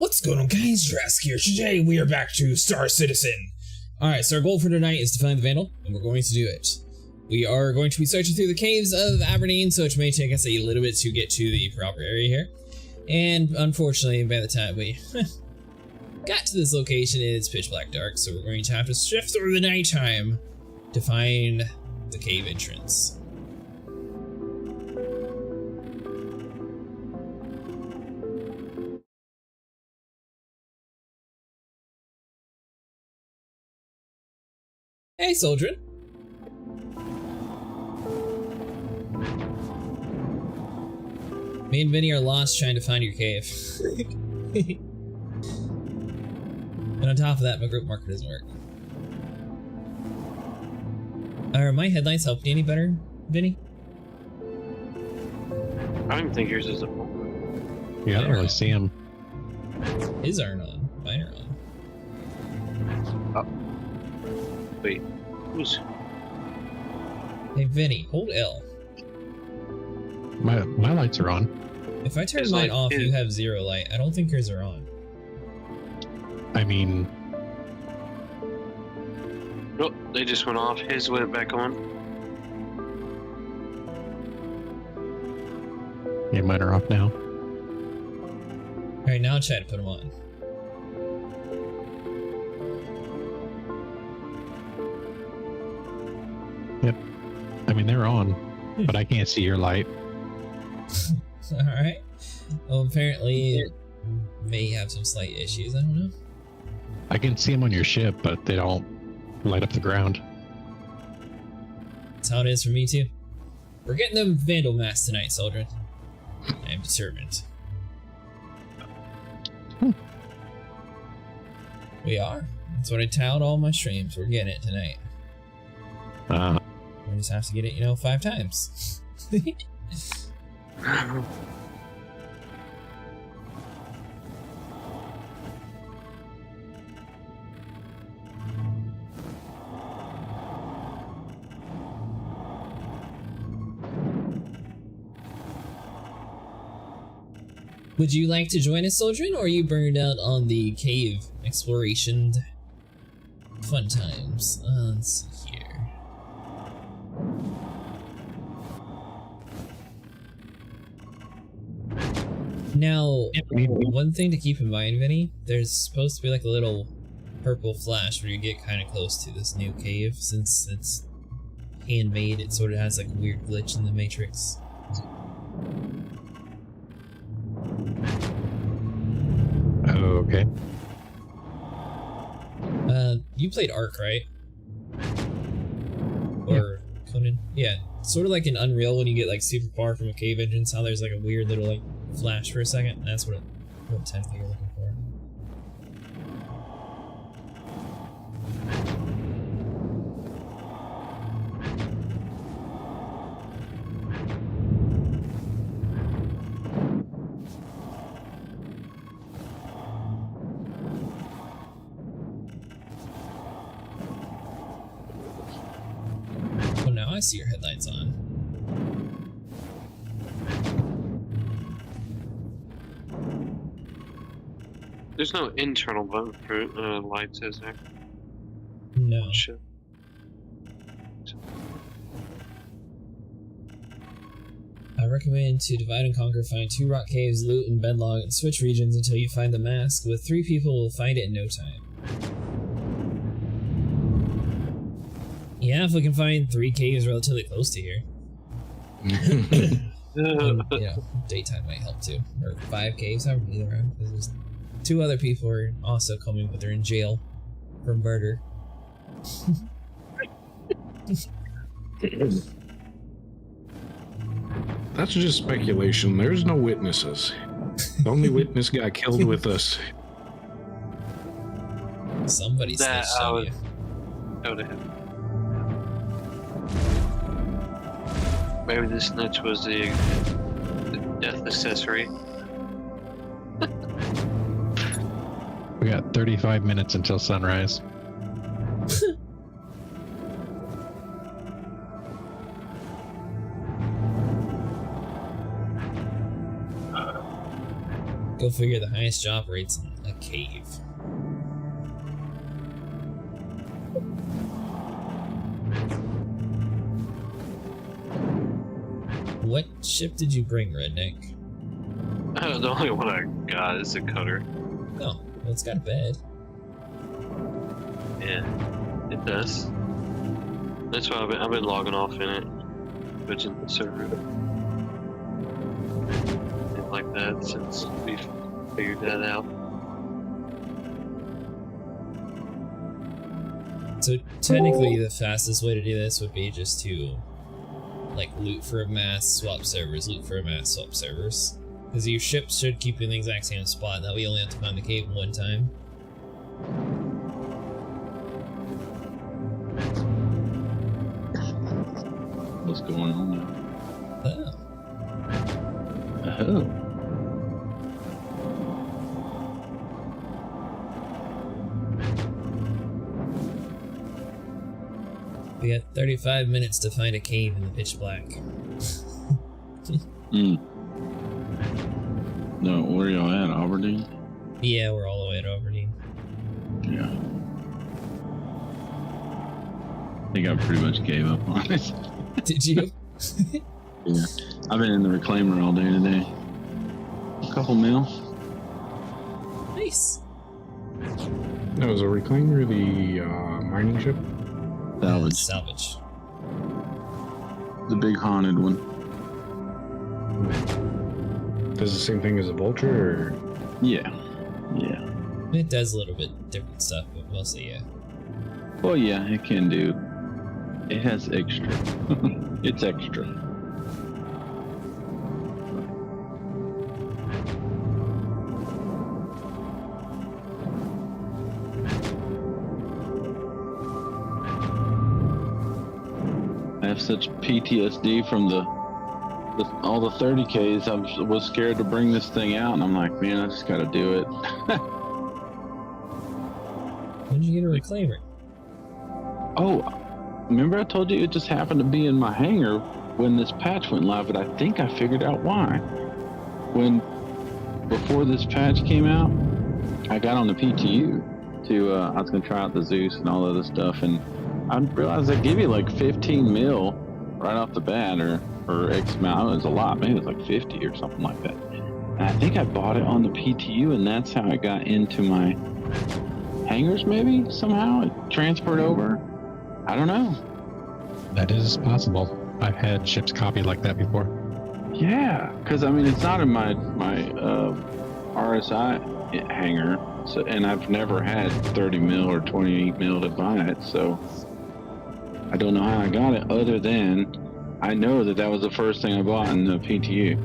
What's going on, guys? Drask here. Today we are back to Star Citizen. Alright, so our goal for tonight is to find the Vandal, and we're going to do it. We are going to be searching through the caves of Aberdeen, so it may take us a little bit to get to the proper area here. And unfortunately, by the time we got to this location, it's pitch black dark, so we're going to have to shift through the nighttime to find the cave entrance. Hey, Soldrin. Me and Vinny are lost trying to find your cave. And on top of that, my group marker doesn't work. Are my headlights helping you any better, Vinny? I don't even think yours is a full. Yeah, I don't really see him. His aren't on. Mine are on. Oh. Wait. Who's? Hey, Vinny, hold L. My lights are on. If I turn His mine light off, is- you have zero light. I don't think yours are on. I mean, Oh, they just went off. His went back on. yeah, mine are off now. Alright, now I'll try to put them on. I mean, they're on, but I can't see your light. Alright. Well, apparently it may have some slight issues. I don't know. I can see them on your ship, but they don't light up the ground. That's how it is for me, too. We're getting the Vandal mask tonight, Soldrin. I am determined. We are. That's what I tout all my streams. We're getting it tonight. We just have to get it, 5 times. Would you like to join us, Soldrin, or are you burned out on the cave exploration fun times? Let's see here. Now, one thing to keep in mind, Vinny, there's supposed to be like a little purple flash where you get kind of close to this new cave. Since it's handmade, it sort of has like a weird glitch in the matrix. Oh, okay. You played Ark, right? Or Conan? Yeah, sort of like in Unreal when you get like super far from a cave entrance, how there's like a weird little like flash for a second. That's what technically you're looking for. Oh, now I see your headlights on. There's no internal button for lights, is there? No. Shit. I recommend to divide and conquer, find 2 rock caves, loot and bedlog, and switch regions until you find the mask. With 3 people, we'll find it in no time. Yeah, if we can find 3 caves relatively close to here. And, daytime might help too. Or 5 caves, however many there are. There's 2 other people are also coming, but they're in jail for murder. That's just speculation. There's no witnesses. The only witness got killed with us. Somebody That snitched on you. Go to him. Maybe the snitch was the death accessory. We got 35 minutes until sunrise. Go figure, the highest job rates cave. What ship did you bring, Redneck? The only one I got is a cutter. Oh, well, it's got a bed. Yeah, it does. That's why I've been logging off in it, switching the server. And like that since we figured that out. So technically, the fastest way to do this would be just to, like, loot for a mass, swap servers, loot for a mass, swap servers. Because your ship should keep you in the exact same spot, that way you only have to find the cave one time. What's going on now? Oh. Oh. We got 35 minutes to find a cave in the pitch black. No, where y'all at? Aberdeen? Yeah, we're all the way at Aberdeen. Yeah. I think I pretty much gave up on it. Did you? Yeah. I've been in the reclaimer all day today. A couple mil. Nice. That was a reclaimer, the mining ship. Salvage. Salvage. The big haunted one. Does the same thing as a vulture, or? Yeah. Yeah. It does a little bit different stuff, but mostly, yeah. Well, yeah, it can do. It has extra. It's extra. I have such PTSD from all the 30Ks. I was scared to bring this thing out, and I'm like, man, I just gotta do it. When did you get a reclaimer? Oh, remember I told you it just happened to be in my hangar when this patch went live, but I think I figured out why. Before this patch came out, I got on the PTU to, I was gonna try out the Zeus and all other stuff, and I realized they give you like 15 mil right off the bat, or X amount. It was a lot, maybe it was like 50 or something like that. And I think I bought it on the PTU, and that's how it got into my hangars, maybe somehow it transferred over. I don't know. That is possible. I've had ships copied like that before. Yeah, because I mean it's not in my RSI hangar, so, and I've never had 30 mil or 20 mil to buy it, so I don't know how I got it, other than I know that was the first thing I bought in the PTU.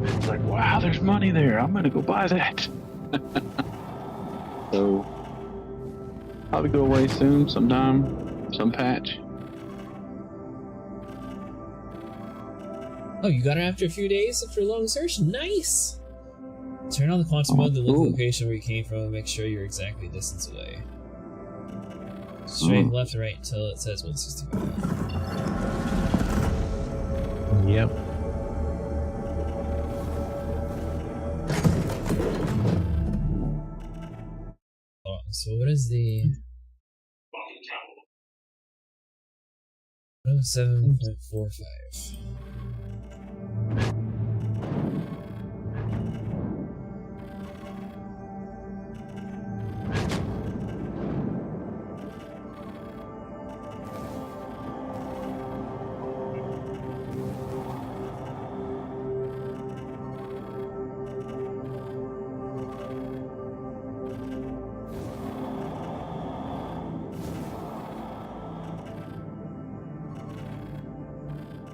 It's like, wow, there's money there. I'm gonna go buy that. So probably go away soon, sometime, some patch. Oh, you got it after a few days after a long search? Nice! Turn on the quantum mode to look cool. the location where you came from and make sure you're exactly a distance away. Straight left and right until it says 165. Yep. So what is the 7.45?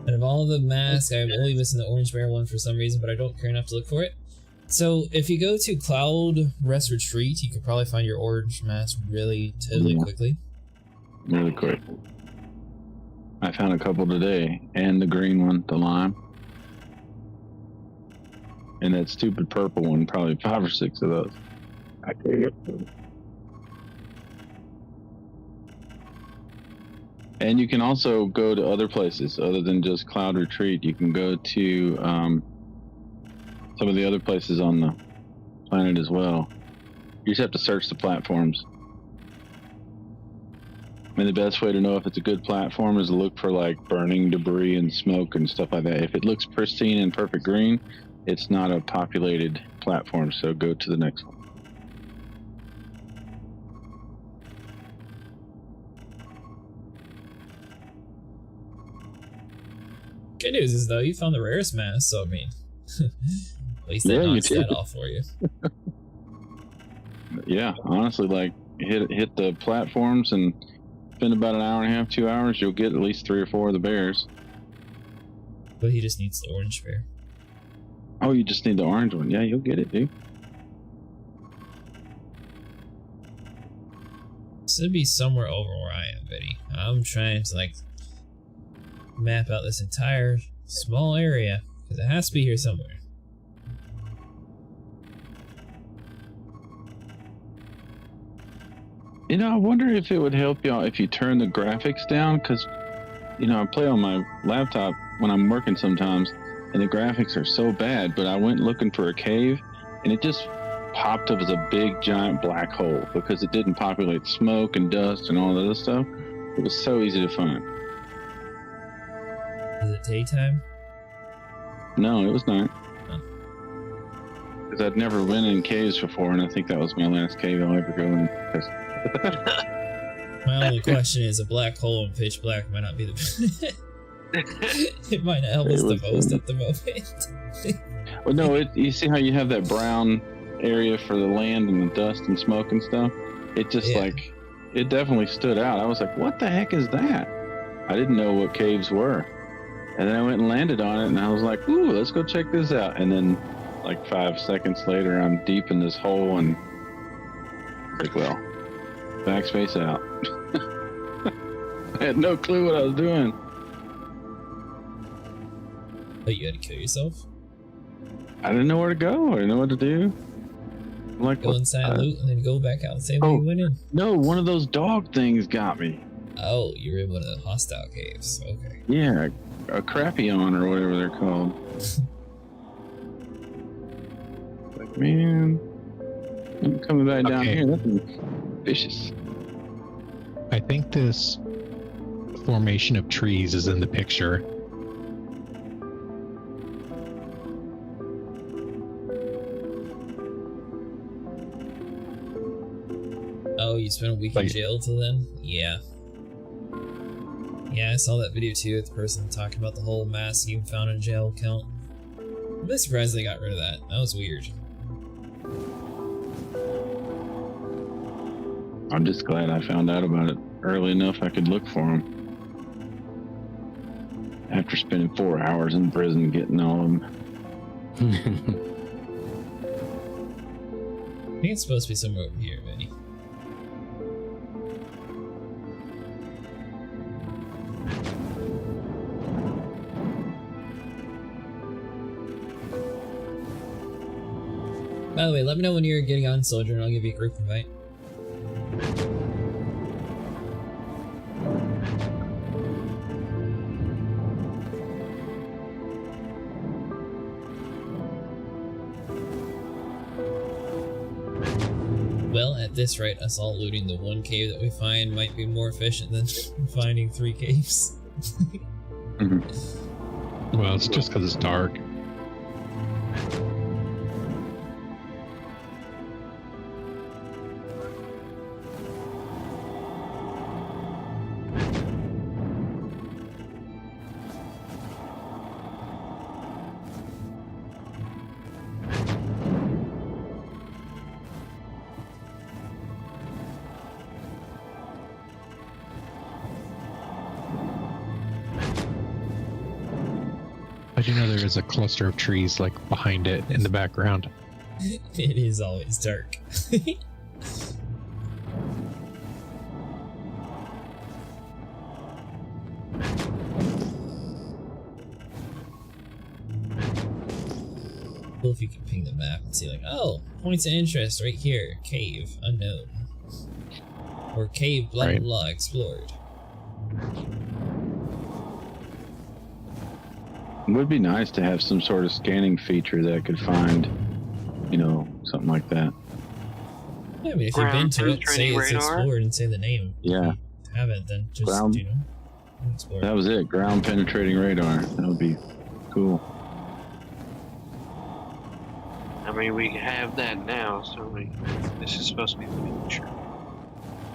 And of all the masks, I'm only missing the orange bear one for some reason, but I don't care enough to look for it. So if you go to Cloud Rest Retreat, you can probably find your orange mask really quickly. Really quick. I found a couple today, and the green one, the lime. And that stupid purple one, probably 5 or 6 of those. I can't get them. And you can also go to other places other than just Cloud Retreat. You can go to some of the other places on the planet as well. You just have to search the platforms. I mean, the best way to know if it's a good platform is to look for like burning debris and smoke and stuff like that. If it looks pristine and perfect green, it's not a populated platform, so go to the next one. Good news is though, you found the rarest mass, so I mean, at least that knocks that off for you. Yeah, honestly, like hit the platforms and spend about an hour and a half, 2 hours, you'll get at least 3 or 4 of the bears. But he just needs the orange bear. Oh, you just need the orange one. Yeah, you'll get it, dude. Should be somewhere over where I am, Betty. I'm trying to like map out this entire small area because it has to be here somewhere. You know, I wonder if it would help y'all if you turn the graphics down, because, you know, I play on my laptop when I'm working sometimes, and the graphics are so bad, but I went looking for a cave, and it just popped up as a big, giant black hole, because it didn't populate smoke and dust and all that other stuff. It was so easy to find. Is it daytime? No, it was not. Because I'd never been in caves before, and I think that was my last cave I'll ever go in. My only question is, a black hole in pitch black might not be the it might not help us the most at the moment. Well, no, you see how you have that brown area for the land and the dust and smoke and stuff? It just like, it definitely stood out. I was like, what the heck is that? I didn't know what caves were. And then I went and landed on it, and I was like, ooh, let's go check this out. And then like 5 seconds later, I'm deep in this hole, and like, well, backspace out. I had no clue what I was doing. Oh, you had to kill yourself? I didn't know where to go. I didn't know what to do. I'm like, go inside, loot, and then go back out the same way you went in. No, one of those dog things got me. Oh, you're in one of the hostile caves. Okay. Yeah, a crapion or whatever they're called. Like, man, I'm coming back down here. That's vicious. I think this formation of trees is in the picture. Oh, you spent a week in jail till then? Yeah. Yeah, I saw that video too with the person talking about the whole mask you found in jail count. I'm a bit surprised they got rid of that. That was weird. I'm just glad I found out about it early enough I could look for them. After spending 4 hours in prison getting all of them. I think it's supposed to be somewhere over here, Benny. By the way, let me know when you're getting on, Soldier, and I'll give you a group invite. Well, at this rate, us all looting the one cave that we find might be more efficient than finding 3 caves. Well, it's just because it's dark. I do know there is a cluster of trees like behind it in the background. It is always dark. Well, if you can ping the map and see like, oh, points of interest right here, cave, unknown. Or cave, blah blah blah, explored. It would be nice to have some sort of scanning feature that could find, you know, something like that. Yeah, I mean, if you've been to it, say it's Radar? explored and say the name. Yeah. If you haven't, then just, Ground- explore. That was it. Ground penetrating radar. That would be cool. I mean, we have that now, so this is supposed to be the future.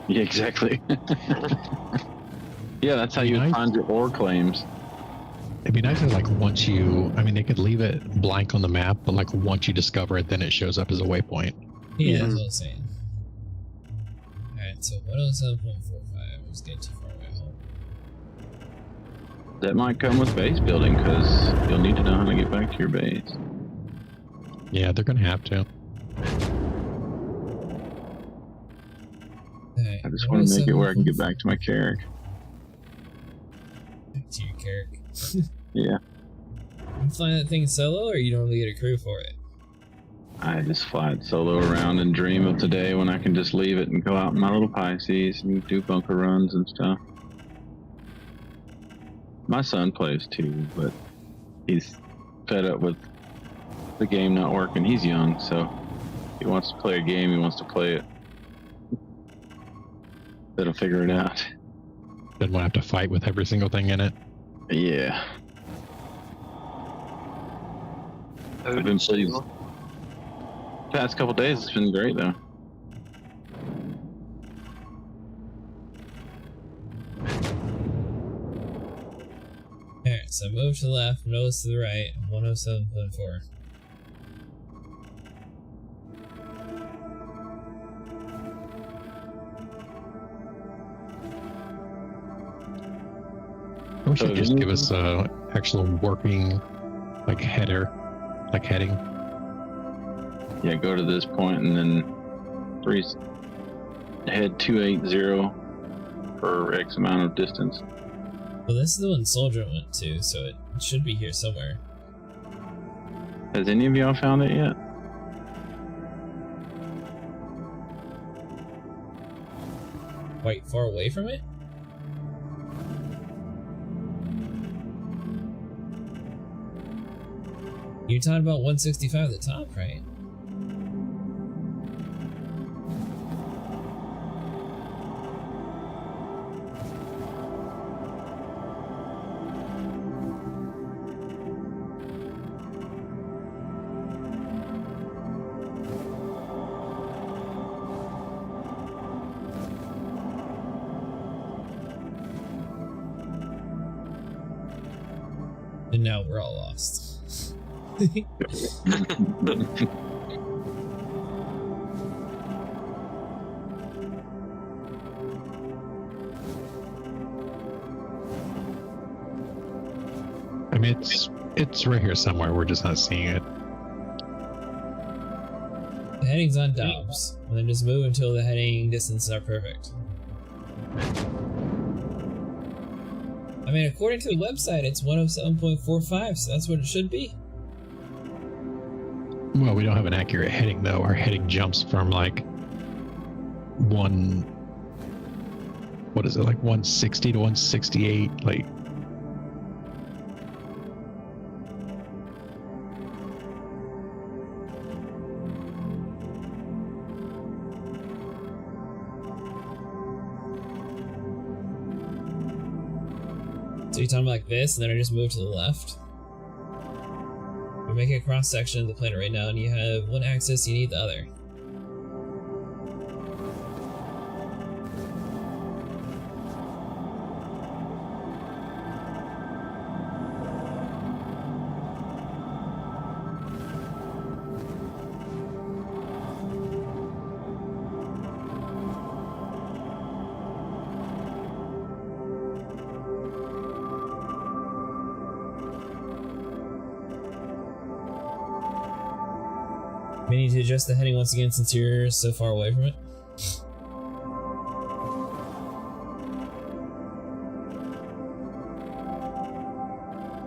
Yeah, exactly. Yeah, that's how you would find your ore claims. It'd be nice if, like, once you, I mean, they could leave it blank on the map, but like once you discover it, then it shows up as a waypoint. Yeah, that's what I'm saying. Alright, so 107.45 was getting too far away home. That might come with base building, because you'll need to know how to get back to your base. Yeah, they're gonna have to. Alright, I just want to make it where I can get back to my carrick. Back to your carrick. Yeah, You fly that thing solo, or you normally get a crew for it? I just fly it solo around and dream of the day when I can just leave it and go out in my little Pisces and do bunker runs and stuff. My son plays too, but he's fed up with the game not working. He's young, so he wants to play a game, he wants to play it. That'll figure it out. Then we'll have to fight with every single thing in it. Yeah. I've been pleased. Past couple days, it's been great though. Alright, so move to the left, nose to the right, 107.4. We should just give us a actual working, like, header, like heading. Yeah, go to this point and then head 280 for X amount of distance. Well, this is the one Soldier went to, so it should be here somewhere. Has any of y'all found it yet? Quite far away from it? You're talking about 165 at the top, right? And now we're all lost. I mean, it's right here somewhere. We're just not seeing it. The heading's on Dobbs, and then just move until the heading distances are perfect. I mean, according to the website, it's 107.45, so that's what it should be. Well, we don't have an accurate heading though. Our heading jumps from like what is it, like 160 to 168, like. So you're talking about like this, and then I just move to the left? We're making a cross section of the planet right now, and you have one axis, you need the other. We need to adjust the heading once again since you're so far away from it.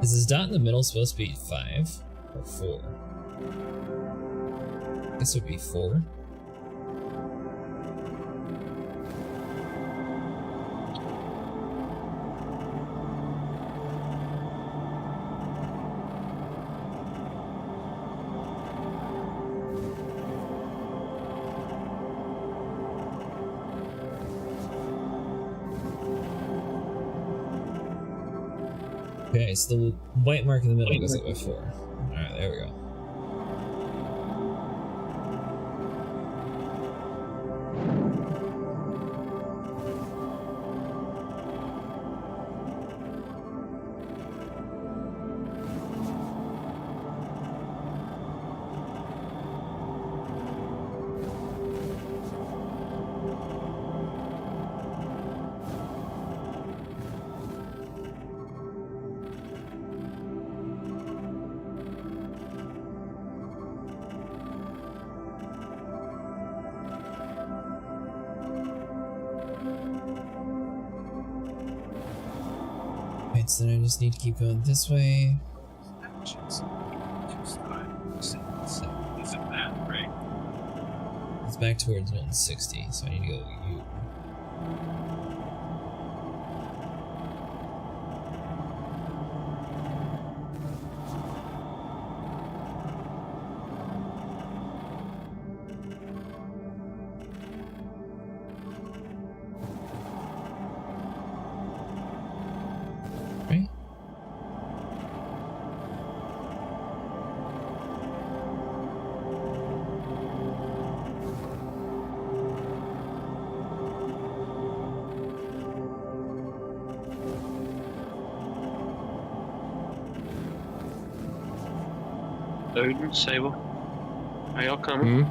Is this dot in the middle supposed to be 5 or 4? This would be 4. Okay, so the white mark in the middle goes up by 4. Alright, there we go. Right, so then I just need to keep going this way. It's back towards 160, so I need to go U. Right? Odin, Sable. Are y'all coming?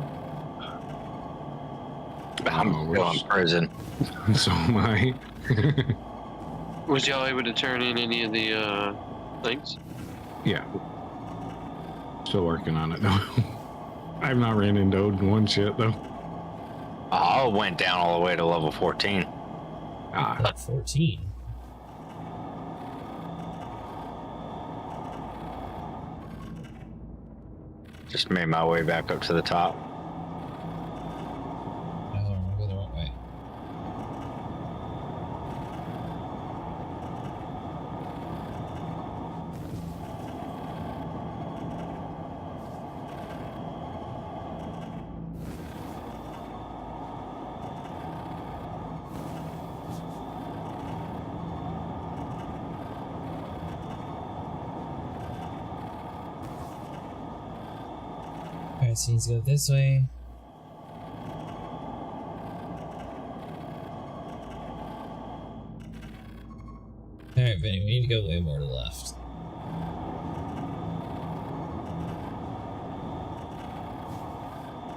I'm still in prison. So am I. Was y'all able to turn in any of the things? Yeah. Still working on it though. I've not ran into Odin once yet though. I went down all the way to level 14. Ah, 14. Just made my way back up to the top. I don't want to go the wrong way. Alright, so he needs to go this way. Alright, Vinny, we need to go way more to the left.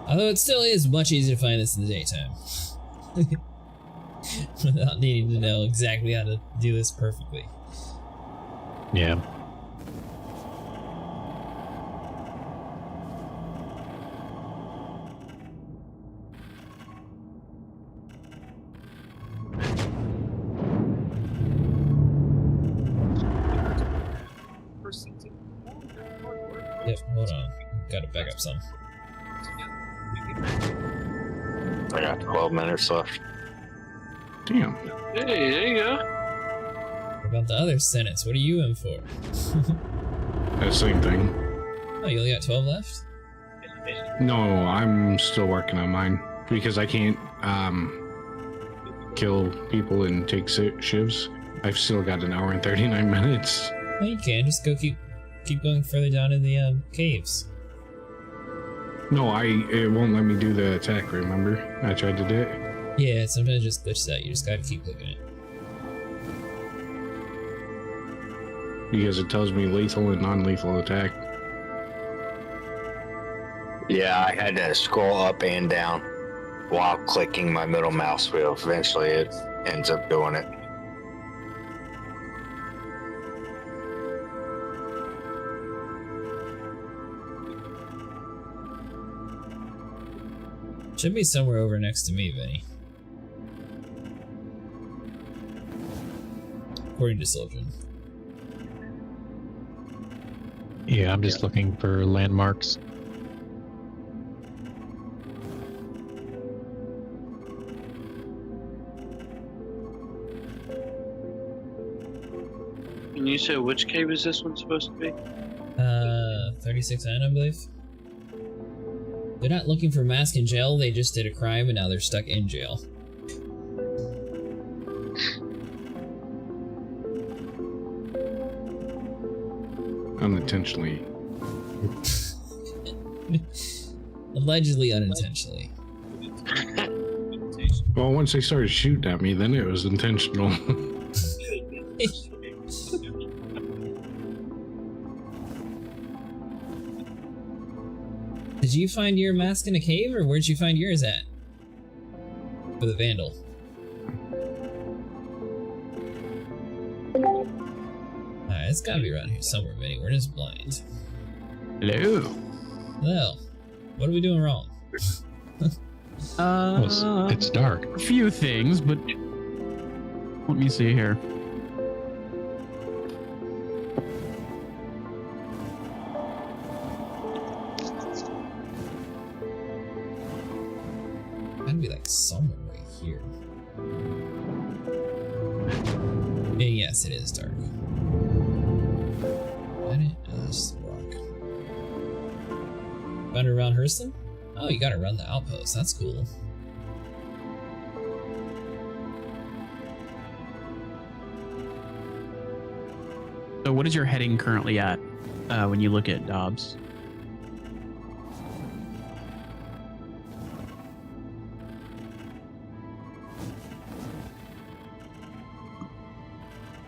Although it still is much easier to find this in the daytime. Without needing to know exactly how to do this perfectly. Yeah. Yep, hold on. Gotta back up some. I got 12 minutes left. damn. Hey, there you go. What about the other sentence? What are you in for? That same thing. Oh, you only got 12 left? No, I'm still working on mine because I can't kill people and take shivs. I've still got an hour and 39 minutes. Well, you can. Just go keep going further down in the caves. No, it won't let me do the attack, remember? I tried to do it. Yeah, it sometimes just glitches out. You just gotta keep clicking it. Because it tells me lethal and non-lethal attack. Yeah, I had to scroll up and down while clicking my middle mouse wheel. Eventually it ends up doing it. Should be somewhere over next to me, Vinny. According to Sylvan. Yeah, I'm just looking for landmarks. And you said which cave is this one supposed to be? 36N, I believe. They're not looking for mask in jail, they just did a crime and now they're stuck in jail. unintentionally. Allegedly unintentionally. Well, once they started shooting at me, then it was intentional. Did you find your mask in a cave, or where'd you find yours at? For the vandal. Alright, it's gotta be around here somewhere, Vinny. We're just blind. Hello. Hello. What are we doing wrong? Well, it's dark. A few things, but let me see here. Gotta be like somewhere right here. And yes, it is dark. Got it? Oh, it's just a rock. Found it around Hurston? Oh, you gotta run the outpost. That's cool. So what is your heading currently at when you look at Dobbs?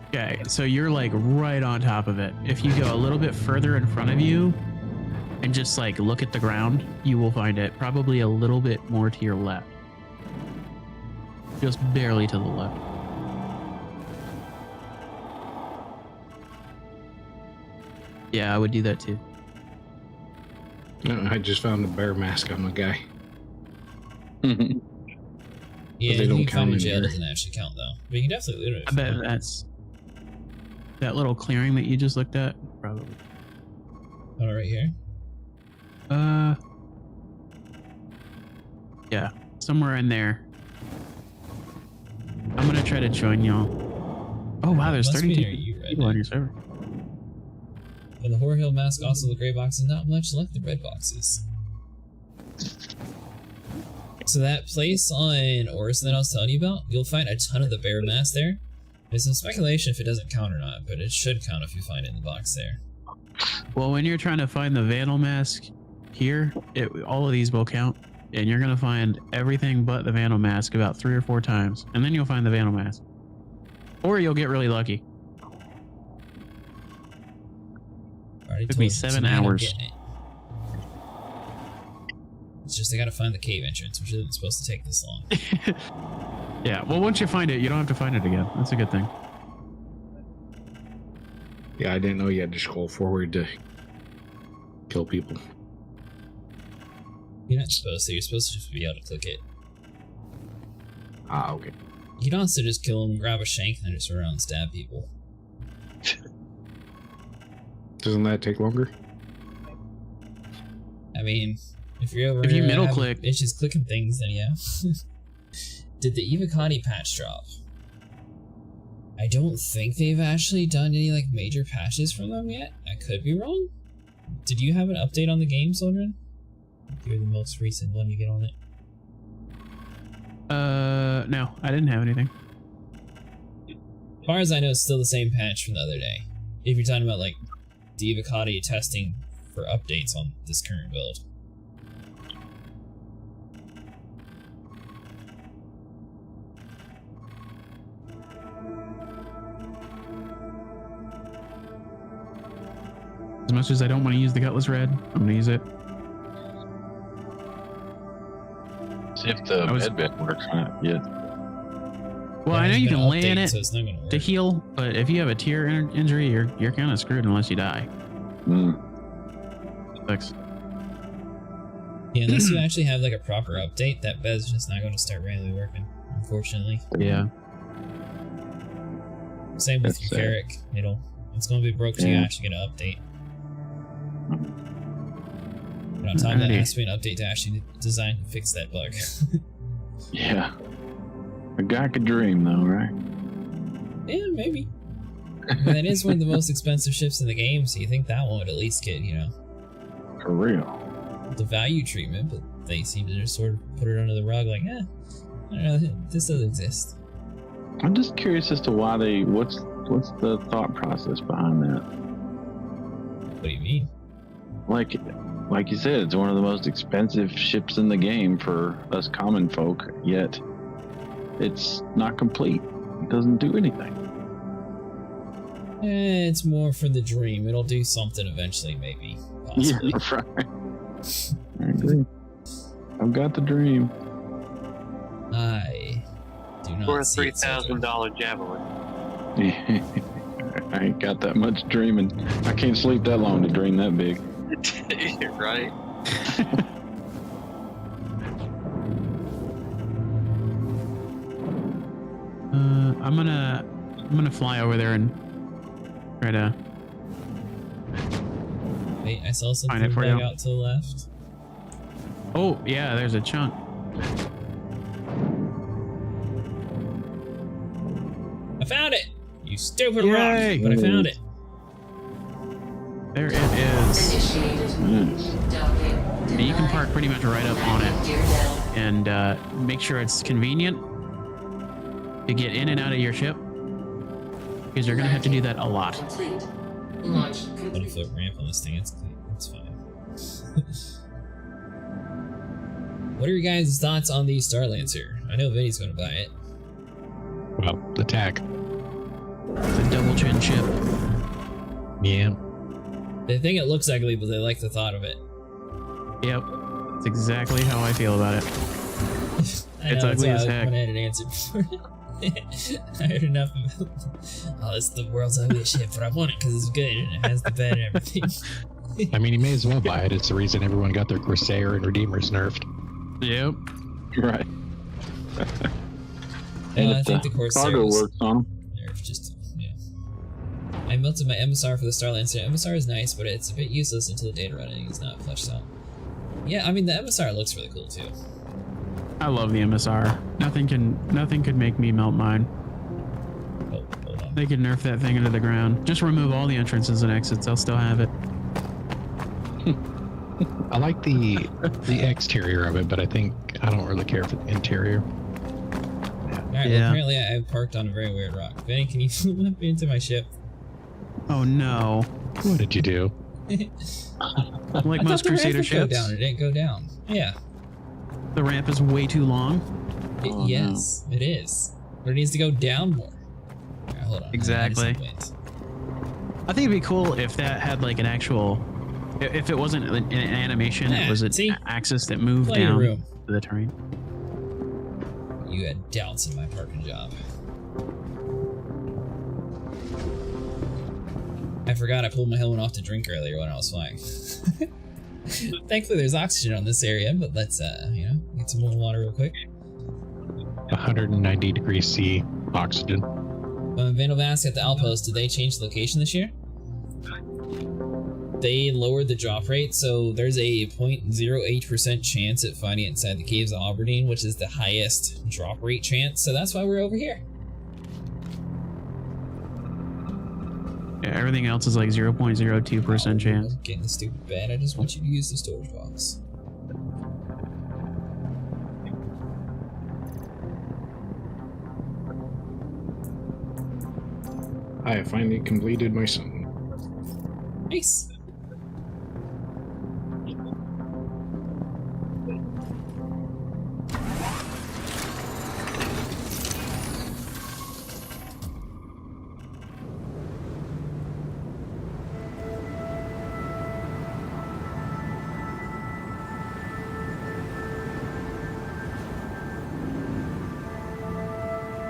Okay, so you're like right on top of it. If you go a little bit further in front of you and just like look at the ground, you will find it probably a little bit more to your left. Just barely to the left. Yeah, I would do that too. I just found a bear mask on the guy. Yeah, they don't you count find a in jail here. doesn't actually count though. But you can definitely loot it. I bet that's that little clearing that you just looked at. Probably. Oh, right here. Yeah, somewhere in there. I'm gonna try to join y'all. Oh wow, there's Must be 32 near you right people now. on your server. From the Horror Hill mask, also the gray boxes, not much left the red boxes. So that place on Oris that I was telling you about, you'll find a ton of the bear mask there. There's some speculation if it doesn't count or not, but it should count if you find it in the box there. Well, when you're trying to find the vandal mask here, all of these will count, and you're gonna find everything but the vandal mask about 3 or 4 times, and then you'll find the vandal mask, or you'll get really lucky. Already Took told me you, 7 tonight I'm hours. getting it. It's just they gotta find the cave entrance, which isn't supposed to take this long. Yeah, well, once you find it, you don't have to find it again. That's a good thing. Yeah, I didn't know you had to scroll forward to kill people. You're not supposed to. You're supposed to just be able to click it. Ah, okay. You can also just kill them, grab a shank, and then just run around and stab people. Doesn't that take longer? I mean, if you're over If you here middle having click- itches clicking things, then yeah. Did the Evocati patch drop? I don't think they've actually done any like major patches from them yet. I could be wrong. Did you have an update on the game, Soldrin? You're the most recent one to get on it. No, I didn't have anything. As far as I know, it's still the same patch from the other day. If you're talking about like the Evocati testing for updates on this current build. As much as I don't want to use the Gutless Red, I'm gonna use it. See if the I was- med bed works on it. Yeah. Well, I know It's you been can lay in updated, it so it's not gonna work. to heal, but if you have a tear injury, you're kind of screwed unless you die. Thanks. Yeah, unless you actually have like a proper update, that bed's just not going to start randomly working, unfortunately. Yeah. Same with That's your sad. Carrick, it's going to be broke till you Yeah. actually get an update. And on top of that, Alrighty. it has to be an update to actually design and fix that bug. Yeah. A guy could dream, though, right? Yeah, maybe. But that is one of the most expensive ships in the game, so you think that one would at least get, For real. the value treatment, but they seem to just sort of put it under the rug like, I don't know, this doesn't exist. I'm just curious as to why what's the thought process behind that? What do you mean? Like you said, it's one of the most expensive ships in the game for us common folk, yet it's not complete. It doesn't do anything. It's more for the dream. It'll do something eventually, maybe. Possibly. Yeah, right. I agree. I've got the dream. I do not For a see it so $3,000 javelin. I ain't got that much dreaming. I can't sleep that long to dream that big. Right? I'm gonna fly over there and try to. Wait, I saw Find something it for back you. out to the left. Oh yeah, there's a chunk. I found it! You stupid Yay! rock! But I found it. There it is. Initiated. Nice. And you can park pretty much right up on it, Gear down. and make sure it's convenient to get in and out of your ship, because you're gonna have to do that a lot. Complete. Launch Let me complete. flip ramp on this thing. It's fine. What are your guys' thoughts on the Starlancer? I know Vinny's going to buy it. Well, attack. It's a double chin ship. Yeah. They think it looks ugly, but they like the thought of it. Yep, that's exactly how I feel about it. I It's know, ugly that's as why I heck. went ahead and answered for it. I heard enough of it. Oh, it's the world's ugliest ship, but I want it because it's good and it has the bed and everything. I mean, you may as well buy it. It's the reason everyone got their Corsair and Redeemers nerfed. Yep. Right. I think the Corsair cargo was works on them. nerfed just, yeah. I melted my MSR for the Starlancer. MSR is nice, but it's a bit useless until the data running is not fleshed out. Yeah, I mean, the MSR looks really cool too. I love the MSR. Nothing could make me melt mine. Oh, hold on. They could nerf that thing into the ground. Just remove all the entrances and exits. I'll still have it. I like the exterior of it, but I don't really care for the interior. Alright, Yeah. well, apparently I parked on a very weird rock. Vinny, can you flip into my ship? Oh no! What did you do? Like I most thought the ramp Crusader would go ships, down. It didn't go down. Yeah. the ramp is way too long. Oh, Yes, it is. But it needs to go down more. Alright, hold on. Exactly. I just went. I think it'd be cool if that had like an actual, if it wasn't an animation, Yeah, it was an see? axis that moved Plenty of down room. to the terrain. You had doubts in my parking job. I forgot I pulled my helmet off to drink earlier when I was flying. Thankfully there's oxygen on this area, but let's get some more water real quick. 190 degrees C oxygen. Vandal asked at the outpost, did they change the location this year? They lowered the drop rate, so there's a 0.08% chance at finding it inside the caves of Aberdeen, which is the highest drop rate chance, so that's why we're over here. Yeah, everything else is like 0.02% chance. I'm getting the stupid bed, I just want you to use the storage box. I have finally completed my song. Nice.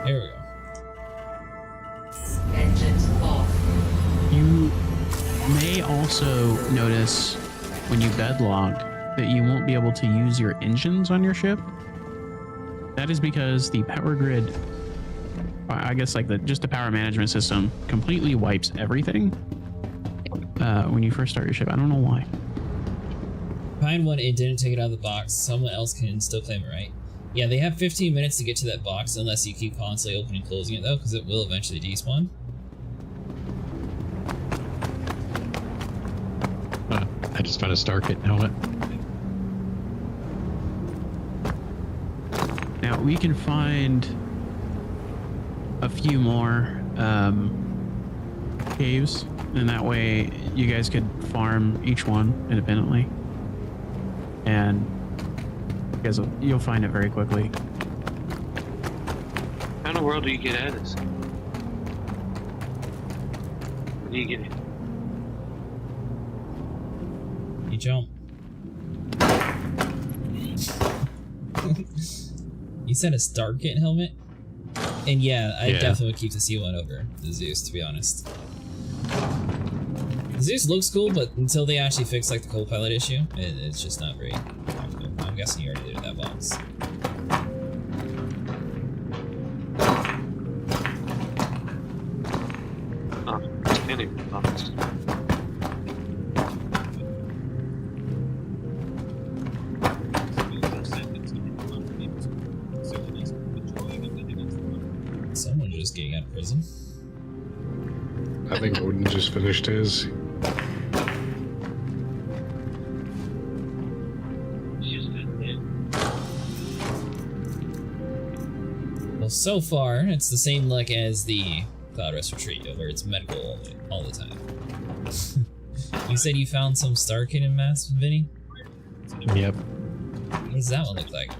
There we go. Engines off. You may also notice when you bedlog that you won't be able to use your engines on your ship. That is because the power grid, I guess like just the power management system, completely wipes everything when you first start your ship. I don't know why. Find one, it didn't take it out of the box. Someone else can still claim it, right? Yeah, they have 15 minutes to get to that box unless you keep constantly opening and closing it though, because it will eventually despawn. I just found a Starkit helmet. Now we can find a few more caves and that way you guys could farm each one independently, and you guys you'll find it very quickly. How in the world do you get at this? Where do you get it? You jump. You said a Starkit helmet? And yeah, I definitely would keep the C1 over the Zeus, to be honest. The Zeus looks cool, but until they actually fix like the co-pilot issue, it's just not very practical. I'm guessing you already did that box. Oh, anyway, box. Someone just getting out of prison. I think Odin just finished his. Well, so far, it's the same luck as the Cloud Rest Retreat, where it's medical all the time. You said you found some Starkit in Mass, Vinny? Yep. What does that one look like?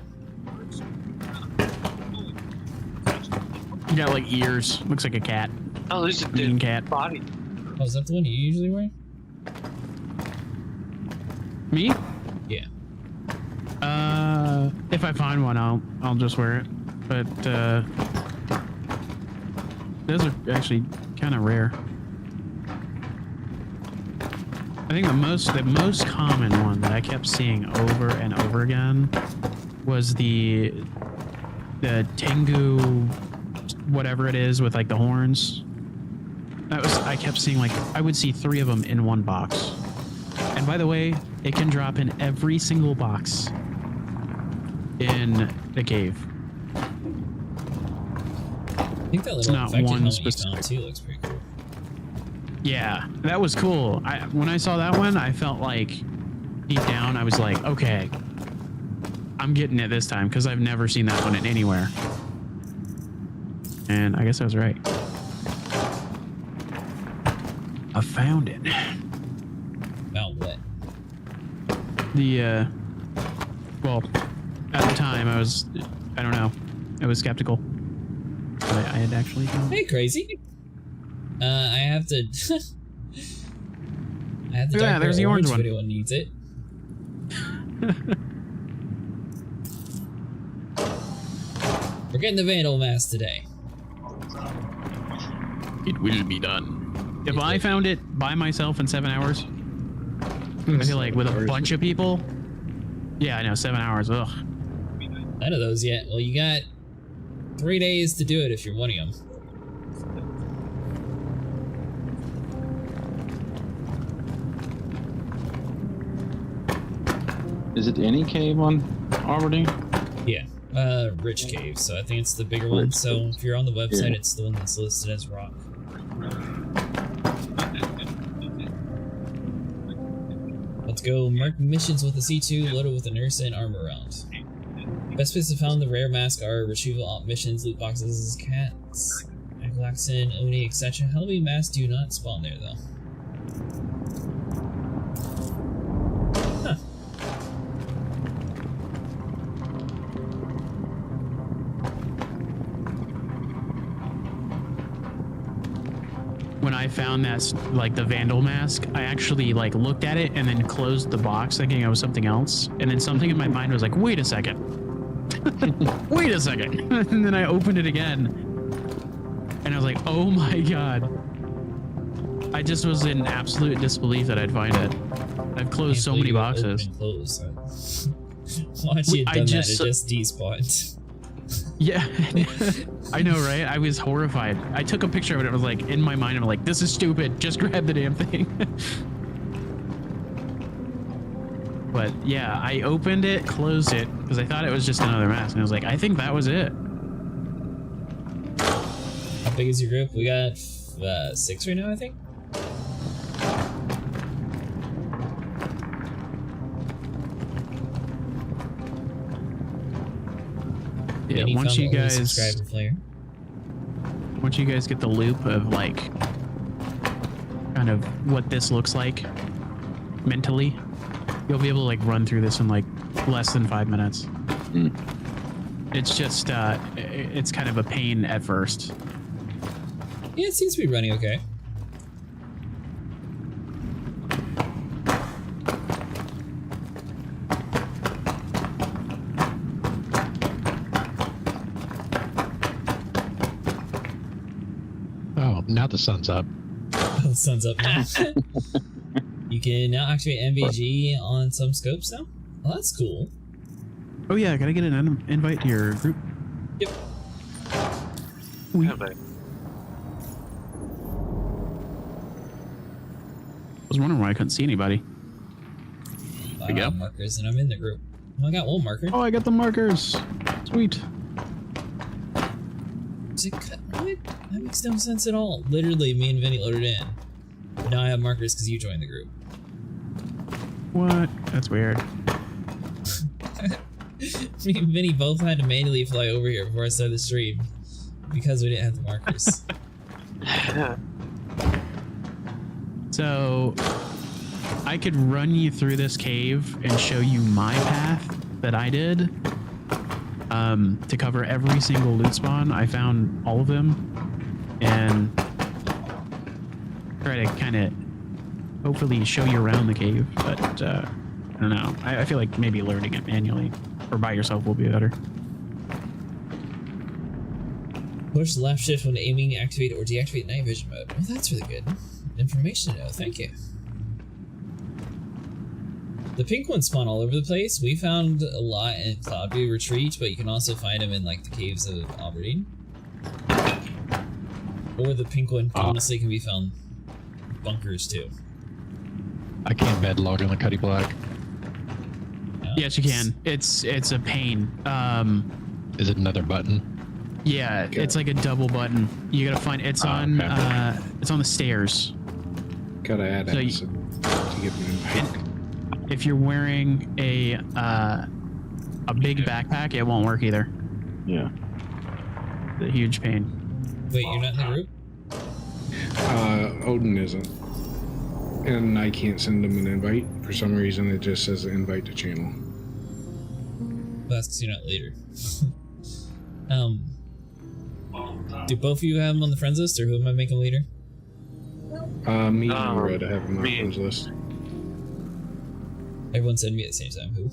You got like ears. Looks like a cat. Oh, there's a Mean dead cat. body. Oh, is that the one you usually wear? Me? Yeah. If I find one, I'll just wear it. But those are actually kind of rare. I think the most common one that I kept seeing over and over again was the Tengu, whatever it is with like the horns. I kept seeing like I would see 3 of them in one box. And by the way, it can drop in every single box in the cave. I think that It's little not infected one helmet you specific. found too looks pretty cool. Yeah, that was cool. When I saw that one, I felt like deep down I was like, okay, I'm getting it this time because I've never seen that one in anywhere. And I guess I was right. I found it. Found what? The well, at the time I don't know, I was skeptical, but I had actually found it. Hey, crazy. I have to. I have the Yeah, dark there's the orange one. if anyone needs it. We're getting the Vandal mask today. It will be done. If I found it by myself in 7 hours, I feel like with a bunch of people. Yeah, I know, 7 hours. Ugh. None of those yet. Well, you got 3 days to do it if you're one of them. Is it any cave on Aberdeen? Yeah. Rich Cave. So I think it's the bigger one. So if you're on the website, Yeah. it's the one that's listed as rock. Let's go. Mark missions with the C2, loaded with a nurse and armor round. Best places to find the rare mask are retrieval op missions, loot boxes, cats, Aglaxin, Oni, etc. Halloween masks do not spawn there though. Huh. When I found that, like the Vandal mask, I actually like looked at it and then closed the box thinking it was something else. And then something in my mind was like, wait a second. Wait a second. And then I opened it again. And I was like, oh my God. I just was in absolute disbelief that I'd find it. I've closed so many boxes. Watch you I done just- that, it just despawned. Yeah, I know, right? I was horrified. I took a picture of it. It was like in my mind. I'm like, this is stupid. Just grab the damn thing. But yeah, I opened it, closed it because I thought it was just another mask, and I was like, I think that was it. How big is your group? We got 6 right now, I think. Yeah, Vinny once found you the only guys subscriber player. once you guys get the loop of like kind of what this looks like mentally, you'll be able to like run through this in like less than 5 minutes. It's just it's kind of a pain at first. Yeah, it seems to be running okay. Oh, now the sun's up. The sun's up now. You can now activate MVG on some scopes now. Oh, that's cool. Oh yeah, gotta get an invite to your group. Yep. We, Have I? was wondering why I couldn't see anybody. I got markers and I'm in the group. Oh, I got one marker. Oh, I got the markers. Sweet. Is it cut? What? That makes no sense at all. Literally, me and Vinny loaded in. Now I have markers because you joined the group. What? That's weird. Me and Vinny both had to manually fly over here before I started the stream because we didn't have the markers. So I could run you through this cave and show you my path that I did to cover every single loot spawn. I found all of them and try to kind of hopefully show you around the cave, but I don't know. I feel like maybe learning it manually or by yourself will be better. Push left shift when aiming, activate or deactivate night vision mode. Oh, that's really good information to know. Thank you. The pink ones spawn all over the place. We found a lot in Cloudview Retreat, but you can also find them in like the caves of Aberdeen. Or the pink one honestly can be found in bunkers too. I can't bed log on the Cuddy Black. No? Yes, you can. It's a pain. Is it another button? Yeah, Okay. it's like a double button. You gotta find it's on okay. it's on the stairs. Gotta add So acid to get the invite. If you're wearing a big backpack, it won't work either. Yeah. It's a huge pain. Wait, you're not in the group? Odin isn't. And I can't send him an invite. For some reason, it just says invite to channel. That's because you're not leader. Do both of you have him on the friends list, or who am I making leader? Me and Red have him on me. friends list. Everyone said me at the same time. Who?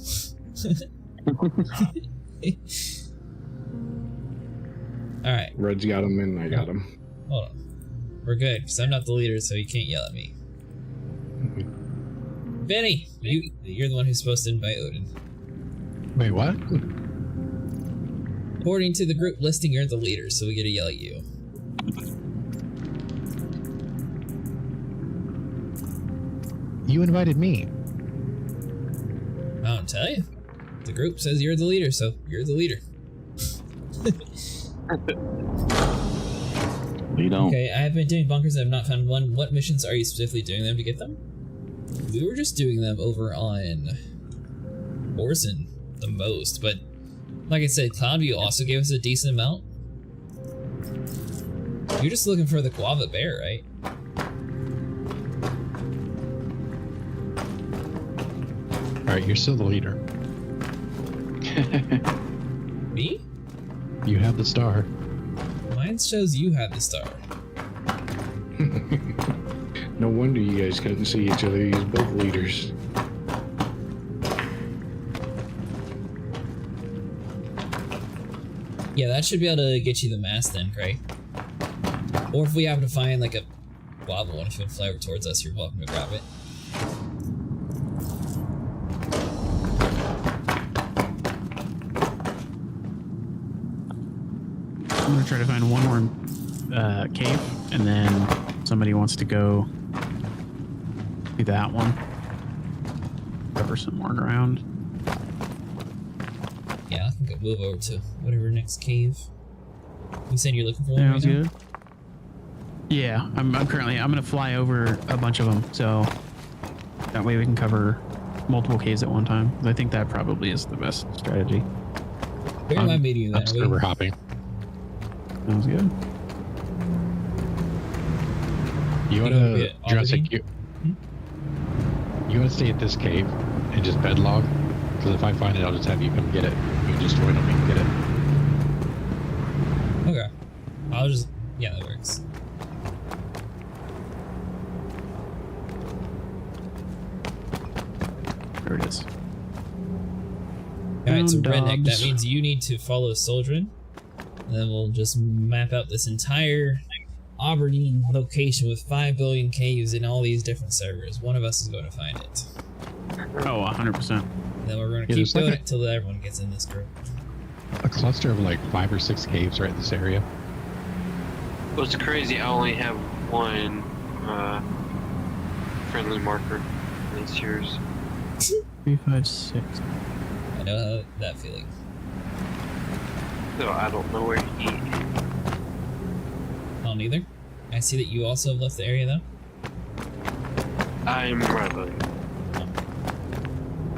Alright, Red's got him and I got him. hold on. We're good, because I'm not the leader, so you can't yell at me. Benny! You're the one who's supposed to invite Odin. Wait, what? According to the group listing, you're the leader, so we get to yell at you. You invited me. I don't tell you. The group says you're the leader, so you're the leader. Lead on. Okay, I have been doing bunkers and have not found one. What missions are you specifically doing them to get them? We were just doing them over on Orson the most, but like I said, Cloudview also gave us a decent amount. You're just looking for the guava bear, right? Alright, you're still the leader. Me? You have the star. Mine shows you have the star. No wonder you guys couldn't see each other. You're both leaders. Yeah, that should be able to get you the mask then, Craig. Or if we happen to find like a guava one, if you want to fly over towards us, you're welcome to grab it. I'm gonna try to find one more cave, and then somebody wants to go do that one. Cover some more ground. Yeah, I can go move over to whatever next cave. You said you're looking for one Sounds right now? good. Yeah, I'm gonna fly over a bunch of them, so that way we can cover multiple caves at one time. I think that probably is the best strategy. Where am I meeting you I'm then? server hopping. Sounds good. You You want gonna be to at Jurassic, Aberdeen? you want to stay at this cave and just bed log? Because if I find it, I'll just have you come get it. You can just join on me and get it. Okay. I'll just... Yeah, that works. There it is. Alright, so Down Redneck, that dogs. means you need to follow Soldrin. And then we'll just map out this entire Aberdeen location with 5 billion caves in all these different servers. One of us is going to find it. Oh, 100%. And then we're going to Yeah, keep there's like doing a- it till everyone gets in this group. A cluster of like 5 or 6 caves right in this area. What's crazy, I only have one friendly marker. And it's yours. 3, 5, 6. I know that feeling. So I don't know where to eat. Oh, neither? I see that you also have left the area, though. I'm right about it.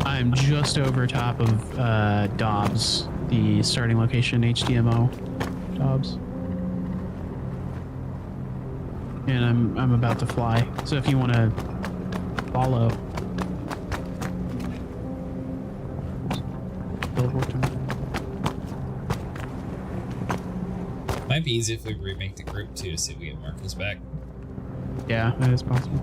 I'm just over top of Dobbs, the starting location, HDMO Dobbs. And I'm about to fly. So if you want to follow. Might be easy if we remake the group, too, to see if we get Marcos back. Yeah, that is possible.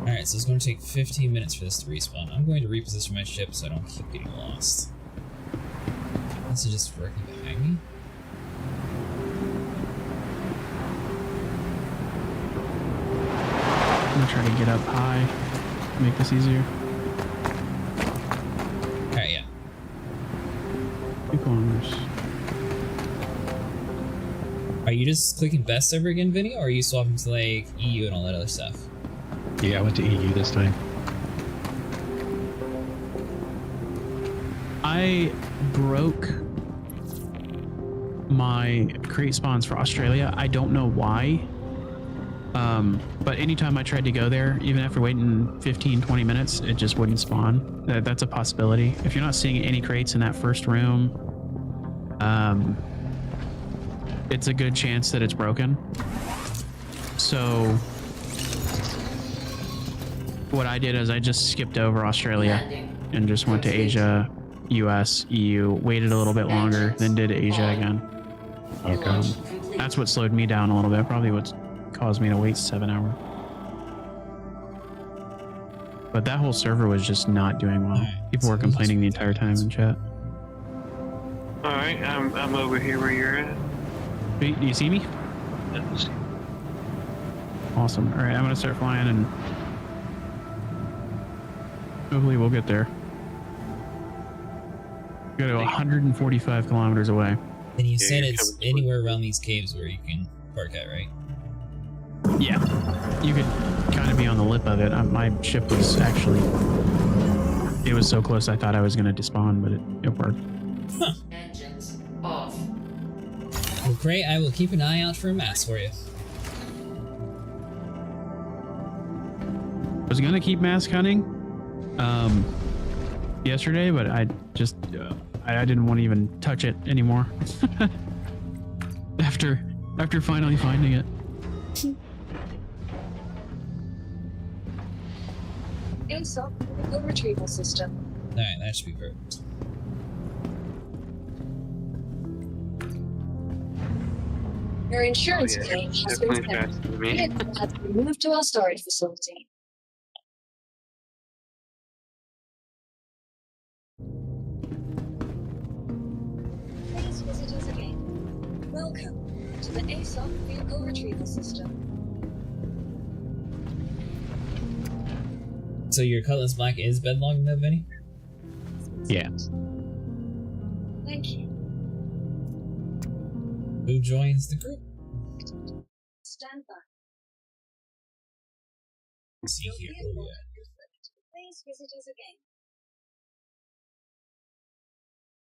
Alright, so it's going to take 15 minutes for this to respawn. I'm going to reposition my ship so I don't keep getting lost. This is just working behind me. I'm gonna try to get up high, make this easier. Alright, yeah. 2 kilometers. Are you just clicking best server again, Vinny, or are you swapping to like EU and all that other stuff? Yeah, I went to EU this time. I broke my create spawns for Australia. I don't know why. But anytime I tried to go there, even after waiting 15, 20 minutes, it just wouldn't spawn. That's a possibility. If you're not seeing any crates in that first room, it's a good chance that it's broken. So what I did is I just skipped over Australia Landing. and just went to Asia, US, EU, waited a little bit longer, then did Asia again. Okay. Launch complete. That's what slowed me down a little bit. Probably what's caused me to wait 7 hours. But that whole server was just not doing well. Alright, People were so we'll complaining the just- entire time in chat. Alright, I'm over here where you're at. Wait, do you see me? Yes. Awesome. All right, I'm gonna start flying and hopefully we'll get there. We gotta go 145 kilometers away. And you Yeah, said you're it's coming anywhere around these caves where you can park at, right? Yeah, you could kind of be on the lip of it. My ship was actually, it was so close I thought I was gonna despawn, but it worked. Engines off. Well, great. I will keep an eye out for a mask for you. I was gonna keep mask hunting yesterday, but I just I didn't want to even touch it anymore after finally finding it. ASOP the retrieval system. Alright, that should be perfect. Your insurance Oh, yeah, claim it's has been definitely paid. faster than me. Vehicle has been moved to our storage facility. Please visit us again. Welcome to the ASOP vehicle retrieval system. So your Cutlass Black is bedlogging that, Vinny? Yeah. Thank you. Who joins the group? Stand by. See Your here. vehicle Oh, is ready. Please visit us again.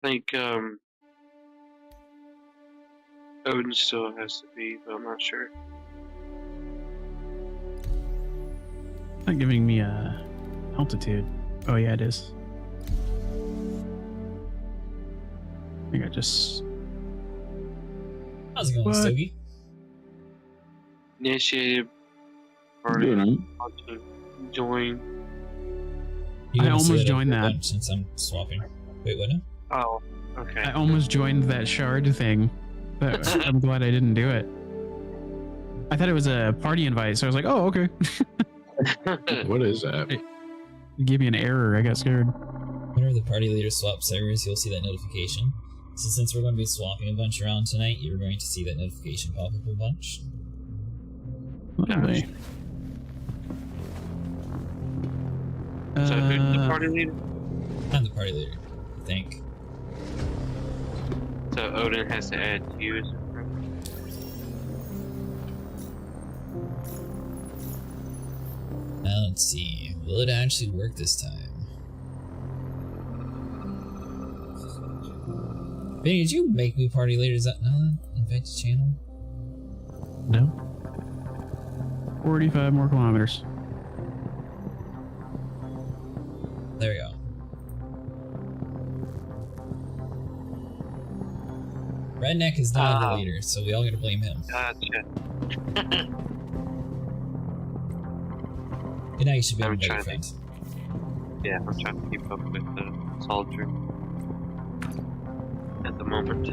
I think Odin still has to be, but I'm not sure. It's not giving me a altitude. Oh yeah, it is. think I just... How's it going, What? Stogie? Initiated party. To join. You I wanna say almost that joined over that. lunch Since I'm swapping. Wait, what now? Oh, okay. I almost joined that shard thing, but I'm glad I didn't do it. I thought it was a party invite, so I was like, oh, okay. What is that? Give me an error. I got scared. Whenever the party leader swaps servers, you'll see that notification. So since we're going to be swapping a bunch around tonight, you're going to see that notification pop up a bunch. Lovely. So who's the party leader? I'm the party leader, I think. So Odin has to add you as a friend. Now let's see. Will it actually work this time? Benny, did you make me party leader? Is that not invite to channel? No. 45 more kilometers. There we go. Redneck is not the leader, so we all gotta blame him. Gotcha. Good night, you should be I'm able to trying friend. Yeah, I'm trying to keep up with the soldier at the moment.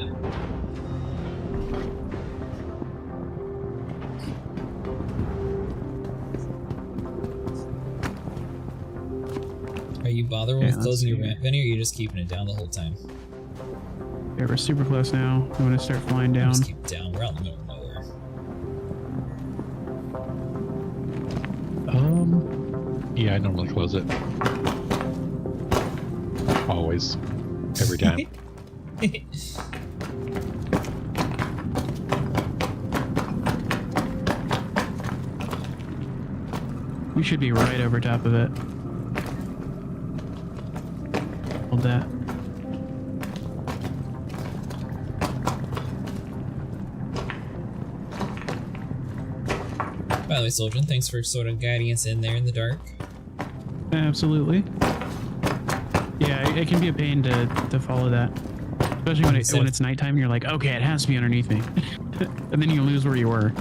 Are you bothering with closing your ramp, Benny, or are you just keeping it down the whole time? Yeah, we're super close now. I'm gonna start flying down. Just keep it down. We're out in the middle of nowhere. Yeah, I normally close it. Always. Every time. We should be right over top of it. Hold that. By the way, Soldier, thanks for sort of guiding us in there in the dark. Absolutely. Yeah, it can be a pain to follow that. Especially when it's nighttime and you're like, okay, it has to be underneath me. And then you lose where you were.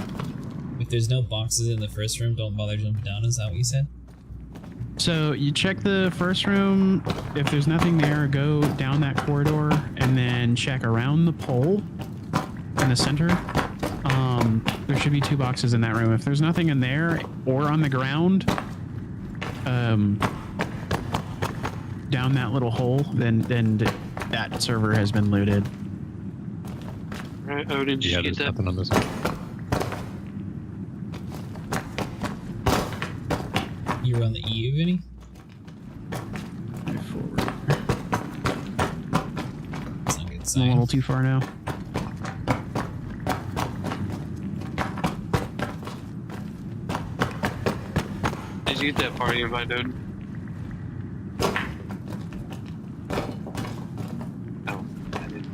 If there's no boxes in the first room, don't bother jumping down. Is that what you said? So you check the first room. If there's nothing there, go down that corridor and then check around the pole in the center. There should be 2 boxes in that room. If there's nothing in there or on the ground, down that little hole, then that server has been looted. Alright, Odin, did you Yeah, get there's that? nothing on this one. You were on the EU, Vinny? Forward. That's not a good I'm a sign. little too far now. Did you get that party invite, Odin? Oh, I didn't.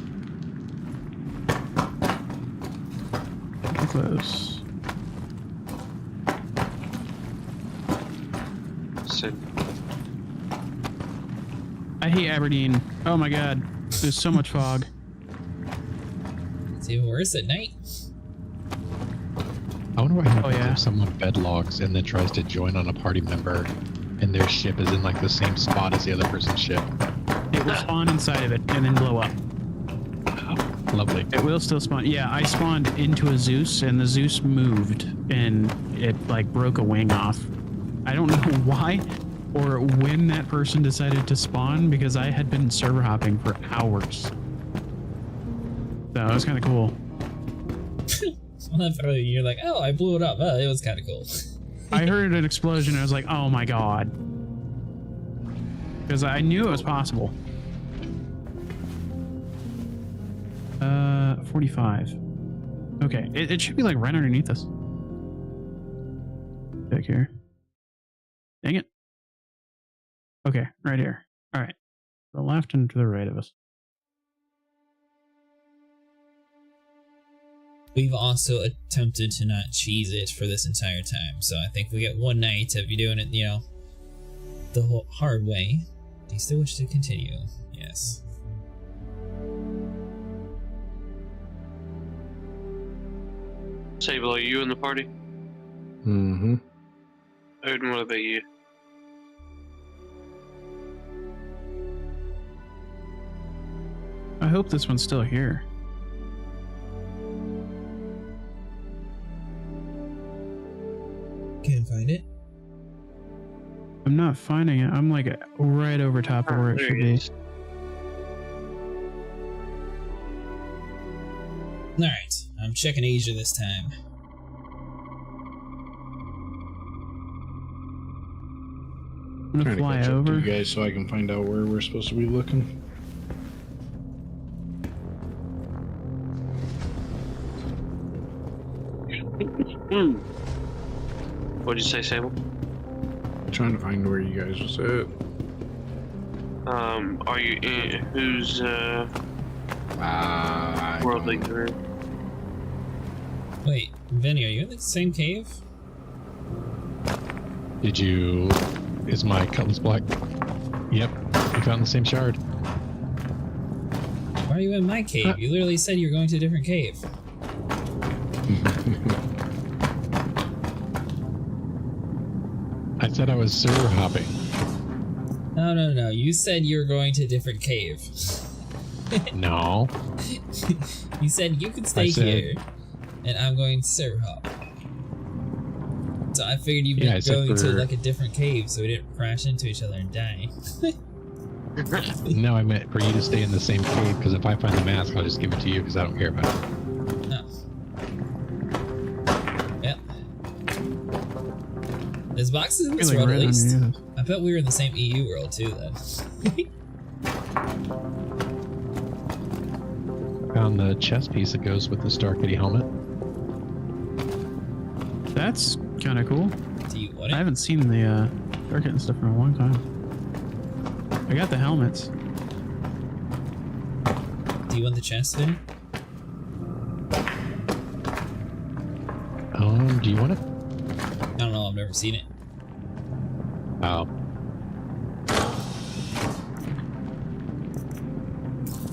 Too close. Send. I hate Aberdeen. Oh my god. There's so much fog. It's even worse at night. I wonder what happens yeah. if someone bed logs and then tries to join on a party member and their ship is in like the same spot as the other person's ship. It will spawn inside of it and then blow up. Lovely. It will still spawn. Yeah, I spawned into a Zeus and the Zeus moved and it like broke a wing off. I don't know why or when that person decided to spawn because I had been server hopping for hours. So it was kind of cool. Well, you're like, oh, I blew it up. Oh, it was kind of cool. I heard an explosion and I was like, oh my god. Because I knew it was possible. 45. Okay, it should be like right underneath us. Back here. Dang it. Okay, right here. All right. To the left and to the right of us. We've also attempted to not cheese it for this entire time, so I think we get one night of you doing it, you know, the whole hard way. Do you still wish to continue? Yes. Sable, are you in the party? Mm-hmm. Odin, what about you? I hope this one's still here. Can't find it. I'm not finding it. I'm like right over top of where it there should it be. is. Alright, I'm checking Asia this time. I'm gonna Trying to fly catch up to over. you guys so I can find out where we're supposed to be looking. What'd you say, Sable? Trying to find where you guys was at. Are you in whose world league you're in? Wait, Vinny, are you in the same cave? Did you... Is my cutlass black? Yep, we found the same shard. Why are you in my cave? You literally said you were going to a different cave. I said I was server hopping. No. You said you were going to a different cave. No. You said you could stay here, and I'm going to server hop. So I figured you'd be going to like a different cave, so we didn't crash into each other and die. No, I meant for you to stay in the same cave, because if I find the mask, I'll just give it to you, because I don't care about it. Oh. Yep. There's boxes in this world at least. I bet we were in the same EU world too, then. Found the chest piece that goes with the Star Kitty helmet. That's kind of cool. Do you want it? I haven't seen the Star Kitten stuff in a long time. I got the helmets. Do you want the chest, Vin? Do you want it? I don't know, I've never seen it. Oh.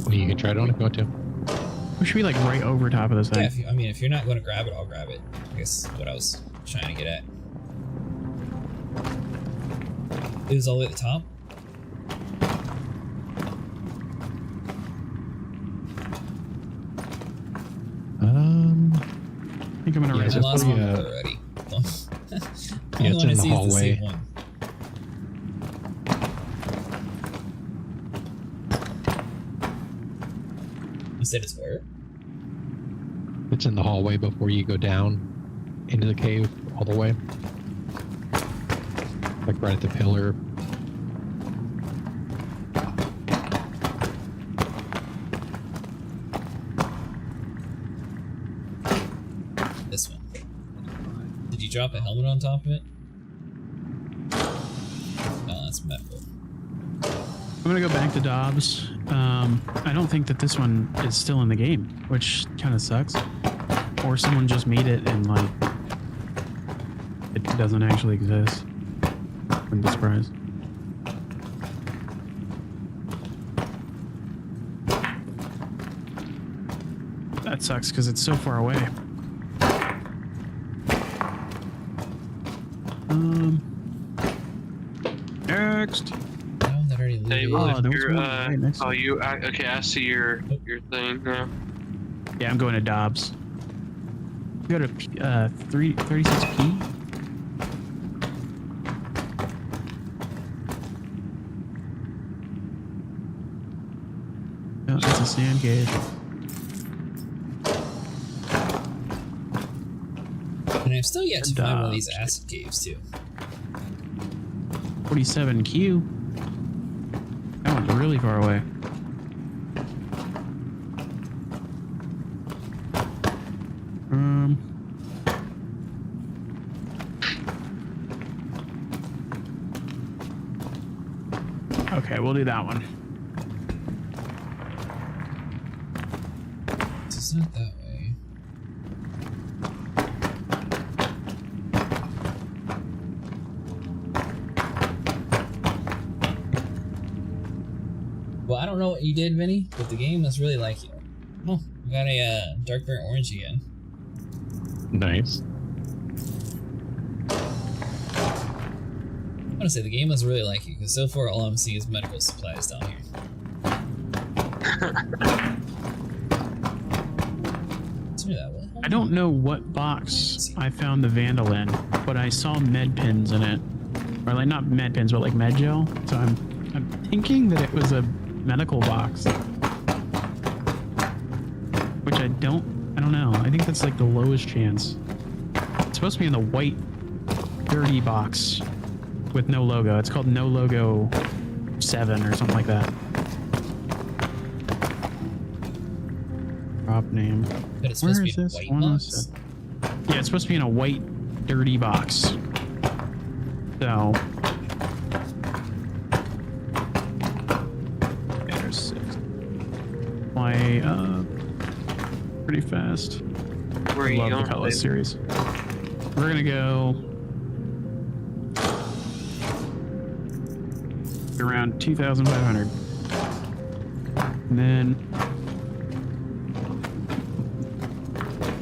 Well, you can try it on if you want to. We should be like right over top of this thing. Yeah, if you're not going to grab it, I'll grab it. I guess what I was trying to get at. It was all the way at the top? I think I'm gonna raise I it. lost one already. Yeah, it's in the hallway. You said it's where? It's in the hallway before you go down into the cave all the way. Like right at the pillar. This one. Did you drop a helmet on top of it? Oh, that's metal. I'm gonna go back to Dobbs. I don't think that this one is still in the game, which kind of sucks. Or someone just made it and like it doesn't actually exist. Wouldn't be surprised. That sucks because it's so far away. Next. No, that already Hey, looted. well, there if was you're, one right next to it. okay, I see your thing now. Yeah, I'm going to Dobbs. You got a 36P? No, it's a sand cave. And I've still yet to find one of these acid caves too. 47Q. That one's really far away. Okay, we'll do that one. It's not that way. Well, I don't know what you did, Vinny, but the game must really like you. Oh, we got a dark burnt orange again. Nice. I want to say the game must really like you, because so far all I'm seeing is medical supplies down here. I don't know what box I found the Vandal in, but I saw med pins in it. Or like not med pins, but like med gel. So I'm thinking that it was a medical box. Which I don't know. I think that's like the lowest chance. It's supposed to be in the white dirty box with no logo. It's called No Logo 7 or something like that. Drop name. But it's supposed to be in a white box? Yeah, it's supposed to be in a white dirty box. So okay, there's 6. Fly up pretty fast. Where are you Love going? the Cutlass series. We're gonna go around 2,500, and then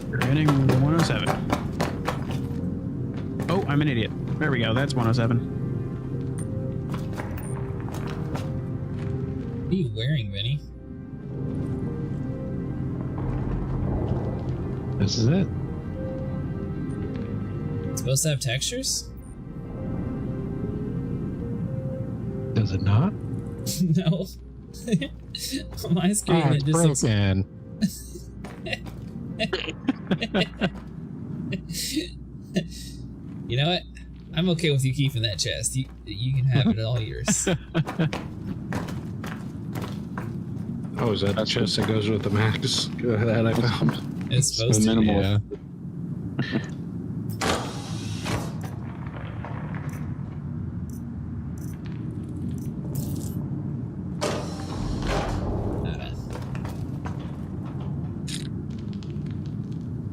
we're hitting 107. Oh, I'm an idiot. There we go. That's 107. What are you wearing, Vinny? This is it. It's supposed to have textures? Does it not? No. On my screen, Oh, it it's just looks. broken. You know what? I'm okay with you keeping that chest. You can have it all yours. Oh, is that the chest that goes with the max that I found? It's supposed to. minimal. Yeah.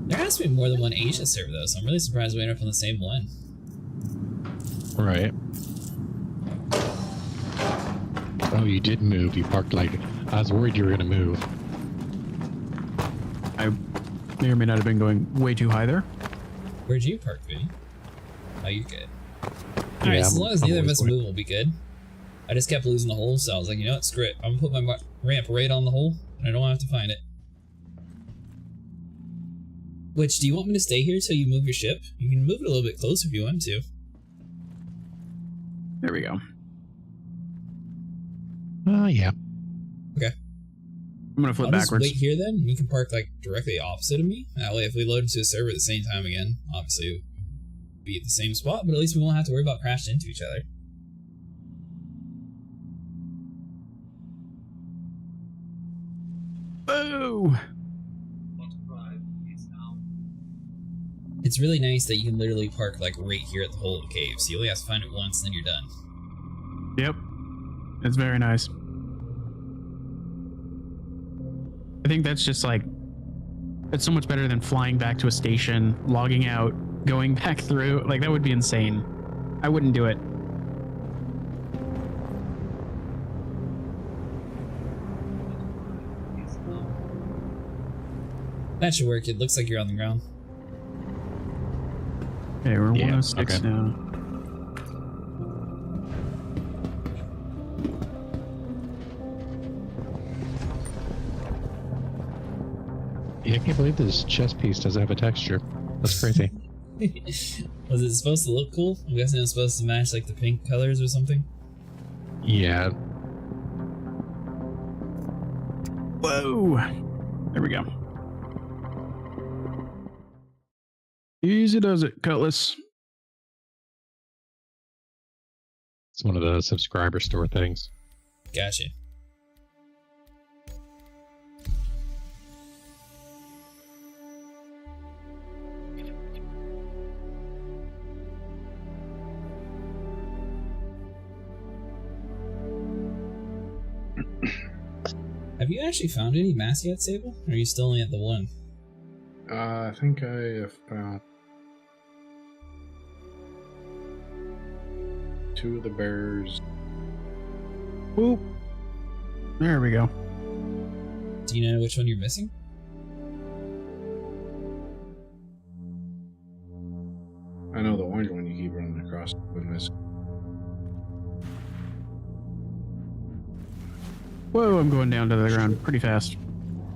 There has to be more than one Asia server though, so I'm really surprised we ended up on the same one. Right. Oh, you did move. You parked like... I was worried you were going to move. I may or may not have been going way too high there. Where'd you park, Vinny? Oh, you're good. Alright, Yeah, so as long as neither of always us going. move, we'll be good. I just kept losing the hole, so I was like, you know what, screw it. I'm gonna put my ramp right on the hole, and I don't have to find it. Which, do you want me to stay here till you move your ship? You can move it a little bit closer if you want to. There we go. Yeah. Okay. I'm gonna flip I'll just backwards. wait here then, and you can park like directly opposite of me. That way, if we load into a server at the same time again, obviously we'll be at the same spot, but at least we won't have to worry about crashing into each other. Boo! It's really nice that you can literally park like right here at the hole of the cave, so you only have to find it once and then you're done. Yep. It's very nice. I think that's just like, it's so much better than flying back to a station, logging out, going back through. Like, that would be insane. I wouldn't do it. That should work. It looks like you're on the ground. Okay, we're Yeah, 106 okay. now. Yeah, I can't believe this chest piece doesn't have a texture. That's crazy. Was it supposed to look cool? I'm guessing it was supposed to match like the pink colors or something. Yeah. Whoa! There we go. Easy does it, Cutlass. It's one of the subscriber store things. Gotcha. Have you actually found any mass yet, Sable? Or are you still only at the one? I think I have found 2 of the bears. Whoop. There we go. Do you know which one you're missing? I know the orange one you keep running across. Whoa, I'm going down to the ground pretty fast.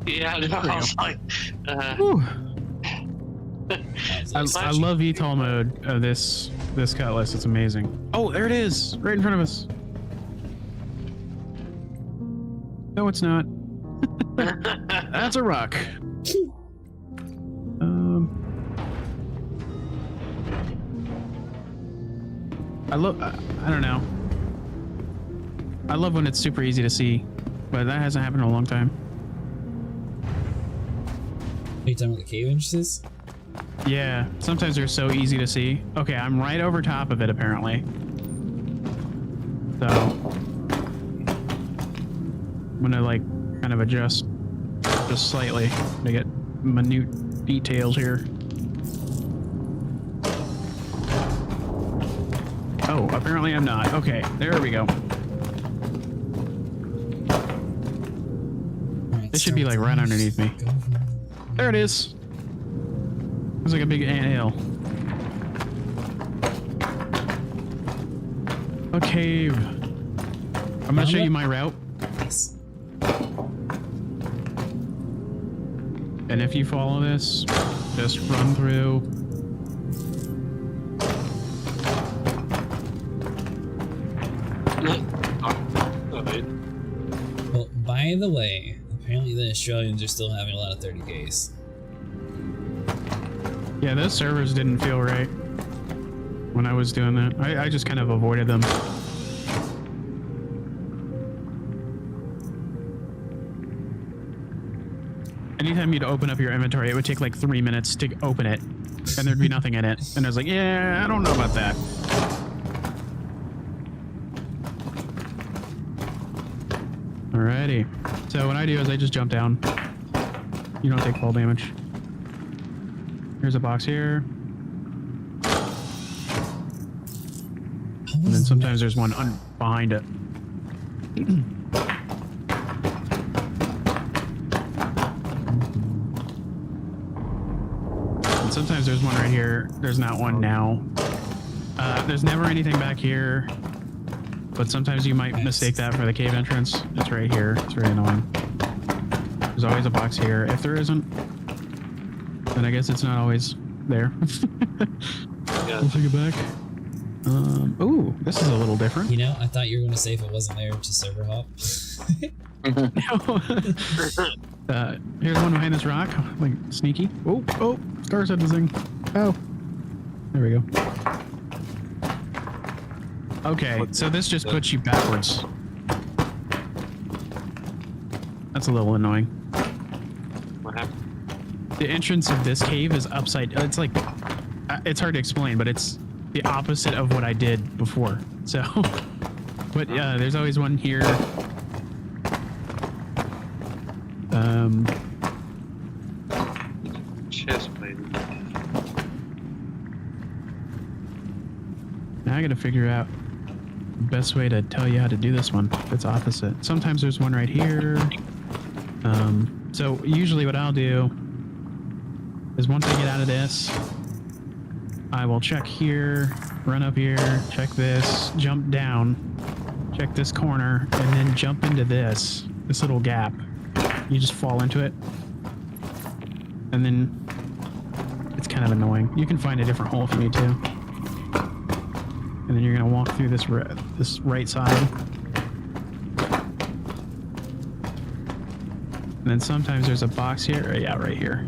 Yeah, I was like, Whew. I love VTOL mode of this cutlass. It's amazing. Oh, there it is, right in front of us. No, it's not. That's a rock. I don't know. I love when it's super easy to see, but that hasn't happened in a long time. Are you talking about the cave entrances? Yeah, sometimes they're so easy to see. Okay, I'm right over top of it apparently. So I'm gonna like kind of adjust just slightly to get minute details here. Oh, apparently I'm not. Okay, there we go. It should be like right underneath me. There it is. It's like a big anthill. A cave. I'm gonna show you my route. Yes. And if you follow this, just run through. Well, by the way, apparently the Australians are still having a lot of 30Ks. Yeah, those servers didn't feel right when I was doing that. I just kind of avoided them. Anytime you'd open up your inventory, it would take like 3 minutes to open it, and there'd be nothing in it. And I was like, yeah, I don't know about that. Alrighty. So what I do is I just jump down. You don't take fall damage. Here's a box here. And then sometimes there's one behind it. And sometimes there's one right here. There's not one now. There's never anything back here. But sometimes you might mistake that for the cave entrance. It's right here. It's very annoying. There's always a box here. If there isn't, then I guess it's not always there. We'll take it back. Ooh, this is a little different. You know, I thought you were going to say if it wasn't there to server hop. Here's one behind this rock, like sneaky. Oh, Star said the zing. Oh, there we go. Okay, so this just puts you backwards. That's a little annoying. what happened? The entrance of this cave is upside. It's like, it's hard to explain, but it's the opposite of what I did before. So, but yeah, there's always one here. Chest plate. Now I gotta figure out the best way to tell you how to do this one. It's opposite. Sometimes there's one right here. So usually what I'll do is once I get out of this, I will check here, run up here, check this, jump down, check this corner, and then jump into this little gap. You just fall into it. And then it's kind of annoying. You can find a different hole if you need to. And then you're gonna walk through this right side. And then sometimes there's a box here. Yeah, right here.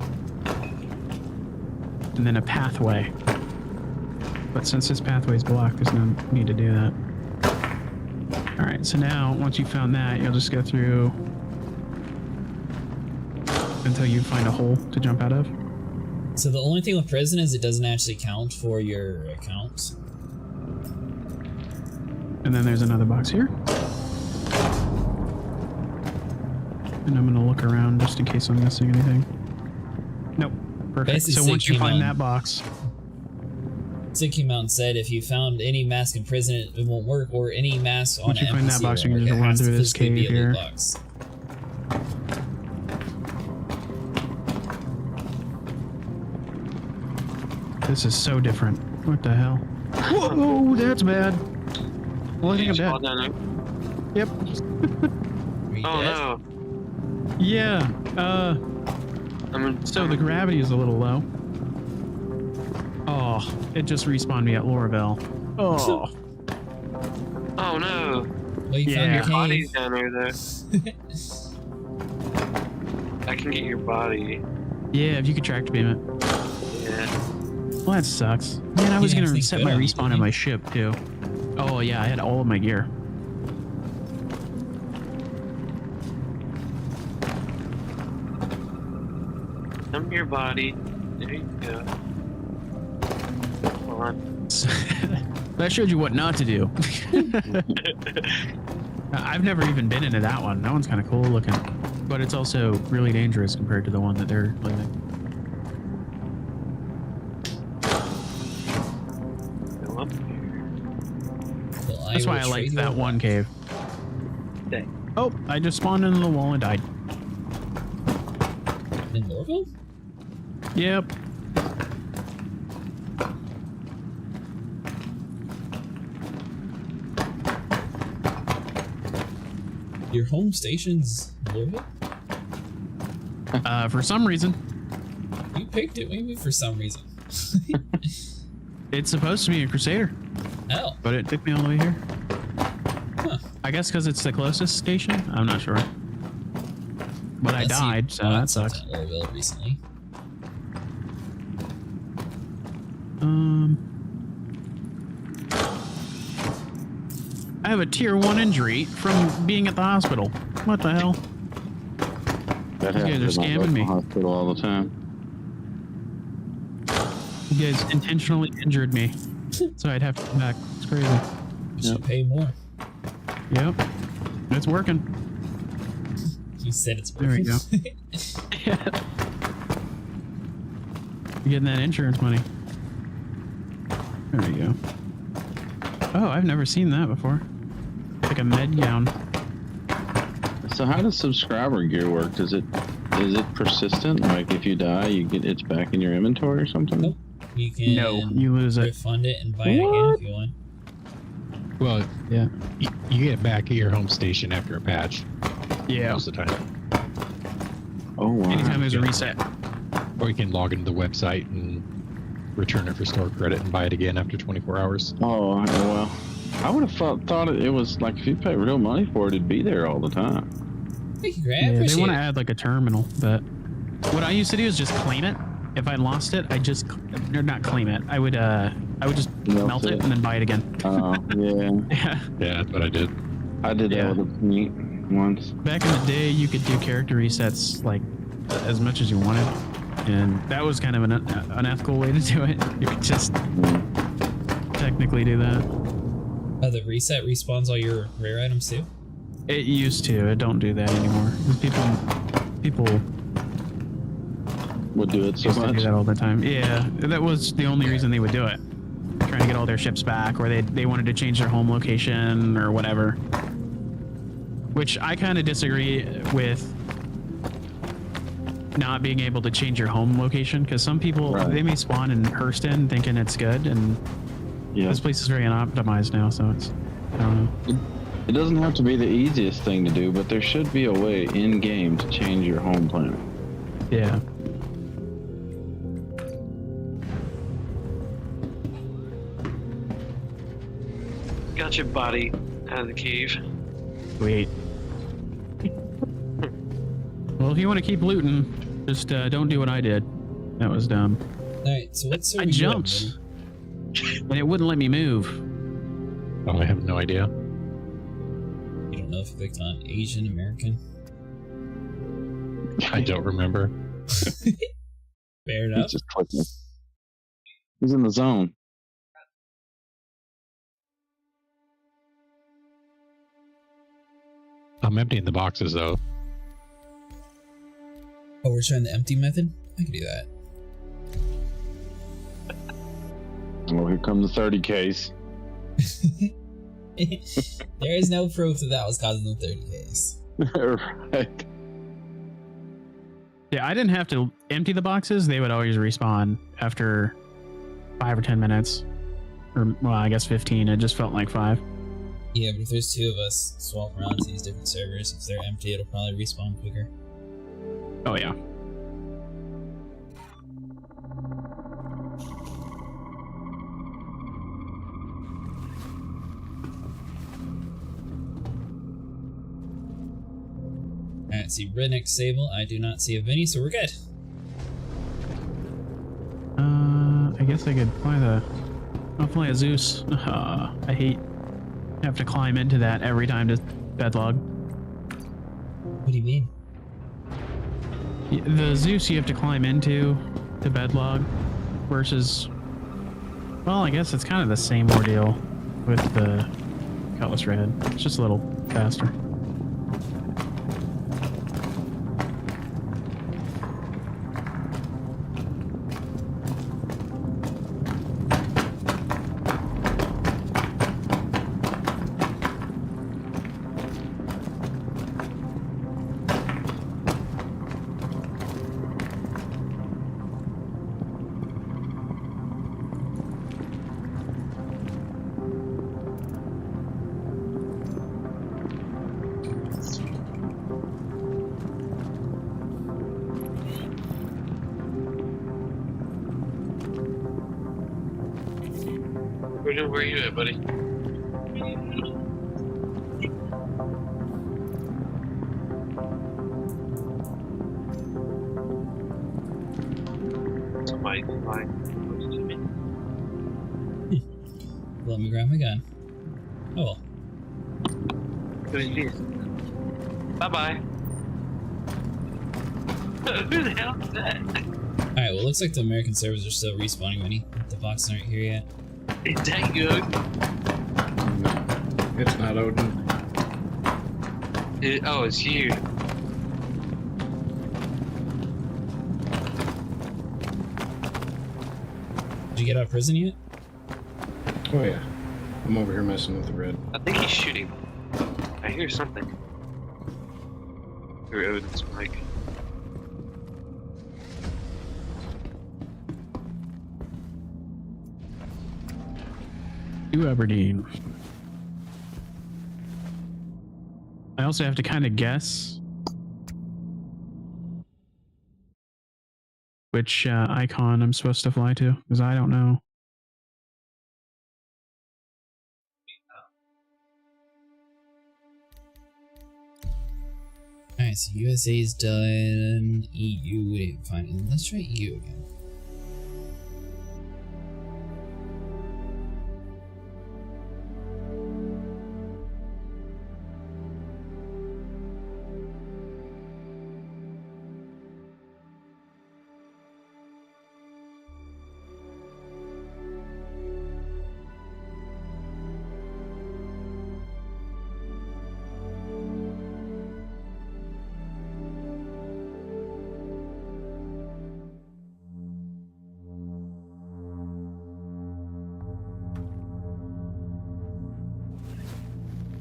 And then a pathway. But since this pathway is blocked, there's no need to do that. All right, so now once you found that, you'll just go through until you find a hole to jump out of. So the only thing with prison is it doesn't actually count for your account. And then there's another box here. And I'm gonna look around just in case I'm missing anything. Nope. Perfect. Basically, so once you find out. that box. Sid came out and said if you found any mask in prison, it won't work, or any mask on Once you an find that NPC box, you won't can work. just It run has to through this physically be cave a loot here. box. This is so different. What the hell? Whoa, that's bad. Well, I think I'm Fall dead. down there. Yep. Are you Oh dead? no. Yeah. So the gravity is a little low. Oh, it just respawned me at Lorville. Oh. Oh no. Well, you found Yeah. your Body's cave. down there though. I can get your body. Yeah, if you could track beam it. Yeah. Well, that sucks. Man, I was You didn't gonna think set good my on it, respawn did in you? my ship too. Oh yeah, I had all of my gear. Come to your body. There you go. Come on. That showed you what not to do. I've never even been into that one. That one's kind of cool looking, but it's also really dangerous compared to the one that they're living. Go up here. Well, That's why will I liked trade that you one cave. Dang. Oh, I just spawned into the wall and died. in Lorville? Yep. Your home station's Lorville? For some reason, You picked it, maybe for some reason. it's supposed to be a Crusader, Oh, but it took me all the way here. huh. I guess because it's the closest station. I'm not sure. But I Unless you died, so bought that sucks. something at Lorville recently. I have a tier 1 injury from being at the hospital. What the hell? That These guys happens are in my scamming local me. hospital all the time. You guys intentionally injured me, so I'd have to come back. It's crazy. You should pay more. Yep, it's working. You said it's There we working. go. You're getting that insurance money. There we go. Oh, I've never seen that before. Like a med gown. So how does subscriber gear work? Is it persistent? Like if you die, it's back in your inventory or something? Nope. You can No, you lose it. refund it and buy it again if you want. Well, Yeah. you get it back at your home station after a patch Yeah. most of the time. Oh wow. Anytime there's a reset. Or you can log into the website and return it for store credit and buy it again after 24 hours. Oh well. I would have thought it was like if you pay real money for it, it'd be there all the time. Thank you, Gray. I Yeah, they appreciate want to it. add like a terminal, but what I used to do is just claim it. If I lost it, I just or not claim it. I would just melt it and then buy it again. Oh yeah. Yeah. Yeah, that's what I did. I did Yeah. that with a meat once. Back in the day, you could do character resets like as much as you wanted, and that was kind of an unethical way to do it. You could just technically do that. Oh, the reset respawns all your rare items too? It used to. It don't do that anymore. People Would do it so used to much. do that all the time. Yeah, that was the only reason they would do it. Trying to get all their ships back, or they wanted to change their home location or whatever. Which I kind of disagree with not being able to change your home location, because some people, Right. they may spawn in Hurston thinking it's good, and Yeah. this place is very unoptimized now, so it's, I don't know. It doesn't have to be the easiest thing to do, but there should be a way in game to change your home planet. Yeah. Got your body out of the cave. Sweet. Well, if you want to keep looting, just don't do what I did. That was dumb. Alright, so what's I jumped, and it wouldn't let me move. Oh, I have no idea. You don't know if you clicked on Asian American? I don't remember. Fair enough. He's just clicking. He's in the zone. I'm emptying the boxes though. Oh, we're trying the empty method? I can do that. Well, here comes the 30 case. There is no proof that was causing the 30 case. Right. Yeah, I didn't have to empty the boxes. They would always respawn after 5 or 10 minutes. Or, well, I guess 15. It just felt like 5. Yeah, but if there's 2 of us swap around to these different servers, if they're empty, it'll probably respawn quicker. Oh, yeah. Alright, see Redneck Sable. I do not see a Vinny, so we're good. I guess I could fly the... I'll fly a Zeus. I hate have to climb into that every time to bedlog. What do you mean? The Zeus you have to climb into to bedlog versus... Well, I guess it's kind of the same ordeal with the Cutlass Red. It's just a little faster. Where are you at, buddy? Somebody flying close to me. Let me grab my gun. Oh well. Bye-bye. Who the hell is that? Alright, well, it looks like the American servers are still respawning, Winnie. The boxes aren't here yet. Is that good? No, it's not Odin. Oh, it's you. Did you get out of prison yet? Oh yeah. I'm over here messing with the red. I think he's shooting. I hear something. Through Odin's mic. To Aberdeen. I also have to kind of guess which icon I'm supposed to fly to, because I don't know. Alright, so USA's done. EU, we didn't find it. Let's try EU again.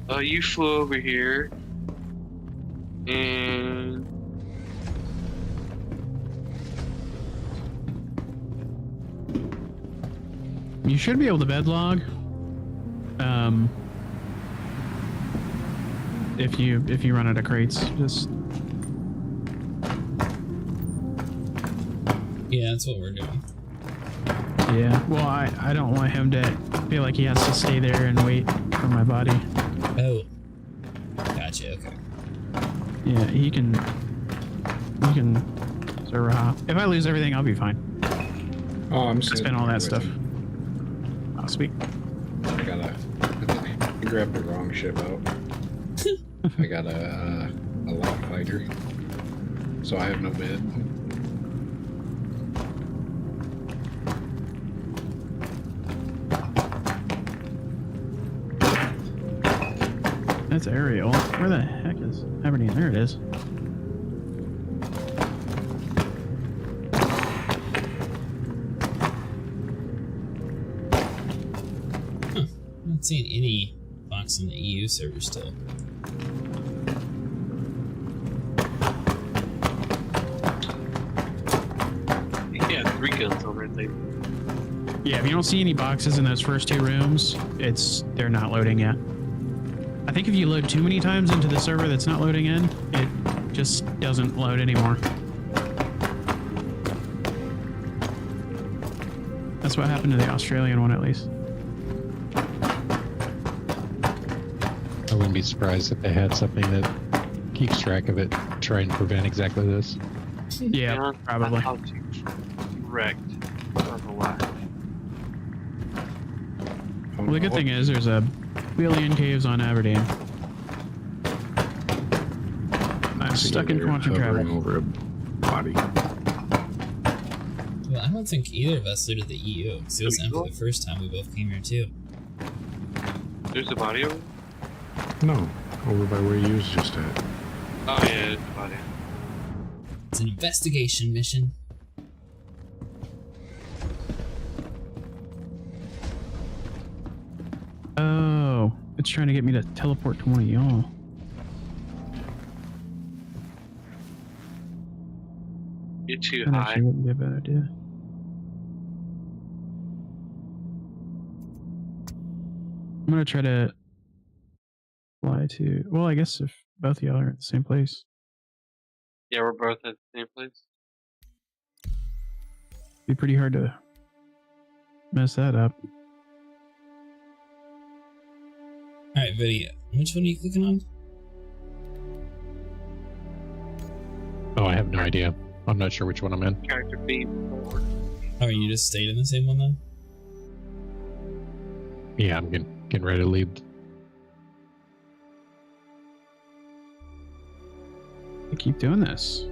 Oh, you flew over here. And... You should be able to bedlog. If you run out of crates, just... Yeah, that's what we're doing. Yeah, well, I don't want him to feel like he has to stay there and wait for my body. Oh. Gotcha, okay. Yeah, he can server hop. If I lose everything, I'll be fine. Oh, I'm Spend all that stuff. Oh, sweet. I grabbed the wrong ship out. I got a lock fighter, so I have no bid. That's Ariel. Where the heck is Aberdeen? There it is. Huh. I'm not seeing any box on the EU server still. Yeah, 3 guns on that thing. Yeah, if you don't see any boxes in those first 2 rooms, they're not loading yet. I think if you load too many times into the server that's not loading in, it just doesn't load anymore. That's what happened to the Australian one, at least. I wouldn't be surprised if they had something that keeps track of it, try and prevent exactly this. Yeah, probably. Wrecked. Otherwise. Well, the good thing is there's a billion caves on Aberdeen. I'm stuck in quantum hovering travel. over a body. Well, I don't think either of us looted the EU, because it was empty the first time we both came here too. There's a body over? No, over by where you was just at. Oh yeah, there's a body. It's an investigation mission. Oh, it's trying to get me to teleport to one of y'all. You're too That high. actually wouldn't be a bad idea. I'm gonna try to fly to. Well, I guess if both of y'all are at the same place, Yeah, we're both at the same place. it'd be pretty hard to mess that up. Alright, buddy, which one are you clicking on? Oh, I have no idea. I'm not sure which one I'm in. Character B forward. Oh, you just stayed in the same one then? Yeah, I'm getting ready to leave. I keep doing this.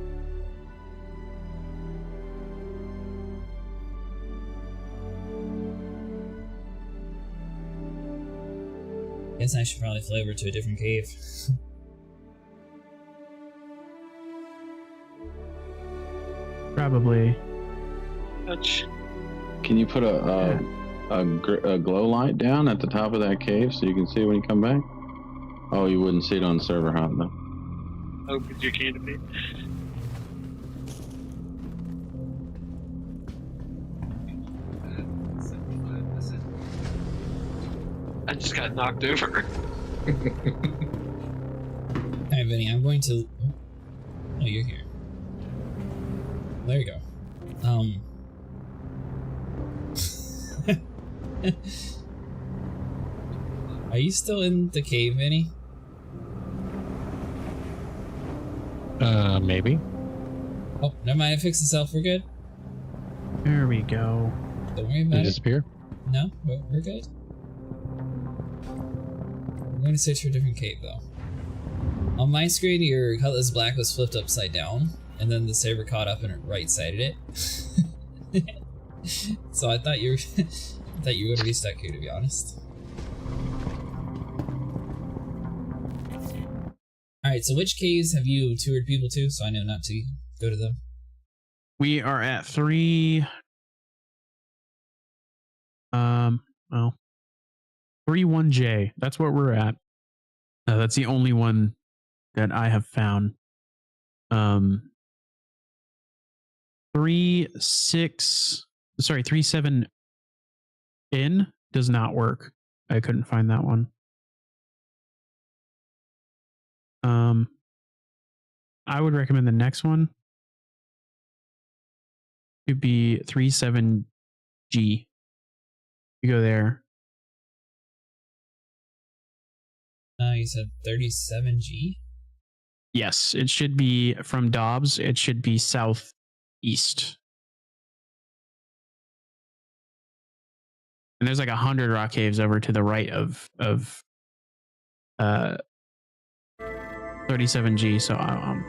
Guess I should probably fly over to a different cave. Probably. Touch. Can you put a glow light down at the top of that cave so you can see when you come back? Oh, you wouldn't see it on server hop though. Oh, because you can't be. I just got knocked over. Alright, Vinny, I'm going to... Oh, you're here. There you go. Are you still in the cave, Vinny? Maybe. Oh, never mind, it fixed itself, we're good. There we go. Don't worry Did about it it. disappear? No, we're good. I'm going to search for a different cave, though. On my screen, your Cutlass Black was flipped upside down, and then the saber caught up and it right-sided it. So I thought you were, I thought you were going to be stuck here, to be honest. Alright, so which caves have you toured people to, so I know not to go to them? We are at 3. Well, 31J. That's what we're at. That's the only one that I have found. 37N does not work. I couldn't find that one. I would recommend the next one. It'd be 37G. You go there. You said 37G? Yes, it should be from Dobbs. It should be southeast. And there's like 100 rock caves over to the right of 37G. So I'll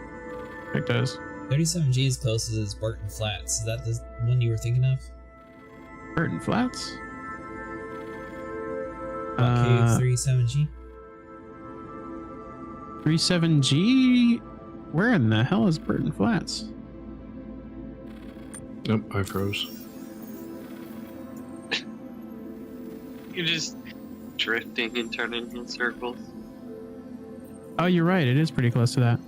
pick those. 37G is closest as Barton Flats. Is that the one you were thinking of? Burton Flats. Cave 37G? 37G. Where in the hell is Burton Flats? Nope, I froze. You're just drifting and turning in circles. Oh, you're right. It is pretty close to that.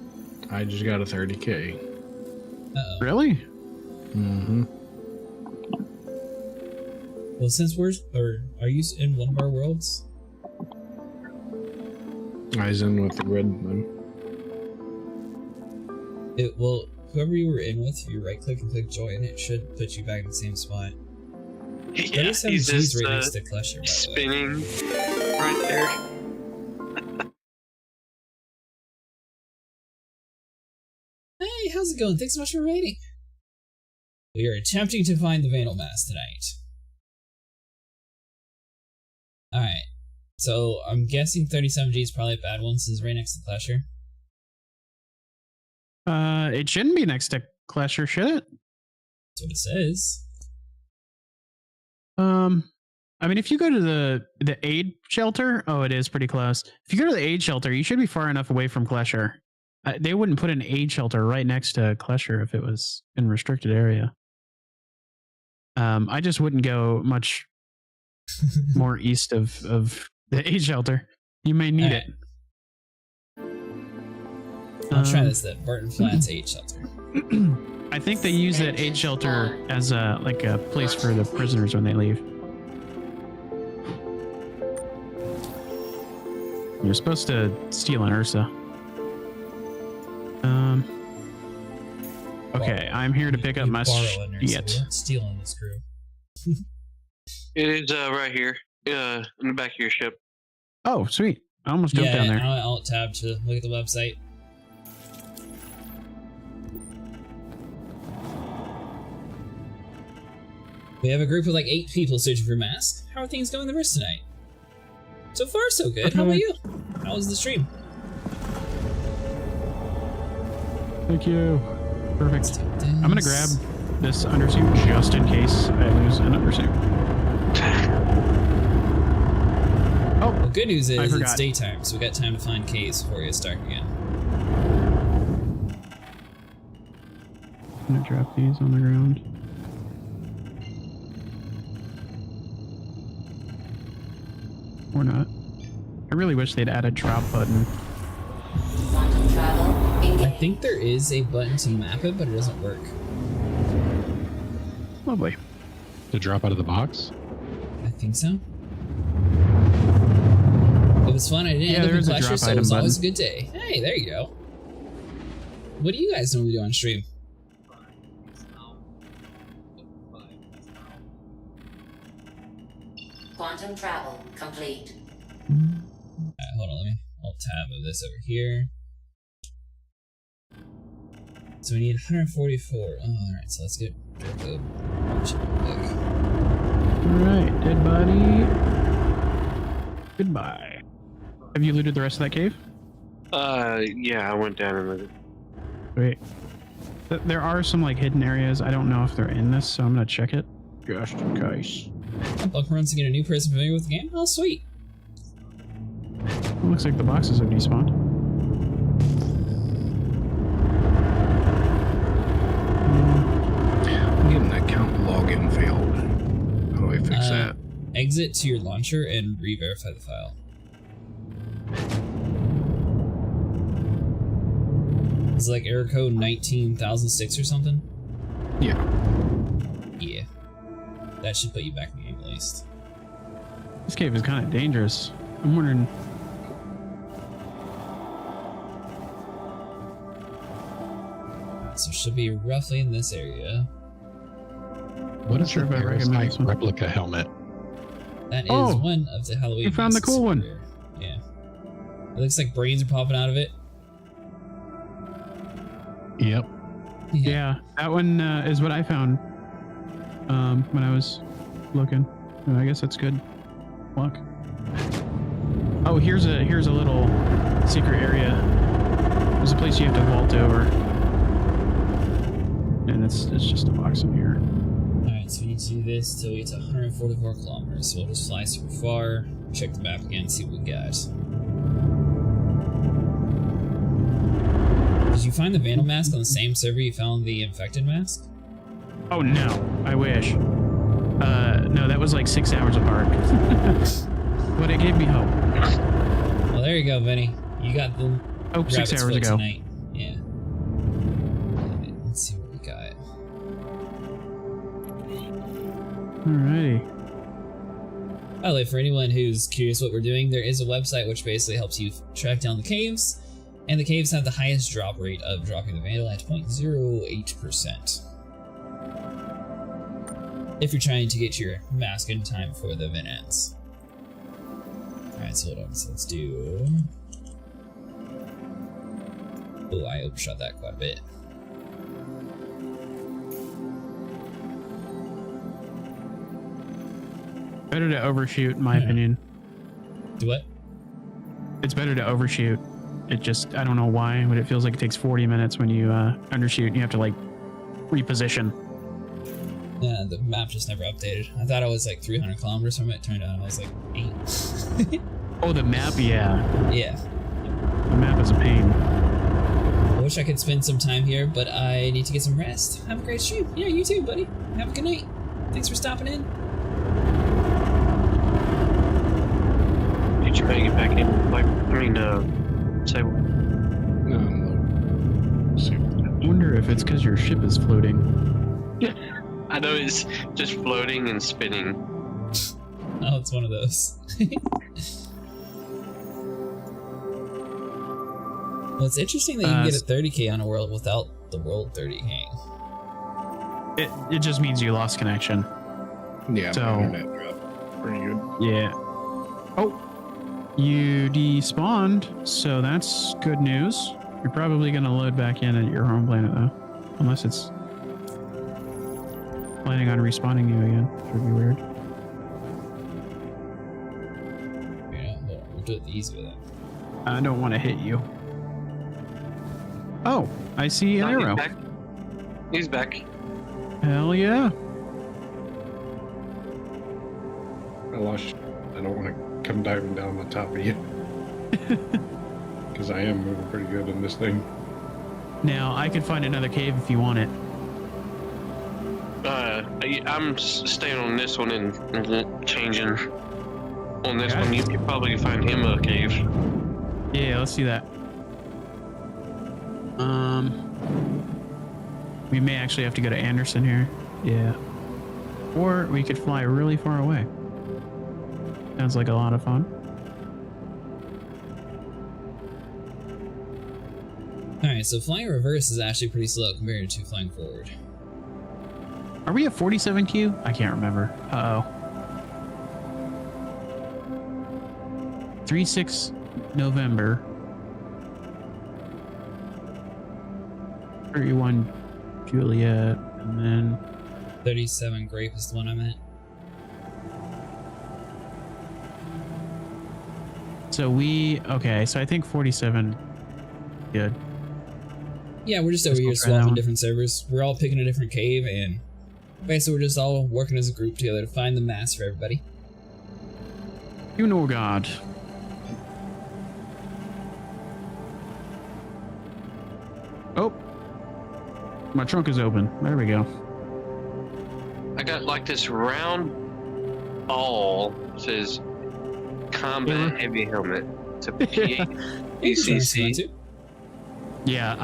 I just got a 30K. Uh-oh. Really? Mm-hmm. Well, since are you in one of our worlds? I was in with the grid then. Well, whoever you were in with, if you right click and click join, it should put you back in the same spot. Yeah, he's just right next to Clusher, by the way. spinning right there. Hey, how's it going? Thanks so much for waiting. We are attempting to find the Vandal Mask tonight. Alright. So, I'm guessing 37G is probably a bad one since it's right next to Clusher. It shouldn't be next to Clasher, should it? That's what it says. I mean, if you go to the aid shelter, oh, it is pretty close. If you go to the aid shelter, you should be far enough away from Clasher. They wouldn't put an aid shelter right next to Clasher if it was in restricted area. I just wouldn't go much more east of the aid shelter. You may need it. I'll try this then. Barton Flats aid shelter. I think they use that aid shelter as a place for the prisoners when they leave. You're supposed to steal an Ursa. Okay, I'm here to pick up my shit. Stealing this crew. It is right here, in the back of your ship. Oh, sweet! I almost jumped down there. I'll alt tab to look at the website. We have a group of like 8 people searching for masks. How are things going the rest tonight? So far, so good. How about you? How was the stream? Thank you. Perfect. I'm gonna grab this undersuit just in case I lose an undersuit. Oh, well, good news is it's daytime, so we got time to find caves before it gets dark again. I'm gonna drop these on the ground. Or not. I really wish they'd add a drop button. I think there is a button to map it, but it doesn't work. Lovely. To drop out of the box? I think so. It was fun. I didn't end up there in is a Clasher, drop so it item was always a button. good day. Hey, there you go. What do you guys normally do on stream? Quantum travel complete. Alright, hold on, let me alt tab of this over here. So we need 144. Oh, alright, so let's get the Alright, dead body. Goodbye. Have you looted the rest of that cave? Yeah, I went down in the... Wait. There are some like hidden areas. I don't know if they're in this, so I'm gonna check it. Just in case. Welcome runs to get a new person familiar with the game. Oh, sweet. It looks like the boxes have despawned. I'm getting an account login failed. How do I fix that? Exit to your launcher and re-verify the file. It's like error code 19,006 or something? Yeah. Yeah. That should put you back in the game at least. This cave is kind of dangerous. I'm wondering. So it should be roughly in this area. What is Sure, the if I recognize Parasite this one. replica helmet? That is Oh! one of the Halloween. You found the masks cool one. here. Yeah. It looks like brains are popping out of it. Yep. Yeah, that one is what I found when I was looking. I guess that's good luck. Oh, here's a little secret area. There's a place you have to vault over, and it's just a box in here. Alright, so we need to do this till we get to 144 kilometers. So we'll just fly super far, check the map again, see what we got. Did you find the Vandal mask on the same server you found the infected mask? Oh no, I wish. No, that was like 6 hours apart. But it gave me hope. Well, there you go, Vinny. You got the Oh, 6 rabbit's hours foot ago. tonight. Yeah. Let's see what we got. Alrighty. By the way, for anyone who's curious what we're doing, there is a website which basically helps you track down the caves, and the caves have the highest drop rate of dropping the Vandal at 0.08%. If you're trying to get your mask in time before the event ends. Alright, so hold on, so let's do... Oh, I overshot that quite a bit. Better to overshoot, in my opinion. Do what? It's better to overshoot. It just, I don't know why, but it feels like it takes 40 minutes when you undershoot. You have to like reposition. Yeah, the map just never updated. I thought I was like 300 kilometers from it. Turned out I was like 8. Oh, the map, yeah. Yeah. The map is a pain. I wish I could spend some time here, but I need to get some rest. Have a great stream. Yeah, you too, buddy. Have a good night. Thanks for stopping in. Did you make it back in? Like, say what? No, I'm low. I wonder if it's because your ship is floating. I know it's just floating and spinning. Oh, it's one of those. Well, it's interesting that you can get a 30k on a world without the world 30k. It just means you lost connection. Yeah, So- my internet dropped. Pretty good. Yeah. Oh, you despawned, so that's good news. You're probably going to load back in at your home planet, though. Unless it's planning on respawning you again. Which would be weird. Yeah, hold on, we'll do it the easy way then. I don't want to hit you. Oh, I see an arrow. He's back. Hell yeah. I lost you. I don't want to come diving down on top of you. Because I am moving pretty good in this thing. Now, I could find another cave if you want it. I'm staying on this one and changing. On this Okay. one, you could probably find him a cave. Yeah, let's do that. We may actually have to go to Anderson here. Yeah. Or we could fly really far away. Sounds like a lot of fun. Alright, so flying reverse is actually pretty slow compared to flying forward. Are we at 47Q? I can't remember. Uh-oh. 3/6 November. 31 Juliet, and then 37 grape is the one I'm at. so okay, so I think 47 good. Yeah, we're just over Let's here go try that swapping one. different servers. We're all picking a different cave, and basically we're just all working as a group together to find the mass for everybody. You know God. Oh, my trunk is open. There we go. I got like this round ball. Says combat heavy helmet. It's a PCC. Yeah,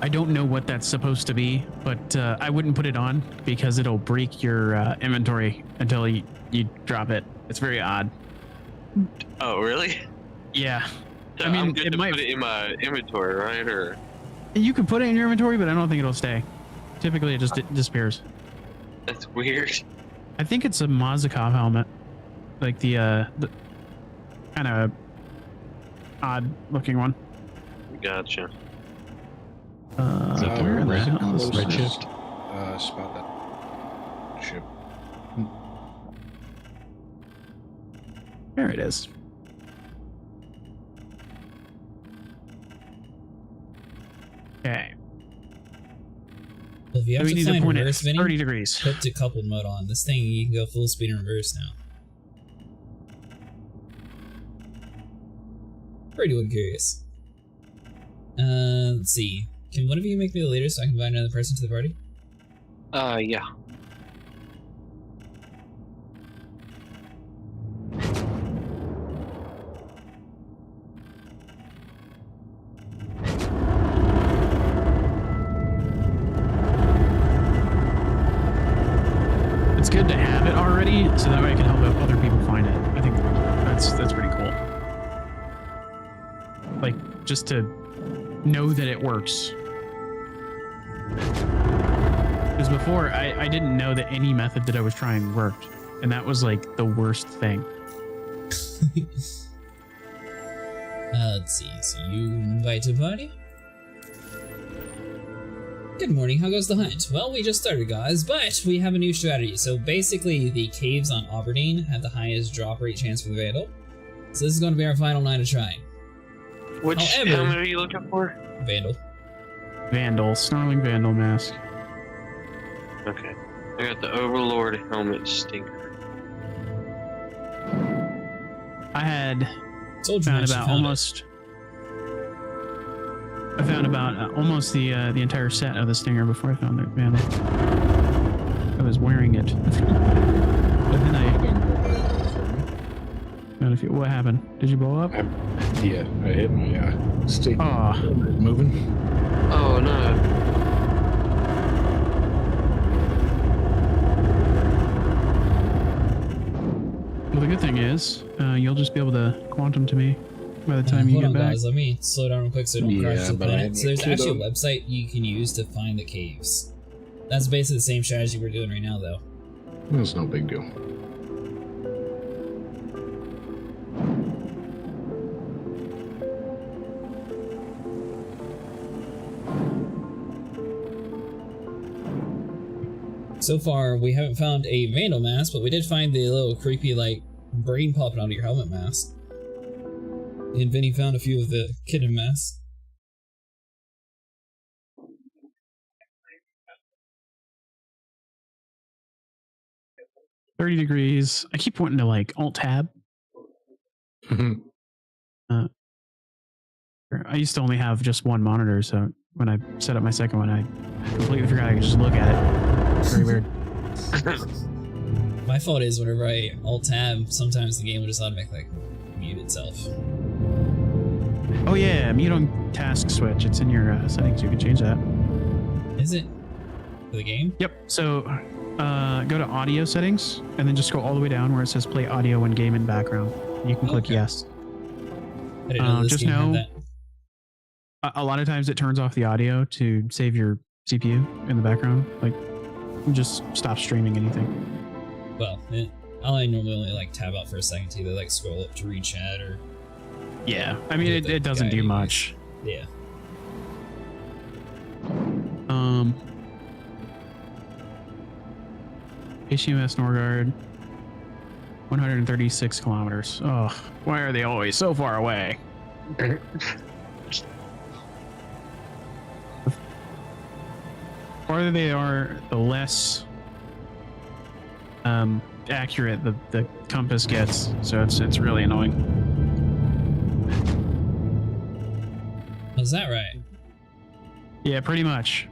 I don't know what that's supposed to be, but I wouldn't put it on because it'll break your inventory until you drop it. It's very odd. Oh, really? Yeah. So I mean, I'm good it to might- put it in my inventory, right? Or You can put it in your inventory, but I don't think it'll stay. Typically, it just disappears. that's weird. I think it's a Mazakov helmet, like the kind of odd-looking one. Gotcha. Is that the Where in the red, hell is red this? shift? Spot that ship. There it is. Okay. Well, if you So have we to need fly to in point at reverse, Vinny, 30 degrees. put decoupled mode on. This thing, you can go full speed in reverse now. Pretty one curious. Let's see. Can one of you make me the leader so I can invite another person to the party? Yeah. good to have it already, so that way I can help other people find it. I think that's pretty cool. Like, just to know that it works. Because before, I didn't know that any method that I was trying worked. And that was like the worst thing. Let's see. So you invite to party? Good morning, how goes the hunt? Well, we just started, guys, but we have a new strategy. So basically, the caves on Aberdeen have the highest drop rate chance for the Vandal. So this is going to be our final night of trying. Which helmet are you looking for? Vandal. Vandal, snarling Vandal mask. Okay. I got the Overlord helmet stinker. I had Told you found I about found almost. I found about almost the entire set of the Stinger before I found the Vandal. I was wearing it, but then I. What happened? Did you blow up? Yeah, I hit my stick. Oh, Moving. Oh no. well, the good thing is you'll just be able to quantum to me by the time you hold get on, back. guys, let me slow down real quick so I don't crash the but I planet. So there's need to actually a website you can use to find the caves. That's basically the same strategy we're doing right now, though. That's no big deal. So far, we haven't found a Vandal mask, but we did find the little creepy, like, brain popping out of your helmet mask. And Vinny found a few of the kitten masks. $30 degrees. I keep wanting to like alt tab. I used to only have just one monitor, so when I set up my second one, I completely forgot I could just look at it. Very weird. My fault is whenever I alt tab, sometimes the game will just automatically like mute itself. Oh yeah, mute on task switch. It's in your settings. You can change that. Is it? For the game? Yep. So go to audio settings and then just go all the way down where it says play audio when game in background. You can click yes. I didn't know this just game had know that. a lot of times it turns off the audio to save your CPU in the background. Like, just stop streaming anything. Well, I normally only like tab out for a second to either like scroll up to read chat or. Yeah, I mean it doesn't do much. Yeah. HMS Norgard, 136 kilometers. Oh, why are they always so far away? The farther they are, the less accurate the compass gets. So it's really annoying. Is that right? Yeah, pretty much.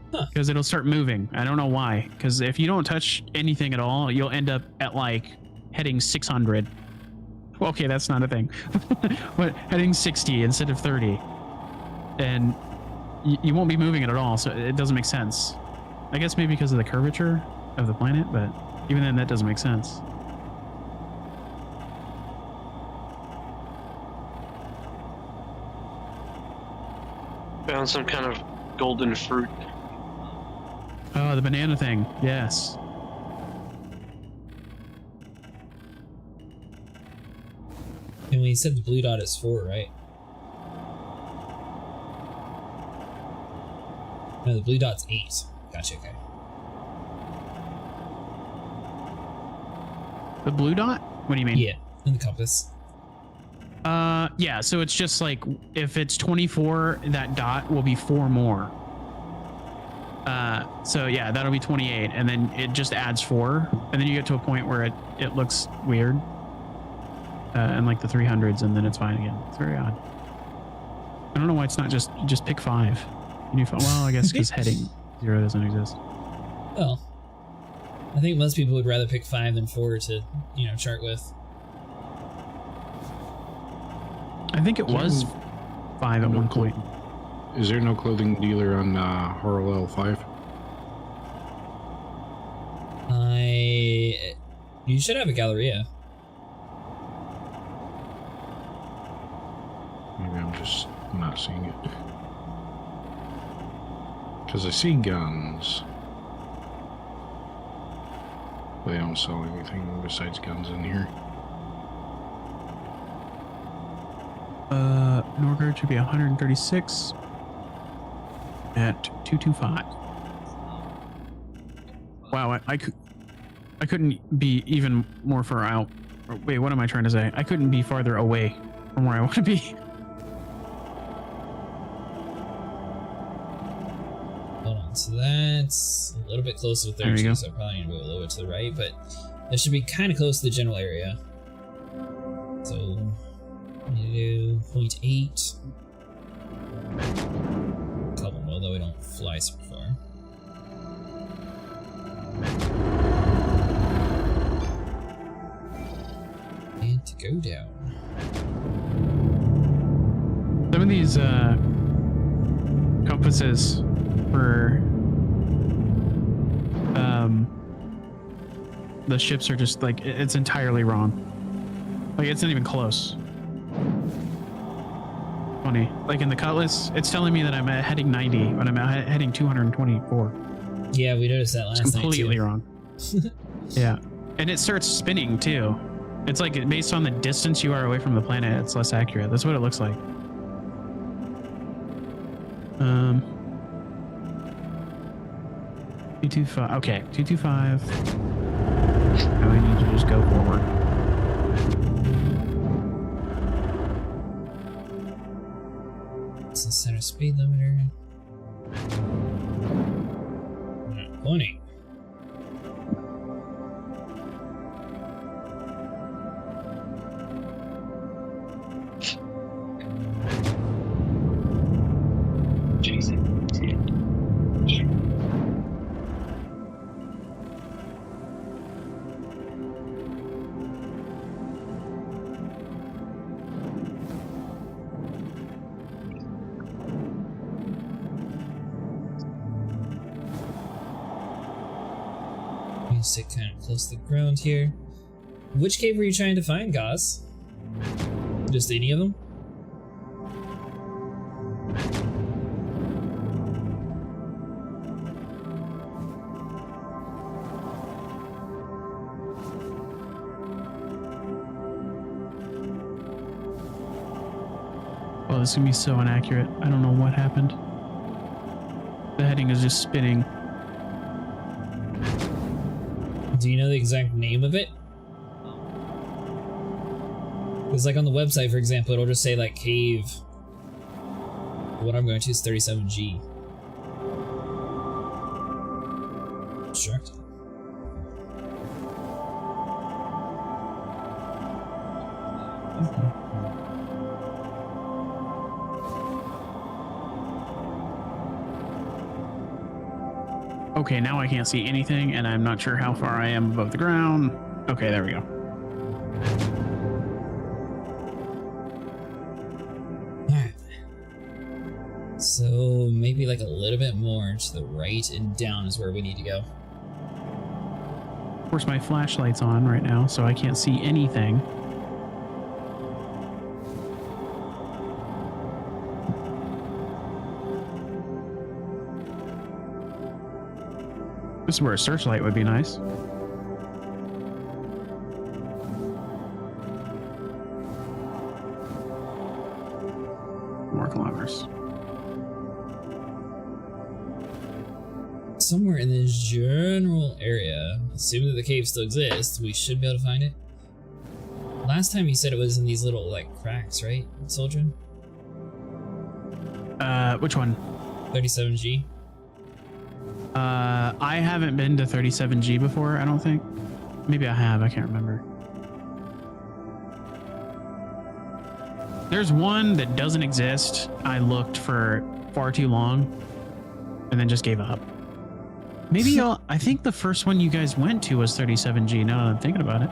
Because it'll start moving. I don't know why. Because if you don't touch anything at all, you'll end up at like heading 600. Well, okay, that's not a thing. But heading 60 instead of 30. And you won't be moving it at all, so it doesn't make sense. I guess maybe because of the curvature of the planet, but even then that doesn't make sense. Found some kind of golden fruit. Oh, the banana thing. Yes. And we said the blue dot is 4, right? No, the blue dot's 8. Gotcha, okay. The blue dot? What do you mean? Yeah, in the compass. Yeah, so it's just like, if it's 24, that dot will be 4 more. So yeah, that'll be 28, and then it just adds 4, and then you get to a point where it looks weird. And like the 300s, and then it's fine again. It's very odd. I don't know why it's not just pick 5. Well, I guess because heading 0 doesn't exist. Well, I think most people would rather pick 5 than 4 to, chart with. I think it was 5 at one point. Is there no clothing dealer on Horrell 5? I You should have a Galleria. Maybe I'm just not seeing it. Because I see guns. They don't sell anything besides guns in here. Norgard should be 136 at 225. Wow, I couldn't be even more far out. Wait, what am I trying to say? I couldn't be farther away from where I want to be. Hold on, so that's a little bit closer to 32, so I probably need to go a little bit to the right, but this should be kind of close to the general area. So, I need to do 0.8. Couple more, though we don't fly super far. And to go down. Some of these compasses for the ships are just like, it's entirely wrong. Like, it's not even close. Funny. Like in the Cutlass, it's telling me that I'm heading 90 when I'm heading 224. Yeah, we noticed that last night. It's completely wrong. Yeah. And it starts spinning too. It's like based on the distance you are away from the planet, it's less accurate. That's what it looks like. 225. Okay, 225. Now we need to just go forward. It's the center speed limiter. Not pointing. Sit kind of close to the ground here. Which cave were you trying to find, Gauze? Just any of them? Oh, this is gonna be so inaccurate. I don't know what happened. The heading is just spinning. Do you know the exact name of it? Because like on the website, for example, it'll just say like cave. What I'm going to is 37G. Construct. Okay, now I can't see anything, and I'm not sure how far I am above the ground. Okay, there we go. Alright. So maybe like a little bit more to the right and down is where we need to go. Of course, my flashlight's on right now, so I can't see anything. This is where a searchlight would be nice. More kilometers. Somewhere in this general area, assuming that the cave still exists, we should be able to find it. Last time you said it was in these little like cracks, right, Soldier? Which one? 37G. I haven't been to 37G before, I don't think. Maybe I have, I can't remember. There's one that doesn't exist. I looked for far too long and then just gave up. Maybe I think the first one you guys went to was 37G, now that I'm thinking about it.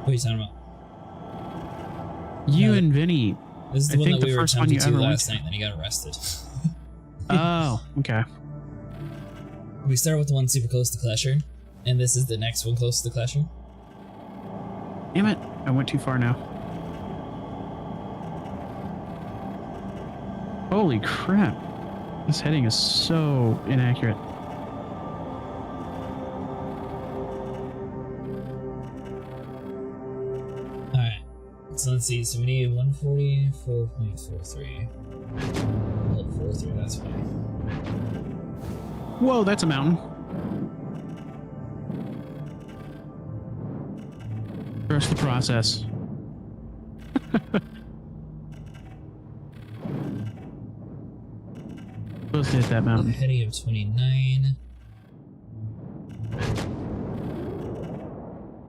What are you talking about? You and Vinny. This is the one that we were attempting to last night, and then he got arrested. Oh, okay. We start with the one super close to Klesher, and this is the next one close to Klesher. Damn it! I went too far now. Holy crap! This heading is so inaccurate. Alright, so let's see. So we need 144.43. Oh, 43, that's fine. Whoa, that's a mountain. Trust the process. Supposed to hit that mountain. Heading of 29.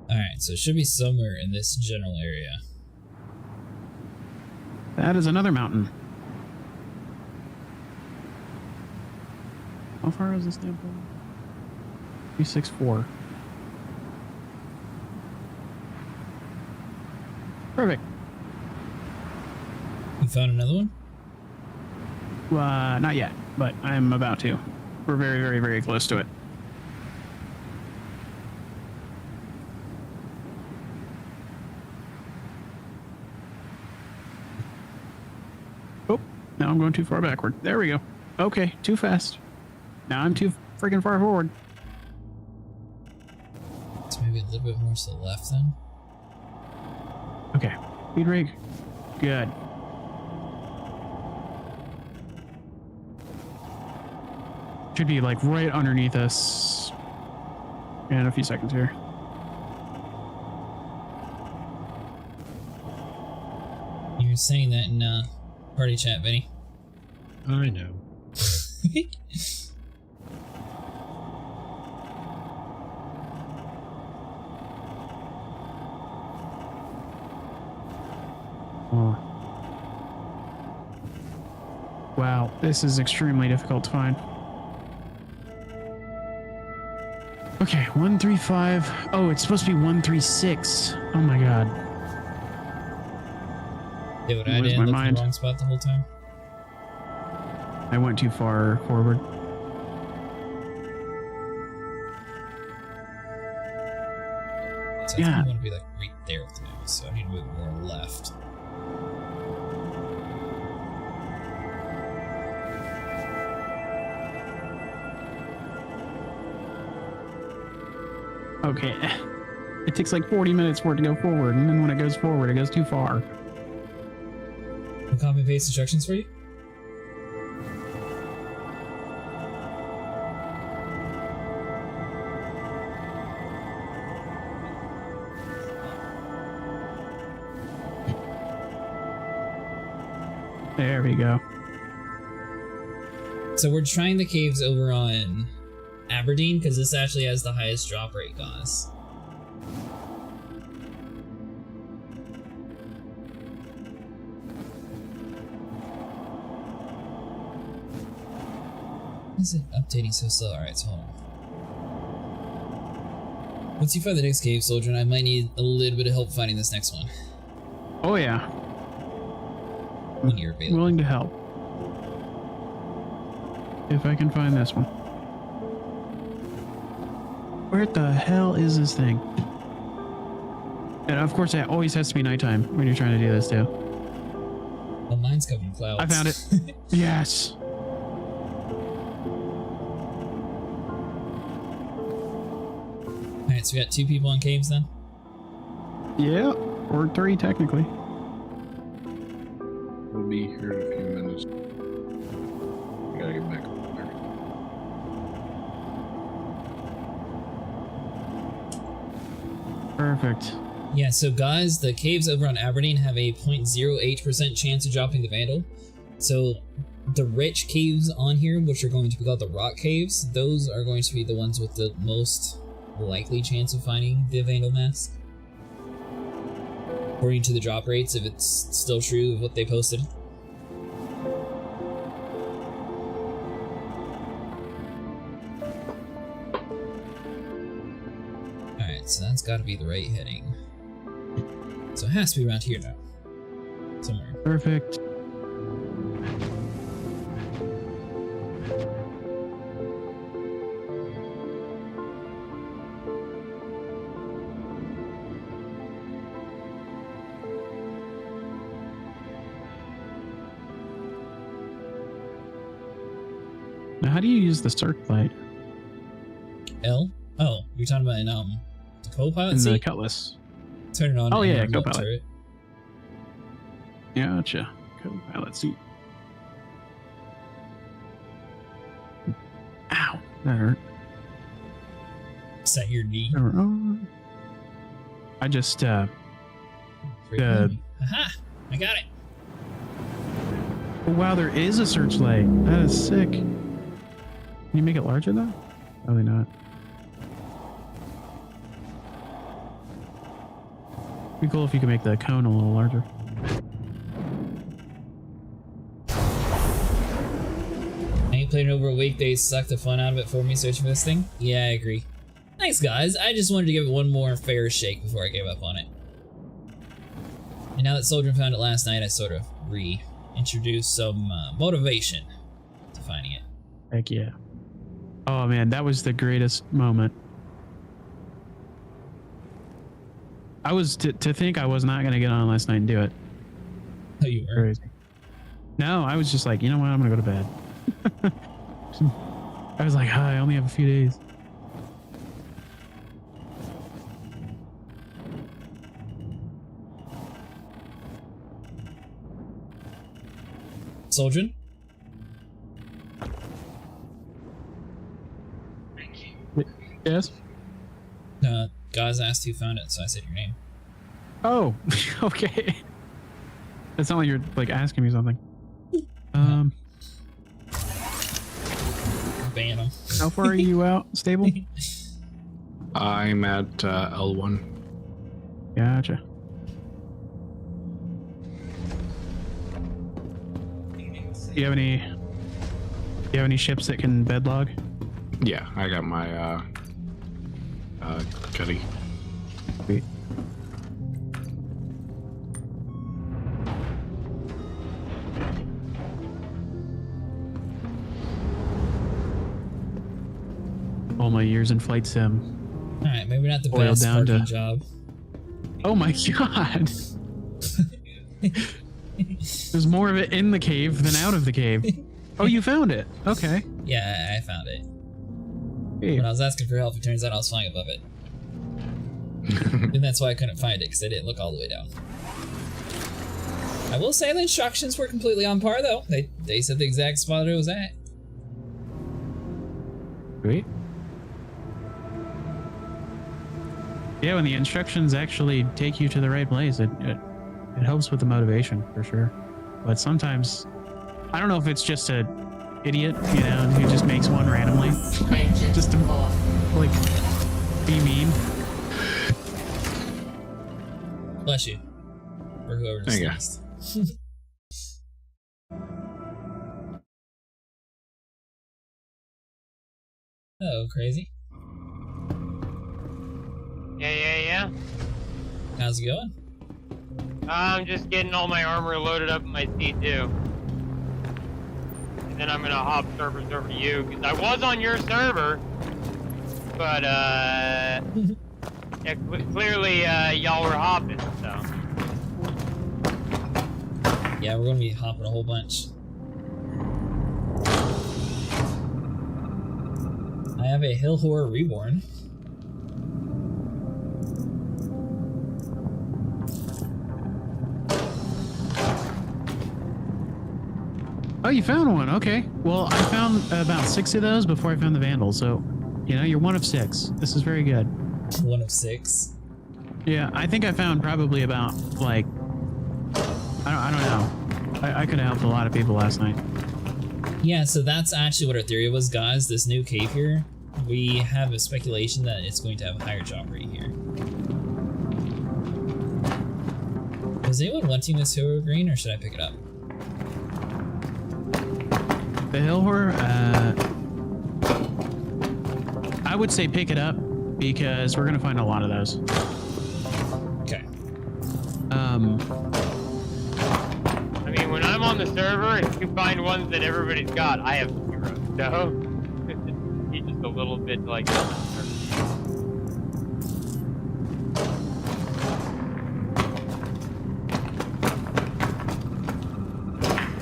Alright, so it should be somewhere in this general area. That is another mountain. How far is this thing from? 364. Perfect. You found another one? Not yet, but I'm about to. We're very, very, very close to it. Oh, now I'm going too far backward. There we go. Okay, too fast. Now I'm too freaking far forward. So maybe a little bit more to the left then? Okay, speed rig. Good. Should be like right underneath us in a few seconds here. You were saying that in party chat, Benny. I know. Oh. Wow, this is extremely difficult to find. Okay, 135. Oh, it's supposed to be 136. Oh my god. Yeah, but I Where's didn't my look in mind? the wrong spot the whole time. I went too far forward. So Yeah. I think I want to be like right there with the mouse, so I need to move more left. Okay. It takes like 40 minutes for it to go forward, and then when it goes forward, it goes too far. I'll copy and paste instructions for you. There we go. So we're trying the caves over on Aberdeen because this actually has the highest drop rate cost. Why is it updating so slow? Alright, so hold on. Once you find the next cave, Soldier, and I might need a little bit of help finding this next one. Oh yeah. When you're available. Willing to help. If I can find this one. Where the hell is this thing? And of course, it always has to be nighttime when you're trying to do this too. Well, mine's covered in clouds. I found it. Yes. Alright, so we got 2 people on caves then? Yeah. Or 3 technically. We'll be here in a few minutes. We gotta get back up there. Perfect. Yeah, so guys, the caves over on Aberdeen have a 0.08% chance of dropping the Vandal. So the rich caves on here, which are going to be called the rock caves, those are going to be the ones with the most likely chance of finding the Vandal mask. According to the drop rates, if it's still true of what they posted. Alright, so that's gotta be the right heading. So it has to be around here now. Somewhere. Perfect. Now, how do you use the searchlight L? Oh, you're talking about in the co-pilot in the seat? cutlass? Turn it on. Oh, and yeah, look co-pilot. to it. Gotcha. Co-pilot seat. Ow, that hurt. Set your knee. I just Aha! I got it. oh, wow, there is a searchlight. That is sick. Can you make it larger though? Probably not. Be cool if you could make the cone a little larger. I ain't played it over a week. They sucked the fun out of it for me searching for this thing. Yeah, I agree. Thanks, guys. I just wanted to give it one more fair shake before I gave up on it. And now that Soldier found it last night, I sort of reintroduced some motivation to finding it. Heck yeah. Oh man, that was the greatest moment. I was to think I was not going to get on last night and do it. Oh, you were? Crazy. No, I was just like, you know what? I'm going to go to bed. I was like, hi, I only have a few days. Soldier? Yes? Guys asked who found it, so I said your name. Oh, okay. It's not like you're like asking me something. Ban him. How far are you out? Stable? I'm at L1. Gotcha. Do you have any ships that can bedlog? Yeah, I got my Cuddy. Sweet. All my years in flight sim. Alright, maybe not the Boiled best down parking to- job. Oh my god! There's more of it in the cave than out of the cave. Oh, you found it. Okay. Yeah, I found it. Hey. When I was asking for help, it turns out I was flying above it. And that's why I couldn't find it, because I didn't look all the way down. I will say the instructions were completely on par, though. They said the exact spot it was at. Sweet. Yeah, when the instructions actually take you to the right place, it helps with the motivation for sure. But sometimes, I don't know if it's just a idiot, you know, who just makes one randomly, just to like be mean. Bless you. Or whoever There you go. next. Oh, crazy. Yeah. How's it going? I'm just getting all my armor loaded up in my C2. And then I'm gonna hop servers over to you, because I was on your server. But, yeah, clearly, y'all were hopping, so. Yeah, we're gonna be hopping a whole bunch. I have a Hill Horror Reborn. Oh, you found one. Okay. Well, I found about 6 of those before I found the Vandal. So, you know, you're one of 6. This is very good. One of 6. Yeah, I think I found probably about like I don't know. I could have helped a lot of people last night. Yeah, so that's actually what our theory was, guys. This new cave here, we have a speculation that it's going to have a higher drop rate here. Was anyone wanting this hero green, or should I pick it up? The Hill Horror, I would say pick it up because we're gonna find a lot of those. Okay. I mean, when I'm on the server, if you find ones that everybody's got, I have 0. So, he's just a little bit like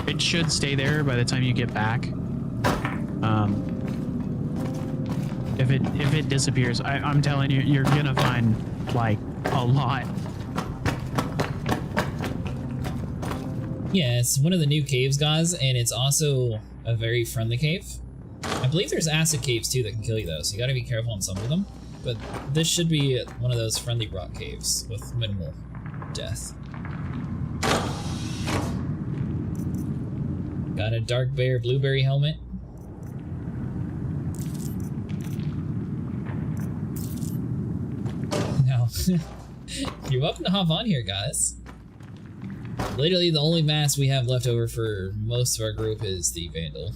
It should stay there by the time you get back. If it disappears, I'm telling you, you're gonna find like a lot. Yeah, it's one of the new caves, guys, and it's also a very friendly cave. I believe there's acid caves too that can kill you though, so you gotta be careful on some of them. But this should be one of those friendly rock caves with minimal death. Got a dark bear blueberry helmet. Now, you're welcome to hop on here, guys. Literally, the only mask we have left over for most of our group is the Vandal.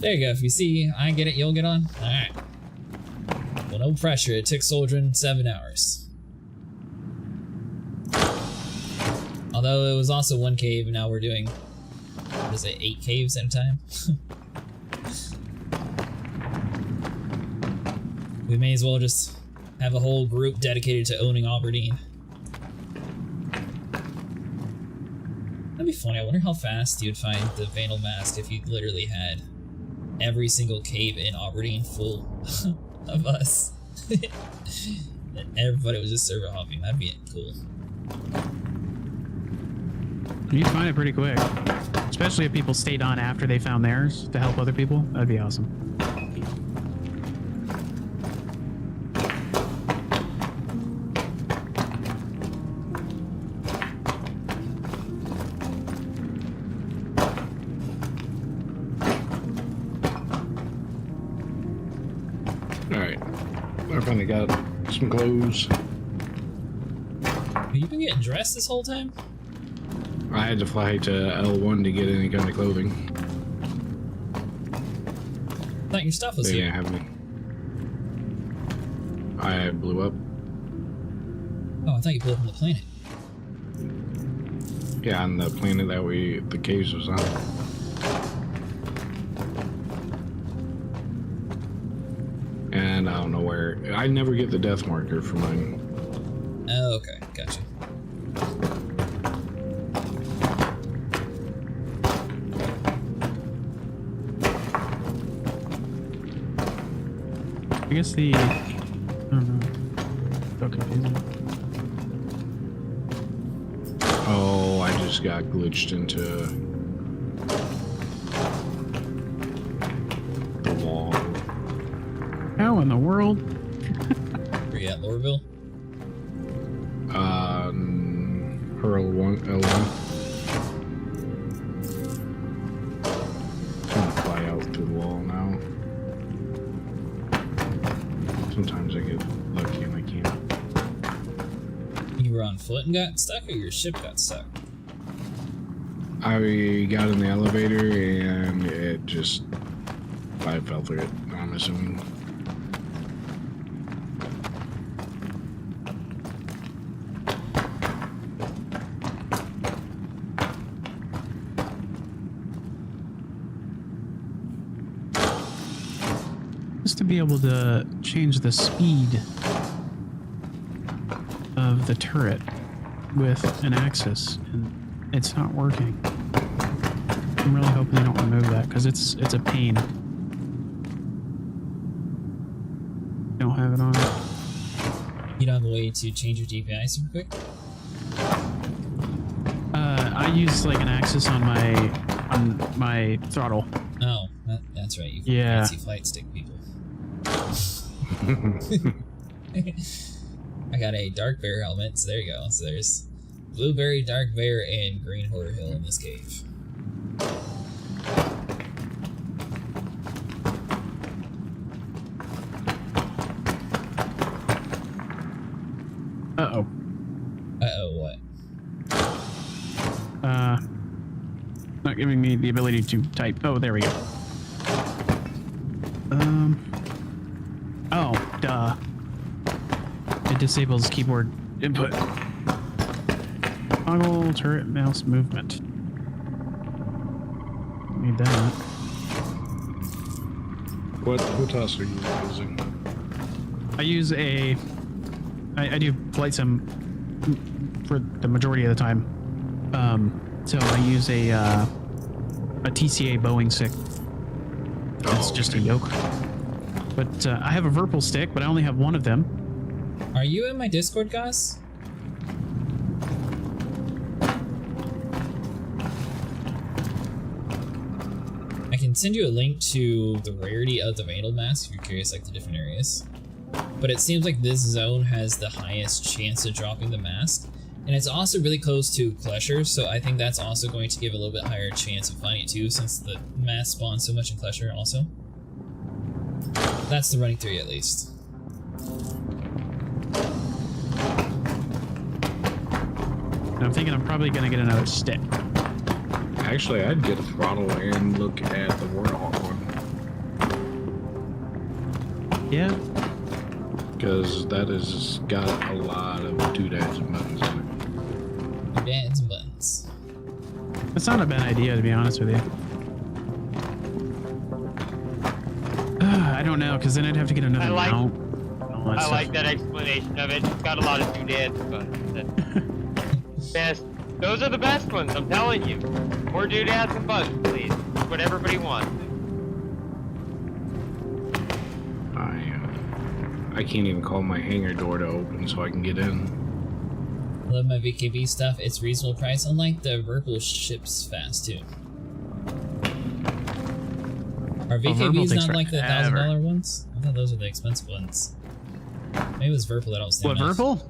There you go. If you see, I get it, you'll get on. All right. Well, no pressure. It took Soldrin 7 hours. Although it was also 1 cave, and now we're doing, what is it, 8 caves at a time? We may as well just have a whole group dedicated to owning Aberdeen. That'd be funny. I wonder how fast you'd find the Vandal Mask if you literally had every single cave in Aberdeen full of us. And everybody was just server hopping. That'd be cool. You'd find it pretty quick. Especially if people stayed on after they found theirs to help other people. That'd be awesome. Alright. I finally got some clothes. Have you been getting dressed this whole time? I had to fly to L1 to get any kind of clothing. I thought your stuff was They here. didn't have any. I blew up. Oh, I thought you blew up on the planet. Yeah, on the planet that the caves was on. And I don't know where. I never get the death marker for mine. Oh, okay. Gotcha. I guess the... I don't know. So confusing. Oh, I just got glitched into the wall. How in the world? Were you at Lorville? Her L1. Trying to fly out through the wall now. Sometimes I get lucky and I can't. You were on foot and got stuck, or your ship got stuck? I got in the elevator and it just... I fell through it, I'm assuming. Just to be able to change the speed of the turret with an axis, and it's not working. I'm really hoping they don't remove that because it's a pain. Don't have it on. You don't have a way to change your DPI super quick? I use like an axis on my throttle. Oh, that's right. You Yeah. fancy flight stick people. I got a dark bear helmet, so there you go. So there's blueberry, dark bear, and green horror hill in this cave. Uh-oh. Uh-oh, what? Not giving me the ability to type. Oh, there we go. Oh, duh. It disables keyboard input. Toggle turret mouse movement. need that. What else are you using? I use I do flight sim for the majority of the time. So I use a TCA Boeing stick. It's just a yoke. But I have a Virpil stick, but I only have one of them. Are you in my Discord, guys? I can send you a link to the rarity of the Vandal mask if you're curious, like the different areas. But it seems like this zone has the highest chance of dropping the mask. And it's also really close to Klesher, so I think that's also going to give a little bit higher chance of finding it too, since the mask spawns so much in Klesher also. That's the running theory at least. And I'm thinking I'm probably gonna get another stick. Actually, I'd get a throttle and look at the Warthog one. Yeah. Because that has got a lot of doodads and buttons on it. Doodads and buttons. That's not a bad idea, to be honest with you. I don't know, because then I'd have to get another mount. I like that explanation of it. It's got a lot of doodads, but best. Those are the best ones, I'm telling you. More doodads and buttons, please. That's what everybody wants. I can't even call my hangar door to open so I can get in. I love my VKB stuff. It's reasonable price, unlike the Virpil ships fast too. Are VKBs not like the $1,000 ones? I thought those were the expensive ones. Maybe it was Virpil that I was thinking. What, Virpil?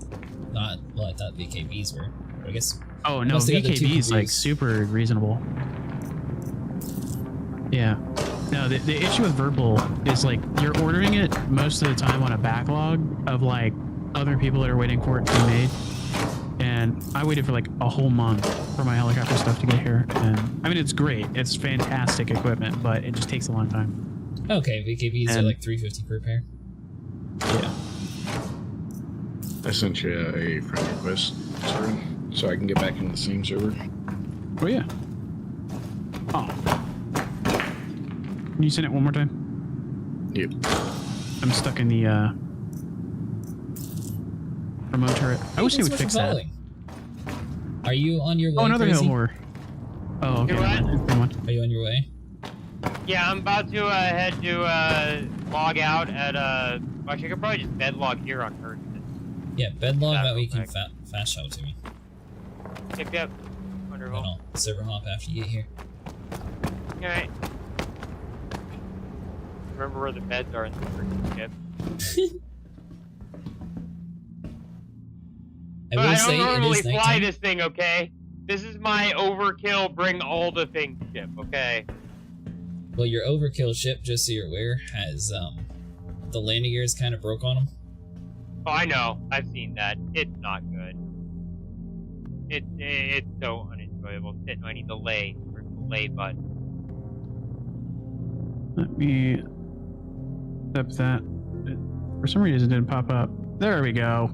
Not, well, I thought VKBs were. But I guess. Oh no, VKB is like super reasonable. Yeah. No, the issue with Virpil is like you're ordering it most of the time on a backlog of like other people that are waiting for it to be made. And I waited for like a whole month for my helicopter stuff to get here. And I mean, it's great. It's fantastic equipment, but it just takes a long time. Okay, VKBs are like $350 per pair. Yeah. I sent you a friend request, sir, so I can get back into the same server. Oh yeah. Oh. Can you send it one more time? Yep. I'm stuck in the remote turret. I wish they would fix that. Are you on your way? Oh, another Crazy? hill horror. Oh, okay. Are you on your way? Yeah, I'm about to head to log out at actually I could probably just bed log here on Earth. Yeah, bed log, that way you can fast travel to me. Yep. Wonderful. Then I'll server hop after you get here. Alright. Remember where the beds are in the freaking ship. I don't normally fly this thing, okay? This is my overkill, bring all the things ship, okay? Well, your overkill ship, just so you're aware, has the landing gears kind of broke on them. Oh, I know. I've seen that. It's not good. It's so unenjoyable. I need the lay button. Let me step that. For some reason, it didn't pop up. There we go.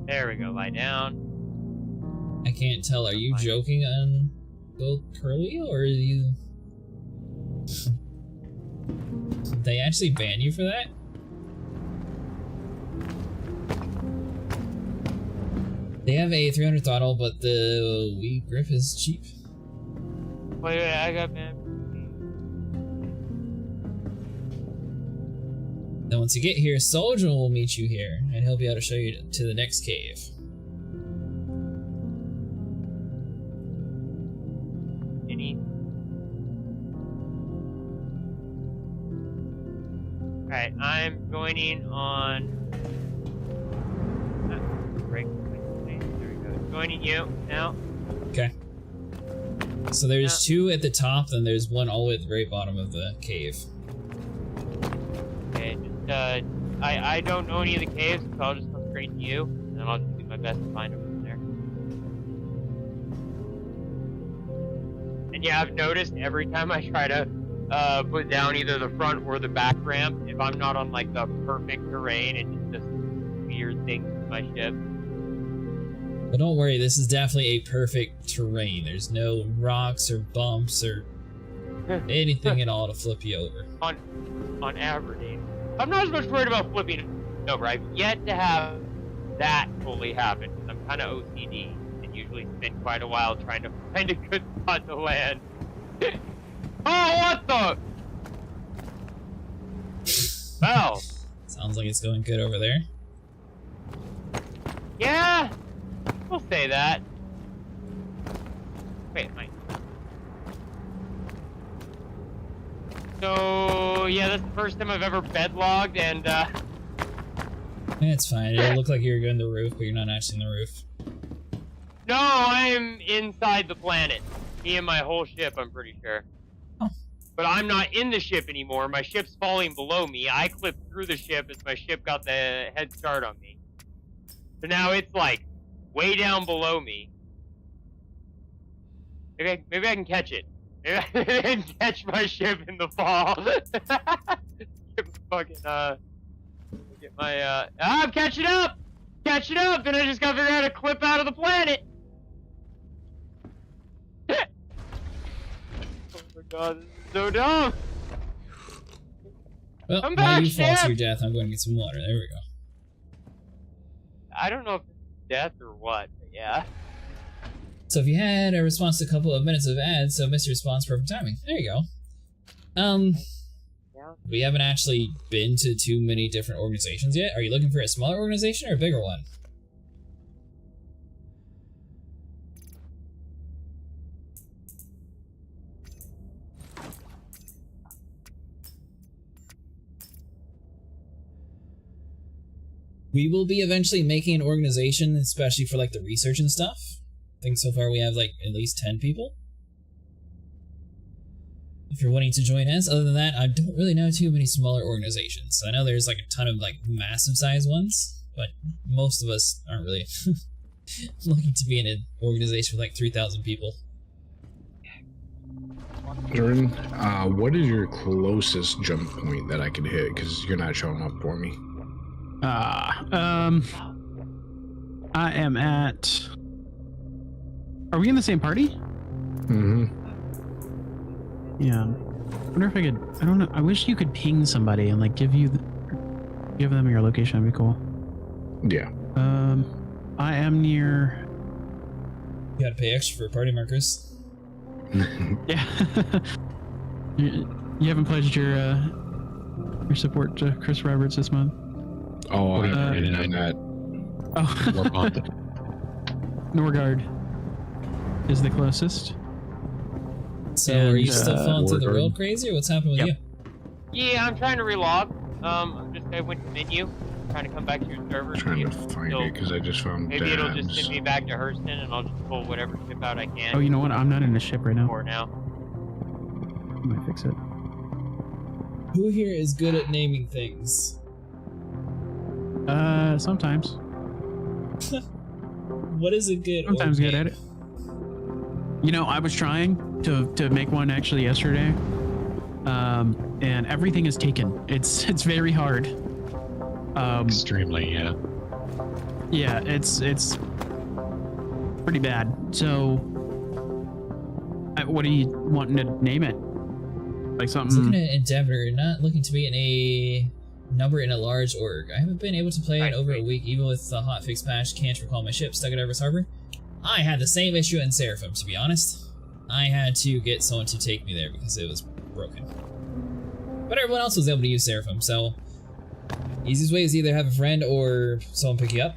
There we go. Lie down. I can't tell. Are you joking on Bill Curly, or are you? Did they actually ban you for that? They have a 300 throttle, but the Wii grip is cheap. Wait, I got man. Then once you get here, Soldier will meet you here, and he'll be able to show you to the next cave. Alright, I'm joining on... Break. There we go. Joining you now. Okay. So there's two at the top, then there's one all the way at the very bottom of the cave. Okay, just, I don't know any of the caves, so I'll just come straight to you, and then I'll just do my best to find them from there. And yeah, I've noticed every time I try to put down either the front or the back ramp, if I'm not on like the perfect terrain, it just does weird things to my ship. But don't worry, this is definitely a perfect terrain. There's no rocks or bumps or Anything at all to flip you over. On Aberdeen. I'm not as much worried about flipping over. I've yet to have that fully happen. I'm kind of OCD and usually spend quite a while trying to find a good spot to land. Oh, what the? Well. Sounds like it's going good over there. Yeah, we'll say that. Wait, mine. So, yeah, that's the first time I've ever bedlogged, and, It's fine. It'll look like you're going to the roof, but you're not actually in the roof. No, I'm inside the planet. Me and my whole ship, I'm pretty sure. Oh. But I'm not in the ship anymore. My ship's falling below me. I clipped through the ship as my ship got the head start on me. So now it's, like, way down below me. Maybe I can catch it. Maybe I can catch my ship in the fall. Get my, I'm catching up! Catching up! Then I just gotta figure out how to clip out of the planet! Oh my god, this is so dumb! Well, I'm while back, you fall to Sam. your death, I'm going to get some water. There we go. I don't know if it's death or what, but yeah. So if you had a response to a couple of minutes of ads, so missed your response, perfect timing. There you go. Yeah. We haven't actually been to too many different organizations yet. Are you looking for a smaller organization or a bigger one? We will be eventually making an organization, especially for like the research and stuff. I think so far we have like at least 10 people. If you're wanting to join us, other than that, I don't really know too many smaller organizations. I know there's like a ton of like massive size ones, but most of us aren't really looking to be in an organization with like 3,000 people. Jordan, what is your closest jump point that I can hit? Because you're not showing up for me. I am at... Are we in the same party? Mm-hmm. Yeah. I wonder if I could... I don't know. I wish you could ping somebody and like give them your location. That'd be cool. Yeah. I am near... You gotta pay extra for party markers. Yeah. you haven't pledged your support to Chris Roberts this month? Oh, I didn't know that. Oh. Norgard is the closest. So And, are you still falling through the Warlord. world crazy, or what's happening with Yep. you? Yeah, I'm trying to relog. I went to menu, trying to come back to your server. I'm trying to find it because I just found Maybe it'll just dabs. send me back to Hurston, and I'll just pull whatever ship out I can. Oh, you know what? I'm not in a ship right now. For now. I might fix it. Who here is good at naming things? Sometimes. What is a good Sometimes org good at name? it. You know, I was trying to make one actually yesterday, and everything is taken. It's very hard. Extremely, yeah. Yeah, it's pretty bad. So, what are you wanting to name it? Like I was something? looking at Endeavor, not looking to be in a number in a large org. I haven't been able to play in over a week, even with the hotfix patch. Can't recall my ship stuck at Everest Harbor. I had the same issue in Seraphim, to be honest. I had to get someone to take me there because it was broken. But everyone else was able to use Seraphim, so easiest way is either have a friend or someone pick you up.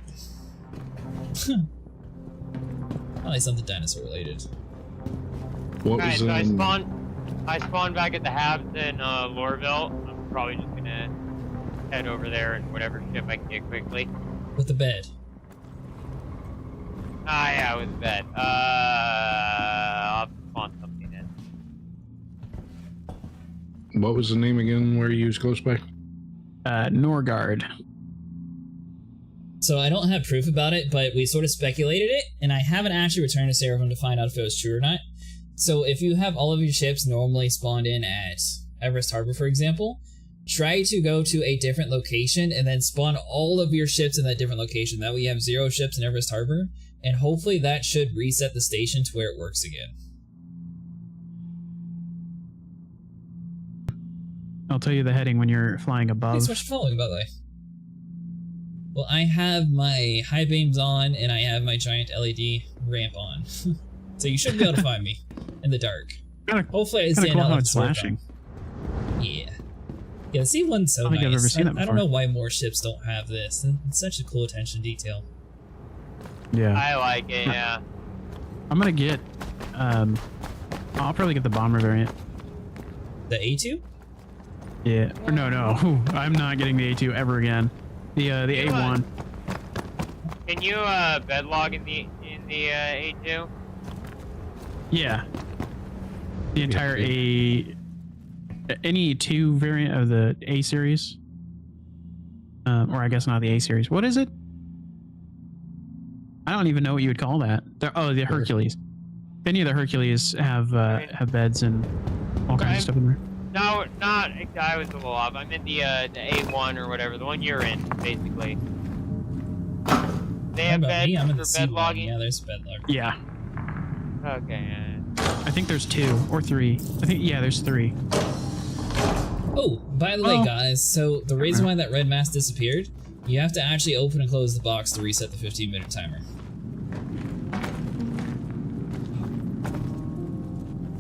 Probably something dinosaur related. What Alright, was so I spawned back at the Habs in Lorville. I'm probably just gonna head over there in whatever ship I can get quickly. With the bed. Ah, yeah, with the bed. I'll spawn something in. what was the name again where you was close by? Norgard. So I don't have proof about it, but we sort of speculated it, and I haven't actually returned to Seraphim to find out if it was true or not. So if you have all of your ships normally spawned in at Everest Harbor, for example, try to go to a different location and then spawn all of your ships in that different location. That way you have 0 ships in Everest Harbor, and hopefully that should reset the station to where it works again. I'll tell you the heading when you're flying above. Thanks so much for following, by the way. Well, I have my high beams on, and I have my giant LED ramp on. So you should be able to find me in the dark. Hopefully I stand cool out how like it's a sword flashing. gun. Yeah. Yeah, the C1's so I don't think nice. I've ever seen that I don't before. know why more ships don't have this. It's such a cool attention to detail. Yeah. I like it, yeah. I'm gonna get, I'll probably get the bomber variant. The A2? Yeah. Or no, I'm not getting the A2 ever again. The A1. Can you bedlog in the A2? Yeah. The entire any 2 variant of the A series. Or I guess not the A series. What is it? I don't even know what you would call that. The Hercules. Any of the Hercules have beds and all kinds of stuff in there. No, not. I was a little off. I meant the A1 or whatever, the one you're in, basically. They have beds I'm in for the bed C1. logging. Yeah, there's bed log. Yeah. Okay. I think there's 2 or 3. There's 3. Oh, by the way, guys, so the reason why that red mask disappeared, you have to actually open and close the box to reset the 15-minute timer.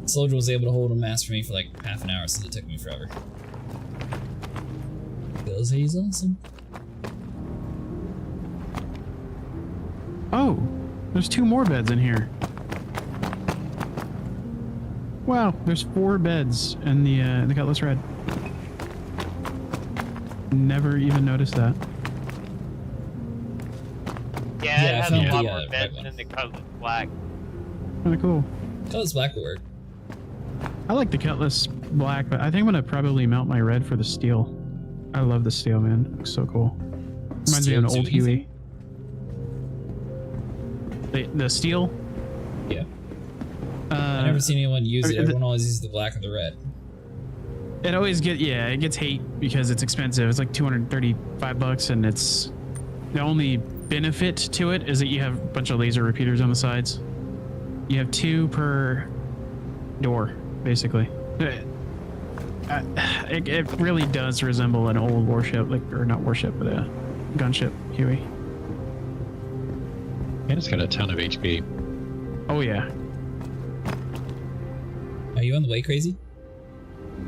Soldier was able to hold a mask for me for like half an hour since it took me forever. Feels he's awesome. Oh, there's 2 more beds in here. Wow, there's 4 beds in the Cutlass Red. Never even noticed that. Yeah, Yeah, I it has found a lot the, more red beds one. than the Cutlass Black. Kind of cool. Cutlass black will work. I like the Cutlass Black, but I think I'm gonna probably mount my red for the steel. I love the steel, man. It looks so cool. Reminds me of an Steel old too, you Huey. The steel? Yeah. I've never seen anyone use it. Everyone always uses the black or the red. It always it gets hate because it's expensive. It's like $235, and it's the only benefit to it is that you have a bunch of laser repeaters on the sides. You have 2 per door, basically. It really does resemble an old warship, or not warship, but a gunship Huey. And it's got a ton of HP. Oh yeah. Are you on the way, Crazy?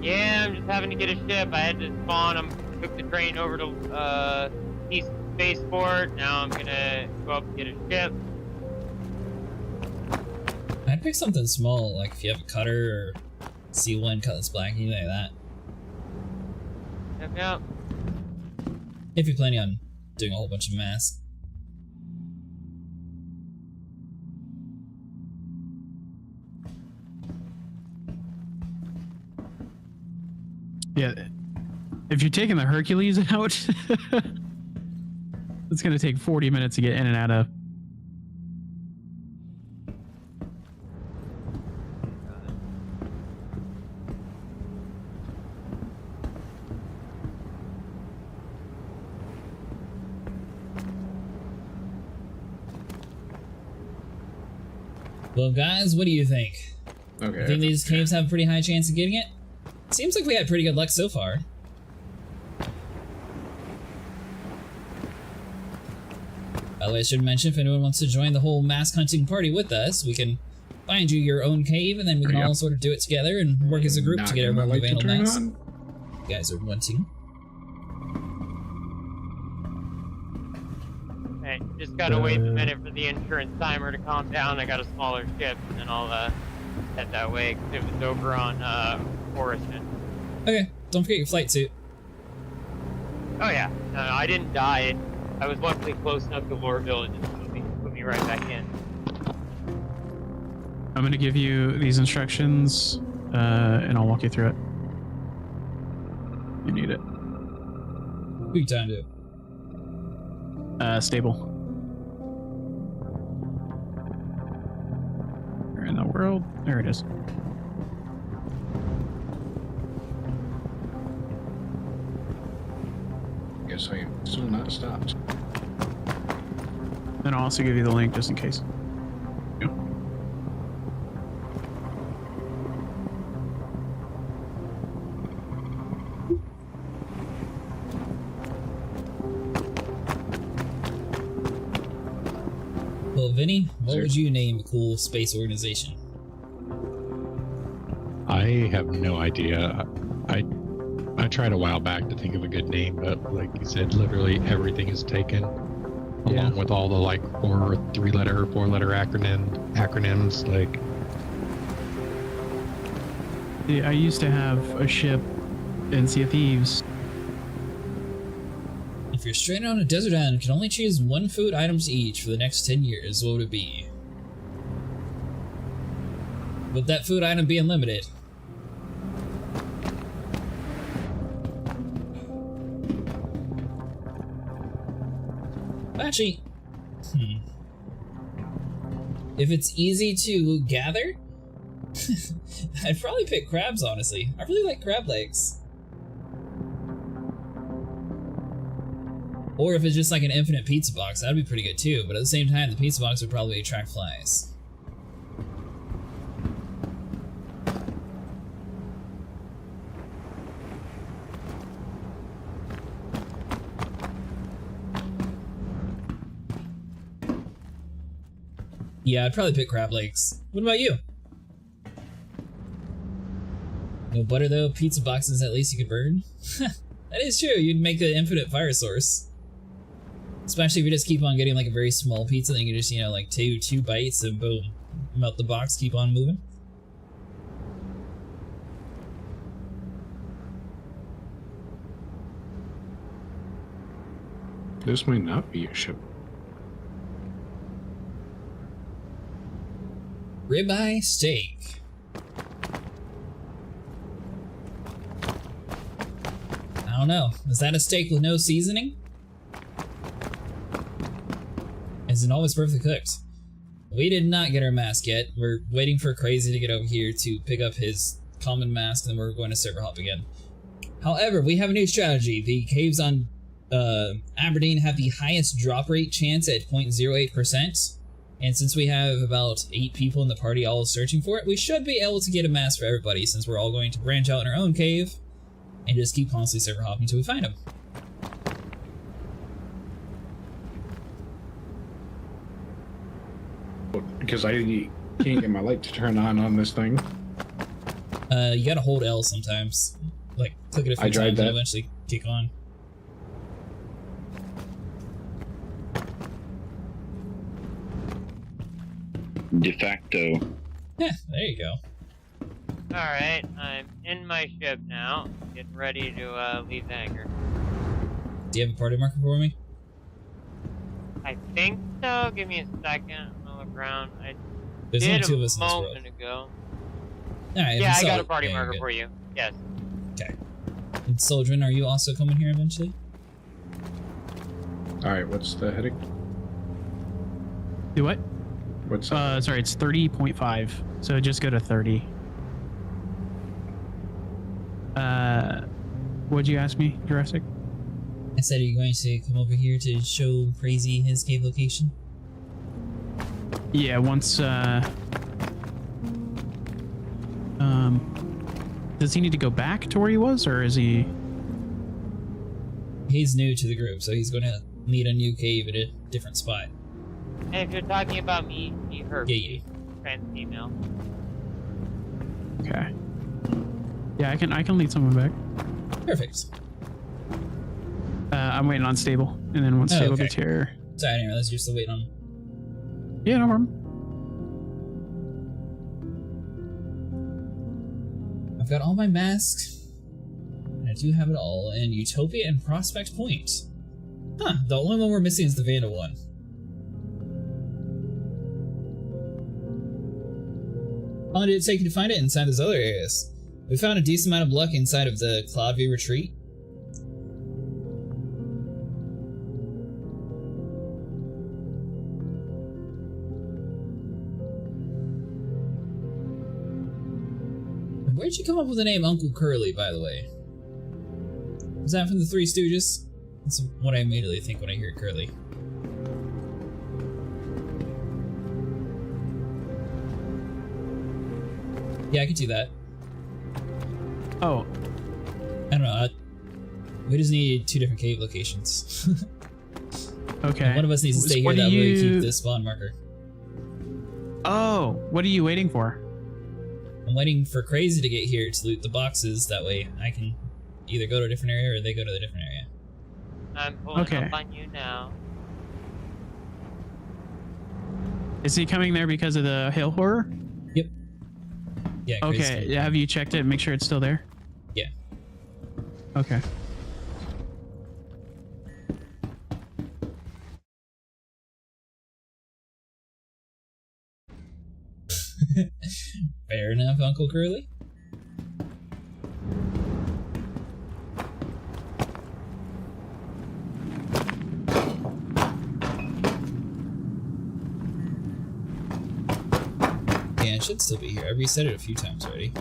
Yeah, I'm just having to get a ship. I had to spawn. Took the train over to East Spaceport. Now I'm gonna go up and get a ship. I'd pick something small, like if you have a cutter or C1 Cutlass Black, anything like that. Yep. If you're planning on doing a whole bunch of masks. Yeah. If you're taking the Hercules out, it's gonna take 40 minutes to get in and out of. Well, guys, what do you think? Okay. I think these caves have a pretty high chance of getting it. Seems like we had pretty good luck so far. By the way, I should mention, if anyone wants to join the whole mask hunting party with us, we can find you your own cave, and then we can all sort of do it together and work as a group to get everyone the Vandal mask. You guys are wanting. Hey, just gotta wait a minute for the insurance timer to calm down. I got a smaller ship, and then I'll head that way, because it was over on Forreston. Okay, don't forget your flight suit. Oh yeah, no, I didn't die. I was luckily close enough to Loreville and just put me right back in. I'm gonna give you these instructions, and I'll walk you through it. You need it. Big time to. Stable. Where in the world? There it is. Guess I am still not stopped. And I'll also give you the link just in case. Yep. Vinny, what Sir? would you name a cool space organization? I have no idea. I tried a while back to think of a good name, but like you said, literally everything is taken, along with all the like 4 or 3-letter, 4-letter acronyms. Like, Yeah, I used to have a ship in Sea of Thieves. If you're stranded on a desert island and can only choose 1 food item to eat for the next 10 years, what would it be? Would that food item be unlimited? Actually, if it's easy to gather, I'd probably pick crabs, honestly. I really like crab legs. Or if it's just like an infinite pizza box, that'd be pretty good too, but at the same time, the pizza box would probably attract flies. Yeah, I'd probably pick crab legs. What about you? No butter though, pizza boxes at least you could burn. That is true, you'd make the infinite fire source. Especially if you just keep on getting like a very small pizza, then you can just, you know, like two bites and boom, melt the box, keep on moving. This might not be a ship. Ribeye steak. I don't know. Is that a steak with no seasoning? Is it always perfectly cooked? We did not get our mask yet. We're waiting for Crazy to get over here to pick up his common mask, and then we're going to server hop again. However, we have a new strategy. The caves on Aberdeen have the highest drop rate chance at 0.08%. And since we have about 8 people in the party all searching for it, we should be able to get a mask for everybody, since we're all going to branch out in our own cave and just keep constantly server hopping until we find them. Because I can't get my light to turn on this thing. You gotta hold L sometimes. Like, click it a few I tried times and that. it'll eventually kick on. De facto. Yeah, there you go. Alright, I'm in my ship now, getting ready to leave the hangar. Do you have a party marker for me? I think so. Give me a second. I'll look around. I There's only did 2 of a us in this world. moment ago. Alright, Yeah, I got a party marker for you. Yes. Okay. And Soldrin, are you also coming here eventually? Alright, what's the heading? Do what? What's Sorry, it's 30.5. So just go to 30. What'd you ask me, Jurassic? I said, are you going to come over here to show Crazy his cave location? Yeah, once, does he need to go back to where he was, or is he... He's new to the group, so he's going to need a new cave at a different spot. And if you're talking about me, you heard Yeah. trans email. Okay. Yeah, I can lead someone back. Perfect. I'm waiting on Stable, and then once Oh, Stable okay. gets here... Sorry, I didn't realize you're still waiting on him. Yeah, no problem. I've got all my masks. And I do have it all in Utopia and Prospect Point. Huh, the only one we're missing is the Vandal one. How long did it take you to find it inside those other areas? We found a decent amount of luck inside of the Cloudview Retreat. Where'd you come up with the name Uncle Curly, by the way? Was that from the Three Stooges? That's what I immediately think when I hear Curly. Yeah, I could do that. Oh. I don't know. We just need 2 different cave locations. Okay. One of us needs to stay here, What do that way we you- keep this spawn marker. Oh, what are you waiting for? I'm waiting for Crazy to get here to loot the boxes. That way I can either go to a different area or they go to a different area. I'm pulling Okay. up on you now. Is he coming there because of the hail horror? Yep. Yeah. Crazy's Okay. still- Have you checked it? Make sure it's still there. Yeah. Okay. Fair enough, Uncle Curly. Yeah, it should still be here. I reset it a few times already.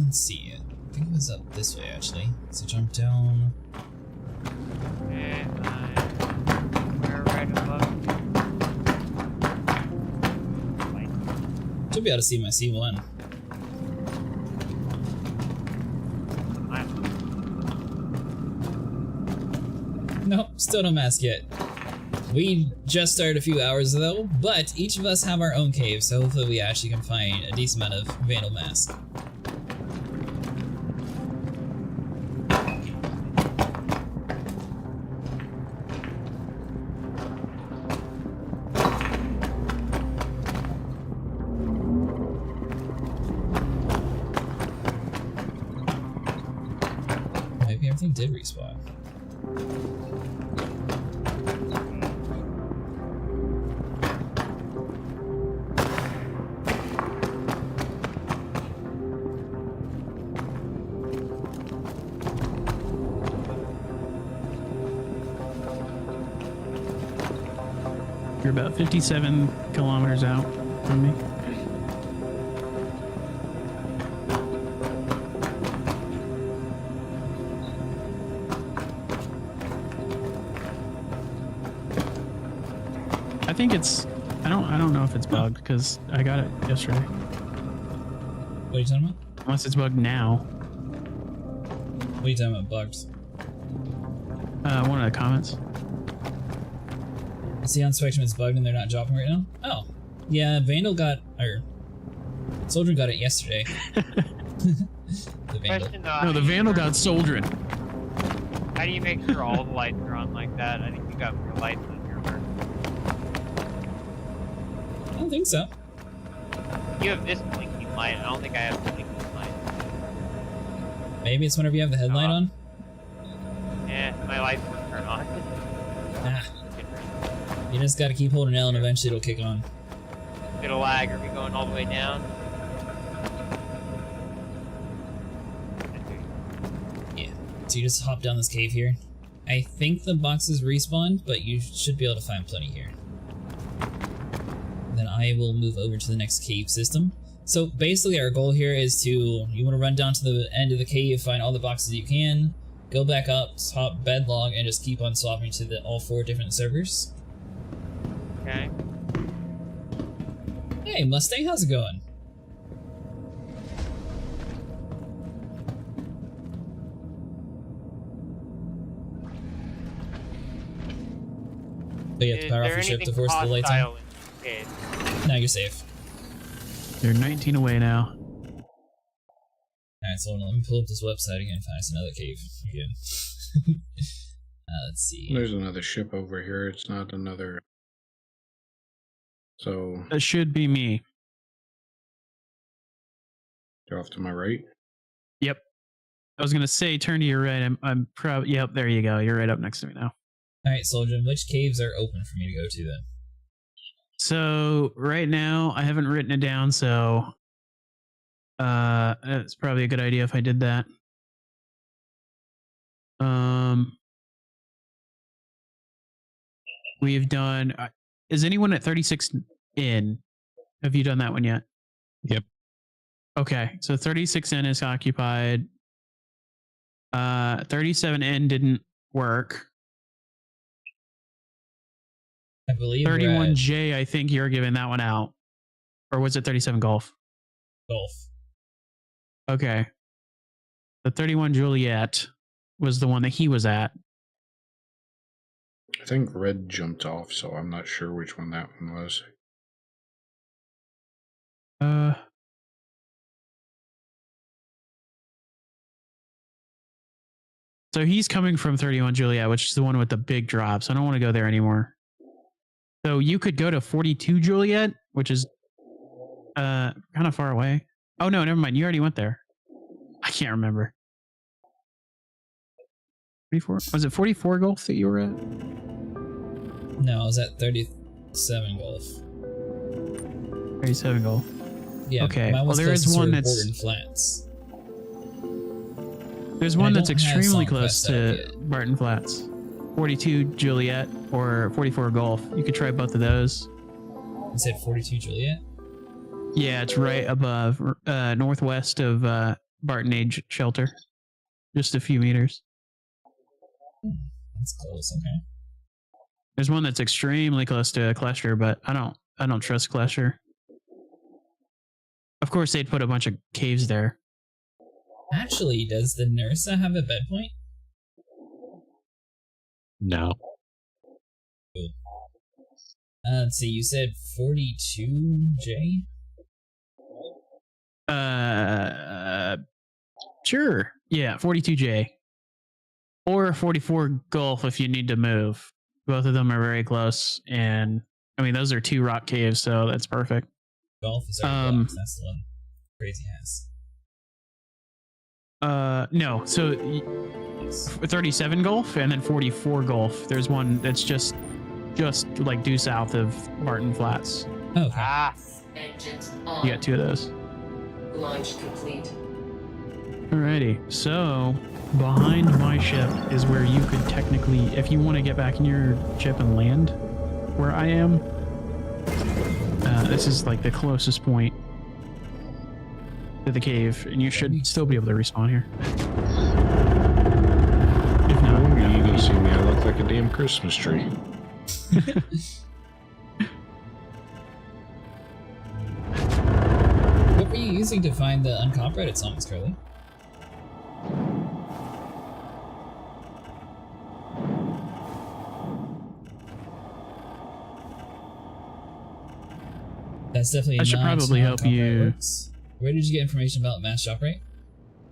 Let's see. I think it was up this way actually. So jump down. Okay, we're right above. Should be able to see my C1. Nope, still no mask yet. We just started a few hours ago, but each of us have our own cave, so hopefully we actually can find a decent amount of vandal mask. Maybe everything did respawn. You're about 57 kilometers out from me. I think it's. I don't know if it's bugged because I got it yesterday. What are you talking about? Unless it's bugged now. What are you talking about, bugs? One of the comments. See on Spectrum it's bugged and they're not dropping right now? Oh. Yeah, Vandal got, or Soldier got it yesterday. The Vandal. Question though, No, the Vandal got Soldiering. How do you make sure all the lights are on like that? I think you got your lights on your version. I don't think so. You have this blinking light. I don't think I have the blinking light. Maybe it's whenever you have the headlight on? My lights won't turn on. Ah. You just gotta keep holding L and eventually it'll kick on. It'll lag. Are we going all the way down? Yeah. So you just hop down this cave here. I think the boxes respawned, but you should be able to find plenty here. Then I will move over to the next cave system. So basically our goal here is to, you want to run down to the end of the cave, find all the boxes you can, go back up, top bedlog, and just keep on swapping to all 4 different servers. Okay. Hey Mustang, how's it going? But you have to Is power off there your ship to anything force the lights on. hostile in this cave? Now you're safe. You're 19 away now. Alright, so let me pull up this website again and find us another cave again. Let's see. There's another ship over here. It's not another. So That should be me. they're off to my right. Yep. I was gonna say turn to your right. I'm proud. Yep, there you go. You're right up next to me now. Alright, Soldier, which caves are open for me to go to then? So right now I haven't written it down, so it's probably a good idea if I did that. We've done is anyone at 36 in? Have you done that one yet? Yep. Okay, so 36 in is occupied. 37 in didn't work. I believe 31J, I think you're giving that one out. Or was it 37 Golf? Golf. Okay. The 31 Juliet was the one that he was at. I think red jumped off, so I'm not sure which one that one was. So he's coming from 31 Juliet, which is the one with the big drops. I don't want to go there anymore. So you could go to 42 Juliet, which is kind of far away. Oh no, never mind. You already went there. I can't remember. 44? Was it 44 Golf that you were at? No, I was at 37 Golf. 37 Golf. Yeah. Okay. Mine was Well, there is one that's Borden Flats. There's And I one that's don't have extremely Song close Quest out to yet. Barton Flats. 42 Juliet or 44 Golf. You could try both of those. You said 42 Juliet? Yeah, it's right above, northwest of Barton Age Shelter. Just a few meters. That's close, okay. There's one that's extremely close to Klesher, but I don't trust Klesher. Of course, they'd put a bunch of caves there. Actually, does the Nursa have a bed point? No. Let's see, you said 42J? Sure. Yeah, 42J. Or 44 Golf if you need to move. Both of them are very close, and I mean those are two rock caves, so that's perfect. Golf is already blocked, that's the one. Crazy ass. No. So 37 Golf and then 44 Golf. There's one that's just like due south of Barton Flats. Oh, okay. Ah, Engines on. You got two of those. Launch complete. Alrighty. So behind my ship is where you could technically, if you want to get back in your ship and land where I am, this is like the closest point to the cave, and you should still be able to respawn here. If not, You go see me, I look like a damn Christmas tree. What were you using to find the uncopyrighted songs, Curly? That's definitely I should not probably how help copyright you. works. Where did you get information about mass shop rate?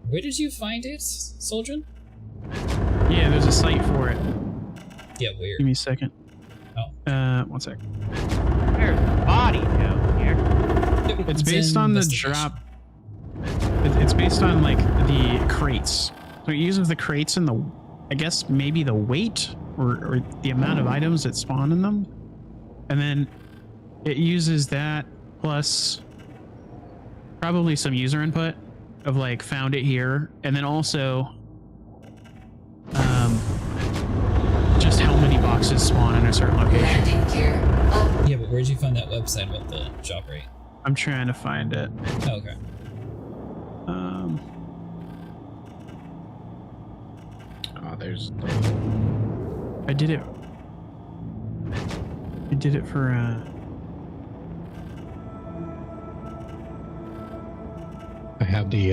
Where did you find it, Soldrin? Yeah, there's a site for it. Yeah, weird. Give me a second. Oh. 1 sec. there's a body down here. It's based on the drop. It's based on like the crates. So it uses the crates and the, I guess maybe the weight or the amount of items that spawn in them, and then it uses that plus probably some user input of like found it here, and then also just how many boxes spawn in a certain location. Landing gear up. Yeah, but where'd you find that website about the shop rate? I'm trying to find it. Oh, okay. Oh, there's. I did it. I did it for I have the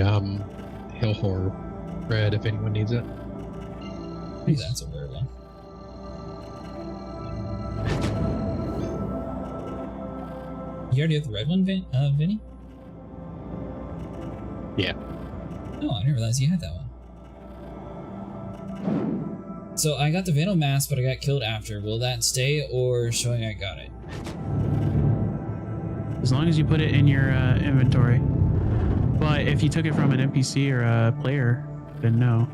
hill horror red if anyone needs it. Ooh, that's a weird one. You already have the red one, Vinny? Yeah. Oh, I didn't realize you had that one. So I got the Vandal mask, but I got killed after. Will that stay, or showing I got it? as long as you put it in your inventory. But if you took it from an NPC or a player, then no.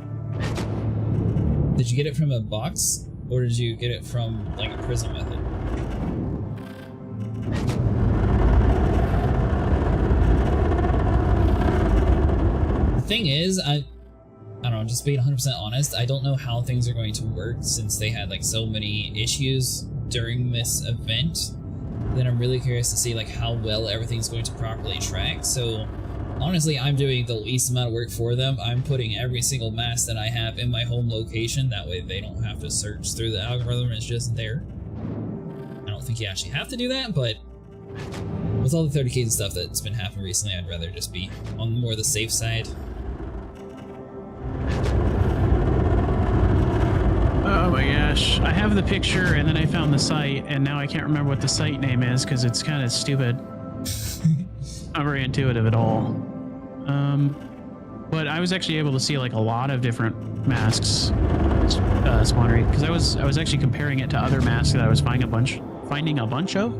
Did you get it from a box, or did you get it from like a prison method? The thing is, I don't know, just being 100% honest, I don't know how things are going to work since they had like so many issues during this event then I'm really curious to see like how well everything's going to properly track. So honestly, I'm doing the least amount of work for them. I'm putting every single mast that I have in my home location. That way they don't have to search through the algorithm. It's just there. I don't think you actually have to do that, but with all the 30Ks and stuff that's been happening recently, I'd rather just be on more the safe side. Oh my gosh. I have the picture and then I found the site and now I can't remember what the site name is because it's kind of stupid. Not very intuitive at all. But I was actually able to see like a lot of different masks spawn rate because I was actually comparing it to other masks that I was finding a bunch of.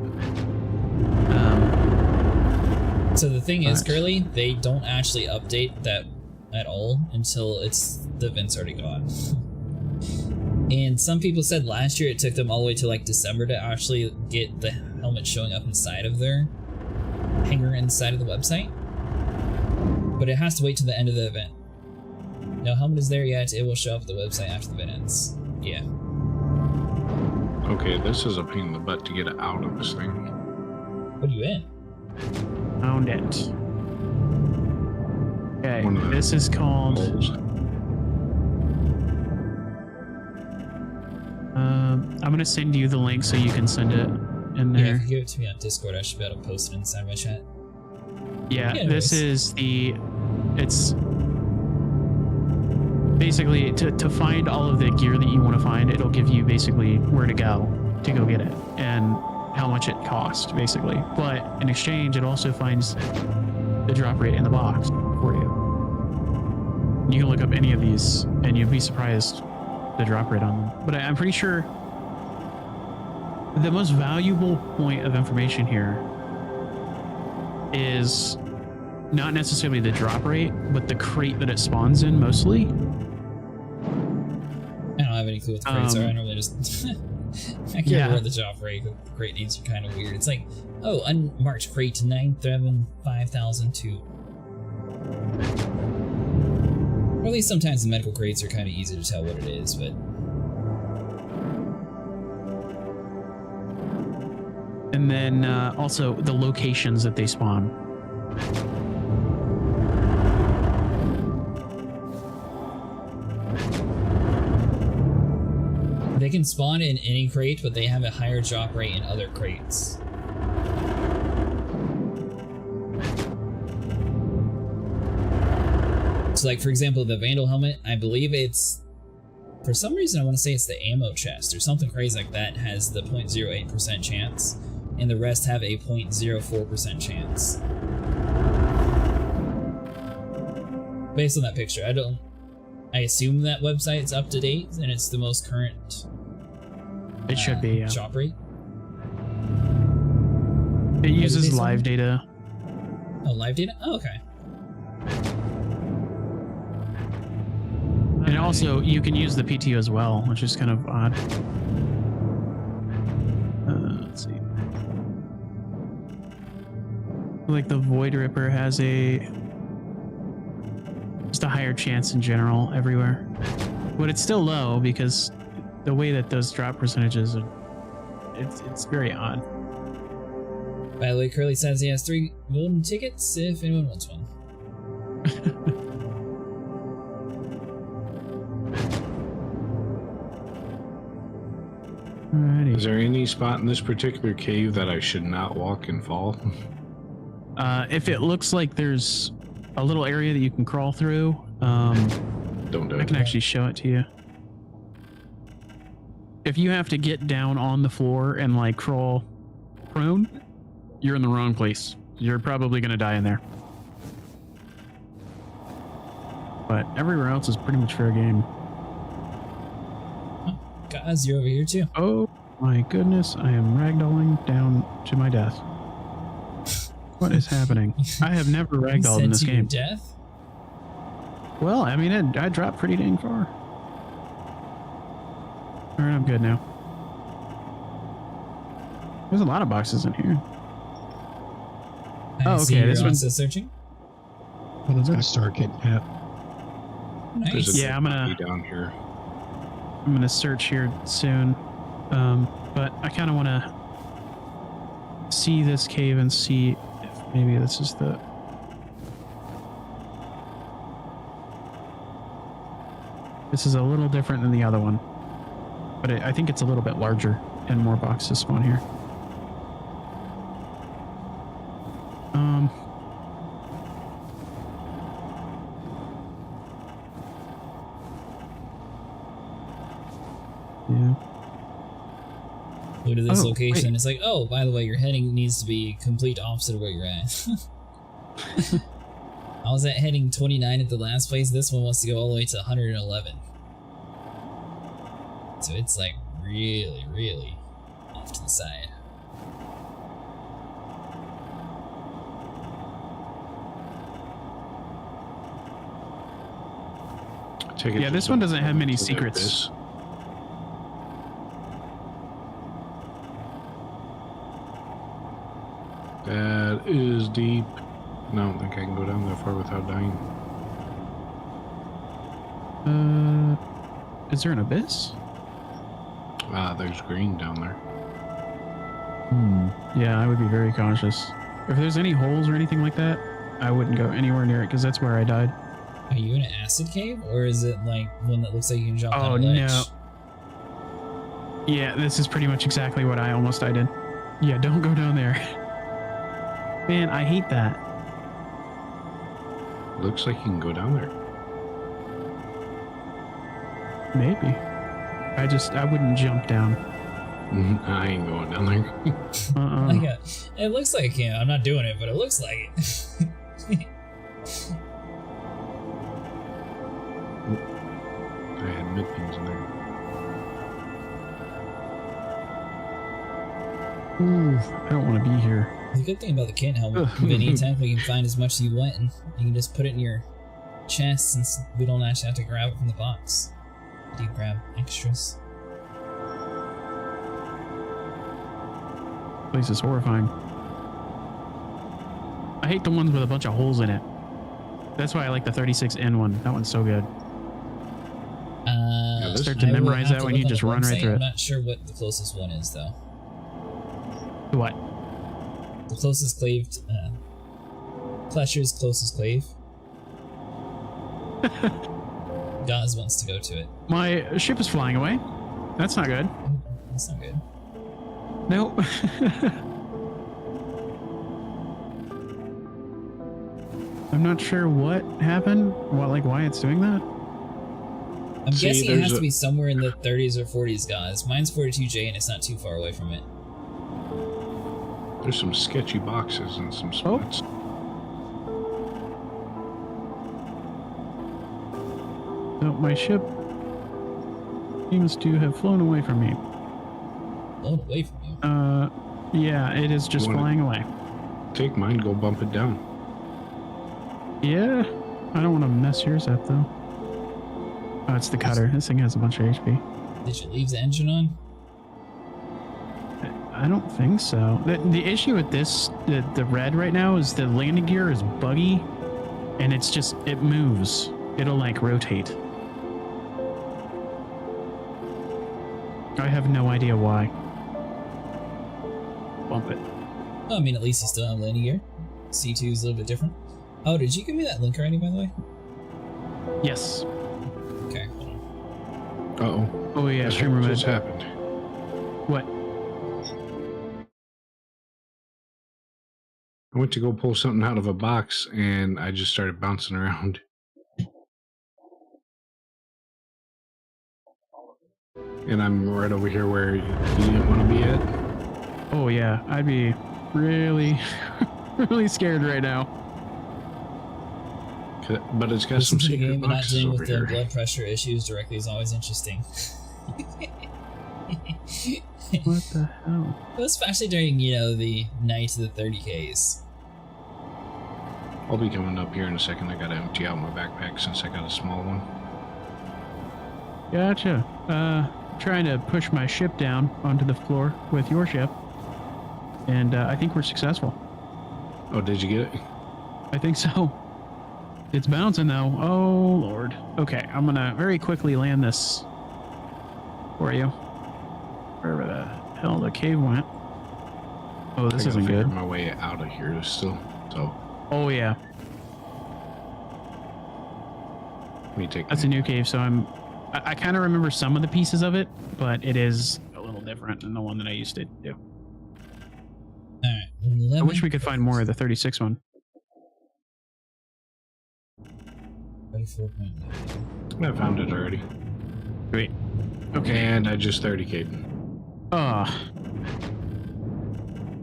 So the thing is, Curly, they don't actually update that at all until the event's already gone. And some people said last year it took them all the way to like December to actually get the helmet showing up inside of their hanger inside of the website. But it has to wait to the end of the event. No helmet is there yet. It will show up at the website after the event ends. Yeah. Okay, this is a pain in the butt to get out of this thing. What are you in? Found it. Okay, this is called... holes. I'm going to send you the link so you can send it in there. Yeah, if you give it to me on Discord, I should be able to post it inside my chat. Yeah, Yeah, this is it's basically to find all of the gear that you want to find. It'll give you basically where to go get it and how much it costs basically. But in exchange, it also finds the drop rate in the box for you. You can look up any of these and you'd be surprised the drop rate on them. But I'm pretty sure the most valuable point of information here is not necessarily the drop rate, but the crate that it spawns in mostly. I don't have any clue what the crates are. I normally just... I can't remember the drop rate. The crate names are kind of weird. It's like, oh, unmarked crate 975,002. Or at least sometimes the medical crates are kind of easy to tell what it is, but... And then also the locations that they spawn. They can spawn in any crate, but they have a higher drop rate in other crates. So like, for example, the Vandal helmet, I believe it's... For some reason, I want to say it's the ammo chest or something crazy like that has the 0.08% chance, and the rest have a 0.04% chance. Based on that picture, I assume that website's up to date and it's the most current. It should be, yeah. Drop rate. It uses live data. Oh, live data? Oh, okay. And also, you can use the PTU as well, which is kind of odd. Let's see. Like the Void Ripper has just a higher chance in general everywhere, but it's still low because the way that those drop percentages are, it's very odd. By the way, Curly says he has 3 golden tickets if anyone wants one. Alrighty. Is there any spot in this particular cave that I should not walk and fall? If it looks like there's a little area that you can crawl through, Don't do it. I can actually show it to you. If you have to get down on the floor and like crawl prone, you're in the wrong place. You're probably going to die in there. But everywhere else is pretty much fair game. Guys, you're over here too. Oh my goodness, I am ragdolling down to my death. What is happening? I have never ragdolled in this game. Death? Well, I mean, I dropped pretty dang far. Alright, I'm good now. There's a lot of boxes in here. I see okay, this one's searching. Well, it's gonna start getting at. Nice. Yeah, I'm gonna down here. I'm gonna search here soon. But I kind of want to see this cave and see if maybe this is the... This is a little different than the other one, but I think it's a little bit larger and more boxes spawn here. Yeah. Go to this Oh, location. wait. It's like, oh, by the way, your heading needs to be complete opposite of where you're at. I was at heading 29 at the last place. This one wants to go all the way to 111. So it's like really, really off to the side. Yeah, this one doesn't have many secrets. That is deep. I don't think I can go down that far without dying. Is there an abyss? Ah, there's green down there. Yeah, I would be very cautious. If there's any holes or anything like that, I wouldn't go anywhere near it because that's where I died. Are you in an acid cave, or is it like one that looks like you can jump Oh, on a ledge? no. Yeah, this is pretty much exactly what I almost died in. Yeah, don't go down there. Man, I hate that. Looks like you can go down there. Maybe. I wouldn't jump down. I ain't going down there. Yeah, it looks like I'm not doing it, but it looks like it. I had mid-pings in there. Ooh, I don't want to be here. The good thing about the kit helmet, Vinny, technically you can find as much as you want, and you can just put it in your chest since we don't actually have to grab it from the box. Do you grab extras? Place is horrifying. I hate the ones with a bunch of holes in it. That's why I like the 36N one. That one's so good. Start to memorize that one, you just run right through it. I'm not sure what the closest one is, though. What? The closest claved, Fletcher's closest clave. Gaz wants to go to it. My ship is flying away. That's not good. That's not good. Nope. I'm not sure what happened. Why it's doing that? I'm guessing it has to be somewhere in the 30s or 40s, guys. Mine's 42J and it's not too far away from it. There's some sketchy boxes and some spots. No, my ship seems to have flown away from me. Flown away from you? Yeah, it is just flying away. Take mine, go bump it down. Yeah, I don't want to mess yours up though. Oh, it's the cutter. This thing has a bunch of HP. Did you leave the engine on? I don't think so. The issue with this, the red right now, is the landing gear is buggy, and it moves. It'll like rotate. I have no idea why. Bump it. Oh, I mean, at least you still have landing gear. C2 is a little bit different. Oh, did you give me that link already, by the way? Yes. Okay. Uh-oh. Oh yeah, What streamer just happened? What? I went to go pull something out of a box, and I just started bouncing around. And I'm right over here where you didn't want to be at. Oh yeah, I'd be really, really scared right now. But it's got some secret Not boxes dealing over with the here. blood pressure issues directly is always interesting. What the hell? Well, especially during, the night of the 30Ks. I'll be coming up here in a second. I gotta empty out my backpack since I got a small one. Gotcha. Trying to push my ship down onto the floor with your ship, and I think we're successful. Oh, did you get it? I think so. It's bouncing though. Oh Lord. Okay, I'm gonna very quickly land this for you. Wherever the hell the cave went. Oh, this I gotta isn't figure good. my way out of here still. So Oh yeah, let me take. that's a new cave. So I kind of remember some of the pieces of it, but it is a little different than the one that I used to do. Alright. I wish we could find more of the 36 one. 24.9. I found it already. Great. Okay. And I just 30k'd.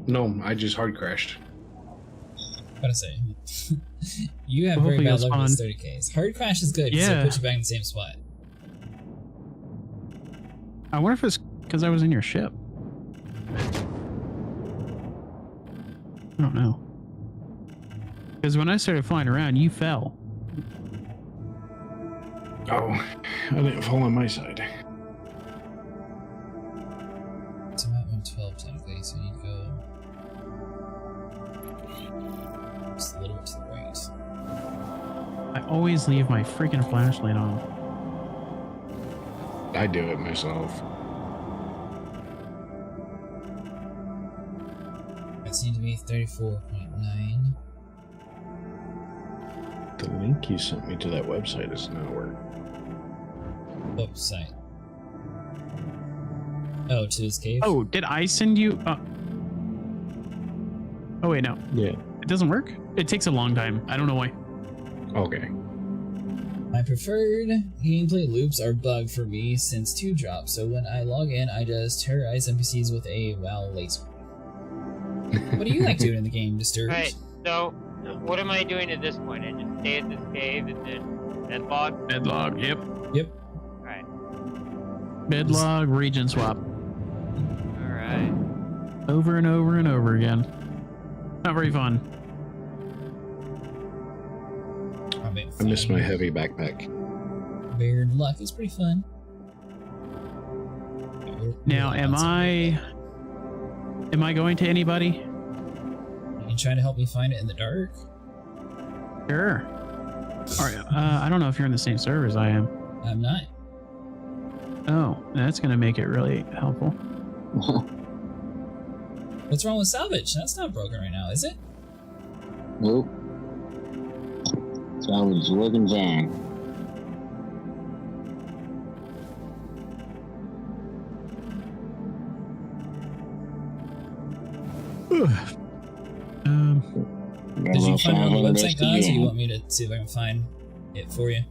No, I just hard crashed. Gotta say, you have Well, very hopefully bad you'll luck with spawn. 30Ks. Hard crash is good because Yeah. it puts you back in the same spot. I wonder if it's because I was in your ship. I don't know. Because when I started flying around, you fell. Oh, I didn't fall on my side. It's about 112 technically, so you go just a little bit to the right. I always leave my freaking flashlight on. I do it myself. It seemed to be 34.9. The link you sent me to that website is not working. Website. Oh, to his cave? Oh, did I send you? Oh wait, no. Yeah. It doesn't work. It takes a long time. I don't know why. Okay. My preferred gameplay loops are bugged for me since 2 drops, so when I log in, I just terrorize NPCs with a WoW laser. What do you like doing in the game, Disturbed? Alright, so what am I doing at this point? I just stay at this cave and then bedlog? Bedlog. Yep. Yep. Alright. Bedlog region swap. Alright. Over and over and over again. Not very fun. I missed my heavy backpack. Weird luck is pretty fun. Now, am I going to anybody? You can try to help me find it in the dark. Sure. Alright, I don't know if you're in the same server as I am. I'm not. Oh, that's gonna make it really helpful. What's wrong with salvage? That's not broken right now, is it? Nope. Salvage is working fine. Did you find it on the website, guys, or you want me to see if I can find it for you?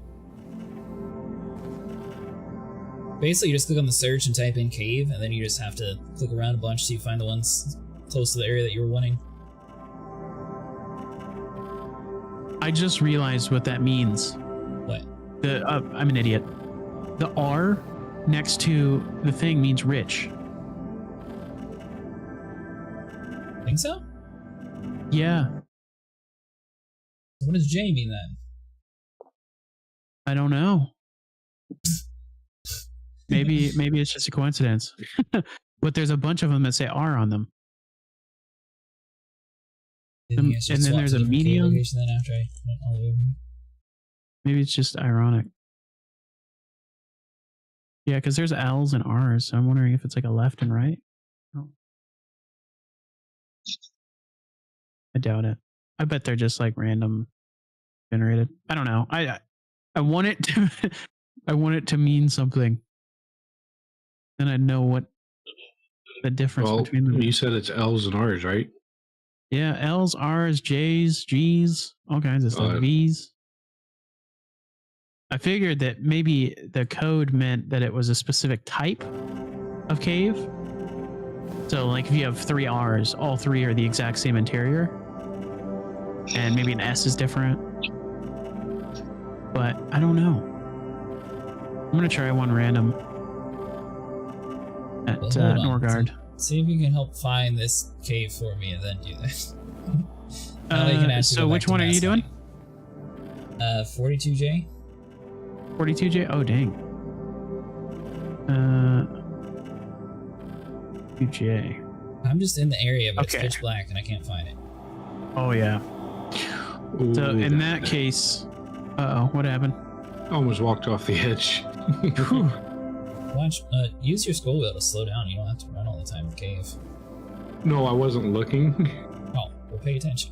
Basically, you just click on the search and type in cave, and then you just have to click around a bunch till you find the ones close to the area that you were wanting. I just realized what that means. What? I'm an idiot. The R next to the thing means rich. Think so? Yeah. What does J mean then? I don't know. Maybe it's just a coincidence. But there's a bunch of them that say R on them. And then there's a medium. Then after I went all over. Maybe it's just ironic. Yeah, because there's L's and R's, so I'm wondering if it's like a left and right. Oh. I doubt it. I bet they're just like random generated. I don't know. I want it to I want it to mean something. Then I'd know what the difference between them. You said it's L's and R's, right? Yeah, L's, R's, J's, G's, all kinds of stuff. V's. I figured that maybe the code meant that it was a specific type of cave. So like if you have 3 R's, all 3 are the exact same interior. And maybe an S is different. But I don't know. I'm going to try one random at Norgard. See if you can help find this cave for me and then do that. So which one are you doing? 42J. 42J? Oh, dang. 2J. I'm just in the area, but it's pitch black and I can't find it. Oh, yeah. So in that case, what happened? I almost walked off the edge. Watch, use your scroll wheel to slow down. You don't have to run all the time in the cave. No, I wasn't looking. Oh, well, pay attention.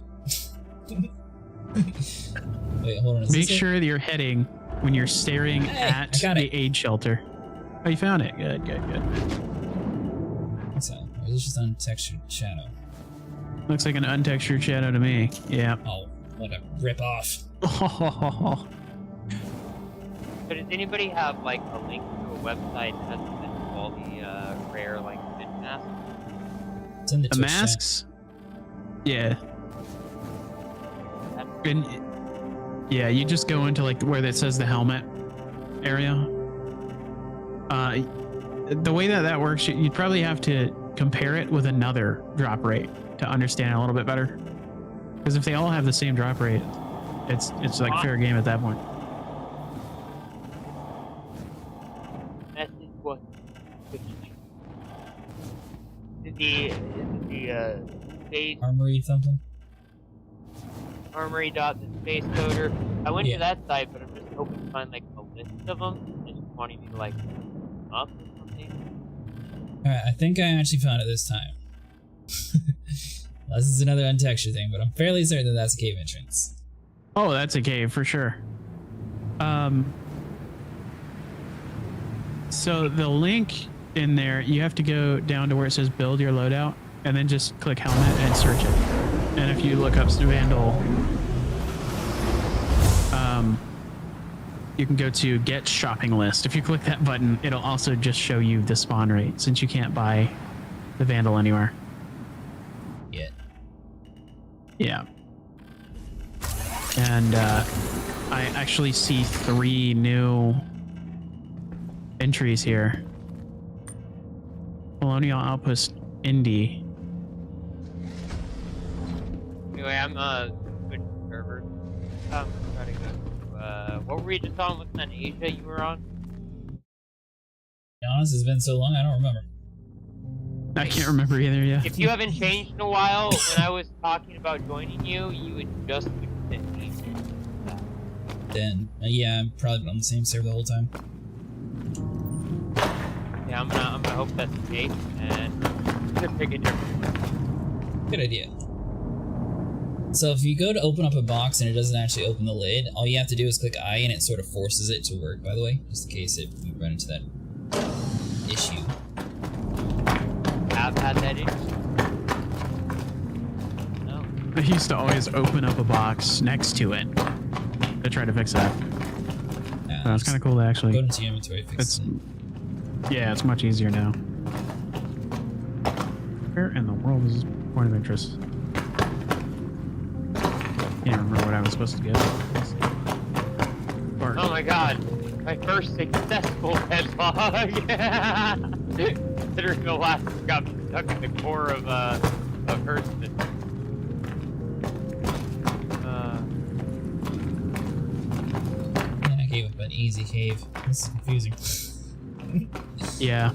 Wait, hold on. Make sure that you're heading when you're staring at the aid shelter. Oh, you found it. Good, good, good. What's that? Or is this just untextured shadow? Looks like an untextured shadow to me. Yeah. Oh, what a rip off. Oh. So does anybody have like a link to a website that has a list of all the rare like fit masks? It's in the The Twitch chat. masks? Yeah. And yeah, you just go into like where it says the helmet area. The way that works, you'd probably have to compare it with another drop rate to understand it a little bit better. Because if they all have the same drop rate, it's like fair game at that point. Message was the space Armory something? armory.the-space coder. I went to that site, but I'm just hoping to find like a list of them. Just wanting me to like up or something. Alright, I think I actually found it this time. This is another untextured thing, but I'm fairly certain that that's a cave entrance. Oh, that's a cave for sure. So the link in there, you have to go down to where it says build your loadout and then just click helmet and search it. And if you look up Vandal, you can go to get shopping list. If you click that button, it'll also just show you the spawn rate since you can't buy the Vandal anywhere. Yeah. And I actually see 3 new entries here. Colonial Outpost Indy. Anyway, I'm switching servers. Trying to go to, what were we just on? What's that Asia you were on? To be honest, it's been so long, I don't remember. I can't remember either, yeah. If you haven't changed in a while, when I was talking about joining you, you would just accept me. Then, yeah, I'm probably on the same server the whole time. Yeah, I'm gonna hope that's the case, and I'm gonna pick a different one. Good idea. So if you go to open up a box and it doesn't actually open the lid, all you have to do is click I and it sort of forces it to work, by the way, just in case you run into that issue. I've had that issue. No. I used to always open up a box next to it to try to fix that. Yeah, That's kind of cool to actually. Go into your inventory, fix it. Yeah, it's much easier now. Where in the world is this point of interest? Can't remember what I was supposed to get. Oh my god, my first successful headlog! Considering the last one got me stuck in the core of Hurston. Man, I gave up an easy cave. This is confusing. Yeah.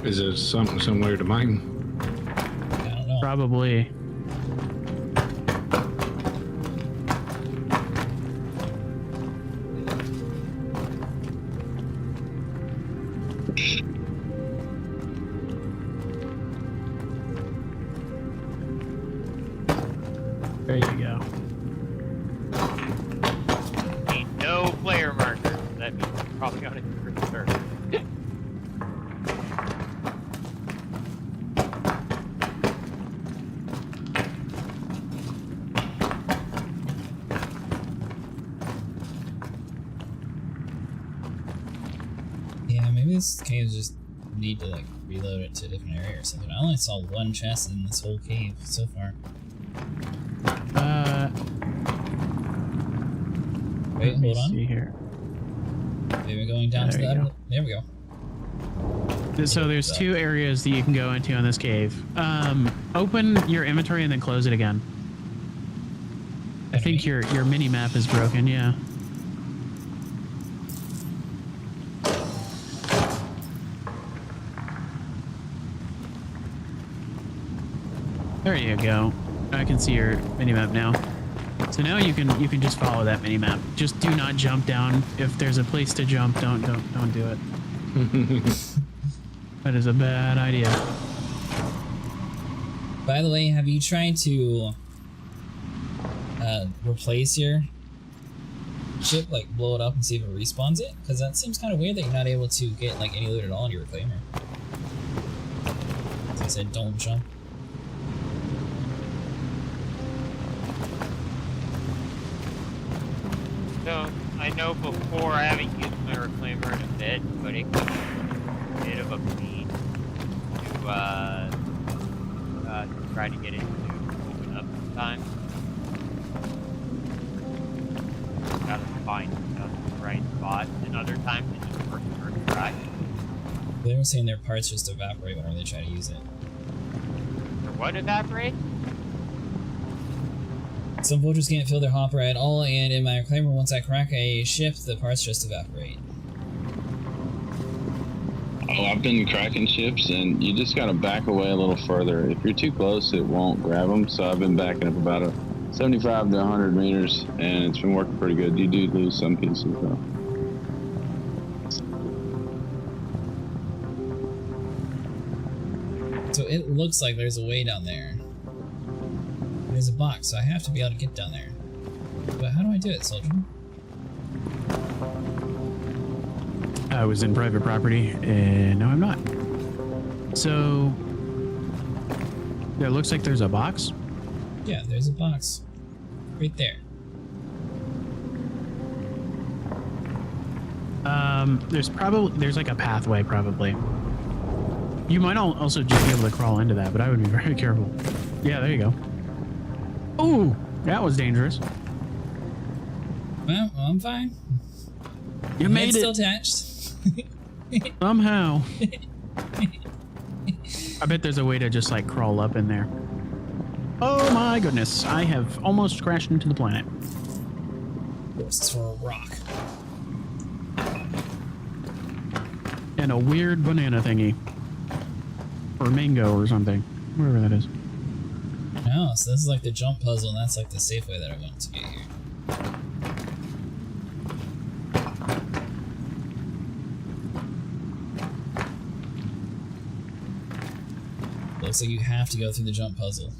Is it something similar to mine? I don't know. Probably. There you go. Need no player marker. That means I'm probably on a different server. Yeah, maybe this cave just need to like reload it to a different area or something. I only saw one chest in this whole cave so far. Wait, hold on. See here. Maybe going down to There you that. go. There we go. So there's 2 areas that you can go into in this cave. Open your inventory and then close it again. I think your mini map is broken. Yeah. There you go. I can see your mini map now. So now you can just follow that mini map. Just do not jump down. If there's a place to jump, don't do it. That is a bad idea. By the way, have you tried to replace your ship, like blow it up and see if it respawns it? Because that seems kind of weird that you're not able to get like any loot at all in your reclaimer. As I said, don't jump. So, I know before I haven't used my reclaimer in a bit, but it can be a bit of a pain to try to get it to open up sometimes. Gotta find the right spot, and other times it just works first try. They were saying their parts just evaporate whenever they try to use it. For what evaporate? Some vultures can't fill their hopper at all, and in my reclaimer, once I crack a ship, the parts just evaporate. Oh, I've been cracking ships, and you just gotta back away a little further. If you're too close, it won't grab them. So I've been backing up about 75 to 100 meters, and it's been working pretty good. You do lose some pieces, though. So it looks like there's a way down there. There's a box, so I have to be able to get down there. But how do I do it, soldier? I was in private property, and no, I'm not. So, yeah, it looks like there's a box. Yeah, there's a box. Right there. There's like a pathway, probably. You might also just be able to crawl into that, but I would be very careful. Yeah, there you go. Ooh, that was dangerous. Well, I'm fine. You My made head's it. still attached. Somehow. I bet there's a way to just like crawl up in there. Oh my goodness, I have almost crashed into the planet. This is for a rock. And a weird banana thingy. Or mango or something. Whatever that is. No, so this is like the jump puzzle, and that's like the safe way that I want to get here. Looks like you have to go through the jump puzzle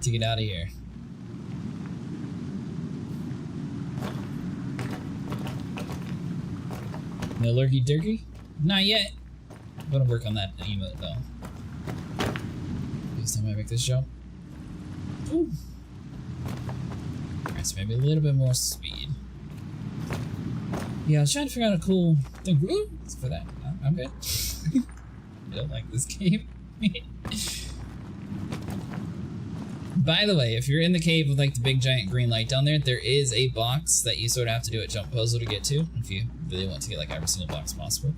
to get out of here. No lurky durky? Not yet. I'm gonna work on that emote though. This time I make this jump. Ooh. Alright, so maybe a little bit more speed. Yeah, I was trying to figure out a cool thing for that. I'm good. I don't like this game. By the way, if you're in the cave with like the big giant green light down there, there is a box that you sort of have to do a jump puzzle to get to, if you really want to get like every single box possible.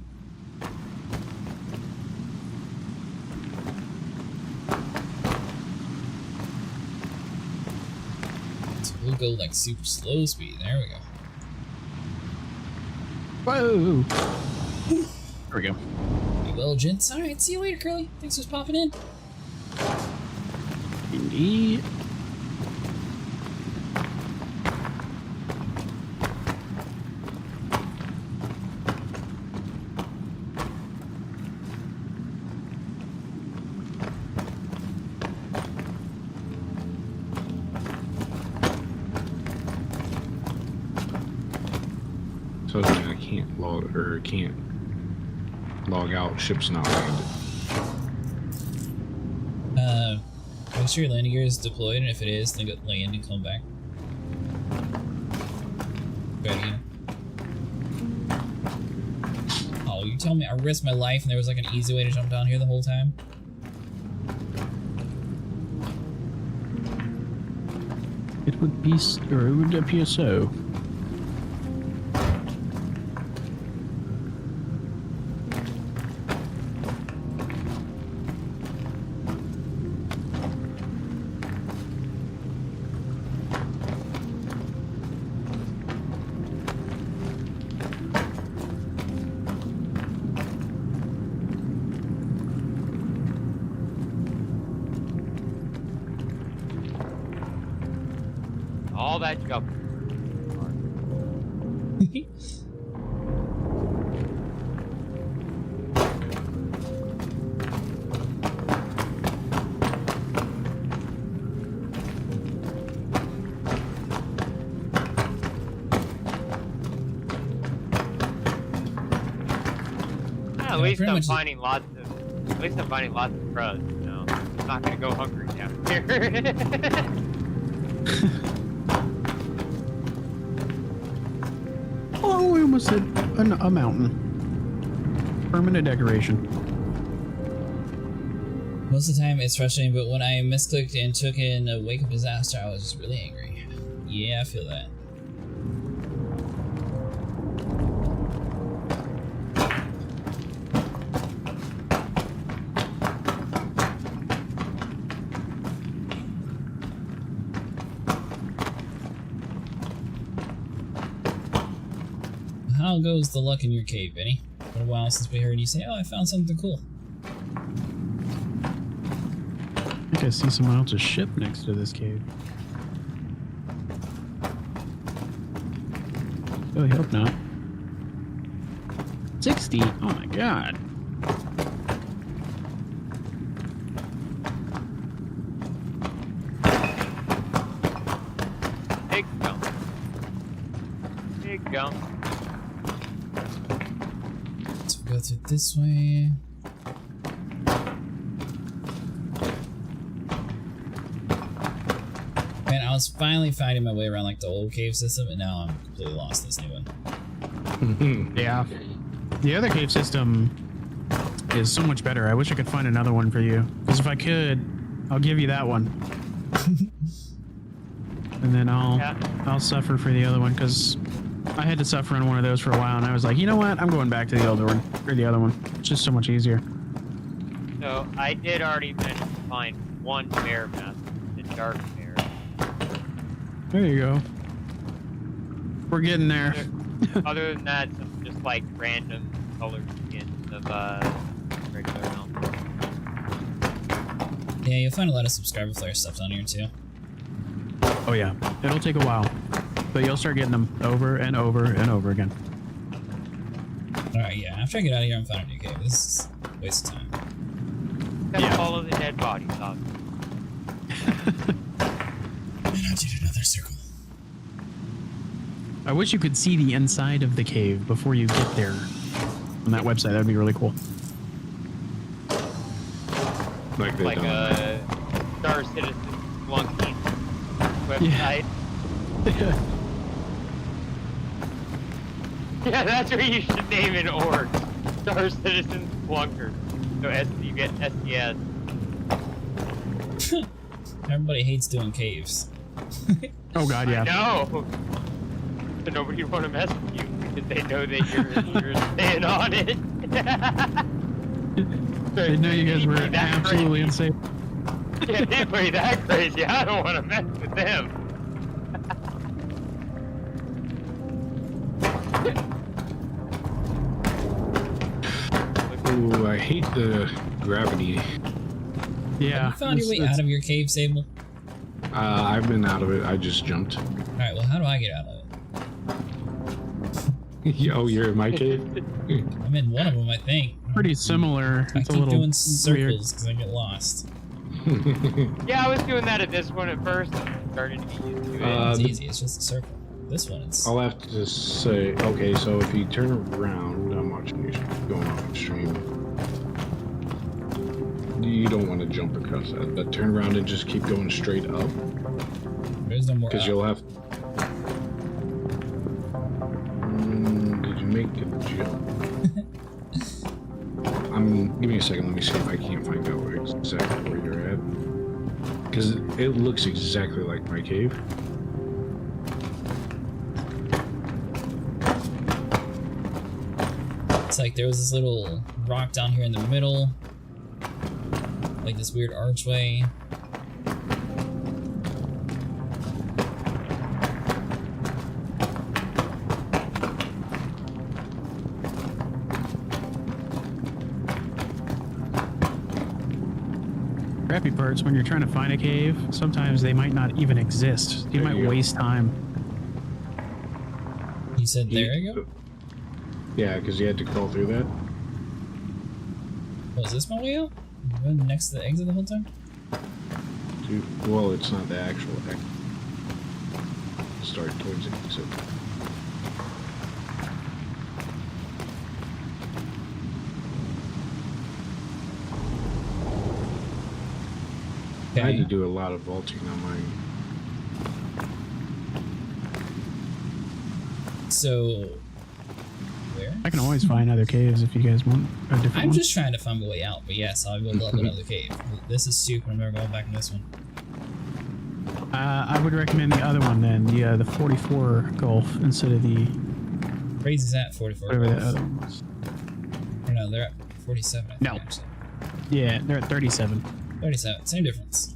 So we'll go like super slow speed. There we go. Whoa! There we go. Well, gents. Alright, see you later, Curly. Thanks for popping in. Indeed. So I can't log out. Ship's not landed. Make sure your landing gear is deployed, and if it is, then go land and come back. Try it again. Oh, you tell me I risked my life and there was like an easy way to jump down here the whole time? It would appear so. All that jump. At least pretty I'm much- finding lots of crust. You know, I'm not gonna go hungry down here. Oh, we almost hit a mountain. Permanent decoration. Most of the time it's frustrating, but when I misclicked and took in a wake of disaster, I was just really angry. Yeah, I feel that. How goes the luck in your cave, Benny? Been a while since we heard you say, "Oh, I found something cool." I think I see someone else's ship next to this cave. Really hope not. 60? Oh my god. Big jump. Big jump. Let's go through this way. Man, I was finally finding my way around like the old cave system, and now I'm completely lost in this new one. Yeah. The other cave system is so much better. I wish I could find another one for you. Because if I could, I'll give you that one. And then I'll suffer for the other one, because I had to suffer in one of those for a while, and I was like, you know what? I'm going back to the older one, or the other one. It's just so much easier. So I did already manage to find one bear mask, the dark bear. There you go. We're getting there. Other than that, some just like random colored skins of regular helmets. Yeah, you'll find a lot of subscriber flare stuff down here too. Oh yeah, it'll take a while, but you'll start getting them over and over and over again. Alright, yeah, after I get out of here, I'm finding a new cave. This is a waste of time. Gotta follow the dead bodies, obviously. And I did another circle. I wish you could see the inside of the cave before you get there on that website. That'd be really cool. Like Like a Star Citizen Flunky website. Yeah. Yeah, that's what you should name an org. Star Citizen Flunker. So you get SDS. Everybody hates doing caves. Oh god, yeah. No. So nobody would want to mess with you because they know that you're staying on it. They know you guys were absolutely insane. Yeah, anybody that crazy, I don't want to mess with them. Ooh, I hate the gravity. Yeah. Have you found your way out of your cave, Sable? I've been out of it. I just jumped. Alright, well, how do I get out of it? Oh, you're in my cave? I'm in one of them, I think. Pretty similar. I It's a keep little doing weird. circles because I get lost. Yeah, I was doing that at this one at first. Started to get used to it. It's easy, it's just a circle. This one, it's... I'll have to say, okay, so if you turn around, I'm watching you going on stream. You don't want to jump across that, but turn around and just keep going straight up. There's no more Because up. you'll have... did you make a jump? Give me a second, let me see if I can't find out exactly where you're at. Because it looks exactly like my cave. It's like there was this little rock down here in the middle. Like this weird archway. Crappy parts when you're trying to find a cave, sometimes they might not even exist. You There might you go. waste time. You said there you go? Yeah, because you had to crawl through that. Oh, is this my way out? I've been next to the exit the whole time? Well, it's not the actual exit. Start towards the exit. I had Okay. to do a lot of vaulting on mine. So, where? I can always find other caves if you guys want a different I'm one. just trying to find my way out, but yes, I would love another cave. This is stupid. I'm never going back in this one. I would recommend the other one then, the 44 Gulf instead of the Crazy's at 44. whatever that Gulf. other one was. Or no, they're at 47. I think, No. actually. Yeah, they're at 37. 37. Same difference.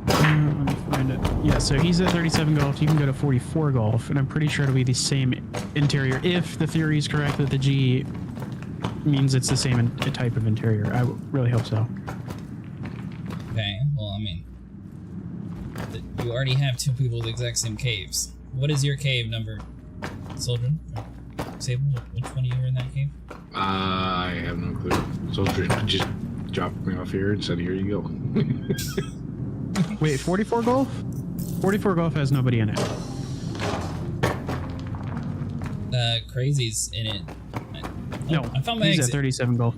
Let me find it. Yeah, so he's at 37 Gulf. You can go to 44 Gulf, and I'm pretty sure it'll be the same interior. If the theory is correct that the G means it's the same type of interior, I really hope so. Okay, well, I mean, you already have two people with the exact same caves. What is your cave number, Soldier? Sable, which one of you are in that cave? I have no clue. Soldier just dropped me off here and said, "Here you go." Wait, 44 Gulf? 44 Gulf has nobody in it. Crazy's in it. No, I found my he's exit. at 37 Gulf.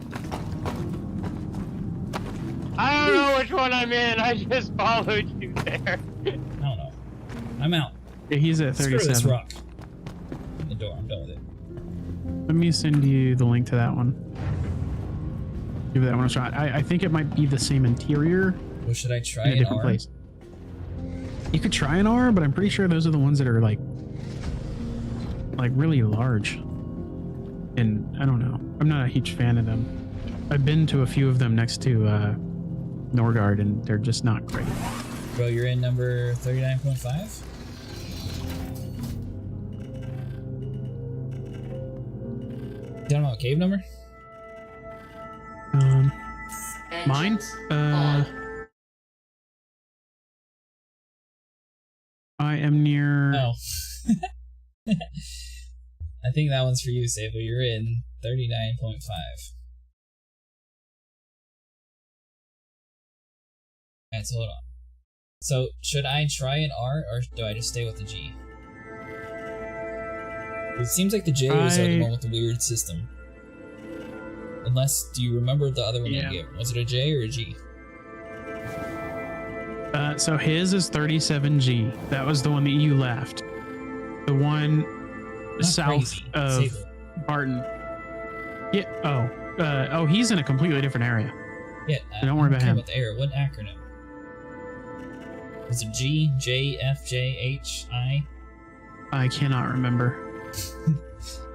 I don't know which one I'm in. I just followed you there. I don't know. I'm out. Yeah, he's at Screw 37. this rock. The door. I'm done with it. Let me send you the link to that one. Give that one a shot. I think it might be the same interior Well, should I try in a an different R? place. You could try an R, but I'm pretty sure those are the ones that are like really large. And I don't know. I'm not a huge fan of them. I've been to a few of them next to Norgard, and they're just not great. Bro, you're in number 39.5? Don't know what cave number? Mine? I am near. Oh. I think that one's for you, Sable. You're in 39.5. Alright, so hold on. So, should I try an R, or do I just stay with the G? It seems like the J was the one with the weird system. Unless, do you remember the other one Yeah. you gave? Was it a J or a G? So his is 37G. That was the one that you left. The one Not south crazy. of Sable. Barton. Yeah. Oh, he's in a completely different area. Yeah, So don't worry about care him. about the error. What acronym? Was it G, J, F, J, H, I? I cannot remember.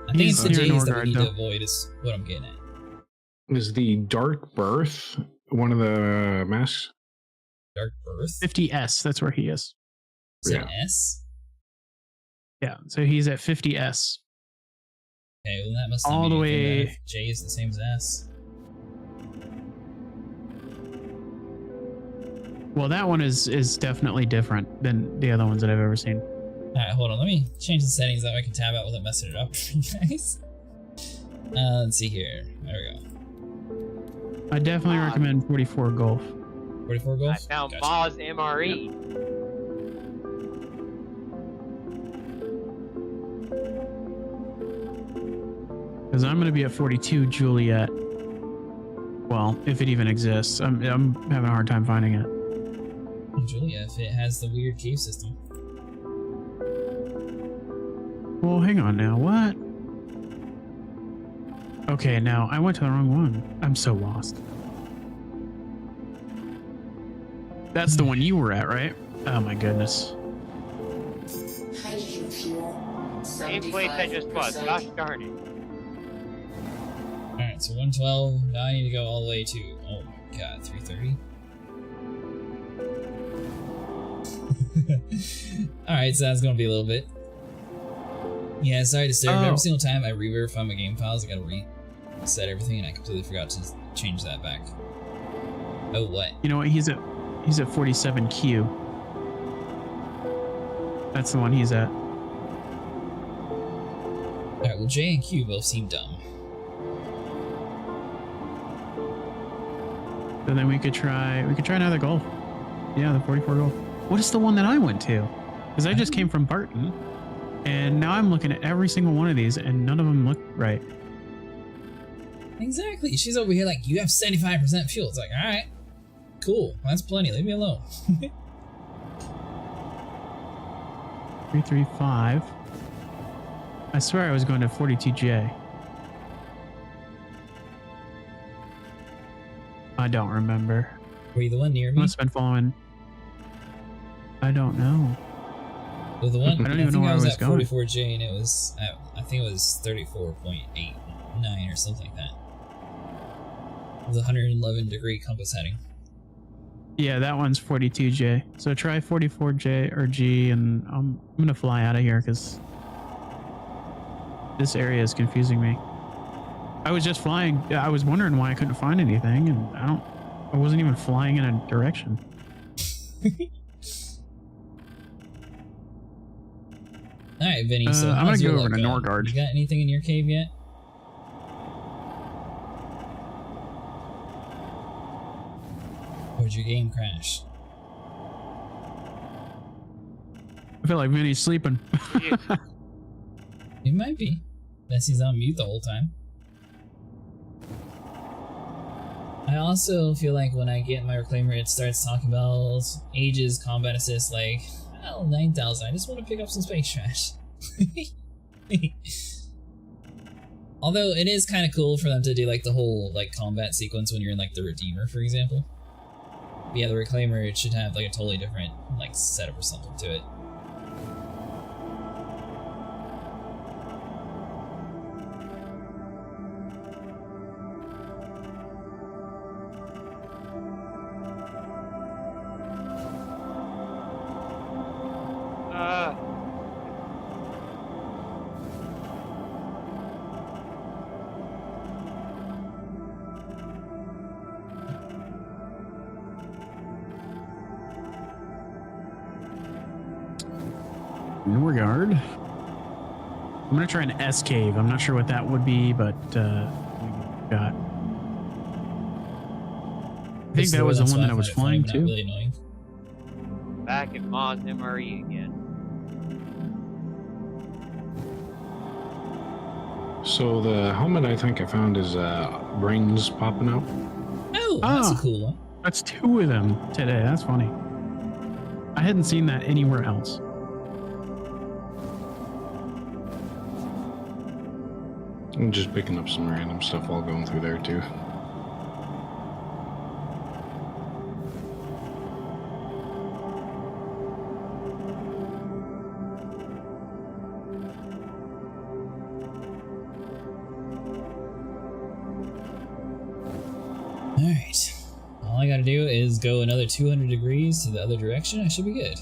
I think it's the He's near J's that we Norgard, need to though. avoid is what I'm getting at. Is the Dark Birth one of the masks? Dark Birth? 50S. That's where he is. Is it Yeah. S? Yeah. So he's at 50S. Okay, well that must not All be the anything then way- if J is the same as S. Well, that one is definitely different than the other ones that I've ever seen. Alright, hold on. Let me change the settings that way I can tab out without messing it up for you guys. Let's see here. There we go. I definitely recommend 44 Gulf. 44 Gulf? I found Gotcha. Moz MRE. Because I'm going to be at 42 Juliet. Well, if it even exists. I'm having a hard time finding it. Julia, if it has the weird cave system. Well, hang on now. What? Okay, now I went to the wrong one. I'm so lost. That's the one you were at, right? Oh my goodness. Hydrogen fuel. Same place I just was. Gosh darn it. Alright, so 112. Now I need to go all the way to, oh my god, 330? Alright, so that's gonna be a little bit. Yeah, sorry to disturb. Every single time I re-verify my game files, I gotta reset everything, and I completely forgot to change that back. Oh, what? You know what? He's at 47Q. That's the one he's at. Alright, well, J and Q both seem dumb. So then we could try another Gulf. Yeah, the 44 Gulf. What is the one that I went to? Because I just came from Barton, and now I'm looking at every single one of these, and none of them look right. Exactly. She's over here like, you have 75% fuel. It's like, alright. Cool. That's plenty. Leave me alone. 335. I swear I was going to 42J. I don't remember. Were you the one near me? Must have been following. I don't know. Well, the one I don't even know where I was at going. 44J and it was at, I think it was 34.89 or something like that. It was 111-degree compass heading. Yeah, that one's 42J. So try 44J or G, and I'm gonna fly out of here because this area is confusing me. I was just flying. I was wondering why I couldn't find anything, and I wasn't even flying in a direction. All right, Vinny. So I'm gonna how's your go over luck to going? Norgard. You got anything in your cave yet? Or did your game crash? I feel like Vinny's sleeping. It might be. Unless he's on mute the whole time. I also feel like when I get my reclaimer, it starts talking about ages, combat assist, like, well, 9,000. I just want to pick up some space trash. Although it is kind of cool for them to do like the whole like combat sequence when you're in like the Redeemer, for example. But yeah, the reclaimer, it should have like a totally different like setup or something to it. Norgard. I'm gonna try an S cave. I'm not sure what that would be, but got. I think that was the one that I was flying to. Really annoying. Back at Moz MRE again. So the helmet I think I found is brains popping out. Oh, that's a cool one. That's 2 of them today. That's funny. I hadn't seen that anywhere else. I'm just picking up some random stuff while going through there too. Alright. All I gotta do is go another 200 degrees to the other direction. I should be good.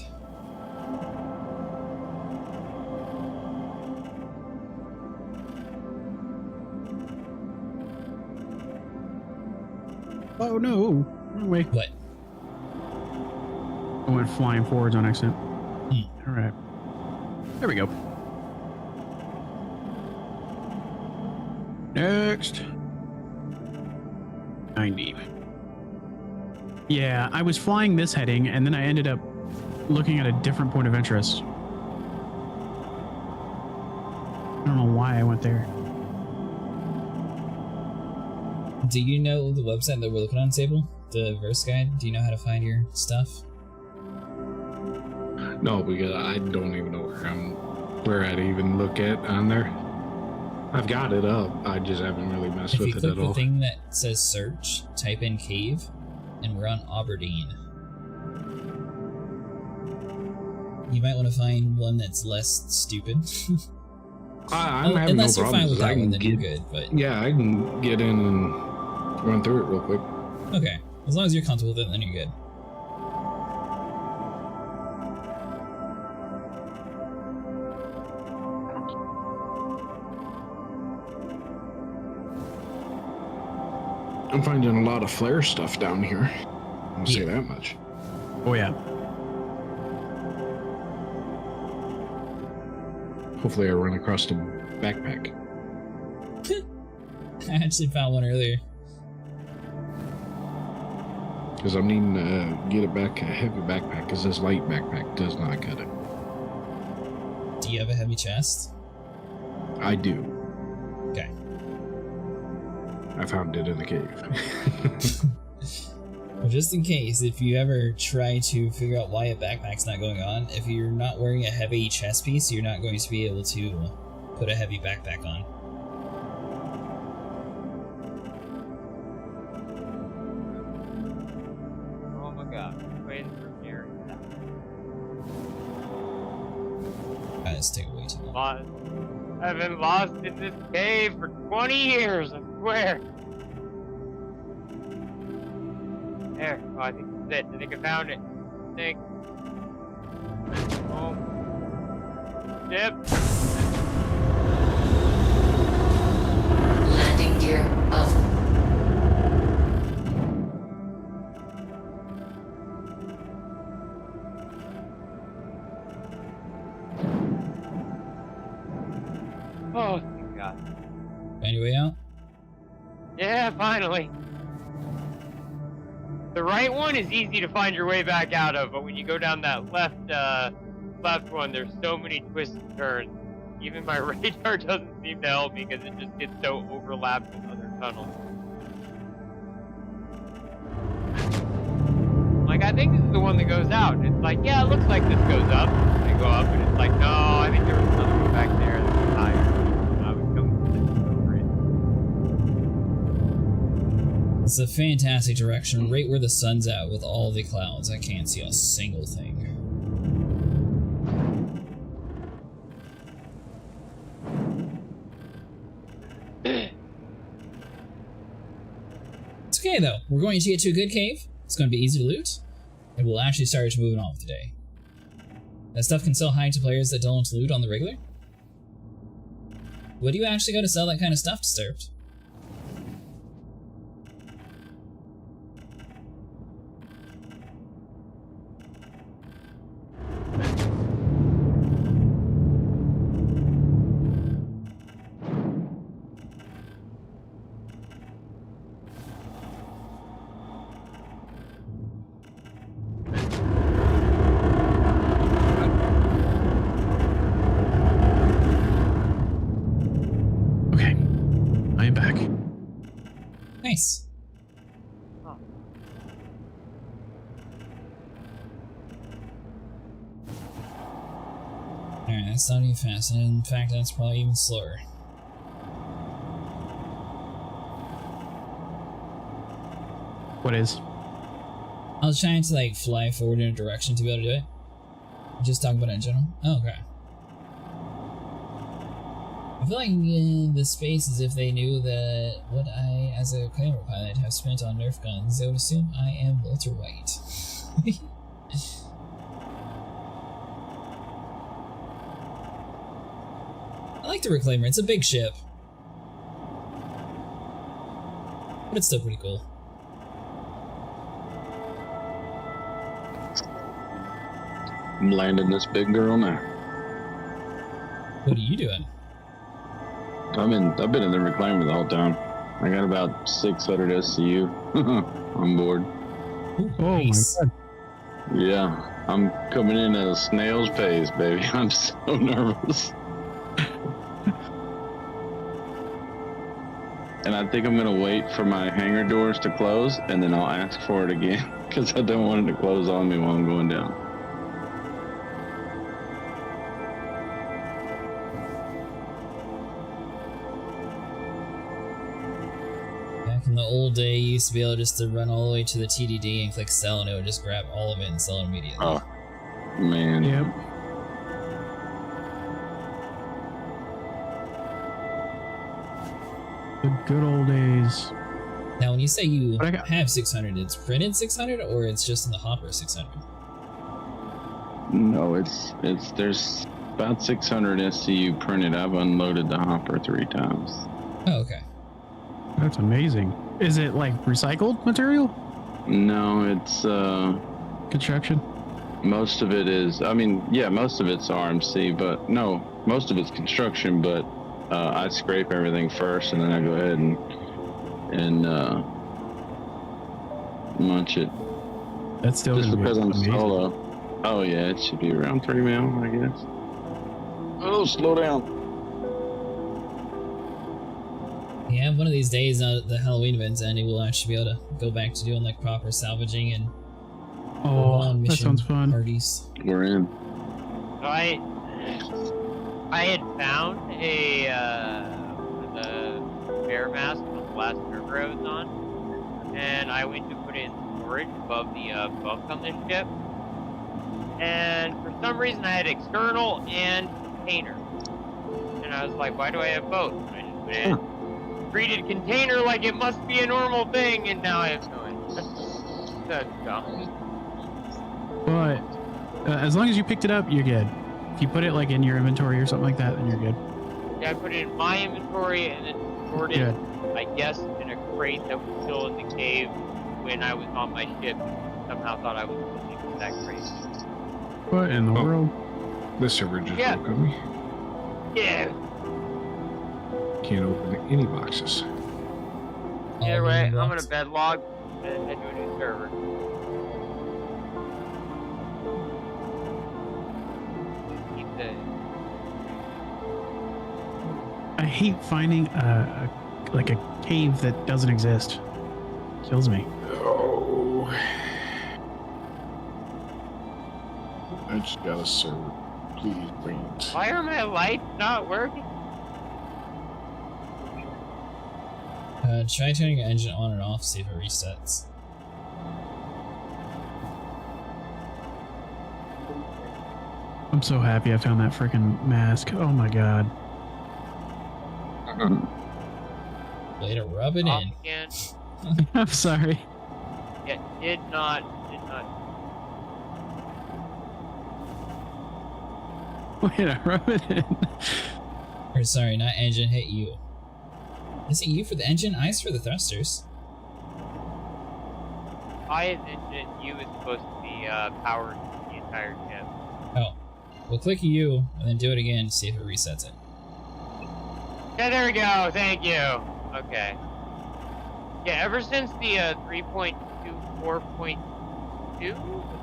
Oh no! Wrong way. What? I went flying forwards on accident. All right. There we go. Next. 90. Yeah, I was flying this heading, and then I ended up looking at a different point of interest. I don't know why I went there. Do you know the website that we're looking on, Sable? The verse guide? Do you know how to find your stuff? No, because I don't even know where I'd even look at on there. I've got it up. I just haven't really messed If with you it click at the all. thing that says search, type in cave, and we're on Aberdeen. You might want to find one that's less stupid. I'm having no unless you're fine problems. with I that can one, then you're get, good. But yeah, I can get in and run through it real quick. okay, as long as you're comfortable with it, then you're good. I'm finding a lot of flare stuff down here. I'll say that much. Oh yeah. Hopefully I run across the backpack. I actually found one earlier. Because I'm needing to get a heavy backpack, because this light backpack does not cut it. Do you have a heavy chest? I do. Okay. I found it in the cave. Well, just in case, if you ever try to figure out why a backpack's not going on, if you're not wearing a heavy chest piece, you're not going to be able to put a heavy backpack on. Oh my god. Waiting for Gary. Let's take way too long. I've been lost in this cave for 20 years, I swear. There. Oh, I think that's it. I think I found it. I think. Oh. Yep. Landing gear up. Oh, thank God. Find your way out? Yeah, finally. The right one is easy to find your way back out of, but when you go down that left one, there's so many twists and turns. Even my radar doesn't seem to help me because it just gets so overlapped with other tunnels. Like, I think this is the one that goes out, and it's like, yeah, it looks like this goes up. I go up, and it's like, no, I think there was another one back there that was higher. I would come over it. It's a fantastic direction, right where the sun's at with all the clouds. I can't see a single thing. It's okay though. We're going to get to a good cave. It's going to be easy to loot, and we'll actually start moving on with the day. That stuff can sell high to players that don't loot on the regular. Would you actually go to sell that kind of stuff, Disturbed? Nice. Huh. Alright, that's not even fast, and in fact, that's probably even slower. What is? I was trying to like fly forward in a direction to be able to do it. Just talking about it in general. Oh, okay. I feel like the space as if they knew that what I, as a camera pilot, have spent on Nerf guns, they would assume I am Walter White. I like the Reclaimer, it's a big ship. But it's still pretty cool. I'm landing this big girl now. What are you doing? I've been in the Reclaimer the whole time. I got about 600 SCU on board. Ooh, Oh nice. my god. Yeah, I'm coming in at a snail's pace, baby. I'm so nervous. And I think I'm gonna wait for my hangar doors to close, and then I'll ask for it again, because I don't want it to close on me while I'm going down. Back in the old day, you used to be able just to run all the way to the TDD and click sell, and it would just grab all of it and sell it immediately. Oh, man. Yep. The good old days. Now, when you say you But I got- have 600, it's printed 600, or it's just in the hopper 600? No, there's about 600 SCU printed. I've unloaded the hopper 3 times. Oh, okay. That's amazing. Is it like recycled material? No, it's Construction? most of it is. I mean, yeah, most of it's RMC, but no, most of it's construction. But I scrape everything first, and then I go ahead and munch it. That's still Just gonna be because I'm amazing. solo. Oh yeah, it should be around 3 mil, I guess. Oh, slow down. Yeah, one of these days, the Halloween event's ending, we'll actually be able to go back to doing like proper salvaging and Oh, that mission sounds fun. parties. We're in. So I had found a the bear mask on the last server I was on, and I went to put it in storage above the bunk on this ship. And for some reason, I had external and container, and I was like, "Why do I have both?" And I just put it in. Treated container like it must be a normal thing, and now I have no idea. That's dumb. But as long as you picked it up, you're good. If you put it like in your inventory or something like that, then you're good. Yeah, I put it in my inventory and then stored it, I guess, in a crate that was still in the cave when I was on my ship. Somehow thought I was looking for that crate. What in the world? This server just Yeah. woke on me. Yeah. Can't open any boxes. Yeah, All right. the I'm box. gonna bed log and head to a new server. Keep the I hate finding a cave that doesn't exist. Kills me. Oh. I just got a server. Please wait. Why are my lights not working? Try turning your engine on and off, see if it resets. I'm so happy I found that freaking mask. Oh my god. Way to rub it Off in. again. I'm sorry. Yeah, did not. Way to rub it in. Or sorry, not engine, hit you. Is it you for the engine? I's for the thrusters. I engine U is supposed to be powered the entire ship. Oh. We'll click U and then do it again to see if it resets it. Yeah, there we go. Thank you. Okay. Yeah, ever since the 3.24.2,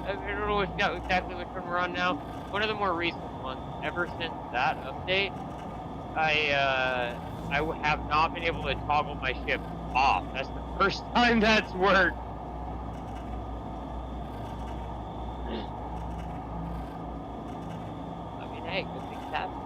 I don't know exactly which one we're on now. One of the more recent ones. Ever since that update, I have not been able to toggle my ship off. That's the first time that's worked. I mean, hey, good things happen.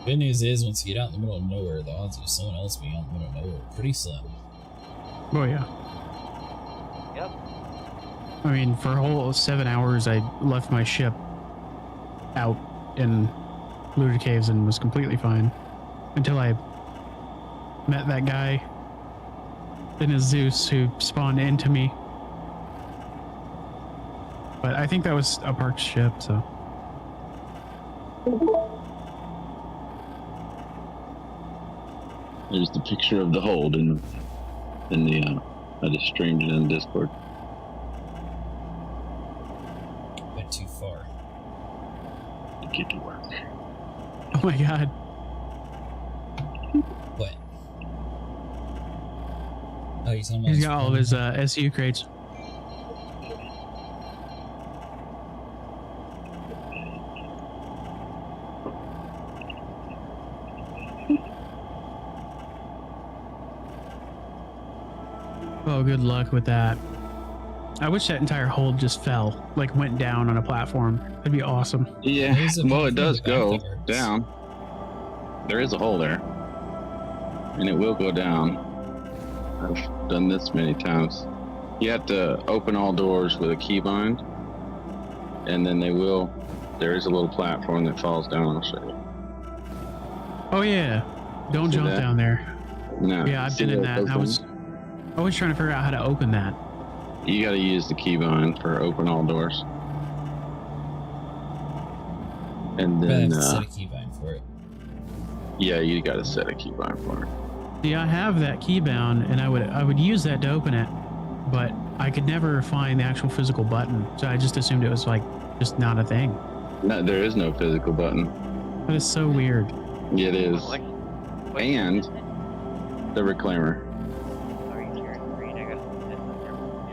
Good news is, once you get out in the middle of nowhere, the odds of someone else being out in the middle of nowhere are pretty slim. Oh yeah. Yep. I mean, for a whole 7 hours, I left my ship out in looted caves and was completely fine until I met that guy in a Zeus who spawned into me. But I think that was a parked ship, so. There's the picture of the hold in the I just streamed it in Discord. Went too far. Get to work. Oh my god. What? Oh, you're talking about He's got all of his SU crates. Oh, good luck with that. I wish that entire hold just fell, like went down on a platform. That'd be awesome. Yeah, There's a well, it does platform go that works. down. There is a hole there, and it will go down. I've done this many times. You have to open all doors with a keybind, and then they will. There is a little platform that falls down. I'll show you. Oh yeah, don't See jump that? down there. No, Yeah, I've see been in that that. I was always trying to figure out how to open that. You got to use the keybind for open all doors, and But I then have to set a keybind for it. yeah, you got to set a keybind for it. See, I have that keybound, and I would use that to open it, but I could never find the actual physical button, so I just assumed it was like just not a thing. No, there is no physical button. That is so weird. Yeah, it is. What And is it? the reclaimer. Are you sharing screen? I gotta see this.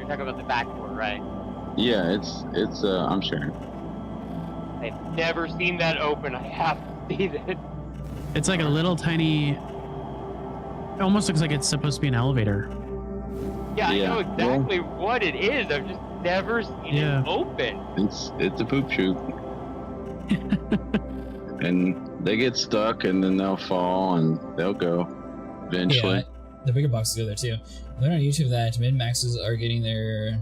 You're talking about the back door, right? Yeah, it's I'm sharing. I've never seen that open. I have to see that. It's like a little tiny. It almost looks like it's supposed to be an elevator. Yeah, I Yeah, know exactly what it is. I've just never seen Yeah. it open. It's a poop chute. And they get stuck and then they'll fall and they'll go eventually. Yeah, the bigger boxes go there too. I learned on YouTube that min-maxes are getting their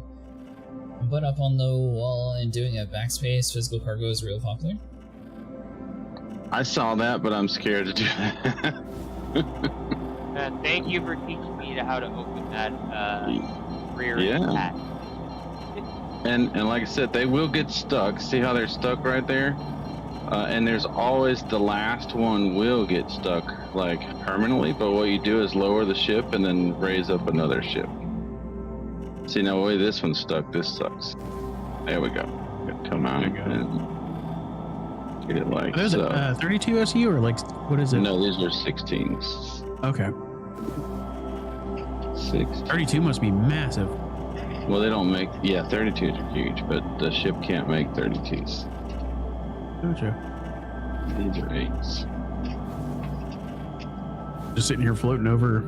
butt up on the wall and doing a backspace. Physical cargo is real popular. I saw that, but I'm scared to do that. Thank you for teaching me how to open that rear Yeah. hatch. And like I said, they will get stuck. See how they're stuck right there? And there's always the last one will get stuck like permanently, but what you do is lower the ship and then raise up another ship. See, now the way this one's stuck, this sucks. There we go. Come out and get it like There's so. a 32 SU or like what is it? No, these are 16s. Okay. 6. 32 must be massive. Well, they don't make. Yeah, 32s are huge, but the ship can't make 32s. Gotcha. These are 8s. Just sitting here floating over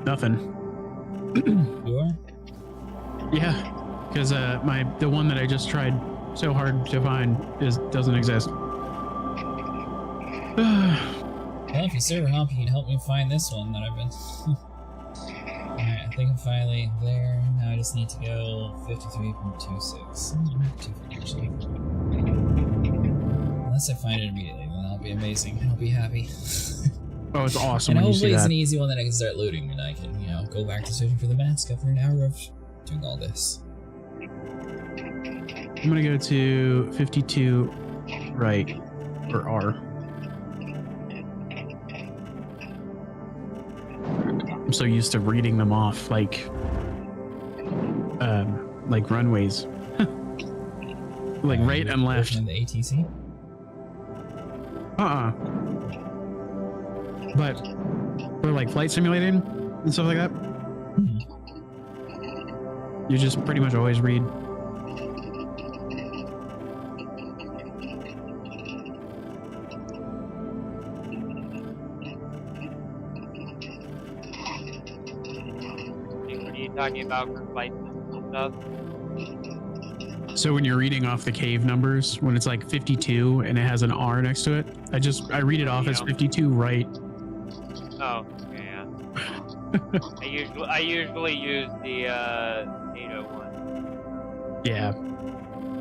nothing. You are? Yeah, because the one that I just tried so hard to find doesn't exist. Well, if you server hop, you can help me find this one that I've been. Alright, I think I'm finally there. Now I just need to go 53.26. Not too far, actually. Unless I find it immediately, then that'll be amazing. I'll be happy. Oh, it's awesome And when you see hopefully it's that. an easy one that I can start looting and I can, go back to searching for the mask after an hour of doing all this. I'm gonna go to 52 right, or R. I'm so used to reading them off like runways. Like right and left. In the ATC? But for like flight simulating and stuff like that, you just pretty much always read. What are you talking about for flights and stuff? So when you're reading off the cave numbers, when it's like 52 and it has an R next to it, I read it off as 52 right. Oh, yeah. I usually use the NATO one. Yeah.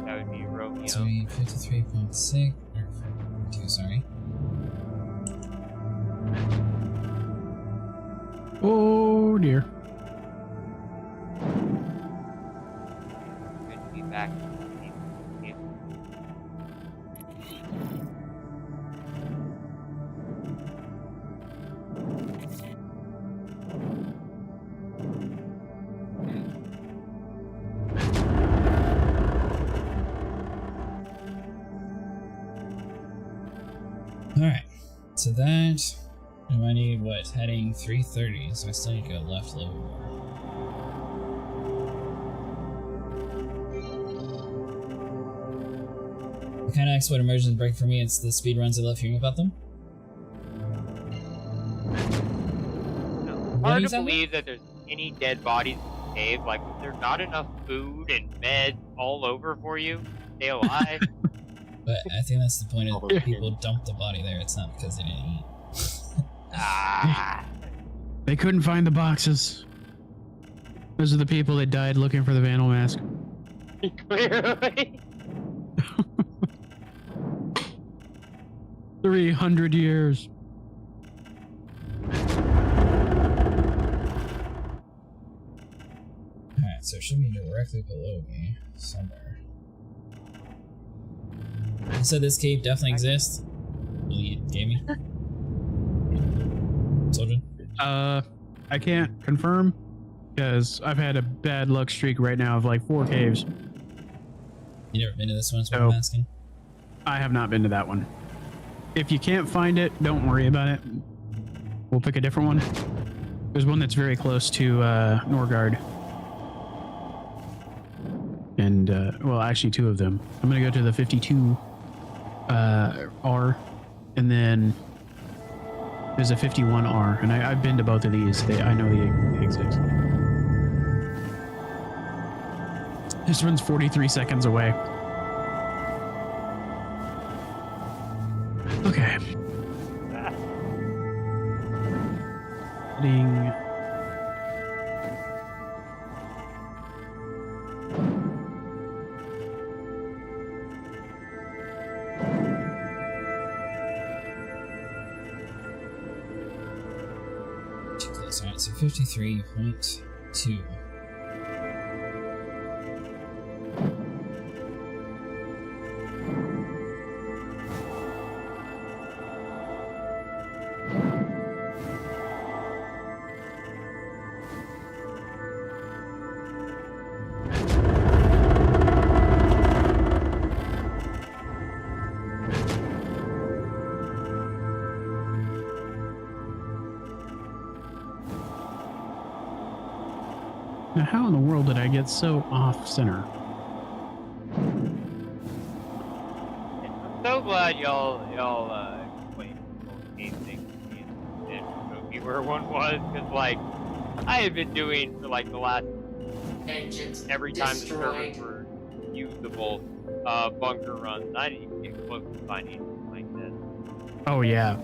That would be Romeo. So we 53.6 or 52, sorry. Oh dear. Good to be back. Alright, so that, and I need what, heading 330, so I still need to go left a little more. The kind of exploit immersions break for me, it's the speed runs I love hearing about them. Hard to believe that there's any dead bodies in the cave. Like, if there's not enough food and meds all over for you, stay alive. But I think that's the point of people dump the body there, it's not because they didn't eat. They couldn't find the boxes. Those are the people that died looking for the Vandal mask. Clearly. 300 years. Alright, so it should be directly below me, somewhere. You said this cave definitely exists? Will you gave me? Soldier? I can't confirm because I've had a bad luck streak right now of like 4 caves. You never been to this one, is what I'm asking? I have not been to that one. If you can't find it, don't worry about it. We'll pick a different one. There's one that's very close to Norgard. and well, actually 2 of them. I'm gonna go to the 52 R, and then there's a 51R, and I've been to both of these. I know the exist. This one's 43 seconds away. Okay. Heading. Too close. Alright, so 53.2. Now, how in the world did I get so off center? I'm so glad y'all explained the whole game thing to me and showed me where one was, because like I had been doing for like the last Engines every time the destroyed. servers were usable bunker runs. I didn't even get close to finding anything like this. Oh yeah,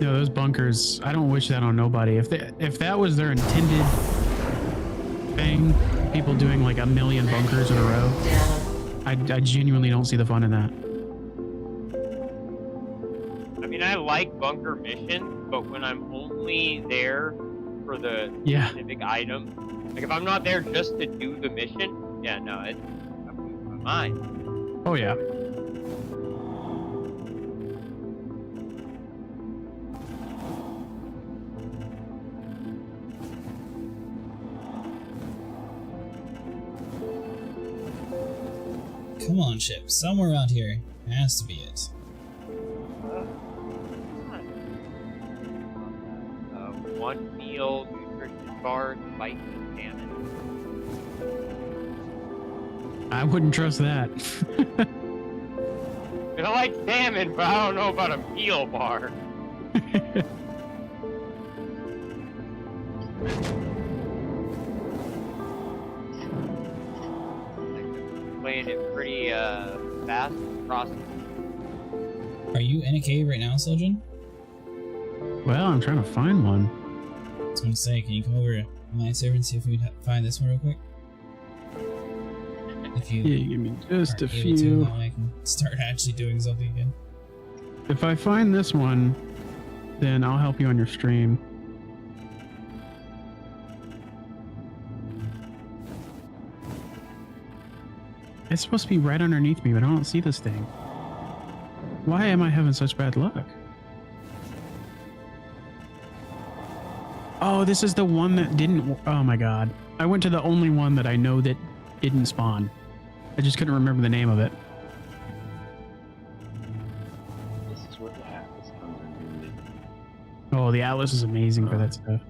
no, those bunkers. I don't wish that on nobody. If that was their intended thing, people doing like a million bunkers in a row, I genuinely don't see the fun in that. I mean, I like bunker missions, but when I'm only there for the Yeah. specific item, like if I'm not there just to do the mission, yeah, no, I lose my mind. Oh yeah. Come on, ship. Somewhere around here has to be it. One meal nutrition bar, spicy salmon. I wouldn't trust that. I like salmon, but I don't know about a meal bar. Playing it pretty fast across. Are you in a cave right now, Sojourn? Well, I'm trying to find one. I was going to say, can you come over to my server and see if we can find this one real quick? If you Yeah, give me just a aren't able to, few. now I can start actually doing something again. If I find this one, then I'll help you on your stream. It's supposed to be right underneath me, but I don't see this thing. Why am I having such bad luck? Oh, this is the one that didn't. Oh my god. I went to the only one that I know that didn't spawn. I just couldn't remember the name of it. This is where the Atlas comes in handy. Oh, the Atlas is amazing for that stuff.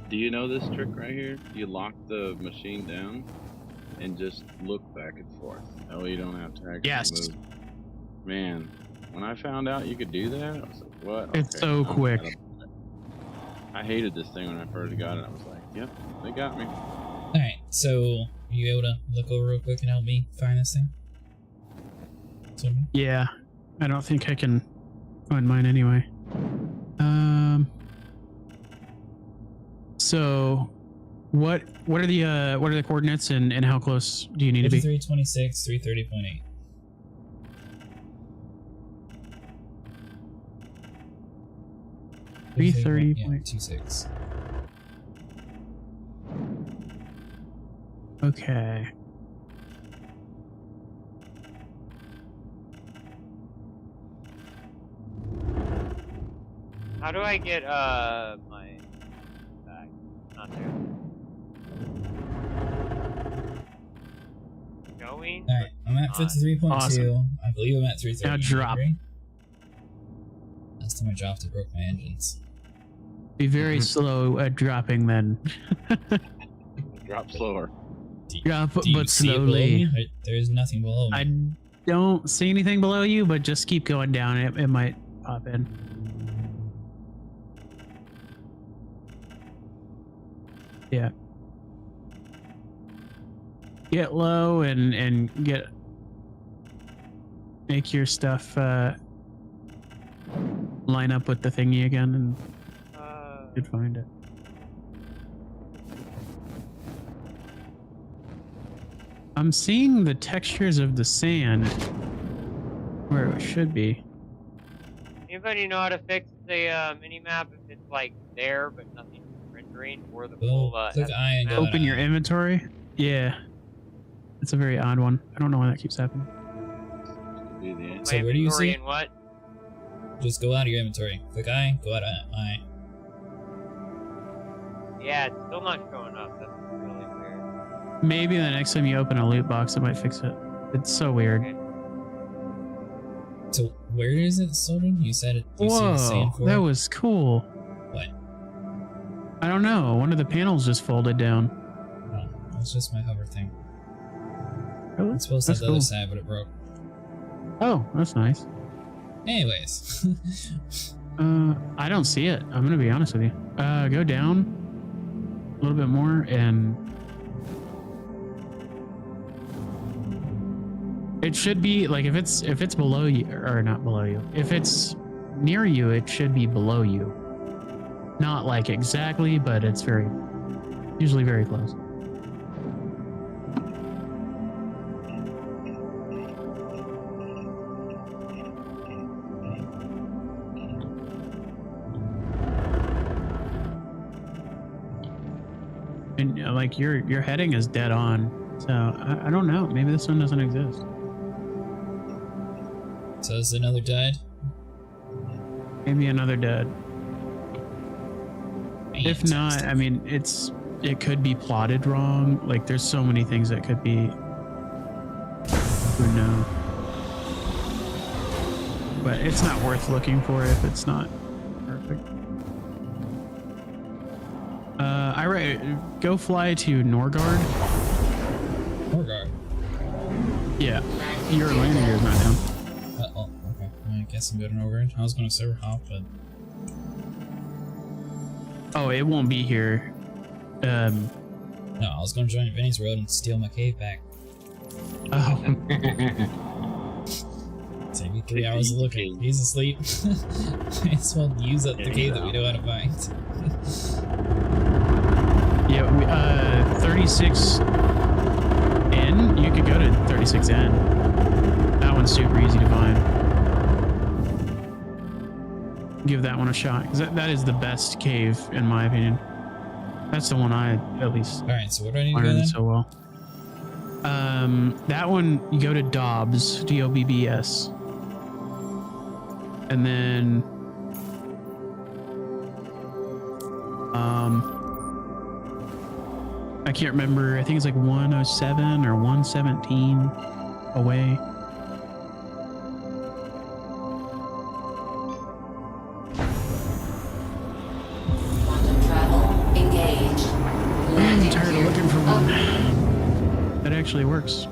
Do you know this trick right here? You lock the machine down and just look back and forth. That way you don't have to actually Yes. move. Man, when I found out you could do that, I was like, what? It's so quick. I hated this thing when I first got it. I was like, yep, they got me. Alright, so are you able to look over real quick and help me find this thing? Sojourn? Yeah, I don't think I can find mine anyway. So what are the coordinates and how close do you need to be? 5326, 330.8. Three 30. Yeah, 26. Okay. How do I get my bag? Not there. Going? Alright, I'm at 53.2. Awesome. I believe I'm at 330. Now drop. Last time I dropped, it broke my engines. Be very slow at dropping then. Drop slower. Yeah, Do you but see it below slowly. me? There's nothing below me. I don't see anything below you, but just keep going down. It might pop in. Yeah. Get low and make your stuff line up with the thingy again, and you'd find it. I'm seeing the textures of the sand where it should be. Anybody know how to fix the mini-map if it's like there but nothing rendering, or the Well, full click I and go Open to your I. inventory. Yeah. It's a very odd one. I don't know why that keeps happening. So where do you see it? And what? Just go out of your inventory. Click I, go out of I. Yeah, it's still not showing up. That's really weird. Maybe the next time you open a loot box, it might fix it. It's so weird. Okay. So where is it, Soden? You said it. You see the Whoa, sand for that it? was cool. What? I don't know. One of the panels just folded down. Oh, it's just my hover thing. Really? It's supposed to have That's the cool. other side, but it broke. Oh, that's nice. Anyways. I don't see it. I'm gonna be honest with you. Go down a little bit more, and it should be like if it's below you, or not below you. If it's near you, it should be below you. Not like exactly, but it's usually very close. And like your heading is dead on, so I don't know. Maybe this one doesn't exist. So is another died? Maybe another dead. If Man, not, I mean, it could be plotted wrong. Like there's so many things that could be. Who knows? But it's not worth looking for if it's not perfect. Go fly to Norgard. Norgard. Yeah, your landing gear is not down. Oh, okay. I guess I'm going over it. I was going to server hop, but Oh, it won't be here. no, I was going to join Vinny's Road and steal my cave back. Oh, Save me 3 hours of looking. He's asleep. Might as well use up the cave that we know how to find. yeah. 36N. You could go to 36N. That one's super easy to find. Give that one a shot, because that is the best cave in my opinion. That's the one I at least Alright, so what do I need to go learned then? so well. That one, you go to Dobbs, Dobbs, and then I can't remember. I think it's like 107 or 117 away. I'm tired of looking for one that actually works.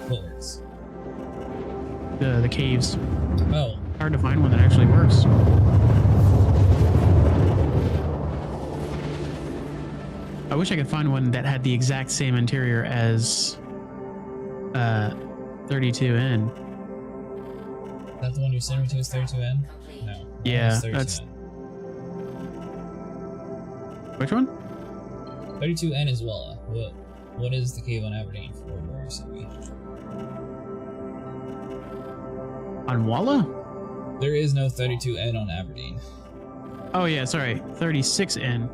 What works? The caves. Oh, Hard to find one that actually works. I wish I could find one that had the exact same interior as 32N. is that the one you're sending me to is 32N? No. Yeah, it's 32N. that's- Which one? 32N is Walla. What is the cave on Aberdeen for where you're sending me? On Walla? There is no 32N on Aberdeen. Oh yeah, sorry, 36N.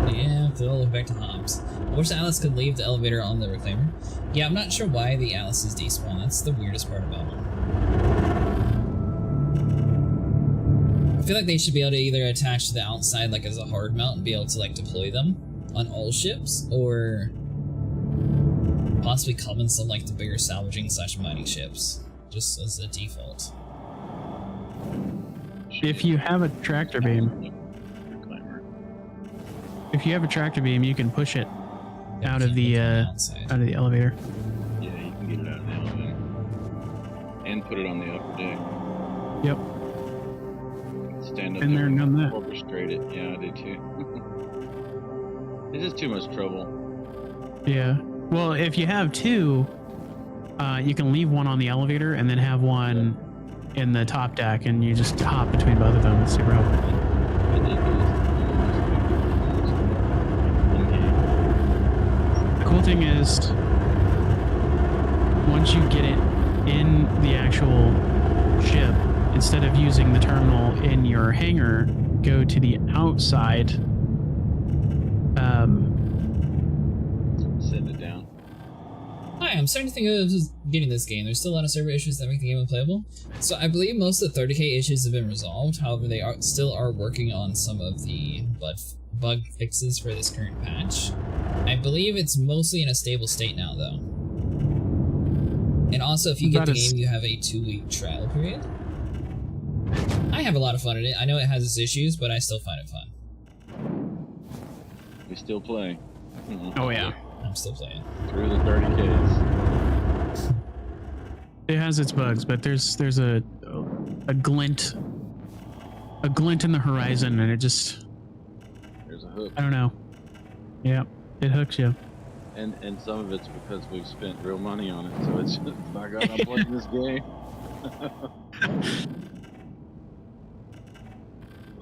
Yeah, to all the way back to Hop. jumps. I wish the Atlas could leave the elevator on the reclaimer. Yeah, I'm not sure why the Atlases despawn. That's the weirdest part about them. I feel like they should be able to either attach to the outside like as a hard mount and be able to like deploy them on all ships, or possibly come in some like the bigger salvaging / mining ships, just as a default. If you have a tractor beam, you can push it out of the elevator. Yeah, you can get it out of the elevator. And put it on the upper deck. Yep. Stand up Been there and done that. Orchestrate it. Yeah, I do too. It's just too much trouble. Yeah. Well, if you have two, you can leave one on the elevator and then have one in the top deck, and you just hop between both of them. It's super helpful. The cool thing is, once you get it in the actual ship, instead of using the terminal in your hangar, go to the outside. Send it down. Hi, I'm starting to think of getting this game. There's still a lot of server issues that make the game unplayable. So I believe most of the 30k issues have been resolved. However, they still are working on some of the bug fixes for this current patch. I believe it's mostly in a stable state now, though. And also, if you get the game, you have a 2-week trial period. I have a lot of fun in it. I know it has its issues, but I still find it fun. We still play. Oh yeah. I'm still playing. Through the 30Ks. It has its bugs, but there's a glint in the horizon, and it just, There's a hook. I don't know. Yeah, it hooks you. And some of it's because we've spent real money on it, so it's just, my God, I'm playing this game.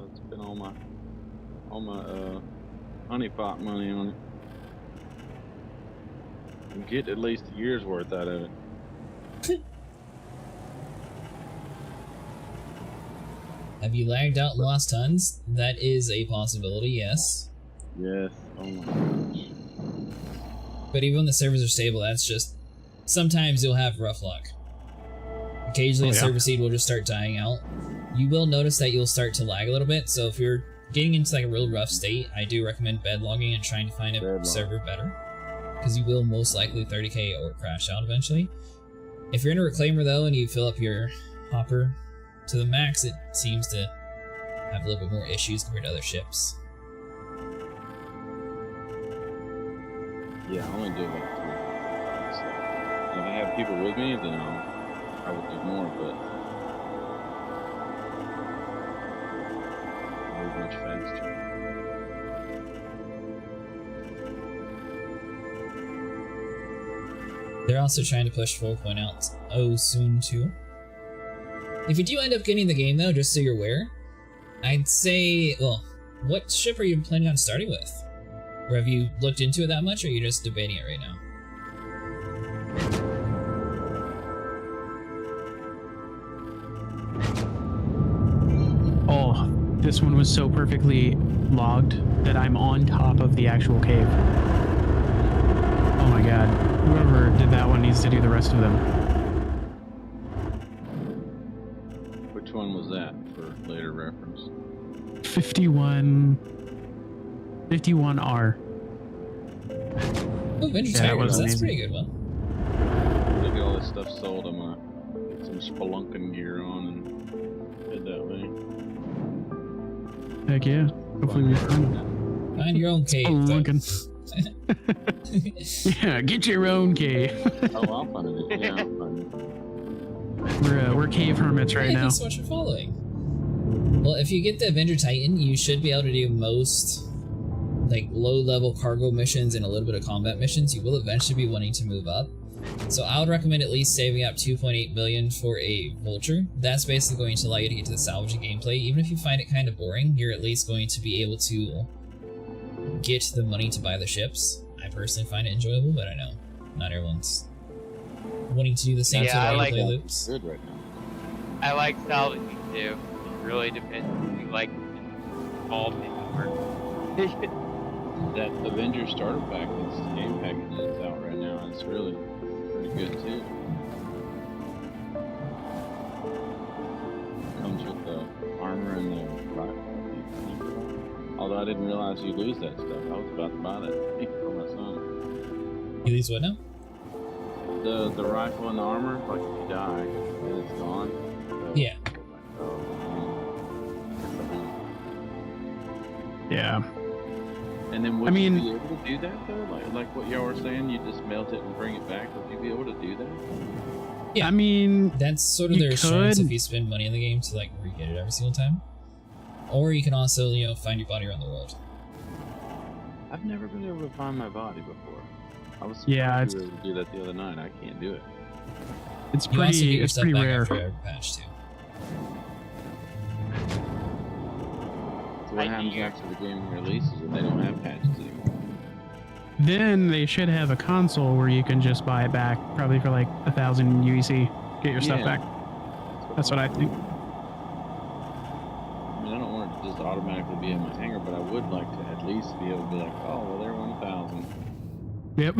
I've spent all my honeypot money on it. And get at least a year's worth out of it. Have you lagged out and lost tons? That is a possibility, yes. Yes. Oh my gosh. But even when the servers are stable, that's just... Sometimes you'll have rough luck. Occasionally a server seed will just start dying out. You will notice that you'll start to lag a little bit, so if you're getting into like a real rough state, I do recommend bedlogging and trying to find a server better. Because you will most likely 30k or crash out eventually. If you're in a reclaimer though, and you fill up your hopper to the max, it seems to have a little bit more issues compared to other ships. Yeah, I only do like 3. So, if I have people with me, then I would do more, but move much faster. They're also trying to push 4.0 soon too. If you do end up getting the game though, just so you're aware, I'd say, well, what ship are you planning on starting with? Or have you looked into it that much, or are you just debating it right now? Oh, this one was so perfectly logged that I'm on top of the actual cave. Oh my god. Whoever did that one needs to do the rest of them. Which one was that for later reference? 51R. Oh, Vintage Tigers, that's a pretty good one. Look at all this stuff sold. I'm gonna get some spelunking gear on and head that way. Heck yeah. Hopefully we find it. Find your own cave. Yeah, get your own cave. Oh, I'll find it. Yeah, I'll find it. We're cave hermits right now. Thanks so much for following. Well, if you get the Avenger Titan, you should be able to do most like low-level cargo missions and a little bit of combat missions. You will eventually be wanting to move up. So I would recommend at least saving up 2.8 million for a Vulture. That's basically going to allow you to get to the salvaging gameplay. Even if you find it kind of boring, you're at least going to be able to get the money to buy the ships. I personally find it enjoyable, but I know not everyone's wanting to do the same sort of gameplay loops. Good right now. I like salvaging too. It really depends if you like small things or that Avengers starter pack, this game package that's out right now, is really pretty good too. Comes with the armor and the rifle. Although I didn't realize you lose that stuff. I was about to buy that for my son. You lose what now? The rifle and the armor, like if you die, and it's gone. So, Yeah. Yeah. And then would I mean- you be able to do that though? Like what y'all were saying, you just melt it and bring it back. Would you be able to do that? Yeah. I mean, That's sort of You their assurance could. if you spend money in the game to like re-get it every single time. Or you can also, you know, find your body around the world. I've never been able to find my body before. I was Yeah, surprised you were able to do that the other night. I can't do it. it's You also get pretty your it's stuff pretty back rare. after every patch too. So what happens after the game releases and they don't have patches anymore? Then they should have a console where you can just buy it back, probably for like 1,000 UEC. Get your stuff Yeah. back. That's what I think. I mean, I don't want it to just automatically be in my hangar, but I would like to at least be able to be like, oh, well, they're 1,000. Yep.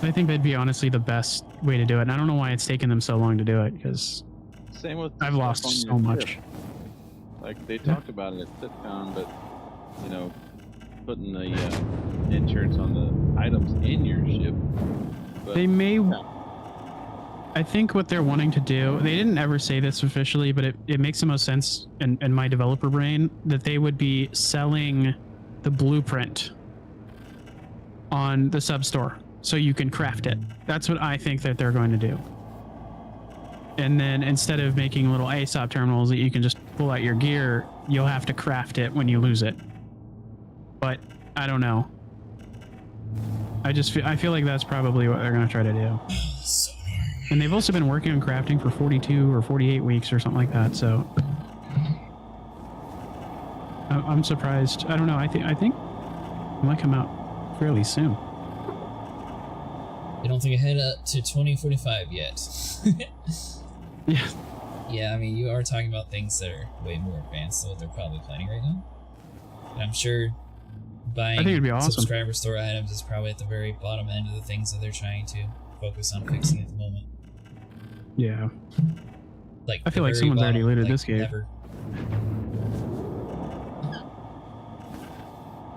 I think that'd be honestly the best way to do it. And I don't know why it's taken them so long to do it, because Same with the I've stuff lost on so your much. ship. Like they talked about it at SitCon, but you know, putting the insurance on the items in your ship. But, They may. yeah. I think what they're wanting to do, they didn't ever say this officially, but it makes the most sense in my developer brain that they would be selling the blueprint on the substore so you can craft it. That's what I think that they're going to do. And then instead of making little ASOP terminals that you can just pull out your gear, you'll have to craft it when you lose it. But I don't know. I feel like that's probably what they're going to try to do. So annoying. And they've also been working on crafting for 42 or 48 weeks or something like that. So I'm surprised. I don't know. I think it might come out fairly soon. They don't think ahead to 2045 yet. Yeah. Yeah, I mean, you are talking about things that are way more advanced than what they're probably planning right now. And I'm sure buying I think it'd be awesome. subscriber store items is probably at the very bottom end of the things that they're trying to focus on fixing at the moment. Yeah. Like I feel the like very someone's already bottom, looted like, this cave. never.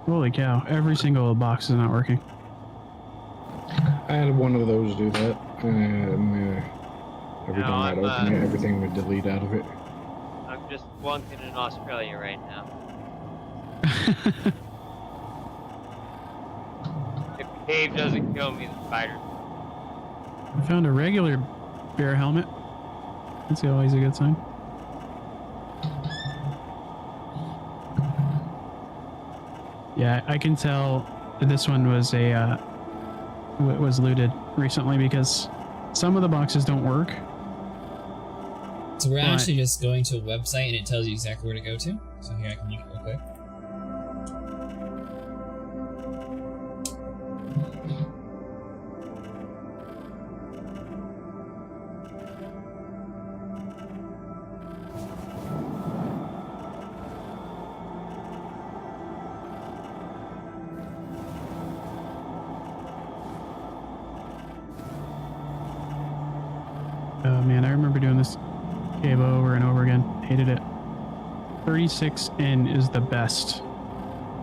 Holy cow. Every single box is not working. I had one of those do that, and every No, time I'd I'm, open it, everything would delete out of it. I'm just flunking in Australia right now. If the cave doesn't kill me, the spider. I found a regular bear helmet. That's always a good sign. Yeah, I can tell that this one was was looted recently because some of the boxes don't work. So we're But- actually just going to a website and it tells you exactly where to go to. So here I can look it real quick. Oh man, I remember doing this cave over and over again. Hated it. 36 in is the best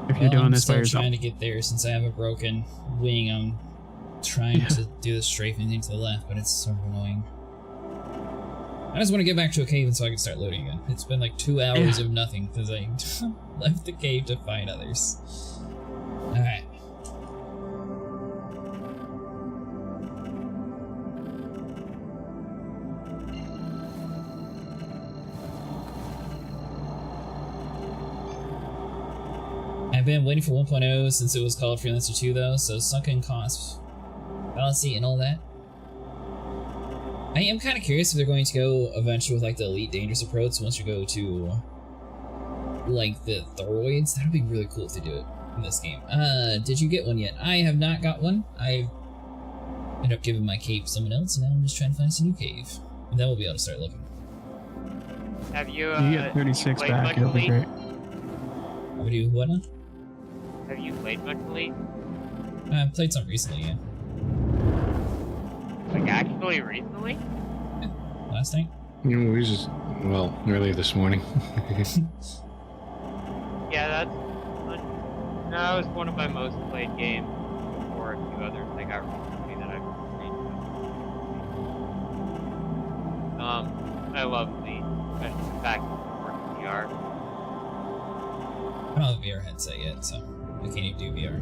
if you're Well, doing I'm this by still yourself. trying to get there since I have a broken wing. I'm trying to do the strafing thing to the left, but it's sort of annoying. I just want to get back to a cave so I can start loading again. It's been like 2 hours of nothing because I left the cave to find others. Alright. I've been waiting for 1.0 since it was called Freelancer 2 though, so sunken costs, fallacy, and all that. I am kind of curious if they're going to go eventually with like the Elite Dangerous approach once you go to like the Thoroids. That would be really cool if they do it in this game. Did you get one yet? I have not got one. I ended up giving my cave to someone else, and now I'm just trying to find some new cave. And then we'll be able to start looking. Have you, You get 36 played back, much it'll be Elite? great. How do you what now? Have you played much Elite? I've played some recently, yeah. Like actually recently? Last night? You know, we just, well, early this morning. Yeah, that was one of my most played games before a few others I got recently that I've played. I love Elite, especially the fact that it works VR. I don't have a VR headset yet, so I can't even do VR.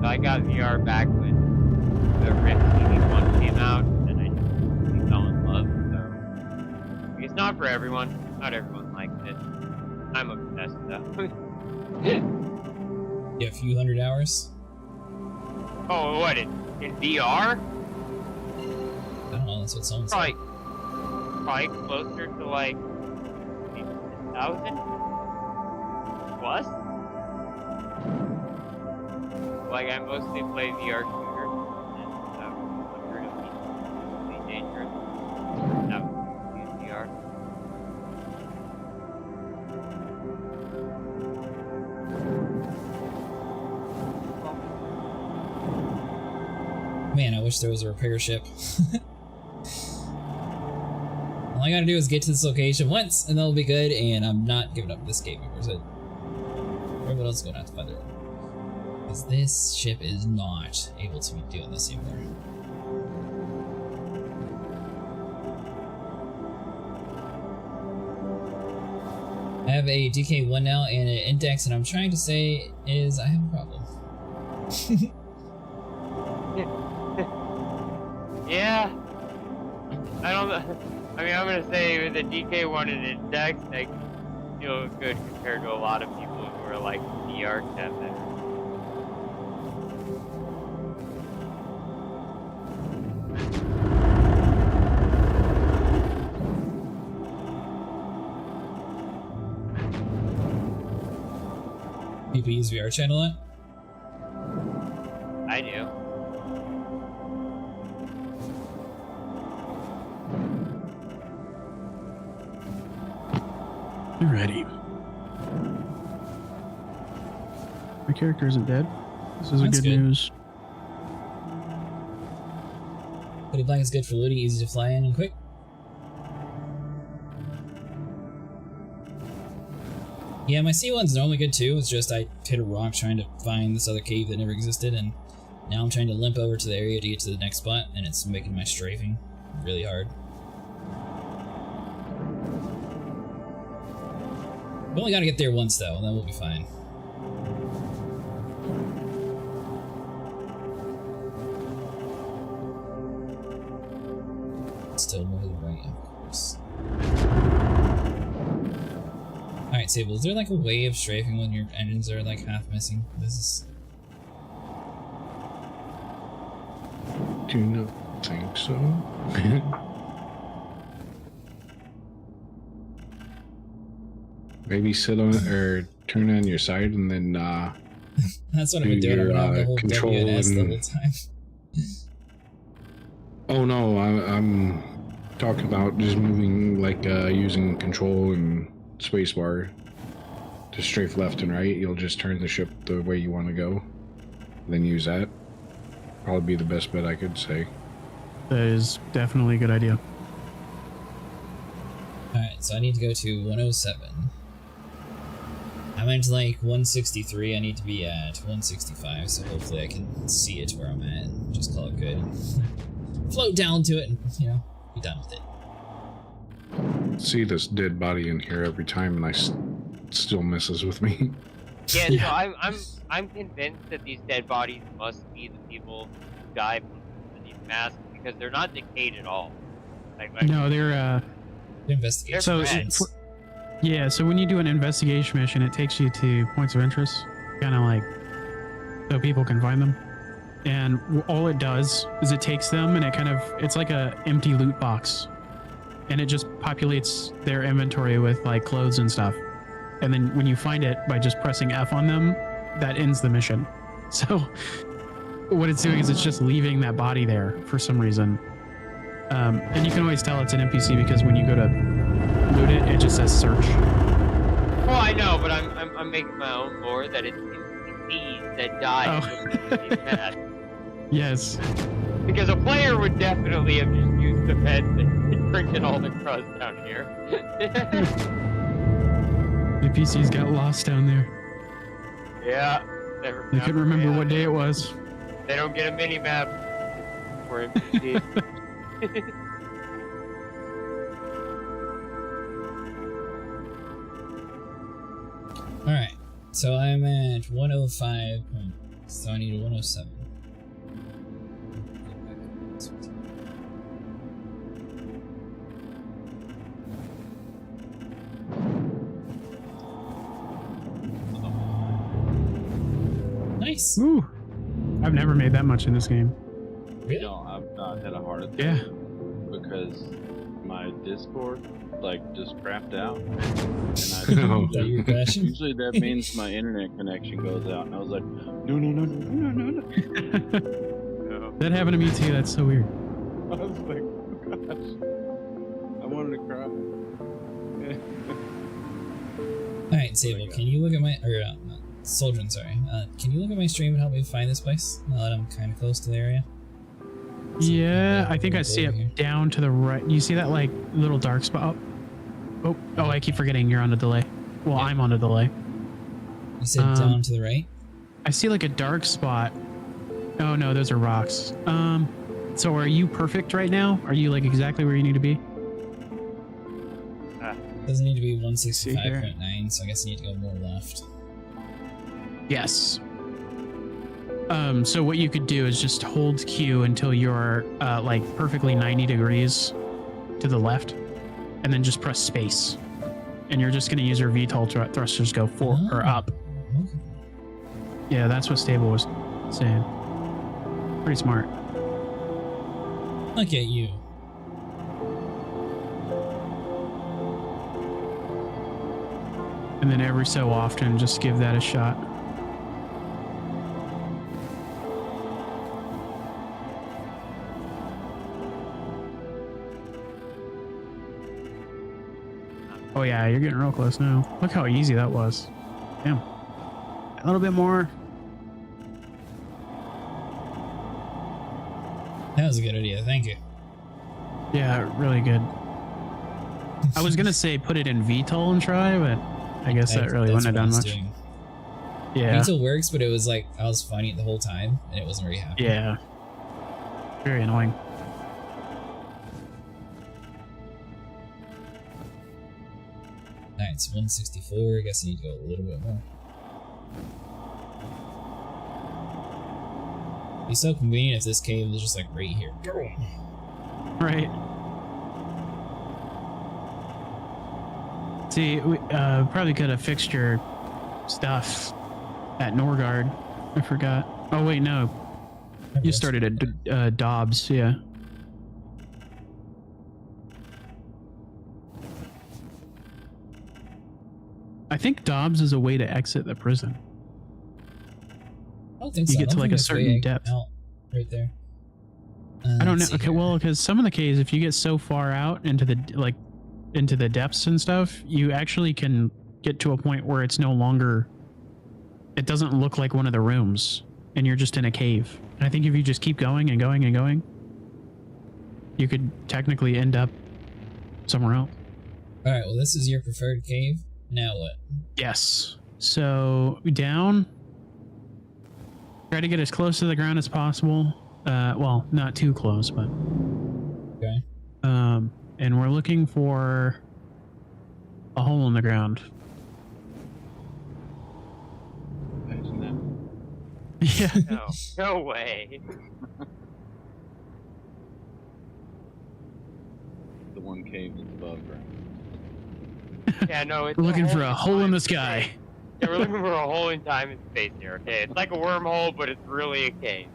So I got VR back when the Rift TV1 came out, and I just really fell in love. So it's not for everyone. Not everyone likes it. I'm obsessed though. You have a few hundred hours? Oh, what in VR? I don't know, that's what someone said. Probably closer to like 1,000 plus. Like I mostly play VR shooters, and so I'm really dangerous. That would use VR. Man, I wish there was a repair ship. All I gotta do is get to this location once, and that'll be good, and I'm not giving up this game. Where's it? Everyone else is going to have to find it. Because this ship is not able to be doing this anymore. I have a DK1 now and an index, and I'm trying to say is I have a problem. Yeah. I don't know. I mean, I'm gonna say with the DK1 and index, they feel good compared to a lot of people who are like VR tempted. People use VR chat a lot? I do. Alrighty. My character isn't dead. This is That's a good news. Hoodie blanket is good for looting, easy to fly in and quick. Yeah, my C1's normally good too, it's just I hit a rock trying to find this other cave that never existed, and now I'm trying to limp over to the area to get to the next spot, and it's making my strafing really hard. We only gotta get there once though, and then we'll be fine. Still more to the right, of course. Alright, Sable, is there like a way of strafing when your engines are like half missing? This is... Do not think so. Maybe sit on it or turn on your side and then that's what I've been doing. I've been having the whole control WNS the and- whole time. Oh no, I'm talking about just moving like using control and spacebar to strafe left and right. You'll just turn the ship the way you want to go, then use that. Probably be the best bet I could say. That is definitely a good idea. Alright, so I need to go to 107. I'm into like 163, I need to be at 165, so hopefully I can see it where I'm at and just call it good. Float down to it and, you know, be done with it. See this dead body in here every time, and still messes with me. Yeah, Yeah. so I'm convinced that these dead bodies must be the people who died from these masks because they're not decayed at all. Like, No, they're Investigation. So, missions. yeah, so when you do an investigation mission, it takes you to points of interest, kind of like so people can find them. And all it does is it takes them and it's like a empty loot box, and it just populates their inventory with like clothes and stuff. And then when you find it by just pressing F on them, that ends the mission. So what it's doing is it's just leaving that body there for some reason. And you can always tell it's an NPC because when you go to loot it, it just says search. Oh, I know, but I'm making my own lore that it's bees that die. Oh. Yes. Because a player would definitely have just used the vents and drinking all the crust down here. The PCs got lost down there. Yeah. They couldn't remember what day it was. They don't get a mini map for NPC. Alright, so I'm at 105 points, so I need a 107. Nice! Ooh. I've never made that much in this game. Really? No, I've not had a heart attack. Yeah. Because my Discord, like, just crapped out. And Oh. Is that your question? usually that means my internet connection goes out. And I was like, no. That happened to me too. That's so weird. I was like, oh gosh. I wanted to cry. Alright, Sable, can you look at my... or, Soldrin, sorry. Can you look at my stream and help me find this place? Now that I'm kind of close to the area. Yeah, I think I see it down to the right. You see that, like, little dark spot? Oh, I keep forgetting you're on a delay. Well, Yeah. I'm on a delay. You said down to the right? I see, like, a dark spot. Oh, no, those are rocks. So are you perfect right now? Are you, like, exactly where you need to be? Doesn't need to be 165.9, so I guess you need to go more left. Yes. So what you could do is just hold Q until you're like perfectly 90 degrees to the left, and then just press space. And you're just going to use your VTOL thrusters go or up. Okay. Yeah, that's what Stable was saying. Pretty smart. Look at you. And then every so often, just give that a shot. Oh yeah, you're getting real close now. Look how easy that was. Damn. A little bit more. That was a good idea, thank you. Yeah, really good. I was gonna say put it in VTOL and try, but I guess that really wouldn't have done much. Yeah. VTOL works, but it was like I was finding it the whole time, and it wasn't very happy. Yeah. Very annoying. Alright, it's 164. I guess I need to go a little bit more. It'd be so convenient if this cave was just like right here. Right. See, we probably could have fixed your stuff at Norgard. I forgot. Oh wait, no. You started at Dobbs, yeah. I think Dobbs is a way to exit the prison. I don't think You so. get to like a certain depth. Right there. I don't know. Let's see Okay, here. well, because some of the caves, if you get so far out into the into the depths and stuff, you actually can get to a point where it's no longer. It doesn't look like one of the rooms, and you're just in a cave. And I think if you just keep going and going and going, you could technically end up somewhere else. Alright, well, this is your preferred cave. Now what? Yes. So down. Try to get as close to the ground as possible. Well, not too close, but. Okay. And we're looking for a hole in the ground. Imagine Yeah. No, no way. that. The one cave that's above ground. Yeah, no, it's We're looking for a in hole in time the and sky. space. Yeah, we're looking for a hole in time and space here, okay? It's like a wormhole, but it's really a cave.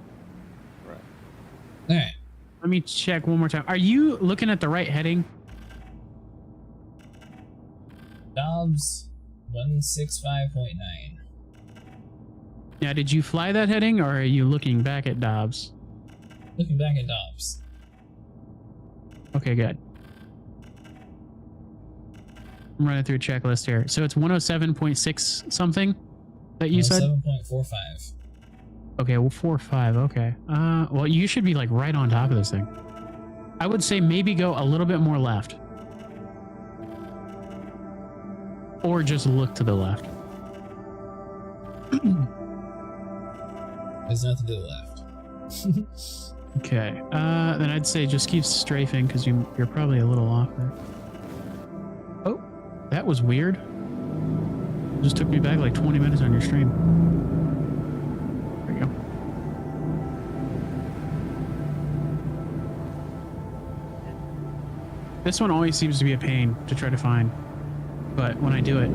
Alright. Let me check one more time. Are you looking at the right heading? Dobbs 165.9. Yeah, did you fly that heading, or are you looking back at Dobbs? Looking back at Dobbs. Okay, good. I'm running through a checklist here. So it's 107.6 something that you said? 7.45. Okay, well 4.5, okay. Well, you should be like right on top of this thing. I would say maybe go a little bit more left. Or just look to the left. There's nothing to the left. Okay, then I'd say just keep strafing because you're probably a little off there. Oh, that was weird. It just took me back like 20 minutes on your stream. There you go. This one always seems to be a pain to try to find, but when I do it,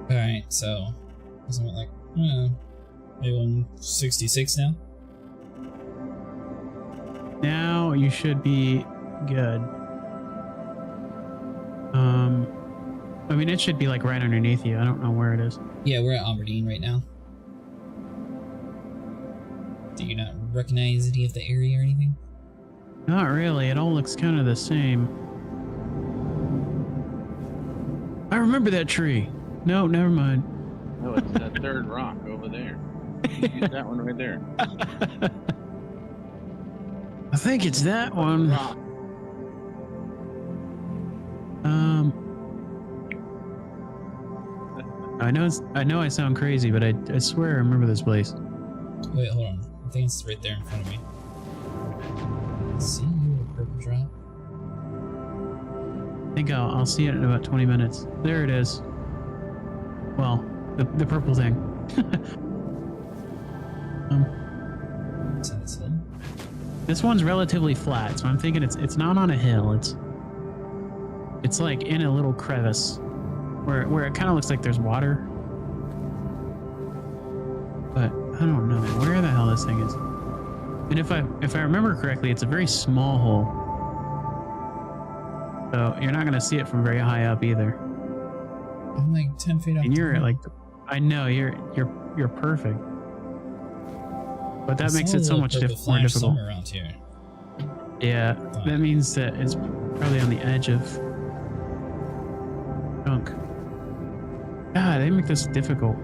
Alright, so isn't it like maybe 166 now? now you should be good. I mean, it should be like right underneath you. I don't know where it is. Yeah, we're at Aberdeen right now. Do you not recognize any of the area or anything? Not really. It all looks kind of the same. I remember that tree. No, never mind. No, it's that third rock over there. Use that one right there. I think it's that one. Rock. I know I sound crazy, but I swear I remember this place. Wait, hold on. I think it's right there in front of me. See you, purple drop. I think I'll see it in about 20 minutes. There it is. Well, the purple thing. Is that this hill? This one's relatively flat, so I'm thinking it's not on a hill. It's like in a little crevice where it kind of looks like there's water. But I don't know where the hell this thing is. And if I remember correctly, it's a very small hole. So you're not gonna see it from very high up either. I'm like 10 feet up. And you're at like, I know you're perfect. But that makes it so much more difficult. Somewhere around here. Yeah, that means that it's probably on the edge of junk. God, they make this difficult.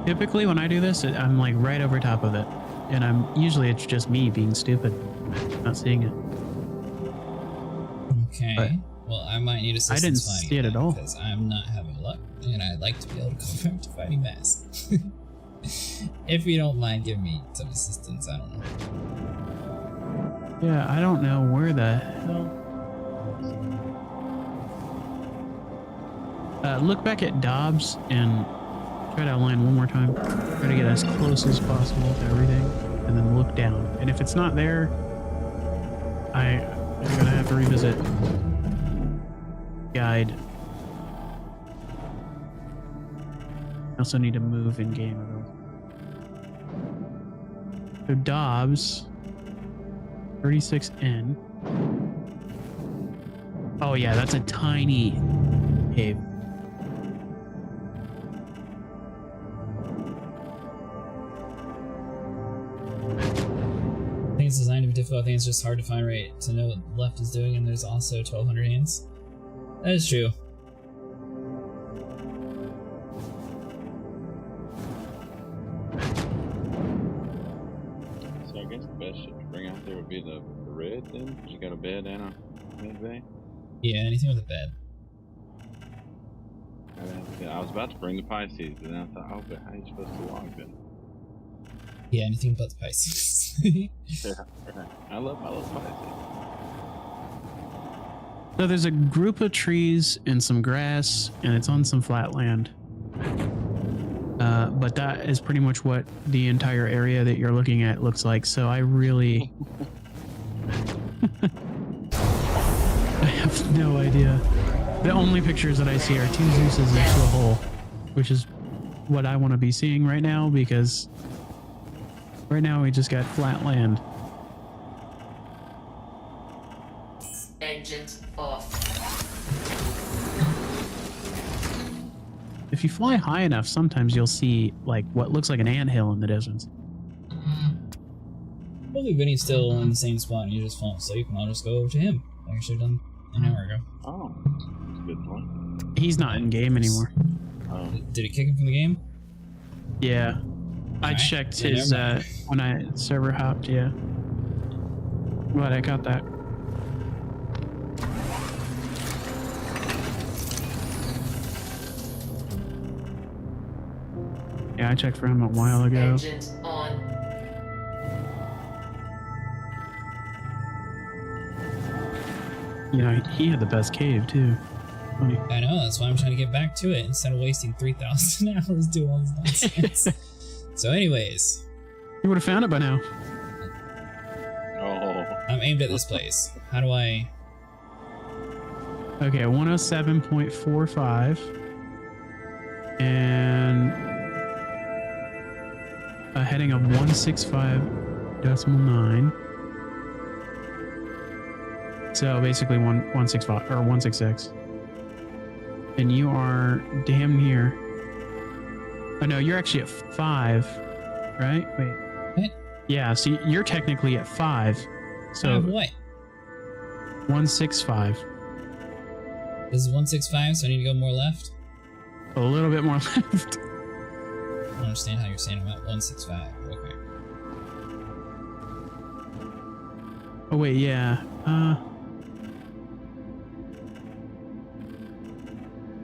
Typically when I do this, I'm like right over top of it. And usually it's just me being stupid, not seeing it. Okay. But well, I might need assistance. I didn't finding see it at all. Because I'm not having luck, and I'd like to be able to go back to fighting masks. If you don't mind giving me some assistance, I don't know. yeah, I don't know where the hell. Look back at Dobbs and try to align one more time. Try to get as close as possible to everything, and then look down. And if it's not there, I'm gonna have to revisit guide. I also need to move in game. So Dobbs, 36N. Oh yeah, that's a tiny cave. I think it's designed to be difficult. I think it's just hard to find right to know what left is doing, and there's also 1,200 hands. That is true. Be the red then? You got a bed and a med bay? Yeah, anything with a bed. I was about to bring the Pisces, and I thought, oh, but how are you supposed to log then? Yeah, anything but the Pisces. Yeah, I love Pisces. So there's a group of trees and some grass, and it's on some flat land. But that is pretty much what the entire area that you're looking at looks like. So I really... I have no idea. The only pictures that I see are 2 Zeuses next to a hole, which is what I want to be seeing right now, because right now we just got flat land. Engines off. If you fly high enough, sometimes you'll see like what looks like an anthill in the distance. Hopefully Vinny's still in the same spot and you just fall asleep and I'll just go over to him. Like I should have done an hour ago. Oh, that's a good point. He's not in game anymore. Oh. Did it kick him from the game? Yeah. I Alright, checked then his never mind. when I server hopped, yeah. But I got that. Yeah, I checked for him a while ago. Engines on. You know, he had the best cave too. Funny. I know, that's why I'm trying to get back to it instead of wasting 3,000 hours doing all this nonsense. So anyways, You would have found it by now. Oh. I'm aimed at this place. How do I... Okay, 107.45. And a heading of 165.9. So basically 165 or 166. And you are damn near. Oh no, you're actually at 5, right? Wait. What? Yeah, so you're technically at 5. So what? 165. This is 165, so I need to go more left? A little bit more left. I don't understand how you're saying I'm at 165. Okay. Oh wait, yeah.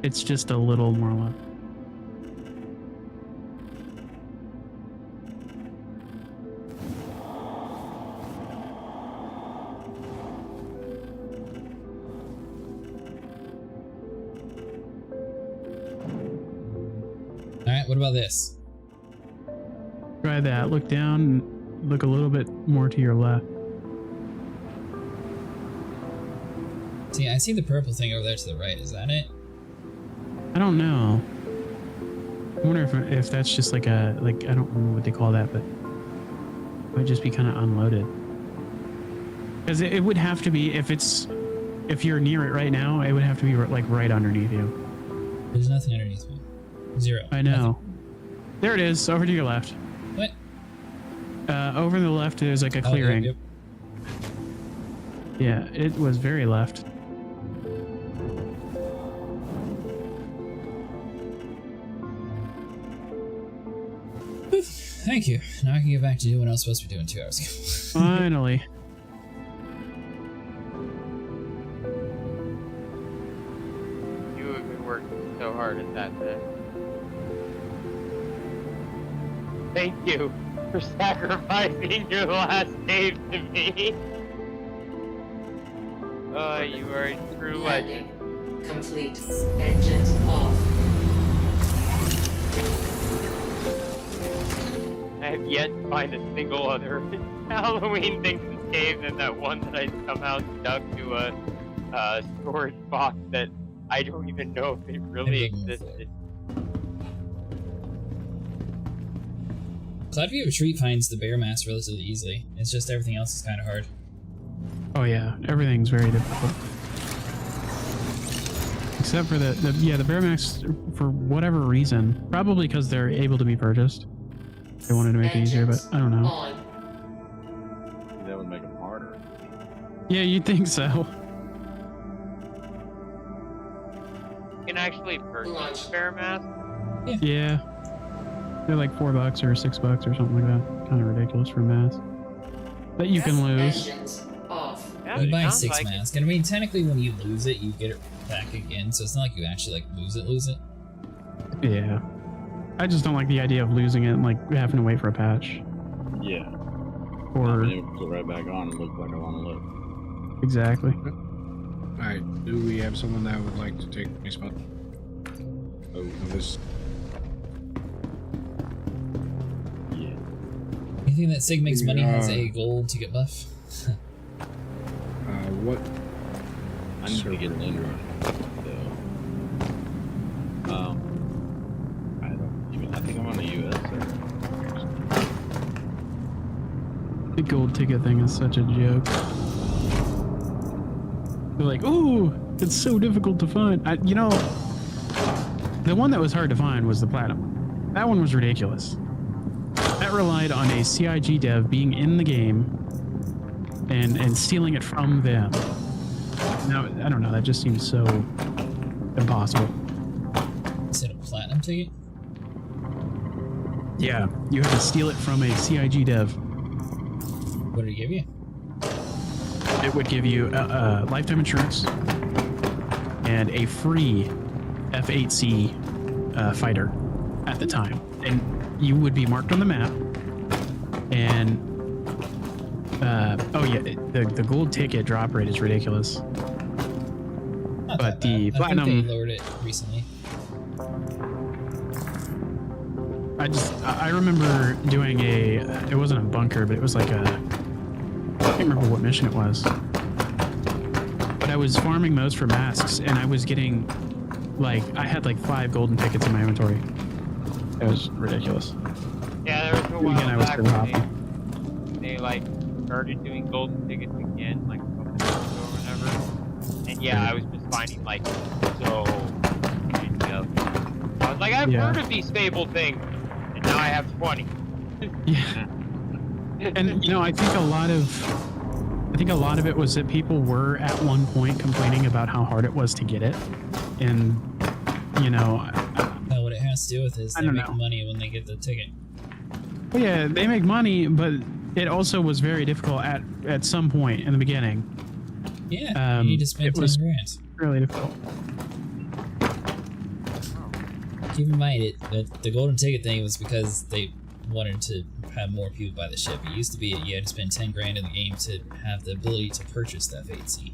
It's just a little more left. Alright, what about this? Try that. Look down and look a little bit more to your left. See, I see the purple thing over there to the right. Is that it? I don't know. I wonder if that's just like a, I don't remember what they call that, but it might just be kind of unloaded. Because it would have to be, if you're near it right now, it would have to be like right underneath you. There's nothing underneath me. 0. I know. Nothing. There it is, over to your left. What? Over to the left, there's like a clearing. Yep. Yeah, it was very left. Thank you. Now I can get back to doing what I was supposed to be doing 2 hours ago. Finally. You have been working so hard at that thing. Thank you for sacrificing your last save to me. Oh, you are a true legend. Landing complete. Engines off. I have yet to find a single other Halloween thing in this cave than that one that I somehow stuck to a storage box that I don't even know if it really existed. Cloudview Retreat finds the bear mask relatively easily. It's just everything else is kind of hard. Oh yeah, everything's very difficult. Except for the bear masks, for whatever reason. Probably because they're able to be purchased. They wanted to make it easier, but I don't know. On. That would make them harder. Yeah, you'd think so. You can actually purchase a bear mask. Yeah. They're like $4 or $6 or something like that. Kind of ridiculous for a mask. that you can lose. Engines off. Yeah, You buy sounds 6 like it. mask, and I mean, technically, when you lose it, you get it back again. So it's not like you actually like lose it. Yeah. I just don't like the idea of losing it and like having to wait for a patch. Yeah. Or It would put right back on and look like I want to look. exactly. Alright, do we have someone that would like to take my spot? Oh, this. Yeah. You think that Sig Makes Money has a gold ticket buff? What? I need to get an in run. So, I don't even. I think I'm on the US server. The gold ticket thing is such a joke. They're like, "Ooh, it's so difficult to find." You know, the one that was hard to find was the platinum one. That one was ridiculous. That relied on a CIG dev being in the game and stealing it from them. Now, I don't know. That just seems so impossible. Is it a platinum ticket? Yeah, you had to steal it from a CIG dev. What did it give you? It would give you lifetime insurance and a free F8C fighter at the time. And you would be marked on the map. And, oh yeah, the gold ticket drop rate is ridiculous. Not But that the bad. platinum- I think they lowered it recently. I remember doing it wasn't a bunker, but it was like I can't remember what mission it was. But I was farming those for masks, and I was getting, I had like 5 golden tickets in my inventory. It was ridiculous. Yeah, there was a while Again, I was back so when happy. they started doing golden tickets again, like a couple months ago or whatever. And yeah, I was just finding so many of them. I was like, I've Yeah. heard of these fabled things, and now I have 20. Yeah. And you know, I think a lot of it was that people were at one point complaining about how hard it was to get it, and you know, No, what it has to do with is I they don't make know. money when they get the ticket. well, yeah, they make money, but it also was very difficult at some point in the beginning. Yeah, you need to spend it 10 was grand. really difficult. Keep in mind the golden ticket thing was because they wanted to have more people buy the ship. It used to be you had to spend 10 grand in the game to have the ability to purchase the F8C.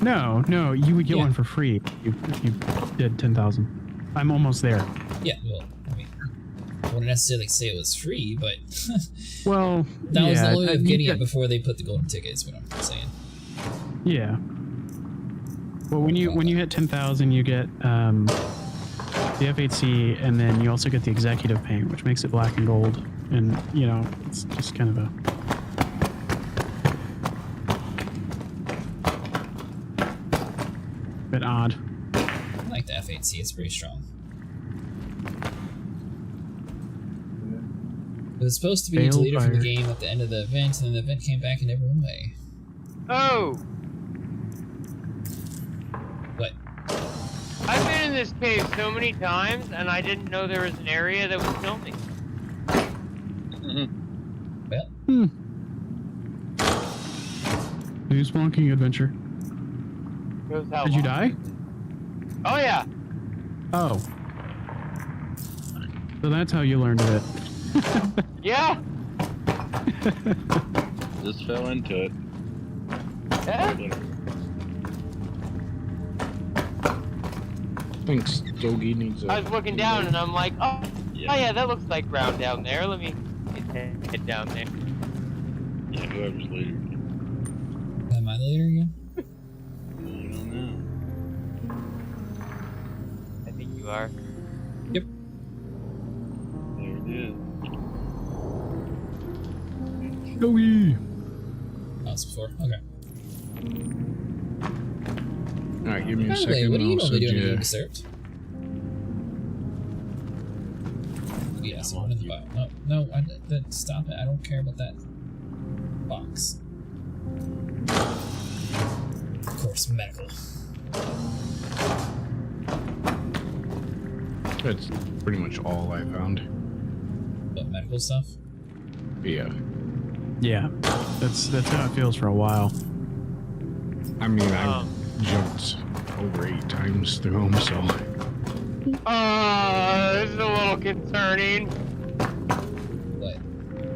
No, you would get Yeah. one for free if you did 10,000. I'm almost there. Yeah, well, I mean, I wouldn't necessarily say it was free, but Well, that was the yeah, only way of you getting get- it before they put the golden ticket, is what I'm saying. Yeah. Well, when you hit 10,000, you get the F8C, and then you also get the executive paint, which makes it black and gold. And you know, it's just kind of a bit odd. I like the F8C, it's pretty strong. It was supposed to be Failed deleted from the fire. game at the end of the event, and then the event came back and never went away. Oh! What? I've been in this cave so many times, and I didn't know there was an area that was filming. Well, New Spelunking adventure. Shows how Did you long- die? Oh yeah. Oh. So that's how you learned of it. Yeah. Just fell into it. Yeah. Thanks, Dogi needs a. I was looking down, and I'm like, oh Yeah. yeah, that looks like ground down there. Let me get down there. Yeah, whoever's leader. am I the leader again? I don't know. I think you are. Yep. There it is. Joey. Oh, it's before. Okay. Alright, give me By a the way, second. what are you I'll normally send doing when you- you deserved? Yeah, someone in the bottom. No, stop it. I don't care about that box. Of course, medical. That's pretty much all I found. What, medical stuff? Yeah. Yeah, that's how it feels for a while. I mean, I jumped over 8 times through them, so. This is a little concerning. What?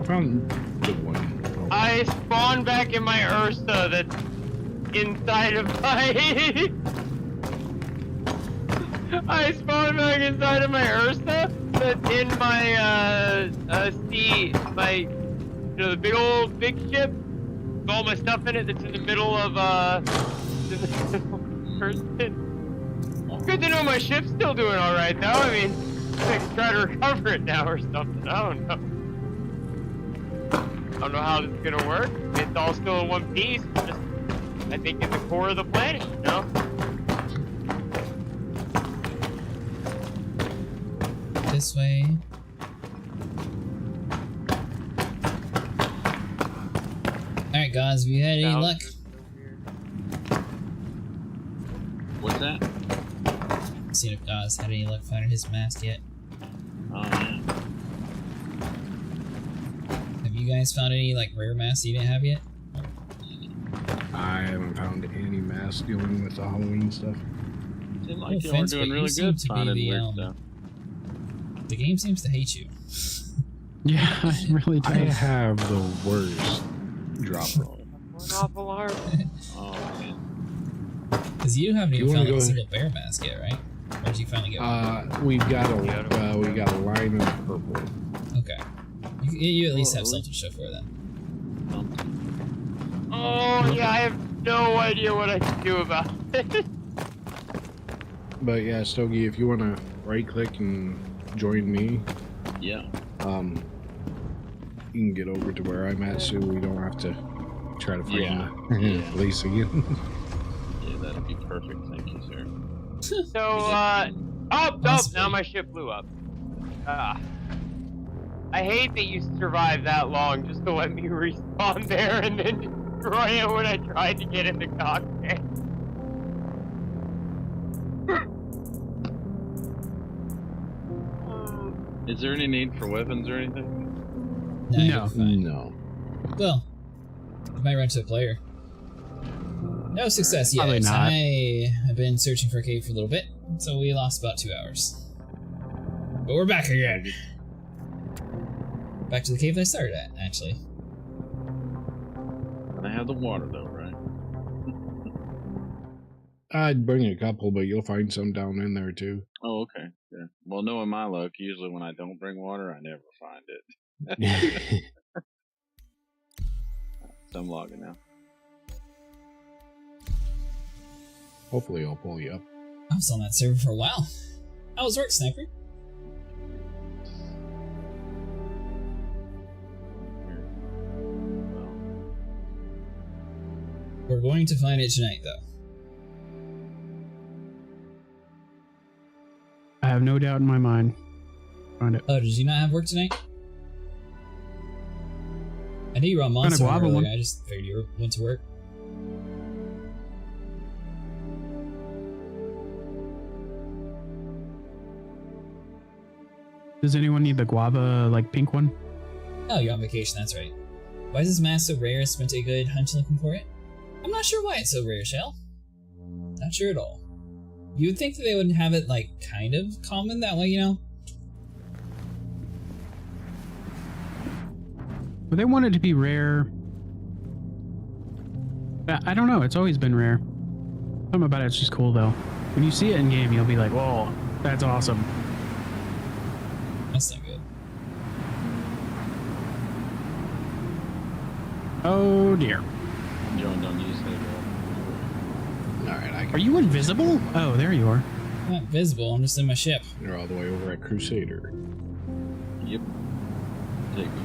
I found the one. Oh. I spawned back in my Ursa that's inside of my... I spawned back inside of my Ursa that's in my, the big old big ship with all my stuff in it that's in the middle of, Good to know my ship's still doing alright though. I mean, I can try to recover it now or something. I don't know. I don't know how this is gonna work. It's all still in one piece. Just, I think, in the core of the planet, you know? This way. Alright, guys, have you had any luck? What's that? Seen if Gaz had any luck finding his mask yet. Oh, yeah. Have you guys found any like rare masks you didn't have yet? I haven't found any masks dealing with the Halloween stuff. Seemed like you were doing really good finding weird stuff. The game seems to hate you. Yeah, it really does. I have the worst drop roll. Went off alarm. Oh, man. Because you haven't even found like, a single bear mask yet, right? Or did you finally get one? We got a line of purple. Okay. You at least have something to show for it then. Oh, yeah, I have no idea what I can do about it. But yeah, Stogie, if you want to right click and join me, yeah, you can get over to where I'm at so we don't have to try to find the police again. Yeah, that'd be perfect. Thank you, sir. So, now my ship blew up. I hate that you survived that long just to let me respawn there and then destroy it when I tried to get in the cockpit. Is there any need for weapons or anything? No. Well, you might run to a player. No success yet. Probably not. I have been searching for a cave for a little bit, so we lost about 2 hours. But we're back again. Back to the cave that I started at, actually. I have the water though, right? I'd bring a couple, but you'll find some down in there too. Oh, okay. Yeah. Well, knowing my luck, usually when I don't bring water, I never find it. So I'm logging now. Hopefully I'll pull you up. I was on that server for a while. How was work, Sniper? We're going to find it tonight, though. I have no doubt in my mind. Find it. Oh, did you not have work tonight? I knew you were on Monster guava earlier. one. I just figured you went to work. Does anyone need the guava, like, pink one? Oh, you're on vacation, that's right. Why is this mask so rare? Spent a good hunt looking for it? I'm not sure why it's so rare, Shell. Not sure at all. You would think that they would have it, like, kind of common that way, you know? But they want it to be rare. I don't know, it's always been rare. Something about it's just cool, though. When you see it in game, you'll be like, whoa, that's awesome. That's not good. Oh, dear. John, don't use that. Alright, Are you invisible? Oh, there you are. I'm not visible, I'm just in my ship. You're all the way over at Crusader. Yep. Take me.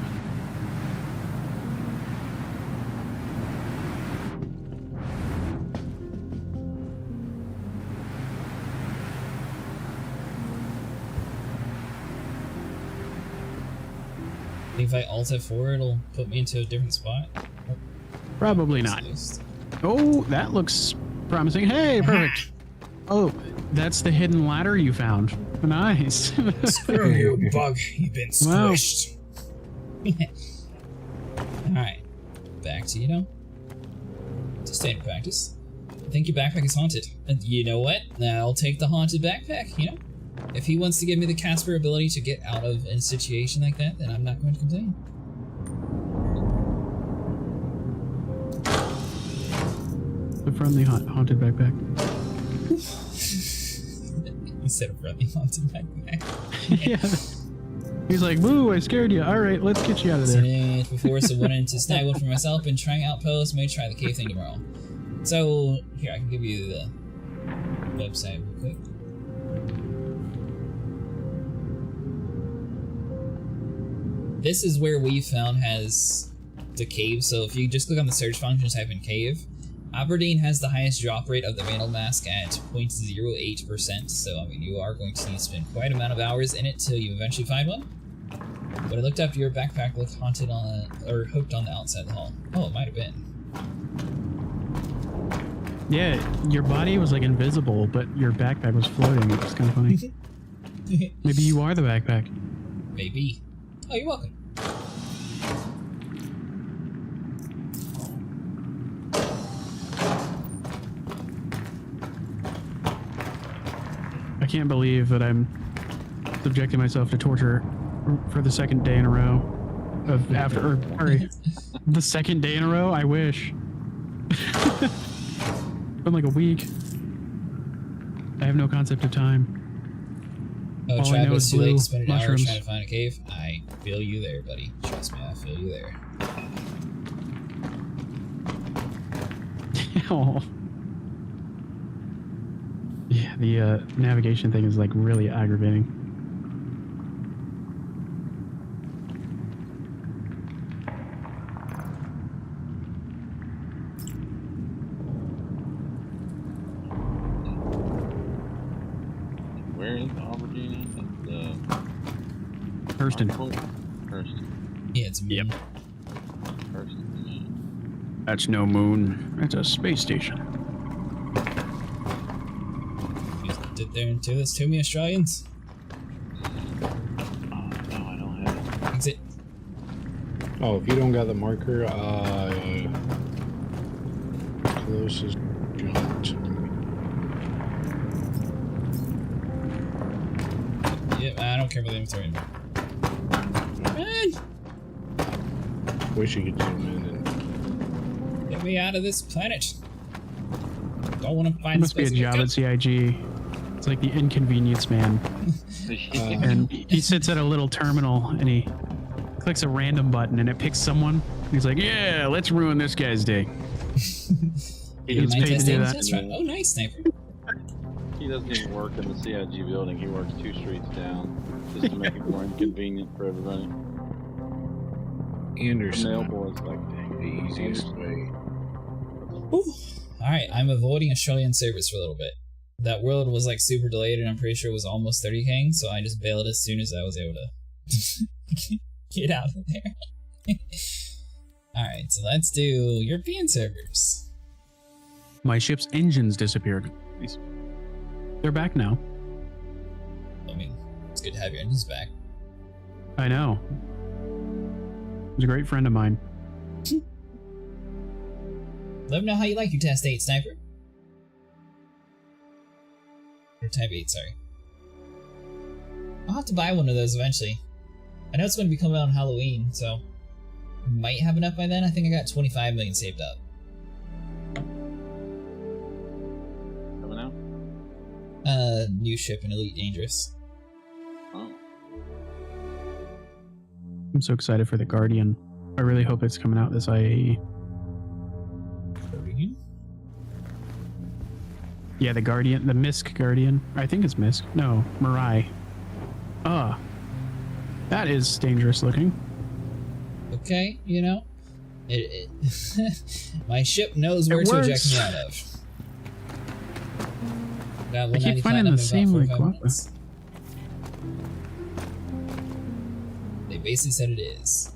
If I Alt F4, it'll put me into a different spot. Probably not. Oh, that looks promising. Hey, perfect. Oh, that's the hidden ladder you found. Nice. Screw you, bug. You've been Wow. squished. Alright. you know? It's a standard practice. I think your backpack is haunted. And you know what? I'll take the haunted backpack, you know? If he wants to give me the Casper ability to get out of a situation like that, then I'm not going to complain. The friendly haunted backpack. You said a friendly haunted backpack. Yeah. He's like, boo, I scared you. Alright, let's get you out of there. Seen it before, so wanted to snag one for myself and trying outpost. May try the cave thing tomorrow. So, here, I can give you the website real quick. This is where we found has the cave, so if you just click on the search function, type in cave, Aberdeen has the highest drop rate of the Vandal Mask at 0.08%, so I mean you are going to need to spend quite a amount of hours in it till you eventually find one. When I looked up, your backpack looked haunted on, or hooked on the outside of the hall. Oh, it might have been. Yeah, your body was like invisible, but your backpack was floating. It was kind of funny. Maybe you are the backpack. Maybe. Oh, you're welcome. I can't believe that I'm subjecting myself to torture for the second day in a row of after, or sorry, the second day in a row. I wish. Been like a week. I have no concept of time. Oh, All I know Travis, is too late blue to spend an hour mushrooms. trying to find a cave. I feel you there, buddy. Trust me, I feel you there. Oh. Yeah, the navigation thing is like really aggravating. Where is Aberdeen? It's Hurston. Hurston. Yeah, it's Yep. Hurston. That's no moon. That's a space station. You did there and do this to me, Australians? No, I don't have it. Exit. Oh, if you don't got the marker, closest jump to me. Yep, I don't care about the inventory anymore. Wish you could zoom in and Get me out of this planet. Don't want to It find must be a this place. job at CIG. It's like the inconvenience man. And he sits at a little terminal and he clicks a random button and it picks someone. He's like, yeah, let's ruin this guy's day. He gets paid to do that. That's right. Oh, nice, sniper. He doesn't even work in the CIG building. He works 2 streets down just to make it more inconvenient for everybody. Anderson. Nail boys like the easiest way. Alright, I'm avoiding Australian servers for a little bit. That world was like super delayed and I'm pretty sure it was almost 30K, so I just bailed as soon as I was able to get out of there. Alright, so let's do European servers. My ship's engines disappeared. They're back now. I mean, it's good to have your engines back. I know. He's a great friend of mine. Let me know how you like your Test 8, Sniper. Or Type 8, sorry. I'll have to buy one of those eventually. I know it's going to be coming out on Halloween, so might have enough by then. I think I got 25 million saved up. coming out. New ship in Elite Dangerous. Oh. I'm so excited for the Guardian. I really hope it's coming out this IAE. Guardian? Yeah, the Guardian, the Misk Guardian. I think it's Misk. No, Mirai. That is dangerous looking. Okay, you know, my ship knows where to eject me out of. Got I keep 190 finding platinum the in same about like 45 what? minutes. They basically said it is.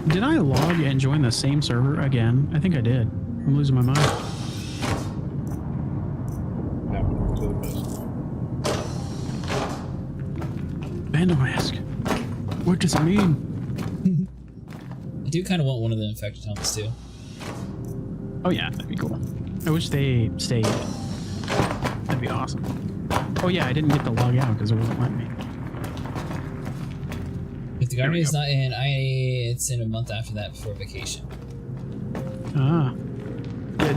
Did I log and join the same server again? I think I did. I'm losing my mind. Happened to the best. Vandal Mask. What does it mean? do kind of want one of the infected helmets too. Oh yeah, that'd be cool. I wish they stayed. That'd be awesome. Oh yeah, I didn't get to log out because it wasn't letting me. If the Guardian is not in, it's in a month after that before vacation. Ah.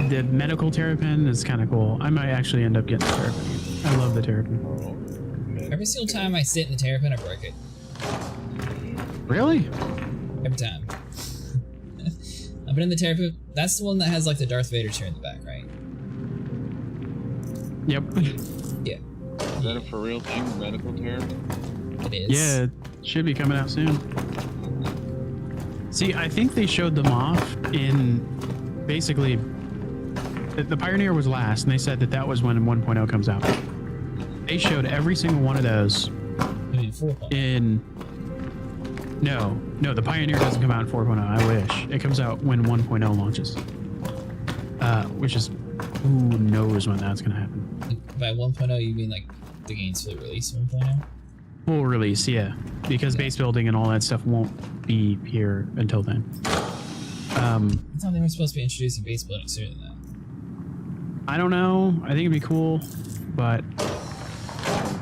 The medical terrapin is kind of cool. I might actually end up getting the terrapin. I love the terrapin. Every single time I sit in the terrapin, I break it. Really? Every time. I've been in the terrapin. That's the one that has like the Darth Vader chair in the back, right? Yep. Yeah. Is that a for real thing, the medical terrapin? It is. Yeah, it should be coming out soon. See, I think they showed them off in basically the Pioneer was last, and they said that was when 1.0 comes out. They showed every single one of those in. No, the Pioneer doesn't come out in 4.0. I wish it comes out when 1.0 launches. Which is who knows when that's gonna happen. By 1.0, you mean like the game's fully released 1.0? Full release, yeah, because base building and all that stuff won't be here until then. I thought they were supposed to be introducing base building sooner than that. I don't know. I think it'd be cool, but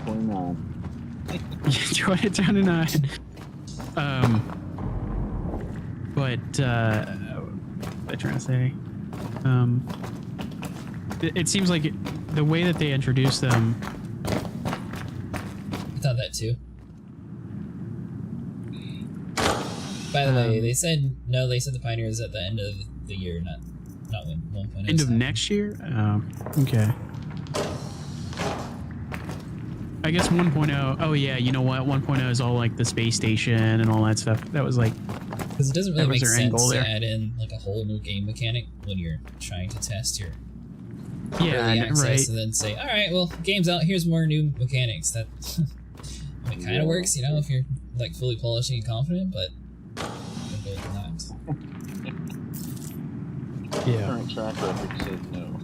2029. But what am I trying to say? It seems like the way that they introduced them. I thought that too. By the way, they said the Pioneer is at the end of the year, not when 1.0. End of next year? Okay. I guess 1.0. Oh yeah, you know what? 1.0 is all like the space station and all that stuff. That was like. Because it doesn't really make sense to add in like a whole new game mechanic when you're trying to test your early access, right? And then say, all right, well, game's out. Here's more new mechanics. That I mean, kind of works, you know, if you're like fully polishing and confident, but. Yeah. Current track record says no.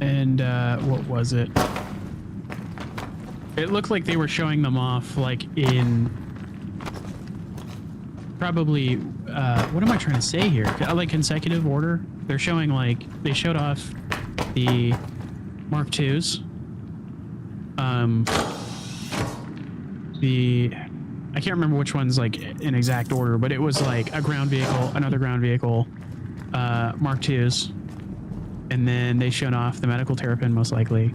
And what was it? It looked like they were showing them off like in probably what am I trying to say here? Like consecutive order. They're showing like they showed off the Mark IIs. I can't remember which one's like in exact order, but it was like a ground vehicle, another ground vehicle, Mark IIs, and then they showed off the medical terrapin, most likely,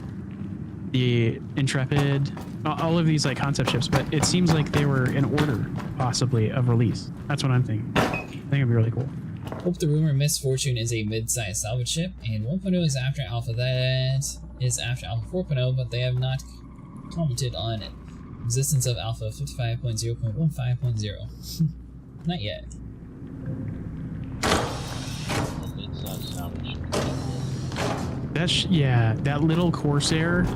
the Intrepid, all of these like concept ships. But it seems like they were in order, possibly, of release. That's what I'm thinking. I think it'd be really cool. Hope the rumor Misfortune is a mid-sized salvage ship, and 1.0 is after Alpha. That is after Alpha 4.0, but they have not commented on it. Existence of Alpha 55.0.15.0. Not yet. Yeah, that little Corsair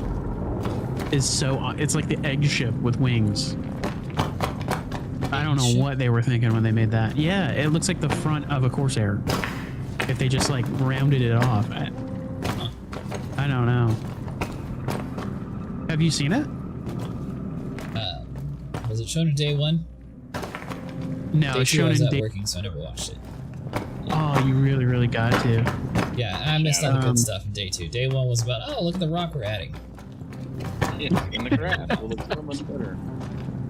is so. It's like the egg ship with wings. I don't know what they were thinking when they made that. Yeah, it looks like the front of a Corsair. If they just like rounded it off. I don't know. Have you seen it? Was it shown in day one? No, day it's two, shown I was in not working, so I never watched it. Oh, you really got to. Yeah, I missed out the good stuff in day two. Day one was about, oh, look at the rock we're adding. Yeah, in the grass. It looks so much better.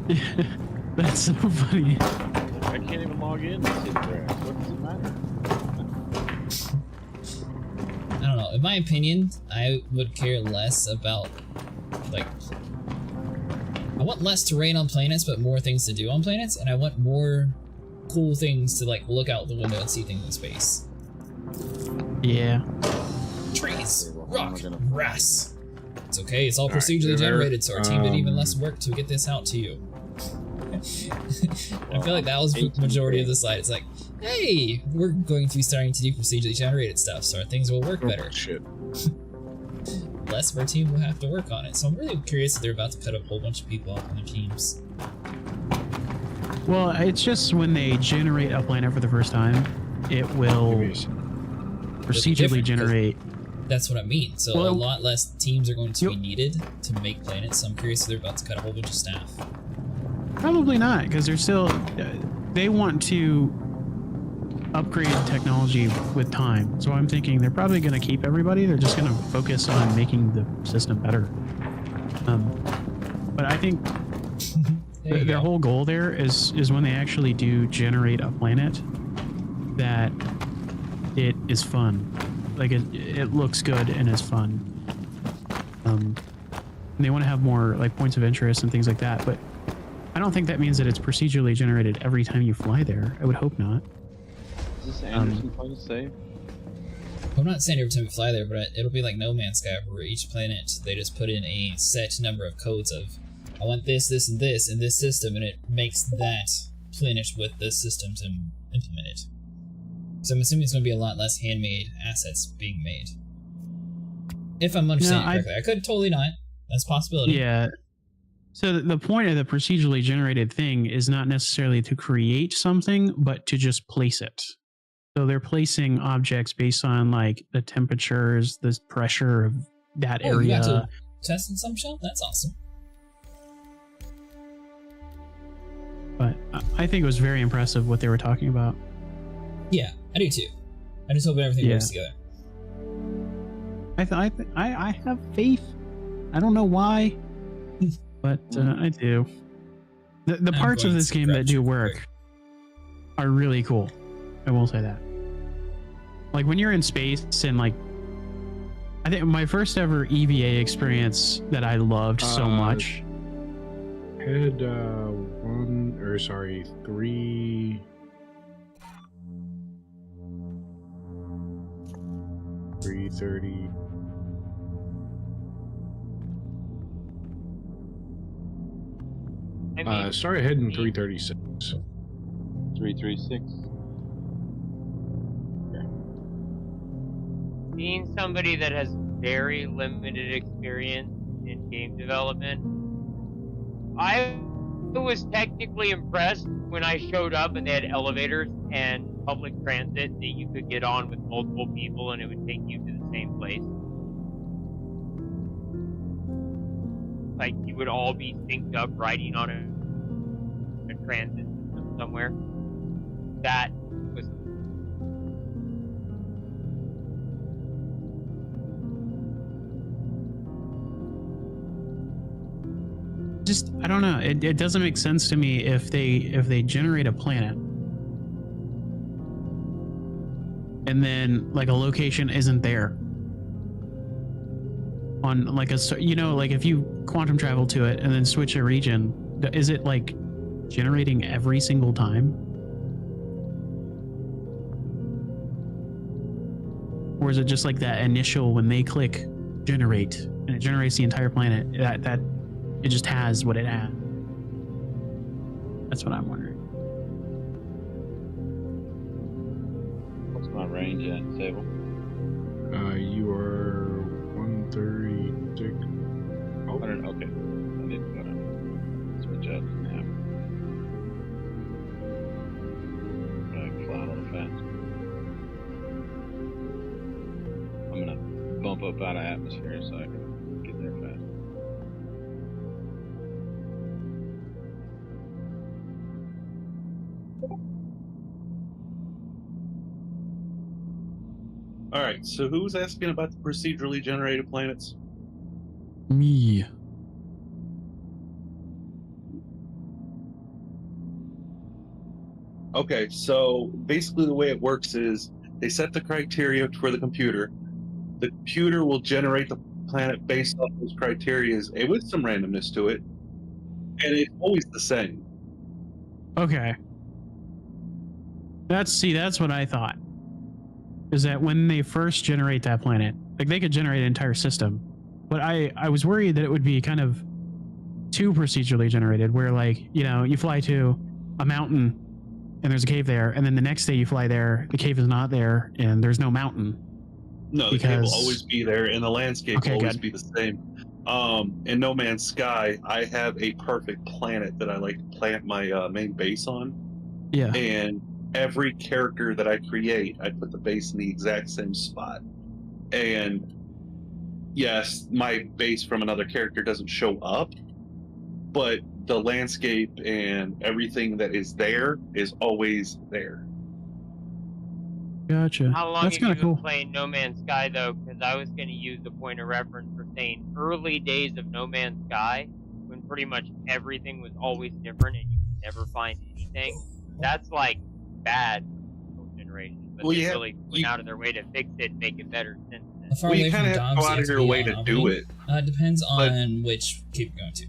Yeah, that's so funny. I can't even log in to see the grass. What does it matter? I don't know. In my opinion, I would care less about, like, I want less terrain on planets, but more things to do on planets, and I want more cool things to, like, look out the window and see things in space. Yeah. Trees, rock, grass. It's okay, it's all procedurally generated, so our team did even less work to get this out to you. I feel like that was the majority of the slide. It's like, hey, we're going to be starting to do procedurally generated stuff, so our things will work better. Shit. Less of our team will have to work on it. So I'm really curious if they're about to cut up a whole bunch of people off on their teams. Well, it's just when they generate a planet for the first time, it will procedurally generate. That's what I mean. So well, a lot less teams are going to be needed to make planets. So I'm curious if they're about to cut a whole bunch of staff. Probably not, because they're still they want to upgrade technology with time. So I'm thinking they're probably going to keep everybody. They're just going to focus on making the system better. But I think their whole goal there is when they actually do generate a planet, that it is fun. Like it looks good and is fun. And they want to have more like points of interest and things like that. But I don't think that means that it's procedurally generated every time you fly there. I would hope not. Is this Anderson point to save? I'm not saying every time we fly there, but it'll be like No Man's Sky, where each planet they just put in a set number of codes of, I want this, this, and this in this system, and it makes that planet with the system to implement it. So I'm assuming it's going to be a lot less handmade assets being made. If I'm understanding correctly. I could totally not. That's a possibility. Yeah. So the point of the procedurally generated thing is not necessarily to create something, but to just place it. So they're placing objects based on like the temperatures, the pressure of that area. You got to test in some shell? That's awesome. But I think it was very impressive what they were talking about. Yeah, I do too. I just hope everything works together. I have faith. I don't know why, but I do. The parts of this game that do work are really cool. I will say that. Like when you're in space and like, I think my first ever EVA experience that I loved so much. Had 330. Start ahead in 336. 336. Being somebody that has very limited experience in game development, I was technically impressed when I showed up and they had elevators and public transit that you could get on with multiple people and it would take you to the same place. Like you would all be synced up riding on a transit system somewhere. That was just, I don't know. It doesn't make sense to me if they generate a planet and then like a location isn't there on like a, you know, like if you quantum travel to it and then switch a region, is it like generating every single time? Or is it just like that initial when they click generate and it generates the entire planet, that it just has what it has? That's what I'm wondering. What's my range at, Sable? You are 136. Oh. Okay. I need to switch out the map. I fly a little fast. I'm gonna bump up out of atmosphere so I can get there fast. Alright, so who was asking about the procedurally generated planets? Me. Okay, so basically the way it works is they set the criteria for the computer. The computer will generate the planet based off those criteria with some randomness to it. And it's always the same. Okay. That's what I thought. Is that when they first generate that planet, like they could generate an entire system, but I was worried that it would be kind of too procedurally generated, where like, you know, you fly to a mountain and there's a cave there, and then the next day you fly there, the cave is not there and there's no mountain. No, the cave will always be there and the landscape will always be the same. In No Man's Sky, I have a perfect planet that I like to plant my main base on. Yeah. And every character that I create, I put the base in the exact same spot. And yes, my base from another character doesn't show up, but the landscape and everything that is there is always there. Gotcha. How long That's have you kind of been cool. playing No Man's Sky though? Because I was going to use the point of reference for saying early days of No Man's Sky, when pretty much everything was always different and you could never find anything. That's like bad generation, but Well, they yeah, really went out of their way to fix it and make it better since then. How far Well, you away kind from of have to Dobbs go out you of to your be way on to do Aberdeen? it. It depends But- on which keep going to.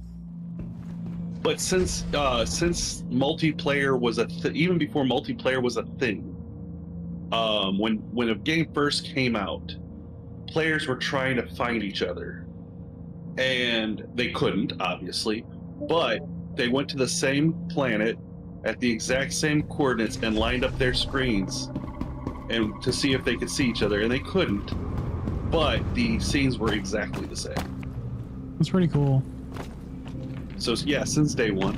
But since multiplayer was even before multiplayer was a thing, when a game first came out, players were trying to find each other, and they couldn't, obviously, but they went to the same planet at the exact same coordinates and lined up their screens and to see if they could see each other, and they couldn't, but the scenes were exactly the same. That's pretty cool. So yeah, since day one.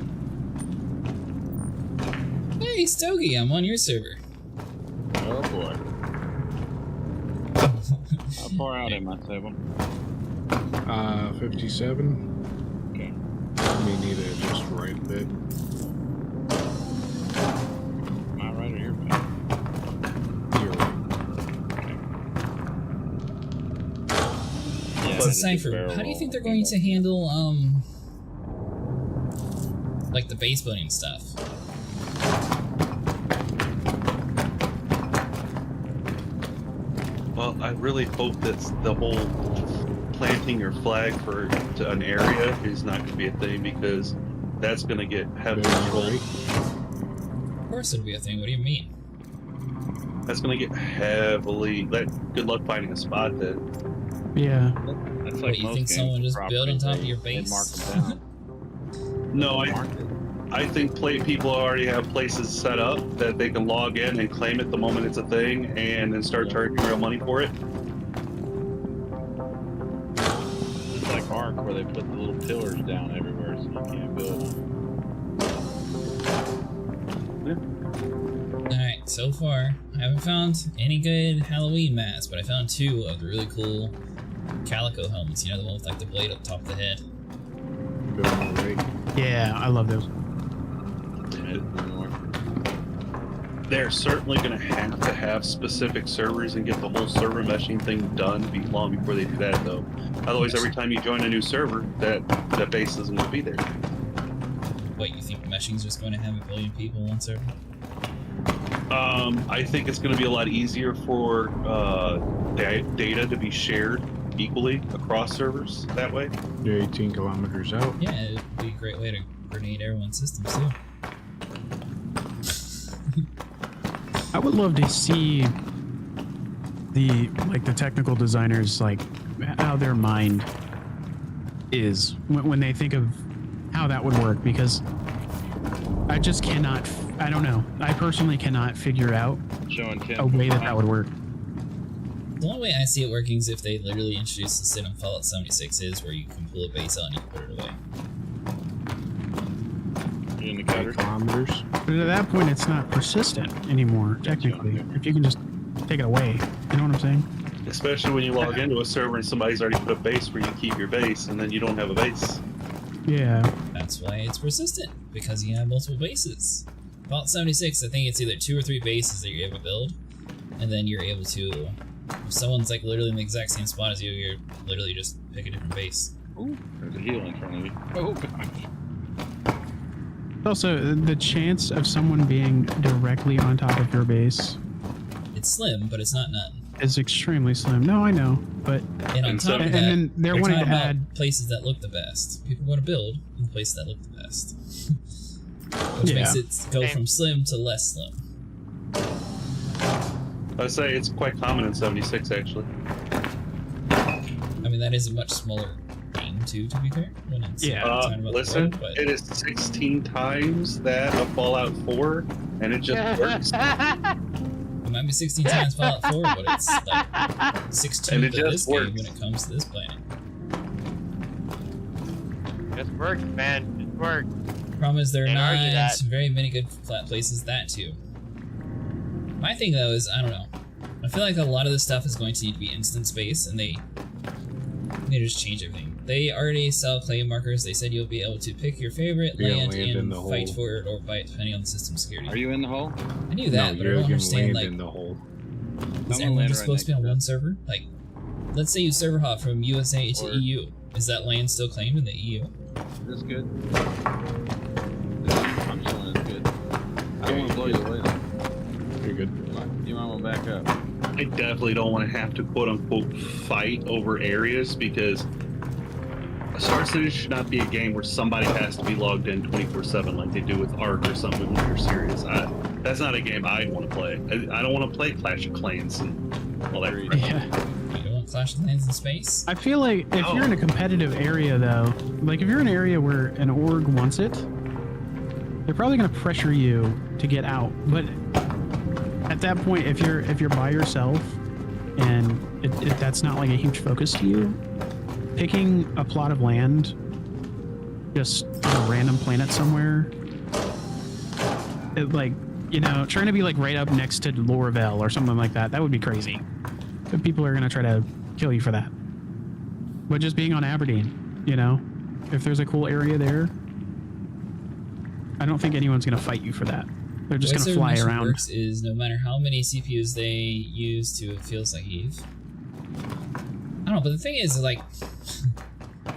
Hey, Stogie, I'm on your server. Oh boy. How far out am I, 7? 57. Okay. We need to adjust right a bit. Am I right or you're right? You're right. Yeah, So, that's a Cypher, barrel how do you think they're roll. going to handle, like the base building stuff? Well, I really hope that the whole planting your flag for an area is not going to be a thing, because that's going to get heavily controlled. Of course it'll be a thing. What do you mean? That's going to get heavily. Good luck finding a spot then. Yeah. That's What, like you most think someone games, just built on properties, top of they- your they base? mark them down. No, Mark it. I think people already have places set up that they can log in and claim it the moment it's a thing, and then start charging real money for it. It's like Ark where they put the little pillars down everywhere so you can't build. Alright, so far, I haven't found any good Halloween masks, but I found 2 of the really cool calico helmets. You know, the one with like the blade up top of the head. Building right. Yeah, I love those. They're certainly going to have specific servers and get the whole server meshing thing done long before they do that, though. Otherwise, every time you join a new server, that base isn't going to be there. Wait, you think meshing's just going to have a billion people on server? I think it's going to be a lot easier for data to be shared equally across servers that way. You're 18 kilometers out. Yeah, it'd be a great way to grenade everyone's systems too. I would love to see the technical designers, like how their mind is when they think of how that would work, because I just cannot. I don't know. I personally cannot figure out Showing a way that would work. The only way I see it working is if they literally introduce the sit on Fallout 76 is where you can pull a base out and you can put it away. You in the 8 cutter? kilometers. But at that point, it's not persistent anymore, technically. If you can just take it away, you know what I'm saying? Especially when you log into a server and somebody's already put a base where you keep your base, and then you don't have a base. Yeah. That's why it's persistent, because you have multiple bases. Fallout 76, I think it's either 2 or 3 bases that you're able to build, and then you're able to, if someone's like literally in the exact same spot as you, you're literally just pick a different base. Ooh, there's a heal in front of you. Oh gosh. Also, the chance of someone being directly on top of your base It's slim, but it's not none. is extremely slim. No, I know, but And on top of and that, then they're wanting talking to about add. places that look the best. People want to build in the places that look the best. Which Yeah. makes it go from slim to less slim. I'd say it's quite common in 76, actually. I mean, that is a much smaller game, too, to be fair. When it's talking about the Listen, world, but it is 16 times that of Fallout 4, and it just works. it might be 16 times Fallout 4, but it's like 16 And it to this just game works. when it comes to this planet. Just works, man. Just works. Problem is, there are Can't argue not that. very many good flat places that too. My thing though is, I don't know. I feel like a lot of this stuff is going to need to be instance based, and they just change everything they already sell claim markers. They said you'll be able to pick your favorite You're gonna land land in and the fight hole. for it or fight depending on the system security. Are you in the hole? I knew that, No, but I you're don't gonna understand, land like, in the hole. is I'm gonna everyone land just right supposed to be on next to one server? Like, let's say you server hop from USA to Or- EU. Is that land still claimed in the E EU? This good? I'm showing it's good. I don't want to blow you away though. You're good. You might want to back up. I definitely don't want to have to quote unquote fight over areas because Star Citizen should not be a game where somebody has to be logged in 24/7 like they do with Ark or something when you're serious. That's not a game I want to play. I don't want to play Clash of Clans and all that crap. Yeah. You don't want Clash of Clans in space? I feel like if you're in a competitive area, though, like if you're in an area where an org wants it, they're probably going to pressure you to get out. But at that point, if you're by yourself and that's not like a huge focus to you, picking a plot of land just on a random planet somewhere, like, you know, trying to be like right up next to Lorville or something like that, that would be crazy. But people are going to try to kill you for that. But just being on Aberdeen, you know, if there's a cool area there, I don't think anyone's going to fight you for that. They're just going to fly around. Works is no matter how many CPUs they use to It Feels Like Eve. I don't know, but the thing is, like,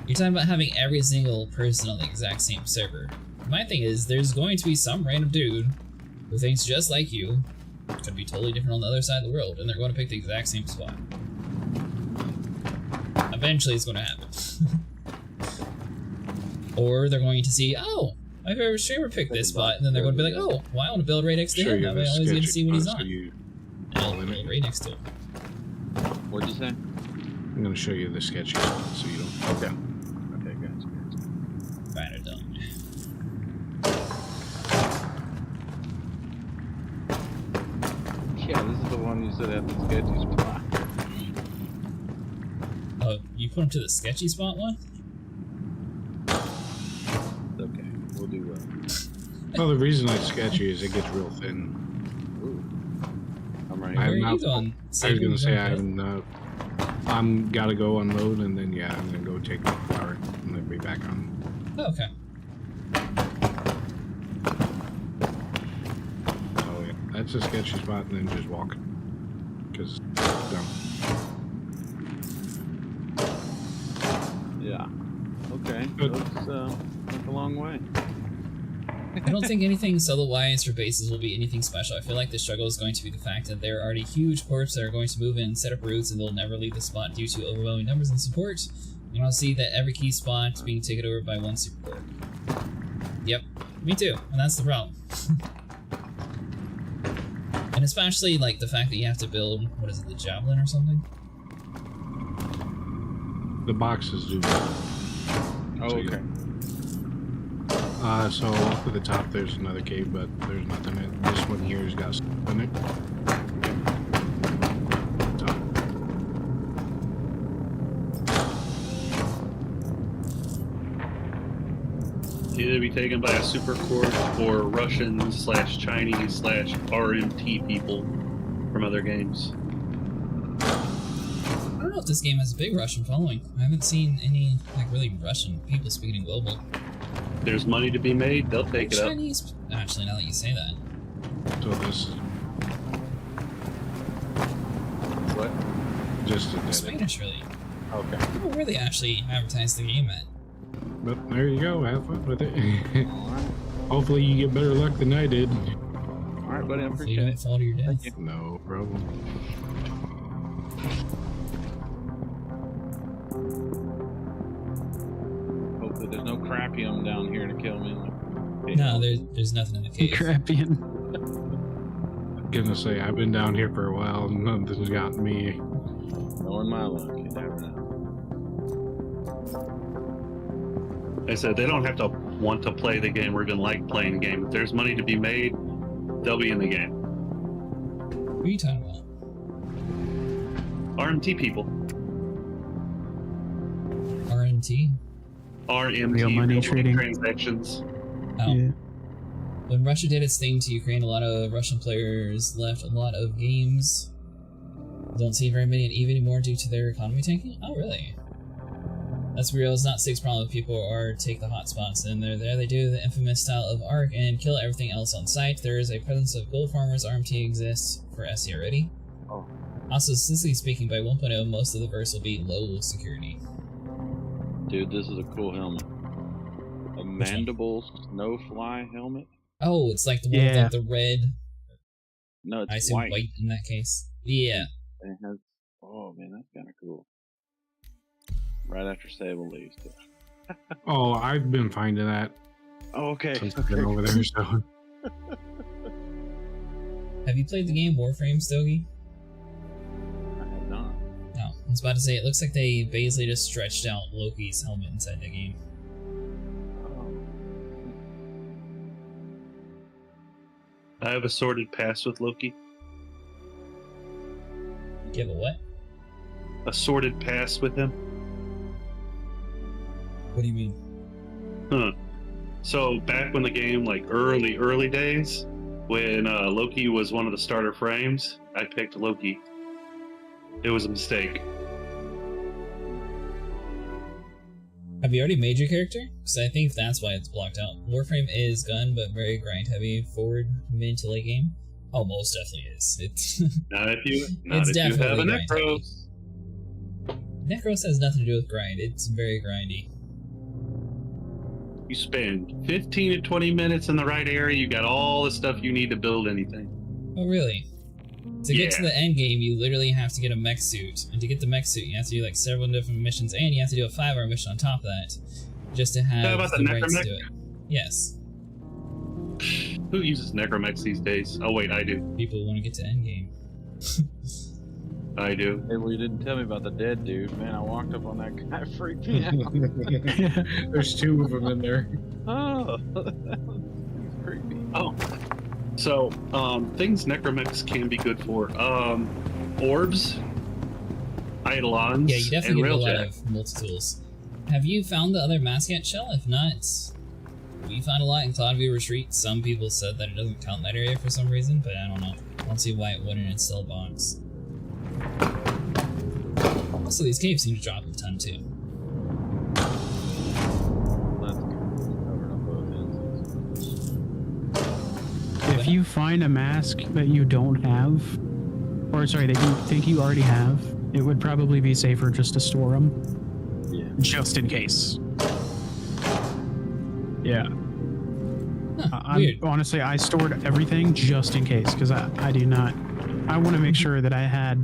you're talking about having every single person on the exact same server. My thing is, there's going to be some random dude who thinks just like you, could be totally different on the other side of the world, and they're going to pick the exact same spot. Eventually it's going to happen. Or they're going to see, oh, my favorite streamer picked this spot, and then they're going to be like, oh, well, I want to build right next to him. That way I always get to see when he's on. And I'll build right next to him. What'd you say? I'm going to show you the sketchy spot so you don't. Okay. Okay, gotcha. Right or done. Yeah, this is the one you said had the sketchy spot. Oh, you put him to the sketchy spot one? It's okay. We'll do well. Well, the reason it's sketchy is it gets real thin. Ooh. I'm right Where here. are you going? I was going to say I'm gotta go unload and then yeah, I'm gonna go take the flower and then be back on. Oh, okay. So yeah, that's a sketchy spot and then just walk. Cause down. Yeah. Okay. Good. That's a long way. I don't think anything solo-wise for bases will be anything special. I feel like the struggle is going to be the fact that there are already huge corps that are going to move in, set up routes, and they'll never leave the spot due to overwhelming numbers and support. And I'll see that every key spot being taken over by one super corps. Yep, me too, and that's the problem. And especially like the fact that you have to build, what is it, the javelin or something? The boxes do. Oh, okay. So up at the top there's another cave, but there's nothing in it. This one here has got stuff in it. Top. Either be taken by a super corps or Russian/Chinese/RMT people from other games. I don't know if this game has a big Russian following. I haven't seen any like really Russian people speaking global. There's money to be made, they'll take it up. Chinese, actually, now that you say that. So this is What? just a dead end. Spanish, really. Okay. People really actually advertise the game at. But there you go, have fun with it. Alright. Hopefully you get better luck than I did. Alright, buddy. I So you appreciate don't it. fall to your death. Thank you. No problem. Hopefully there's no crapium down here to kill me. No, there's nothing in the cave. Crappian. Gonna say I've been down here for a while and nothing's gotten me. Knowing my luck, you never know. I said they don't have to want to play the game or even like playing the game. If there's money to be made, they'll be in the game. What are you talking about? RMT people. RMT? RMT, Real money trading. transactions. Oh. Yeah. When Russia did its thing to Ukraine, a lot of Russian players left a lot of games. Don't see very many in EVE anymore due to their economy tanking? Oh, really? That's real. It's not Sig's problem if people are take the hot spots and they're there. They do the infamous style of arc and kill everything else on sight. There is a presence of gold farmers. RMT exists for SE already. Oh. Also, statistically speaking, by 1.0, most of the verse will be low security. Dude, this is a cool helmet. A mandible snowfly helmet? Oh, it's like the one with like the red. No, it's I assume white. white in that case. Yeah. And it has. Oh man, that's kind of cool. Right after Sable leaves. Too. Oh, I've been finding that. Oh, okay. Since I've been over there, so. Have you played the game Warframe, Stogie? I have not. No. I was about to say, it looks like they basically just stretched out Loki's helmet inside the game. I have a sorted past with Loki. You have a what? A sorted past with him. What do you mean? Huh. So back when the game, like early days, when Loki was one of the starter frames, I picked Loki. It was a mistake. Have you already made your character? Because I think that's why it's blocked out. Warframe is gun, but very grind heavy forward, mid to late game. Oh, most definitely is. It's Not if you it's have a definitely grind heavy. Necros. Necros has nothing to do with grind. It's very grindy. You spend 15 to 20 minutes in the right area, you got all the stuff you need to build anything. Oh, really? To get to the end game, you literally have to get a mech suit. And to get the mech suit, you have to do like several different missions, and you have to do a 5-hour mission on top of that. Just to have about the the rights to necromech? do it. Yes. Who uses necromechs these days? Oh wait, I do. People want to get to end game. I do. Hey, well, you didn't tell me about the dead dude. Man, I walked up on that guy, freaked me out. There's 2 of them in there. Oh, that was creepy. Oh. So, things necromechs can be good for. Orbs, eidolons, Yeah, you definitely and get a lot railjack. of multi-tools. Have you found the other mask yet, Shell? If not, we found a lot in Cloudview Retreat. Some people said that it doesn't count in that area for some reason, but I don't know. I don't see why it wouldn't in Still Box. Also, these caves seem to drop a ton too. That's good. Covered on both ends. If you find a mask that you don't have, or sorry, that you think you already have, it would probably be safer just to store them. Yeah. Just in case. Yeah. Huh, weird. Honestly, I stored everything just in case, because I do not. I want to make sure that I had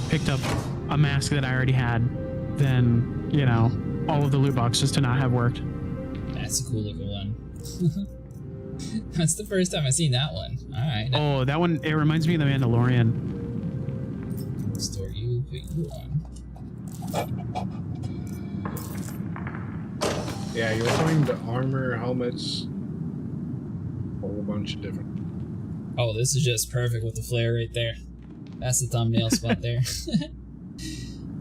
picked up a mask that I already had, then, you know, all of the loot boxes to not have worked. That's a cool looking one. That's the first time I've seen that one. Alright. Oh, that one, it reminds me of the Mandalorian. Store you, put you on. Yeah, you'll find armor, helmets, a whole bunch of different. Oh, this is just perfect with the flare right there. That's the thumbnail spot there.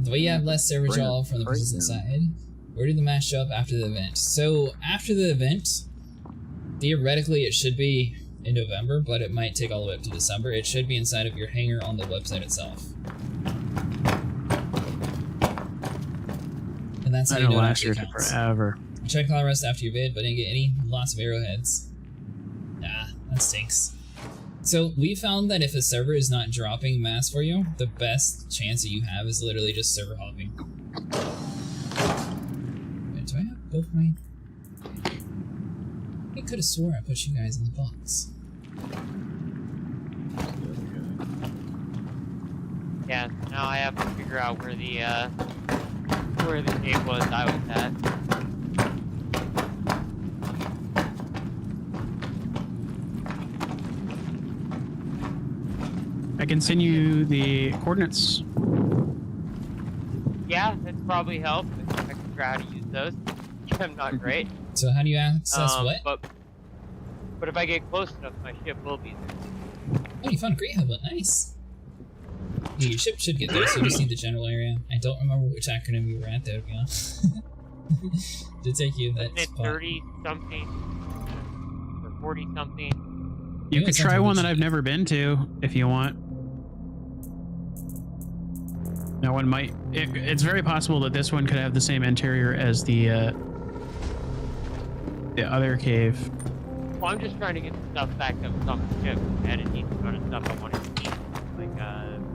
The way you have less server draw from the persistent side. Where did the mask show up after the event? So, after the event, theoretically it should be in November, but it might take all the way up to December. It should be inside of your hangar on the website itself. And that's how I you know know it last actually year took counts. forever. I tried Cloud Rest after your vid, but didn't get any. Lots of arrowheads. Nah, that stinks. So, we found that if a server is not dropping mass for you, the best chance that you have is literally just server hopping. Wait, do I have both my... I could have swore I put you guys in the box. Yeah, now I have to figure out where the cave was I was at. I can send you the coordinates. Yeah, that's probably helped. I can figure out how to use those. I'm not great. So how do you access what? But if I get close enough, my ship will be there. Oh, you found a Great Hublet, nice! Yeah, your ship should get there, so you just need the general area. I don't remember which acronym you were at there, to be honest. Did take you that Wasn't it spot. 30-something? Or 40-something? You Yeah, could it sounds try one legit. that I've never been to, if you want. That one might. It's very possible that this one could have the same interior as the other cave. Well, I'm just trying to get the stuff back that was on the ship. I had a decent amount of stuff I wanted to keep, like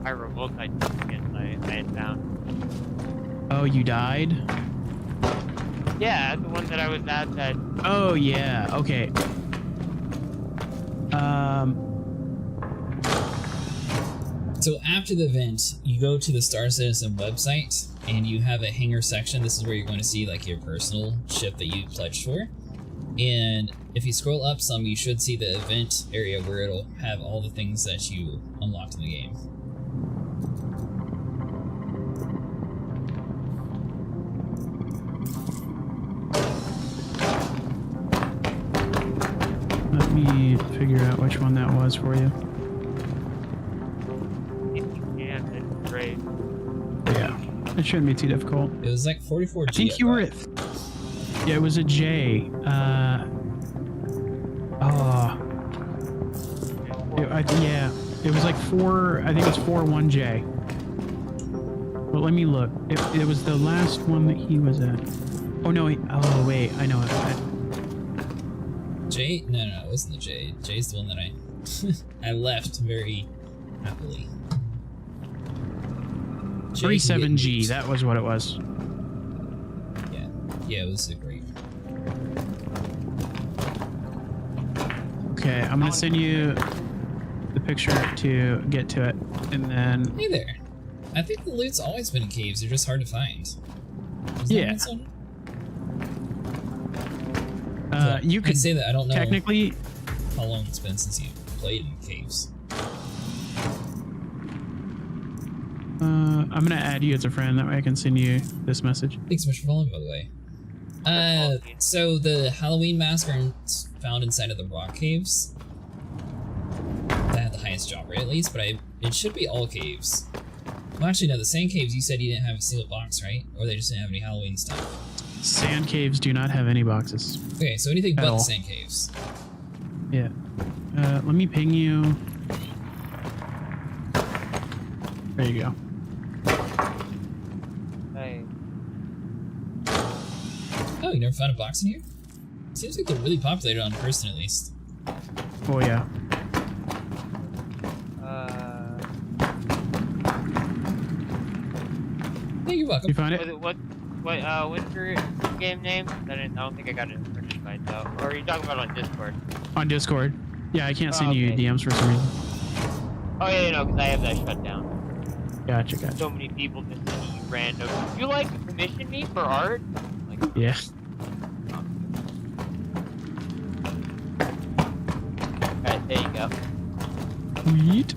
pyro multi certificates I had found. Oh, you died? Yeah, the one that I was at that. Oh yeah. Okay. So after the event, you go to the Star Citizen website, and you have a hangar section. This is where you're going to see like your personal ship that you pledged for. And if you scroll up some, you should see the event area where it'll have all the things that you unlocked in the game. Let me figure out which one that was for you. If you can, then great. Yeah, it shouldn't be too difficult. It was like 44 G. I think you were at. Yeah, it was a J. Yeah, it was like 4. I think it was 4-1J. But let me look. It was the last one that he was at. Oh no! Oh wait, I know it. J? No, it wasn't the J. J's the one that I left very happily. 37G. That was what it was. Yeah, it was great. Okay, I'm gonna send you the picture to get to it, and then. Hey there. I think the loot's always been in caves. They're just hard to find. Yeah. You could say that. I don't know technically how long it's been since you played in caves. I'm gonna add you as a friend. That way I can send you this message. Thanks so much for following, by the way. So the Halloween mask are found inside of the rock caves. That had the highest drop rate, at least, but it should be all caves. Well, actually, no, the sand caves, you said you didn't have a single box, right? Or they just didn't have any Halloween stuff? Sand caves do not have any boxes. Okay, so anything but the sand caves. Yeah. Let me ping you. There you go. Hey. Oh, you never found a box in here? Seems like they're really populated on person, at least. Oh, yeah. Yeah, you're welcome. You find it? What's your game name? I don't think I got it right though. Or are you talking about on Discord? On Discord. Yeah, I can't send you DMs for some reason. Oh yeah, no, because I have that shut down. Gotcha. So many people just send you random. You like to commission me for art? Like, yeah. Alright, there you go. Sweet.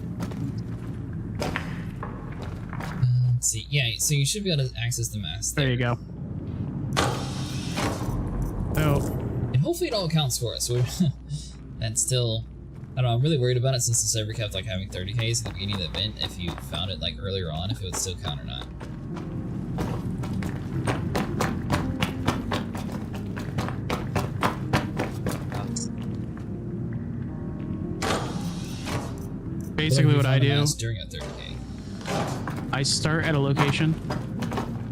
Let's see. Yeah, so you should be able to access the mask. There you go. Oh. And hopefully it all counts for us. That's still... I don't know, I'm really worried about it since the server kept like having 30Ks at the beginning of the event. If you found it like earlier on, if it would still count or not. Basically what I do, during a 30K. I start at a location,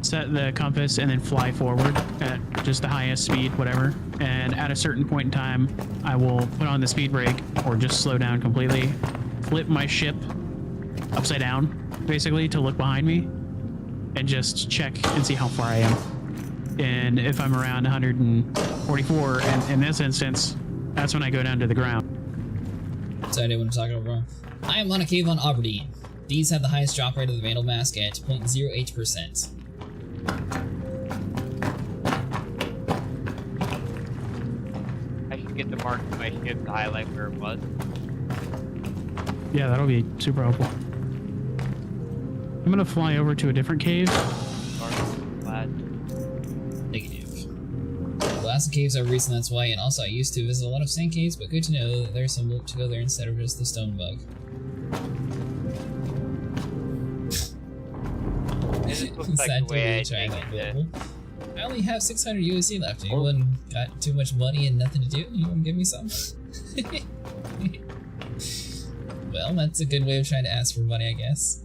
set the compass, and then fly forward at just the highest speed, whatever. And at a certain point in time, I will put on the speed brake or just slow down completely, flip my ship upside down, basically, to look behind me, and just check and see how far I am. And if I'm around 144, and in this instance, that's when I go down to the ground. So I know what I'm talking about, bro. I am on a cave on Aberdeen. These have the highest drop rate of the Vandal Mask at 0.08%. I should get the mark of my ship to highlight where it was. Yeah, that'll be super helpful. I'm gonna fly over to a different cave. Negative. The last caves are recent, that's why, and also I used to visit a lot of sand caves, but good to know that there's some loot to go there instead of just the stone bug. It looks like the way I only have 600 USD left. Anyone got too much money and nothing to do? You want to give me some? Well, that's a good way of trying to ask for money, I guess.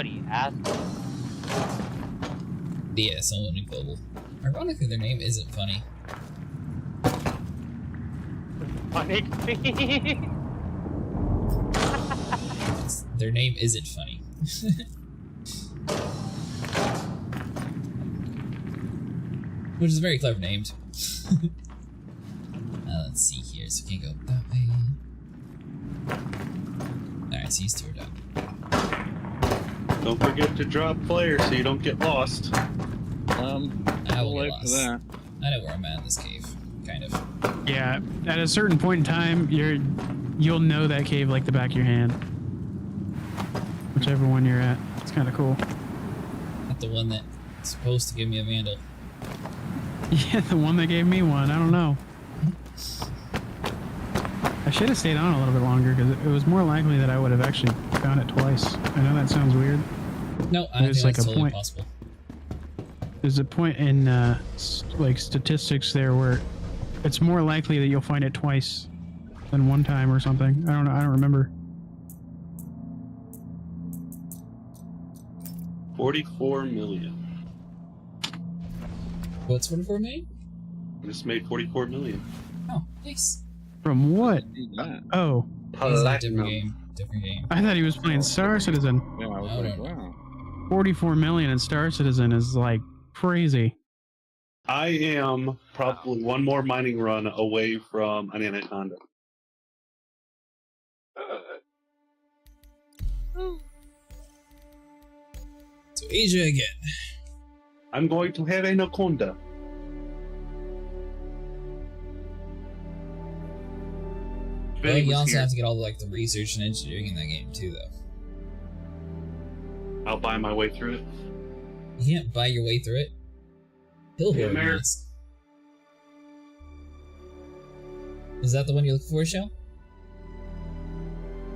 bloody asshole. Yeah, someone in global. Ironically, their name isn't funny. Funny. Their name isn't funny. Which is very clever named. Let's see here, so we can go that way. Alright, so these two are done. Don't forget to drop flares so you don't get lost. I will get lost. I know where I'm at in this cave, kind of. Yeah, at a certain point in time, you'll know that cave like the back of your hand. Whichever one you're at. It's kind of cool. Not the one that's supposed to give me a vandal. Yeah, the one that gave me one. I don't know. I should have stayed on a little bit longer because it was more likely that I would have actually found it twice. I know that sounds weird. No, I think that's totally possible. There's a point in like statistics there where it's more likely that you'll find it twice than one time or something. I don't know. I don't remember. 44 million. What's 44 million? I just made 44 million. Oh, nice. From what? Oh. It's a different game. Different game. I thought he was playing Star Citizen. Yeah, I was like, wow. 44 million in Star Citizen is like crazy. I am probably one more mining run away from an anaconda. So Asia again. I'm going to have anaconda. Well, you also have to get all the research and engineering in that game too, though. I'll buy my way through it. You can't buy your way through it. Hillbilly Mare. Mask. Is that the one you're looking for, Shell?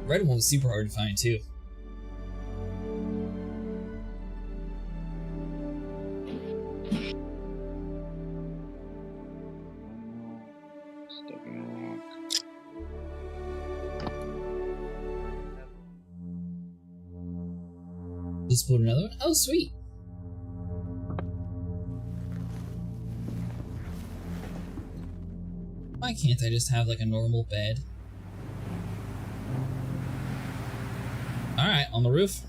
Red one was super hard to find too. Just put another one? Oh, sweet. Why can't I just have a normal bed? Alright, on the roof.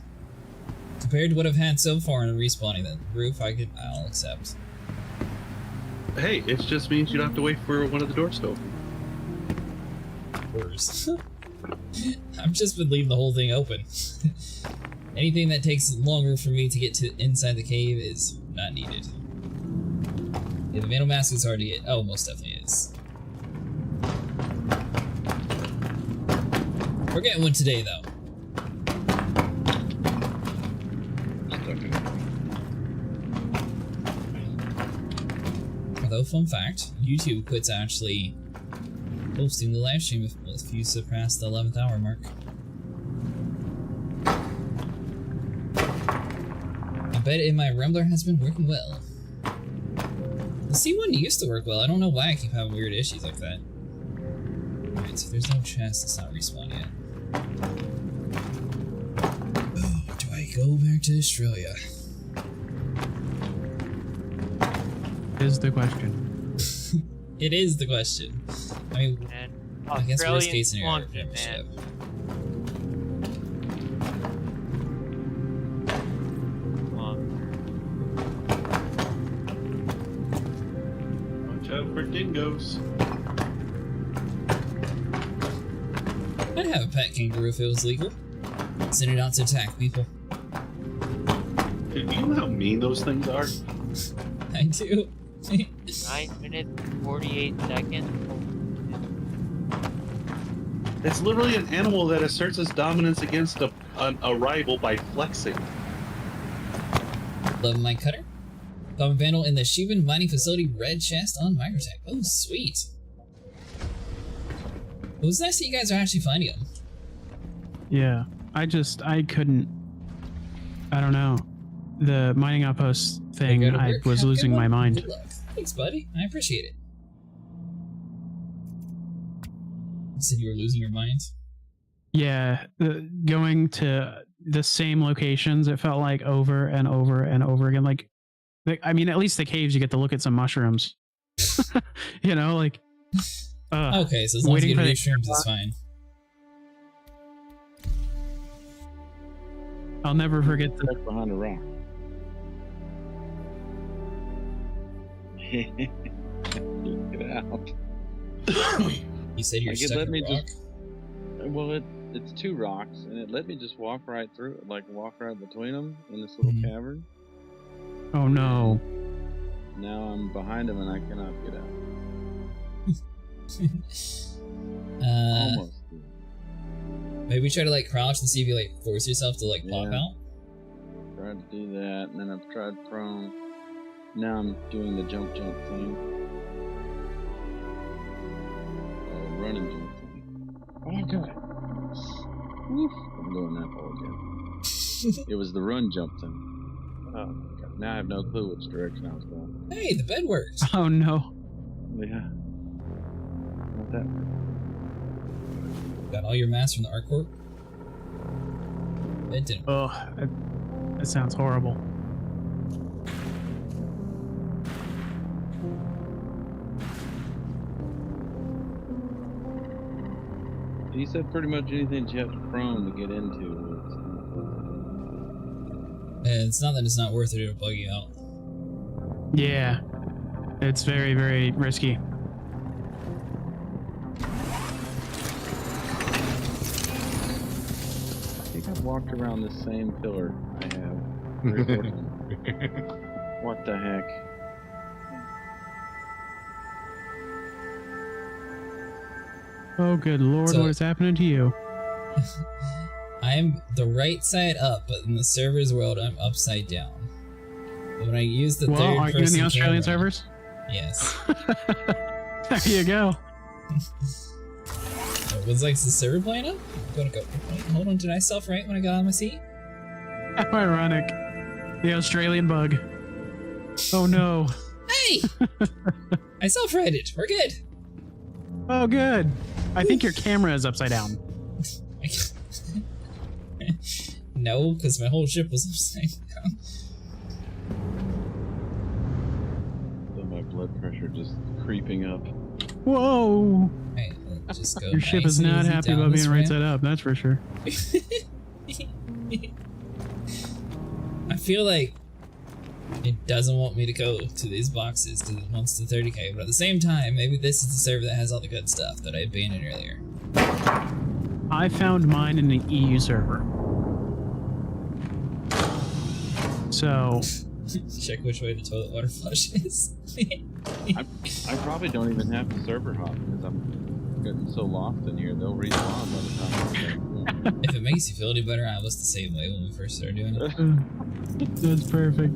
Compared to what I've had so far in respawning the roof, I'll accept. Hey, it just means you don't have to wait for one of the doors to open. Doors. I've just been leaving the whole thing open. Anything that takes longer for me to get to inside the cave is not needed. Yeah, the Vandal Mask is hard to get. Oh, most definitely is. We're getting one today, though. Although, fun fact, YouTube quits actually posting the live stream if you surpass the 11th hour mark. I bet in my Rambler has been working well. The C1 used to work well. I don't know why I keep having weird issues like that. Alright, so there's no chest. It's not respawn yet. Oh, do I go back to Australia? Is the question. It is the question. I mean, And I guess worst case scenario, launch it, championship. Watch out for dingoes. I'd have a pet kangaroo if it was legal. Send it out to attack people. Dude, do you know how mean those things are? I do. 9 minutes and 48 seconds. It's literally an animal that asserts its dominance against a rival by flexing. Love my cutter. Found a vandal in the Sheevan mining facility, red chest on Microtech. Oh, sweet. It was nice that you guys are actually finding them. Yeah, I couldn't. I don't know. The mining outpost thing, I was losing my mind. Good luck. Thanks, buddy. I appreciate it. You said you were losing your mind? Yeah, going to the same locations, it felt like over and over and over again. Like, I mean, at least the caves, you get to look at some mushrooms. You know, like. Okay, so as long as you get to do shrooms, it's fine. I'll never forget the behind a rock. Get out. You said you're Like, it stuck let in me a rock? Well, it's two rocks, and it let me just walk right through it, like walk right between them in this little cavern. Oh no. Now I'm behind them and I cannot get out. Almost. Maybe try to like crouch and see if you like force yourself to like pop out. Tried to do that, and then I've tried prone. Now I'm doing the jump thing. Run and jump thing. Oh my god. Woof. I'm going that hole again. It was the run jump thing. Oh my god. Now I have no clue which direction I was going. Hey, the bed worked. Oh no. Yeah. Not that worked. Got all your mass from the Arc Corp? It didn't. Oh, that sounds horrible. He said pretty much anything you have to prone to get into. It's not that it's not worth it, it'll bug you out. Yeah. It's very, very risky. I think I've walked around the same pillar I have 3 or 4 times. What the heck? Oh, good lord, So- what is happening to you? I'm the right side up, but in the server's world, I'm upside down. But when I use the Well, are you in the Australian camera, servers? Yes. There you go. Was like the server playing up? I'm gonna go. Wait, hold on, did I self-right when I got on my seat? How ironic. The Australian bug. Oh no. Hey! I self-righted. We're good. Oh, good. I think your camera is upside down. No, because my whole ship was upside down. So my blood pressure just creeping up. Whoa! Right, let's just go Your ship nice is and not easy happy down about this being right ramp. side up, that's for sure. I feel like it doesn't want me to go to these boxes because it wants the 30k, but at the same time, maybe this is the server that has all the good stuff that I abandoned earlier. I found mine in the EU server. So... Check which way the toilet water flush is. I probably don't even have to server hop because I'm getting so lost in here. They'll respawn by the time. If it makes you feel any better, I was the same way when we first started doing it. That's perfect.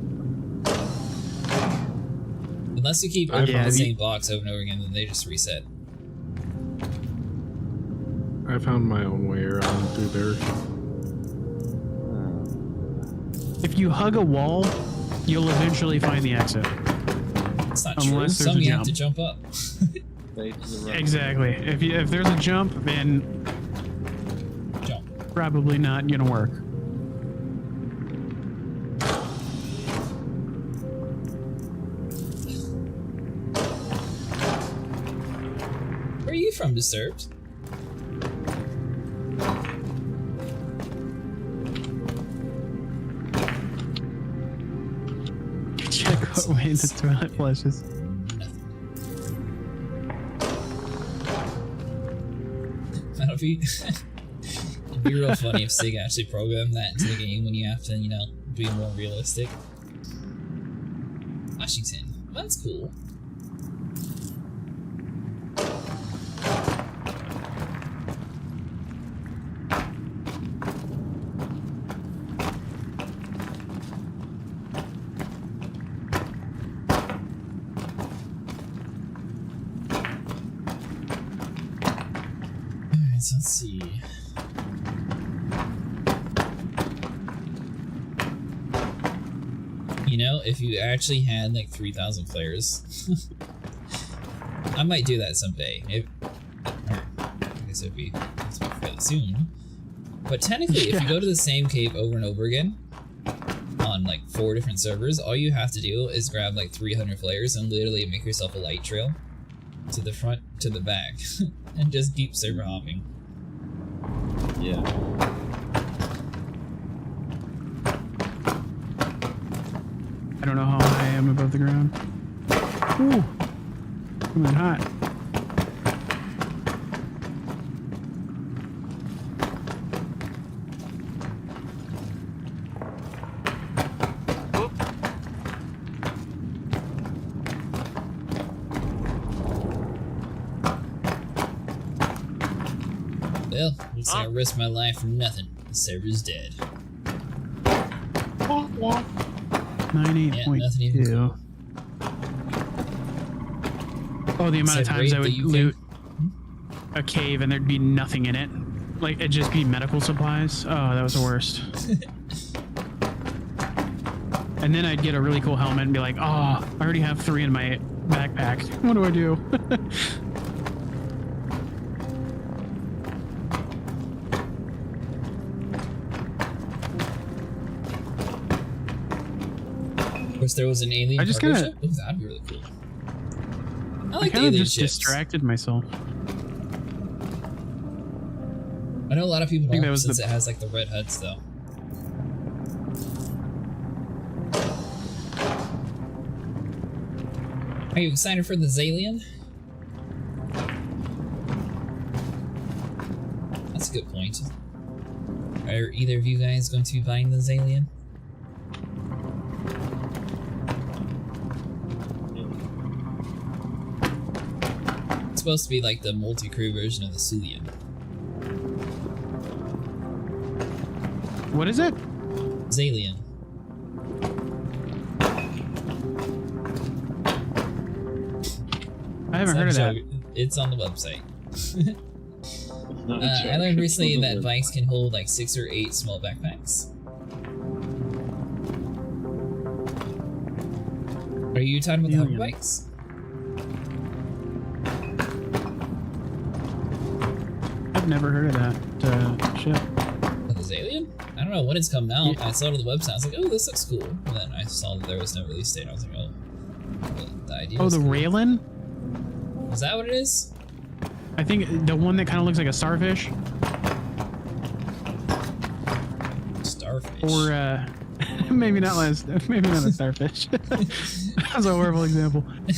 Unless you keep opening the same box over and over again, then they just reset. I found my own way around through there. If you hug a wall, you'll eventually find the exit. It's not Unless true. there's Some a you jump. have to jump up. Exactly. If there's a jump, then Jump. probably not gonna work. Where are you from, Disturbed? Check what way the toilet flushes. That'll be... It'd be real funny if Sig actually programmed that into the game when you have to, you know, be more realistic. Washington. Well, that's cool. Alright, so let's see. You know, if you actually had like 3,000 players, I might do that someday. I guess it'd be fairly soon. But technically, if you go to the same cave over and over again, on like 4 different servers, all you have to do is grab like 300 flares and literally make yourself a light trail to the front, to the back, and just keep server hopping. Yeah. I don't know how high I am above the ground. Ooh, coming hot. Well, looks like I risked my life for nothing. The server's dead. 98.2. Oh, the amount of times I would loot a cave and there'd be nothing in it. Like, it'd just be medical supplies. Oh, that was the worst. And then I'd get a really cool helmet and be like, oh, I already have 3 in my backpack. What do I do? Of course, there was an alien I just cargo kinda- ship. Ooh, that'd be really cool. I I like kind of alien just ships. distracted myself. I know a lot of people think don't that was since the- it has like the red HUDs though. Are you excited for the Zalian? That's a good point. Are either of you guys going to be buying the Zalian? It's supposed to be like the multi-crew version of the Sulian. What is it? Zalian. I haven't heard of that. It's on the website. Not a joke. I learned recently that bikes can hold like 6 or 8 small backpacks. Are you talking about the hover bikes? I've never heard of that ship. Oh, the Zalian? I don't know when it's coming out. I saw it on the website. I was like, oh, this looks cool. And then I saw that there was no release date. I was like, oh, well, the idea. Oh, was the cool. Raylin? Is that what it is? I think the one that kind of looks like a starfish. Starfish. Or maybe not maybe not a starfish. That's a horrible example. It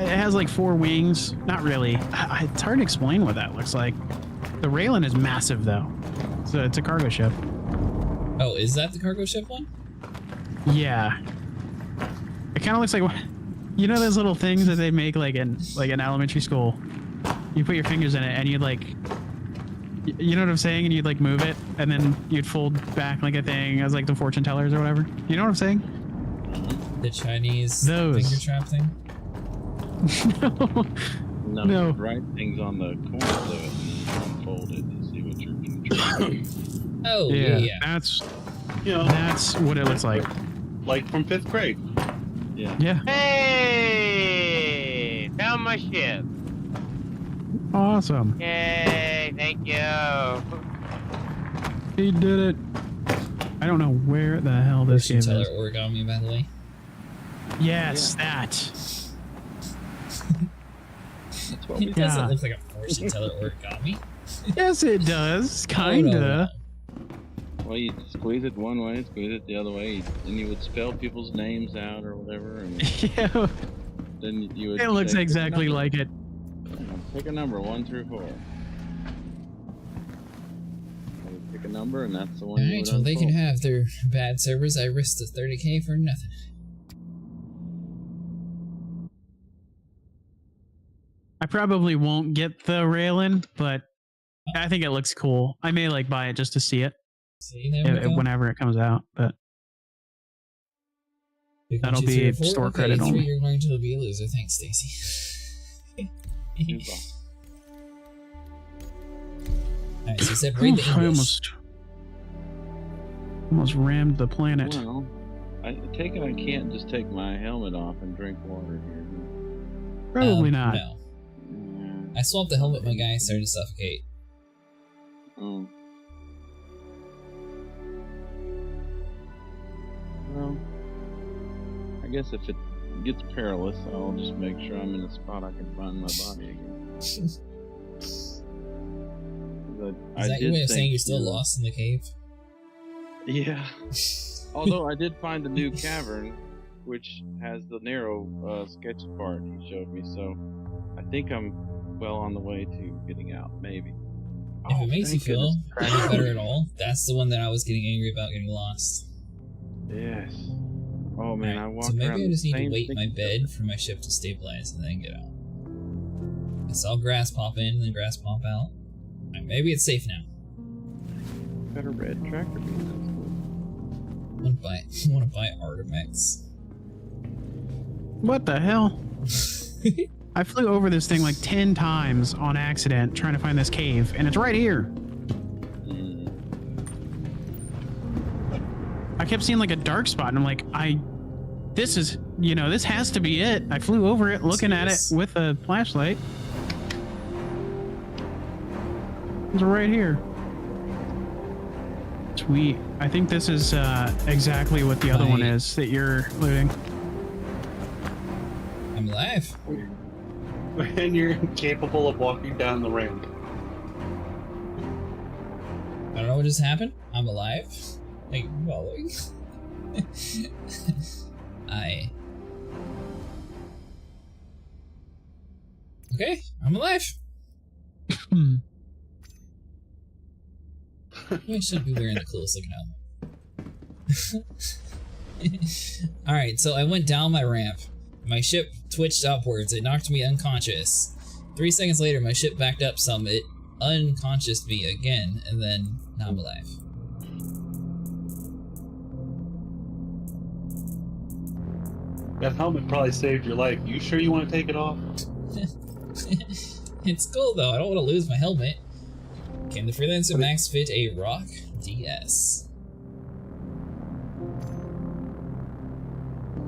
has like 4 wings. Not really. It's hard to explain what that looks like. The Raylin is massive though. So it's a cargo ship. Oh, is that the cargo ship one? Yeah. It kind of looks like, you know, those little things that they make like in elementary school. You put your fingers in it and you'd like, you know what I'm saying? And you'd like move it and then you'd fold back like a thing as like the fortune tellers or whatever. You know what I'm saying? The Chinese Those. finger trap thing? No. Write things on the corner of it and unfold it to see what you're doing. Oh, Yeah, yeah. that's You know, that's what it looks like. like from 5th grade. Yeah. Yeah. Hey! Found my ship. Awesome. Yay! Thank you. He did it. I don't know where the hell this Fortune game teller is. origami, by the way. Yes, that. That's what we It doesn't Yeah. look like a fortune teller origami. Yes, it does. Oh, Kinda. no. Well, you squeeze it one way, squeeze it the other way, and you would spell people's names out or whatever, and Yeah, then you would. it looks say, exactly like it. Pick a number 1 through 4. I would pick a number, and that's the one. you Alright, would well, they can unfold. have their bad servers. I risked the 30k for nothing. I probably won't get the Raylin, but I think it looks cool. I may like buy it just to see it See, there we go. whenever it comes out. But Pick that'll 1, 2, 3, be or 4. store Okay, credit 3, only. You're going to be a loser. Thanks, Stacy. Goodbye. Alright, so you said read the I English. almost rammed the planet. Well, I take it I can't just take my helmet off and drink water here. Probably not. No. I swapped the helmet, my guy started to suffocate. Well, I guess if it gets perilous, I'll just make sure I'm in a spot I can find my body again. Is that your way of saying you're still lost in the cave? Yeah. Although I did find the new cavern, which has the narrow sketch part he showed me, so I think I'm well on the way to getting out, maybe. If it makes you feel any better at all, that's the one that I was getting angry about getting lost. Yes. Oh man, I walked so maybe around I just the need to same wait thing- my bed for my ship to stabilize and then get out. I saw grass pop in and then grass pop out. Alright, maybe it's safe now. Got a red tractor beam. Wanna buy Artemex. What the hell? I flew over this thing like 10 times on accident trying to find this cave, and it's right here. I kept seeing like a dark spot, and I'm like, this is, this has to be it. I flew over it looking at it with a flashlight. It's right here. Sweet. I think this is exactly what the other one is that you're looting. I'm alive. And you're incapable of walking down the ramp. I don't know what just happened. I'm alive. Like, following. Okay, I'm alive. I should be wearing the coolest looking helmet. Alright, so I went down my ramp. My ship twitched upwards. It knocked me unconscious. 3 seconds later, my ship backed up some. It unconscioused me again, and then now I'm alive. That helmet probably saved your life. You sure you want to take it off? It's cool though. I don't want to lose my helmet. Can the Freelancer Max fit a Rock DS?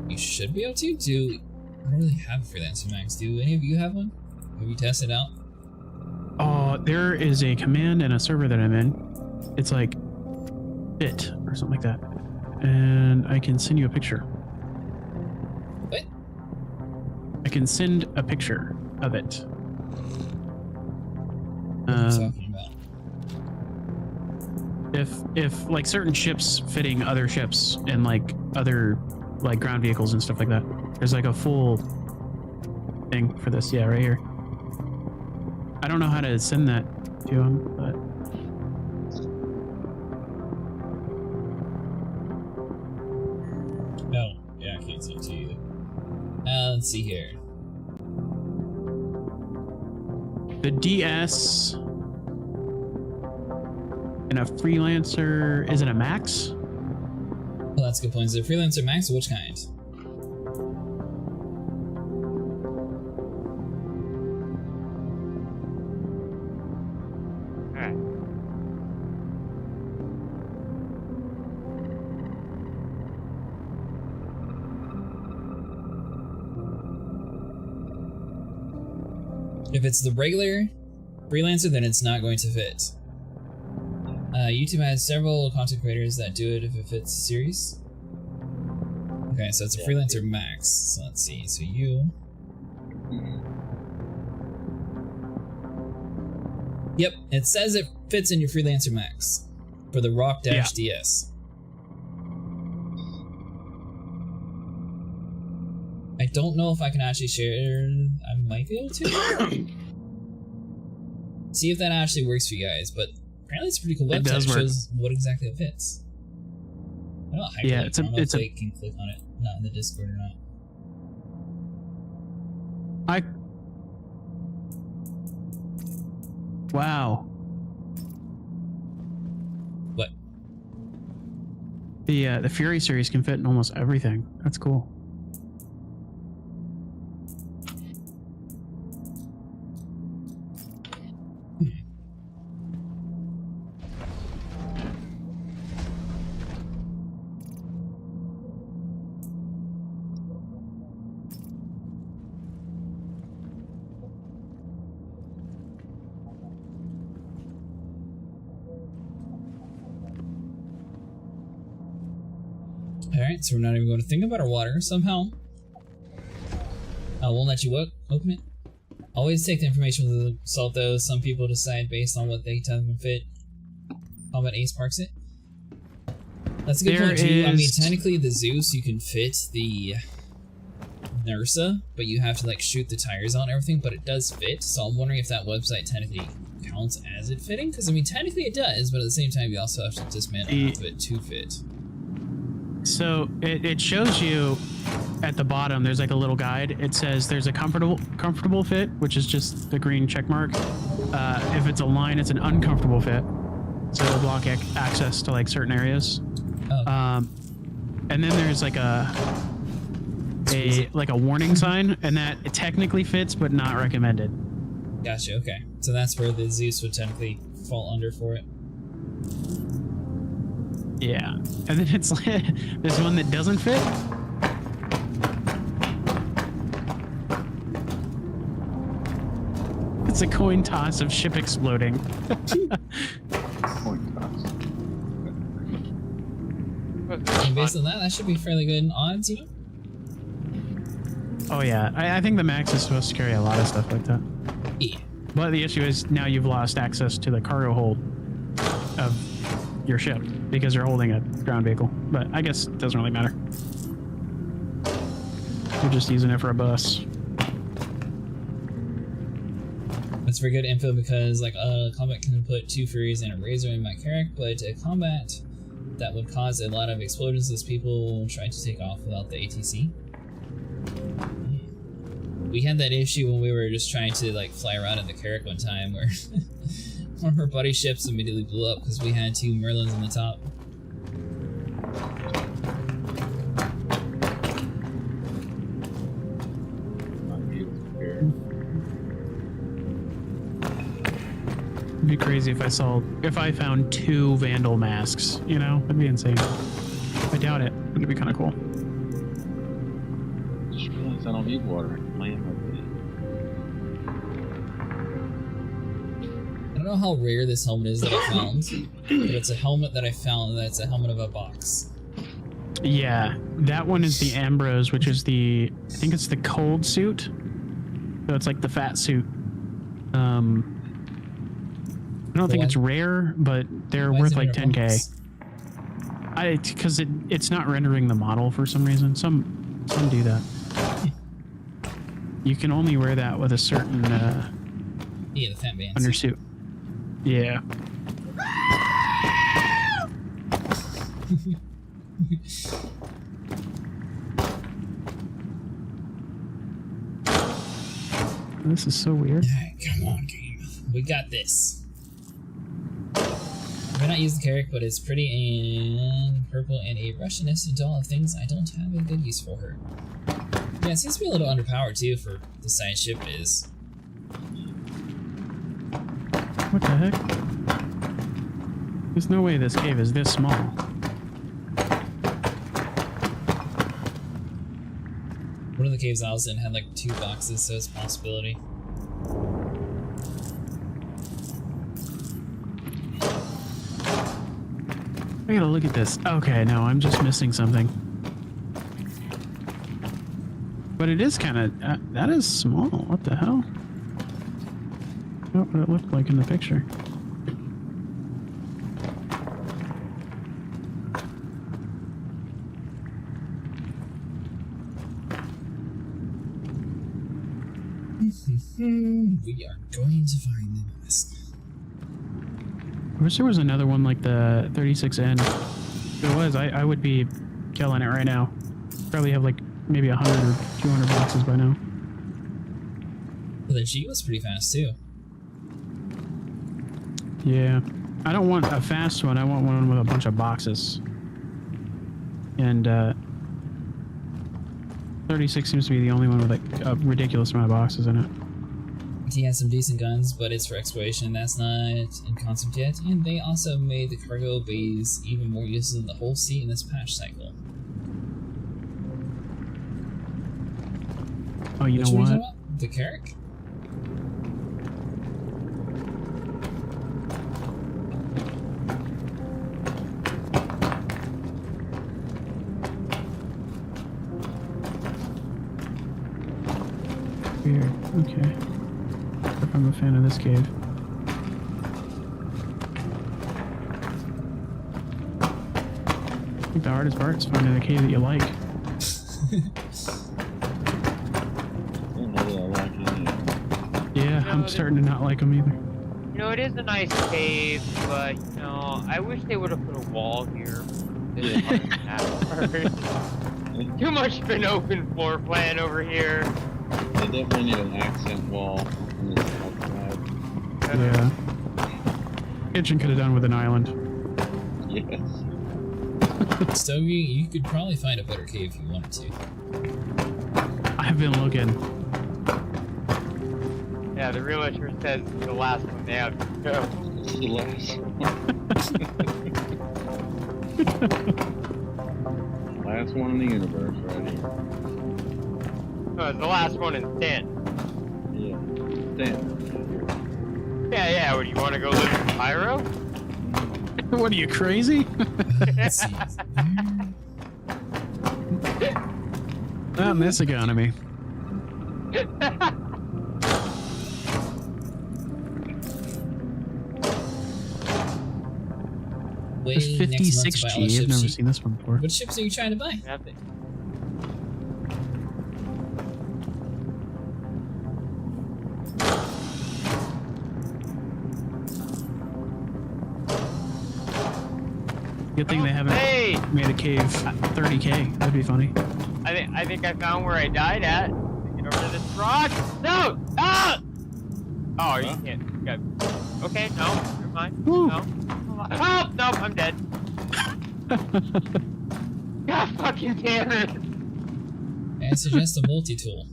You should be able to. I don't really have a Freelancer Max. Do any of you have one? Have you tested out? There is a command in a server that I'm in. It's like fit or something like that. And I can send you a picture. What? I can send a picture of it. What are you talking about? If like certain ships fitting other ships and like other like ground vehicles and stuff like that. There's like a full thing for this. Yeah, right here. I don't know how to send that to him, but no, yeah, I can't send it to you either. Let's see here. the DS and a Freelancer, is it a Max? Well, that's a good point. Is it a Freelancer Max or which kind? If it's the regular Freelancer, then it's not going to fit. YouTube has several content creators that do it if it fits the series. Okay, so it's a Freelancer Max. So let's see. So you. Yep, it says it fits in your Freelancer Max for the Rock-DS. I don't know if I can actually share. I might be able to. See if that actually works for you guys, but apparently it's a pretty cool website. It does work. Shows what exactly it fits. I don't know, Yeah, I don't know if they can click on it, not in the Discord or not. Wow. What? The Fury series can fit in almost everything. That's cool. Alright, so we're not even going to think about our water somehow. Won't let you open it. Always take the information with a salt though. Some people decide based on what they tell them fit. Combat Ace parks it. That's a good point too. I mean, technically the Zeus, you can fit the Nursa, but you have to like shoot the tires on and everything, but it does fit. So I'm wondering if that website technically counts as it fitting, because I mean technically it does, but at the same time you also have to dismantle half of it to fit. So it shows you at the bottom, there's like a little guide. It says there's a comfortable fit, which is just the green check mark. If it's a line, it's an uncomfortable fit. So it'll block access to like certain areas. Oh. And then there's like a warning sign, and that it technically fits, but not recommended. Gotcha, okay. So that's where the Zeus would technically fall under for it. Yeah. And then it's like, there's one that doesn't fit. It's a coin toss of ship exploding. Coin toss. And based on that should be fairly good in odds, you know? Oh yeah, I think the Max is supposed to carry a lot of stuff like that. Yeah. But the issue is now you've lost access to the cargo hold of your ship because you're holding a ground vehicle. But I guess it doesn't really matter. You're just using it for a bus. That's very good info because like combat can put 2 Furies and a Razor in my Carrack, but a combat that would cause a lot of explosions as people try to take off without the ATC. We had that issue when we were just trying to like fly around in the Carrack one time where one of our buddy ships immediately blew up because we had 2 Merlins on the top. It'd be crazy if I found 2 Vandal masks, you know? That'd be insane. I doubt it, but it'd be kind of cool. Just realized I don't need water. I don't know how rare this helmet is that I found, but it's a helmet that I found that's a helmet of a box. Yeah, that one is the Ambrose, which is I think it's the cold suit. So it's like the fat suit. I don't think it's rare, but they're worth like 10K. Because it's not rendering the model for some reason. Some do that. You can only wear that with a certain the fat bands. undersuit. Yeah. This is so weird. Come on, game. We got this. I may not use the Carrack, but it's pretty and purple and a Russianist doll of things I don't have a good use for her. Yeah, it seems to be a little underpowered too for the size ship is. What the heck? There's no way this cave is this small. One of the caves I was in had like 2 boxes, so it's a possibility. I gotta look at this. Okay, no, I'm just missing something. But it is kind of... that is small. What the hell? Not what it looked like in the picture. We are going to find the mask. I wish there was another one like the 36N. If there was, I would be killing it right now. Probably have like maybe 100 or 200 boxes by now. Well, the G was pretty fast too. Yeah. I don't want a fast one. I want one with a bunch of boxes. And 36 seems to be the only one with like a ridiculous amount of boxes in it. He has some decent guns, but it's for exploration. That's not in concept yet. And they also made the cargo bays even more useful than the whole seat in this patch cycle. Oh, you know what? The Carrack? Weird. Okay. I'm a fan of this cave. I think the hardest part is finding a cave that you like. I don't know that I like any. Yeah, No, I'm starting to not like them either. You know, it is a nice cave, but, you know, I wish they would have put a wall here. Too much of an open floor plan over here. They definitely need an accent wall on this outside. Yeah. Kitchen could have done with an island. Yes. Stogie, you could probably find a better cave if you wanted to. I've been looking. Yeah, the realtor says it's the last one they have to go. It's the last one. Last one in the universe right here. Oh, it's the last one in Stanton. Yeah. Damn. Yeah, what do you want to go live in Cairo? What are you, crazy? Let's see. Not in this economy. There's 56 G. I've never seen this one before. What ships are you trying to buy? Nothing. Good thing they haven't made a cave 30k. That'd be funny. I think I found where I died at. Get over to this rock. No! Ah! Oh, you can't. Okay. Okay, no. Never mind. Woo. No. Help! Nope, I'm dead. God fucking damn it. I suggest a multi-tool.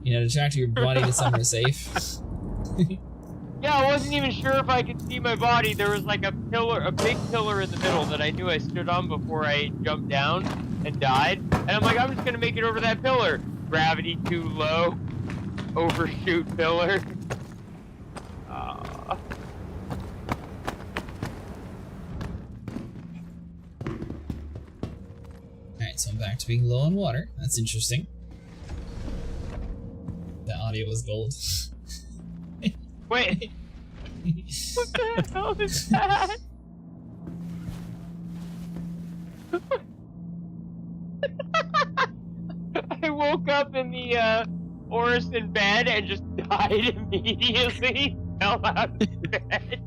You know, to track your body to somewhere safe. Yeah, I wasn't even sure if I could see my body. There was like a pillar, a big pillar in the middle that I knew I stood on before I jumped down and died. And I'm like, I'm just gonna make it over that pillar. Gravity too low. Overshoot pillar. Alright, so I'm back to being low on water. That's interesting. The audio was gold. Wait. What the hell is that? I woke up in the Orison bed and just died immediately. Fell out of bed.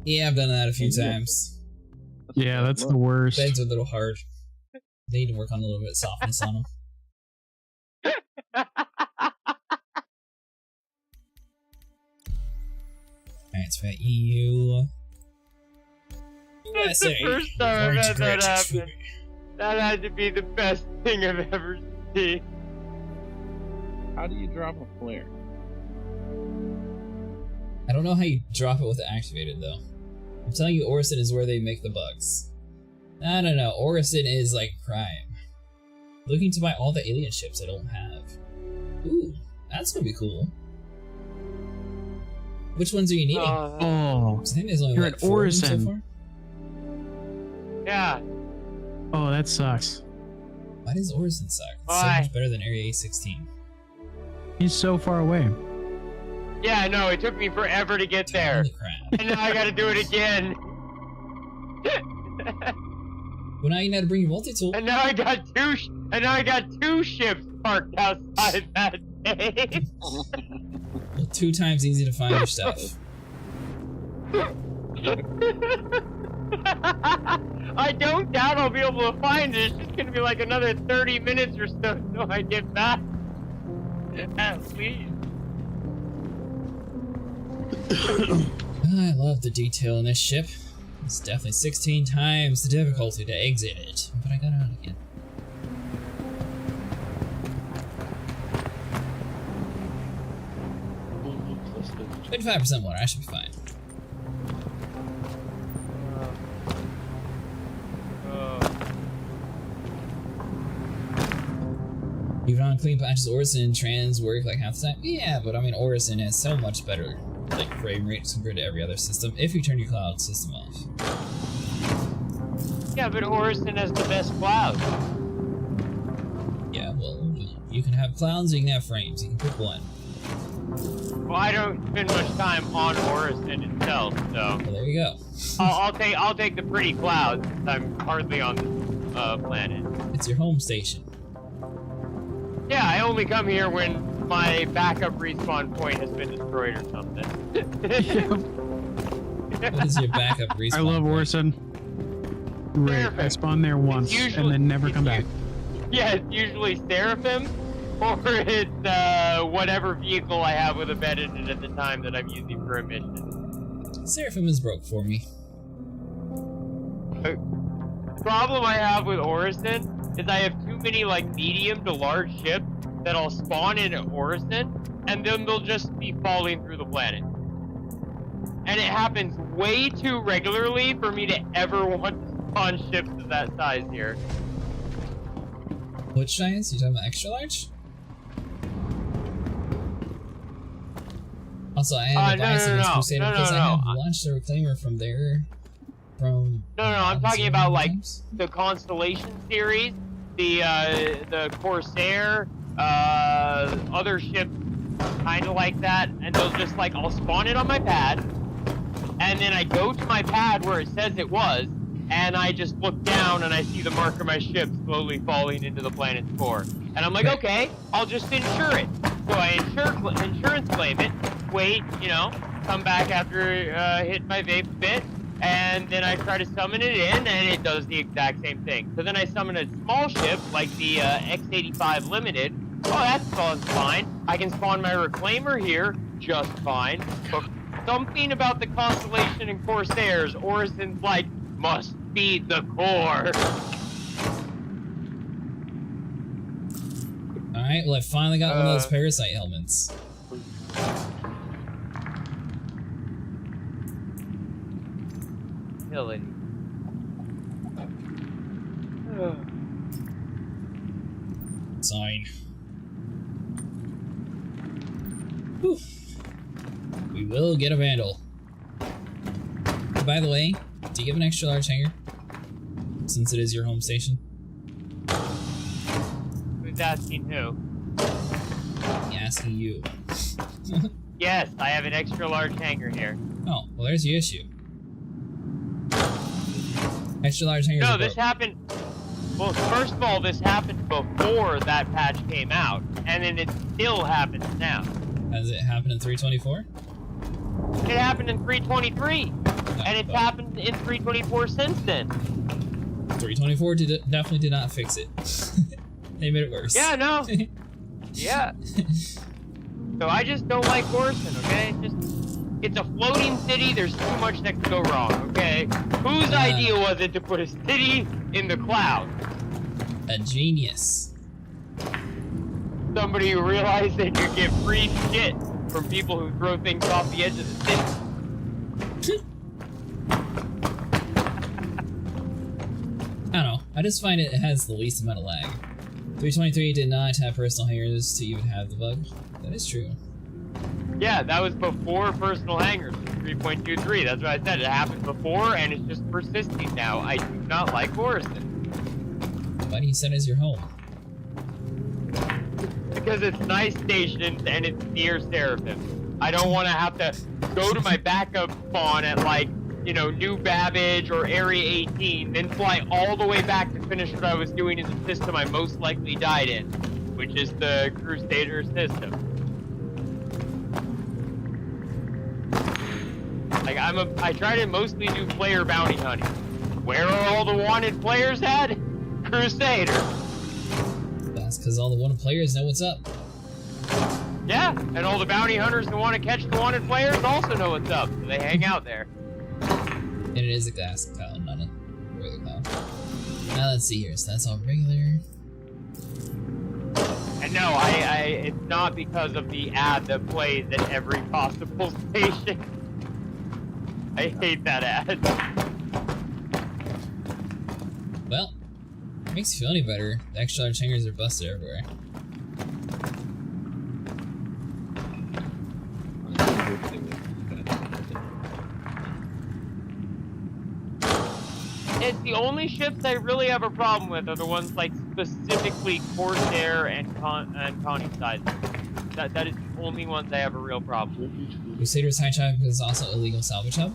Yeah, I've done that a few times. Yeah, that's the worst. Beds are a little hard. They need to work on a little bit of softness on them. Alright, so we got EU. That's the first time I've had that happen. That had to be the best thing I've ever seen. How do you drop a flare? I don't know how you drop it with it activated, though. I'm telling you, Orison is where they make the bugs. I don't know, Orison is like prime. Looking to buy all the alien ships I don't have. Ooh, that's gonna be cool. Which ones are you needing? Oh, I think there's only you're like at 4 of them Orison. so far. Yeah. Oh, that sucks. Why does Orison suck? It's so Why? much better than Area A16. He's so far away. Yeah, I know. It took me forever to get there. Holy crap. And now I gotta do it again. Well, now you know how to bring your multi-tool. And now I got two ships parked outside that cave. Well, 2 times easy to find your stuff. I don't doubt I'll be able to find it. It's just gonna be like another 30 minutes or so until I get back. At least. I love the detail in this ship. It's definitely 16 times the difficulty to exit it, but I got out again. Let's do 25% water, I should be fine. Even on clean patches, Orison and Trans work like half the time. Yeah, but I mean, Orison has so much better like frame rates compared to every other system if you turn your cloud system off. Yeah, but Orison has the best clouds. Yeah, well, you can have clouds, or you can have frames. You can pick one. Well, I don't spend much time on Orison itself, so. Well, there you go. I'll take the pretty clouds since I'm hardly on this planet. It's your home station. Yeah, I only come here when my backup respawn point has been destroyed or something. What is your backup respawn? I love point? Orison. Great. I spawned there once and then never come back. Yeah, it's usually Seraphim, or it's whatever vehicle I have with a bed in it at the time that I'm using for a mission. Seraphim is broke for me. The problem I have with Orison is I have too many like medium to large ships that I'll spawn in at Orison, and then they'll just be falling through the planet. And it happens way too regularly for me to ever want to spawn ships of that size here. Which giants? You talking about extra large? Also, I am advising this Crusader because I have launched a reclaimer from there. No, I'm talking about like the Constellation series, the Corsair, other ships kind of like that, and they'll just like, I'll spawn it on my pad, and then I go to my pad where it says it was, and I just look down and I see the mark of my ship slowly falling into the planet's core. And I'm like, okay, I'll just insure it. So I insurance claim it, wait, you know, come back after hit my vape a bit, and then I try to summon it in, and it does the exact same thing. So then I summon a small ship, like the X85 Limited. Oh, that spawns fine. I can spawn my Reclaimer here, just fine. But something about the Constellation and Corsairs, Orison's like, must feed the core. Alright, well I finally got one of those parasite helmets. Utility. Sign. Whew. We will get a Vandal. By the way, do you have an extra large hangar? Since it is your home station? Who's asking who? Asking you. Yes, I have an extra large hangar here. Oh, well there's your issue. Extra large hangars. No, this happened. Well, first of all, this happened before that patch came out, and then it still happens now. Has it happened in 324? It happened in 323, and it's happened in 324 since then. 324 definitely did not fix it. They made it worse. Yeah, no. Yeah. So I just don't like Orison, okay? It's a floating city, there's too much that could go wrong, okay? Whose idea was it to put a city in the clouds? A genius. Somebody who realized they could get free shit from people who throw things off the edge of the city. I don't know, I just find it has the least amount of lag. 323 did not have personal hangars to even have the bug. That is true. Yeah, that was before personal hangars, 3.23. That's what I said. It happened before, and it's just persisting now. I do not like Orison. Why do you send as your home? Because it's nice stations, and it's near Seraphim. I don't want to have to go to my backup spawn at, like, you know, New Babbage or Area 18, then fly all the way back to finish what I was doing in the system I most likely died in, which is the Crusader system. Like, I try to mostly do player bounty hunting. Where are all the wanted players at? Crusader. That's because all the wanted players know what's up. Yeah, and all the bounty hunters who want to catch the wanted players also know what's up, so they hang out there. And it is a glass cloud, not a regular cloud. Now let's see here, so that's all regular. And no, it's not because of the ad that plays at every possible station. I hate that ad. Well, it makes you feel any better. The extra large hangars are busted everywhere. it's the only ships I really have a problem with are the ones like specifically Corsair and Connie size. That is the only ones I have a real problem with. Crusader's High Chop is also illegal salvage hub.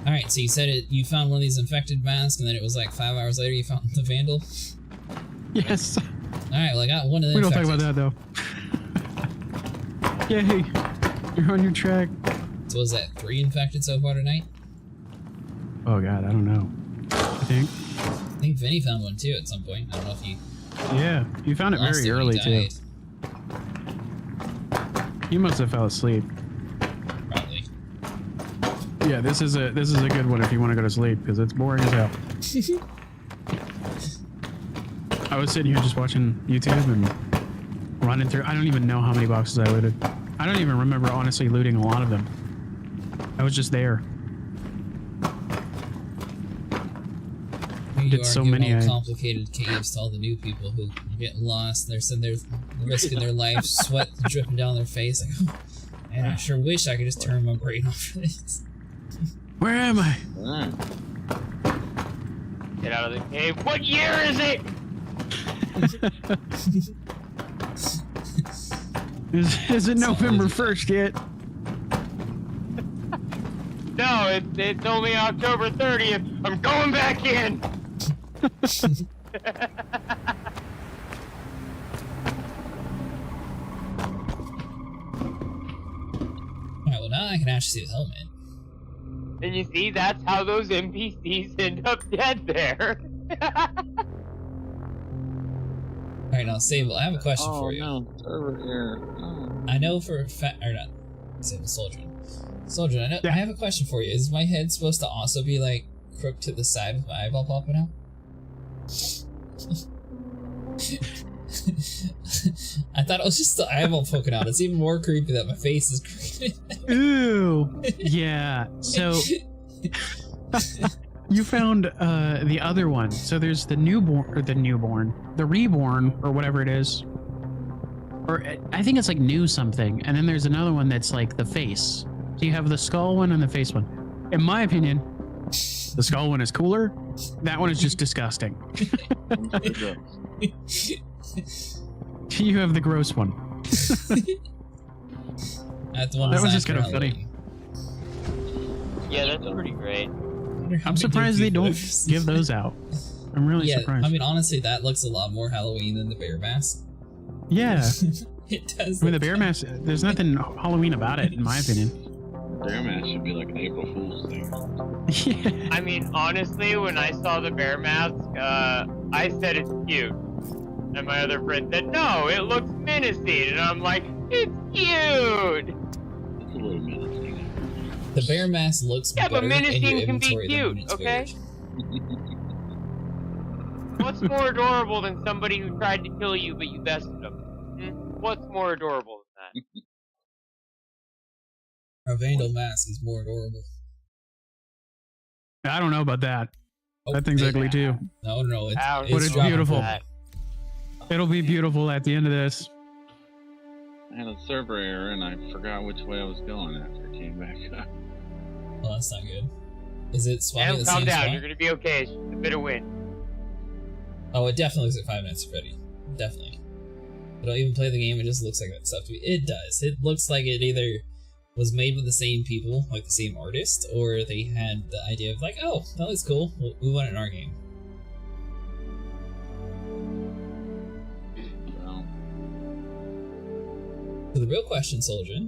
Alright, so you said you found one of these infected masks, and then it was like 5 hours later you found the Vandal? Yes. Alright, well I got one of them. We don't talk about that though. Yay! You're on your track. So was that 3 infected so far tonight? Oh god, I don't know. I think Vinny found one too at some point. I don't know if you... Yeah, you found it very early too. You must have fell asleep. Probably. Yeah, this is a good one if you want to go to sleep because it's boring as hell. I was sitting here just watching YouTube and running through. I don't even know how many boxes I looted. I don't even remember honestly looting a lot of them. I was just there. You did so many complicated caves to all the new people who get lost. They're sitting there risking their life, sweat dripping down their face. Like, oh, man, I sure wish I could just turn my brain off for this. Where am I? Get out of the cave. What year is it? Is it November 1st yet? No, it's only October 30th. I'm going back in. Alright, well now I can actually see the helmet. And you see, that's how those NPCs end up dead there. Alright, now Sable, I have a question for you. No, server error. Oh. I know for a fact, or not, Sable, Soldier, I have a question for you. Is my head supposed to also be like crooked to the side with my eyeball popping out? I thought it was just the eyeball poking out. It's even more creepy that my face is crooked. Ooh, yeah. So you found the other one. So there's the reborn, or whatever it is. Or I think it's like new something. And then there's another one that's like the face. So you have the skull one and the face one. In my opinion, the skull one is cooler. That one is just disgusting. You have the gross one. That's the one that was just kind of funny. Yeah, that's pretty great. I'm surprised they don't give those out. I'm really surprised. I mean, honestly, that looks a lot more Halloween than the bear mask. Yeah. It does. I mean, the bear mask, there's nothing Halloween about it, in my opinion. Bear mask should be like an April Fool's thing. Yeah. I mean, honestly, when I saw the bear mask, I said it's cute. And my other friend said, no, it looks menacing. And I'm like, it's cute. It's a little menacing. The bear mask looks better but menacing in your can be inventory than when cute, it's okay? weird. What's more adorable than somebody who tried to kill you but you bested them? What's more adorable than that? A Vandal mask is more adorable. I don't know about that. Oh, that thing's ugly too. No, it's but it's beautiful. That. It'll be beautiful at the end of this. I had a server error and I forgot which way I was going after I came back up. Well, that's not good. Is it spawning the calm same down, spot? you're gonna be okay. It's just a bit of wind. Oh, it definitely looks like 5 Nights at Freddy. Definitely. I don't even play the game, it just looks like that stuff to me. It does. It looks like it either was made with the same people, like the same artist, or they had the idea of like, oh, that looks cool, we want it in our game. Well. So the real question, Soldier,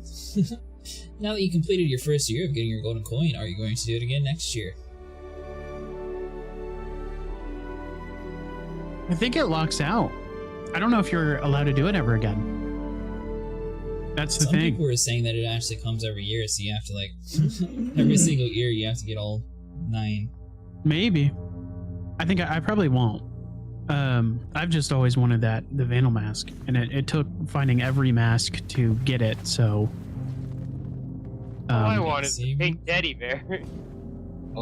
now that you completed your first year of getting your golden coin, are you going to do it again next year? I think it locks out. I don't know if you're allowed to do it ever again. That's the Some thing. people were saying that it actually comes every year, so you have to like, every single year you have to get all 9. Maybe. I think I probably won't. I've just always wanted the Vandal mask, and it took finding every mask to get it, so... All I want is a pink teddy bear.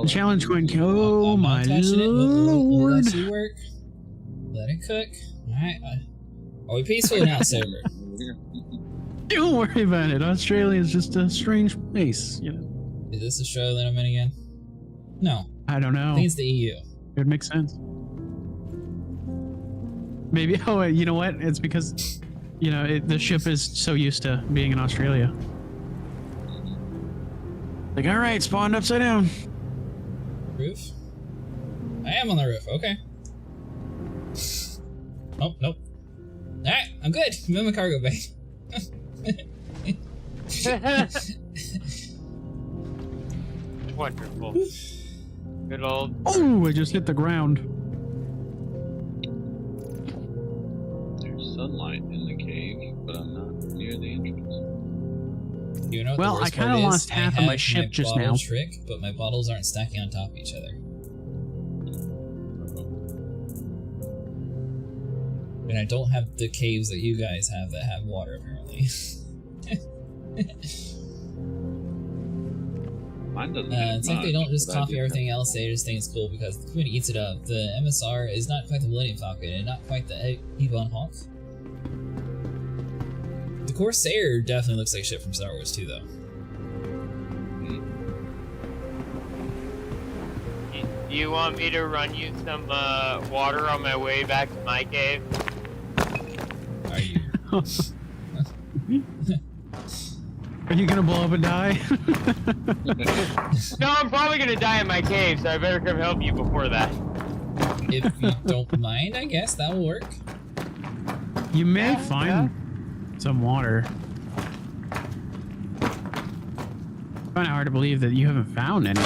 Challenge coin. Oh my lord! Will that work? Let it cook. Alright. Are we peaceful now, server? Don't worry about it. Australia is just a strange place, you know. Is this Australia that I'm in again? No. I don't know. I think it's the EU. It would make sense. Maybe. Oh, you know what? It's because, you know, the ship is so used to being in Australia. Like, all right, spawned upside down. Roof? I am on the roof. Okay. Oh, nope. Alright, I'm good. I'm in my cargo bay. Wonderful. Good old. Oh, I just hit the ground. There's sunlight in the cave, but I'm not near the entrance. You know what Well, the worst I kinda part is? lost half I of my have ship just bottle now. trick, but my bottles aren't stacking on top of each other. And I don't have the caves that you guys have that have water, apparently. Mine doesn't. It's like they don't just copy everything else, they just think it's cool because the community eats it up. The MSR is not quite the Millennium Falcon and not quite the Ebon Hawk. The Corsair definitely looks like shit from Star Wars too, though. Do you want me to run you some water on my way back to my cave? Are you? Are you gonna blow up and die? No, I'm probably gonna die in my cave, so I better come help you before that. If you don't mind, I guess that will work. You may find some water. Kind of hard to believe that you haven't found any.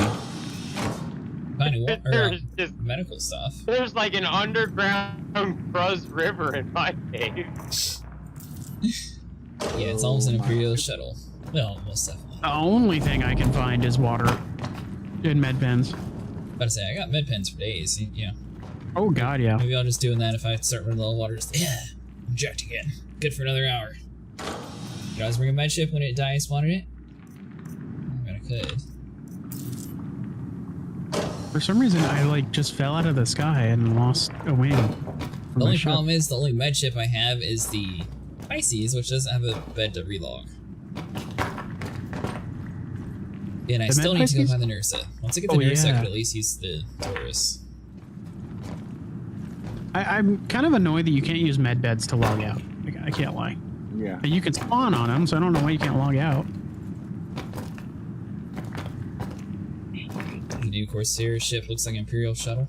Finding water, There's just medical stuff. there's like an underground crust river in my cave. Yeah, it's almost an Imperial shuttle. Well, most definitely. The only thing I can find is water in med pens. About to say, I got med pens for days. Yeah. Oh god, yeah. Maybe I'll just doing that if I start running low on water. Just, yeah, inject again. Good for another hour. Could I always bring a med ship when it died spawning it? I mean, I could. For some reason, I like just fell out of the sky and lost a wing. The only problem is the only med ship I have is the Pisces, which doesn't have a bed to relog. And I The still med need to go Pisces? find the Nursa. Once I get the Oh, Nursa, I yeah. could at least use the Taurus. I'm kind of annoyed that you can't use med beds to log out. I can't lie. Yeah. But you can spawn on them, so I don't know why you can't log out. The new Corsair ship looks like an Imperial shuttle.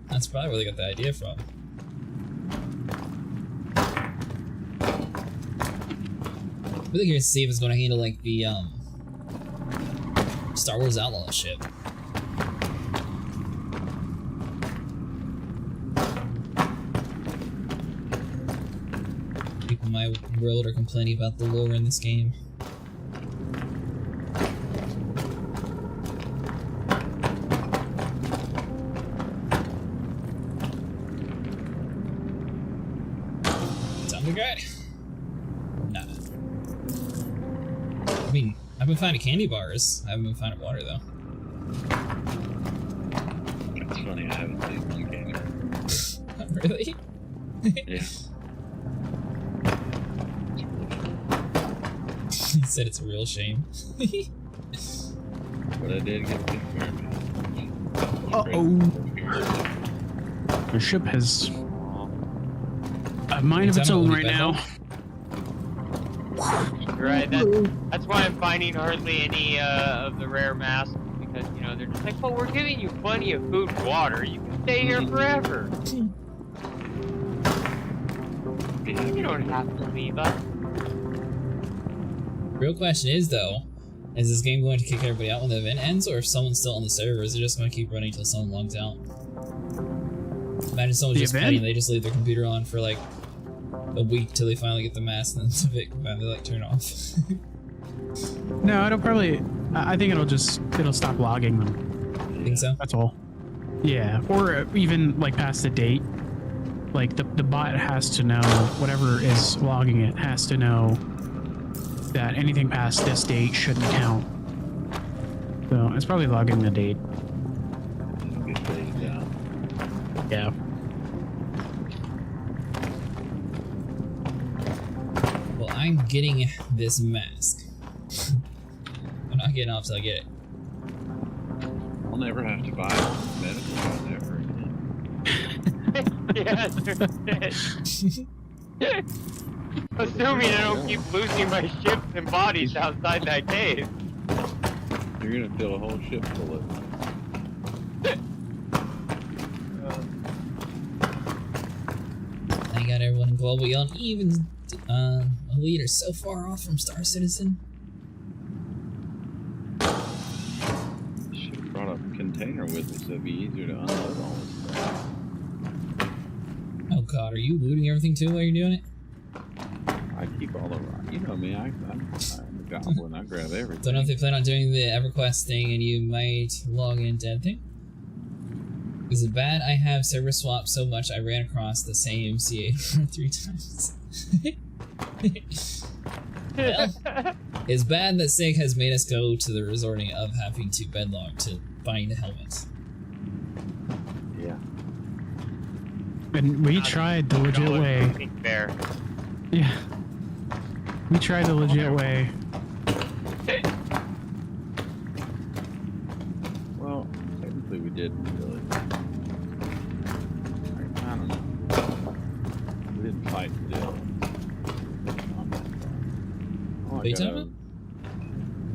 That's probably where they got the idea from. Really curious to see if it's going to handle like the Star Wars Outlaw ship. People in my world are complaining about the lore in this game. Sound good? Nah. I mean, I've been finding candy bars. I haven't been finding water though. It's funny, I haven't seen one game. Really? Yeah. He said it's a real shame. But I did get a big Uh-oh. The ship has a mind of its own right now. Right, that's why I'm finding hardly any of the rare masks, because, you know, they're just like, well, we're giving you plenty of food and water. You can stay here forever. You don't have to leave us. Real question is though, is this game going to kick everybody out when the event ends, or if someone's still on the server, is it just going to keep running until someone logs out? Imagine someone's The just event? playing, they just leave their computer on for like a week till they finally get the mask, and then it finally like turn off. No, it'll probably. I think it'll stop logging them. Think so? That's all. Yeah, or even like past the date. Like the bot has to know, whatever is logging it has to know that anything past this date shouldn't count. So it's probably logging the date. Yeah. I'm getting this mask. I'm not getting off till I get it. I'll never have to buy medical ever again. Yes, there's it. Assuming I don't keep losing my ships and bodies outside that cave. You're gonna fill a whole ship full of I got everyone in global yelling, even Elite are so far off from Star Citizen. Should have brought a container with us, so it'd be easier to unload all this stuff. Oh god, are you looting everything too while you're doing it? I keep all the you know me, I'm a goblin, I grab everything. Don't know if they plan on doing the EverQuest thing and you might log into everything. Is it bad I have server swap so much I ran across the same CA 3 times? Well, it's bad that SIG has made us go to the resorting of having to bedlog to buying a helmet. Yeah. And we tried the legit way. Fair. Yeah. We tried the legit way. Well, technically we did really. I don't know. We didn't fight the deal. Oh, What are you talking about?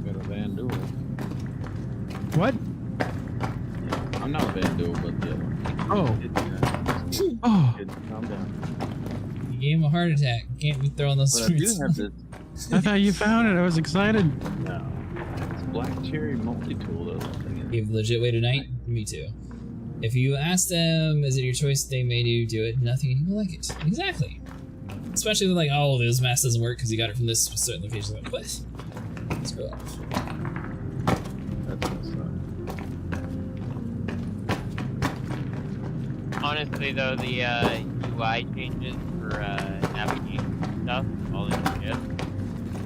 Got a vandull. What? Yeah, I'm not a vandull, but the other one. Oh. Oh. Calm down. You gave him a heart attack. You can't be throwing those But I do swords. have this. I thought you found it. I was excited. No. It's black cherry multi-tool though. That thing is. You have a legit way tonight? Me too. If you ask them, is it your choice, they made you do it, nothing, and you will like it. Exactly. Especially with like, oh, this mask doesn't work because you got it from this certain location. Like, what? Screw off. That's messed up. Honestly, though, the UI changes for navigation stuff, all this shit,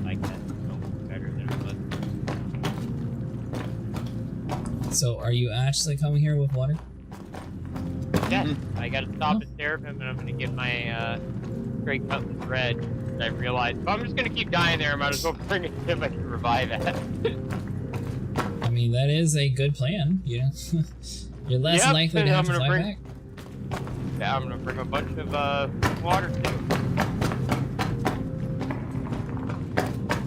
like that, so much better than it was. So, are you actually coming here with water? Yes, I gotta stop and stare at him, and I'm gonna get my straight cutlass red. I realized if I'm just gonna keep dying there, I might as well bring it to him. I can revive it. I mean, that is a good plan. You know, you're less likely to have to fly back. Yeah, I'm gonna bring a bunch of water too.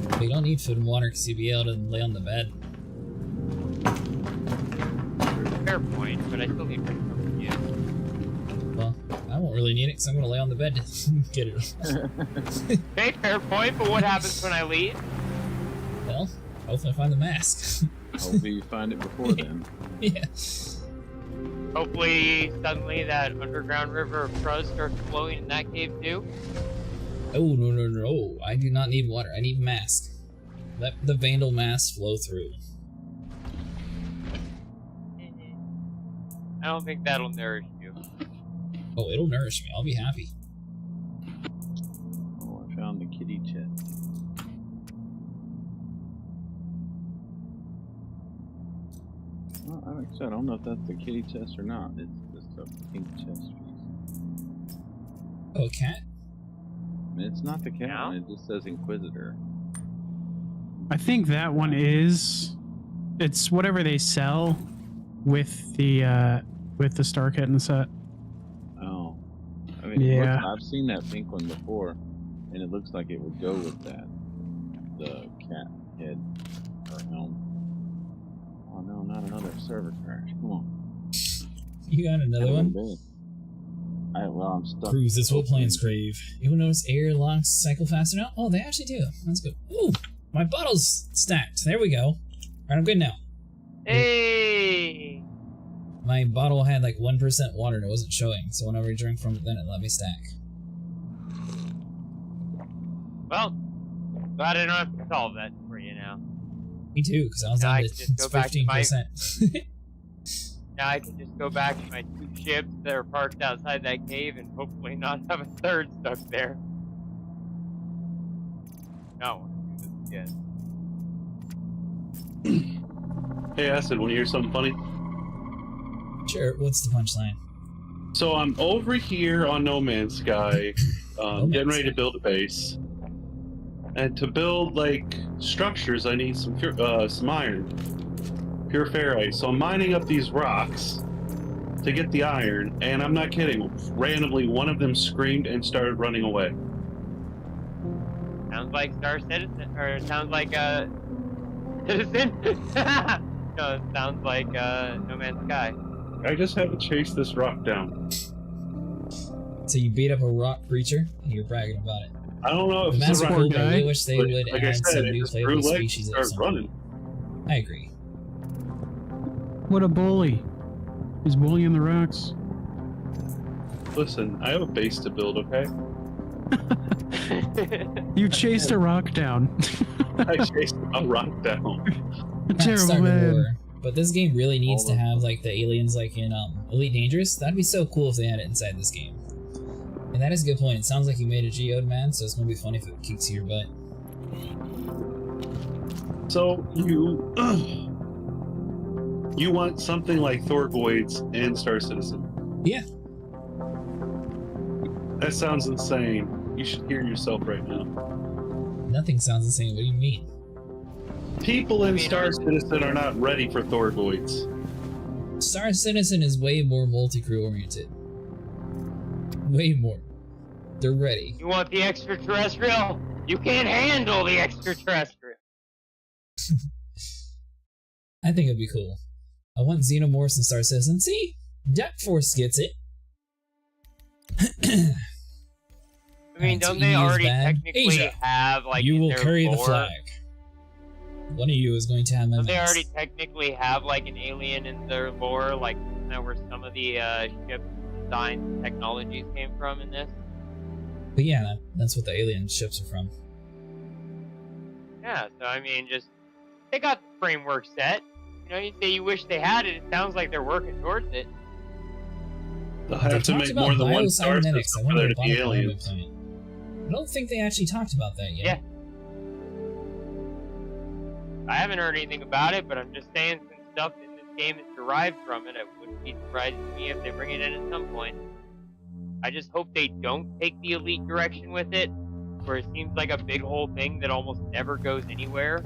But you don't need food and water because you'll be able to lay on the bed. Fair point, but I still need to bring something to you. Well, I won't really need it because I'm going to lay on the bed to get it. Okay, fair point, but what happens when I leave? Well, hopefully I find the mask. Hopefully you find it before then. Yeah. Hopefully, suddenly that underground river of crust starts flowing in that cave too. Oh, no, no, no. I do not need water. I need mask. Let the vandal mask flow through. I don't think that'll nourish you. Oh, it'll nourish me. I'll be happy. Oh, I found the kitty chest. Well, I don't know if that's the kitty chest or not. It's just a pink chest piece. Oh, cat? It's not the cat one, it just says Inquisitor. I think that one is. It's whatever they sell with the star kit and set. Oh. I mean, Yeah. I've seen that pink one before, and it looks like it would go with that. The cat head or helm. Oh no, not another server crash. Come on. You got another one? Well, I'm stuck. Cruise, this what plans crave. You will notice air locks cycle faster now? Oh, they actually do. That's good. Ooh, my bottle's stacked. There we go. Alright, I'm good now. Hey! My bottle had like 1% water and it wasn't showing, so whenever I drank from it, then it let me stack. Well, glad I don't have to solve that for you now. Me too, because I was Now on I the can just go back to my- 15%. Now I can just go back to my 2 ships that are parked outside that cave and hopefully not have a third stuck there. No, this is good. Hey, Acid, want to hear something funny? Sure, what's the punchline? So I'm over here on No Man's Sky, getting ready to build a base. And to build like structures, I need some iron, pure ferrite. So I'm mining up these rocks to get the iron, and I'm not kidding. Randomly, one of them screamed and started running away. Sounds like Star Citizen, or it sounds like Citizen. No, it sounds like No Man's Sky. I just had to chase this rock down. So you beat up a rock creature and you're bragging about it. I don't know if The it's a Master rock. Cool, I really wish they would Like I add said, some it new just playable grew legs and species at started some running. point. I agree. What a bully. He's bullying the rocks. Listen, I have a base to build, okay? You chased a rock down. I chased a rock down. A Not terrible starting a man. war, but this game really needs to have like the aliens like in Elite Dangerous. That'd be so cool if they had it inside this game. And that is a good point. It sounds like you made a geode, man, so it's gonna be funny if it kicks your butt. So you want something like Thorgoids in Star Citizen? Yeah. That sounds insane. You should hear yourself right now. Nothing sounds insane. What do you mean? People in Star Citizen are not ready for Thorgoids. Star Citizen is way more multi-crew oriented. Way more. They're ready. You want the extraterrestrial? You can't handle the extraterrestrial. I think it'd be cool. I want Xenomorphs in Star Citizen. See? Deck Force gets it. I mean, So don't they E is already bad. technically Asia, have like you in will their carry the lore, flag. One of you is going to have my Don't they mouse. already technically have like an alien in their lore, like where some of the ship designs and technologies came from in this? But yeah, that's what the alien ships are from. Yeah, so I mean, just they got the framework set. You know, you say you wish they had it. It sounds like they're working towards it. They'll have to make more than one Star System for there to be aliens. I don't think they actually talked about that yet. Yeah. I haven't heard anything about it, but I'm just saying, since stuff in this game is derived from it, it wouldn't be surprising to me if they bring it in at some point. I just hope they don't take the elite direction with it, where it seems like a big whole thing that almost never goes anywhere.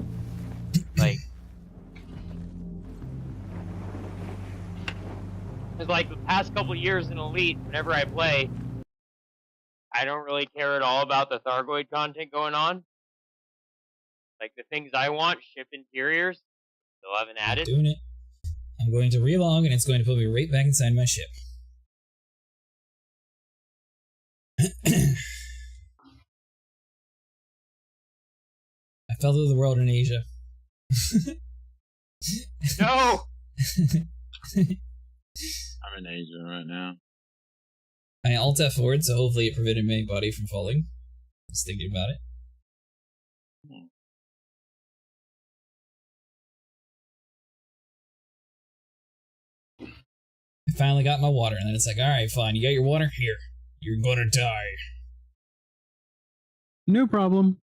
Like, it's like the past couple years in Elite, whenever I play, I don't really care at all about the Thargoid content going on. Like, the things I want, ship interiors, still haven't added. Doing it. I'm going to relog and it's going to put me right back inside my ship. I fell through the world in Asia. No! I'm in Asia right now. I alt F forward, so hopefully it prevented my body from falling. Just thinking about it. I finally got my water, and then it's like, alright, fine, you got your water? Here. You're gonna die. No problem.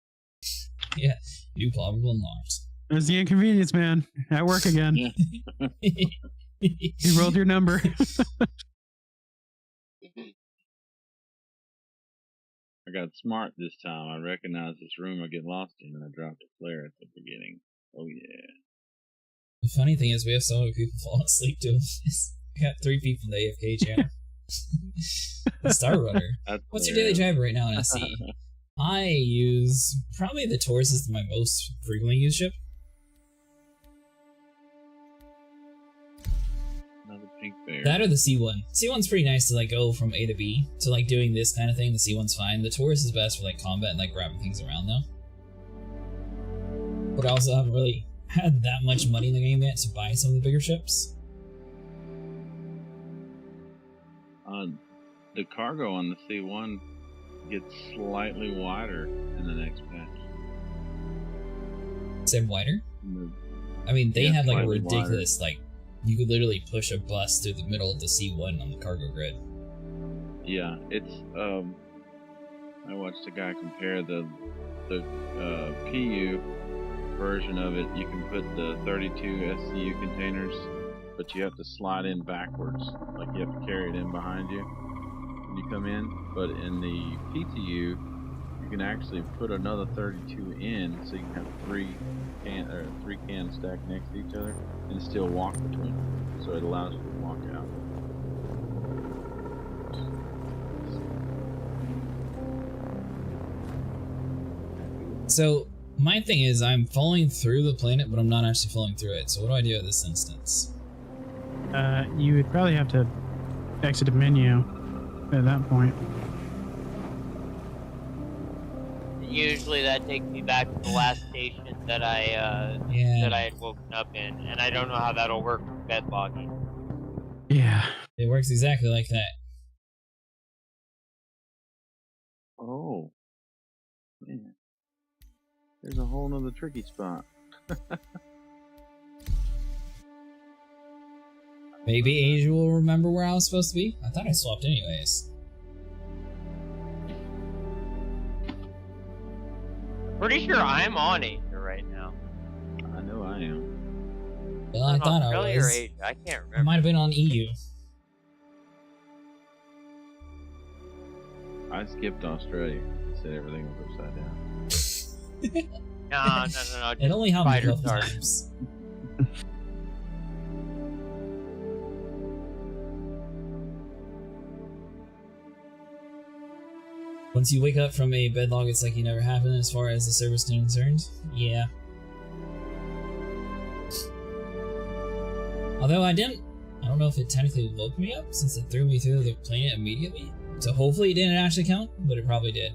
Yeah, new problem unlocked. There's the inconvenience, man. At work again. You rolled your number. I got smart this time. I recognized this room I get lost in, and I dropped a flare at the beginning. Oh yeah. The funny thing is, we have so many people falling asleep doing this. We got 3 people in the AFK channel. Star Runner. What's your daily driver right now in SC? I use probably the Taurus is my most frequently used ship. Another pink bear. That or the C1. C1's pretty nice to like go from A to B. So like doing this kind of thing, the C1's fine. The Taurus is best for like combat and like grabbing things around though. But I also haven't really had that much money in the game yet to buy some of the bigger ships. The cargo on the C1 gets slightly wider in the next patch. Said wider? I mean, they Yeah, had like a slightly ridiculous, like, you could literally push a bus through the middle of the C1 on the cargo grid. Yeah, it's I watched a guy compare the PU version of it. You can put the 32 SCU containers, but you have to slide in backwards. Like you have to carry it in behind you when you come in. But in the PTU, you can actually put another 32 in, so you can have three cans stacked next to each other and still walk between them. So it allows you to walk out. So my thing is, I'm falling through the planet, but I'm not actually falling through it. So what do I do at this instance? You would probably have to exit a menu at that point. Usually that takes me back to the last station that I had woken up in, and I don't know how that'll work with bed logging. Yeah. It works exactly like that. Oh. Man. There's a whole nother tricky spot. Maybe Asia will remember where I was supposed to be? I thought I swapped anyways. Pretty sure I'm on Asia right now. I know I am. Well, I thought I Australia was. or Asia? I can't I remember. might have been on EU. I skipped Australia. Said everything was upside down. No. It only happened a Spider couple start. times. Once you wake up from a bed log, it's like you never happened as far as the service is concerned. Yeah. Although I don't know if it technically woke me up since it threw me through the planet immediately. So hopefully it didn't actually count, but it probably did.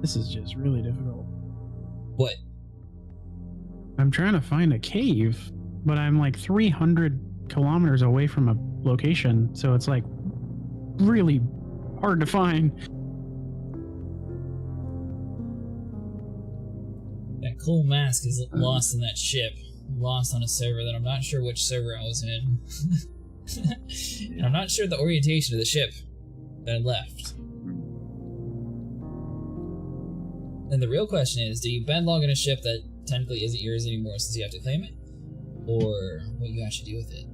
This is just really difficult. What? I'm trying to find a cave, but I'm like 300 kilometers away from a location, so it's like really hard to find. That cool mask is lost in that ship. Lost on a server that I'm not sure which server I was in. And I'm not sure the orientation of the ship that I left. And the real question is, do you bed log in a ship that technically isn't yours anymore since you have to claim it? Or what you actually do with it?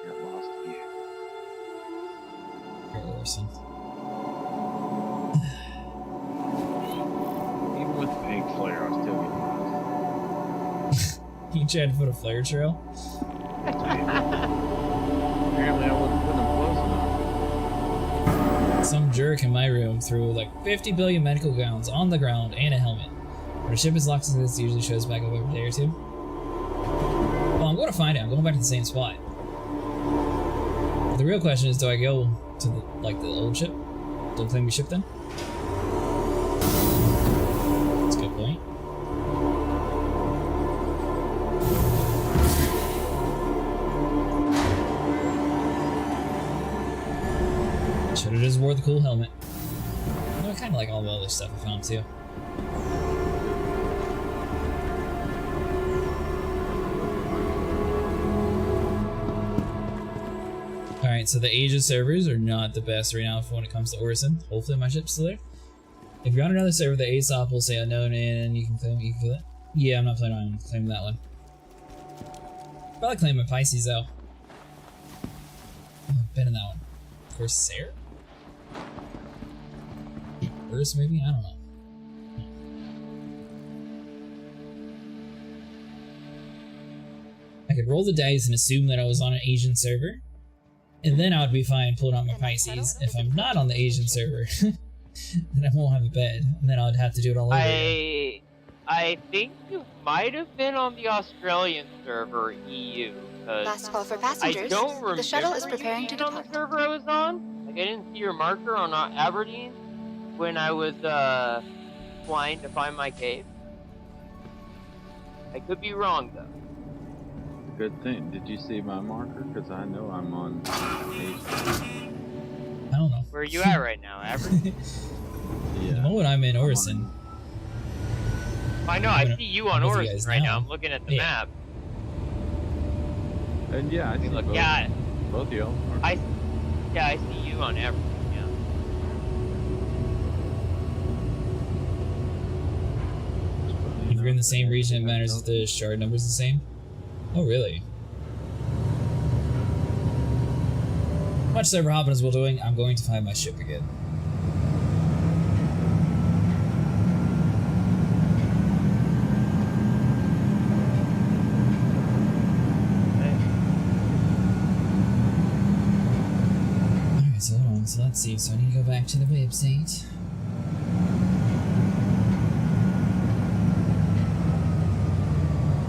Got lost again. Or Orson? Even with the pink flare, I still get lost. You tried to put a flare trail? Apparently I wasn't putting them close enough. Some jerk in my room threw like 50 billion medical gowns on the ground and a helmet. When a ship is locked into this, it usually shows back up every day or two. Well, I'm going to find it. I'm going back to the same spot. But the real question is, do I go to the old ship? Don't claim your ship then? That's a good point. Should have just wore the cool helmet. No, I kind of like all the other stuff I found too. Alright, so the Asia servers are not the best right now for when it comes to Orison. Hopefully my ship's still there. If you're on another server, the ASOP will say unknown and you can claim it. Yeah, I'm not planning on claiming that one. Probably claim my Pisces though. Oh, been in that one. Corsair? Burst maybe? I don't know. I could roll the dice and assume that I was on an Asian server, and then I would be fine pulling out my Pisces. If I'm not on the Asian server, then I won't have a bed, and then I would have to do it all over again. I think you might have been on the Australian server, EU. Last call for I passengers. don't remember The shuttle is preparing to being on the depart. server I was on. Like I didn't see your marker on Aberdeen when I was flying to find my cave. I could be wrong though. Good thing. Did you see my marker? Because I know I'm on Asia. I don't know. Where are you at right now, Aberdeen? The moment I'm in Orison. I know. I see you on I'm with you Orison guys right now. now. I'm looking at the map. And yeah, I see Look, both, yeah, both of y'all. I see you on Aberdeen. Yeah. you're in the same region, it matters if the shard number is the same. Oh, really? Much server hopping as we're doing, I'm going to find my ship again. Alright, so let's see. So I need to go back to the website.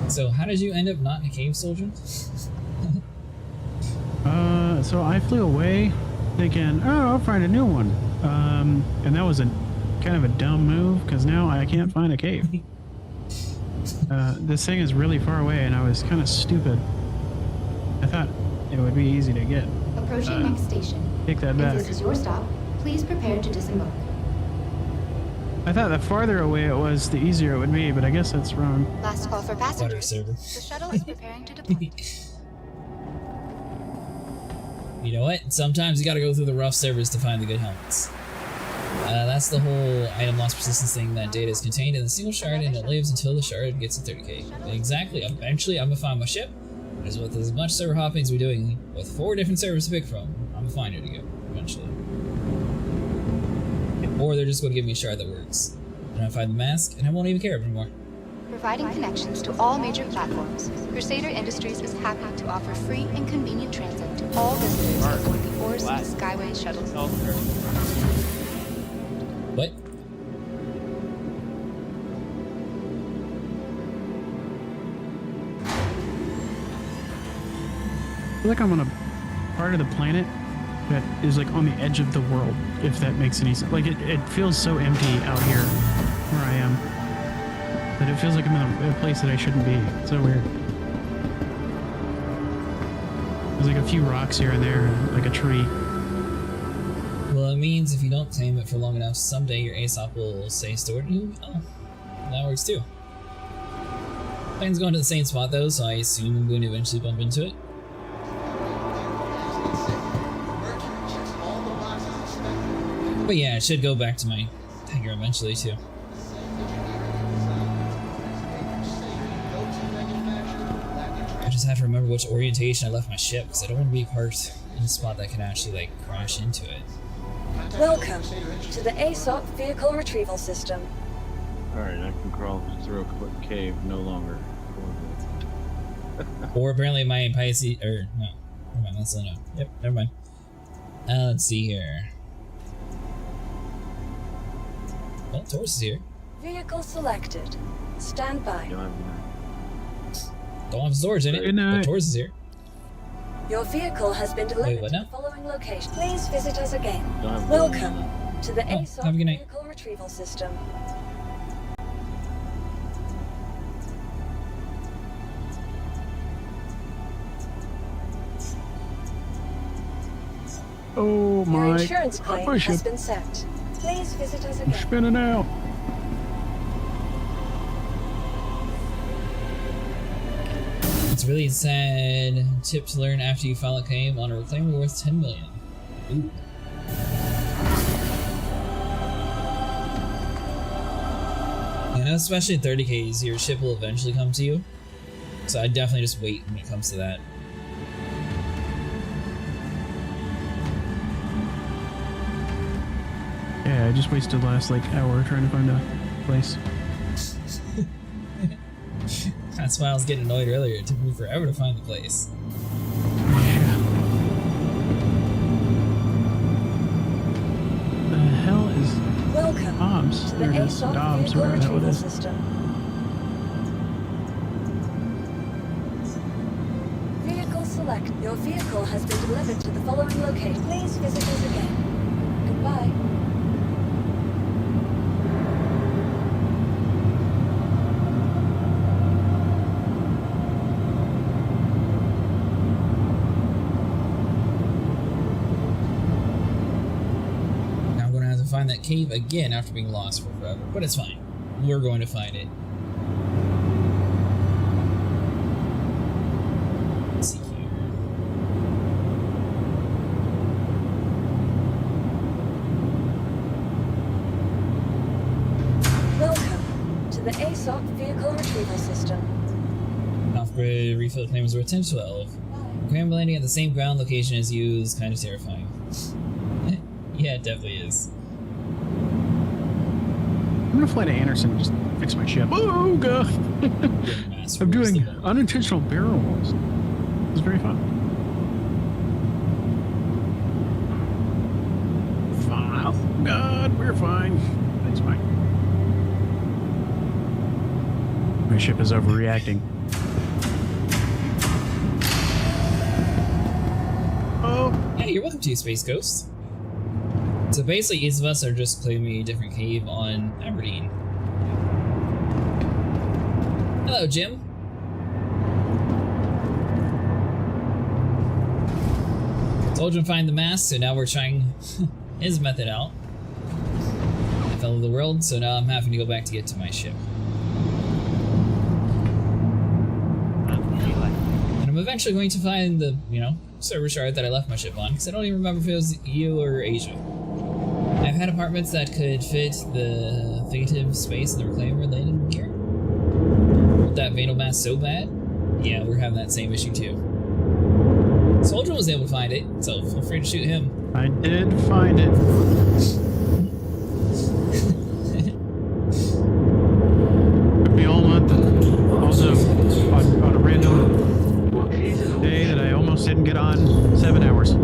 So how did you end up not in a cave, soldier? So I flew away thinking, oh, I'll find a new one. And that was a kind of a dumb move because now I can't find a cave. This thing is really far away and I was kind of stupid. I thought it would be easy to get. Approaching next station. Take that If back. this is your stop, please prepare to disembark. I thought the farther away it was, the easier it would be, but I guess that's wrong. Last call for passengers. Server. The shuttle is preparing to depart. You know what? Sometimes you gotta go through the rough servers to find the good helmets. That's the whole item loss persistence thing. That data is contained in the single shard and it lives until the shard gets to 30k. Exactly. Eventually, I'm gonna find my ship. Because with as much server hopping as we're doing, with 4 different servers to pick from, I'm gonna find it again, eventually. Or they're just gonna give me a shard that works. And I find the mask, and I won't even care anymore. Providing connections to all major platforms, Crusader Industries is happy to offer free and convenient transit to all visitors aboard the Ores and Skyway shuttles. What? I feel like I'm on a part of the planet that is like on the edge of the world, if that makes any sense. Like it feels so empty out here where I am that it feels like I'm in a place that I shouldn't be. It's so weird. There's like a few rocks here and there, and like a tree. Well, it means if you don't claim it for long enough, someday your ASOP will say stored. Oh, that works too. Plane's going to the same spot though, so I assume I'm going to eventually bump into it. But yeah, it should go back to my Tiger eventually too. I just have to remember which orientation I left my ship because I don't want to be parked in a spot that can actually like crash into it. Welcome to the ASOP vehicle retrieval system. Alright, I can crawl through a cave no longer. Or apparently my Pisces, or no, never mind, that's a no. Yep, never mind. Let's see here. Well, Taurus is here. Vehicle selected. Stand by. Don't have storage in it, but Taurus is here. Your vehicle has been delivered what to now? the following location. Please visit us again. Don't have Welcome to the have a ASOP good night. vehicle retrieval system. Oh Your my! insurance claim my ship. has been set. Please visit us I'm again. spinning out. It's really sad tip to learn after you file a claim on a reclaimer worth 10 million. Ooh. Yeah, especially at 30Ks, your ship will eventually come to you. So I definitely just wait when it comes to that. Yeah, I just wasted the last like hour trying to find a place. That's why I was getting annoyed earlier. It took me forever to find the place. The hell is Welcome Dobbs? to the There it is. ASOP Dobbs, vehicle whatever the hell it retrieval is. system. Vehicle select. Your vehicle has been delivered to the following location. Please visit us again. Goodbye. Now I'm going to have to find that cave again after being lost for forever. But it's fine. We're going to find it. Let's see here. Welcome to to the ASOP vehicle retrieval system. Off-grid refill claims were 10-12. Cram landing at the same ground location as you is kind of terrifying. Yeah, it definitely is. I'm gonna fly to Anderson and just fix my ship. Oh god! I'm doing unintentional barrel rolls. It's very fun. Fine. Oh god, we're fine. It's fine. My ship is overreacting. Oh! Yeah, you're welcome to Space Ghost. So basically, each of us are just claiming a different cave on Aberdeen. Hello, Jim. Told him to find the mask, so now we're trying his method out. I fell of the world, so now I'm having to go back to get to my ship. And I'm eventually going to find the, server shard that I left my ship on, because I don't even remember if it was EU or Asia. I've had apartments that could fit the fugitive space and the reclaimer landing gear. Want that vandull mask so bad? Yeah, we're having that same issue too. Soldier was able to find it, so feel free to shoot him. I did find it. Took me all month. Also, on a random day that I almost didn't get on, 7 hours.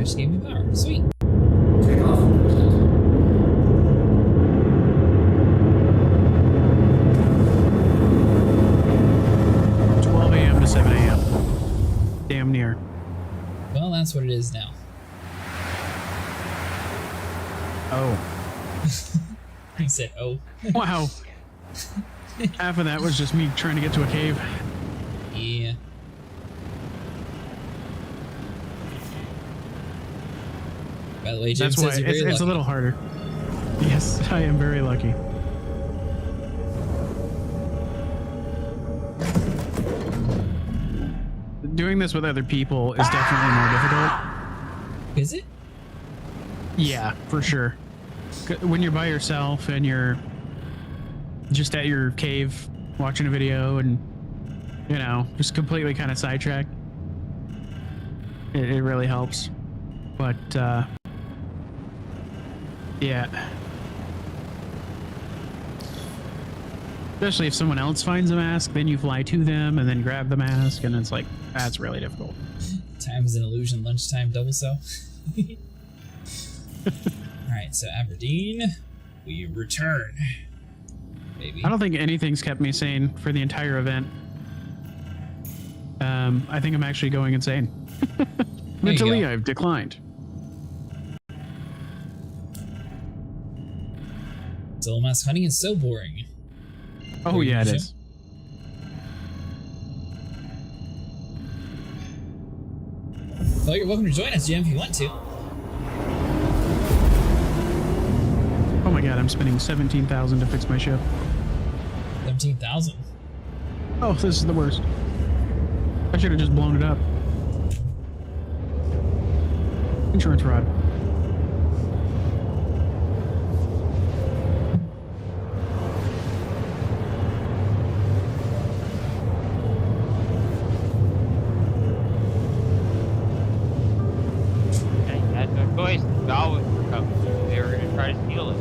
Just gave me power. Sweet. Take off. 12 a.m. to 7 a.m. Damn near. Well, that's what it is now. Oh. I said, oh. Wow. Half of that was just me trying to get to a cave. Yeah. By the way, Jim That's why says you're very it's a lucky. little harder. Yes, I am very lucky. Doing this with other people is definitely more difficult. Is it? Yeah, for sure. When you're by yourself and you're just at your cave watching a video and, just completely kind of sidetracked, it really helps. But, yeah. Especially if someone else finds a mask, then you fly to them and then grab the mask, and it's like, that's really difficult. Time is an illusion, lunchtime double so. Alright, so Aberdeen, we return. Maybe. I don't think anything's kept me sane for the entire event. I think I'm actually going insane. Mentally, I've declined. Vandull mask hunting is so boring. Oh yeah, it is. Well, you're welcome to join us, Jim, if you want to. Oh my god, I'm spending 17,000 to fix my ship. 17,000. Oh, this is the worst. I should have just blown it up. Insurance rod. They had no choice. The goblins were coming. They were going to try to steal it.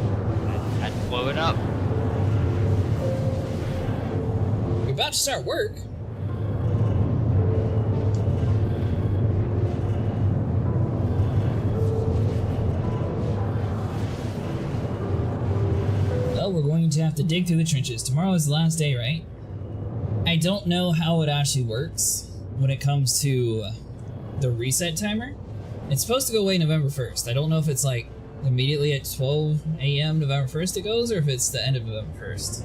I had to blow it up. You're about to start work. Well, we're going to have to dig through the trenches. Tomorrow is the last day, right? I don't know how it actually works when it comes to the reset timer. It's supposed to go away November 1st. I don't know if it's like immediately at 12 a.m. November 1st it goes, or if it's the end of November 1st.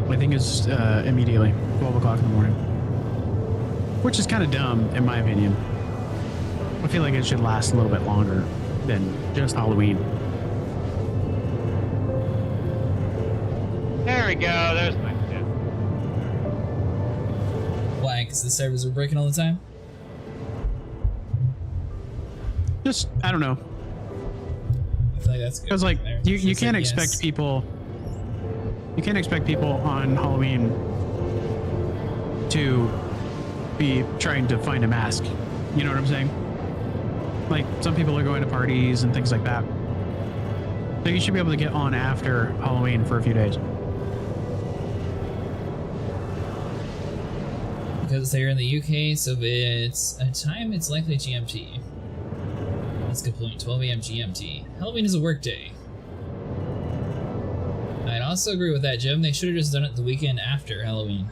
I think it's immediately 12 o'clock in the morning, which is kind of dumb in my opinion. I feel like it should last a little bit longer than just Halloween. There we go. There's my ship. Why? Because the servers are breaking all the time? Just, I don't know. I feel like that's good. Because like There. you She can't said expect yes. people. You can't expect people on Halloween to be trying to find a mask. You know what I'm saying? Like some people are going to parties and things like that. So you should be able to get on after Halloween for a few days. Because they're in the UK, so it's a time it's likely GMT. That's a good point. 12 a.m. GMT. Halloween is a work day. I'd also agree with that, Jim. They should have just done it the weekend after Halloween.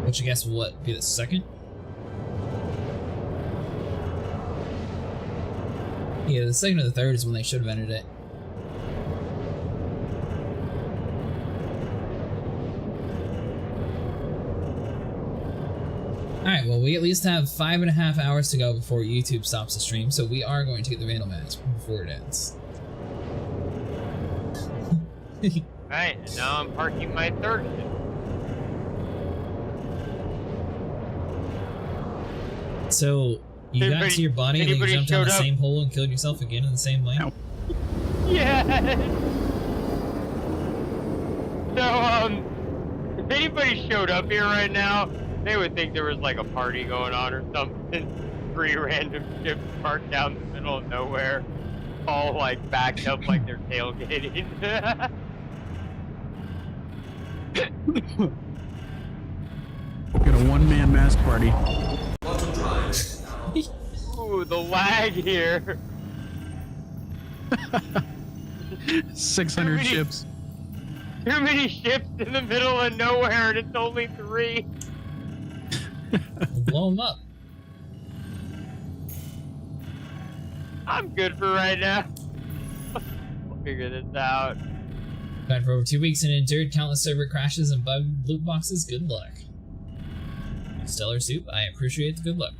Which I guess will be the 2nd? Yeah, the 2nd or the 3rd is when they should have ended it. Alright, well, we at least have 5.5 hours to go before YouTube stops the stream, so we are going to get the Vandal match before it ends. Alright, and now I'm parking my third ship. So, you got to your body and then you jumped down the same hole and killed yourself again in the same lane? No. Yes! So, if anybody showed up here right now, they would think there was like a party going on or something. 3 random ships parked down the middle of nowhere, all like backed up like they're tailgating. Got a one-man mask party. Ooh, the lag here. 600 ships. Too many ships in the middle of nowhere, and it's only 3. Blow them up. I'm good for right now. We'll figure this out. Tried for over 2 weeks and endured countless server crashes and bug loot boxes. Good luck. Stellar Soup, I appreciate the good luck.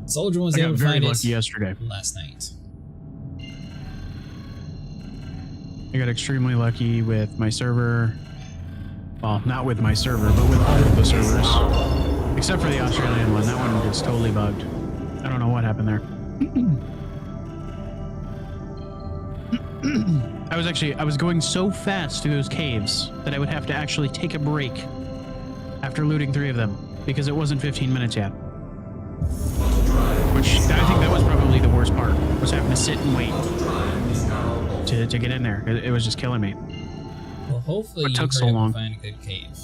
Soldier was able to find it yesterday. Last night. I got extremely lucky with my server. Well, not with my server, but with all of the servers. Except for the Australian one. That one just totally bugged. I don't know what happened there. I was going so fast through those caves that I would have to actually take a break after looting 3 of them because it wasn't 15 minutes yet. Which I think that was probably the worst part, was having to sit and wait to get in there. It was just killing me. Well, hopefully What you took so long? find a good cave.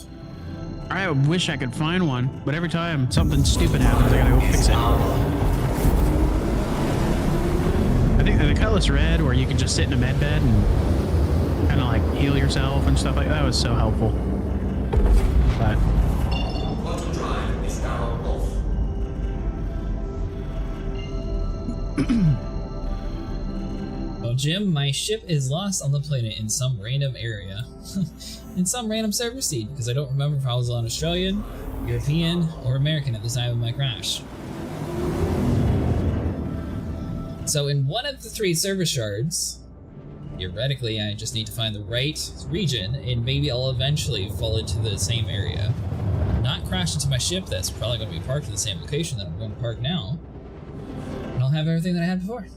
I wish I could find one, but every time something stupid happens, I gotta go fix it. I think the Cutlass Red, where you can just sit in a med bed and kind of like heal yourself and stuff like that, was so helpful. But Well, Jim, my ship is lost on the planet in some random area. In some random server seed, because I don't remember if I was on Australian, European, or American at the time of my crash. So in one of the 3 server shards, theoretically I just need to find the right region, and maybe I'll eventually fall into the same area. Not crash into my ship that's probably going to be parked at the same location that I'm going to park now. And I'll have everything that I had before.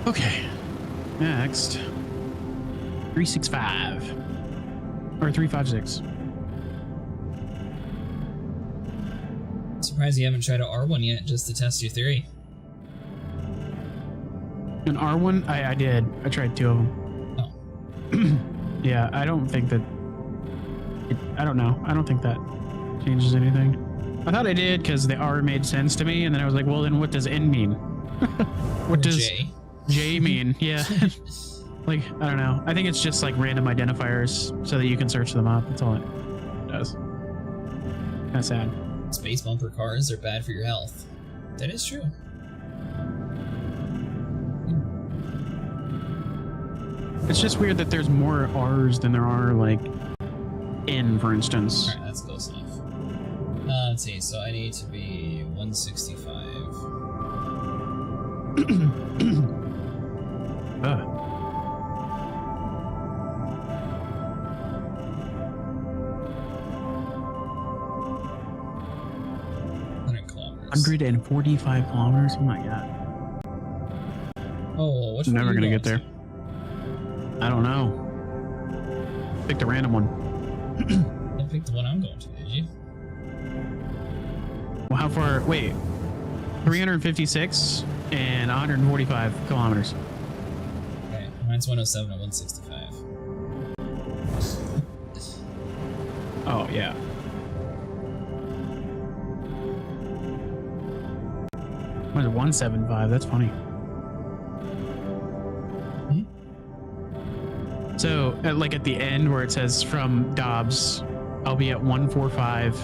okay, next 365 or 356. Surprised you haven't tried a R1 yet, just to test your theory. An R1? I did. I tried 2 of them. Oh. Yeah, I don't think that. I don't know. I don't think that changes anything. I thought I did because the R made sense to me, and then I was like, well, then what does N mean? What does J mean? Yeah. Like, I don't know. I think it's just like random identifiers so that you can search them up. That's all it does. Kind of sad. Space bumper cars are bad for your health. That is true. It's just weird that there's more R's than there are, like, N, for instance. Alright, that's close enough. Let's see, so I need to be 165. Ugh. 145 kilometers? Oh my god. Oh, which I'm one never are you gonna get going there. I don't know. Picked a random one. I picked the one I'm going to, did you? Well, how far? Wait. 356 and 145 kilometers. Okay, mine's 107 and 165. Oh, yeah. What is it, 175? That's funny. So, like at the end where it says from Dobbs, I'll be at 145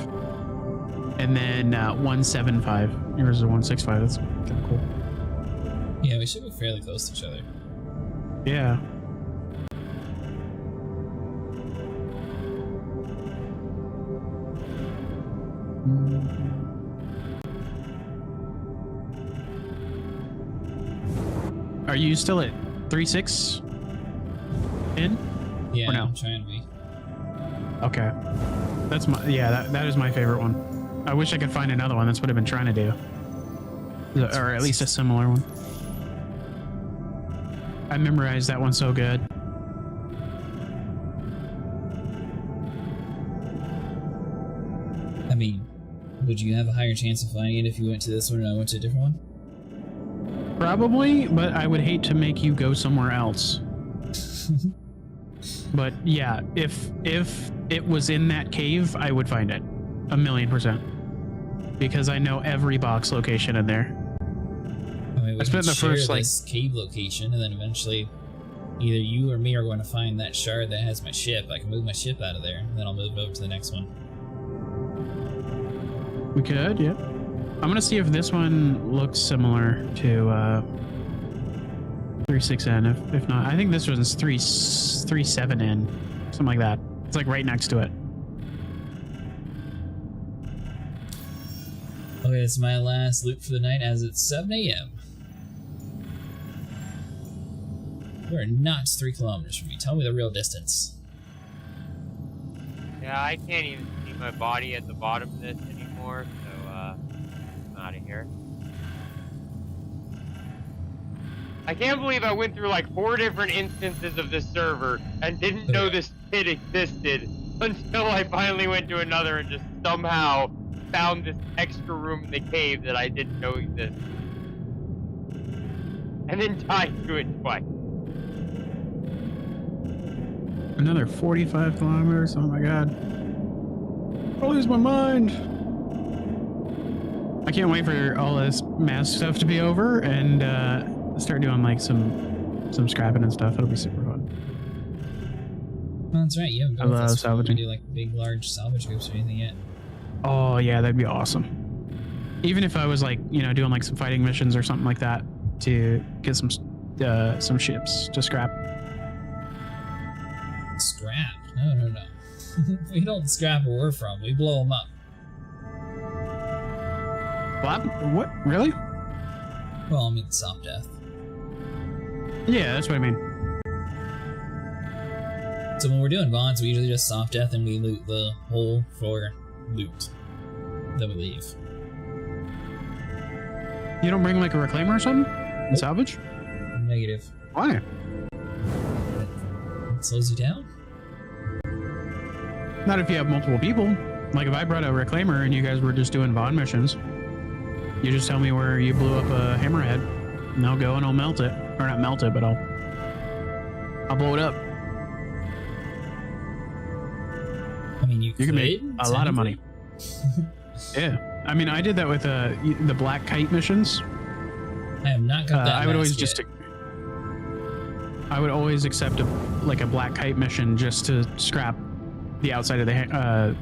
and then 175. Yours is 165. That's kind of cool. Yeah, we should be fairly close to each other. Yeah. Are you still at 3.6 in? Yeah, or no? I'm trying to be. Okay. That's my, yeah, that is my favorite one. I wish I could find another one. That's what I've been trying to do. Or at least a similar one. I memorized that one so good. I mean, would you have a higher chance of finding it if you went to this one and I went to a different one? Probably, but I would hate to make you go somewhere else. But yeah, if it was in that cave, I would find it. 1,000,000%. Because I know every box location in there. I mean, we spent can the share first, like- this cave location, and then eventually, either you or me are going to find that shard that has my ship. I can move my ship out of there, and then I'll move over to the next one. We could, yeah. I'm gonna see if this one looks similar to 36N. If not, I think this one's 37N, something like that. It's like right next to it. Okay, it's my last loop for the night as it's 7 a.m. You are not 3 kilometers from me. Tell me the real distance. Yeah, I can't even see my body at the bottom of this anymore, so I'm out of here. I can't believe I went through like 4 different instances of this server and didn't know this pit existed until I finally went to another and just somehow found this extra room in the cave that I didn't know existed. And then died to it twice. Another 45 kilometers. Oh my god. I'll lose my mind. I can't wait for all this mass stuff to be over and start doing like some scrapping and stuff. It'll be super fun. Oh, that's right. You haven't I gone with love us before. salvaging. Do like big, large salvage groups or anything yet. Oh yeah, that'd be awesome. Even if I was like, you know, doing like some fighting missions or something like that to get some ships to scrap. Scrap? No. We don't scrap where we're from. We blow them up. What? Really? Well, I mean, soft death. Yeah, that's what I mean. So when we're doing bonds, we usually just soft death and we loot the hole for loot that we leave. You don't bring like a reclaimer or something? And salvage? Negative. Why? It slows you down? Not if you have multiple people. Like if I brought a reclaimer and you guys were just doing bond missions, you just tell me where you blew up a hammerhead and I'll go and I'll melt it. Or not melt it, but I'll blow it up. I mean, you can make a lot of money. Yeah. I mean, I did that with the black kite missions. I have not got that. I would always mask just yet. I would always accept a black kite mission just to scrap the outside of the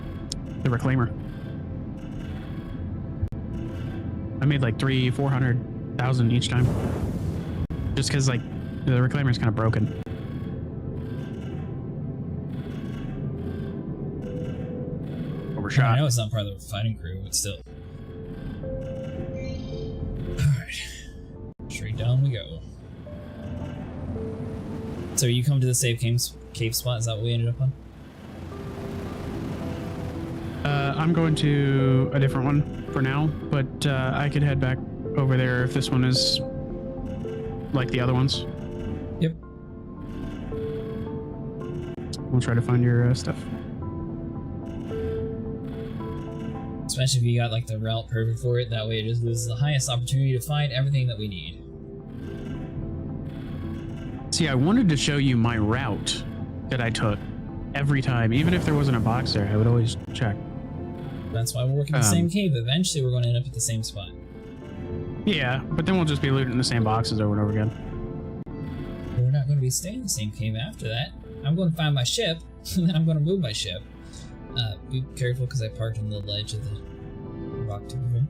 reclaimer. I made like 300,000-400,000 each time, just because like the reclaimer is kind of broken. shot. I know it's not part of the fighting crew, but still. Alright. Straight down we go. So you come to the safe cave spot, is that what we ended up on? I'm going to a different one for now, but I could head back over there if this one is like the other ones. Yep. We'll try to find your stuff. Especially if you got like the route perfect for it, that way it just loses the highest opportunity to find everything that we need. See, I wanted to show you my route that I took every time. Even if there wasn't a box there, I would always check. That's why we're working the same cave. Eventually we're going to end up at the same spot. Yeah, but then we'll just be looting the same boxes over and over again. We're not going to be staying in the same cave after that. I'm going to find my ship, and then I'm going to move my ship. Be careful because I parked on the ledge of the rock to here.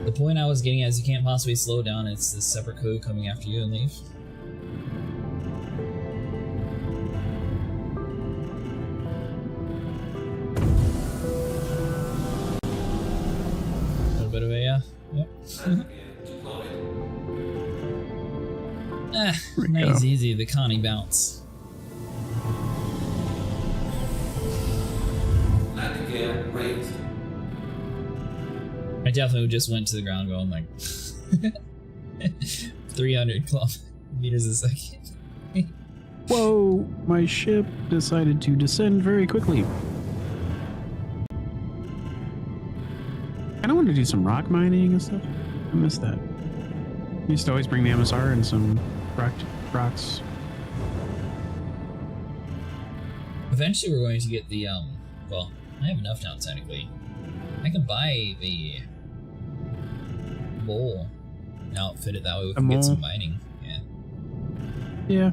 The point I was getting at is you can't possibly slow down. It's this separate code coming after you and leave. A little bit of a yep. Nice, easy. The Connie bounce. I definitely just went to the ground going like 300 kilometers a second. Whoa, my ship decided to descend very quickly. I kind of want to do some rock mining and stuff. I miss that. I used to always bring the MSR and some rocks. Eventually we're going to get the, well, I have enough now technically. I can buy the bowl and outfit it that way we can get some mining. Yeah. Yeah.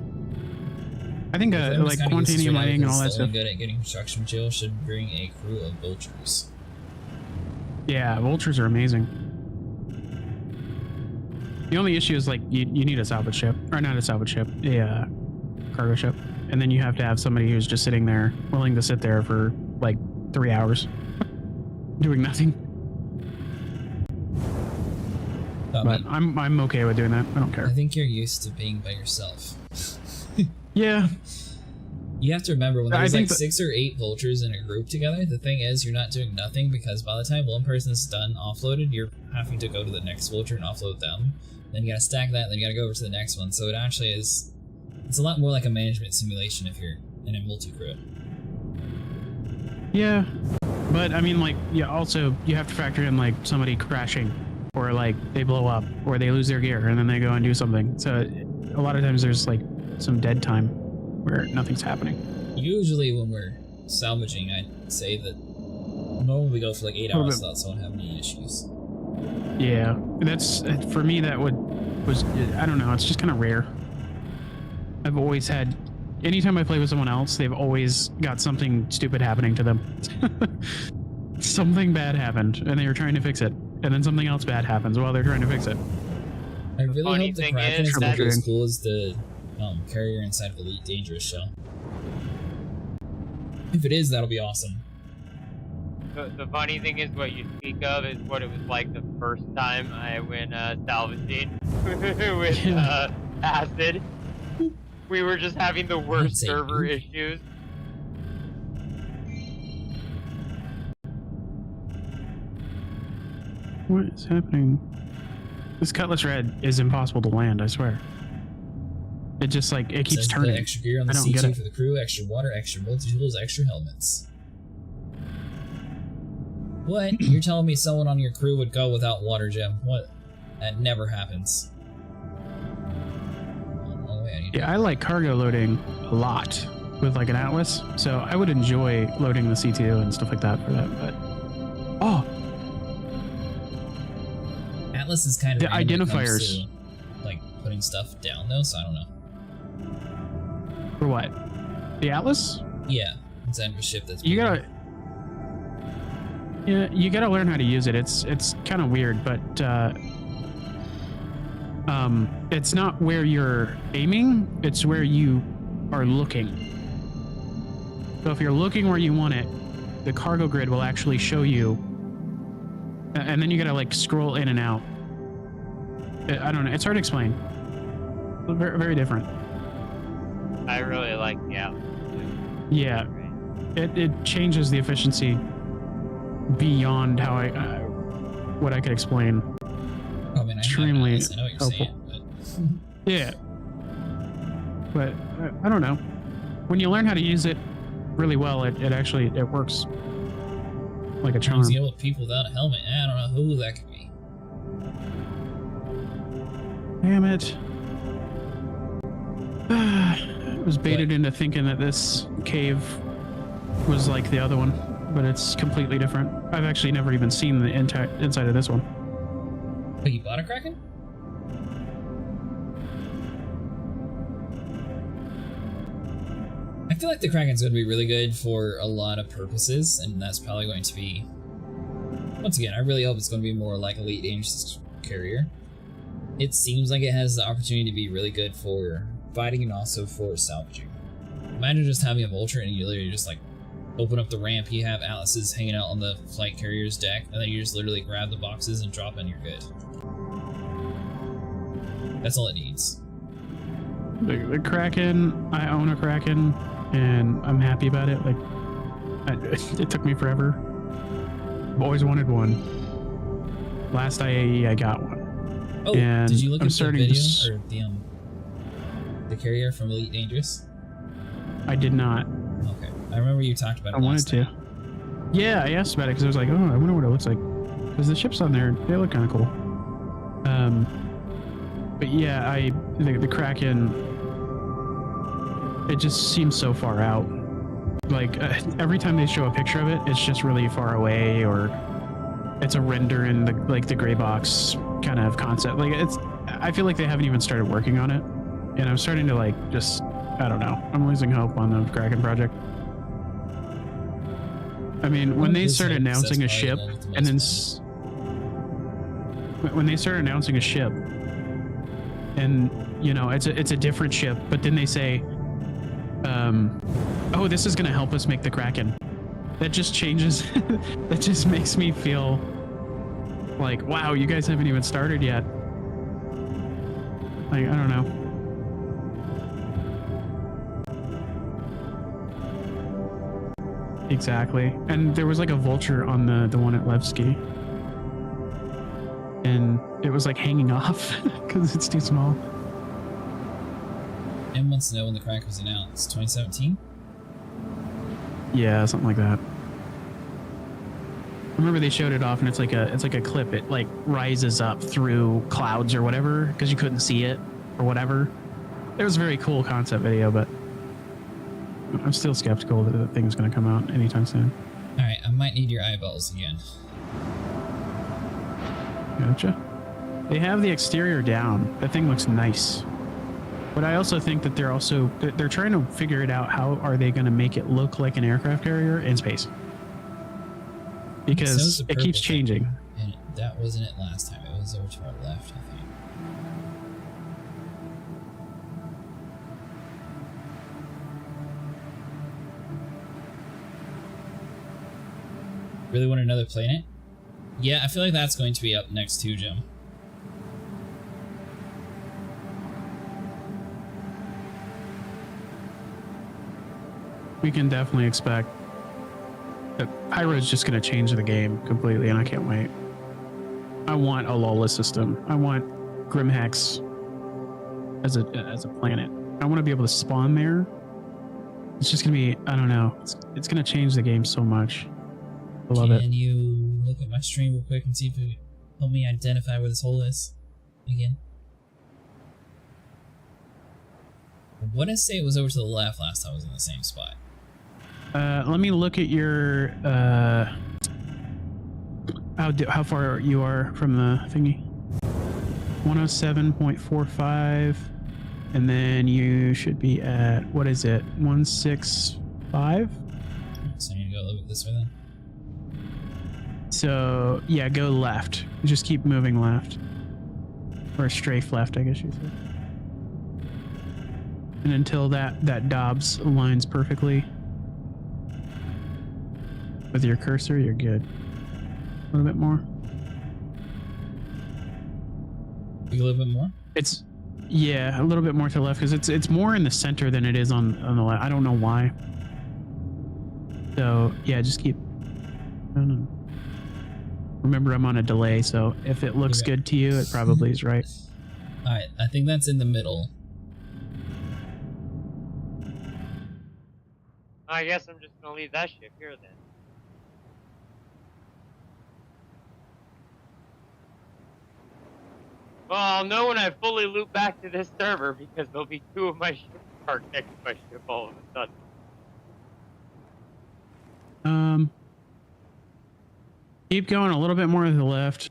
I think like quantity mining and all that stuff. Good at getting construction material should bring a crew of vultures. Yeah, vultures are amazing. The only issue is like you need a salvage ship, or not a salvage ship, a cargo ship, and then you have to have somebody who's just sitting there, willing to sit there for like 3 hours, doing nothing. But I'm okay with doing that. I don't care. I think you're used to being by yourself. Yeah. You have to remember when there's like 6 or 8 vultures in a group together, the thing is you're not doing nothing because by the time one person's done offloaded, you're having to go to the next vulture and offload them. Then you gotta stack that, then you gotta go over to the next one. So it actually is, it's a lot more like a management simulation if you're in a multi-crew. Yeah, but I mean, like, yeah, also you have to factor in like somebody crashing, or like they blow up, or they lose their gear and then they go and do something. So a lot of times there's like some dead time where nothing's happening. Usually when we're salvaging, I'd say that normally we go for like 8 hours without someone having any issues. Yeah, that's, for me that was, I don't know, it's just kind of rare. I've always had, anytime I play with someone else, they've always got something stupid happening to them. Something bad happened, and they were trying to fix it, and then something else bad happens while they're trying to fix it. I really hope the Kraken is not as cool as the carrier inside of Elite Dangerous Shell. If it is, that'll be awesome. The funny thing is, what you speak of is what it was like the first time I went salvaging with acid. We were just having the worst server issues. What is happening? This Cutlass Red is impossible to land, I swear. It just like, it keeps turning. Extra gear on the C2 for the crew, extra water, extra multi-tools, extra helmets. What? You're telling me someone on your crew would go without water, Jim? What? That never happens. Yeah, I like cargo loading a lot with like an Atlas, so I would enjoy loading the C2 and stuff like that for that, but... Oh! Atlas is kind of... The identifiers. To, like, putting stuff down, though, so I don't know. For what? The Atlas? Yeah, inside of a ship that's... You gotta... Yeah, you gotta learn how to use it. It's kind of weird, but it's not where you're aiming, it's where you are looking. So if you're looking where you want it, the cargo grid will actually show you, and then you gotta like scroll in and out. I don't know. It's hard to explain. Very, very different. I really like the app. Yeah, it changes the efficiency beyond how what I could explain. Oh man, Extremely I know what you're helpful. saying, Yeah, but I don't know. When you learn how to use it really well, it actually works like a charm. but you with people without a helmet. I don't know who that could be. Damn it. I was baited into thinking that this cave was like the other one, but it's completely different. I've actually never even seen the inside of this one. Wait, you bought a Kraken? I feel like the Kraken's going to be really good for a lot of purposes, and that's probably going to be... Once again, I really hope it's going to be more like Elite Dangerous Carrier. It seems like it has the opportunity to be really good for fighting and also for salvaging. Imagine just having a vulture and you literally just like open up the ramp, you have Atlases hanging out on the flight carrier's deck, and then you just literally grab the boxes and drop and you're good. That's all it needs. The Kraken, I own a Kraken, and I'm happy about it. Like, it took me forever. I've always wanted one. Last IAE, I got one. Oh, and did you look I'm at the starting video to or the carrier from Elite Dangerous? I did not. Okay, I remember you talked about it. I wanted to. Yeah, I asked about it because I was like, oh, I wonder what it looks like. Because the ships on there, they look kind of cool. But yeah, the Kraken, it just seems so far out. Like every time they show a picture of it, it's just really far away, or it's a render in the the gray box kind of concept. Like I feel like they haven't even started working on it, and I'm starting to I don't know. I'm losing hope on the Kraken project. I mean, when they start announcing a ship, and then when they start announcing a ship, and you know it's a different ship, but then they say, oh, this is gonna help us make the Kraken. That just changes. That just makes me feel like, wow, you guys haven't even started yet. Like, I don't know. Exactly. And there was like a vulture on the one at Levski. And it was like hanging off because it's too small. And wants to know when the Kraken was announced. 2017? Yeah, something like that. I remember they showed it off, and it's like a clip. It like rises up through clouds or whatever because you couldn't see it or whatever. It was a very cool concept video, but I'm still skeptical that the thing's going to come out anytime soon. All right, I might need your eyeballs again. Gotcha. They have the exterior down. That thing looks nice. But I also think that they're trying to figure it out. How are they going to make it look like an aircraft carrier in space? Because it keeps changing. And that wasn't it last time. It was over to our left, I think. Really want another planet? Yeah, I feel like that's going to be up next too, Jim. We can definitely expect that Pyro's just going to change the game completely, and I can't wait. I want a lawless system. I want Grimhex as a planet. I want to be able to spawn there. It's just going to be, I don't know. It's going to change the game so much. I love it. Can you look at my stream real quick and see if it would help me identify where this hole is again? I want to say it was over to the left last time I was in the same spot. Let me look at your how far you are from the thingy. 107.45, and then you should be at, what is it, 165? So I need to go a little bit this way then. So yeah, go left. Just keep moving left, or strafe left, I guess you said. And until that Dobbs aligns perfectly. With your cursor, you're good. A little bit more. A little bit more? It's, yeah, a little bit more to the left because it's more in the center than it is on the left. I don't know why. So yeah, just keep. I don't know. Remember, I'm on a delay, so if it looks good to you, it probably is right. All right, I think that's in the middle. I guess I'm just gonna leave that ship here then. Well, I'll know when I fully loop back to this server because there'll be 2 of my ships parked next to my ship all of a sudden. Keep going a little bit more to the left,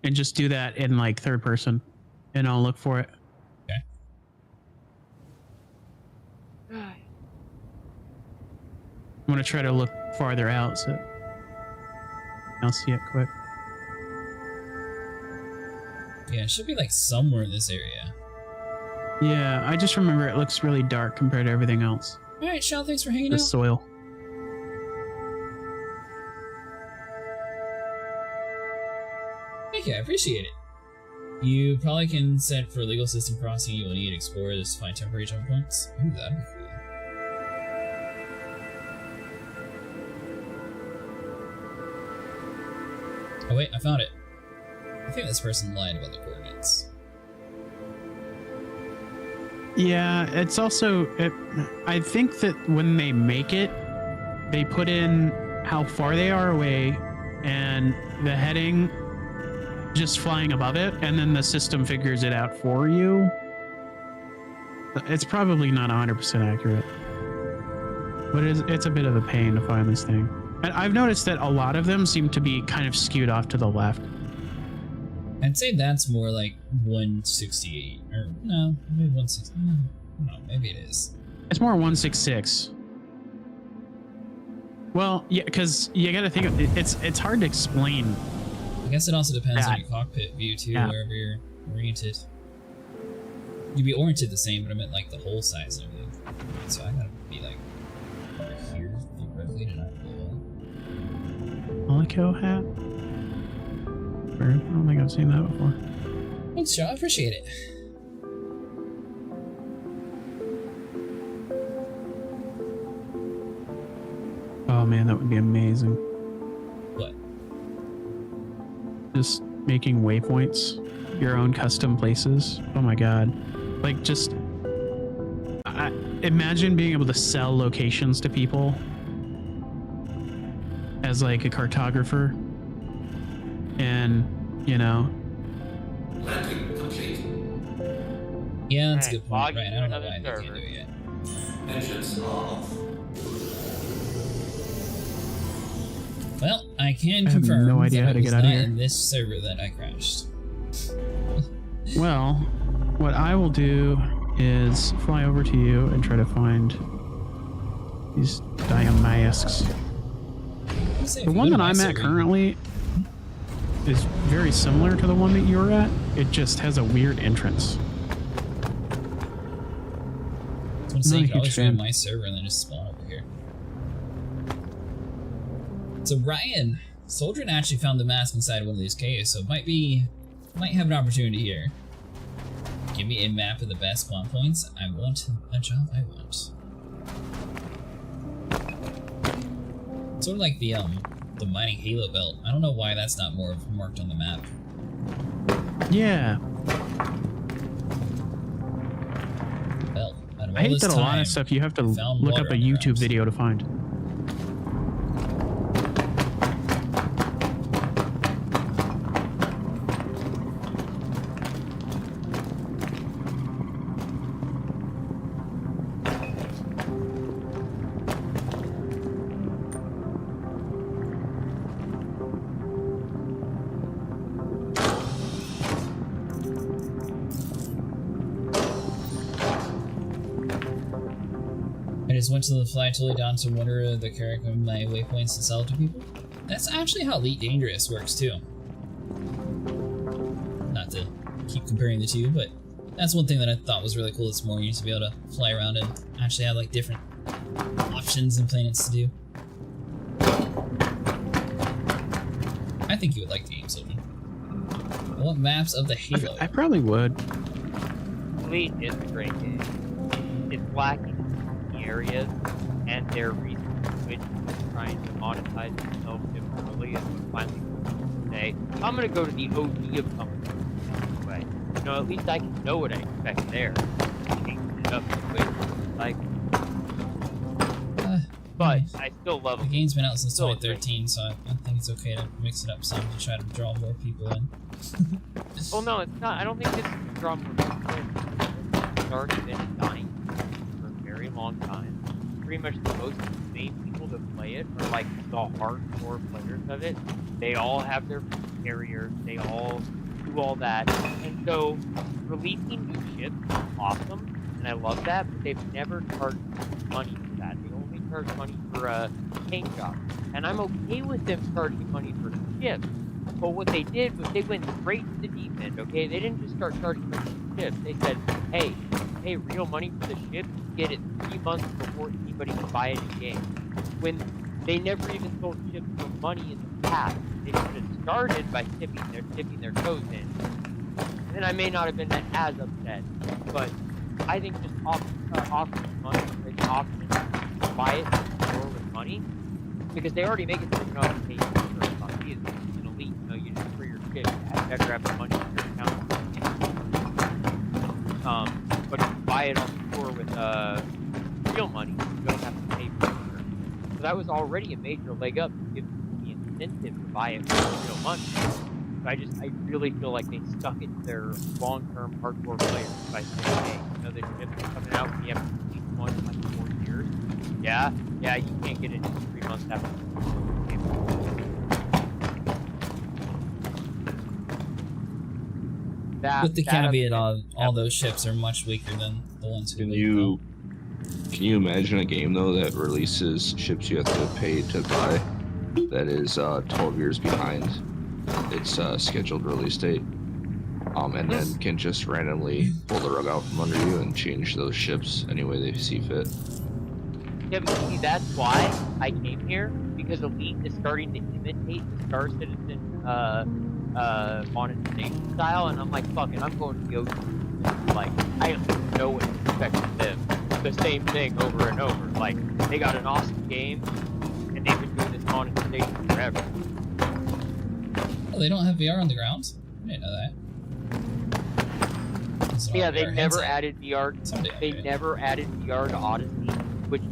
and just do that in like third person, and I'll look for it. Okay. I'm gonna try to look farther out so I'll see it quick. Yeah, it should be like somewhere in this area. Yeah, I just remember it looks really dark compared to everything else. All right, Shell, thanks for hanging The out. soil. Thank you, I appreciate it. You probably can set for legal system crossing. You will need explorers to find temporary jump points. Ooh, that'd be cool. Oh wait, I found it. I think this person lied about the coordinates. Yeah, it's also, I think that when they make it, they put in how far they are away and the heading just flying above it, and then the system figures it out for you. It's probably not 100% accurate, but it's a bit of a pain to find this thing. And I've noticed that a lot of them seem to be kind of skewed off to the left. I'd say that's more like 168, or no, maybe 160. No, maybe it is. It's more 166. Well, yeah, because you got to think of it, it's hard to explain. I guess it also depends on your cockpit view too, wherever you're oriented. You'd be oriented the same, but I meant like the whole size and everything. So I gotta be like over here theoretically to not blow up. Monaco hat? I don't think I've seen that before. Thanks, Joe. I appreciate it. Oh man, that would be amazing. What? Just making waypoints, your own custom places. Oh my god. Like just imagine being able to sell locations to people as like a cartographer, and you know. Yeah, that's a good point, right? I don't know why they can't do it yet. Engines off. Well, I can I have confirm no idea that how to it get was out of not here. in this server that I crashed. Well, what I will do is fly over to you and try to find these diamasks. The one that I'm at currently is very similar to the one that you're at. It just has a weird entrance. That's what I'm saying. You Not a can always huge join fan. my server and then just spawn over here. So Ryan, Soldrin actually found the mask inside one of these caves, so it might have an opportunity here. Give me a map of the best spawn points. I want a job. I want. Sort of like the mining Halo belt. I don't know why that's not more marked on the map. Yeah. Well, out of I all hate this that a lot time, of stuff you have to found look water up a on the YouTube ground. video to find. I just went to the fly totally down to one of the character of my waypoints to sell to people. That's actually how Elite Dangerous works too. Not to keep comparing the two, but that's one thing that I thought was really cool this morning, to be able to fly around and actually have like different options and planets to do. I think you would like the game, Sylvan. What maps of the Halo? I probably would. Elite is a great game. It's lacking in the areas, and their reason which is trying to monetize themselves differently is what finally say, I'm gonna go to the OG of something way. You know, at least I can know what I expect there. Changing it up like. But I still love the game's been out since still 2013, so I think it's okay to mix it up some to try to draw more people in. Well, no, it's not. I don't think it's to draw more people in. It's already been dying for a very long time. Pretty much the most main people that play it are like the hardcore players of it. They all have their carriers. They all do all that. And so releasing new ships is awesome, and I love that, but they've never charged money for that. They only charge money for paint jobs. And I'm okay with them charging money for ships. But what they did was they went straight to the deep end, okay? They didn't just start charging money for ships. They said, hey, pay real money for the ship, you get it 3 months before anybody can buy it in game. When they never even sold ships for money in the past. They should have started by dipping their toes in. And I may not have been as upset, but I think just offering money as an option to buy it more with money, because they already make it so you don't have to pay for it on either. In Elite, you know, you just for your ship, you better have the money in your account. But if you buy it on the store with real money, you don't have to pay for it. So that was already a major leg up to give people the incentive to buy it with real money. I really feel like they stuck it to their long-term hardcore players by saying, hey, you know, the ship's coming out and you have to complete one in like 4 years. Yeah, you can't get it in 3 months after. With the caveat of all those ships are much weaker than the ones who Can you imagine a game though that releases ships you have to pay to buy that is 12 years behind its scheduled release date, and then can just randomly pull the rug out from under you and change those ships any way they see fit? Yeah, but see, that's why I came here, because Elite is starting to imitate the Star Citizen monetization style, and I'm like, fuck it, I'm going to the OG. Like, I don't know what to expect from them. The same thing over and over. Like, they got an awesome game, and they've been doing this monetization forever. Oh, they don't have VR on the ground? I didn't know that. Yeah, they never added VR. They never added VR to Odyssey, which is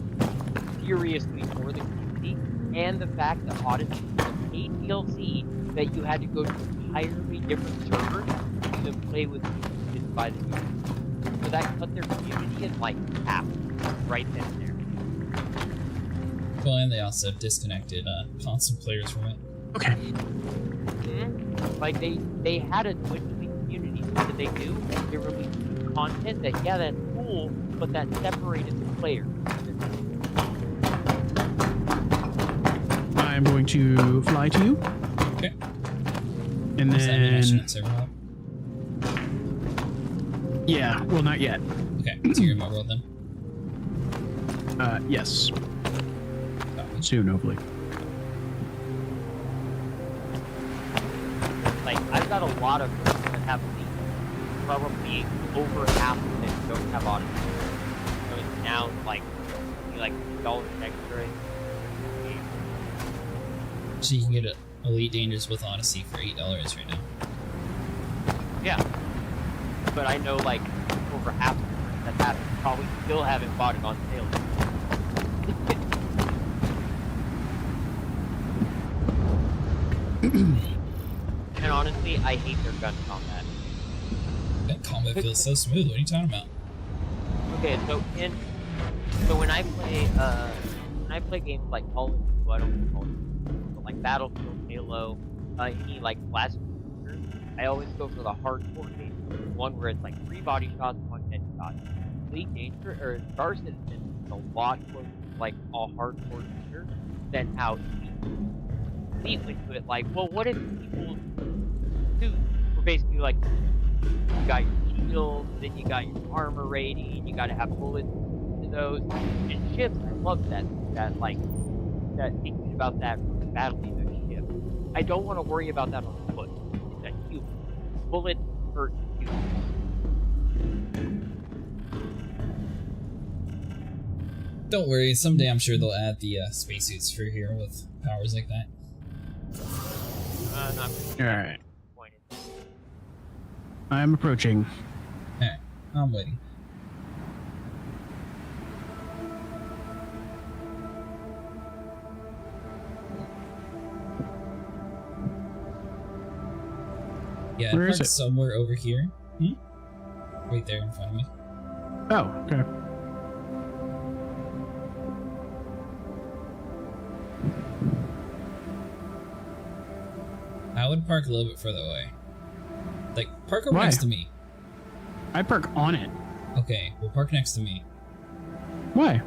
seriously for the community, and the fact that Odyssey was a paid DLC that you had to go to entirely different servers to even play with people just by the community. So that cut their community in like half, right then and there. Well, and they also disconnected constant players from it. Okay. Like they had a Twitch community. What did they do? They released new content that, yeah, that's cool, but that separated the players. I'm going to fly to you. Okay. And then. Yeah, well, not yet. Okay, so you're in my world then? Yes. Soon, hopefully. Like, I've got a lot of friends that have Elite. Probably over half of them don't have Odyssey. So it's now like $2 extra. So you can get Elite Dangerous with Odyssey for $8 right now. Yeah. But I know like over half of them that probably still haven't bought it on sale. And honestly, I hate their gun combat. That combat feels so smooth. What are you talking about? Okay, so when I play games like Call of Duty, I don't Call of Duty, but like Battlefield, Halo, any like last shooter, I always go for the hardcore game, one where it's like 3 body shots, 1 headshot. Elite Dangerous or Star Citizen is a lot closer to like a hardcore shooter than how Elite went to it. Like, well, what if people's suits were basically like, you got your shield, then you got your armor rating, you got to have bullets to those, and ships. I love that thinking about that battling those ships. I don't want to worry about that on foot. It's a human. Bullets hurt humans. Don't worry, someday I'm sure they'll add the spacesuits for here with powers like that. Not Alright. I'm approaching. Alright, I'm waiting. Yeah, Where is it's it? somewhere over here. Right there in front of me. Oh, okay. I would park a little bit further away. Like, park over Why? next to me. I park on it. Okay, we'll park next to me. Why?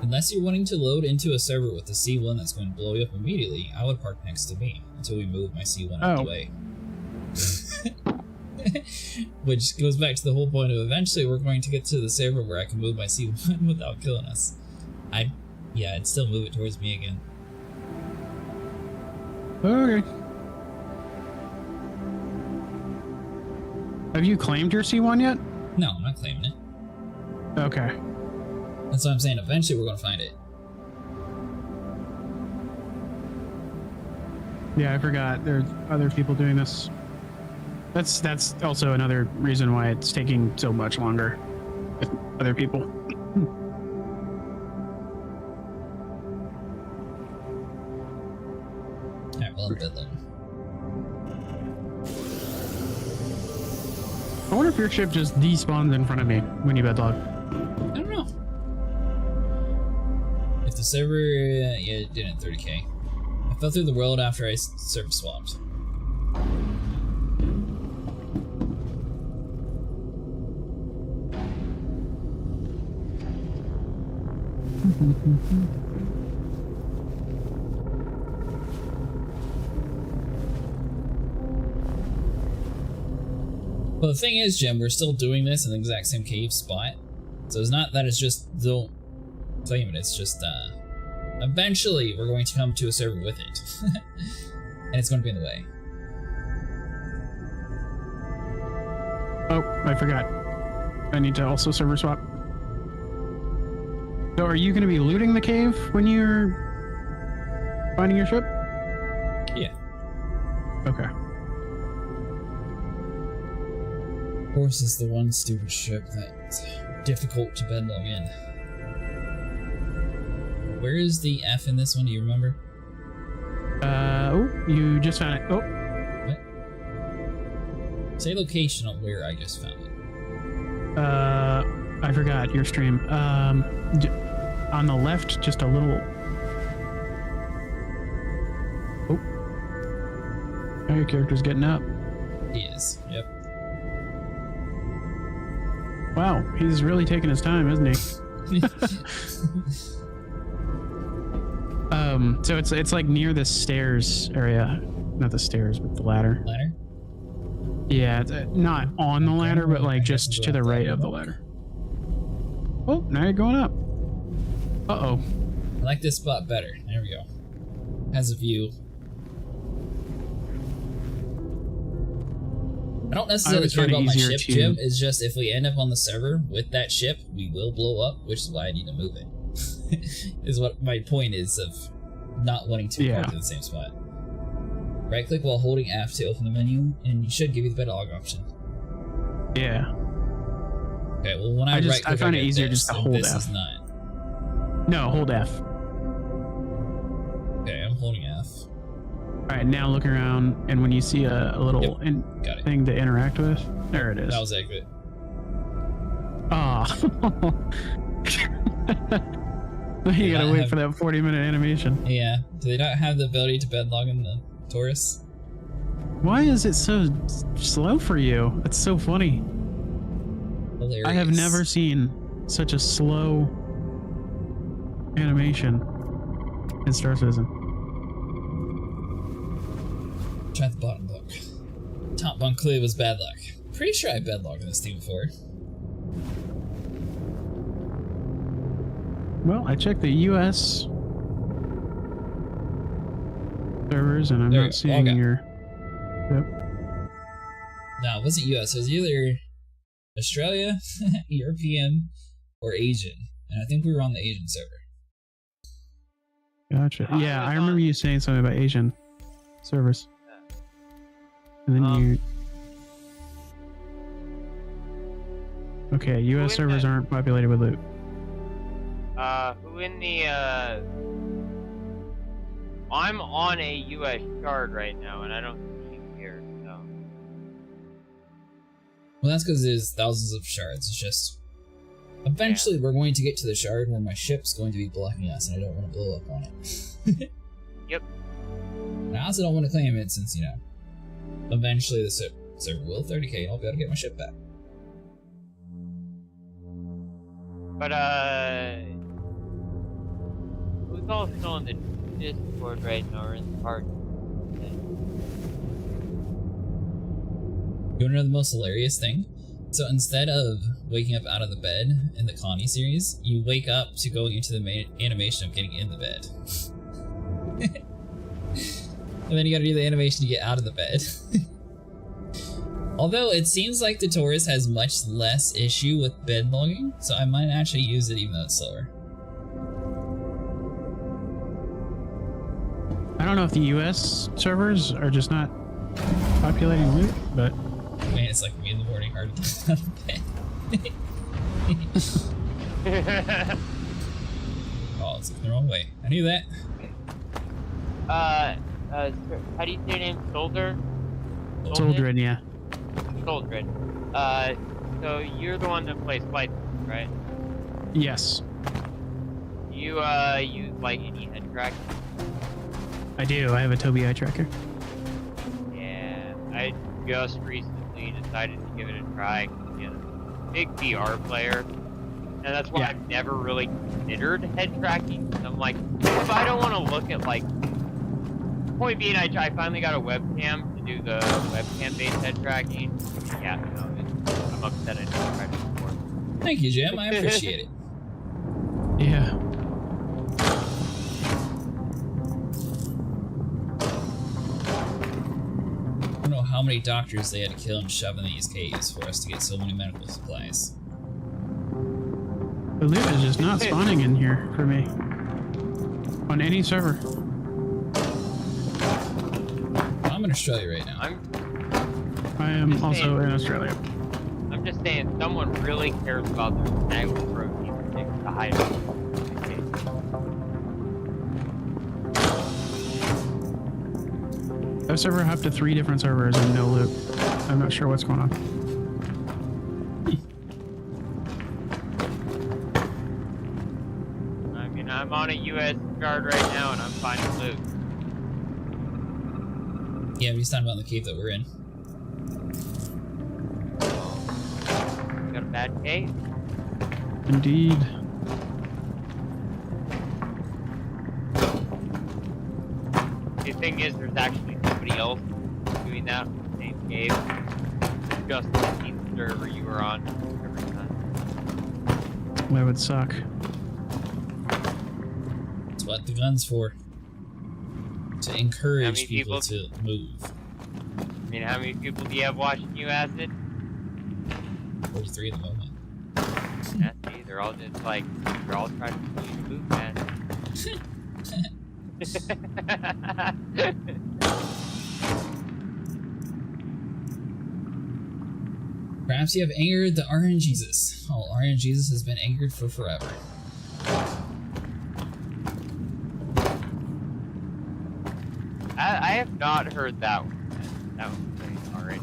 Unless you're wanting to load into a server with the C1 that's going to blow you up immediately, I would park next to me until we move my C1 out of the way. Which goes back to the whole point of eventually we're going to get to the server where I can move my C1 without killing us. Yeah, I'd still move it towards me again. Okay. Have you claimed your C1 yet? No, I'm not claiming it. Okay. That's what I'm saying. Eventually we're going to find it. Yeah, I forgot. There's other people doing this. That's also another reason why it's taking so much longer with other people. Alright, well, I'm dead then. I wonder if your ship just despawns in front of me when you bedlog. I don't know. If the server, yeah, it did at 30k. I fell through the world after I server swapped. Well, the thing is, Jim, we're still doing this in the exact same cave spot. So it's not that it's just don't claim it, it's just, eventually we're going to come to a server with it. And it's going to be in the way. Oh, I forgot. I need to also server swap. So are you going to be looting the cave when you're finding your ship? Yeah. Okay. Of course, it's the one stupid ship that's difficult to bedlog in. Where is the F in this one? Do you remember? Oh, you just found it. Oh. What? Say location on where I just found it. I forgot your stream. On the left, just a little. Oh. Now your character's getting up. He is. Yep. Wow, he's really taking his time, isn't he? So it's like near the stairs area, not the stairs, but the ladder. Ladder? Yeah, it's, not on the ladder, but like just to the right of the ladder. Oh, now you're going up. Uh-oh. I like this spot better. There we go. Has a view. I don't necessarily care about my ship, Jim. It's just if we end up on the server with that ship, we will blow up, which is why I need to move it. Is what my point is of not wanting to park in the same spot. Right click while holding F to open the menu, and you should give you the bedlog option. Yeah. Okay, well when I right click, I find it easier just to hold F. This is not. No, hold F. Okay, I'm holding F. Alright, now look around, and when you see a little thing to interact with, there it is. That was accurate. Ah. You gotta wait for that 40-minute animation. Yeah. Do they not have the ability to bedlog in the Taurus? Why is it so slow for you? It's so funny. Hilarious. I have never seen such a slow animation in Star Citizen. Try the bottom bunk. Top bunk clearly was bad luck. Pretty sure I bedlogged in this thing before. Well, I checked the US servers, and I'm There you not go. seeing Okay. your. Yep. No, it wasn't US. It was either Australia, European, or Asian. And I think we were on the Asian server. Gotcha. Yeah, I remember you saying something about Asian servers. And then you. Okay, US servers aren't populated with loot. Who in the, I'm on a US shard right now, and I don't see you here, so. Well, that's because there's thousands of shards. It's just... Eventually, we're going to get to the shard where my ship's going to be blocking us, and I don't want to blow up on it. Yep. And I also don't want to claim it since, you know, eventually the server will 30k and I'll be able to get my ship back. But, who's all still in the Discord right now, or in the party? You want to know the most hilarious thing? So instead of waking up out of the bed in the Connie series, you wake up to going into the main animation of getting in the bed. And then you gotta do the animation to get out of the bed. Although it seems like the Taurus has much less issue with bed logging, so I might actually use it even though it's slower. I don't know if the US servers are just not populating loot, but. Man, it's like me in the morning, hard to get out of bed. Oh, it's looking the wrong way. I knew that. How do you say your name? Solder? Soldrin, yeah. Soldrin. So you're the one that plays flight, right? Yes. You, use, like, any head tracking? I do. I have a Tobii eye tracker. Yeah, I just recently decided to give it a try. You know, big VR player, and that's why I've never really considered head tracking. I'm like, if I don't want to look at, like, point being, I finally got a webcam to do the webcam-based head tracking. Yeah, no, I'm upset I didn't try it before. Thank you, Jim. I appreciate it. Yeah. I don't know how many doctors they had to kill and shove in these caves for us to get so many medical supplies. The loot is just not spawning in here for me. On any server. I'm in Australia right now. I am also in Australia. I'm just saying, someone really cares about their snagged protein to hide it. I've server hopped to 3 different servers and no loot. I'm not sure what's going on. I mean, I'm on a US guard right now and I'm finding loot. Yeah, but he's talking about the cave that we're in. Got a bad cave? Indeed. The thing is, there's actually somebody else doing that in the same cave. Just the team server you were on every time. That would suck. That's what the gun's for. To encourage people to move. I mean, how many people do you have watching you, Acid? 43 at the moment. Yeah, see, they're all just like, they're all trying to push you to move, man. Perhaps you have angered the Aryan Jesus. Oh, Aryan Jesus has been angered for forever. I have not heard that one. That one's pretty already.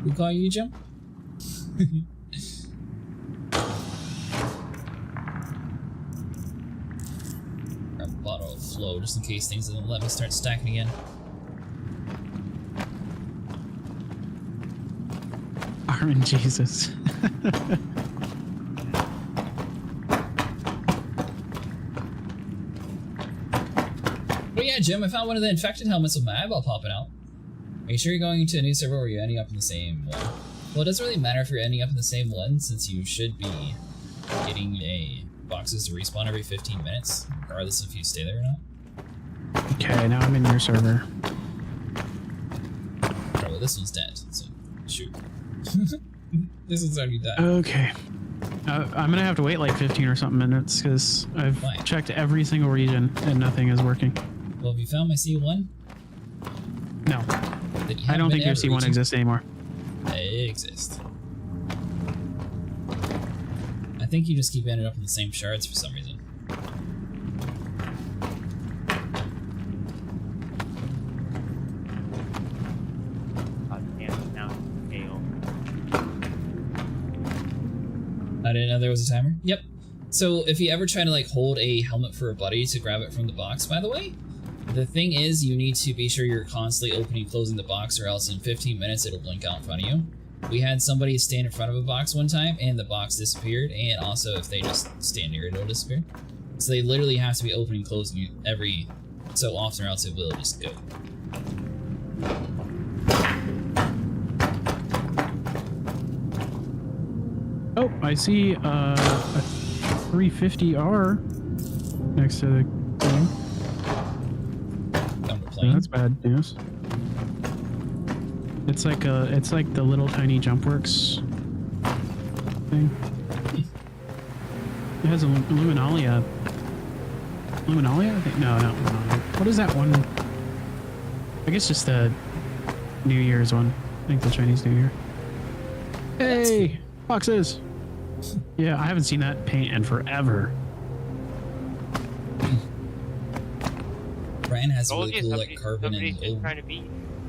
Who call you, Jim? Grab a bottle of flow just in case things don't let me start stacking again. Armin Jesus. But yeah, Jim, I found one of the infected helmets with my eyeball popping out. Are you sure you're going into a new server or you're ending up in the same one? Well, it doesn't really matter if you're ending up in the same one, since you should be getting a boxes to respawn every 15 minutes, regardless if you stay there or not. Okay, now I'm in your server. Oh, well, this one's dead, so shoot. This one's already died. Okay. I'm gonna have to wait like 15 or something minutes because I've checked every single region and nothing is working. Well, have you found my C1? No. I don't think your C1 exists anymore. They exist. I think you just keep ending up in the same shards for some reason. I didn't know there was a timer. Yep. So if you ever try to like hold a helmet for a buddy to grab it from the box, by the way, the thing is you need to be sure you're constantly opening and closing the box, or else in 15 minutes it'll blink out in front of you. We had somebody stand in front of a box one time and the box disappeared, and also if they just stand near it, it'll disappear. So they literally have to be opening and closing every so often, or else it will just go. Oh, I see a 350R next to the thing. Oh, that's bad news. It's like the little tiny JumpWorks thing. It has a Luminalia. Luminalia? I think no, not Luminalia. What is that one? I guess just the New Year's one. I think the Chinese New Year. Hey, boxes. Yeah, I haven't seen that paint in forever. Brian has a really cool like carbon and gold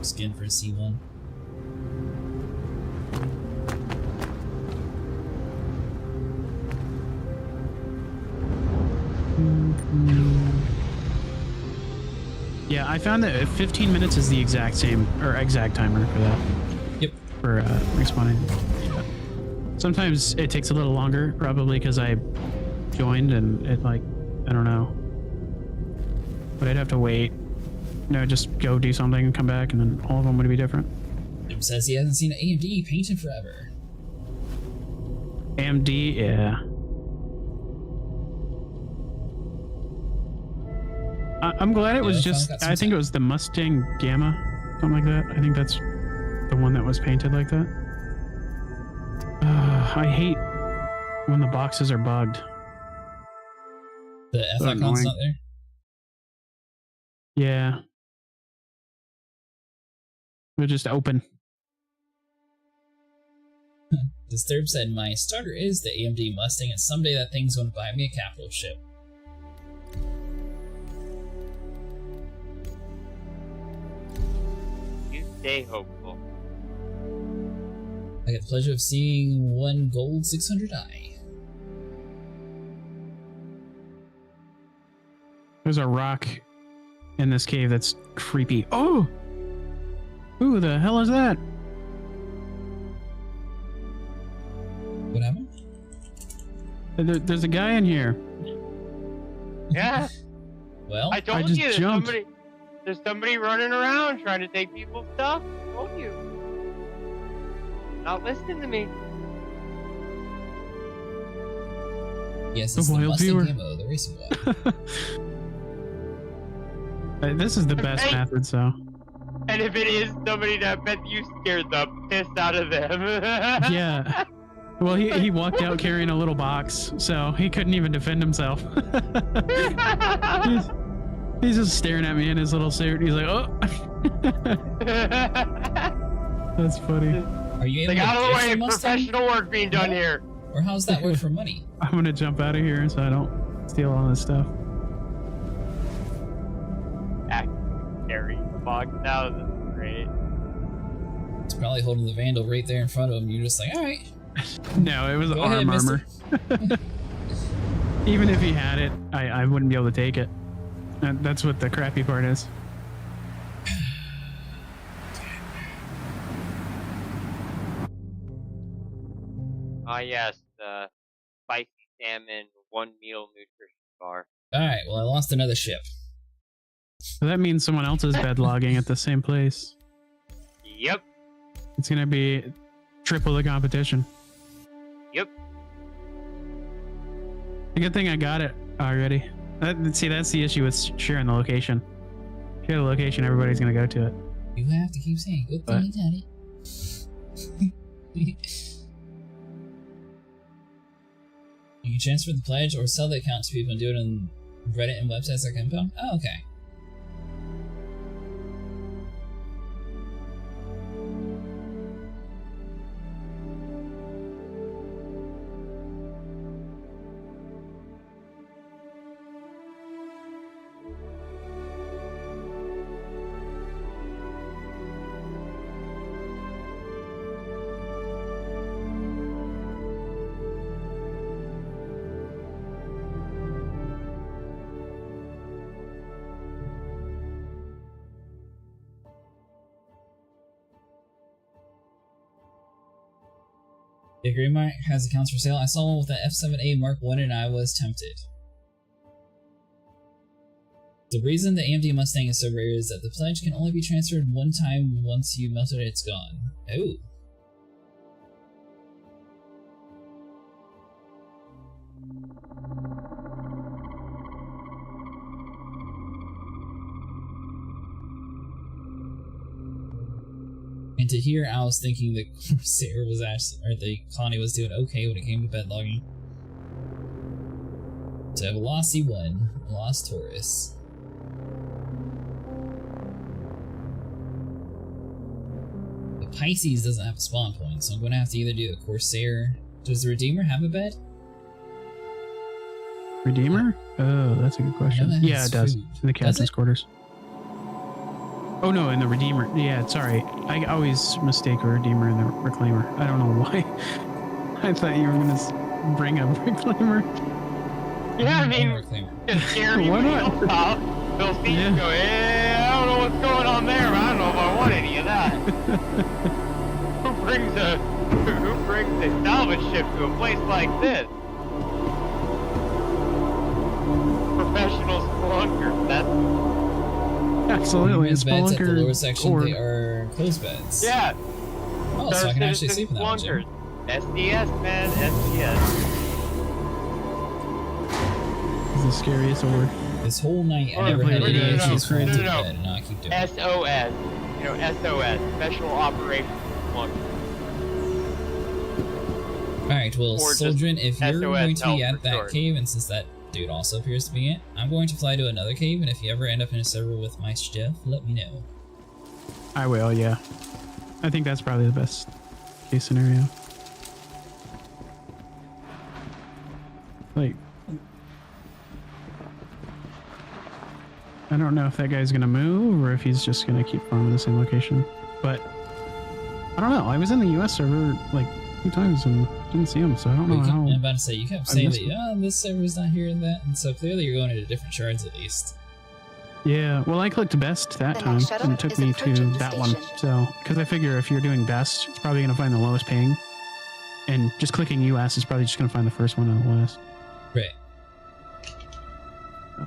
skin for C1. Yeah, I found that 15 minutes is the exact same, or exact timer for that. Yep. For respawning. Yeah. Sometimes it takes a little longer, probably because I joined and it like, I don't know. But I'd have to wait. No, just go do something and come back, and then all of them would be different. It says he hasn't seen an AMD painted forever. AMD, yeah. I'm glad it was just, I think it was the Mustang Gamma, something like that. I think that's the one that was painted like that. I hate when the boxes are bugged. The F icon's not there? Yeah. We're just open. Disturb said, my starter is the AMD Mustang, and someday that thing's going to buy me a capital ship. You stay hopeful. I get the pleasure of seeing one gold 600i. There's a rock in this cave that's creepy. Oh! Who the hell is that? What happened? There's a guy in here. Yeah. Well, I told just you jumped. there's somebody running around trying to take people's stuff. I told you. Not listening to me. Yes, it's the Mustang Camo, the racing one. This is the best method, so. And if it is somebody that bet you scared the piss out of them. Yeah. Well, he walked out carrying a little box, so he couldn't even defend himself. he's just staring at me in his little suit. He's like, oh. That's funny. Are you able like, to out of the way, Mustang? professional work being done here. Or how's that work for money? I'm gonna jump out of here so I don't steal all this stuff. Carrying the box now, this is great. It's probably holding the Vandal right there in front of him. You're just like, alright. No, it was Go arm ahead, armor. Even if he had it, I wouldn't be able to take it. That's what the crappy part is. Ah, yes, the spicy salmon 1 meal nutrition bar. Alright, well, I lost another ship. So that means someone else is bed logging at the same place. Yep. It's gonna be triple the competition. Yep. A good thing I got it already. See, that's the issue with sharing the location. Share the location, everybody's gonna go to it. You have to keep saying, good thing you got it. You can transfer the pledge or sell the account to people and do it on Reddit and websites like Info? Oh, okay. The Green Mark has accounts for sale. I saw one with the F7A Mark I and I was tempted. The reason the AMD Mustang is so rare is that the pledge can only be transferred one time. Once you melt it, it's gone. Oh. And to hear, I was thinking the Corsair was actually, or the colony was doing okay when it came to bed logging. So Velocity 1, Lost Taurus. The Pisces doesn't have a spawn point, so I'm going to have to either do the Corsair. Does the Redeemer have a bed? Redeemer? Oh, that's a good question. Yeah, it does. Food. In the captain's quarters. Oh no, in the Redeemer. Yeah, sorry. I always mistake a Redeemer and the Reclaimer. I don't know why. I thought you were going to bring up Reclaimer. Yeah, I mean, just scare me when you stop. They'll see you go, hey, I don't know what's going on there, but I don't know if I want any of that. Who brings a salvage ship to a place like this? Professional spelunkers, that's... Absolutely, Beds at the lower section, or... they are closed beds. Yeah. Oh, so I can actually sleep in that one, Jim. SDS, man, SDS. This is the scariest word. This whole night, I never had any issues falling to bed, and I keep doing it. SOS. You know, SOS. Special Operations Spelunkers. Alright, well, Or Soldrin, if you're going to be SOS at that short. cave, and since that dude also appears to be it, I'm going to fly to another cave, and if you ever end up in a server with my stuff, let me know. I will, yeah. I think that's probably the best case scenario. Like, I don't know if that guy's gonna move or if he's just gonna keep farming the same location. But I don't know. I was in the US server like 2 times and didn't see him, so I don't know how. I'm about to say, you kept saying that, yeah, this server's not here and that, and so clearly you're going into different shards at least. Yeah, well, I clicked best that time, and it took me to that one. So, because I figure if you're doing best, it's probably going to find the lowest ping. And just clicking US is probably just going to find the first one on the list. Right.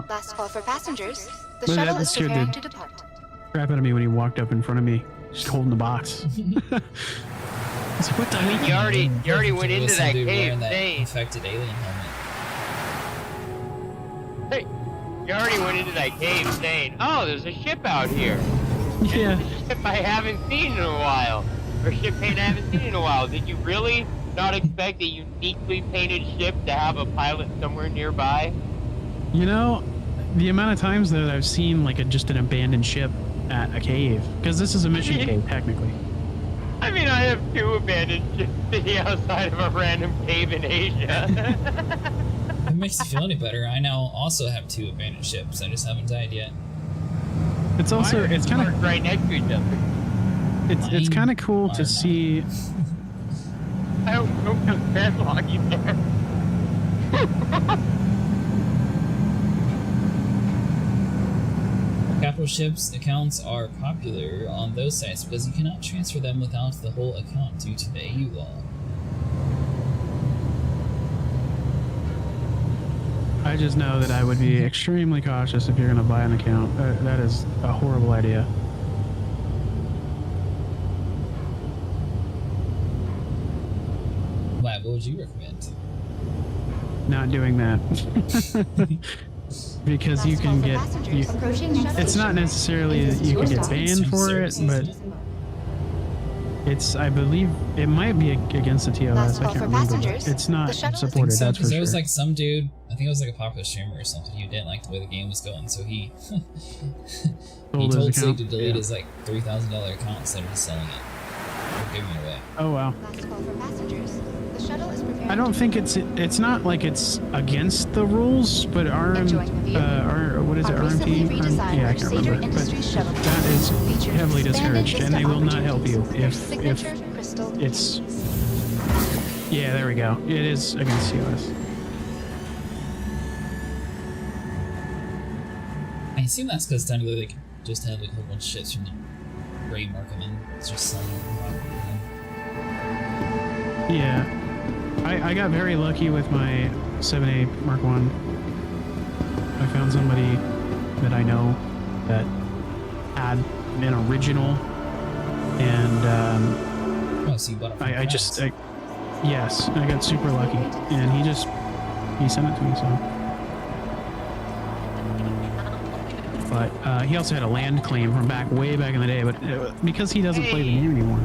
Last call for passengers. The But shuttle that is scared preparing the to depart. crap out of me when he walked up in front of me, just holding the box. I was like, what the I mean, you already went into that cave that saying... infected alien helmet. Hey, you already went into that cave saying, oh, there's a ship out here. Yeah. It's a ship I haven't seen in a while. Or ship paint I haven't seen in a while. Did you really not expect a uniquely painted ship to have a pilot somewhere nearby? You know, the amount of times that I've seen like just an abandoned ship at a cave, because this is a mission cave technically. I mean, I have 2 abandoned ships sitting outside of a random cave in Asia. If it makes you feel any better, I now also have 2 abandoned ships. I just haven't died yet. It's also it's kind of right next to each other. It's kind of cool to see. I don't know if bad logging there. Capital ships accounts are popular on those sites because you cannot transfer them without the whole account due to the AU law. I just know that I would be extremely cautious if you're going to buy an account. That is a horrible idea. What would you recommend? not doing that. Because you can get... it's not necessarily that you can get banned for it, but... it's, I believe, it might be against the TOS. I can't remember. But it's not supported, so, that's for there sure. was like some dude, I think it was like a popular streamer or something, he didn't like the way the game was going, so he he told Sig to delete his like $3,000 account instead of just selling it or giving it away. Oh wow. I don't think it's not like it's against the rules, but what is it, RMP? Yeah, I can't remember. But that is heavily discouraged, and they will not help you if it's... yeah, there we go. It is against TOS. I assume that's because technically they could just have like a whole bunch of shits from the gray market and then it's just selling it. Yeah. I got very lucky with my 7A Mark 1. I found somebody that I know that had an original, and oh, so you bought it from yes, I got super lucky, and he sent it to me, so. But he also had a land claim from way back in the day, but because he doesn't play the game anymore.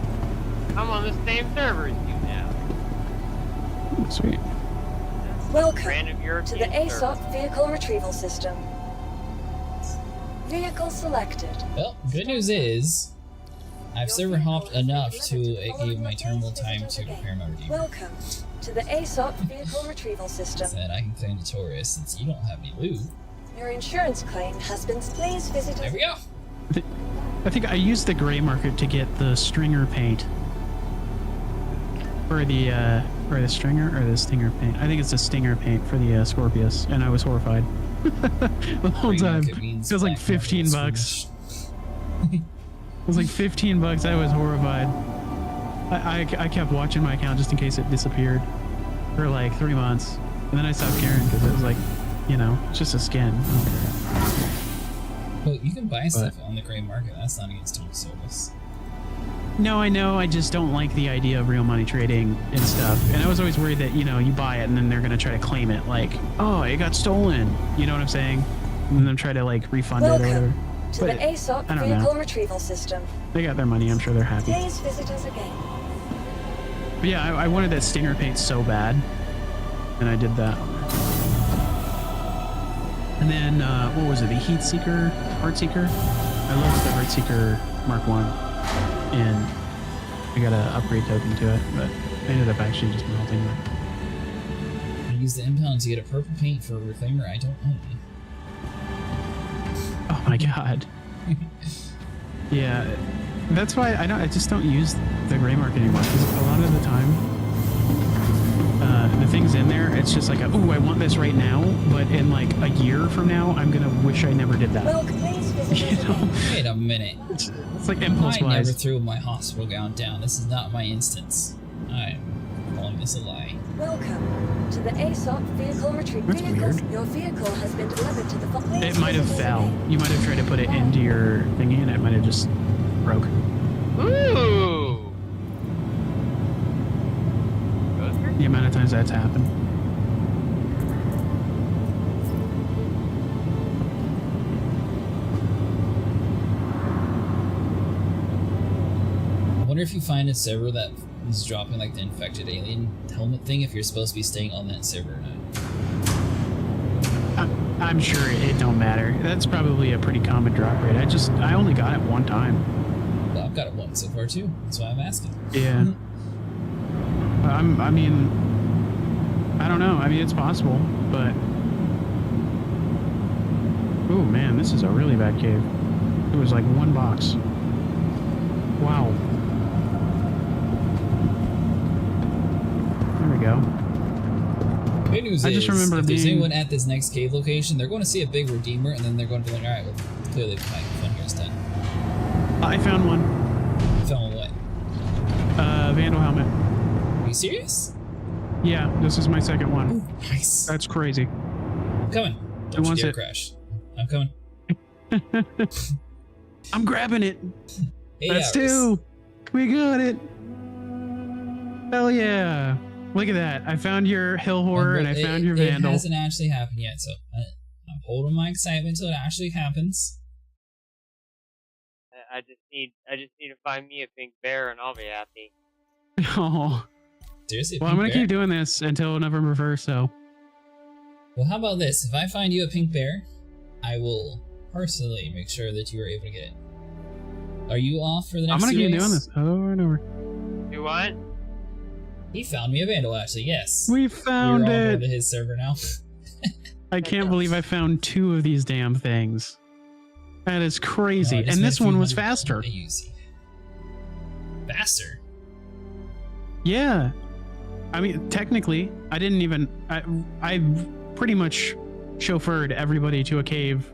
I'm on the same server as you now. Sweet. Welcome to the ASOP vehicle retrieval system. Vehicle selected. Well, good news is, I've server hopped enough to it gave my terminal time to repair my redeemer. Welcome to the ASOP vehicle retrieval system. Said I can claim the Taurus since you don't have any loot. Your insurance claim has been. Please visit. There we go. I think I used the gray market to get the stringer paint. For the stringer or the stinger paint. I think it's the stinger paint for the Scorpius, and I was horrified the whole time. It was like 15 bucks. It was like 15 bucks. I was horrified. I kept watching my account just in case it disappeared for like 3 months, and then I stopped caring because it was like, you know, it's just a skin. I don't care. Well, you can buy stuff on the gray market. That's not against terms of service. No, I know. I just don't like the idea of real money trading and stuff. And I was always worried that, you know, you buy it and then they're going to try to claim it. Like, oh, it got stolen. You know what I'm saying? And then try to, like, refund it or whatever. To the ASOP vehicle retrieval system. They got their money. I'm sure they're happy. Please visit us again. But yeah, I wanted that stinger paint so bad. And I did that. And then, what was it? The Heat Seeker? Heart Seeker? I loved the Heart Seeker Mark 1. And I got an upgrade token to it, but I ended up actually just melting it. I use the impound to get a purple paint for a reclaimer I don't own. Oh my god. Yeah, that's why I just don't use the gray market anymore, because a lot of the time the things in there, it's just like, oh, I want this right now, but in like a year from now, I'm gonna wish I never did that. You know? Wait a minute. It's like impulse I never wise. threw my hospital gown down. This is not my instance. I'm calling this a lie. Welcome to the ASOP vehicle retrieval. That's weird. Your vehicle has been delivered to the. It might have fell. You might have tried to put it into your thingy and it might have just broke. Ooh! The amount of times that's happened. I wonder if you find a server that is dropping like the infected alien helmet thing, if you're supposed to be staying on that server or not. I'm sure it don't matter. That's probably a pretty common drop rate. I only got it one time. Well, I've got it once so far too. That's why I'm asking. Yeah. I mean, I don't know. I mean, it's possible, but... Ooh, man, this is a really bad cave. It was like one box. Wow. There we go. Good news I just remember if there's being- anyone at this next cave location, they're going to see a big redeemer, and then they're going to be like, alright, well, clearly the fun here is done. I found one. You found what? Vandal helmet. Are you serious? Yeah, this is my second one. Ooh, nice. That's crazy. I'm coming. Who Don't you wants dare it? crash. I'm coming. I'm grabbing it. 8 That's hours. 2. We got it. Hell yeah. Look at that. I found your hill horror and I found your It vandal. hasn't actually happened yet, so I'm holding my excitement until it actually happens. I just need to find me a pink bear and I'll be happy. Oh. Seriously? Well, I'm going to keep doing this until November 1st, so. Well, how about this? If I find you a pink bear, I will personally make sure that you are able to get it. Are you off for the next I'm going to keep series? doing this over and over. Do what? He found me a vandal, actually, yes. We found We're all it! going to his server now. I can't believe I found 2 of these damn things. That is crazy. No, I just And made this a few one was hundred faster. easy. Faster? Yeah. I mean, technically, I didn't even... I pretty much chauffeured everybody to a cave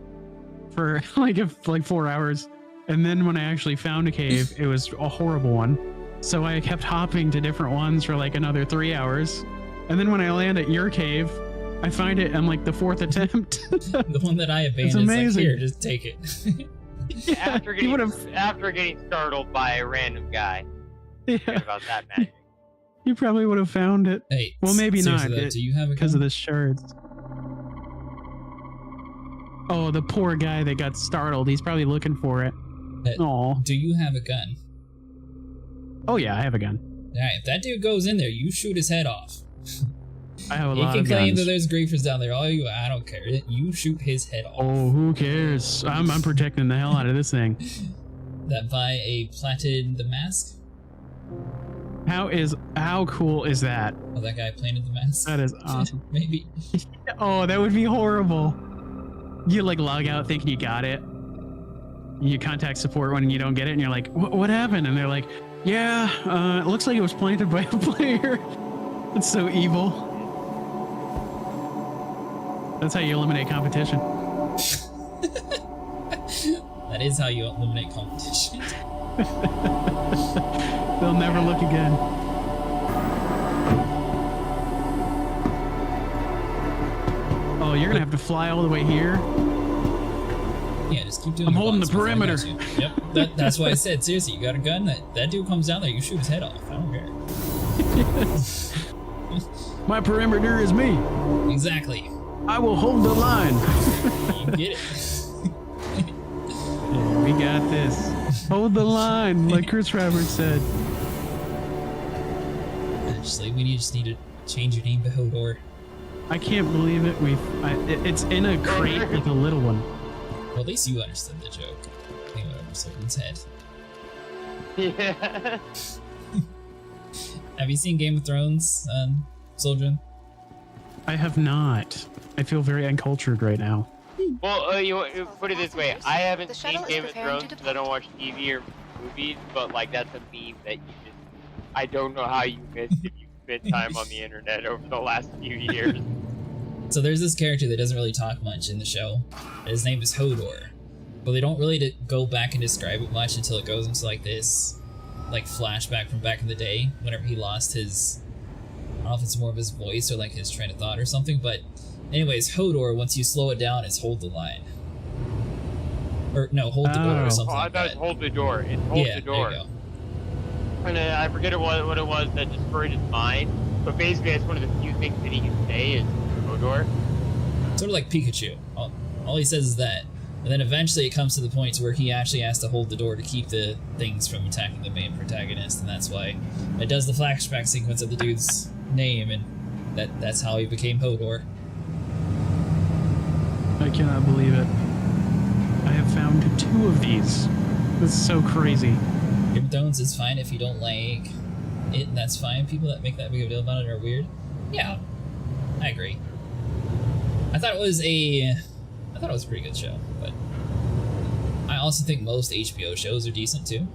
for like 4 hours. And then when I actually found a cave, it was a horrible one. So I kept hopping to different ones for like another 3 hours. And then when I land at your cave, I find it on like the 4th attempt. The one that I abandoned is amazing. like, here, just take it. Yeah, After getting startled by a random guy. Yeah. Forget about that magic. You probably would have found it. Hey, well, maybe not. seriously though, do you have a because gun? of the shards. Oh, the poor guy that got startled. He's probably looking for it. Oh. Do you have a gun? Oh yeah, I have a gun. Alright, if that dude goes in there, you shoot his head off. I have a You lot can of claim guns. that there's griefers down there. All you, I don't care. You shoot his head off. Oh, who cares? I'm protecting the hell out of this thing. That by a platted the mask? How cool is that? Oh, that guy planted the mask? That is awesome. Maybe. Oh, that would be horrible. You like log out thinking you got it. You contact support when you don't get it, and you're like, "What happened?" And they're like, "Yeah, it looks like it was planted by a player." It's so evil. That's how you eliminate competition. That is how you eliminate competition. They'll never look again. Oh, you're gonna have to fly all the way here. Yeah, just keep doing I'm your holding the box before I perimeter. got you. Yep, that's why I said, seriously, you got a gun? That dude comes down there, you shoot his head off. I don't care. My perimeter is me. Exactly. I will hold the line. You get it. Yeah, we got this. Hold the line, like Chris Roberts said. Actually, we just need to change your name to Hodor. I can't believe it. It's in a crate with a little one. Well, at least you understood the joke. Came over someone's head. Yeah. Have you seen Game of Thrones, Soldier? I have not. I feel very uncultured right now. Well, you put it this way: I haven't The seen shuttle is Game of preparing Thrones to because I don't watch TV or movies. But like, that's a meme that you just. I don't know how you missed if you spent time on the internet over the last few years. So there's this character that doesn't really talk much in the show. His name is Hodor. But they don't really go back and describe it much until it goes into like this like flashback from back in the day whenever he lost his, I don't know if it's more of his voice or like his train of thought or something, but anyways, Hodor, once you slow it down, is hold the line. Or no, hold the door or something I like thought that. it's hold the door. It's hold Yeah, the door. there you go. And I forget what it was that destroyed his mind. But basically, that's one of the few things that he can say is Hodor. Sort of like Pikachu. All he says is that. And then eventually it comes to the point where he actually has to hold the door to keep the things from attacking the main protagonist, and that's why it does the flashback sequence of the dude's name, and that's how he became Hodor. I cannot believe it. I have found 2 of these. This is so crazy. Game of Thrones is fine if you don't like it, and that's fine. People that make that big of a deal about it are weird. Yeah, I agree. I thought it was a pretty good show, but I also think most HBO shows are decent too.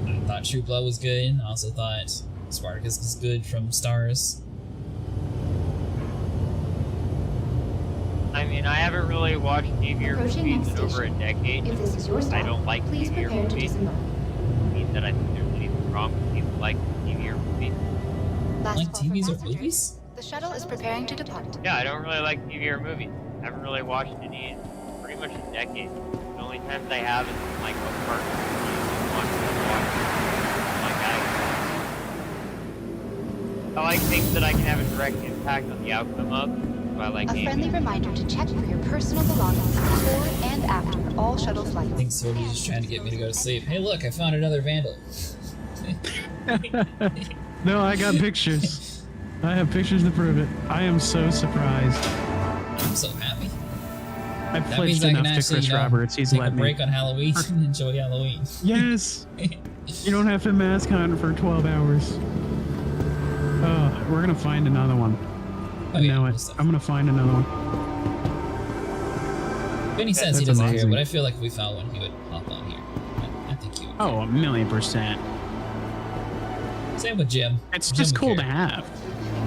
I thought True Blood was good. I also thought Spartacus was good from Stars. I mean, I haven't really watched TV or Approaching movies next in over a station. decade. If this is your I stop, don't like please TV or prepare to movies. disembark. It means that I think there's anything wrong with people like TV or movies. Last Like call for TVs or passengers. movies? The shuttle is preparing to depart. Yeah, I don't really like TV or movies. I haven't really watched any in pretty much a decade. The only times I have is in, like a park or watch like that. I like things that I can have a direct impact on the outcome of by like A friendly reminder to check for your personal belongings before and after all shuttle flights. I think Sorby's just trying to get me to go to sleep. Hey, look, I found another vandal. No, I got pictures. I have pictures to prove it. I am so surprised. I'm so happy. I That pledged means I can enough to actually, Chris Roberts. He's take a let me. break on Halloween and enjoy Halloween. Yes. You don't have to mask hunt for 12 hours. Oh, we're gonna find another one. I know it. I'm gonna find another one. Benny says he That's doesn't care, amazing. but I feel like if we found one, he would hop on here. I think he would. Oh, 1,000,000%. Same with Jim. It's Jim just would cool care. to have.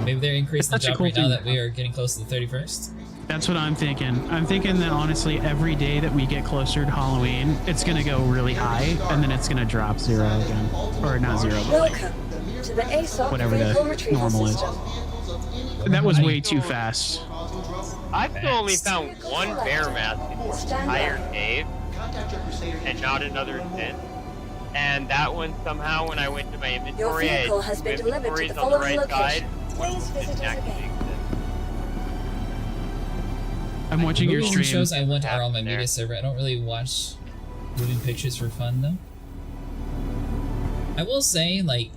Maybe they're increasing the It's such a job cool rate now thing that to we are getting close to the 31st. That's what I'm thinking. I'm thinking that honestly, every day that we get closer to Halloween, it's gonna go really high, and then it's gonna drop 0 again, or not 0, but like Welcome to the ASOC whatever vehicle the retrieval normal is. system. That was way too fast. I've still only found one bear mask in the entire cave, and not another since. And that one somehow, when I went to my inventory, Your I vehicle had has been two delivered to inventories the on the following right side. location. One Please visit us didn't actually again. exist. I'm watching your Movies stream. and shows I want are on my media server. I don't really watch moving pictures for fun though. I will say, like,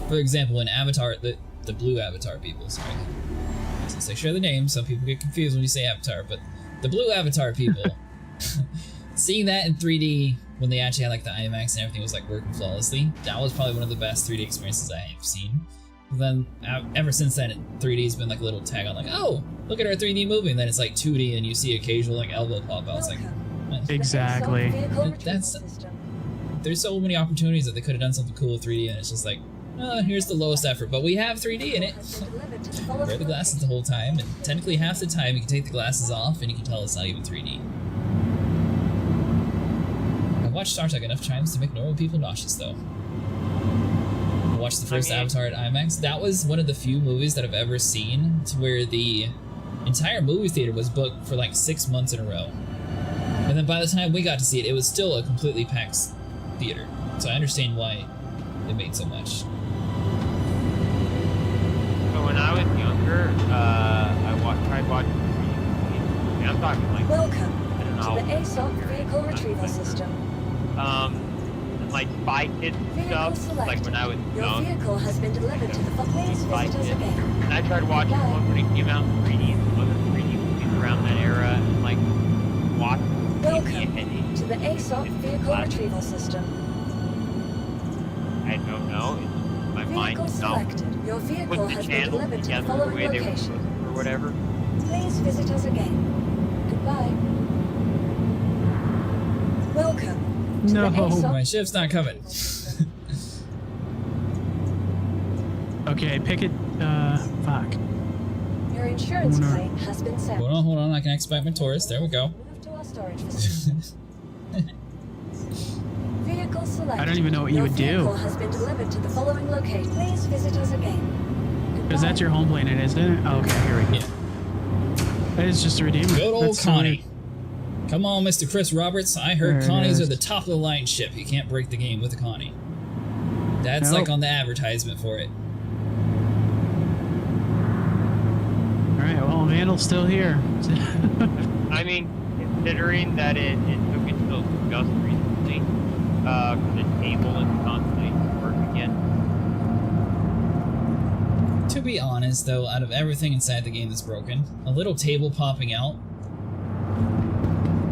for example, in Avatar, the blue Avatar people, sorry. Since I share the name, some people get confused when you say Avatar, but the blue Avatar people, seeing that in 3D when they actually had like the IMAX and everything was like working flawlessly, that was probably one of the best 3D experiences I have seen. Then ever since then, 3D has been like a little tag on, like, oh, look at our 3D movie, and then it's like 2D, and you see occasional like elbow pop out. It's like, Exactly. that's there's so many opportunities that they could have done something cool with 3D, and it's just like, oh, here's the lowest effort, but we have 3D in it. Wear the glasses the whole time, and technically half the time you can take the glasses off, and you can tell it's not even 3D. I've watched Star Trek enough times to make normal people nauseous, though. I watched the first Avatar at IMAX. That was one of the few movies that I've ever seen to where the entire movie theater was booked for like 6 months in a row. And then by the time we got to see it, it was still a completely packed theater. So I understand why it made so much. So when I was younger, I tried watching movies. And I'm talking like, Welcome I don't know to the how ASOC vehicle retrieval system. and like Spy Kids and stuff, like when I was Your young. vehicle has been delivered to the Please Spy visit us Kids. again. And I tried watching one when it came out in 3D and some other 3D movies around that era, and like watching Welcome to the ASOC vehicle retrieval system. I don't know. It's just my mind Vehicle is not selected. Your vehicle put the has been channels delivered to the together the following way they were location. supposed to or whatever. Please visit us again. Goodbye. Welcome to the ASOC. My shift's not coming. Okay, pick it. Fuck. Your insurance Owner. claim has been sent. Hold on, I can expect my tourist. There we go. Move to our storage facility. Vehicle selected. I don't even know what you Your would do. vehicle has been delivered to the following location. Please visit us again. Because that's your home planet, isn't it? Oh, okay, here we go. That is just a redeemer. Good old That's so Connie. weird. Come on, Mr. Chris Roberts. I heard There it Connies is. are the top of the line ship. You can't break the game with a Connie. That's Nope. like on the advertisement for it. Alright, well, Vandal's still here. I mean, considering that it took until just recently for the table and constantly to work again. To be honest, though, out of everything inside the game that's broken, a little table popping out,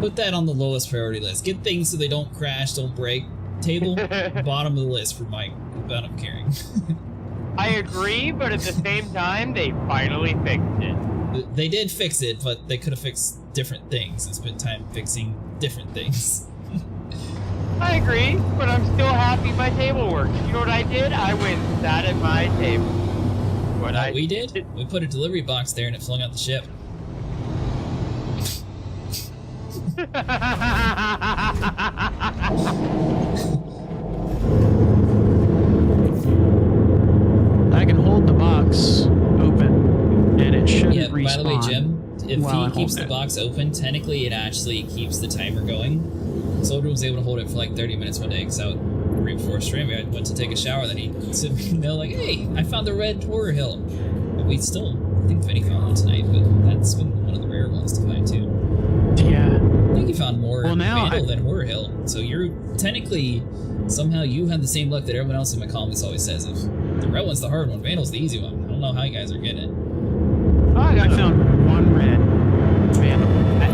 put that on the lowest priority list. Get things so they don't crash, don't break. Table, bottom of the list for my amount of caring. I agree, but at the same time, they finally fixed it. They did fix it, but they could have fixed different things and spent time fixing different things. I agree, but I'm still happy my table worked. You know what I did? I went and sat at my table. What we did? We put a delivery box there and it flung out the ship. I can hold the box open, and it shouldn't Yeah, respawn. by the way, Jim, if while I he keeps hold the it. box open, technically it actually keeps the timer going. Soldier was able to hold it for like 30 minutes one day, so right before stream, I went to take a shower, then he said, like, hey, I found the red Horror Hill. And we still, I think Vinny found one tonight, but that's been one of the rare ones to find too. Yeah. I think you found more Vandal than Horror Hill, so you're technically, somehow you have the same luck that everyone else in my comments always says. If the red one's the hard one, Vandal's the easy one. I don't know how you guys are getting it. Oh, I found one red Vandal. I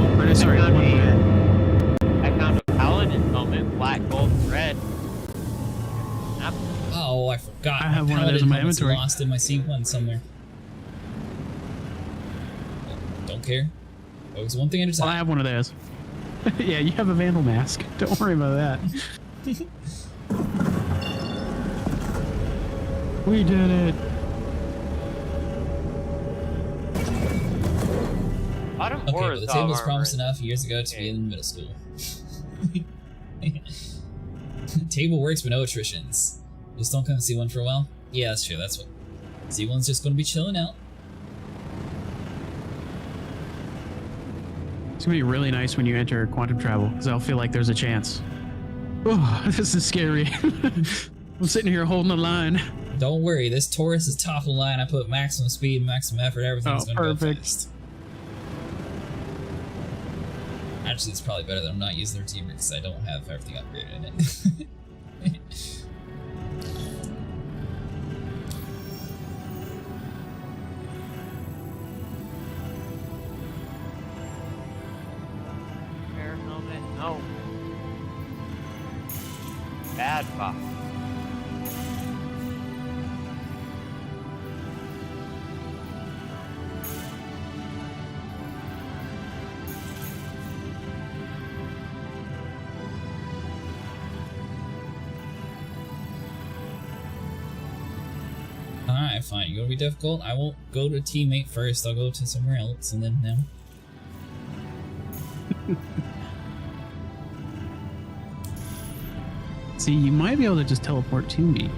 found a Paladin helmet, black, gold, and red. Oh, I forgot. I have one of those in my inventory. Lost in my C1 somewhere. Don't care. Focus one thing at a time. Well, I have one of those. Yeah, you have a Vandal mask. Don't worry about that. We did it. Bottom okay, but the table was promised armor. enough years ago to be in middle school. Table works with no attritions. Just don't come and see one for a while. Yeah, that's true. That's what. C1's just going to be chilling out. It's gonna be really nice when you enter quantum travel, because I'll feel like there's a chance. Oh, this is scary. I'm sitting here holding the line. Don't worry, this Taurus is top of the line. I put maximum speed, maximum effort, everything's gonna go fast. Actually, it's probably better that I'm not using their team because I don't have everything upgraded in it. No. Bad fuck. Alright, fine. You're gonna be difficult. I won't go to a teammate first. I'll go to somewhere else and then no. See, you might be able to just teleport to me.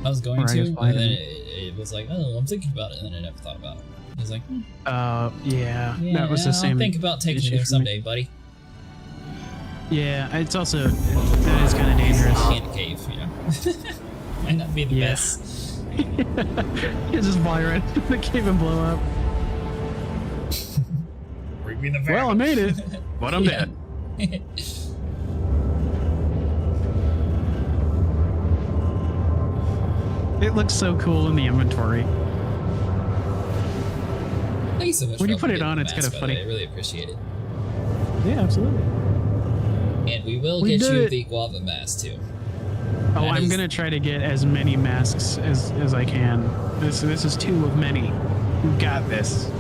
I was going to, and then it was like, oh, I'm thinking about it, and then I never thought about it. I was like, yeah, that was the same. I'll think about taking you there someday, buddy. Yeah, it's also, that is kind of dangerous. In a cave, you know. Might not be the best. You just fly right into the cave and blow up. Bring me the van. Well, I made it, but I'm dead. It looks so cool in the inventory. Thank you so much. When you put it on, it's kind of funny. I really appreciate it. Yeah, absolutely. And we will get you the guava mask too. Oh, I'm gonna try to get as many masks as I can. This is 2 of many. You got this.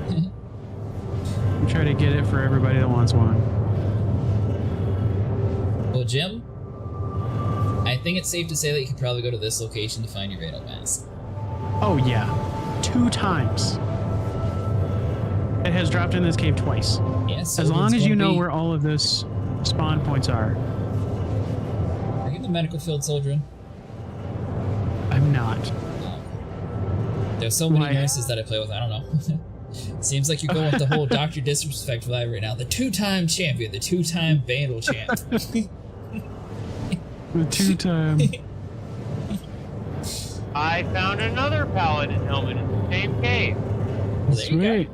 I'm trying to get it for everybody that wants one. Well, Jim, I think it's safe to say that you could probably go to this location to find your Vandal mask. Oh yeah, 2 times. It has dropped in this cave twice. Yes. As long as you know where all of those spawn points are. Are you in the medical field, Soldrin? I'm not. Oh. There's so many nurses that I play with. I don't know. Seems like you're going with the whole Dr. Disrespect vibe right now. The 2-time champion, the 2-time Vandal champ. The 2-time. I found another Paladin helmet in the same cave. Sweet.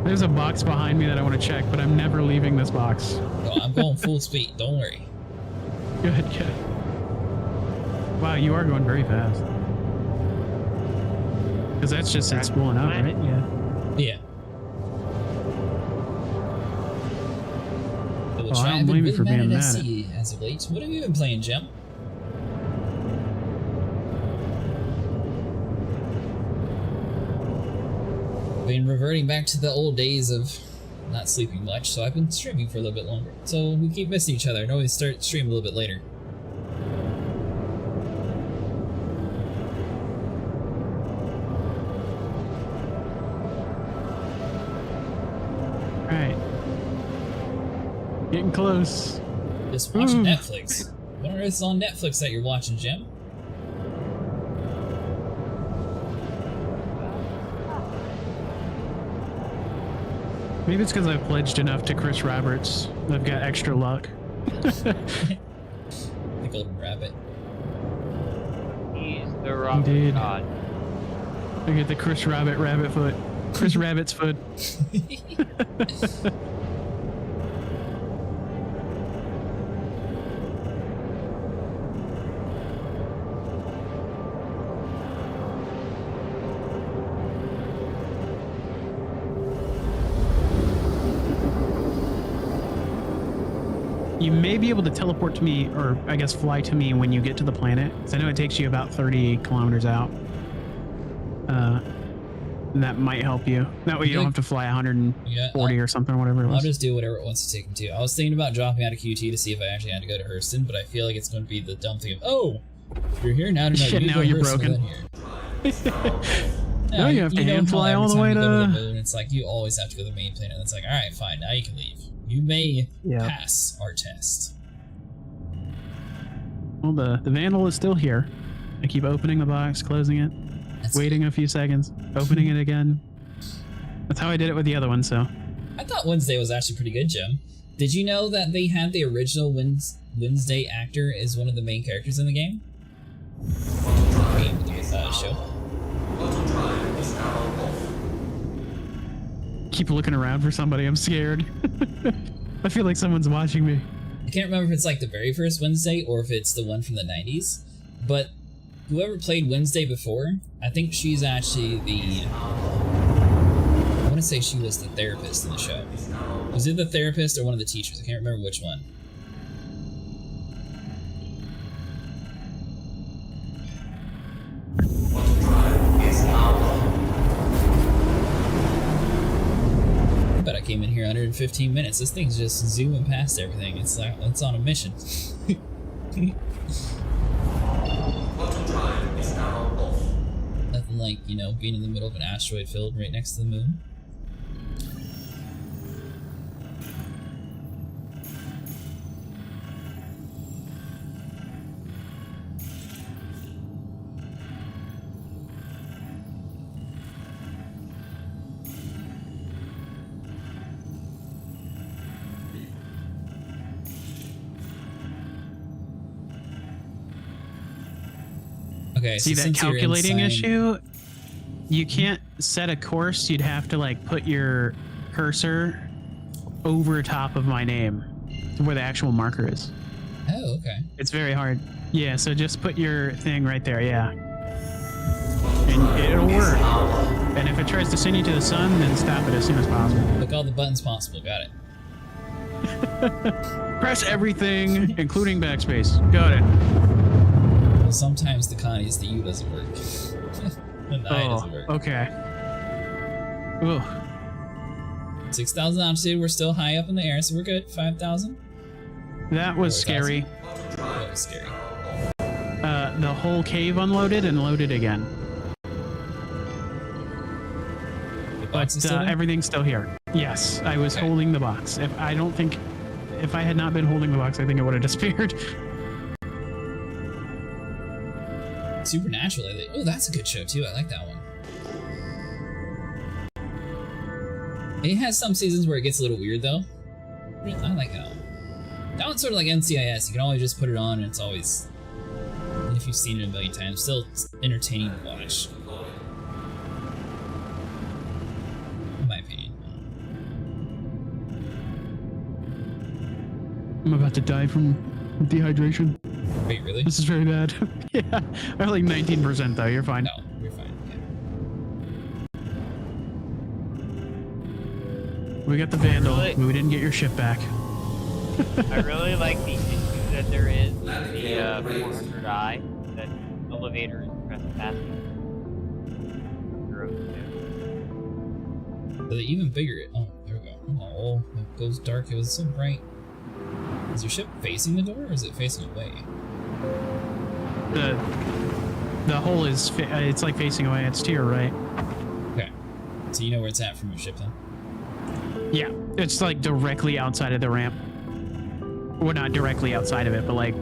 There's a box behind me that I want to check, but I'm never leaving this box. No, I'm going full speed. Don't worry. Good. Wow, you are going very fast. Because that's just it spooling up, right? Yeah. Oh, I don't blame you for being mad. As of late. What have you been playing, Jim? Been reverting back to the old days of not sleeping much, so I've been streaming for a little bit longer. So we keep missing each other. I know we start streaming a little bit later. Alright. Getting close. Just watching Netflix. What on earth is on Netflix that you're watching, Jim? Maybe it's because I've pledged enough to Chris Roberts. I've got extra luck. golden rabbit. He's the rock Indeed. god. Look at the Chris Rabbit foot. Chris Rabbit's foot. You may be able to teleport to me, or I guess fly to me when you get to the planet. 'Cause I know it takes you about 30 kilometers out. And that might help you. That way you don't have to fly 140 or something, whatever it was. I'll just do whatever it wants to take me to. I was thinking about dropping out of QT to see if I actually had to go to Hurston, but I feel like it's going to be the dumb thing of, oh, you're here now to know Shit, you now go you're Hurston, broken. Now you have to hand fly all the way to to the moon. It's like you always have to go to the main planet. And it's like, all right, fine, now you can leave. You may pass our test. Well, the Vandal is still here. I keep opening the box, closing it, waiting a few seconds, opening it again. That's how I did it with the other one, so. I thought Wednesday was actually pretty good, Jim. Did you know that they had the original Wednesday actor as one of the main characters in the game? Show. Keep looking around for somebody. I'm scared. I feel like someone's watching me. I can't remember if it's like the very first Wednesday or if it's the one from the 90s, but whoever played Wednesday before, I think she's actually I want to say she was the therapist in the show. Was it the therapist or one of the teachers? I can't remember which one. But I came in here 115 minutes. This thing's just zooming past everything. It's like it's on a mission. Nothing like, you know, being in the middle of an asteroid field right next to the moon. Okay, see so that since you're calculating inside- issue? You can't set a course. You'd have to like put your cursor over top of my name to where the actual marker is. Oh, okay. It's very hard. Yeah, so just put your thing right there, yeah. And it'll work. And if it tries to send you to the sun, then stop it as soon as possible. Click all the buttons possible. Got it. Press everything, including backspace. Got it. Well, sometimes the Connie's the U doesn't work. The I doesn't work. Okay. Ugh. 6,000 altitude. We're still high up in the air, so we're good. 5,000. That was scary. That was scary. The whole cave unloaded and loaded again. The box is But still there? everything's still here. Yes, I was holding the box. If I had not been holding the box, I think it would have disappeared. Supernatural. Oh, that's a good show too. I like that one. It has some seasons where it gets a little weird though. I like that one. That one's sort of like NCIS. You can always just put it on and it's always, even if you've seen it a million times, still entertaining to watch. In my opinion. I'm about to die from dehydration. Wait, really? This is very bad. Yeah, I have like 19% though. You're fine. No, you're fine. Yeah. We got the Vandal. Really? We didn't get your ship back. I really like the issue that there is with the 400i, that elevator is trespassing. So the even bigger. Oh, there we go. Oh, it goes dark. It was so bright. Is your ship facing the door or is it facing away? The hole is it's like facing away. It's to your right. Okay. So you know where it's at from your ship then? Yeah, it's like directly outside of the ramp. Well, not directly outside of it, but like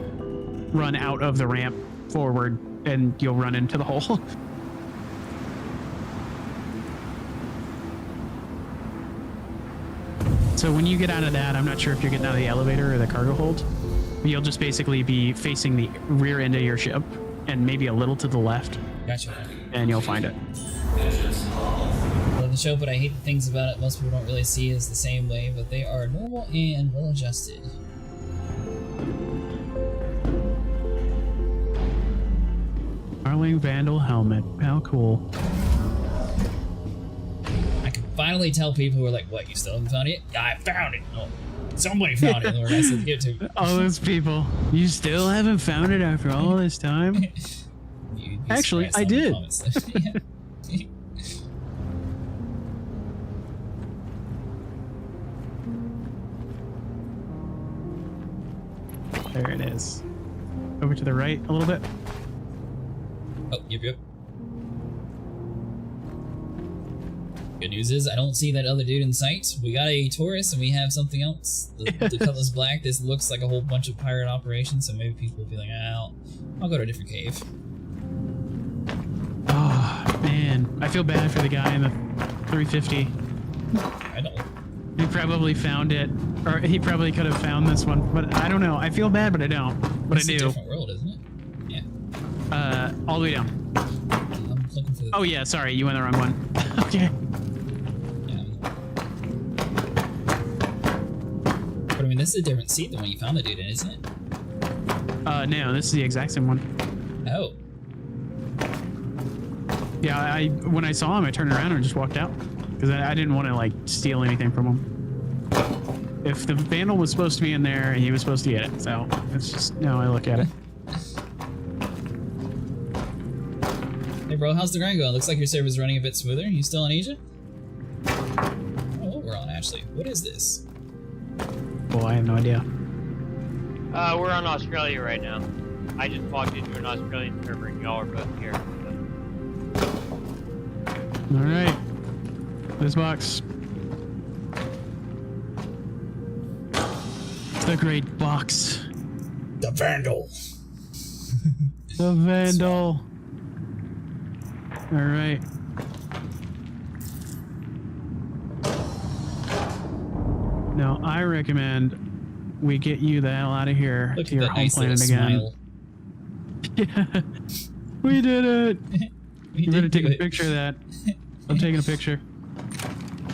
run out of the ramp forward and you'll run into the hole. So when you get out of that, I'm not sure if you're getting out of the elevator or the cargo hold. You'll just basically be facing the rear end of your ship and maybe a little to the left. Gotcha. And you'll find it. Love the show, but I hate the things about it most people don't really see as the same way, but they are normal and well adjusted. Darling Vandal helmet. How cool. I can finally tell people who are like, what, you still haven't found it? I found it. Oh, somebody found it. Lord, I said to give it to. All those people. You still haven't found it after all this time? Actually, I did. There it is. Over to the right a little bit. Oh, yep. Good news is I don't see that other dude in sight. We got a Taurus and we have something else. The color's black. This looks like a whole bunch of pirate operations, so maybe people will be like, I'll go to a different cave. Oh, man. I feel bad for the guy in the 350. I don't. He probably found it, or he probably could have found this one, but I don't know. I feel bad, but I don't. But It's I do. a different world, isn't it? Yeah. All the way down. I'm looking for the... Oh yeah, sorry, you went the wrong one. Okay. But I mean, this is a different seat than when you found the dude in, isn't it? No, this is the exact same one. Oh. Yeah, when I saw him, I turned around and just walked out because I didn't want to like steal anything from him. If the Vandal was supposed to be in there, he was supposed to get it. So it's just how I look at it. Hey bro, how's the grind going? Looks like your server's running a bit smoother. You still in Asia? Oh, we're on actually. What is this? Well, I have no idea. We're on Australia right now. I just walked into an Australian server and y'all are both here. All right. This box. The great box. The Vandal. The Vandal. All right. Now, I recommend we get you the hell out of here to your home planet again. Yeah, we did it. You're gonna take a picture of that. I'm taking a picture.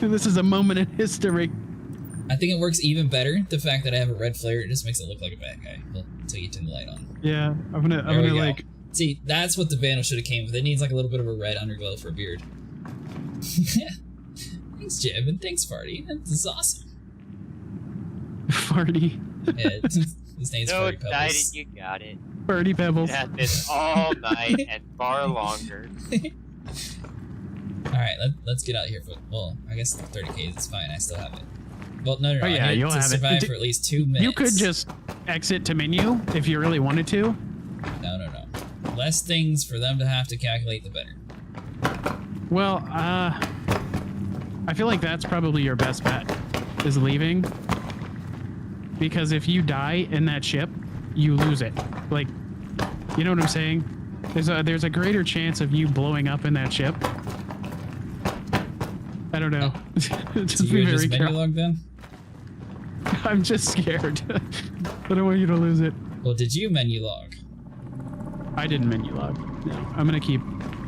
This is a moment in history. I think it works even better. The fact that I have a red flare, it just makes it look like a bad guy. Until you turn the light on. Yeah, I'm gonna like. See, that's what the Vandal should have came with. It needs like a little bit of a red underglow for a beard. Thanks, Jib, and thanks, Farty. This is awesome. Farty. Yeah, his name's So Farty excited Pebbles. you got it. Farty Pebbles. Had this all night and far longer. Alright, let's get out of here. Well, I guess 30k is fine. I still have it. Well, no. Oh yeah, I need you'll to have survive it. for at least 2 minutes. You could just exit to menu if you really wanted to. No. Less things for them to have to calculate, the better. Well, I feel like that's probably your best bet, is leaving. Because if you die in that ship, you lose it. Like, you know what I'm saying? There's a greater chance of you blowing up in that ship. I don't know. Just So be you very just menu careful. log then? I'm just scared. I don't want you to lose it. Well, did you menu log? I didn't menu log. No, I'm gonna keep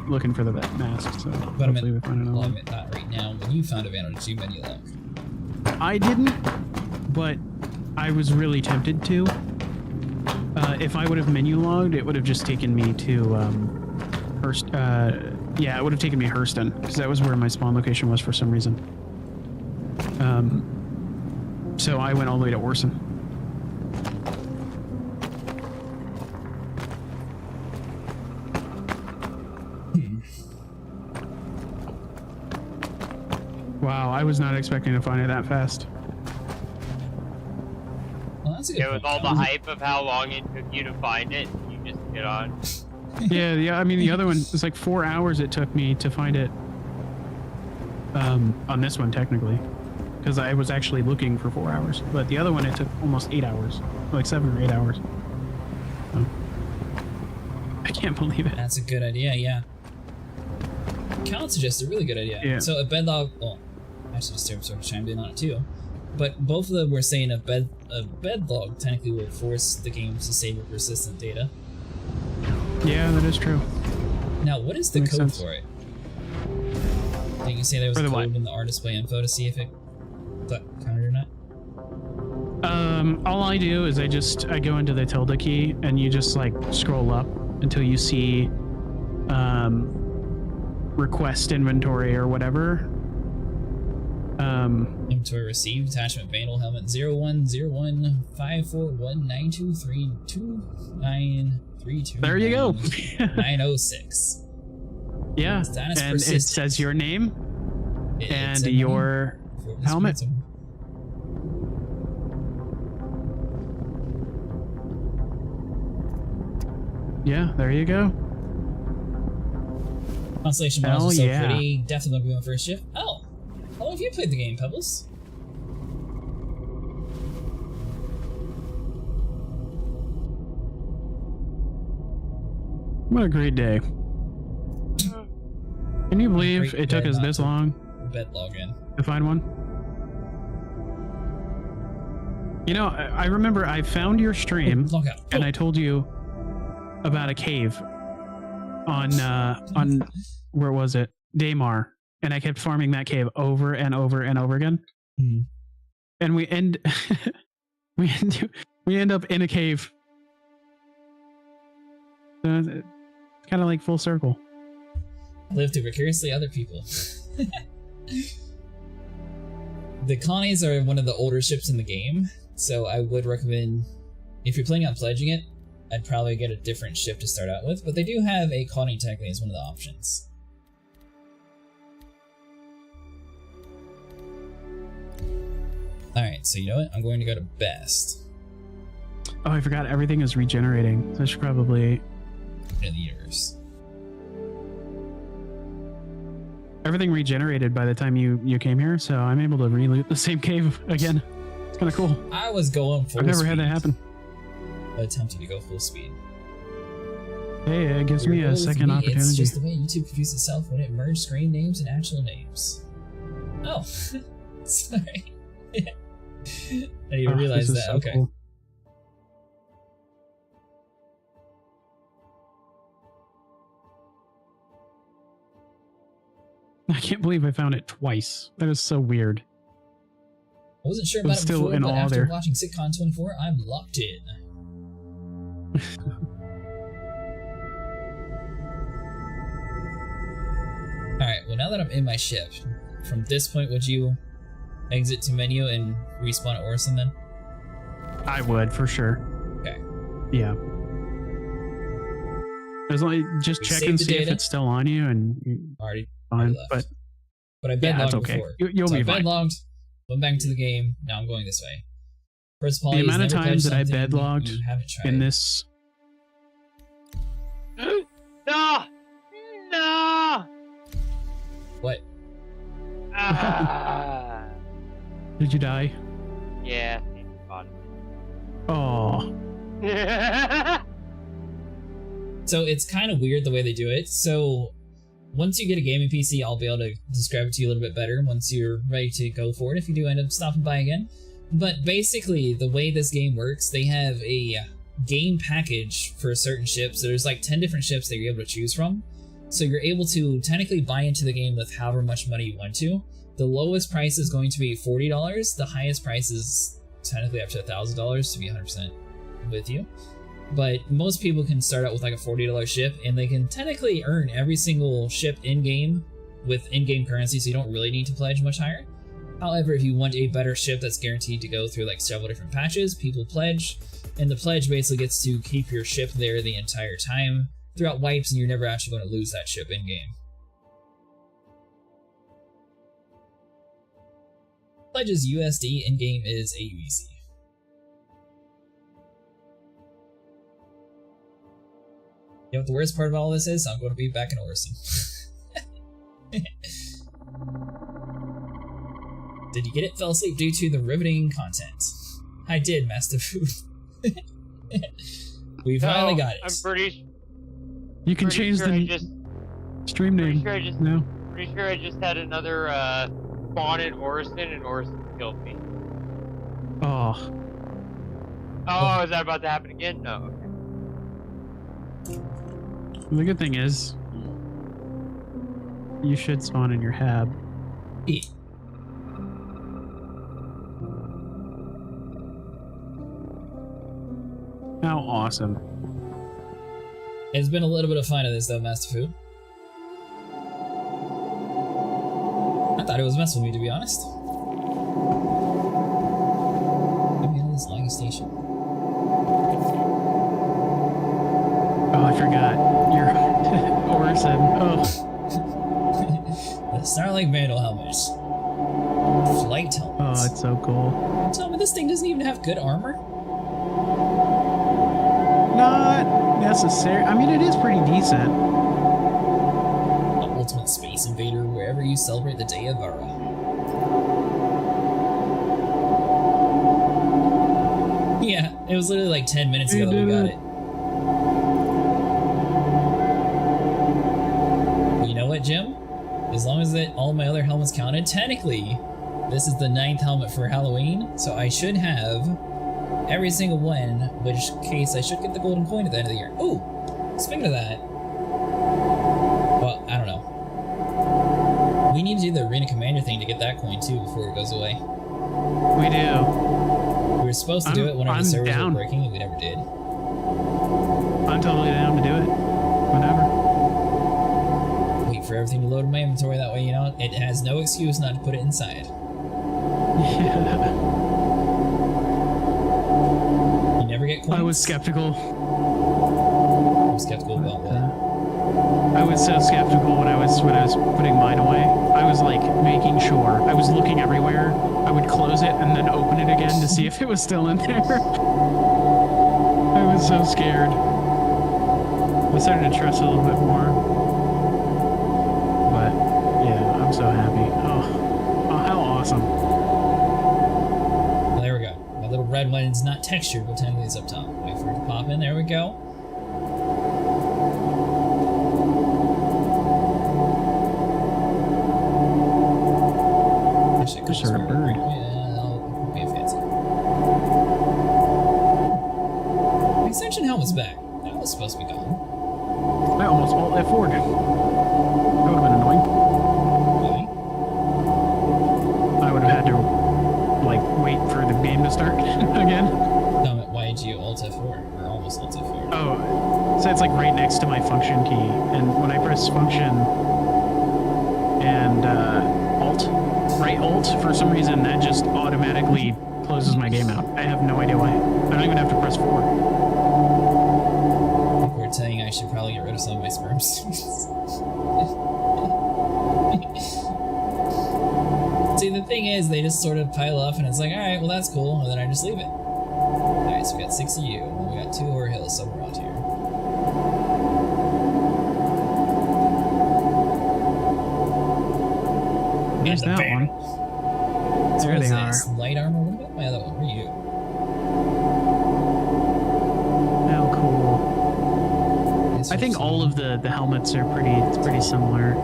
looking for the mask. So But I hopefully we find another well, I one. meant not right now. When you found a Vandal, did you menu log? I didn't, but I was really tempted to. If I would have menu logged, it would have just taken me to Hurst. Yeah, it would have taken me Hurston because that was where my spawn location was for some reason. So I went all the way to Orson. Wow, I was not expecting to find it that fast. Well, that's a good Yeah, with all point. the hype of how long it took you to find it, you just get on. Yeah, I mean, the other one was like 4 hours it took me to find it. On this one, technically. Because I was actually looking for 4 hours. But the other one, it took almost 8 hours. Like 7 or 8 hours. So, I can't believe it. That's a good idea, yeah. Count suggests a really good idea. Yeah. So a bedlog, well, actually just sort of chimed in on it too. But both of them were saying a bed log technically would force the game to save your persistent data. Yeah, that is true. Now, what is the Makes code sense. for it? Did you say there was a code in the R display info to see if it counted or not? All I do is I go into the tilde key and you just like scroll up until you see request inventory or whatever. Inventory received, attachment vandal helmet 01015419232932. There you go. 906. Yeah, Status and persistent. it says your name and said your helmet. Yeah, there you go. Constellation models Hell are so yeah. pretty. Definitely gonna be my first shift. Oh, how long have you played the game, Pebbles? What a great day. Can you believe it took us this long Bed login. to find one? You know, I remember I found your stream Log out. and I told you about a cave on where was it? Daymar. And I kept farming that cave over and over and over again. Mhm. And we end we end up in a cave. So it's kind of like full circle. Live through vicariously other people. The colonies are one of the older ships in the game, so I would recommend, if you're planning on pledging it, I'd probably get a different ship to start out with, but they do have a colony technically as one of the options. Alright, so you know what? I'm going to go to best Oh, I forgot everything is regenerating. So I should probably in the universe. everything regenerated by the time you came here, so I'm able to re-loot the same cave again. It's kind of cool. I was going full I've never speed. had that happen. Attempting to go full speed. Hey, it gives Your me a goal second with me, It's opportunity. just the way YouTube confused itself when it merged screen names and actual names. Oh, sorry. I didn't even realize this that. is so Okay. cool. I can't believe I found it twice. That is so weird. I wasn't sure I'm about it still before, in but awe after there. watching Sitcon 24, I'm locked in. Alright, well now that I'm in my ship, from this point would you exit to menu and respawn at Orson then? I would for sure. Okay. Yeah. As long just We check saved and the see if data. it's still on you, and Already fine. left. But I yeah, bed that's logged okay. before. You'll so be I fine. bed logged, went back into the game, now I'm going this way. First The amount of times that I bed logged you haven't tried. in this. No! No! What? Ah. Did you die? Yeah, thank God. Oh. So it's kind of weird the way they do it. So once you get a gaming PC, I'll be able to describe it to you a little bit better once you're ready to go for it, if you do end up stopping by again. But basically, the way this game works, they have a game package for certain ships. So there's like 10 different ships that you're able to choose from. So you're able to technically buy into the game with however much money you want to. The lowest price is going to be $40. The highest price is technically up to $1,000 to be 100% with you. But most people can start out with like a $40 ship, and they can technically earn every single ship in-game with in-game currency, so you don't really need to pledge much higher. However, if you want a better ship that's guaranteed to go through like several different patches, people pledge, and the pledge basically gets to keep your ship there the entire time throughout wipes, and you're never actually going to lose that ship in-game. Pledges USD, in-game is AUEC. You know what the worst part of all this is? I'm going to be back in Orson. Did you get it? Fell asleep due to the riveting content. I did, Master Food. We finally got it. I'm pretty. You can change sure the stream name. Pretty sure I just had another spawn in Orison, and Orison killed me. Oh. Oh, is that about to happen again? No. Okay. The good thing is, you should spawn in your hab. Yeah. How awesome. It's been a little bit of fun in this though, Master Fu. I thought it was messing with me, to be honest. Let me into this logging station. Oh, I forgot. You're Orson. Oh. The Starlink Vandal helmets. Flight helmets. Oh, it's so cool. Tell me this thing doesn't even have good armor? Not necessary. I mean, it is pretty decent. The ultimate space invader wherever you celebrate the day of Vara. Yeah, it was literally like 10 minutes ago that we got it. You know what, Jim? As long as all my other helmets counted, technically, this is the 9th helmet for Halloween, so I should have every single one, which case I should get the golden coin at the end of the year. Oh, speaking of that, well, I don't know. We need to do the Arena Commander thing to get that coin too before it goes away. We do. We were supposed to do it whenever the servers were breaking, and we never did. I'm totally down to do it. Whenever. Wait for everything to load in my inventory, that way, you know, it has no excuse not to put it inside. Yeah. You never get coins? I was skeptical. I'm skeptical about what? I was so skeptical when I was putting mine away. I was like making sure. I was looking everywhere. I would close it and then open it again to see if it was still in there. I was so scared. I started to trust it a little bit more. But yeah, I'm so happy. Oh how awesome. Well, there we go. My little red one is not textured, but technically it's up top. Wait for it to pop in. There we go. Just a bird. Yeah, I'll be fancy. The extension helmet's back. That was supposed to be gone. I almost alt F4'd. That would have been annoying. Really? I would have had to, like, wait for the game to start again. No, why did you alt F4? Or almost alt F4? Oh, so it's like right next to my function key. And when I press function and alt, right alt, for some reason that just automatically closes my game out. I have no idea why. I don't even have to press 4. We're saying I should probably get rid of some of my sperms. See, the thing is, they just sort of pile up and it's like, alright, well that's cool, and then I just leave it. Alright, so we got 6 of you, and we got 2 over hills somewhere around here. There's that one. So There what is they this? Light armor? What about my other one? Where are you? How cool. I think all of the helmets are pretty similar.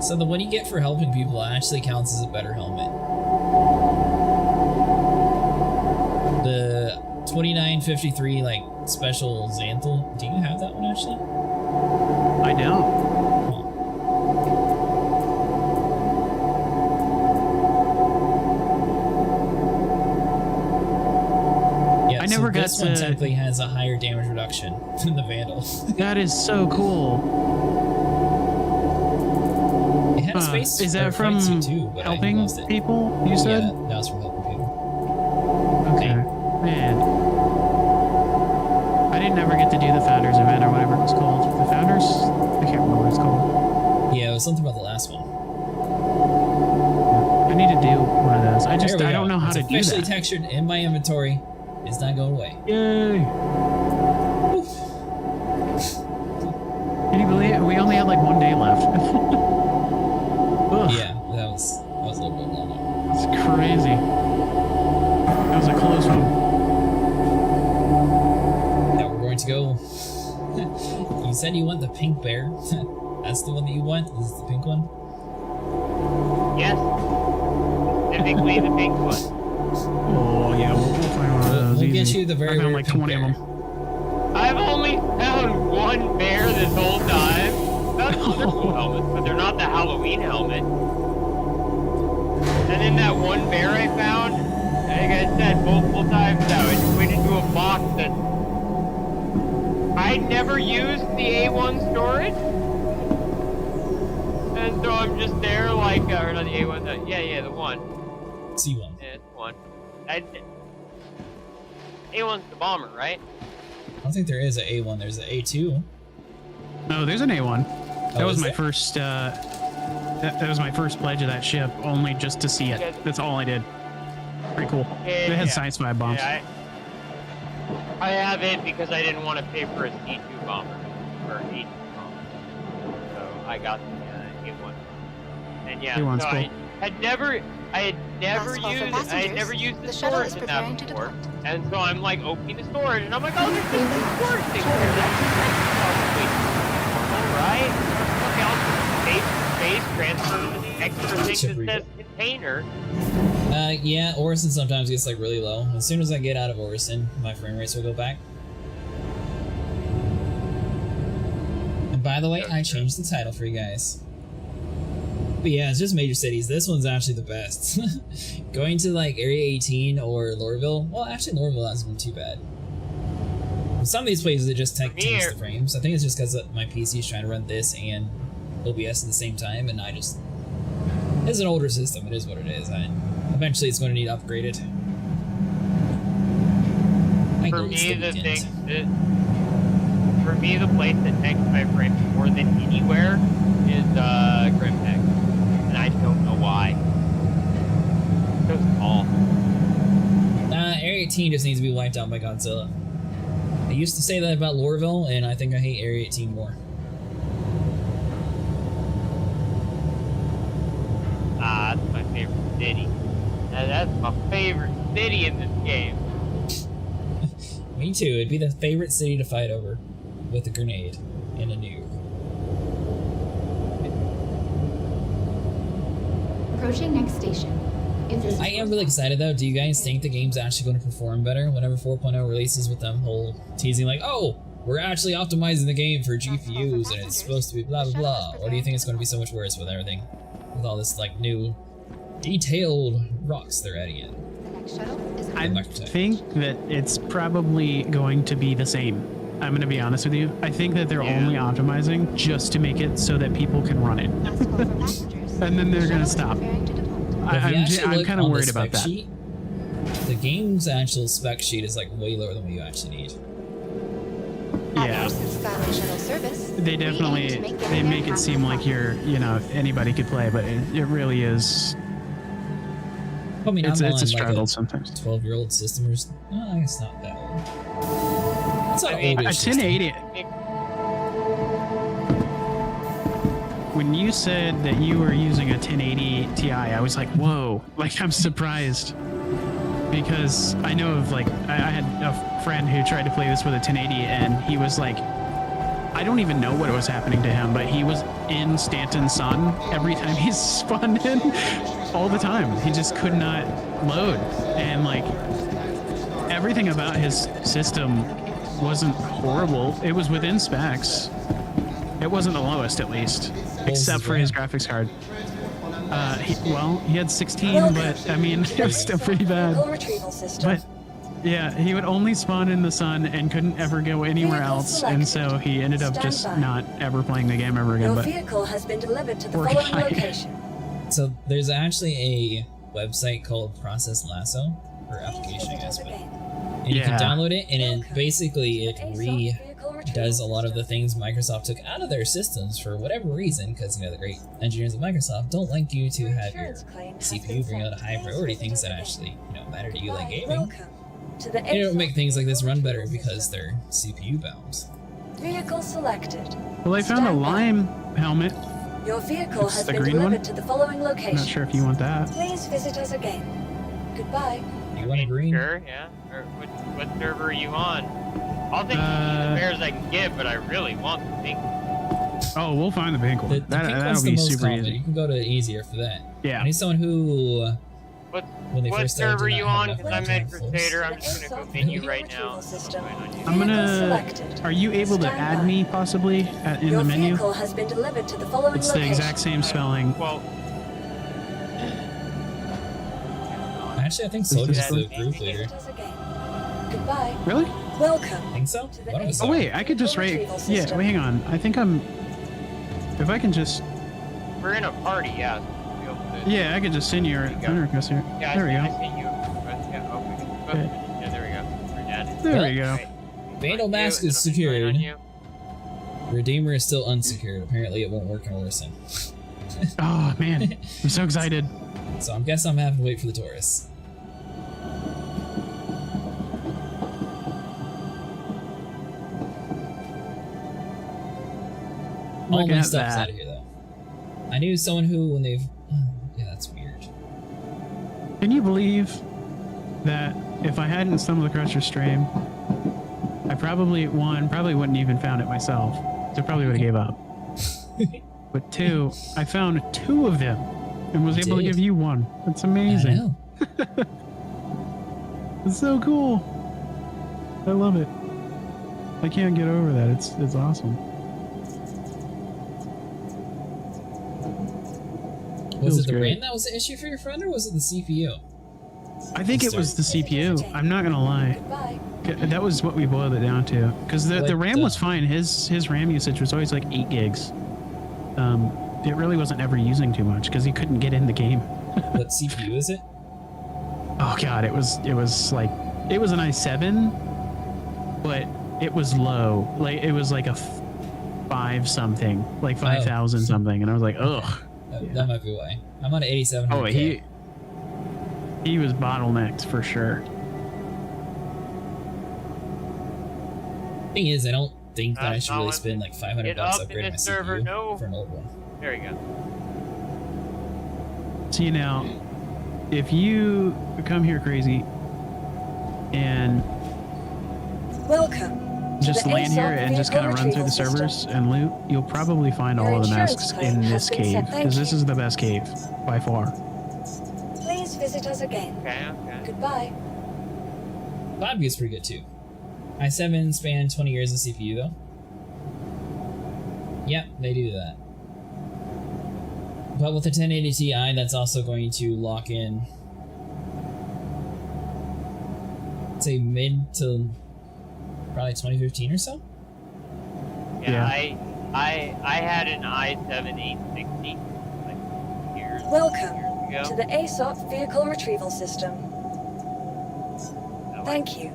So the one you get for helping people actually counts as a better helmet. The 2953 like special Xanthal. Do you have that one actually? I don't. Yeah, I never got this one to- technically has a higher damage reduction than the Vandal. That is so cool. It had a space Is or that a from fight suit too, but I helping lost it. people, you said? Yeah, that was from helping people. Okay. Man. I didn't ever get to do the Founders event or whatever it was called. The Founders? I can't remember what it's called. Yeah, it was something about the last one. I need to do one of those. I There we don't go. know how It's to do officially that. textured in my inventory. It's not going away. Yay! Can you believe it? We only had like 1 day left. Ugh, Yeah, that was a little bit long. it's crazy. That was a close one. Now we're going to go. You said you want the pink bear. That's the one that you want? This is the pink one? Yes. Specifically the pink one. Oh yeah, we'll find one of those. We'll get easy. you the very I found rare like 20 of pink them. I've only found one bear this whole time. Found other cool helmets, but they're not the Halloween helmet. And then that one bear I found, like I said multiple times now, it went into a box that I never used the A1 storage. And so I'm just there like, or not the A1, yeah, the one. C1. Yeah, it's one. A1's the bomber, right? I don't think there is an A1. There's an A2. No, there's an A1. Oh, That was is my there? first. That was my first pledge of that ship, only just to see it. That's all I did. Pretty cool. Yeah, They had science five bombs. Yeah, I have it because I didn't want to pay for a C2 bomber or A2 bomber, so I got the A1. And yeah, A1's so cool. I had never used the storage in that before, and so I'm like opening the storage, and I'm like, oh, there's this storage thing here. Alright. Okay, I'll space transfer to the extra thing that says container. Yeah, Orison sometimes gets like really low. As soon as I get out of Orison, my frame rates will go back. And by the way, I changed the title for you guys. But yeah, it's just major cities. This one's actually the best. Going to like Area 18 or Lorville. Well, actually Lorville hasn't been too bad. Some of these places it just tanks the frames. I think it's just because my PC is trying to run this and OBS at the same time, and I just... It's an older system. It is what it is. Eventually, it's going to need upgraded. For me, the place that tanks my frames more than anywhere is Grimtech, and I don't know why. So small. Area 18 just needs to be wiped out by Godzilla. I used to say that about Lorville, and I think I hate Area 18 more. That's my favorite city. That's my favorite city in this game. Me too. It'd be the favorite city to fight over, with a grenade and a nuke. Approaching next station. I am really excited though. Do you guys think the game's actually going to perform better whenever 4.0 releases, with them whole teasing like, oh, we're actually optimizing the game for GPUs and it's supposed to be blah blah blah? Or do you think it's going to be so much worse with everything? With all this like new detailed rocks they're adding in? I think that it's probably going to be the same. I'm going to be honest with you. I think that they're only optimizing just to make it so that people can run it. And then they're going to stop. I'm kind of worried about that. Sheet, the game's actual spec sheet is like way lower than what you actually need. Yeah. They definitely make it seem like anybody could play, but it really is. I mean, it's a struggle like sometimes. 12-year-old system or I guess not that old. It's not old. A 1080. When you said that you were using a 1080 Ti, I was like, whoa, like I'm surprised. Because I know of I had a friend who tried to play this with a 1080 and he was like, I don't even know what was happening to him, but he was in Stanton Sun every time he spun in, all the time. He just could not load. And like, everything about his system wasn't horrible. It was within specs. It wasn't the lowest, at least, except for his graphics card. He had 16, but I mean, it was still pretty bad. But yeah, he would only spawn in the sun and couldn't ever go anywhere else, and so he ended up just not ever playing the game ever again. Your But vehicle has been delivered to the following location. So there's actually a website called Process Lasso, or application, I guess, but and you can download it, and it basically does a lot of the things Microsoft took out of their systems for whatever reason, because the great engineers at Microsoft don't like you to have your CPU bring out high priority things that actually matter to you, like gaming. They don't make things like this run better because they're CPU bound. Vehicle selected. well, I found a lime helmet. Your vehicle It's has the been green delivered one? to the following I'm location. not sure if you want that. Please visit us again. Goodbye. You want a green? Sure, yeah. Or what server are you on? I'll take the bears I can get, but I really want the pink. Oh, we'll find the pink one. The pink That'll one's be the most super common. easy. You can go to easier for that. Yeah. I need someone who when they What first started server to you not on? have Because enough I'm in giant force. Crusader. I'm just gonna go menu right now. I'm gonna. Are you able to add me possibly in Your the menu? vehicle has been delivered to the following It's the location. exact same spelling. Well, Actually, I think Soldier's the group leader. Goodbye. Really? Welcome. Think so? What was Oh wait, I could just write. Yeah, wait, hang on. I think I'm. If I can just. we're in a party, yeah. Yeah, I could just send you a friend request here. Yeah, There we I go. sent you a request. Yeah, okay. Okay. Yeah, there we go. We're dead. There we go. Vandal Mask is secured. Redeemer is still unsecured. Apparently, it won't work in Orison. Oh man, I'm so excited. So I guess I'm having to wait for the Taurus. All Look my at stuff's that. out of here, though. I knew someone who, when they've... yeah, that's weird. Can you believe that if I hadn't stumbled across your stream, I probably wouldn't even found it myself. So I probably would have gave up. But two, I found 2 of them and was able to give you one. That's amazing. I know. It's so cool. I love it. I can't get over that. It's awesome. Was Feels it the great. RAM that was the issue for your friend, or was it the CPU? I think it was the CPU. I'm not gonna lie. That was what we boiled it down to. Because the RAM was fine. His RAM usage was always like 8 gigs. It really wasn't ever using too much because he couldn't get in the game. What CPU is it? Oh god, it was like it was an i7, but it was low. Like it was like a 5 something, like 5,000 something, and I was like, ugh. That might be why. I'm on an 8700K. Oh, he was bottlenecked for sure. Thing is, I don't think that I should really not spend like $500 Get up in upgrading my this server, CPU no. for an old one. There you go. See now, if you come here crazy and Welcome. just the land here ASOP and just vehicle kind of run through the retrieval servers and loot, you'll probably find all of the masks in this cave because this is the best cave by far. Please visit us again. Okay. Goodbye. Bob gets pretty good too. i7 span 20 years of CPU though. Yep, they do that. But with the 1080 Ti, that's also going to lock in, say, mid to probably 2015 or so. Yeah. I had an i7 860 like years Welcome ago. to the ASOP vehicle retrieval system. Thank you.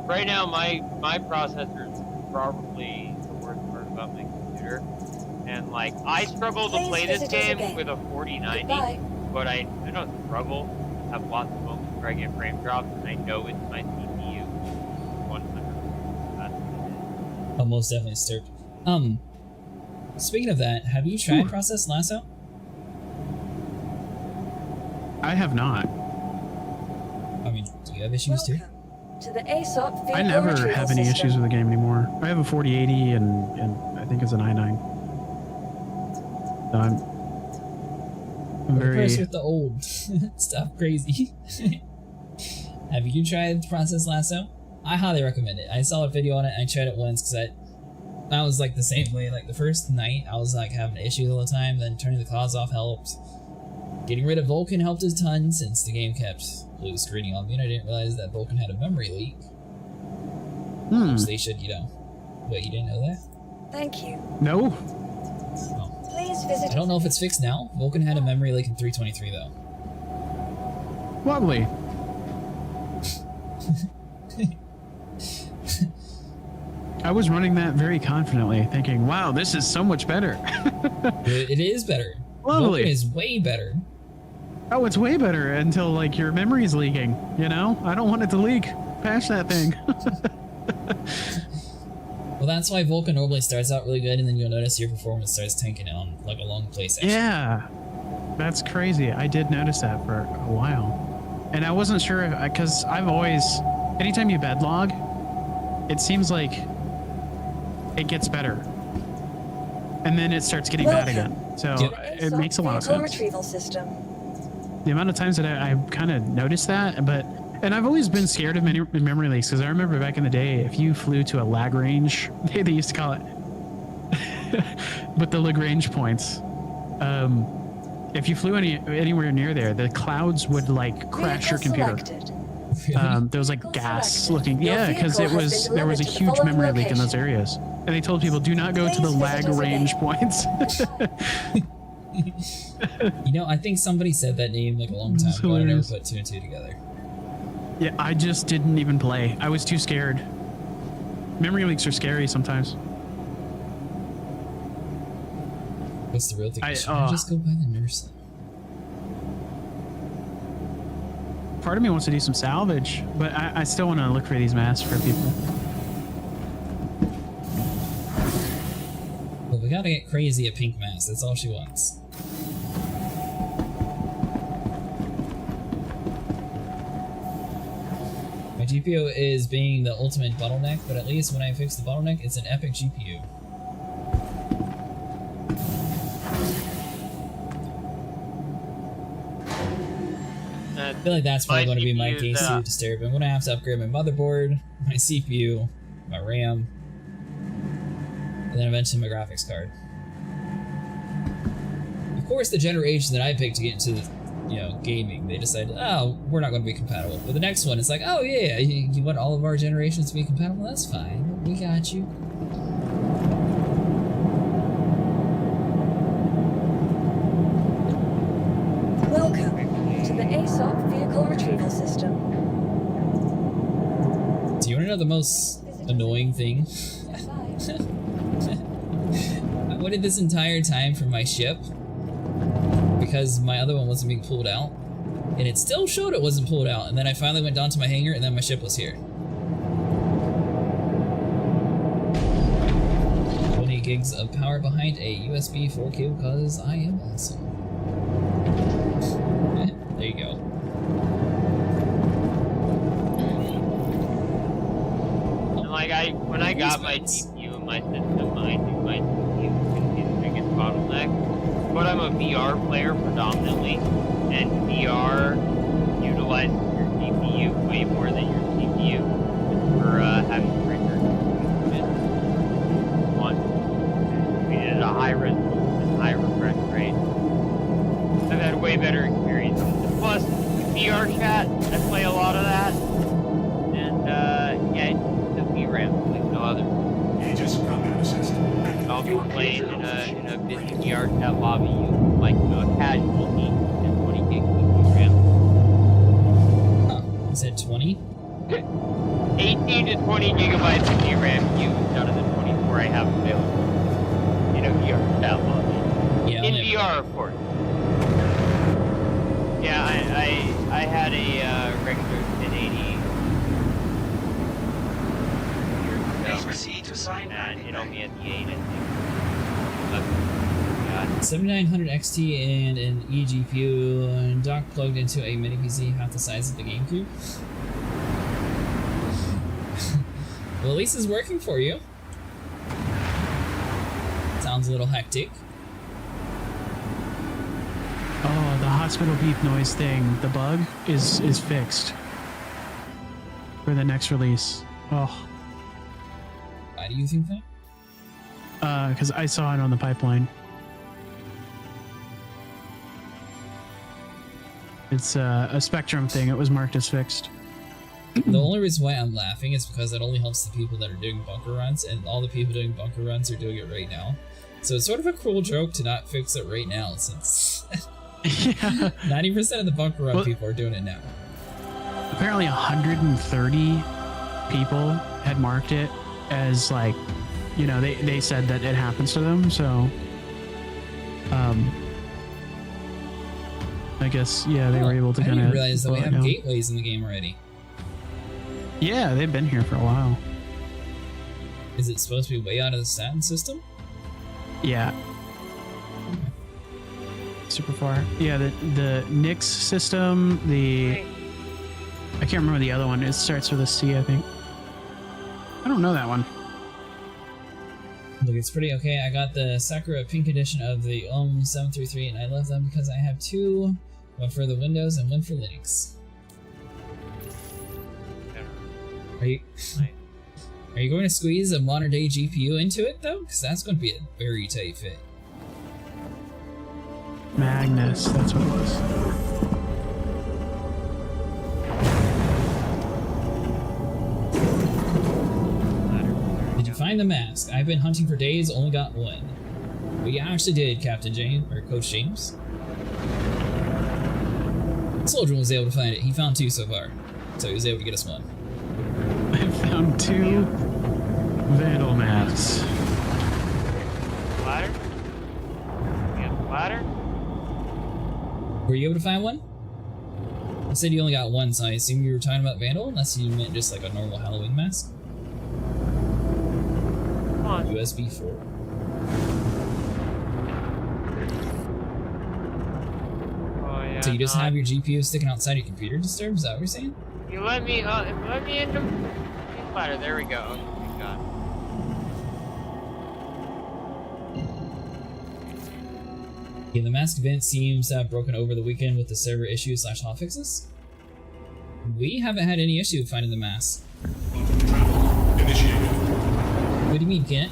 Right now, my processor is probably the worst part about my computer, and like I struggle to Please play this visit us game again. with a 4090, Goodbye. but I don't struggle. I have lots of moments where I get frame drops, and I know it's my CPU. 100%. Oh, most definitely disturbed. Speaking of that, have you tried Process Lasso? I have not. I mean, do you have issues too? To the ASOP vehicle I never retrieval have any system. issues with the game anymore. I have a 4080 and I think it's an i9. So I'm I'm very impressed with the old stuff. Crazy. Have you tried Process Lasso? I highly recommend it. I saw a video on it. I tried it once because I was like the same way. Like the first night, I was like having issues all the time. Then turning the clouds off helped. Getting rid of Vulcan helped a ton since the game kept blue screening on me, and I didn't realize that Vulcan had a memory leak. Which they should, Wait, you didn't know that? Thank you. No. Please visit. I don't know if it's fixed now. Vulcan had a memory leak in 3.23 though. Lovely. I was running that very confidently, thinking, wow, this is so much better. It is better. Lovely. Vulcan is way better. Oh, it's way better until, like, your memory's leaking, you know? I don't want it to leak. Patch that thing. Well, that's why Vulcan normally starts out really good, and then you'll notice your performance starts tanking on, like, a long play session. Yeah. That's crazy. I did notice that for a while. And I wasn't sure, because I've always... Anytime you bedlog, it seems like it gets better. And then it starts getting bad again. So it makes a lot of vehicle sense. retrieval system. the amount of times that I kind of noticed that, and I've always been scared of memory leaks because I remember back in the day, if you flew to a Lagrange, they used to call it, but the Lagrange points, if you flew anywhere near there, the clouds would like crash your computer. There was like gas looking, yeah, because there was a huge memory leak in those areas, and they told people do not go to the Lagrange points. You know, I think somebody said that name like a long time ago. I never put two and two together. Yeah, I just didn't even play. I was too scared. Memory leaks are scary sometimes. What's the real thing? Should I just go by the nurse? Part of me wants to do some salvage, but I still want to look for these masks for people. Well, we gotta get crazy at pink mask. That's all she wants. My GPU is being the ultimate bottleneck, but at least when I fix the bottleneck, it's an epic GPU. I feel like that's probably going to be my case to disturb. I'm going to have to upgrade my motherboard, my CPU, my RAM, and then eventually my graphics card. Of course, the generation that I picked to get into the, gaming, they decided, oh, we're not going to be compatible. But the next one, it's like, oh yeah, you want all of our generations to be compatible? That's fine. We got you. Welcome to the ASOC vehicle retrieval system. Do you want to know the most annoying thing? I waited this entire time for my ship because my other one wasn't being pulled out, and it still showed it wasn't pulled out, and then I finally went down to my hangar, and then my ship was here. 20 gigs of power behind a USB 4 cable because I am awesome. There you go. And like when I got my GPU in my system, I think my GPU is going to be the biggest bottleneck. But I'm a VR player predominantly, and VR utilizes your GPU way more than your CPU for having rendered at a high resolution, high refresh rate. I've had way better experience. Plus, VR chat, I play a lot of that, and yeah, the VRAM, like no other. I'll be playing in a busy VR chat lobby using like a casual heat and 20 gigs of VRAM. You said 20? 18 to 20 gigabytes of VRAM used out of the 24 I have available in a VR chat lobby. Yeah, in VR, of course. Yeah, I had a regular 1080 Proceed to sign and it only had the 8, I think. 7900 XT and an eGPU and dock plugged into a mini PC half the size of the GameCube. Well, at least it's working for you. Sounds a little hectic. Oh, the hospital beep noise thing, the bug is fixed for the next release. Oh. Why do you think that? Because I saw it on the pipeline. It's a Spectrum thing. It was marked as fixed. The only reason why I'm laughing is because it only helps the people that are doing bunker runs, and all the people doing bunker runs are doing it right now. So it's sort of a cruel joke to not fix it right now, since 90% of the bunker run people are doing it now. Apparently 130 people had marked it as like, they said that it happens to them, so I guess they were able to kind of. I didn't realize that we have gateways in the game already. Yeah, they've been here for a while. Is it supposed to be way out of the Saturn system? Yeah. Super far. Yeah, the Nix system, I can't remember the other one. It starts with a C, I think. I don't know that one. Look, it's pretty okay. I got the Sakura Pink edition of the 733, and I love them because I have 2 One for the Windows and one for Linux. Are you are you going to squeeze a modern day GPU into it though? Because that's going to be a very tight fit. Magnus, that's what it was. Did you find the mask? I've been hunting for days, only got one. We actually did, Captain James, or Coach James. Soldier was able to find it. He found 2 so far, so he was able to get us 1. I found 2 vandal masks. Ladder? You got the ladder? Were you able to find one? You said you only got 1, so I assume you were talking about Vandal, unless you meant just like a normal Halloween mask. Come on. USB 4. Oh yeah. So you just have your GPU sticking outside your computer disturbed? Is that what you're saying? You let me into the ladder. There we go. Oh, thank God. Yeah, the mask event seems to have broken over the weekend with the server issues / hotfixes. We haven't had any issue with finding the mask. What do you mean, Kent?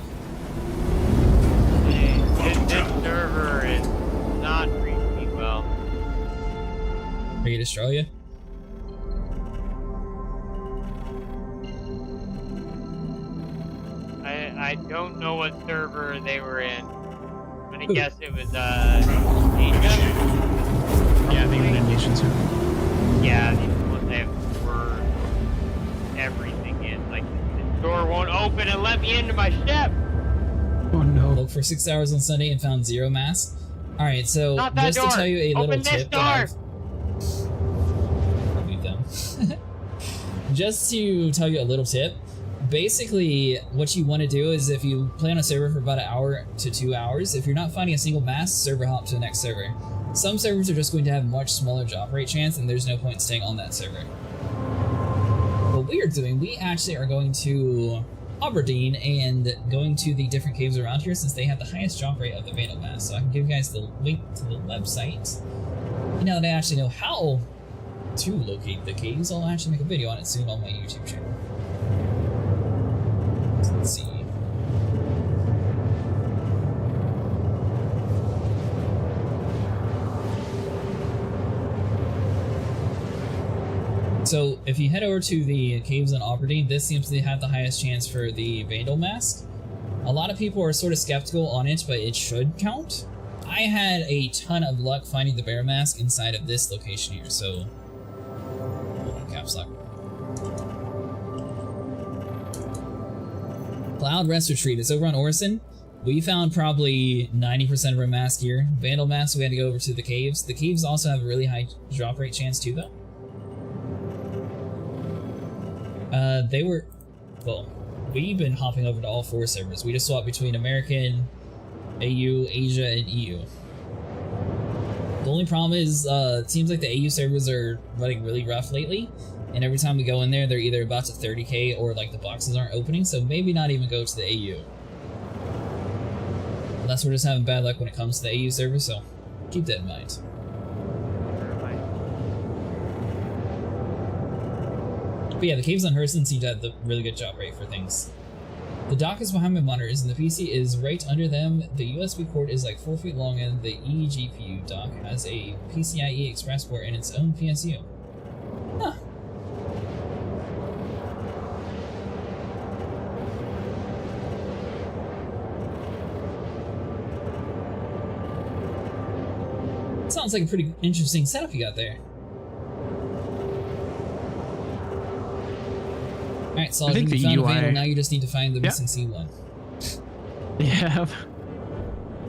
This server is not treating me well. Are you in Australia? I don't know what server they were in. I'm gonna guess it was Asia. Yeah, I think it was Nation server. Yeah, these ones they have word everything in. Like the door won't open and let me into my ship. Oh no. Look for 6 hours on Sunday and found 0 masks. Alright, so Not that just door. to tell you a Open little this tip door. that I'll leave them. Just to tell you a little tip, basically what you want to do is if you play on a server for about 1 hour to 2 hours, if you're not finding a single mask, server hop to the next server. Some servers are just going to have much smaller drop rate chance and there's no point staying on that server. What we are doing, we actually are going to Aberdeen and going to the different caves around here since they have the highest drop rate of the Vandal mask. So I can give you guys the link to the website. And now that I actually know how to locate the caves, I'll actually make a video on it soon on my YouTube channel. So let's see. So if you head over to the caves in Aberdeen, this seems to have the highest chance for the Vandal mask. A lot of people are sort of skeptical on it, but it should count. I had a ton of luck finding the bear mask inside of this location here, so hold on, caps lock. Cloud Rest Retreat. It's over on Orison. We found probably 90% of our mask here. Vandal mask, we had to go over to the caves. The caves also have a really high drop rate chance too, though. They were, well, we've been hopping over to all 4 servers. We just swapped between American, AU, Asia, and EU. The only problem is, it seems like the AU servers are running really rough lately, and every time we go in there, they're either about to 30k or like the boxes aren't opening, so maybe not even go to the AU. Unless we're just having bad luck when it comes to the AU server, so keep that in mind. But yeah, the caves on Hurston seem to have the really good job rate for things. The dock is behind my monitors and the PC is right under them. The USB cord is like 4 feet long and the eGPU dock has a PCIe Express port and its own PSU. Huh. Sounds like a pretty interesting setup you got there. Alright, so you found a Vandal, now you just need to find the missing C1. Yeah.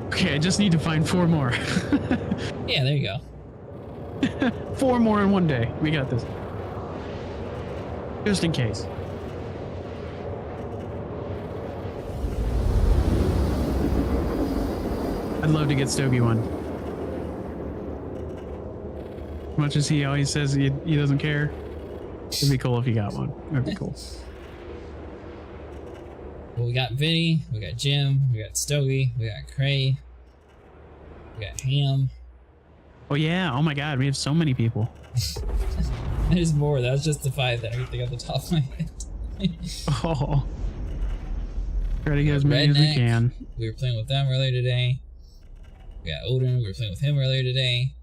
Okay, I just need to find 4 more. Yeah, there you go. 4 more in one day. We got this. Just in case. I'd love to get Stogie one. As much as he always says he doesn't care. It'd be cool if you got one. That'd be cool. Well, we got Vinny, we got Jim, we got Stogie, we got Cray, we got Ham. Oh yeah. Oh my God. We have so many people. There's more. That was just the 5 that I could think off the top of my head. Oh. Try to get as many as we can. We were playing with them earlier today. We got Odin. We were playing with him earlier today.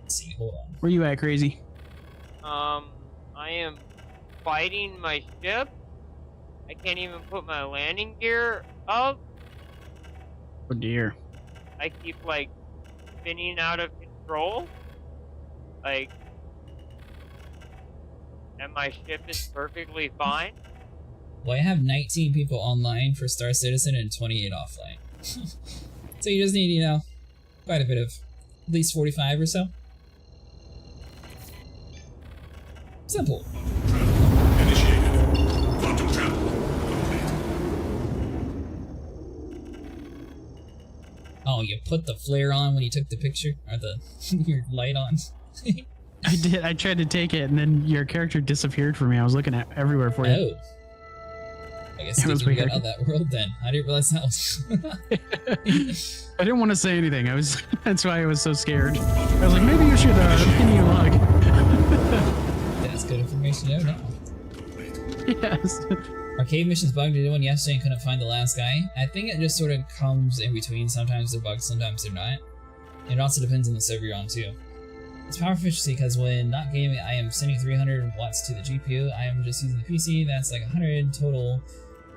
Let's see. Hold on. Where you at, Crazy? I am fighting my ship. I can't even put my landing gear up. Oh dear. I keep like spinning out of control. Like, and my ship is perfectly fine. Well, I have 19 people online for Star Citizen and 28 offline. So you just need, you know, quite a bit of, at least 45 or so. Simple. Quantum travel. Oh, you put the flare on when you took the picture? Or the your light on? I did. I tried to take it, and then your character disappeared for me. I was looking at everywhere for you. Oh. I guess you didn't get out of that world then. I didn't realize that was... I didn't want to say anything. I was. That's why I was so scared. I was like, maybe you should pin you a log. That's good information to know now. Yes. Our cave missions bugged. We did one yesterday and couldn't find the last guy. I think it just sort of comes in between. Sometimes they're bugged, sometimes they're not. It also depends on the server you're on too. It's power efficiency because when not gaming, I am sending 300 watts to the GPU. I am just using the PC. That's like 100 total.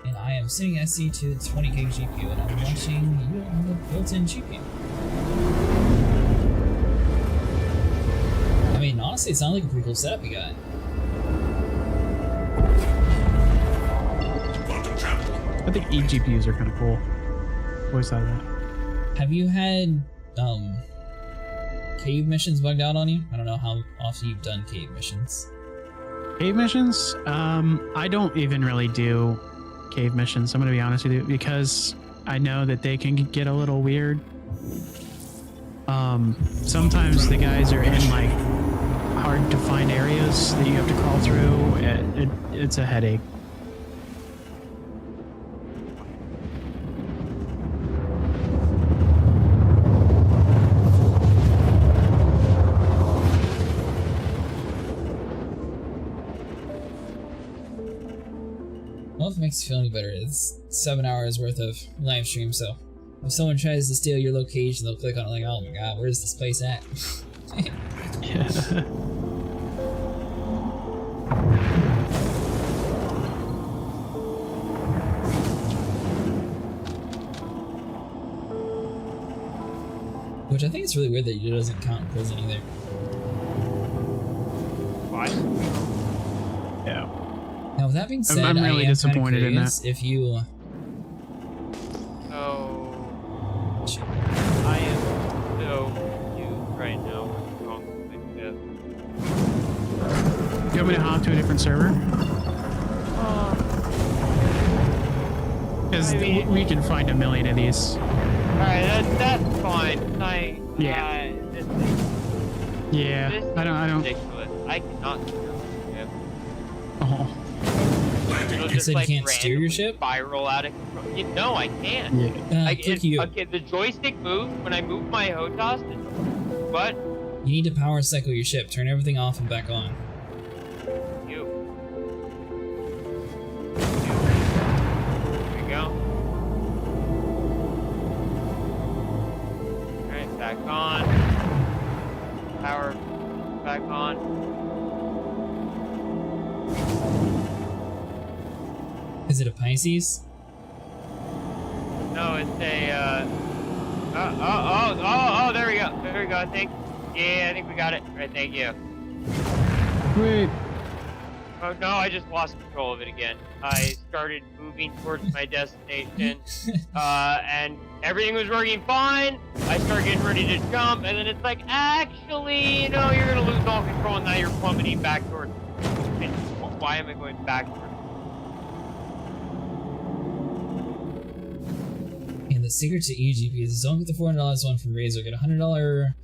And I am sending SC to the 20 gig GPU, and I'm watching you on the built-in GPU. I mean, honestly, it sounds like a pretty cool setup you got. I think eGPUs are kind of cool. Always thought of that. Have you had cave missions bugged out on you? I don't know how often you've done cave missions. Cave missions? I don't even really do cave missions, I'm gonna be honest with you, because I know that they can get a little weird. Sometimes the guys are in like hard to find areas that you have to crawl through. It's a headache. Well, if it makes you feel any better, it's 7 hours worth of live stream, so if someone tries to steal your location, they'll click on it like, oh my god, where's this place at? Yeah. Which I think it's really weird that it doesn't count in prison either. Why? Yeah. Now, with that being said, I'm really disappointed in that. If you... So... I am so confused right now what's wrong with my ship. You want me to hop to a different server? Because we can find a million of these. Alright, that's fine. Yeah. This I don't. ridiculous. I cannot steer my ship. Oh. It'll You just said like you can't steer your ship? spiral out of control. No, I can't. Yeah. Okay, the joystick moves when I move my HOTAS. What? You need to power cycle your ship. Turn everything off and back on. You. There we go. Alright, back on. Power back on. Is it a Pisces? No, it's a, there we go. There we go, I think. Yeah, I think we got it. Alright, thank you. Wait. Oh no, I just lost control of it again. I started moving towards my destination, and everything was working fine. I started getting ready to jump, and then it's like, actually, no, you're gonna lose all control, and now you're plummeting back towards. And why am I going back towards? And the secret to eGPU is don't get the $400 one from Razer. Get a $100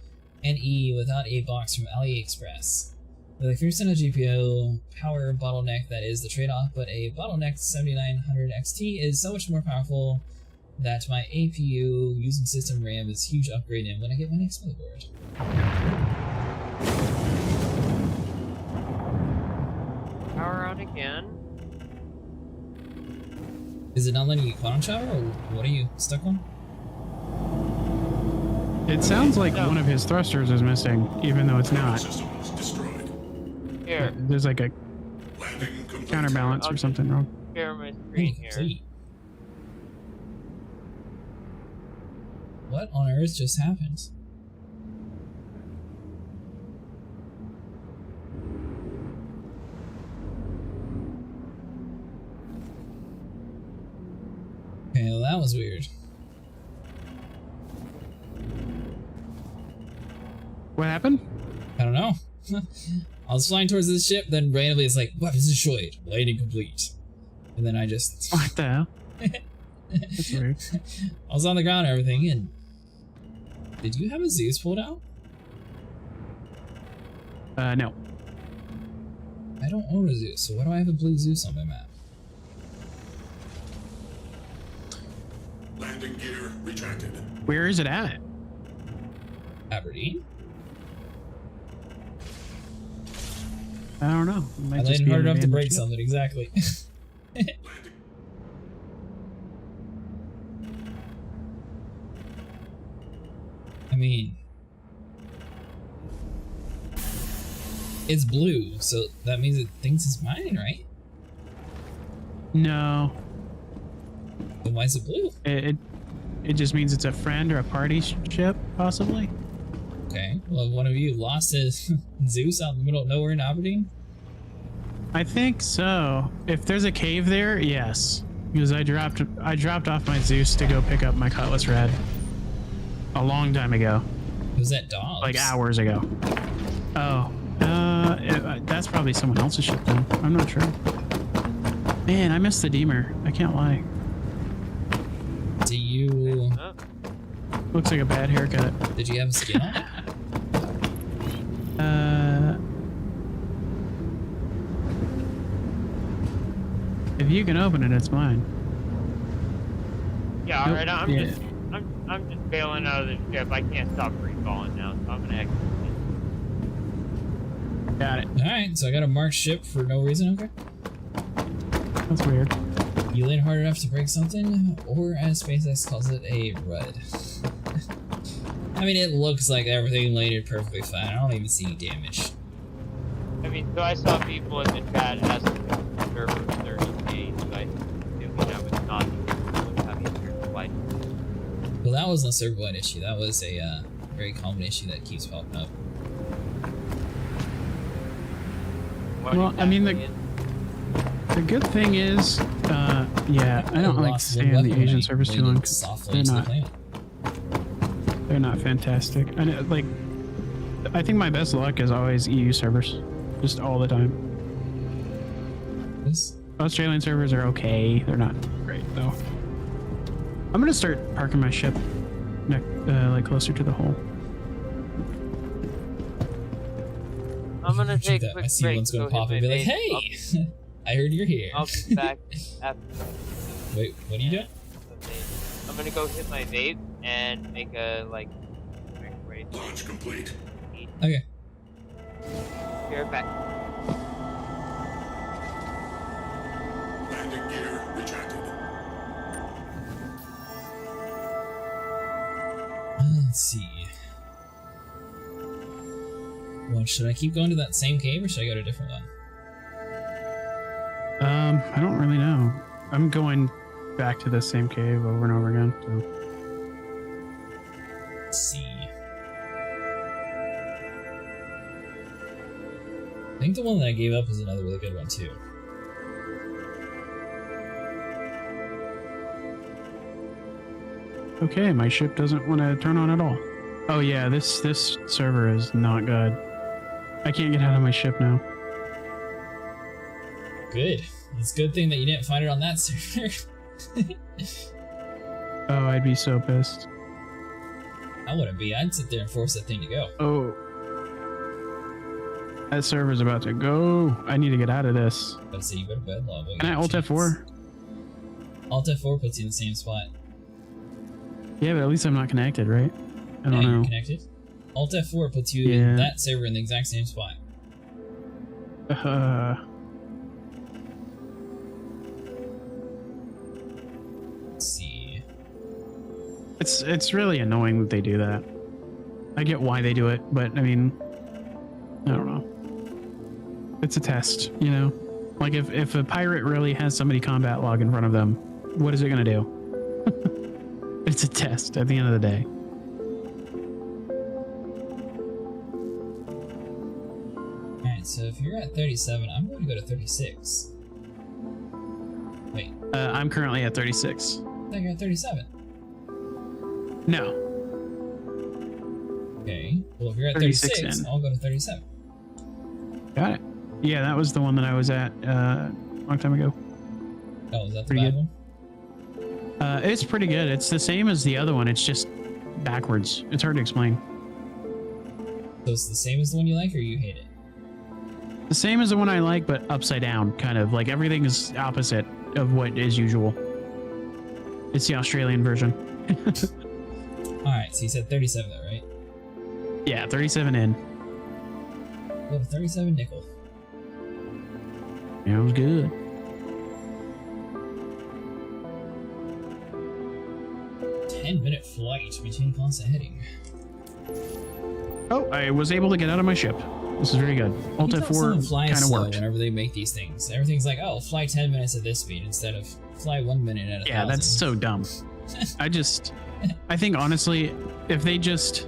NE without a box from AliExpress. Like, if you're sending a GPU power bottleneck, that is the trade-off, but a bottlenecked 7900 XT is so much more powerful that my APU using system RAM is a huge upgrade in when I get my next motherboard. Power on again. Is it not letting you quantum travel, or what are you stuck on? It sounds like one of his thrusters is missing, even though it's not. Here. There's like a counterbalance or something wrong. Share my screen here. What on earth just happened? Okay, well that was weird. What happened? I don't know. I was flying towards this ship, then randomly it's like, weapons destroyed, landing complete. And then I just... What the hell? That's weird. I was on the ground and everything, and... Did you have a Zeus pulled out? No. I don't own a Zeus, so why do I have a blue Zeus on my map? Landing gear retracted. Where is it at? Aberdeen? I don't know. It might I just landed be hard an enough to break advantage. something, exactly. I mean... It's blue, so that means it thinks it's mine, right? No. Then why is it blue? It just means it's a friend or a party ship, possibly. Okay, well, if one of you lost his Zeus out in the middle of nowhere in Aberdeen? I think so. If there's a cave there, yes. Because I dropped off my Zeus to go pick up my Cutlass Red a long time ago. Was that dogs? Like hours ago. Oh, that's probably someone else's ship then. I'm not sure. Man, I missed the Deemer. I can't lie. Do you... Looks like a bad haircut. Did you have a skin on it? If you can open it, it's mine. Yeah, Nope. alright, I'm Yeah. just bailing out of the ship. I can't stop free falling now, so I'm gonna exit. Got it. Alright, so I got a marked ship for no reason, okay? That's weird. You land hard enough to break something, or as SpaceX calls it, a RUD. I mean, it looks like everything landed perfectly fine. I don't even see any damage. I mean, so I saw people in the chat asking if the server was 30 days, so I assumed that was not having a flight. Well, that wasn't a server-wide issue. That was a very common issue that keeps popping up. Well, I mean, the good thing is, yeah, I don't like to stay on the Asian servers too long. 'Cause they're not fantastic. And like, I think my best luck is always EU servers, just all the time. Australian servers are okay. They're not great though. I'm gonna start parking my ship, like closer to the hole. I'm gonna take a quick I see break. one's gonna go pop hit and be my like, vape. "Hey, I heard you're here." I'll be back after. Wait, what are you doing? I'm gonna go hit my vape and make a quick break. Launch complete. Okay. Be right back. Landing gear retracted. Let's see. Well, should I keep going to that same cave, or should I go to a different one? I don't really know. I'm going back to the same cave over and over again. So. Let's see. I think the one that I gave up is another really good one too. Okay, my ship doesn't want to turn on at all. Oh yeah, this server is not good. I can't get out of my ship now. Good. It's a good thing that you didn't find it on that server. Oh, I'd be so pissed. I wouldn't be. I'd sit there and force that thing to go. Oh. That server's about to go. I need to get out of this. Let's see, you go to bed, love. Can I Alt F4? Alt F4 puts you in the same spot. Yeah, but at least I'm not connected, right? I don't You're know. connected. Alt F4 puts you in that server in the exact same spot. Let's see. It's really annoying that they do that. I get why they do it, but I mean, I don't know. It's a test, you know? Like if a pirate really has somebody combat log in front of them, what is it gonna do? It's a test at the end of the day. Alright, so if you're at 37, I'm going to go to 36. Wait. I'm currently at 36. I think you're at 37. No. Okay. Well, if you're at 36 36, in. I'll go to 37. Got it. Yeah, that was the one that I was at a long time ago. Oh, is that the Pretty bad good. one? It's pretty good. It's the same as the other one. It's just backwards. It's hard to explain. So it's the same as the one you like, or you hate it? The same as the one I like, but upside down, kind of. Like everything is opposite of what is usual. It's the Australian version. Alright, so you said 37 though, right? Yeah, 37 in. Go to 37 nickel. Sounds good. Minute flight between constant heading. Oh, I was able to get out of my ship. This is very good. Alt F4 kind of worked. Whenever they make these things, everything's like, oh, fly 10 minutes at this speed instead of fly 1 minute at a Yeah, that's so dumb. I think honestly, if they just,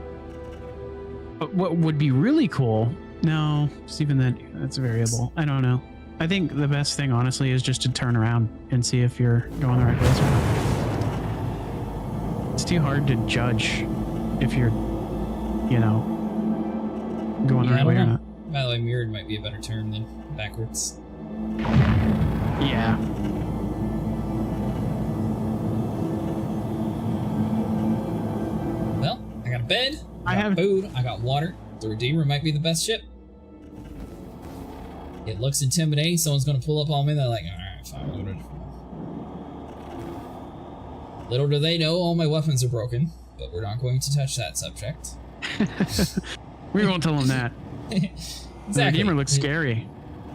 what would be really cool? No, it's even that's a variable. I don't know. I think the best thing honestly is just to turn around and see if you're going the right place or not. It's too hard to judge if you're, you know, going the right way or not. By the way, mirrored might be a better term than backwards. Yeah. Well, I got a bed, I got food, I got water. The Redeemer might be the best ship. It looks intimidating. Someone's going to pull up on me. They're like, alright, fine, we'll go to a different one. Little do they know all my weapons are broken, but we're not going to touch that subject. We won't tell them that. Exactly. The Redeemer looks scary.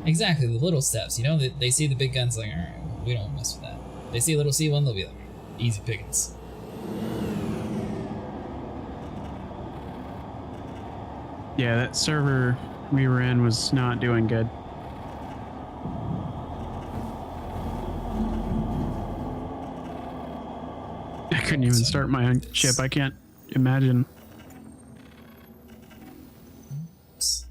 Exactly, the little steps. You know, they see the big guns like, alright, we don't mess with that. They see a little C1, they'll be like, easy pickings. Yeah, that server we were in was not doing good. I couldn't even start my own ship. I can't imagine. Let's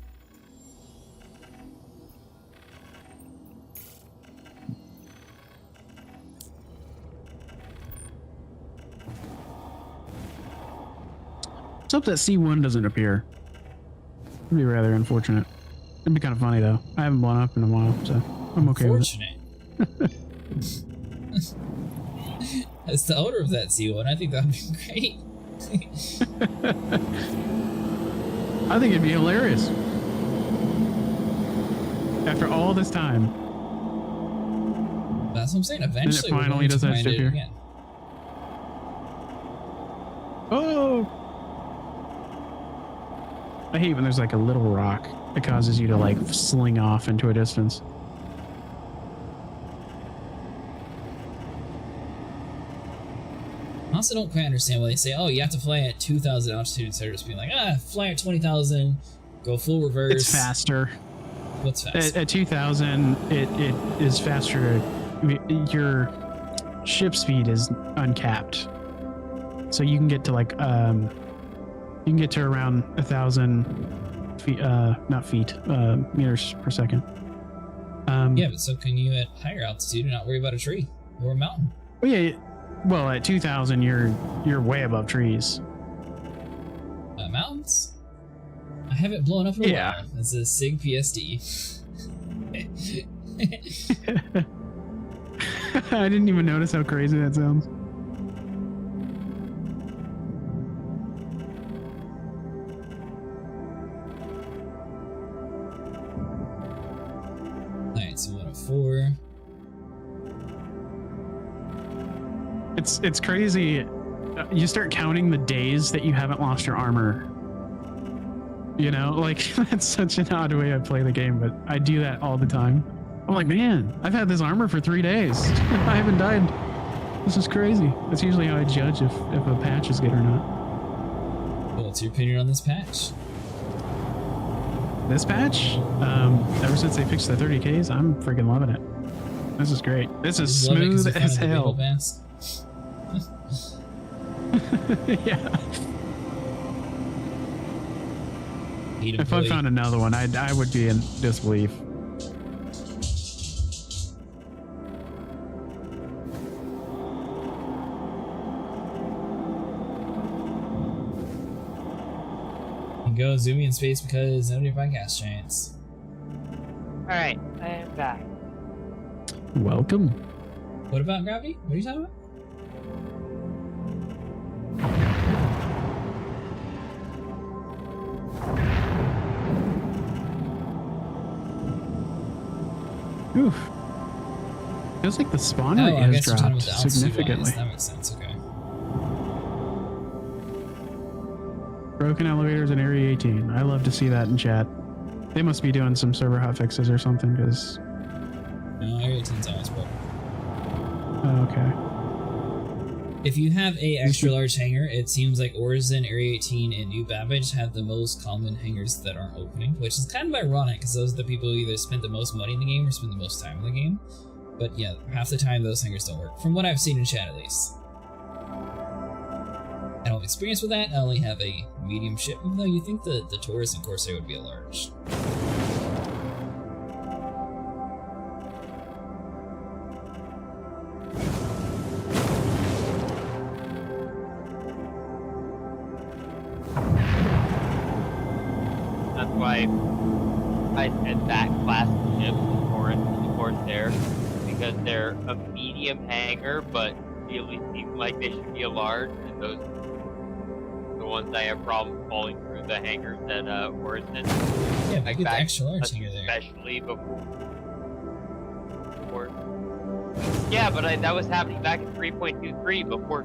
hope that C1 doesn't appear. It'd be rather unfortunate. It'd be kind of funny though. I haven't blown up in a while, so I'm okay with it. As the owner of that C1, I think that would be great. I think it'd be hilarious. After all this time. That's what I'm saying. Eventually, and it finally does that ship here. Again. Oh! I hate when there's like a little rock that causes you to like sling off into a distance. I also don't quite understand why they say, oh, you have to fly at 2,000 altitude instead of just being like, fly at 20,000, go full reverse. It's faster. What's faster? At 2,000, it is faster. Your ship speed is uncapped. So you can get to like, you can get to around 1,000 feet, not feet, meters per second. Yeah, but so can you at higher altitude and not worry about a tree or a mountain? Oh yeah. Well, at 2,000, you're way above trees. Mountains? I haven't blown up in a while. It's a SIG PSD. I didn't even notice how crazy that sounds. Alright, so 104. It's crazy. You start counting the days that you haven't lost your armor. You know, like that's such an odd way I play the game, but I do that all the time. I'm like, man, I've had this armor for 3 days. I haven't died. This is crazy. That's usually how I judge if a patch is good or not. Well, what's your opinion on this patch? This patch, ever since they fixed the 30Ks, I'm freaking loving it. This is great. This is smooth as hell. Yeah. If I found another one, I would be in disbelief. Go zoom in space because nobody podcast chance. Alright, I am back. Welcome. What about gravity? What are you talking about? Oof. Feels like the spawn rate has dropped significantly. That makes sense, okay. Broken elevators in Area 18. I love to see that in chat. They must be doing some server hotfixes or something, because... No, Area 18's always broken. Oh, okay. If you have a extra large hangar, it seems like Orison, Area 18, and New Babbage have the most common hangars that aren't opening, which is kind of ironic, because those are the people who either spend the most money in the game or spend the most time in the game. But yeah, half the time those hangars don't work, from what I've seen in chat at least. I don't have experience with that, I only have a medium ship, even though you think the Taurus and Corsair would be a large. That's why I said that class of ship, the Taurus and the Corsair, because they're a medium hangar, but really seem like they should be a large, and those the ones I have problems falling through the hangars at Orison. Yeah, like get the extra large hangar there. Especially before. Yeah, but that was happening back in 3.23 before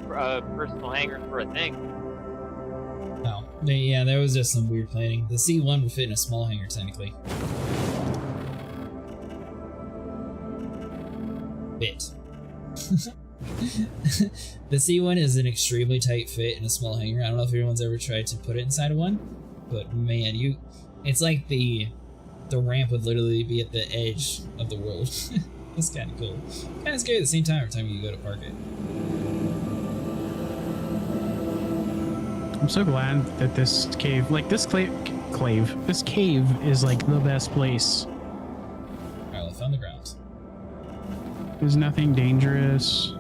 personal hangars were a thing. Oh, yeah, there was just some weird planning. The C1 would fit in a small hangar, technically. Bit. The C1 is an extremely tight fit in a small hangar. I don't know if anyone's ever tried to put it inside of one, but man, it's like the ramp would literally be at the edge of the world. That's kind of cool. Kind of scary at the same time every time you go to park it. I'm so glad that this cave, like this cave is like the best place. Alright, well, I found the ground. There's nothing dangerous.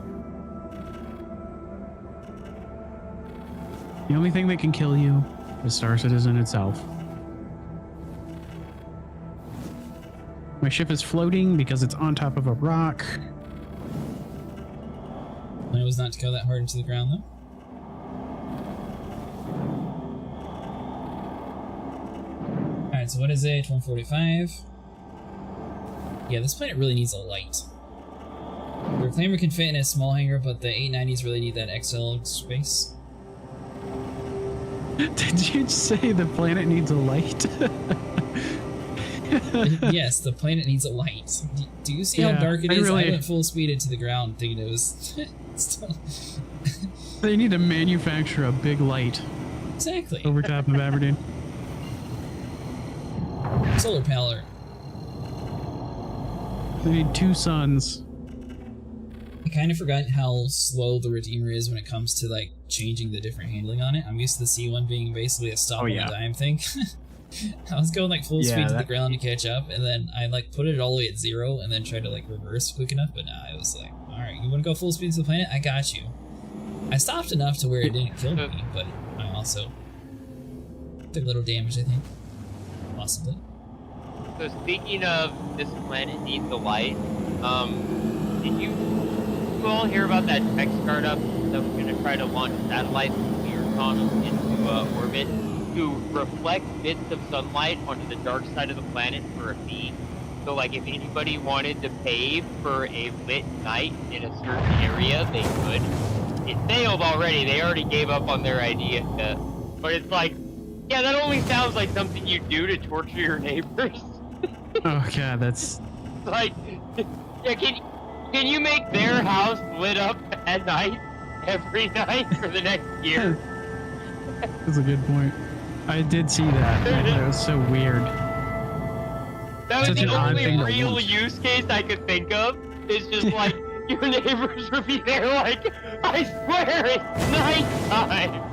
The only thing that can kill you is Star Citizen itself. My ship is floating because it's on top of a rock. Plan was not to go that hard into the ground, though. Alright, so what is it? 145. Yeah, this planet really needs a light. The Reclaimer can fit in a small hangar, but the 890s really need that XL space. Did you say the planet needs a light? Yes, the planet needs a light. Do you see how dark it is? I went full speed into the ground thinking it was still... They need to manufacture a big light. Exactly. Over top of Aberdeen. Solar power. They need 2 suns. I kind of forgot how slow the Redeemer is when it comes to like changing the different handling on it. I'm used to the C1 being basically a stop on a dime thing. I was going like full speed to the ground to catch up, and then I like put it all the way at 0 and then tried to like reverse quick enough, but nah, I was like, alright, you want to go full speed to the planet? I got you. I stopped enough to where it didn't kill me, but I also took a little damage, I think. Possibly. So speaking of this planet needs a light, did you all hear about that tech startup that was going to try to launch satellites with clear tunnels into orbit to reflect bits of sunlight onto the dark side of the planet for a fee? So like if anybody wanted to pay for a lit night in a certain area, they could. It failed already. They already gave up on their idea. But it's like, yeah, that only sounds like something you do to torture your neighbors. Oh god, that's Like, yeah, can you make their house lit up at night every night for the next year? that's a good point. I did see that. I thought it was so weird. That was Such the an odd only thing to real want. use case I could think of. It's just like your neighbors would be there like, I swear it's nighttime.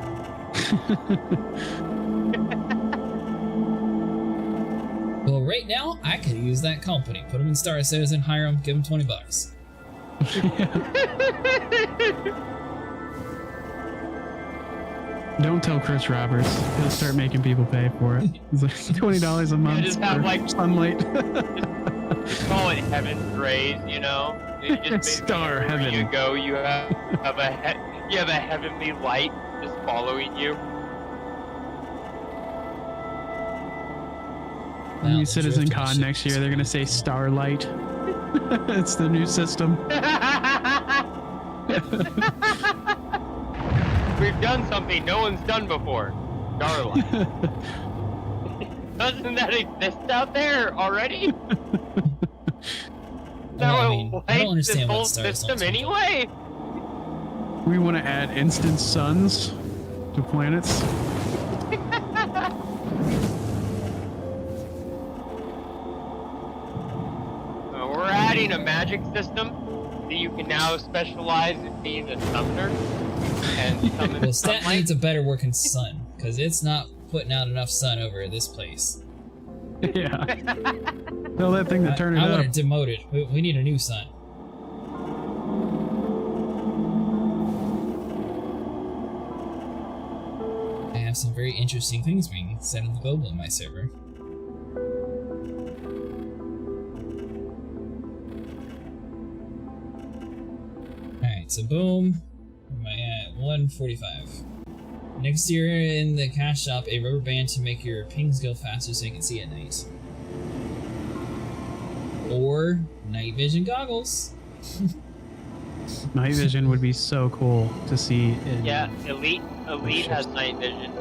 Well, right now, I could use that company. Put them in Star Citizen, hire them, give them $20. Don't tell Chris Roberts. He'll start making people pay for it. It's like $20 a month just have, for like- sunlight. Call it heaven's rays, you know? You just Star wherever heaven. you go, you have a heavenly light just following you. New Citizen Con next year, they're gonna say Starlight. It's the new system. We've done something no one's done before. Starlight. Doesn't that exist out there already? Well, I mean, I don't Lights this understand whole what Star system Citizen anyway. We want to add instant suns to planets. We're adding a magic system that you can now specialize in being a summoner and summon Well, Stat sunlight. needs a better working sun, because it's not putting out enough sun over this place. Yeah. Tell that thing to turn it I up. want it demoted. We need a new sun. I have some very interesting things being said in the global in my server. Alright, so boom. Am I at 145? Next year in the cash shop, a rubber band to make your pings go faster so you can see at night. Or night vision goggles. Night vision would be so cool to see. Yeah, Elite has night vision.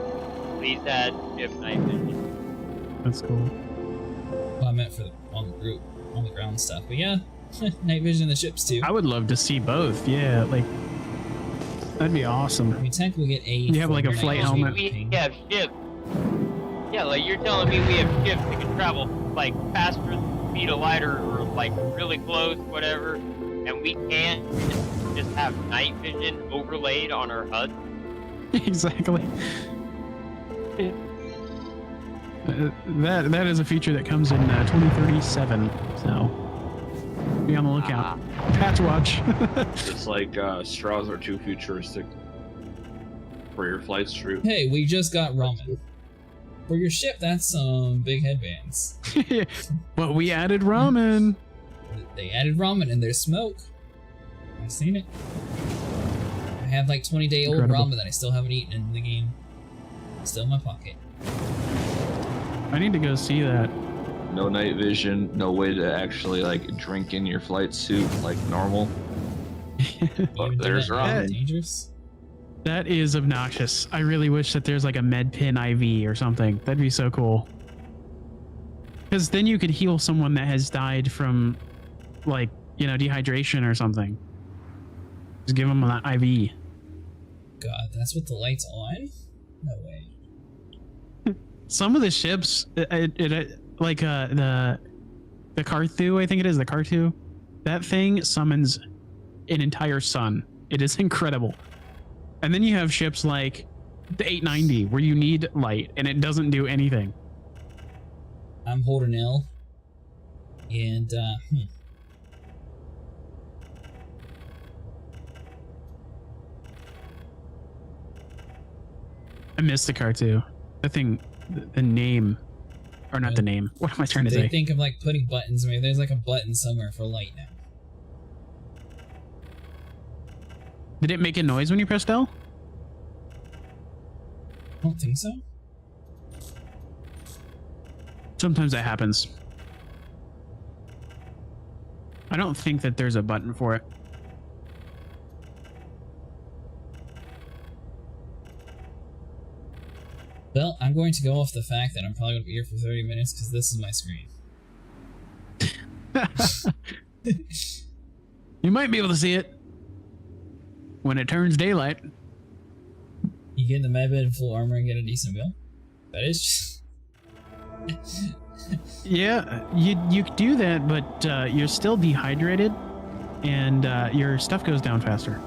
Elite had ship night vision. That's cool. Well, I meant for on the ground stuff, but yeah, night vision in the ships too. I would love to see both. Yeah, like that'd be awesome. I mean, tech will get a. You have like a flight helmet. We have ships. Yeah, like you're telling me we have ships that can travel like faster than the speed of light or like really close, whatever, and we can't just have night vision overlaid on our HUD. Exactly. That is a feature that comes in 2037. So be on the lookout. Patch watch. It's like straws are too futuristic for your flights, true. Hey, we just got ramen. For your ship, that's some big headbands. But we added ramen. They added ramen in their smoke. I've seen it. I have like 20-day-old Incredible. ramen that I still haven't eaten in the game. It's still in my pocket. I need to go see that. No night vision, no way to actually like drink in your flight suit like normal. But there's ramen. Dangerous. That is obnoxious. I really wish that there's like a med pin IV or something. That'd be so cool. Because then you could heal someone that has died from, like, you know, dehydration or something. Just give them an IV. God, that's what the light's on? No way. Some of the ships, like the Carthu, I think it is, the Carthu, that thing summons an entire sun. It is incredible. And then you have ships like the 890 where you need light and it doesn't do anything. I'm holding L. And, I missed the Carthu. That thing, the name, or not the name. What am I trying to they say? think of like putting buttons. Maybe there's like a button somewhere for light now. Did it make a noise when you pressed L? I don't think so. Sometimes that happens. I don't think that there's a button for it. Well, I'm going to go off the fact that I'm probably going to be here for 30 minutes because this is my screen. You might be able to see it when it turns daylight. You get in the medbed in full armor and get a decent meal? That is just... Yeah, you do that, but you're still dehydrated, and your stuff goes down faster.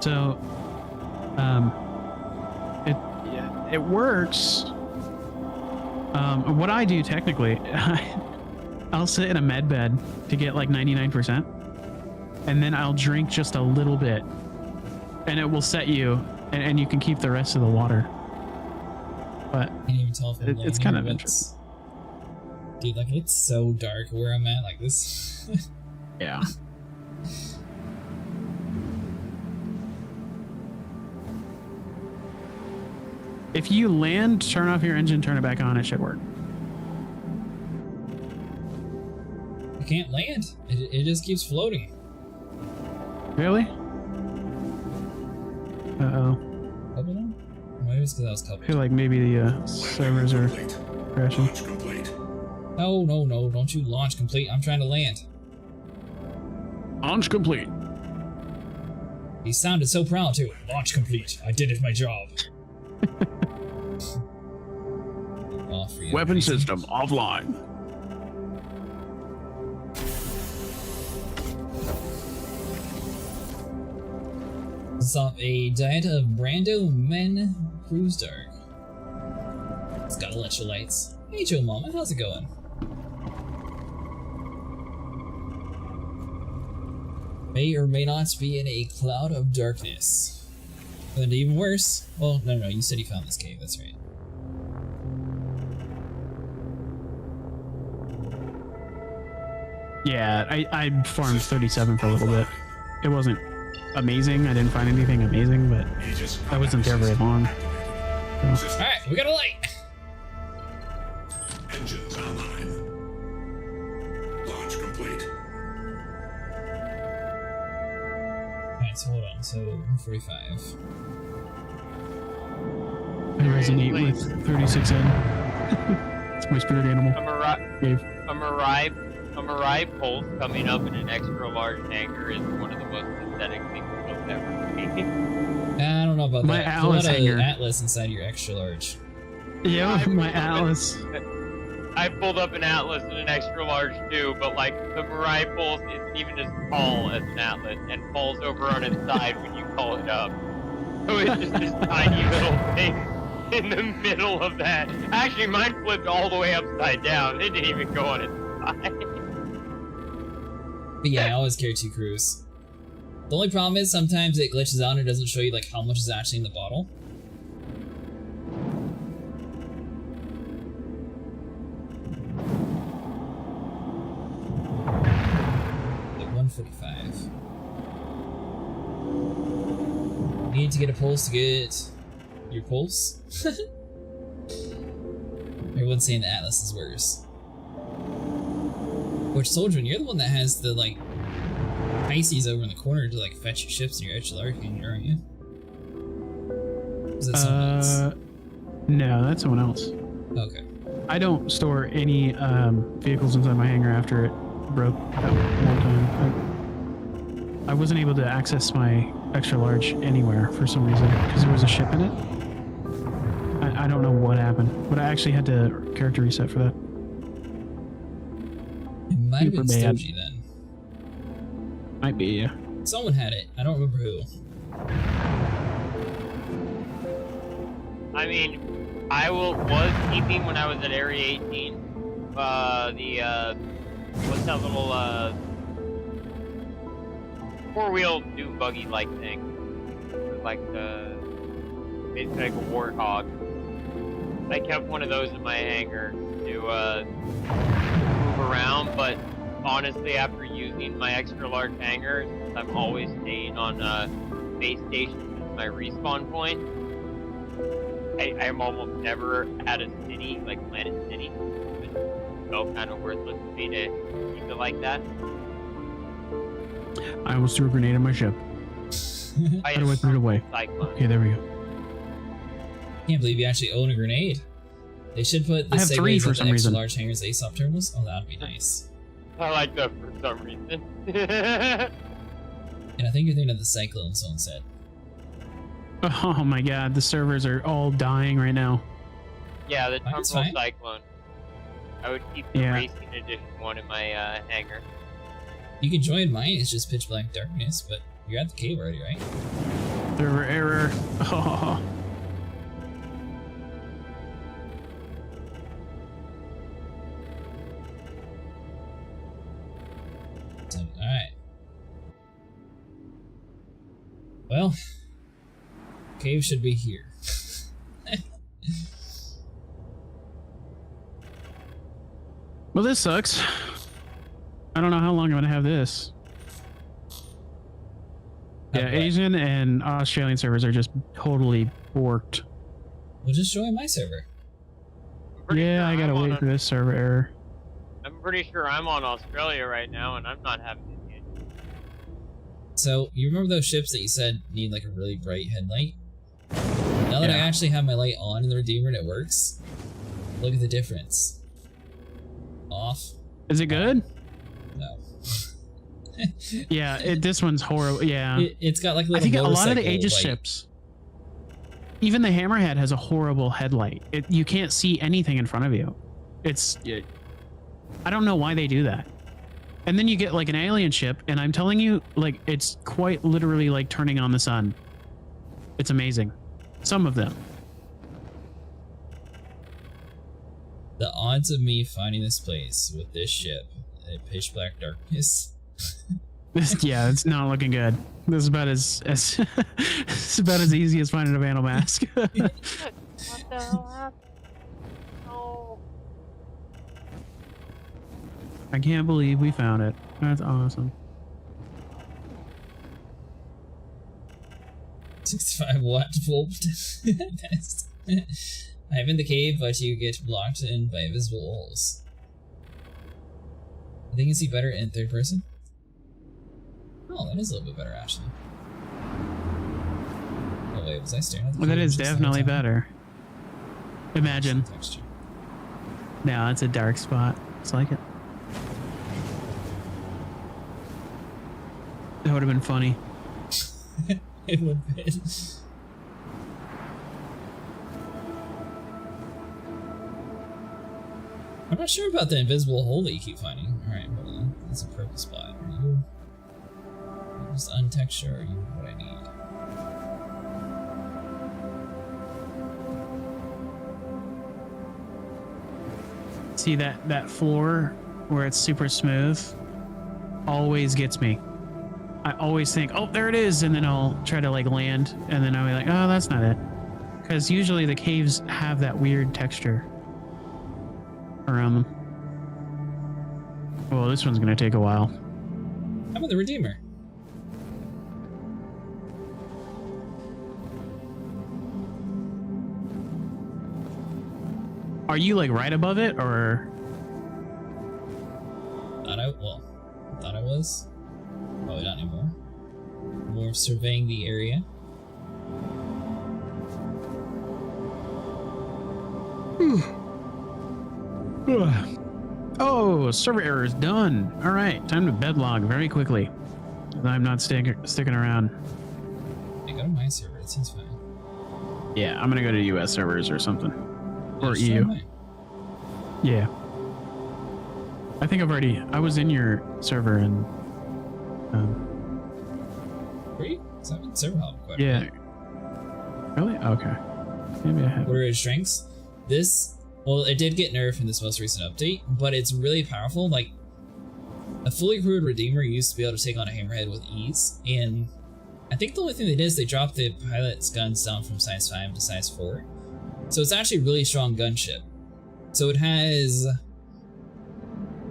So, it works. What I do technically, I'll sit in a med bed to get like 99%, and then I'll drink just a little bit, and it will set you, and you can keep the rest of the water. But I can't even tell if I'm it's kind of interesting. Dude, like, it's so dark where I'm at, like this. Yeah. If you land, turn off your engine, turn it back on, it should work. I can't land. It just keeps floating. Really? Uh-oh. Couple them? Maybe it's because I was I coupled. feel like maybe the servers are crashing. No, no, no, don't you launch complete. I'm trying to land. Launch complete. He sounded so proud too. Launch complete. I did it, my job. Weapon system offline. Stop a diet of Brando Men Cruise Dark. It's got electrolytes. Hey Joe Mama, how's it going? May or may not be in a cloud of darkness. And even worse, well, no, you said you found this cave, that's right. Yeah, I farmed 37 for a little bit. It wasn't amazing. I didn't find anything amazing, but I wasn't there very long. So. Alright, we got a light! Engines online. Launch complete. Alright, so hold on, so 45. I resonate with 36 in. It's my spirit animal. A Mirai pulse coming up in an extra large hangar is one of the most pathetic things I've ever seen. I don't know about my that. Atlas Pull out hangar. an Atlas inside your extra large. Yeah, my Atlas. I pulled up an Atlas in an extra large too, but like the Mirai pulse isn't even as tall as an Atlas and falls over on its side when you call it up. So it's just this tiny little thing in the middle of that. Actually, mine flipped all the way upside down. It didn't even go on its side. But yeah, I always carry 2 crews. The only problem is sometimes it glitches out and it doesn't show you like how much is actually in the bottle. Like 145. You need to get a pulse to get your pulse? Everyone's saying the Atlas is worse. Which, Soldrin, you're the one that has the, like, Pisces over in the corner to, like, fetch your ships in your extra large hangar, aren't you? Is that someone else? No, that's someone else. Okay. I don't store any vehicles inside my hangar after it broke that one time. I wasn't able to access my extra large anywhere for some reason because there was a ship in it. I don't know what happened, but I actually had to character reset for that. It might have been bad. Stogie then. Might be, yeah. Someone had it. I don't remember who. I mean, I was keeping when I was at Area 18. What's that little four-wheel dune buggy like thing? Like basically like a warthog. I kept one of those in my hangar to move around, but honestly, after using my extra large hangar, since I'm always staying on base station as my respawn point, I'm almost never at a city, like Planet City. It felt kind of worthless to me to keep it like that. I almost threw a grenade on my ship. How do I put it away? Okay, there we go. Can't believe you actually own a grenade. They should put the I have 3 for some reason. large hangars ASOP terminals. Oh, that would be nice. I like that for some reason. And I think you're thinking of the Cyclone, someone said. Oh my god, the servers are all dying right now. Yeah, the Temporal fine. Cyclone. I would keep the Racing Edition one in my hangar. You can join mine, it's just pitch black darkness, but you're at the cave already, right? Server error. Oh. Alright. Well, cave should be here. Well, this sucks. I don't know how long I'm gonna have this. Yeah, Asian and Australian servers are just totally borked. Well, just join my server. Yeah, I gotta wait for this server error. I'm pretty sure I'm on Australia right now, and I'm not having it yet. So, you remember those ships that you said need like a really bright headlight? Now that I actually have my light on in the Redeemer and it works, look at the difference. Off. Is it good? No. Yeah, this one's horrible. Yeah. It's got like a little I think a lot of the motorcycle Aegis light. ships, even the Hammerhead has a horrible headlight. You can't see anything in front of you. I don't know why they do that. And then you get like an alien ship, and I'm telling you, like, it's quite literally like turning on the sun. It's amazing. Some of them. The odds of me finding this place with this ship in pitch black darkness. Yeah, it's not looking good. This is about as it's about as easy as finding a Vandal mask. What the hell happened? No. I can't believe we found it. That's awesome. 65 watt volt test. I'm in the cave, but you get blocked in by invisible holes. I think you see better in third person. Oh, that is a little bit better, actually. Oh wait, was I staring at the Well, that cave is just the whole definitely time? better. Imagine. Texture. No, it's a dark spot. It's like it. That would have been funny. It would have been. I'm not sure about the invisible hole that you keep finding. Alright, hold on. That's a purple spot. Are you just untexture, or are you what I need? See that floor where it's super smooth always gets me. I always think, oh, there it is, and then I'll try to like land, and then I'll be like, oh, that's not it. Because usually the caves have that weird texture around them. Well, this one's gonna take a while. How about the Redeemer? Are you like right above it, or? Thought I was. Probably not anymore. More surveying the area. Oh, server error is done. All right, time to bedlog very quickly. I'm not sticking around. Hey, go to my server. It seems fine. Yeah, I'm gonna go to US servers or something, or Just EU. try mine. Yeah. I think I was in your server and. Were you? 'Cause I've been server hopping quite a Yeah. bit. Really? Okay. Maybe I have. What are its strengths? This, well, it did get nerfed in this most recent update, but it's really powerful. Like, a fully crewed Redeemer used to be able to take on a Hammerhead with ease, and I think the only thing they did is they dropped the pilot's guns down from size 5 to size 4. So it's actually a really strong gunship. So it has,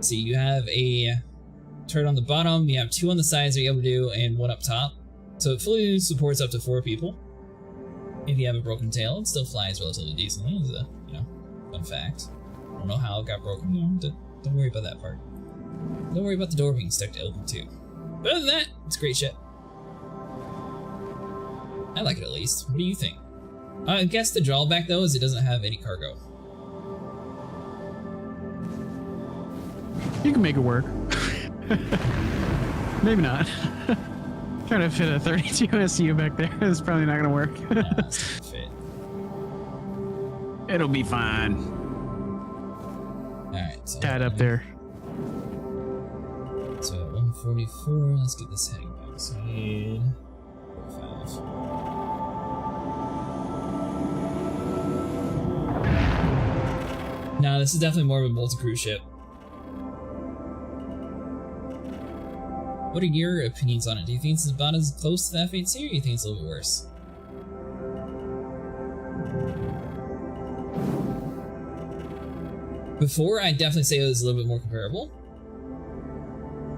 see, you have a turret on the bottom, you have 2 on the sides that you're able to do, and 1 up top. So it fully supports up to 4 people. If you have a broken tail, it still flies relatively decently, as a, fun fact. I don't know how it got broken, don't worry about that part. Don't worry about the door being stuck to open too. But other than that, it's a great ship. I like it at least. What do you think? I guess the drawback though is it doesn't have any cargo. You can make it work. Maybe not. Trying to fit a 32 SU back there is probably not gonna work. Fit. It'll be fine. Alright, so tied up there. So 144, let's get this heading back. So we need 45. Now this is definitely more of a multi-crew ship. What are your opinions on it? Do you think it's about as close to the F-8C, or do you think it's a little bit worse? Before, I'd definitely say it was a little bit more comparable.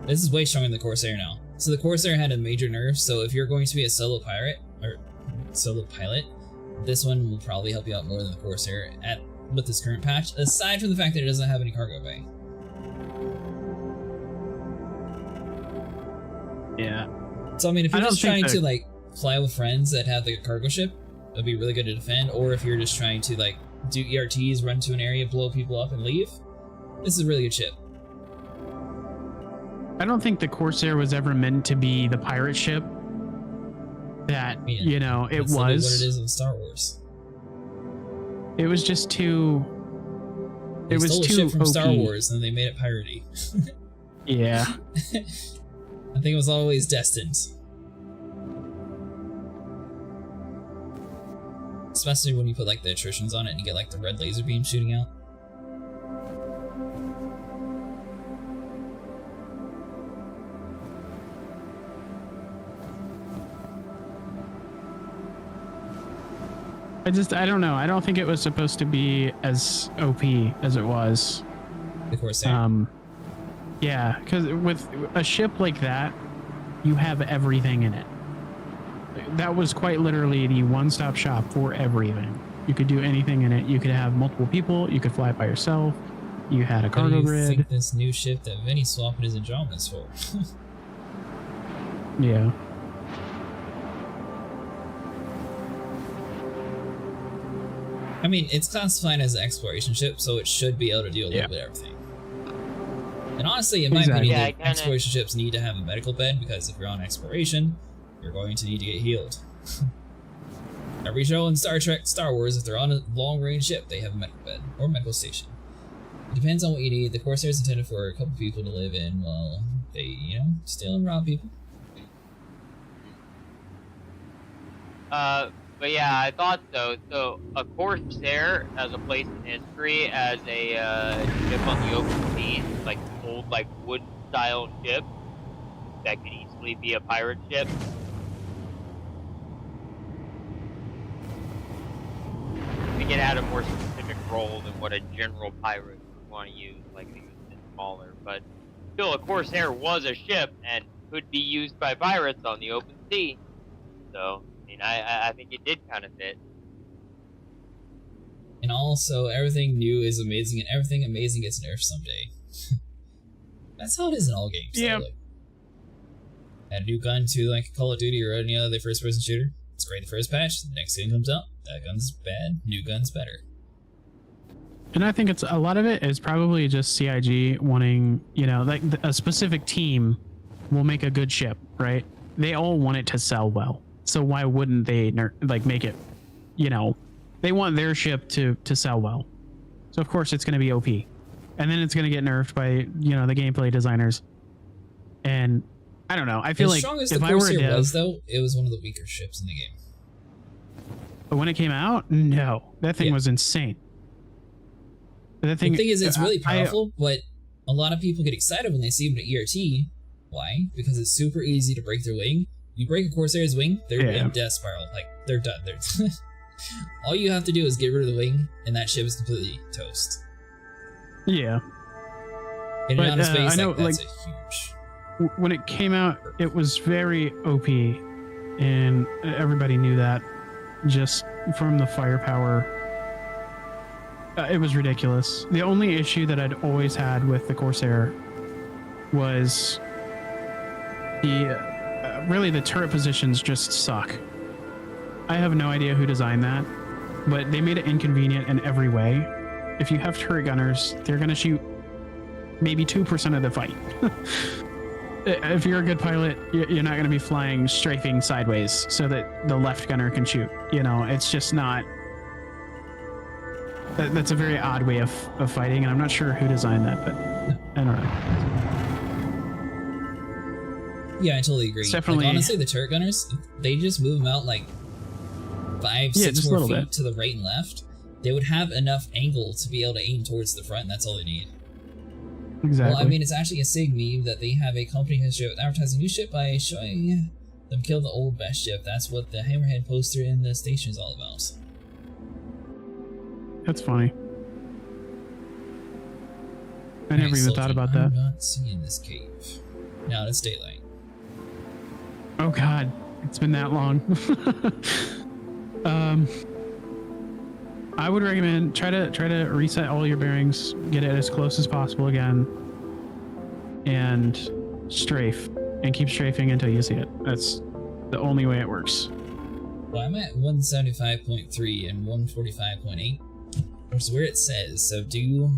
This is way stronger than the Corsair now. So the Corsair had a major nerf, so if you're going to be a solo pirate, or solo pilot, this one will probably help you out more than the Corsair with this current patch, aside from the fact that it doesn't have any cargo bay. Yeah. So I mean, if you're just trying to like fly with friends that have like a cargo ship, it'd be really good to defend. Or if you're just trying to like do ERTs, run to an area, blow people up, and leave, this is a really good ship. I don't think the Corsair was ever meant to be the pirate ship that you know it was. What it is in Star Wars. It was just too. They stole a ship from Star Wars and they made it piratey. Yeah. I think it was always destined. Especially when you put like the attritions on it and you get like the red laser beam shooting out. I don't know. I don't think it was supposed to be as OP as it was. The Corsair. Yeah, because with a ship like that, you have everything in it. That was quite literally the one-stop shop for everything. You could do anything in it. You could have multiple people. You could fly it by yourself. You had a cargo grid. What do you think this new ship that Vinny swapping his Andromeda's for? Yeah. I mean, it's classified as an exploration ship, so it should be able to deal with a little bit of everything. And honestly, in my opinion, exploration ships need to have a medical bed, because if you're on exploration, you're going to need to get healed. Every show in Star Trek, Star Wars, if they're on a long-range ship, they have a medical bed or medical station. It depends on what you need. The Corsair is intended for a couple people to live in while they, you know, steal and rob people. But yeah, I thought so. So a Corsair as a place in history, as a ship on the open seas, like old like wood style ship that could easily be a pirate ship. I think it had a more specific role than what a general pirate would want to use, like it was smaller. But still, a Corsair was a ship and could be used by pirates on the open sea. So I think it did kind of fit. And also, everything new is amazing, and everything amazing gets nerfed someday. That's how it is in all games. Yeah. Like, add a new gun to like Call of Duty or any other first-person shooter. It's great the first patch. The next gun comes out. That gun's bad. New gun's better. And I think it's a lot of it is probably just CIG wanting, you know, like a specific team will make a good ship, right? They all want it to sell well. So why wouldn't they like make it, you know, they want their ship to sell well. So of course it's going to be OP. And then it's going to get nerfed by, you know, the gameplay designers. And I don't know. I feel like if I were a dev, was, though, it was one of the weaker ships in the game. But when it came out, no, that thing was insane. The thing is, it's really powerful, but a lot of people get excited when they see it in ERT. Why? Because it's super easy to break their wing. You break a Corsair's wing, they're in death spiral. Like, they're done. All you have to do is get rid of the wing, and that ship is completely toast. Yeah. In an outer space, I know, that's a huge... When it came out, it was very OP, and everybody knew that just from the firepower. It was ridiculous. The only issue that I'd always had with the Corsair was Really, the turret positions just suck. I have no idea who designed that, but they made it inconvenient in every way. If you have turret gunners, they're going to shoot maybe 2% of the fight. If you're a good pilot, you're not going to be flying strafing sideways so that the left gunner can shoot. You know, it's just not... That's a very odd way of fighting, and I'm not sure who designed that, but I don't know. Yeah, I totally agree. It's definitely... Like, honestly, the turret gunners, they just move them out like 5-6 more feet to the right and left. They would have enough angle to be able to aim towards the front, and that's all they need. Exactly. Well, I mean, it's actually a SIG meme that they have a company history with advertising a new ship by showing them kill the old best ship. That's what the Hammerhead poster in the station is all about. That's funny. I never even thought about that. I'm not seeing this cave. No, it's daylight. Oh god, it's been that long. I would recommend try to reset all your bearings, get it as close as possible again, and strafe, and keep strafing until you see it. That's the only way it works. Well, I'm at 175.3 and 145.8, which is where it says. So do you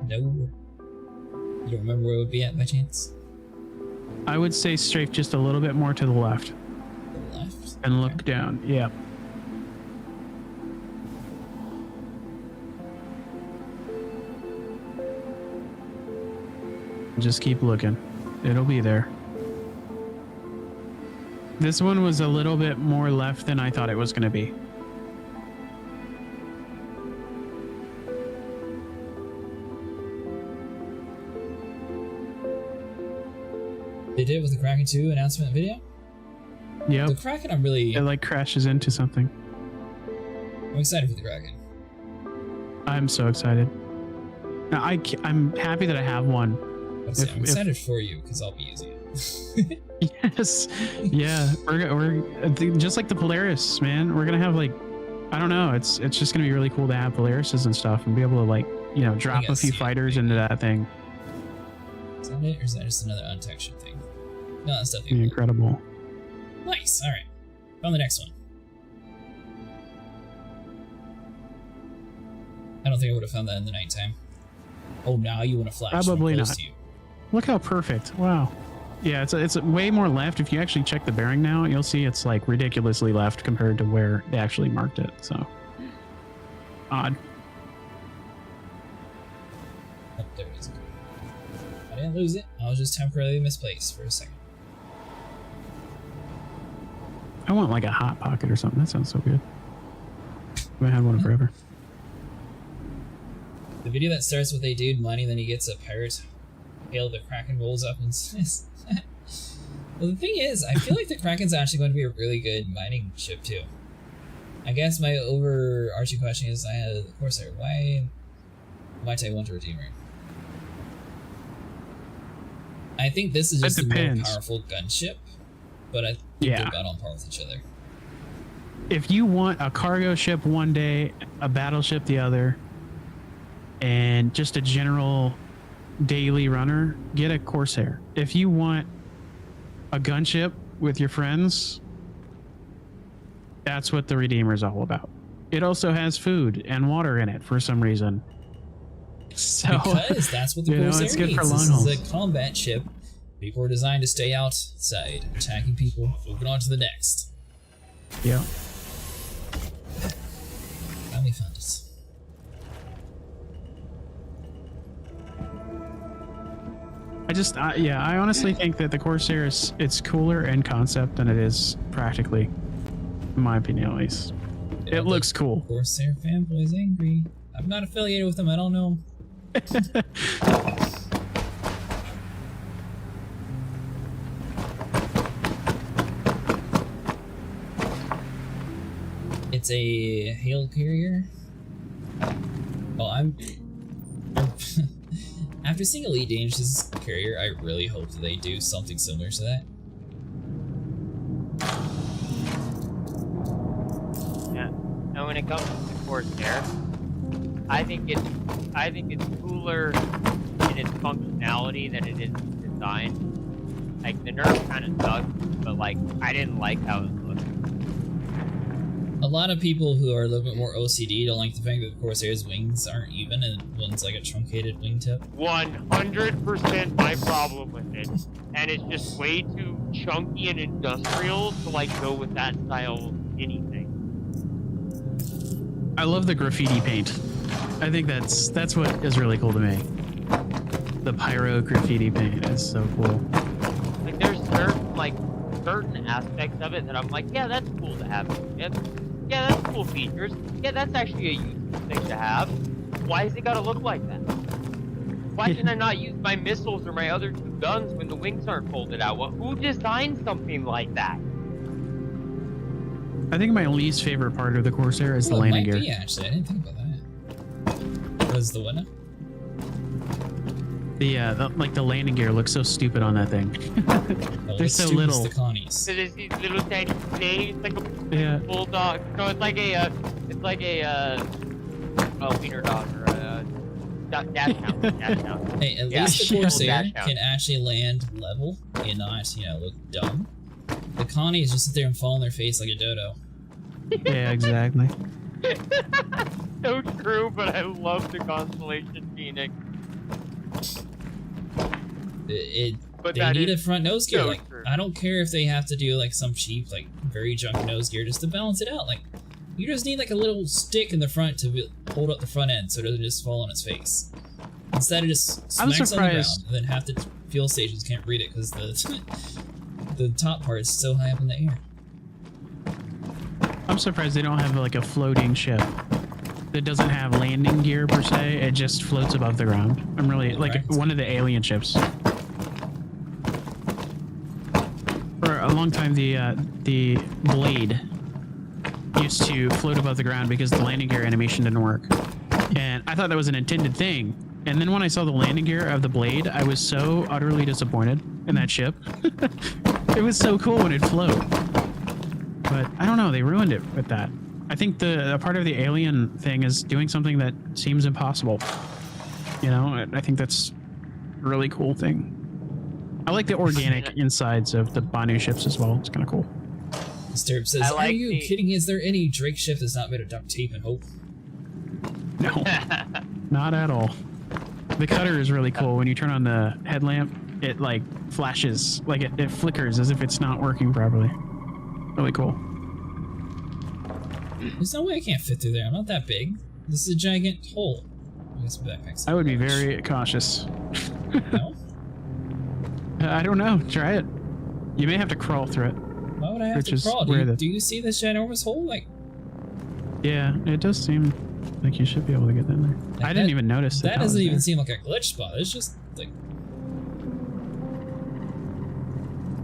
know? You don't remember where it would be at by chance? I would say strafe just a little bit more to the left. The left? And look down. Yeah. Just keep looking. It'll be there. This one was a little bit more left than I thought it was going to be. They did it with the Kraken 2 announcement video? Yeah. The Kraken, I'm really... It like crashes into something. I'm excited for the Kraken. I'm so excited. Now, I'm happy that I have one. I'm excited for you because I'll be using it. Yes. Yeah. We're just like the Polaris, man. We're gonna have like, I don't know. It's just gonna be really cool to have Polarises and stuff and be able to like, you know, drop a few fighters into that thing. Is that it, or is that just another untextured thing? No, that's definitely incredible. Nice. All right. On the next one. I don't think I would have found that in the nighttime. Oh, now you want to flash? Probably not. To you. Look how perfect! Wow. Yeah, it's way more left. If you actually check the bearing now, you'll see it's like ridiculously left compared to where they actually marked it. So odd. Oh, there it is. I didn't lose it. I was just temporarily misplaced for a second. I want like a hot pocket or something. That sounds so good. I had one forever. The video that starts with a dude mining, then he gets a pirate hail, the Kraken rolls up and says... Well, the thing is, I feel like the Kraken's actually going to be a really good mining ship, too. I guess my overarching question is, I had the Corsair. Why might I want a Redeemer? I think this is just a more powerful gunship, but I think they're about on par with each other. If you want a cargo ship one day, a battleship the other, and just a general daily runner, get a Corsair. If you want a gunship with your friends, that's what the Redeemer is all about. It also has food and water in it for some reason. So, because that's what the Corsair it's good needs. for long This hauls. is a combat ship. People are designed to stay outside, attacking people, moving on to the next. Yeah. Finally found it. I honestly think that the Corsair it's cooler in concept than it is practically, in my opinion at least. It looks cool. Corsair fanboy's angry. I'm not affiliated with them, I don't know. It's a hail carrier. Well, I'm after seeing Elite Dangerous' carrier, I really hope that they do something similar to that. Yeah. And when it comes to the Corsair, I think it's cooler in its functionality than it is its design. Like the nerf kind of sucked, but like I didn't like how it looked. A lot of people who are a little bit more OCD don't like the fact that the Corsair's wings aren't even and one's like a truncated wingtip. 100% my problem with it, and it's just way too chunky and industrial to like go with that style of anything. I love the graffiti paint. I think that's what is really cool to me. The pyro graffiti paint is so cool. Like there's certain aspects of it that I'm like, yeah, that's cool to have. Yeah, that's cool features. Yeah, that's actually a useful thing to have. Why has it got to look like that? Why can I not use my missiles or my other 2 guns when the wings aren't folded out? Well, who designed something like that? I think my least favorite part of the Corsair is the landing gear. Yeah, actually, I didn't think about that. Was the winner? Like the landing gear looks so stupid on that thing. They're so little. The Connies. So there's these little tiny blades, like Yeah. a bulldog. No, it's like a wiener dog or a dash hound. Dash hound. Hey, at least the Corsair can actually land level and not, look dumb. The Connies just sit there and fall on their face like a dodo. Yeah, exactly. So true, but I love the Constellation Phoenix. They that need a is front nose gear. so Like, true. I don't care if they have to do like some cheap, like very junk nose gear just to balance it out. Like, you just need like a little stick in the front to hold up the front end so it doesn't just fall on its face. Instead, it just smacks on the ground, and then half the fuel stations can't read it because the top part is so high up in the air. I'm surprised they don't have like a floating ship that doesn't have landing gear per se. It just floats above the ground. I'm really like one of the alien ships. For a long time, the Blade used to float above the ground because the landing gear animation didn't work, and I thought that was an intended thing. And then when I saw the landing gear of the Blade, I was so utterly disappointed in that ship. It was so cool when it float, but I don't know. They ruined it with that. I think a part of the alien thing is doing something that seems impossible. I think that's a really cool thing. I like the organic insides of the Banu ships as well. It's kind of cool. Disturb says, "Are you kidding? Is there any Drake ship that's not made of duct tape and hope?" No, not at all. The cutter is really cool. When you turn on the headlamp, it like flashes, like it flickers as if it's not working properly. Really cool. There's no way I can't fit through there. I'm not that big. This is a giant hole. I guess backpacks. I would be very cautious. No? I don't know. Try it. You may have to crawl through it. Why would I have to crawl? Do you see this ginormous hole? Like, yeah, it does seem like you should be able to get in there. I didn't even notice that doesn't even seem like a glitch spot. It's just like,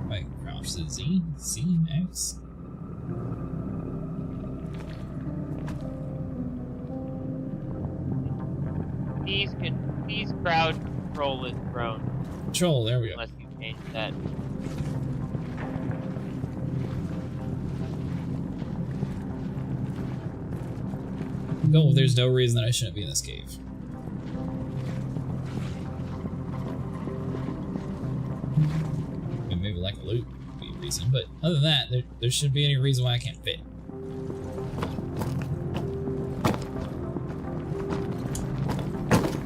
like crouch to Z, C, X. These crowd control is drone. Control, there we go. Unless you change that. No, there's no reason that I shouldn't be in this cave. I mean, maybe like loot would be a reason, but other than that, there shouldn't be any reason why I can't fit.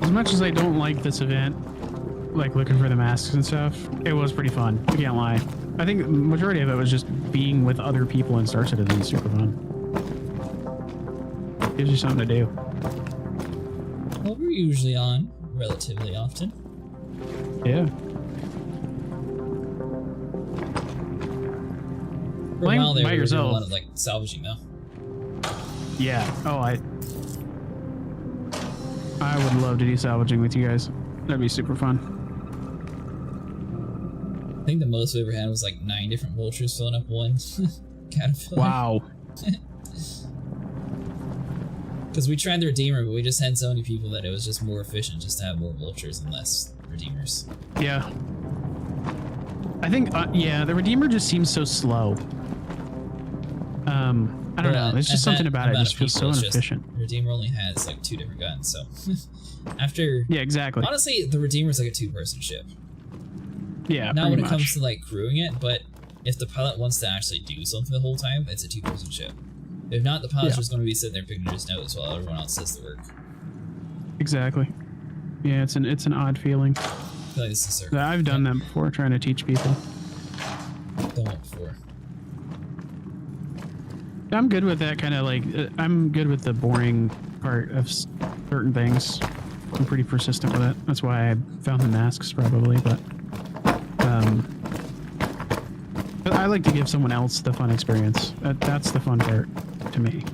As much as I don't like this event, like looking for the masks and stuff, it was pretty fun. I can't lie. I think the majority of it was just being with other people in Star Citizen is super fun. Gives you something to do. Well, we're usually on relatively often. Yeah. For a while there, by we were doing a yourself. lot of like salvaging though. Yeah. Oh, I would love to do salvaging with you guys. That'd be super fun. I think the most we ever had was like 9 different vultures filling up one caterpillar. Wow. Because we tried the Redeemer, but we just had so many people that it was just more efficient just to have more vultures and less Redeemers. Yeah. I think, yeah, the Redeemer just seems so slow. I don't know. There's just something about it. It just feels so inefficient. Redeemer only has like 2 different guns, so after. Yeah, exactly. Honestly, the Redeemer is like a 2-person ship. Yeah. Not when it pretty comes much. to like crewing it, but if the pilot wants to actually do something the whole time, it's a two-person ship. If not, the pilot's just going to be sitting there picking his nose while everyone else does the work. Exactly. Yeah, it's an odd feeling. I feel like this is circle. I've done that before, trying to teach people. Done it before. I'm good with that kind of like. I'm good with the boring part of certain things. I'm pretty persistent with it. That's why I found the masks probably, but I like to give someone else the fun experience. That's the fun part to me.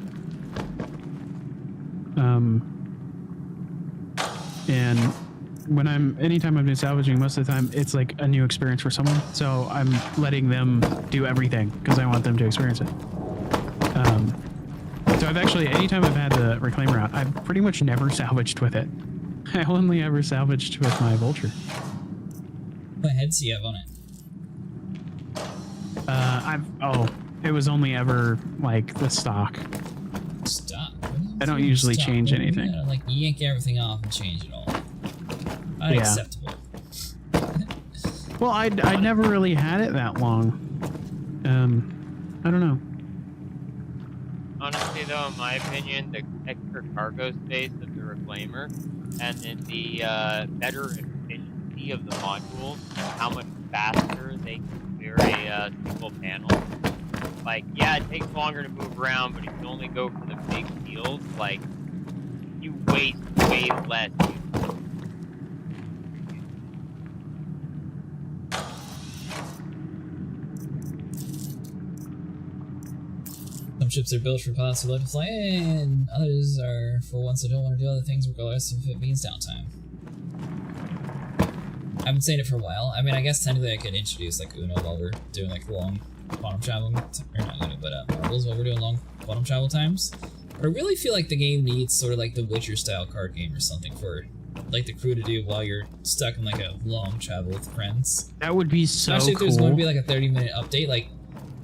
And when anytime I'm doing salvaging, most of the time it's like a new experience for someone. So I'm letting them do everything because I want them to experience it. So I've actually, anytime I've had the reclaimer out, I've pretty much never salvaged with it. I only ever salvaged with my vulture. What heads do you have on it? It was only ever like the stock. Stop. I don't usually change anything. You gotta, like, yank everything off and change it all. Unacceptable. Well, I never really had it that long. I don't know. Honestly, though, in my opinion, the extra cargo space of the reclaimer, and then the better efficiency of the modules, how much faster they can clear a single panel. Like, yeah, it takes longer to move around, but if you only go for the big fields, like, you waste way less. Some ships are built for pilots who love to fly, and others are for ones that don't want to do other things regardless if it means downtime. I've been saying it for a while. I mean, I guess technically I could introduce like Uno while we're doing like long quantum travel, or not Uno, but marbles while we're doing long quantum travel times. But I really feel like the game needs sort of like the Witcher style card game or something for like the crew to do while you're stuck in like a long travel with friends. That would be so Especially if there's cool. going to be like a 30-minute update. Like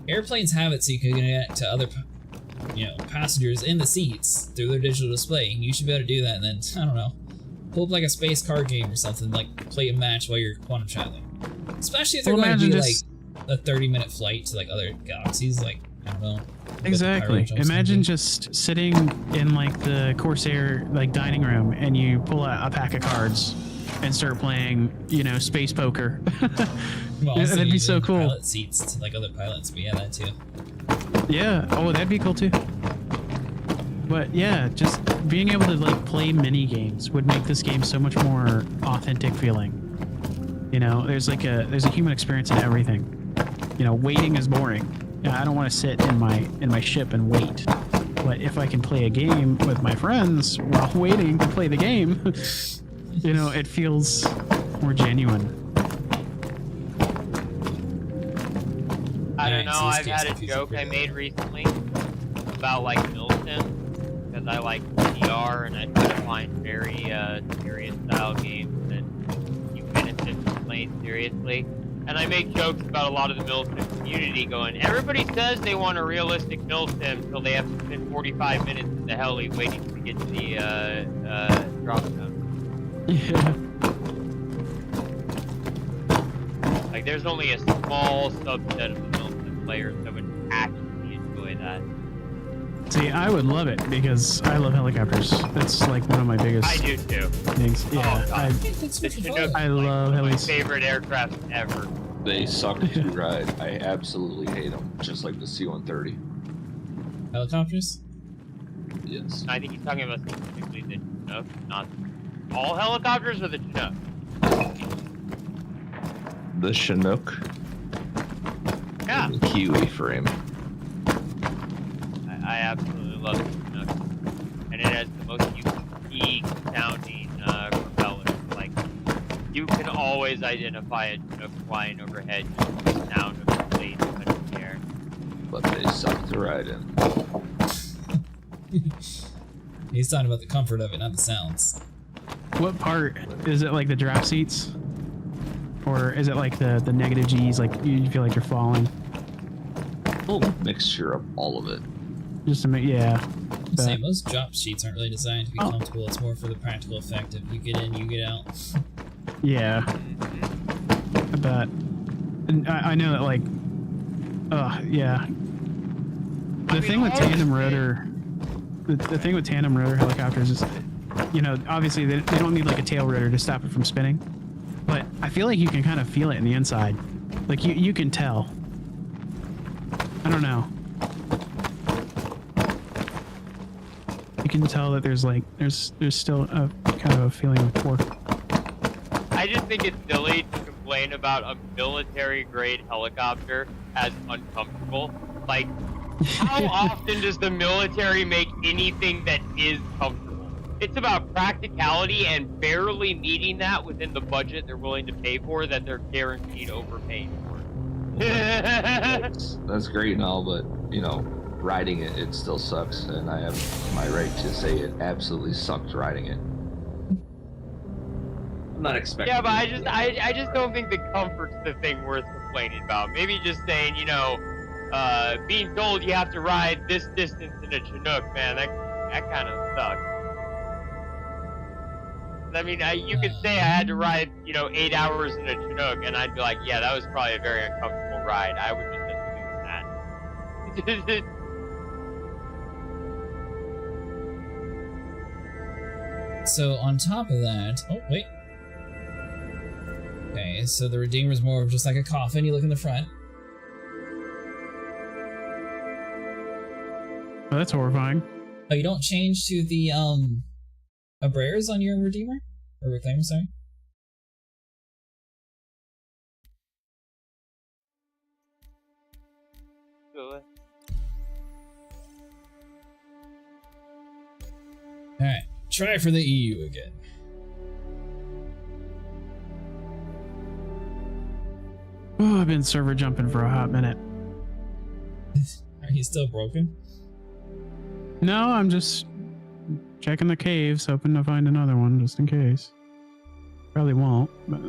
airplanes have it so you can get to other, passengers in the seats through their digital display. You should be able to do that, and then I don't know, pull up like a space card game or something, like play a match while you're quantum traveling. Especially if they're going to do like a 30-minute flight to like other galaxies, like I don't know. Exactly. Imagine just sitting in like the Corsair like dining room, and you pull out a pack of cards and start playing, space poker. Well, that'd be so cool. Pilot seats to like other pilots, but yeah, that too. Yeah. Oh, that'd be cool too. But yeah, just being able to like play mini games would make this game so much more authentic feeling. There's a human experience in everything. Waiting is boring. I don't want to sit in my ship and wait. But if I can play a game with my friends while waiting to play the game, it feels more genuine. I don't know, I've had a joke I made recently about like Milsim, because I like VR and I try to find very serious style games that you benefit from playing seriously. And I make jokes about a lot of the Milsim community going, everybody says they want a realistic Milsim until they have to spend 45 minutes in the heli waiting to get to the drop zone. Yeah. Like, there's only a small subset of the Milsim players that would actually enjoy that. See, I would love it because I love helicopters. That's like one of my biggest. I do too. Things. Yeah, I love my helis. favorite aircraft ever. They suck to ride. I absolutely hate them, just like the C-130. Helicopters? Yes. I think he's talking about specifically the Chinook, not all helicopters or the Chinook. The Chinook. Yeah. The Kiwi frame. I absolutely love the Chinook, and it has the most unique sounding propellers. Like, you can always identify a Chinook flying overhead just from the sound of the blades touching the air. But they suck to ride in. He's talking about the comfort of it, not the sounds. What part? Is it like the drop seats? Or is it like the negative G's, like you feel like you're falling? Oh, mixture of all of it. Just to make, yeah. Say, most drop sheets aren't really designed to be comfortable. It's more for the practical effect of you get in, you get out. Yeah. at that. And I know that, like, yeah. The thing with tandem rotor, the thing with tandem rotor helicopters is, you know, obviously they don't need like a tail rotor to stop it from spinning, but I feel like you can kind of feel it in the inside. Like you can tell. I don't know. You can tell that there's still a kind of a feeling of torque. I just think it's silly to complain about a military grade helicopter as uncomfortable. Like, how often does the military make anything that is comfortable? It's about practicality and barely meeting that within the budget they're willing to pay for that they're guaranteed overpaying for. That's great and all, but, you know, riding it, it still sucks, and I have my right to say it absolutely sucked riding it. I'm not expecting. Yeah, but I just don't think the comfort's the thing worth complaining about. Maybe just saying, you know, being told you have to ride this distance in a Chinook, man, that kind of sucks. I mean, you could say I had to ride, you know, 8 hours in a Chinook, and I'd be like, yeah, that was probably a very uncomfortable ride. I would just assume that. So on top of that, oh wait. Okay, so the Redeemer is more of just like a coffin. You look in the front. Oh, that's horrifying. Oh, you don't change to the Abraers on your Redeemer? Or Reclaimer, sorry? Alright, try for the EU again. Oh, I've been server jumping for a hot minute. Are you still broken? No, I'm just checking the caves, hoping to find another one just in case. Probably won't, but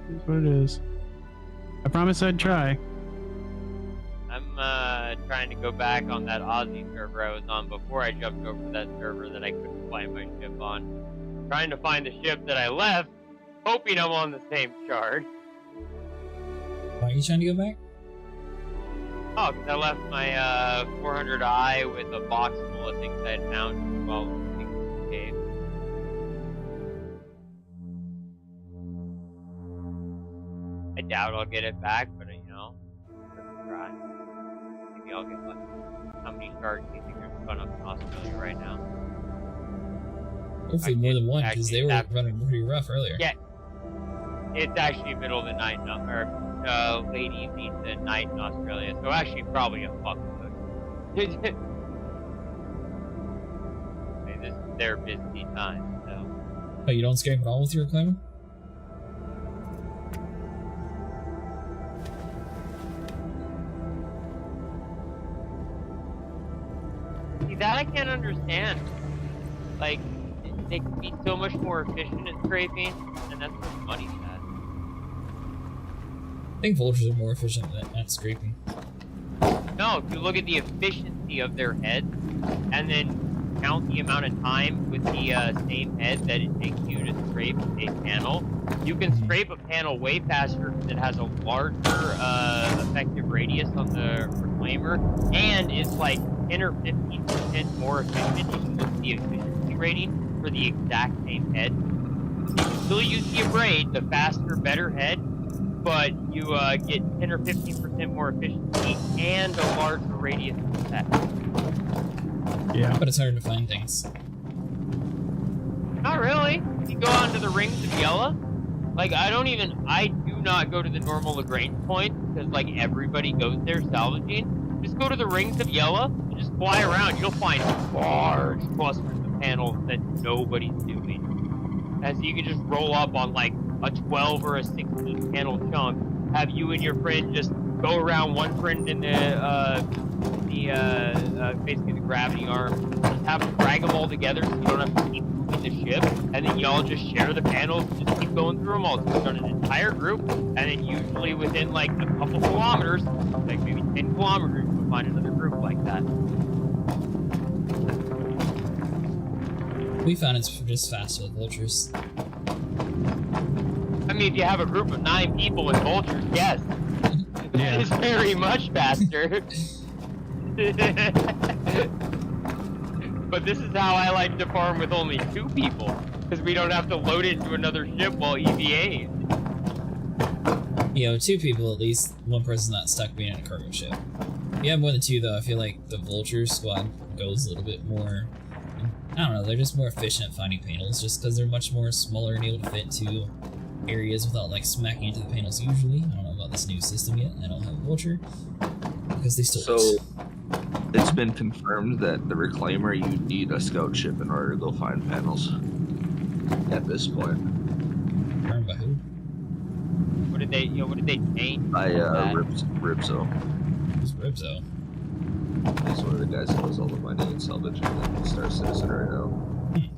it's what it is. I promise I'd try. I'm trying to go back on that Aussie server I was on before I jumped over to that server that I couldn't find my ship on. Trying to find the ship that I left, hoping I'm on the same shard. Why are you trying to go back? Oh, because I left my 400i with a box full of things I had found while looking in the cave. I doubt I'll get it back, but you know, let's try. Maybe I'll get lucky. How many shards do you think there's fun up in Australia right now? Hopefully more than one, because they were running pretty rough earlier. Yeah, it's actually middle of the night, or late evening to night in Australia, so actually probably a fuckload. This is their busy time, so. Oh, you don't scrape at all with your Reclaimer? See, that I can't understand. Like, they can be so much more efficient at scraping, and that's where the money's at. I think vultures are more efficient at scraping. No, if you look at the efficiency of their heads, and then count the amount of time with the same head that it takes you to scrape a panel, you can scrape a panel way faster because it has a larger effective radius on the Reclaimer, and it's like 10 or 15% more efficient. You can look at the efficiency rating for the exact same head. You can still use the Abrade, the faster, better head, but you get 10 or 15% more efficiency and a larger radius of that. Yeah, but it's hard to find things. Not really. If you go onto the Rings of Yella, like I do not go to the normal Lagrange point because like everybody goes there salvaging. Just go to the Rings of Yella and just fly around. You'll find large clusters of panels that nobody's doing. And so you can just roll up on like a 12 or a 16 panel chunk, have you and your friend just go around one friend in basically the gravity arm, just have them drag them all together so you don't have to keep moving the ship, and then y'all just share the panels and just keep going through them all. So it's on an entire group, and then usually within like a couple kilometers, like maybe 10 kilometers, you'll find another group like that. We found it's just faster with vultures. I mean, if you have a group of 9 people with vultures, yes. Yeah. It's very much faster. But this is how I like to farm with only 2 people, because we don't have to load it into another ship while EVAing. You know, 2 people at least, 1 person's not stuck being in a cargo ship. If you have more than 2 though, I feel like the Vulture squad goes a little bit more, I don't know, they're just more efficient at finding panels, just because they're much more smaller and able to fit into areas without like smacking into the panels usually. I don't know about this new system yet, I don't have a Vulture, because they still So, it's been confirmed that the Reclaimer, you need a scout ship in order to go find panels. At this point. Confirmed by who? What did they change? By Ribzo. Who's Ribzo? He's one of the guys that does all the mining and salvage in Star Citizen right now.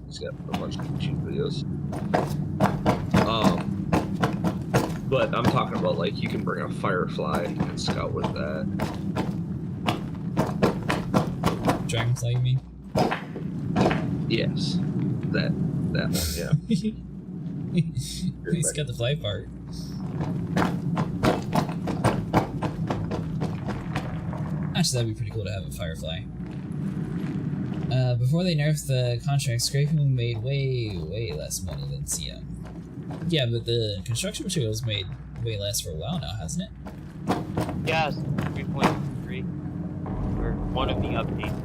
He's got a bunch of YouTube videos. But I'm talking about like you can bring a Firefly and scout with that. Dragonfly, you mean? Yes, that one, yeah. He's got the fly part. Actually, that'd be pretty cool to have a Firefly. Before they nerfed the contract, scraping made way less money than CM. Yeah, but the construction materials made way less for a while now, hasn't it? Yes, 3.3. Or one of the updates.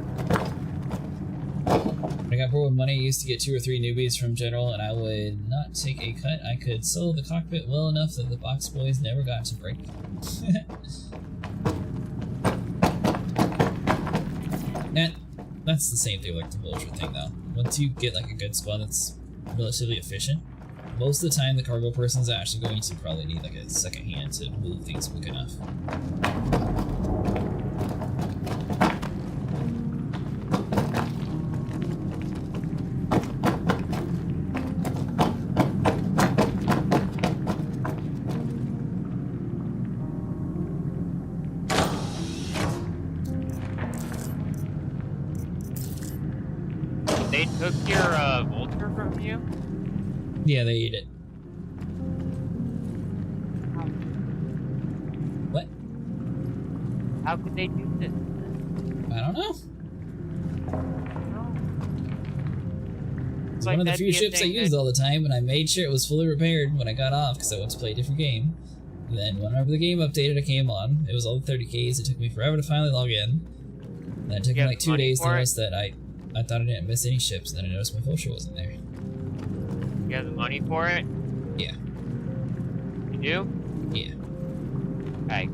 When I got bored with money, I used to get 2 or 3 newbies from General, and I would not take a cut. I could solo the cockpit well enough that the box boys never got to break. That's the same thing like the Vulture thing though. Once you get like a good squad that's relatively efficient, most of the time the cargo person's actually going to probably need like a second hand to move things quick enough. They took your Vulture from you? Yeah, they ate it. What? How could they do this? I don't know. It's Like, one of the that'd few be a ships I thing used that- all the time, and I made sure it was fully repaired when I got off because I went to play a different game. Then whenever the game updated, I came on. It was all the 30Ks. It took me forever to finally log in. And it took me like 2 days to notice that I thought I didn't miss any ships, and then I noticed my Vulture wasn't there. You have the money for it? Yeah. You do? Yeah. Okay.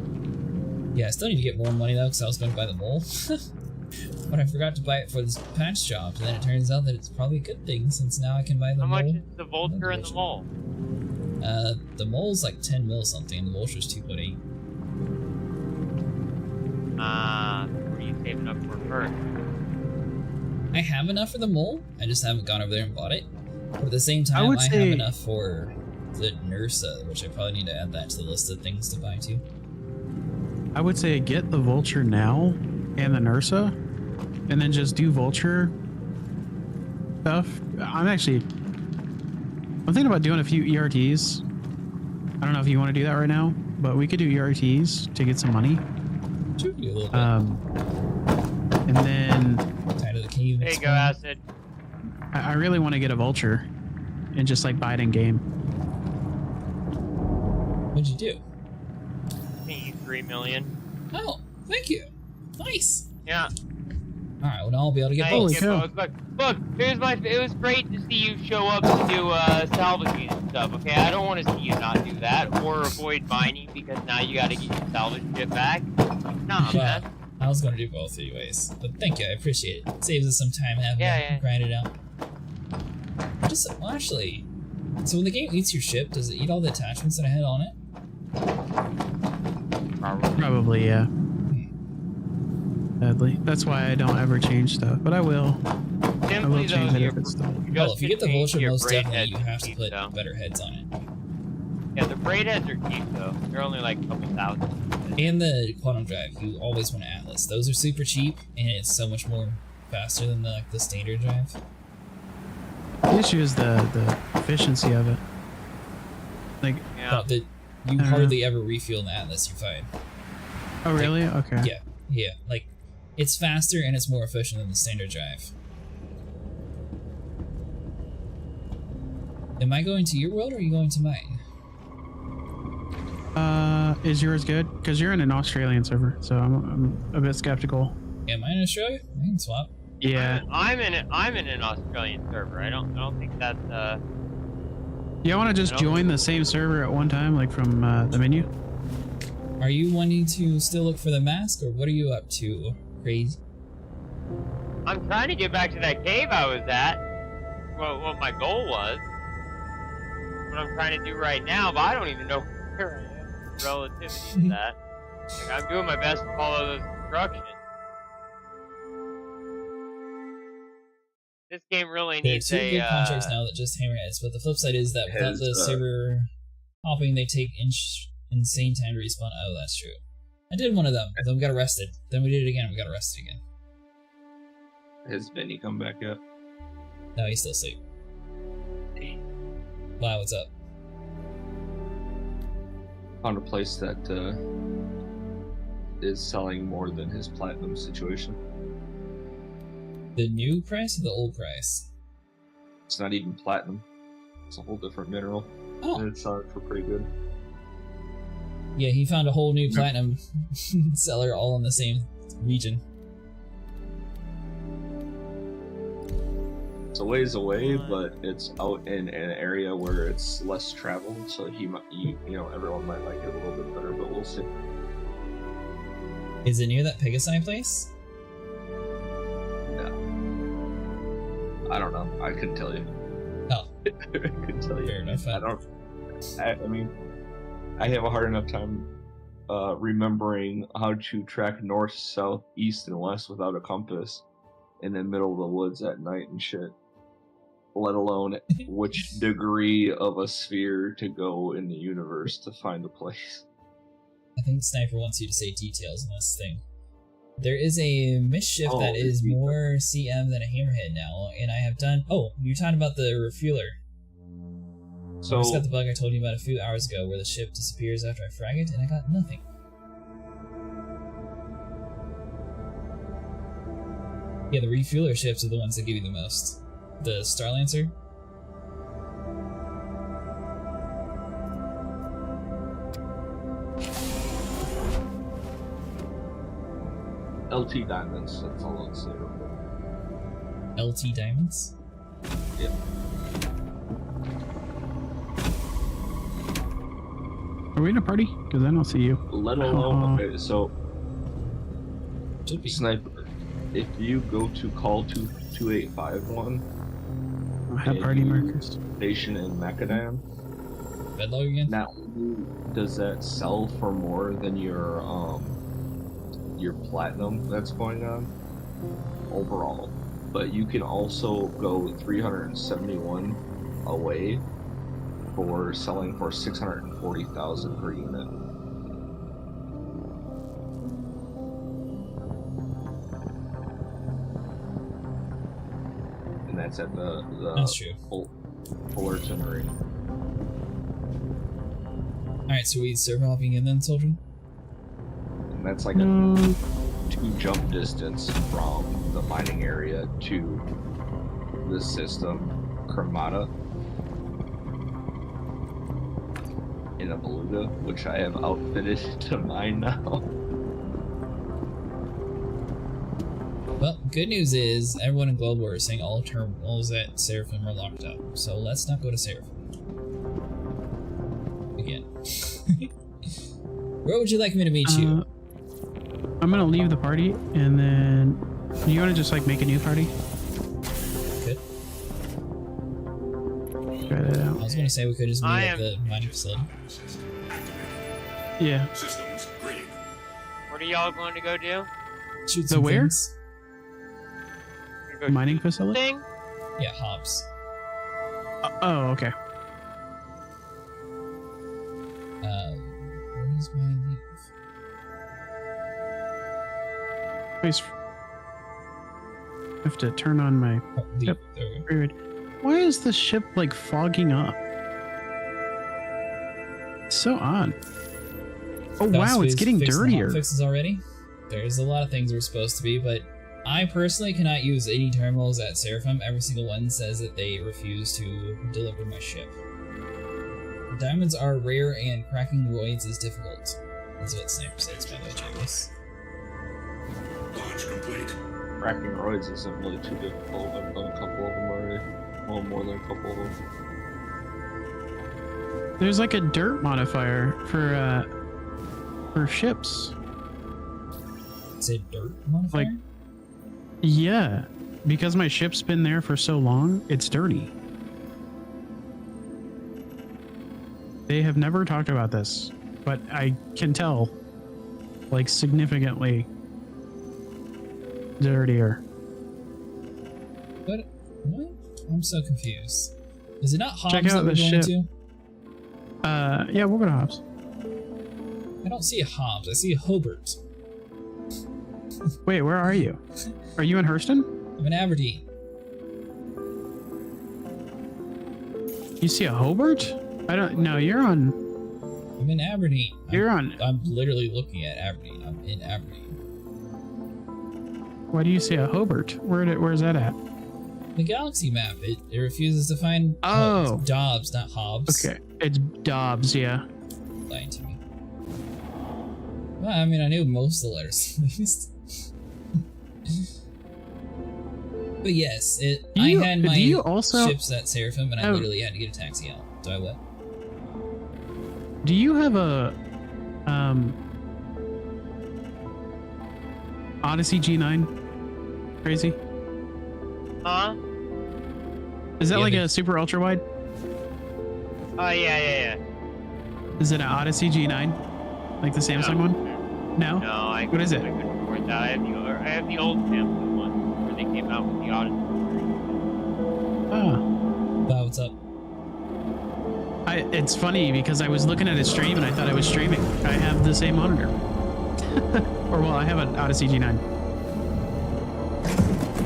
Yeah, I still need to get more money though, because I was going to buy the mole. But I forgot to buy it for this patch job, and then it turns out that it's probably a good thing, since now I can buy the How mole. much is the Vulture and the mole? The mole's like 10 mil something, and the Vulture's 2.8. What are you saving up for first? I have enough for the mole, I just haven't gone over there and bought it. But at the same time, I have enough for the Nursa, which I probably need to add that to the list of things to buy too. I would say get the Vulture now and the Nursa, and then just do Vulture stuff. I'm thinking about doing a few ERTs. I don't know if you want to do that right now, but we could do ERTs to get some money. Sure, do a little bit. And then Tired of the cave. There you go, Acid. I really want to get a Vulture and just like buy it in game. What'd you do? I think you 3 million. Oh, thank you. Nice. Yeah. Alright, well now I'll be able to get Thank both. you, folks. Look, it was great to see you show up to do salvaging and stuff, okay? I don't want to see you not do that or avoid mining because now you gotta get your salvage shit back. Nah, man. I was going to do both anyways, but thank you, I appreciate it. It saves us some time having to grind it out. Well, actually, so when the game eats your ship, does it eat all the attachments that I had on it? Probably, yeah. Sadly, that's why I don't ever change stuff, but I will. I will change it if it's done. Well, if you get the Vulture, most braid definitely you heads have to cheap, put though. better heads on it. Yeah, the braid heads are cheap though. They're only like a couple thousand. And the quantum drive, you always want Atlas. Those are super cheap, and it's so much more faster than the standard drive. The issue is the efficiency of it. Like, But you hardly ever refuel in the Atlas you find. oh really? Like, Okay. Yeah. Like, it's faster and it's more efficient than the standard drive. Am I going to your world or are you going to mine? Is yours good? Because you're in an Australian server, so I'm a bit skeptical. Am I in Australia? I can swap. Yeah. I'm in an Australian server. I don't think that's You want to just join the same server at one time, like from the menu? Are you wanting to still look for the mask, or what are you up to, Crazy? I'm trying to get back to that cave I was at. What my goal was. What I'm trying to do right now, but I don't even know where I am relativity to that. Like, I'm doing my best to follow those instructions. This game really There are needs two good contracts now that just hammerheads, but the flip side is that without the server hopping, they take insane time to respawn. Oh, that's true. I did one of them, then we got arrested. Then we did it again, we got arrested again. Has Benny come back yet? No, he's still asleep. Wow, what's up? Found a place that is selling more than his platinum situation. The new price or the old price? It's not even platinum. It's a whole different mineral. Oh. And it's selling for pretty good. Yeah, he found a whole new platinum seller all in the same region. It's a ways away, but it's out in an area where it's less traveled, so he might, you know, everyone might like it a little bit better, but we'll see. Is it near that Pegasi place? No. I don't know. I couldn't tell you. Oh. I couldn't tell you. Fair enough. I mean, I have a hard enough time remembering how to track north, south, east, and west without a compass in the middle of the woods at night and shit. Let alone which degree of a sphere to go in the universe to find a place. I think Sniper wants you to say details in this thing. There is a mischief that is more CM than a hammerhead now, and I have done... Oh, you're talking about the refueler. So I just got the bug I told you about a few hours ago where the ship disappears after I frag it, and I got nothing. Yeah, the refueler ships are the ones that give you the most. The Starlancer? LT diamonds, that's all I'll say. LT diamonds? Yep. Are we in a party? Because I don't see you. Let alone, okay, so Sniper, if you go to call 2851, I have party markers. Station in Macadam. Bedlog again? Now, does that sell for more than your platinum that's going on overall? But you can also go 371 away for selling for 640,000 per unit. And that's at the that's true. Fullerton Marine. Alright, so we server hopping in then, soldier? And that's like a 2 jump distance from the mining area to the system, Cremata. In a beluga, which I have outfitted to mine now. Well, good news is everyone in Globe War is saying all terminals at Seraphim are locked up, so let's not go to Seraphim. Again. Where would you like me to meet you? I'm gonna leave the party, and then you wanna just like make a new party? Good. Try that out. I was gonna say we could just meet at the mining facility. Yeah. Systems green. What are y'all going to go do? Shoot The some where? things. Mining facility? Thing? Yeah, Hobbs. Oh, okay. Where is my leave? Please. I have to turn on my. Oh, leave. Yep. There we go. Weird. Why is the ship like fogging up? So odd. Oh Dust wow, it's is getting fixing the dirtier. hotfixes already. There's a lot of things we're supposed to be, but I personally cannot use any terminals at Seraphim. Every single one says that they refuse to deliver my ship. Diamonds are rare and cracking roids is difficult. That's what Sniper says, by the way, James. Launch complete. Cracking roids isn't really too difficult. I've done a couple of them already. Well, more than a couple of them. There's like a dirt modifier for ships. Is it dirt modifier? Like, yeah, because my ship's been there for so long, it's dirty. They have never talked about this, but I can tell, like, significantly dirtier. What? I'm so confused. Is it not Hobbs Check out that we're the going ship. to? Yeah, we'll go to Hobbs. I don't see a Hobbs. I see a Hobart. Wait, where are you? Are you in Hurston? I'm in Aberdeen. You see a Hobart? I don't. No, you're on. I'm in Aberdeen. You're on. I'm literally looking at Aberdeen. I'm in Aberdeen. Why do you see a Hobart? Where's that at? The galaxy map. It refuses to find. Oh, it's Dobbs, not Hobbs. Okay, it's Dobbs. Yeah. Lying to me. Well, I mean, I knew most of the letters at least. But yes, I had my ships at Seraphim, and I literally had to get a taxi out. Do I what? Do you have a Odyssey G9? Crazy? Huh? Is that like a super ultra wide? Oh yeah. Is it an Odyssey G9? Like the Samsung one? No. No, What is it? I couldn't afford that. I have the old Samsung one where they came out with the Odyssey. Ah. Wow, what's up? It's funny because I was looking at a stream and I thought I was streaming. I have the same monitor. Or well, I have an Odyssey G9.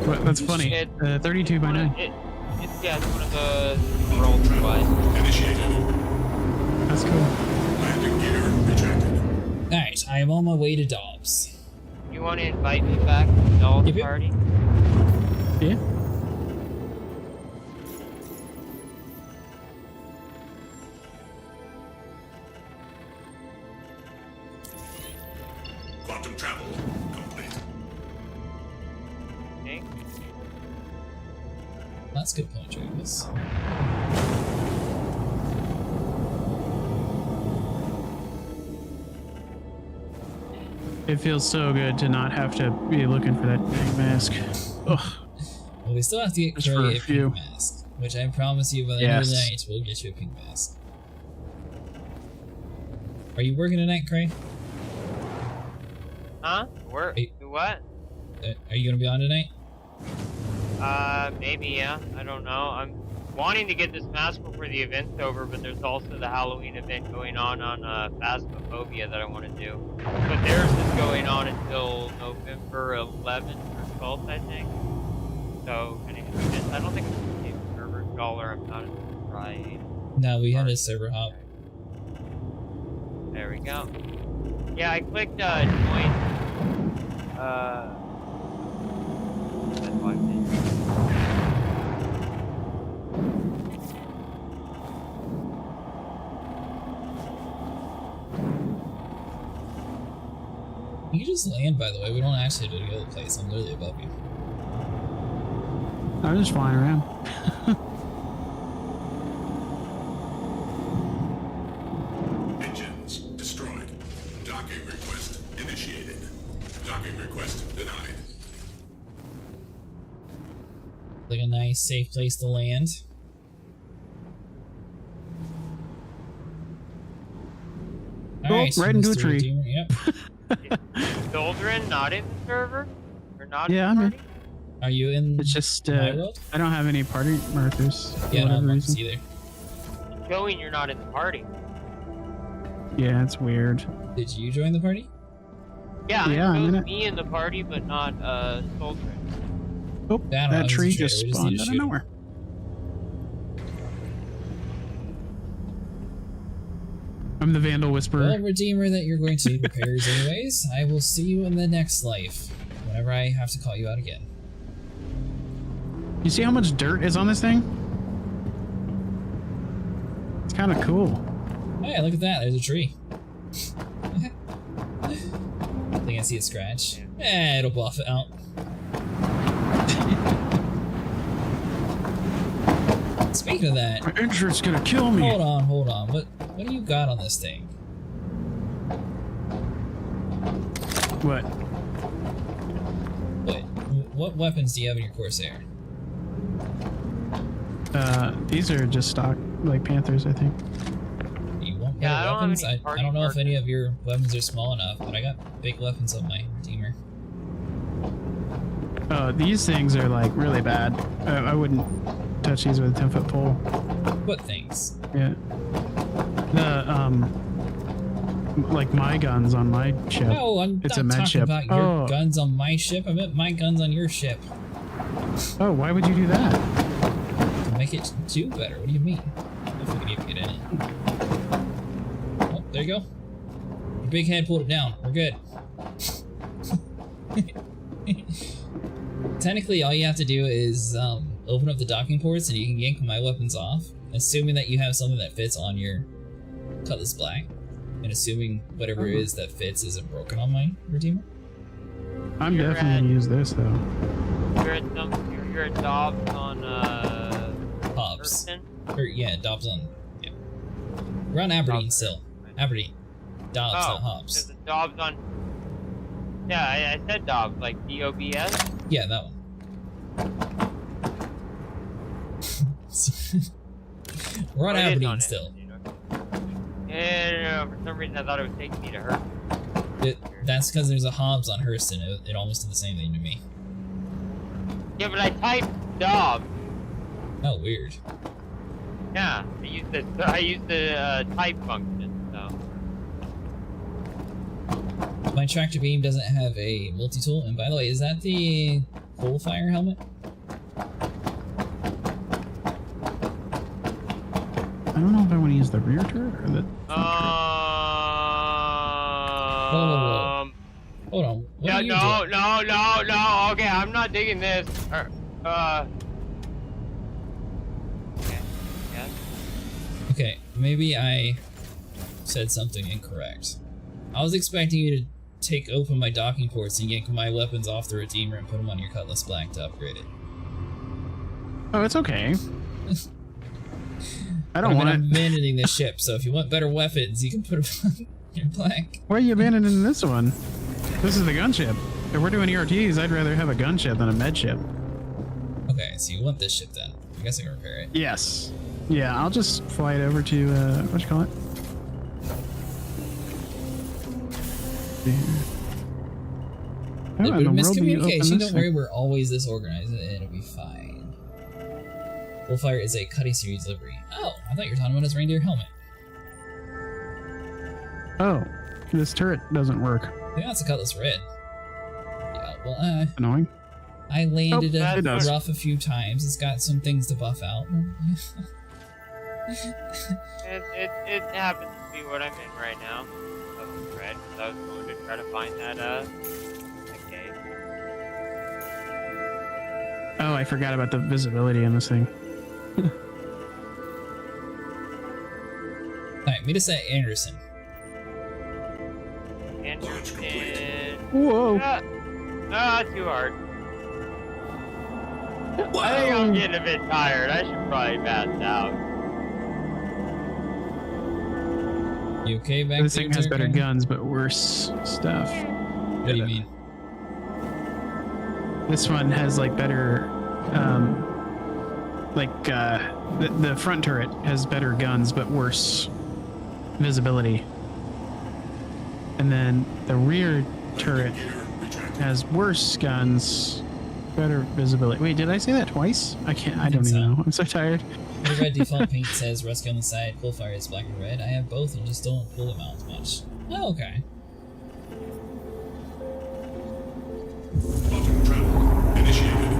But that's funny. 32 by 9. It's one of the super ultra wide. Initiated. That's cool. Landing gear rejected. Alright, I am on my way to Dobbs. You want to invite me back to the Doll's party? Yeah. Quantum travel complete. Okay. That's a good point, Travis. It feels so good to not have to be looking for that dang mask. Ugh. Well, we still have to get Just for Curly a a few. pink mask, which I promise you by the end of the night we'll get you a pink mask. Are you working tonight, Cray? Huh? What? Are you gonna be on tonight? Maybe, yeah. I don't know. I'm wanting to get this mask before the event's over, but there's also the Halloween event going on Phasmophobia that I want to do. But theirs is going on until November 11th or 12th, I think. So, I don't think it's the same server dollar. I'm not right. No, we had a server hop. There we go. Yeah, I clicked join. That's why I did. You can just land, by the way. We don't actually have to go to the place. I'm literally above you. I'm just flying around. Engines destroyed. Docking request initiated. Docking request denied. Like a nice, safe place to land. Alright, right into a Mr. tree. Redeemer, yep. Doldrin not in the server? Or not Yeah, in I'm the in. party? Are you in It's just my world? I don't have any party markers for Yeah, whatever no, reason. either. It's showing you're not in the party. Yeah, it's weird. Did you join the party? Yeah, Yeah, I'm it in shows it. me in the party, but not Doldrin. Oh, I don't know, that it's a tree traitor. just We just spawned need to out of shoot him. nowhere. I'm the Vandal Whisperer. Well, Redeemer, that you're going to need repairs anyways. I will see you in the next life, whenever I have to call you out again. You see how much dirt is on this thing? It's kind of cool. Hey, look at that. There's a tree. I think I see a scratch. Eh, it'll buff it out. Speaking of that, my insurance gonna kill me. Hold on. What do you got on this thing? What? What weapons do you have in your Corsair? These are just stock, like Panthers, I think. You won't get weapons? I don't know if any of your weapons are small enough, but I got big weapons on my Redeemer. These things are like really bad. I wouldn't touch these with a 10-foot pole. What things? Yeah. Like my guns on my ship. No, I'm it's not a med talking ship. about your guns on my ship. I meant my guns on your ship. Oh, why would you do that? To make it do better. What do you mean? If we can even get in it. Oh, there you go. Your big head pulled it down. We're good. Technically, all you have to do is open up the docking ports and you can yank my weapons off, assuming that you have something that fits on your Cutlass Black, and assuming whatever it is that fits isn't broken on my Redeemer. I'm definitely gonna use this though. You're at Dobbs on Hobbs. Yeah, Dobbs on. Yeah. We're on Aberdeen still. Aberdeen. Dobbs, not Hobbs. There's a Dobbs on. Yeah, I said Dobbs, like D-O-B-S. Yeah, that one. We're on Aberdeen still. Yeah, for some reason I thought it was taking me to her. That's because there's a Hobbs on Hurston. It almost did the same thing to me. Yeah, but I typed Dobbs. Oh, weird. Yeah, I used the type function, so. My tractor beam doesn't have a multi-tool, and by the way, is that the coal fire helmet? I don't know if I want to use the rear turret or the front Whoa. Hold on. What are you doing? No. Okay, I'm not digging this. Okay. Yes. Okay, maybe I said something incorrect. I was expecting you to open my docking ports and yank my weapons off the Redeemer and put them on your Cutlass Black to upgrade it. Oh, it's okay. I don't I'm want it. abandoning this ship, so if you want better weapons, you can put them on your Black. Why are you abandoning this one? This is the gunship. If we're doing ERTs, I'd rather have a gunship than a med ship. Okay, so you want this ship then. I guess I can repair it. Yes. Yeah, I'll just fly it over to, what you call it? There was miscommunication. Don't worry, we're always this organized and it'll be fine. Wolfire is a Cuddy series livery. Oh, I thought you were talking about his reindeer helmet. Oh, this turret doesn't work. Yeah, it's a Cutlass Red. Yeah, well, annoying. I landed it rough a few times. It's got some things to buff out. It happens to be what I'm in right now. Red, because I was going to try to find that cave. Oh, I forgot about the visibility in this thing. Alright, meet us at Anderson. Anderson. Whoa. Too hard. I think I'm getting a bit tired. I should probably pass out. You okay back This thing has better guns, but worse stuff. What do you mean? This one has like better, the front turret has better guns, but worse visibility. And then the rear turret has worse guns, better visibility. Wait, did I say that twice? I don't even know. I'm so tired. The red default paint says rescue on the side, coal fire is black and red. I have both and just don't pull them out as much. Oh, okay. Autumn travel initiated.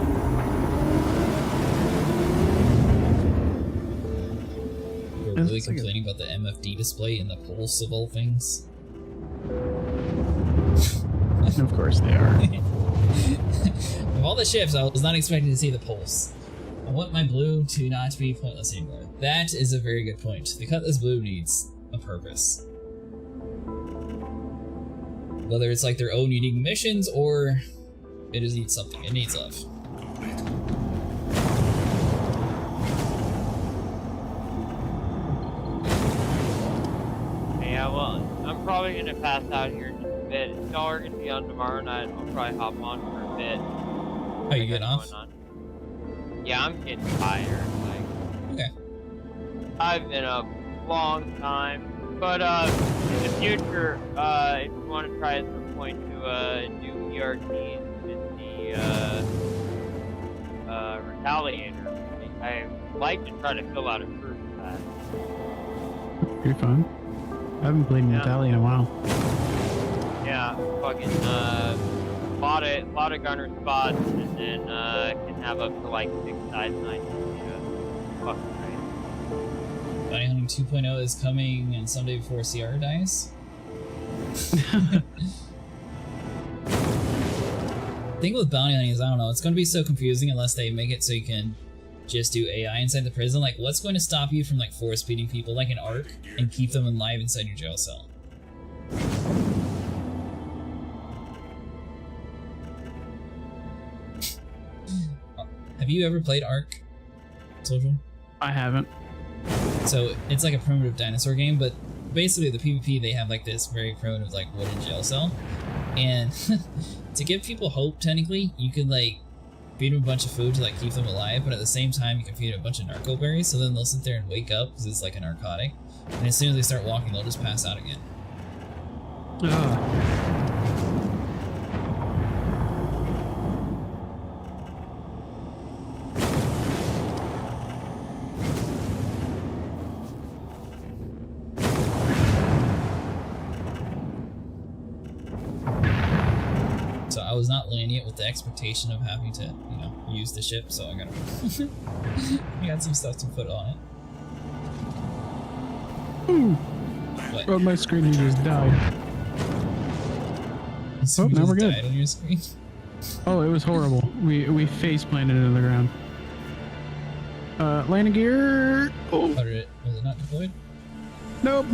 This really complaining about the MFD display in the pulse of all things? Of course they are. Of all the ships, I was not expecting to see the pulse. I want my blue to not be pointless anymore. That is a very good point. The Cutlass Blue needs a purpose. Whether it's like their own unique missions or it just needs something. It needs love. Yeah, well, I'm probably gonna pass out here in just a bit. If y'all are gonna be on tomorrow night, I'll probably hop on for a bit. Are you getting off? Yeah, I'm getting tired. Like, okay. I've been up a long time. But in the future, if you want to try at some point to do ERTs with the Retaliator, I like to try to fill out a crew for that. Pretty fun. I haven't played Natalia in a while. Yeah, fucking lot of gunner spots, and then can have up to like 6 side nights. Fucking great. Bounty Hunting 2.0 is coming and someday before CR dies. The thing with bounty hunting is, I don't know, it's going to be so confusing unless they make it so you can just do AI inside the prison. Like, what's going to stop you from like force feeding people like an ARC and keep them alive inside your jail cell? Have you ever played ARC, Social? I haven't. So it's like a primitive dinosaur game, but basically the PvP, they have like this very primitive like wooden jail cell, and to give people hope, technically you could like feed them a bunch of food to like keep them alive, but at the same time you can feed them a bunch of narco berries, so then they'll sit there and wake up because it's like a narcotic, and as soon as they start walking they'll just pass out again. So I was not landing it with the expectation of having to, you know, use the ship, so I got some stuff to put on it. Ooh. What? Oh, my screen just died. So now we're good. Died on your screen? Oh, it was horrible. We face planted into the ground. Landing gear. Oh. Was it not deployed? Nope.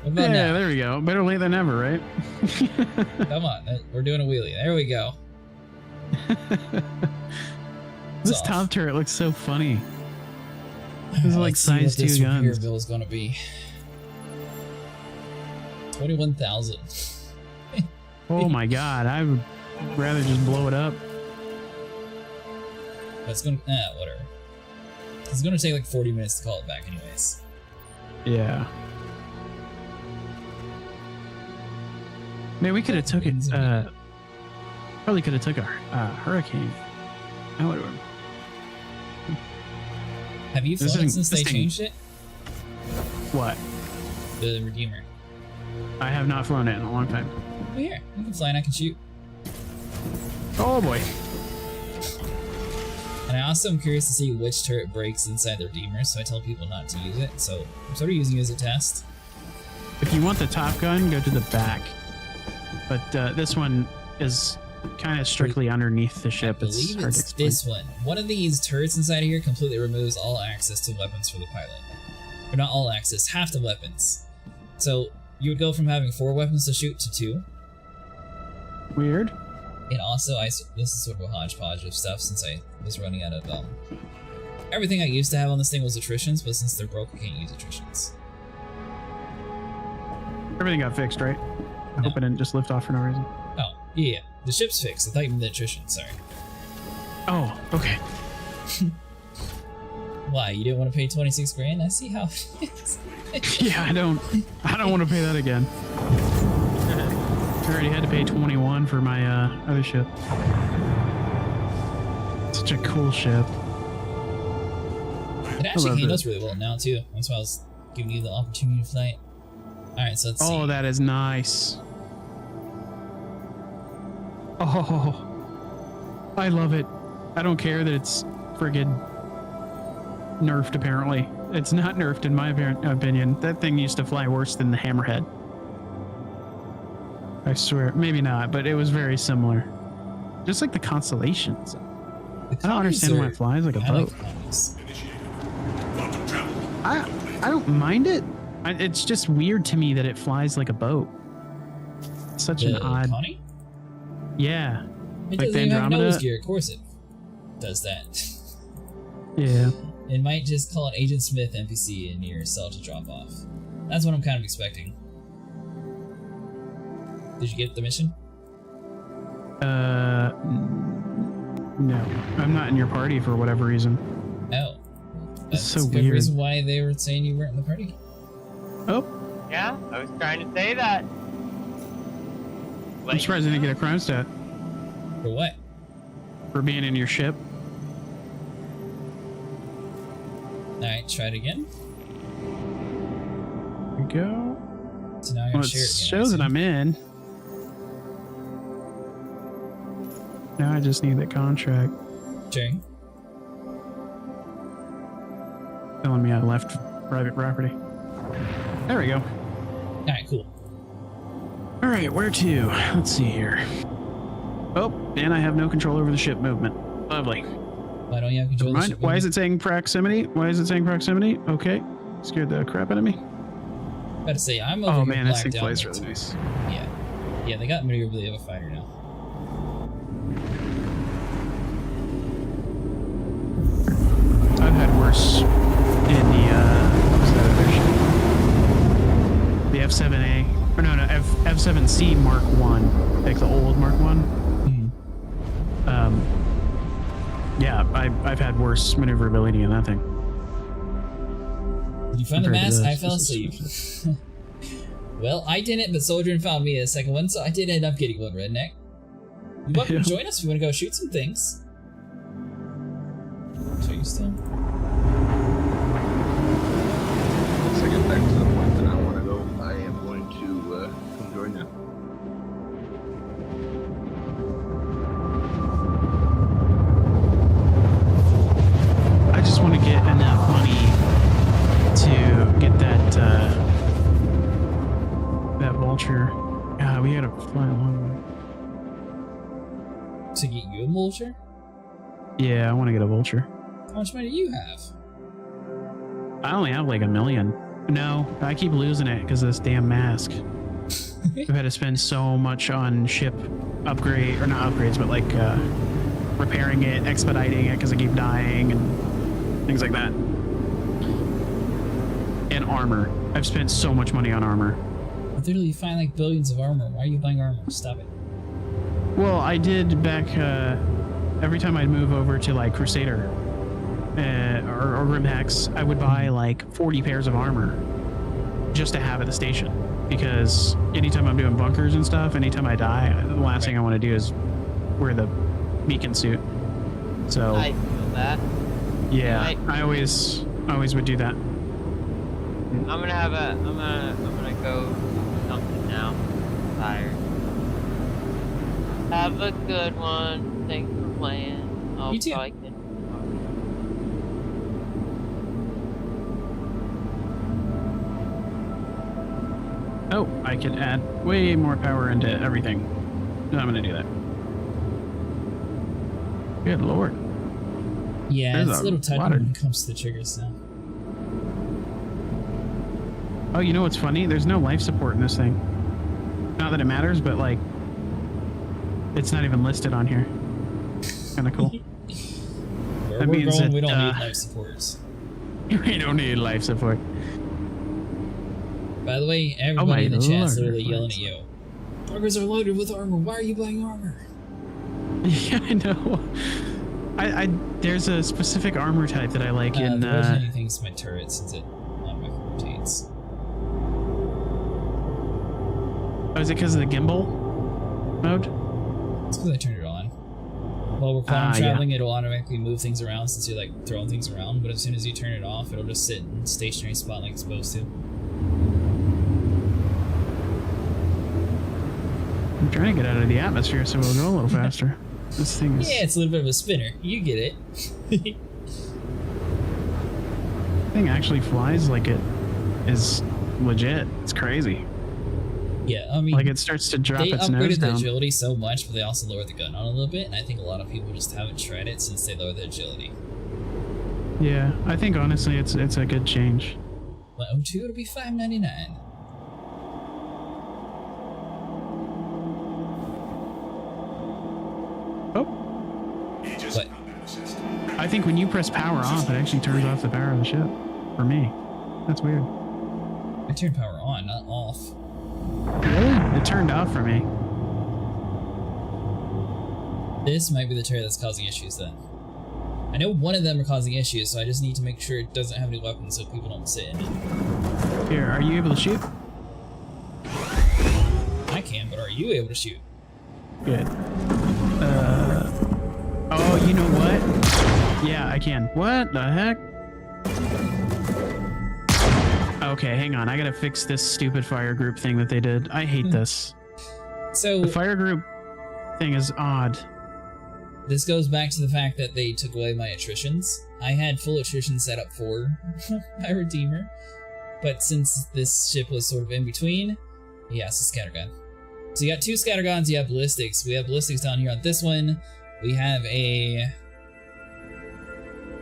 What about yeah, now? there we go. Better late than never, right? Come on, we're doing a wheelie. There we go. This top turret looks so funny. This is like size 2 this guns. Repair bill is going to be 21,000. Oh my god, I would rather just blow it up. That's going to whatever. It's going to take like 40 minutes to call it back, anyways. Yeah. Man, we could have took it. Probably could have took a hurricane. That would have. Have you flown since they changed it? What? The Redeemer. I have not flown it in a long time. Oh, here, you can fly and I can shoot. Oh boy. And I also am curious to see which turret breaks inside the Redeemer, so I tell people not to use it. So I'm sort of using it as a test. If you want the Top Gun, go to the back. But this one is kind of strictly underneath the ship. I believe it's this one. One of these turrets inside here completely removes all access to weapons for the pilot. Or not all access, half the weapons. So you would go from having 4 weapons to shoot to 2. Weird. And also, this is sort of a hodgepodge of stuff since I was running out of everything I used to have on this thing was attritions, but since they're broke, I can't use attritions. Everything got fixed, right? I hope it didn't just lift off for no reason. Oh, yeah. The ship's fixed. I thought you meant the attrition, sorry. Oh, okay. Why? You didn't want to pay 26 grand? I see how it is. Yeah, I don't want to pay that again. I already had to pay 21 for my other ship. Such a cool ship. It actually handles really well now, too. That's why I was giving you the opportunity to fly it. Alright, so let's see. Oh, that is nice. Oh, I love it. I don't care that it's friggin' nerfed, apparently. It's not nerfed in my opinion. That thing used to fly worse than the Hammerhead. I swear. Maybe not, but it was very similar. Just like the Constellations. I don't understand why it flies like a boat. I don't mind it. It's just weird to me that it flies like a boat. It's such an odd... Connie? Yeah. It like doesn't even have nose gear. Of course it does that. Yeah. It might just call an Agent Smith NPC in your cell to drop off. That's what I'm kind of expecting. Did you get the mission? No. I'm not in your party for whatever reason. Oh. That's so a good weird. reason why they were saying you weren't in the party. Oh. Yeah, I was trying to say that. I'm surprised I didn't get a crime stat. For what? For being in your ship. Alright, try it again. There we go. So now I Well, gotta it share it again. shows that I'm in. Now I just need the contract. Sharing. Telling me I left private property. There we go. Alright, cool. Alright, where to? Let's see here. Oh, and I have no control over the ship movement. Lovely. Why don't you have control of the ship Why is it saying proximity? Why is it saying proximity? Okay. Scared the crap out of me. About to say, I'm over Oh here man, this blacked thing out flies there, really too. nice. Yeah. Yeah, they got maneuverability of a fighter now. I've had worse in the what was that other ship? The F7A. Or no, F7C Mark 1. Like the old Mark 1. Yeah, I've had worse maneuverability in that thing. Did you find the mask? I fell asleep. Well, I didn't, but Soldier found me a second one, so I did end up getting one, Redneck. You're welcome to join us if you want to go shoot some things. So you still? Once I get back to the point that I want to go, I am going to come join you. I just want to get enough money to get that that vulture. We gotta fly along. To get you a vulture? Yeah, I want to get a vulture. How much money do you have? I only have like $1 million. No, I keep losing it because of this damn mask. I've had to spend so much on ship upgrade, or not upgrades, but like repairing it, expediting it because I keep dying and things like that. And armor. I've spent so much money on armor. Literally, you find like billions of armor. Why are you buying armor? Stop it. Well, I did back every time I'd move over to like Crusader or Rimhex, I would buy like 40 pairs of armor just to have at the station. Because anytime I'm doing bunkers and stuff, anytime I die, the last thing I want to do is wear the beacon suit. So I feel that. yeah, I always would do that. I'm gonna go do something now. I'm tired. Have a good one. Thanks for playing. I'll You too. probably get- Oh, I can add way more power into everything. No, I'm gonna do that. Good lord. Yeah, There's it's a a little tight lot of- when it comes to the triggers now. Oh, you know what's funny? There's no life support in this thing. Not that it matters, but like, it's not even listed on here. Kind of cool. Where That we're means going, that, we don't need life supports. We don't need life support. By the way, Oh everybody my in the chat's lord. literally yelling at you. Bunkers are loaded with armor. Why are you buying armor? Yeah, I know. I there's a specific armor type that I like in. The rotating thing's my turret since it automatically rotates. Oh, is it because of the gimbal mode? It's because I turned it on. While we're Yeah. traveling, it'll automatically move things around since you're like throwing things around. But as soon as you turn it off, it'll just sit in a stationary spot like it's supposed to. I'm trying to get out of the atmosphere so we'll go a little faster. This thing is. Yeah, it's a little bit of a spinner. You get it. thing actually flies like it is legit. It's crazy. Yeah, I mean, like it starts to drop they its nose upgraded the down. agility so much, but they also lowered the gun on a little bit, and I think a lot of people just haven't tried it since they lowered the agility. Yeah, I think honestly it's a good change. But O2 it'll be $5.99. But I think when you press power off, it actually turns off the power of the ship. For me, that's weird. I turned power on, not off. Really? It turned off for me. This might be the turret that's causing issues then. I know one of them are causing issues, so I just need to make sure it doesn't have any weapons so people don't sit in it. Here, are you able to shoot? I can, but are you able to shoot? Good. Oh, you know what? Yeah, I can. What the heck? Okay, hang on. I gotta fix this stupid fire group thing that they did. I hate this. So the fire group thing is odd. This goes back to the fact that they took away my attritions. I had full attrition set up for my Redeemer, but since this ship was sort of in between, he has a scattergun. So you got 2 scatterguns, you have ballistics. We have ballistics down here on this one. We have a...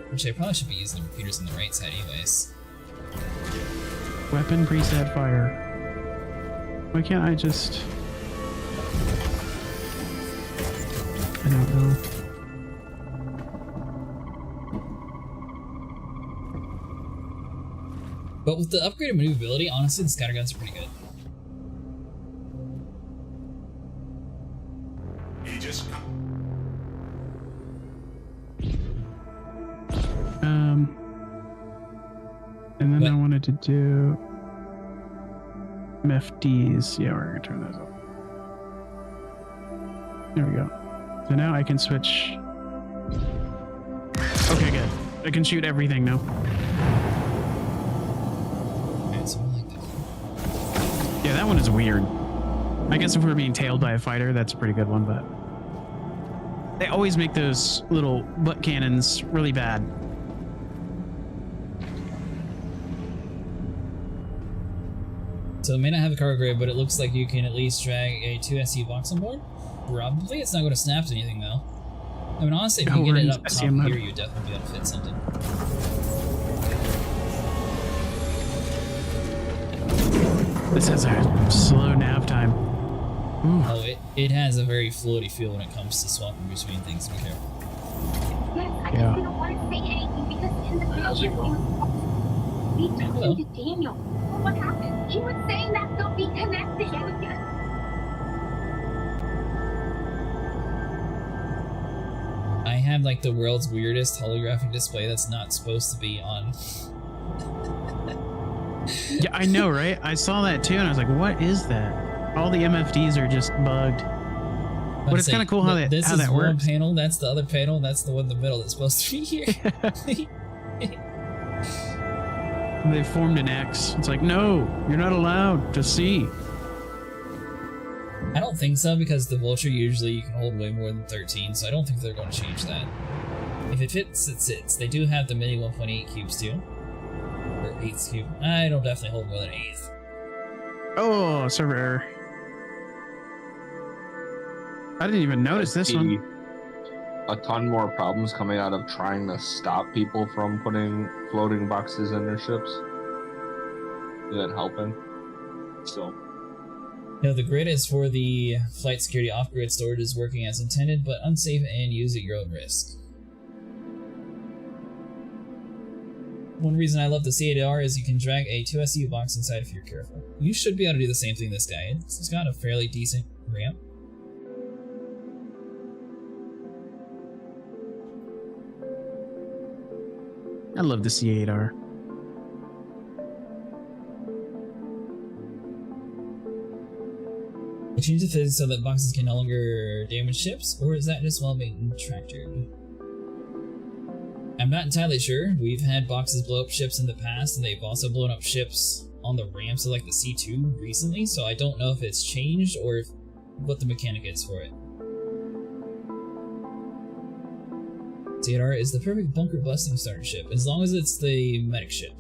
Which I probably should be using the repeaters on the right side anyways. Weapon preset fire. Why can't I just... I don't know. But with the upgraded maneuverability, honestly, the scatterguns are pretty good. And then I wanted to do MFDs. Yeah, we're gonna turn those off. There we go. So now I can switch. Okay, good. I can shoot everything now. Yeah, that one is weird. I guess if we're being tailed by a fighter, that's a pretty good one, but they always make those little butt cannons really bad. So it may not have a cargo grade, but it looks like you can at least drag a 2 SU box on board. Probably it's not going to snap to anything though. I mean, honestly, if you get it up top here, you'd definitely be able to fit something. This has a slow nav time. Ooh. Oh, it has a very floaty feel when it comes to swapping between things. Be careful. Yes, I just didn't want to say anything because in the picture we talked to Daniel. Well, what happened? He was saying that they'll be connected. I have like the world's weirdest holographic display that's not supposed to be on. Yeah, I know, right? I saw that too, and I was like, "What is that?" All the MFDs are just bugged. But it's kind of cool how that this is works. one panel, that's the other panel, that's the one in the middle that's supposed to be here. They formed an X. It's like, no, you're not allowed to see. I don't think so, because the Vulture usually you can hold way more than 13, so I don't think they're going to change that. If it fits, it sits. They do have the mini 1.8 cubes too. Or 8th cube. I don't definitely hold more than 8th. Oh, server error. I didn't even notice this one. A ton more problems coming out of trying to stop people from putting floating boxes in their ships than helping. So. No, the grid is for the flight security off-grid storage is working as intended, but unsafe and use at your own risk. One reason I love the C8R is you can drag a 2SU box inside if you're careful. You should be able to do the same thing this guy. It's got a fairly decent ramp. I love the C8R. It changes the physics so that boxes can no longer damage ships, or is that just well manufactured? I'm not entirely sure. We've had boxes blow up ships in the past, and they've also blown up ships on the ramps of like the C2 recently, so I don't know if it's changed or if, what the mechanic is for it. C8R is the perfect bunker busting starter ship, as long as it's the medic ship.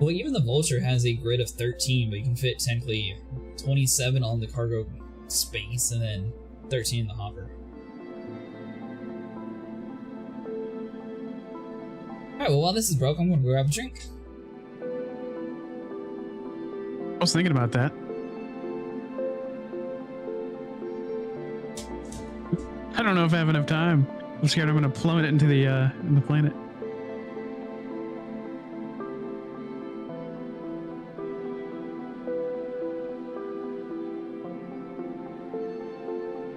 Well, even the Vulture has a grid of 13, but you can fit technically 27 on the cargo space and then 13 in the hopper. Alright, well, while this is broke, I'm going to grab a drink. I was thinking about that. I don't know if I have enough time. I'm scared I'm going to plummet it into the planet.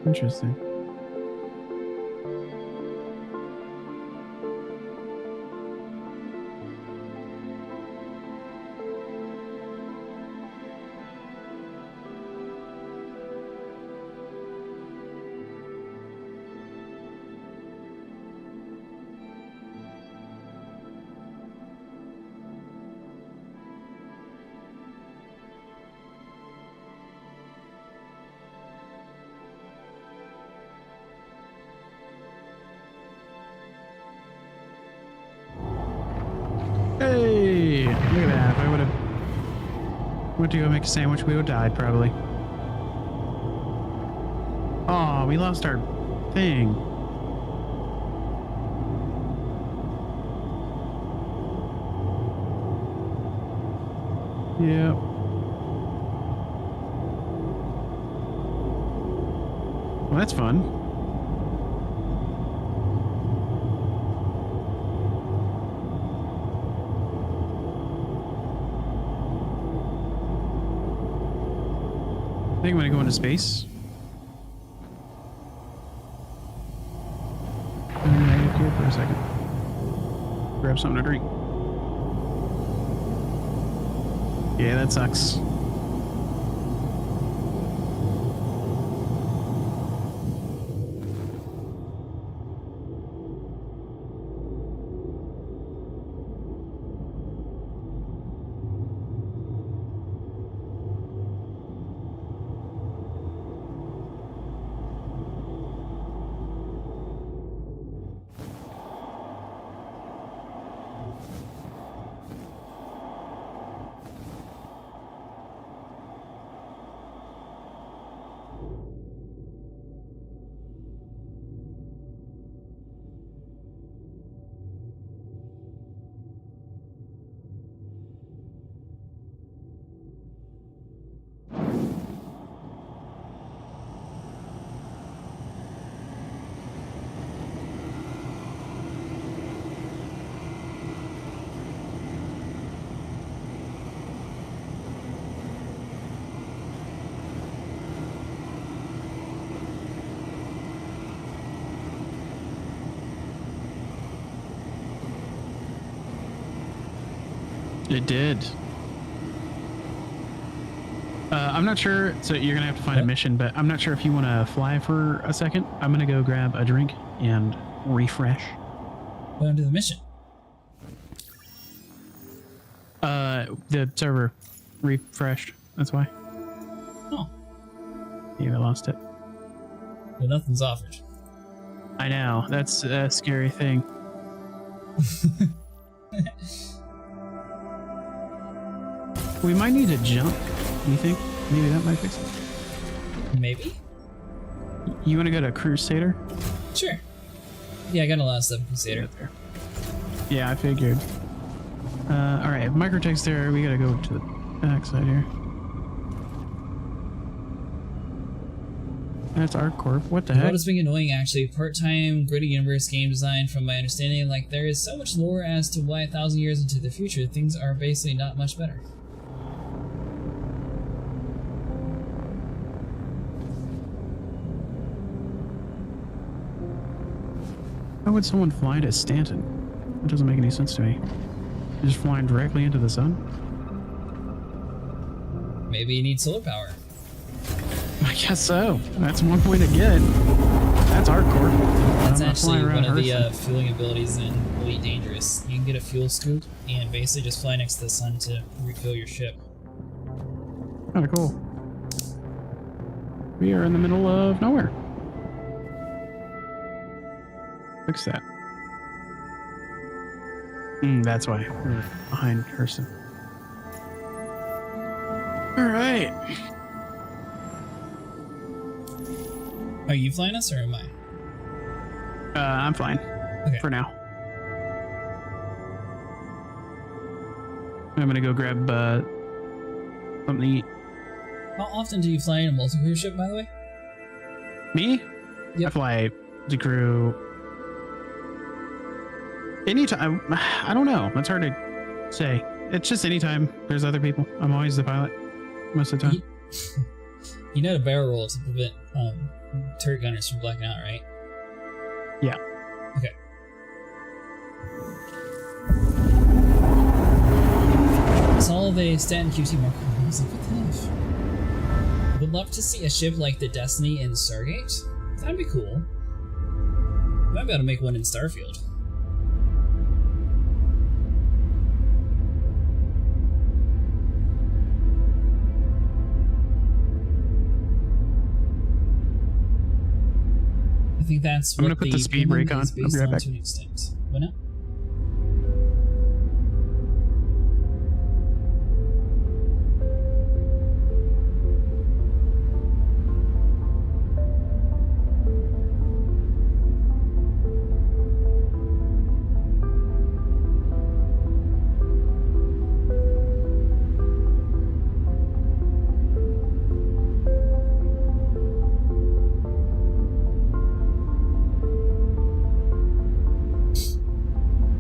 Interesting. Hey, look at that. If I would have went to go make a sandwich, we would have died probably. Oh, we lost our thing. Yep. Well, that's fun. I think I'm gonna go into space. I'm gonna hang up here for a second. Grab something to drink. Yeah, that sucks. It did. I'm not sure, so you're gonna have to find a mission, but I'm not sure if you want to fly for a second. I'm gonna go grab a drink and refresh. Go into the mission. The server refreshed. That's why. Oh. Yeah, I lost it. Well, nothing's offered. I know. That's a scary thing. We might need to jump. Do you think? Maybe that might fix it. Maybe? You want to go to Crusader? Sure. Yeah, I got a lot of stuff in Crusader. There. Yeah, I figured. Alright, microtech's there. We gotta go to the backside here. That's ArcCorp. What the heck? What is being annoying, actually? Part-time, gritty universe game design, from my understanding, like, there is so much lore as to why 1,000 years into the future, things are basically not much better. How would someone fly to Stanton? That doesn't make any sense to me. You're just flying directly into the sun? Maybe you need solar power. I guess so. That's one way to get it. That's ArcCorp. That's actually one of the fueling abilities in Elite Dangerous. You can get a fuel scoop and basically just fly next to the sun to refill your ship. Kinda cool. We are in the middle of nowhere. Fix that. That's why we're behind Hurston. All right. Are you flying us or am I? I'm fine. Okay. For now. I'm gonna go grab something to eat. How often do you fly in a multi-crew ship, by the way? Me? Yep. I fly the crew anytime. I don't know. It's hard to say. It's just anytime there's other people. I'm always the pilot most of the time. You know to barrel roll to prevent turret gunners from blacking out, right? Yeah. Okay. I saw the Stanton QT marker. I was like, what the F? I would love to see a ship like the Destiny in Stargate. That'd be cool. Might be able to make one in Starfield. I think that's I'm what gonna put the speed brake on. is I'll based be right on back. to an extent. What now?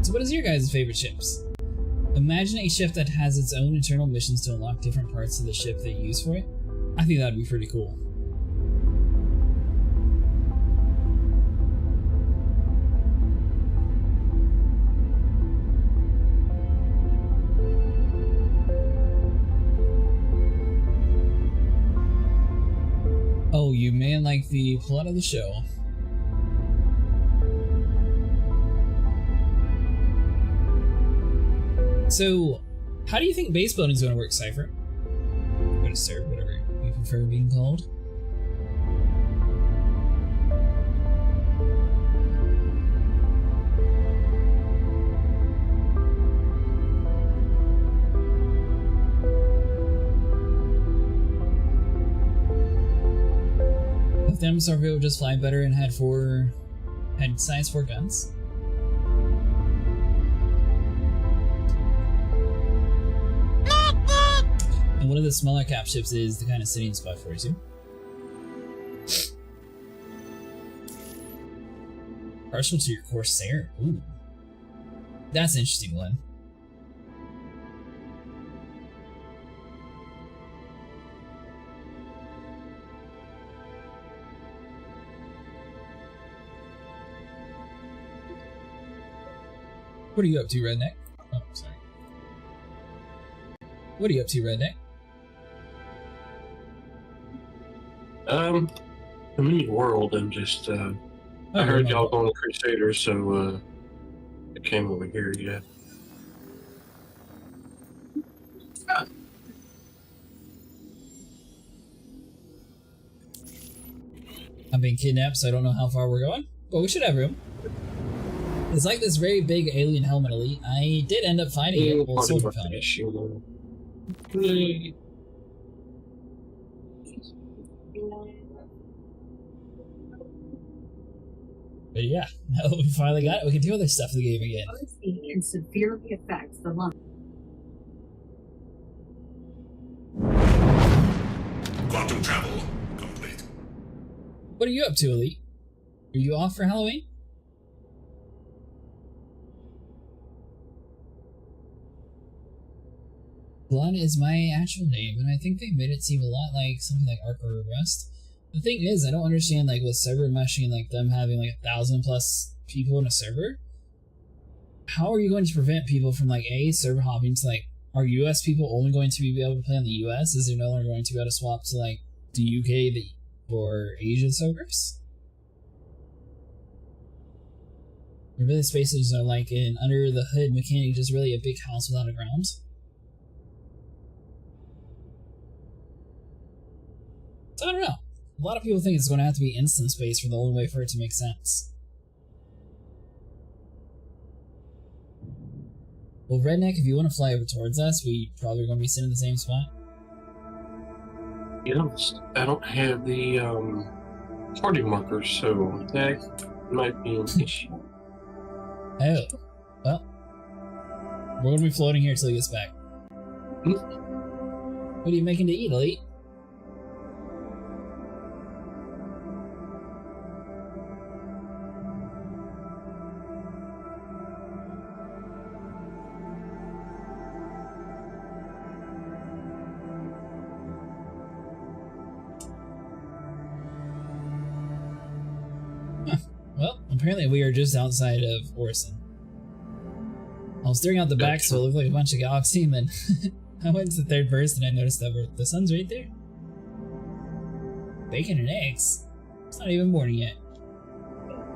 So what is your guys' favorite ships? Imagine a ship that has its own internal missions to unlock different parts of the ship that you use for it. I think that'd be pretty cool. Oh, you man like the plot of the show. So, how do you think base building is going to work, Cypher? Or sir, whatever you prefer being called. If them Starfield would just fly better and had size 4 guns. And one of the smaller cap ships is the kind of sitting spot for you too. Partial to your Corsair. Ooh. That's an interesting one. What are you up to, Redneck? Oh, sorry. What are you up to, Redneck? I'm in the world. I'm just, I heard y'all going to Crusaders, so, I came over here, yeah. I'm being kidnapped, so I don't know how far we're going, but we should have room. It's like this very big alien helmet elite. I did end up finding it. Well, Soldier found it. But yeah, now that we finally got it, we can do other stuff in the game again. OSD can severely affect the lung. Quantum travel complete. What are you up to, Elite? Are you off for Halloween? Blonde is my actual name, and I think they made it seem a lot like something like Arc or Rust. The thing is, I don't understand, like, with server meshing, like, them having, like, 1,000 plus people in a server. How are you going to prevent people from, like, A, server hopping to, like, are US people only going to be able to play on the US? Is there no longer going to be able to swap to, like, the UK or Asian servers? Or really spaces are, like, an under the hood mechanic, just really a big house without a ground? So I don't know. A lot of people think it's going to have to be instant space for the only way for it to make sense. Well, Redneck, if you want to fly over towards us, we probably are going to be sitting in the same spot. You know, I don't have the party markers, so that might be an issue. Oh, well, we're gonna be floating here till he gets back. What are you making to eat, Elite? Well, apparently we are just outside of Orson. I was staring out the back, so it looked like a bunch of galaxy, and then I went to the third person and I noticed that the sun's right there. Bacon and eggs? It's not even morning yet.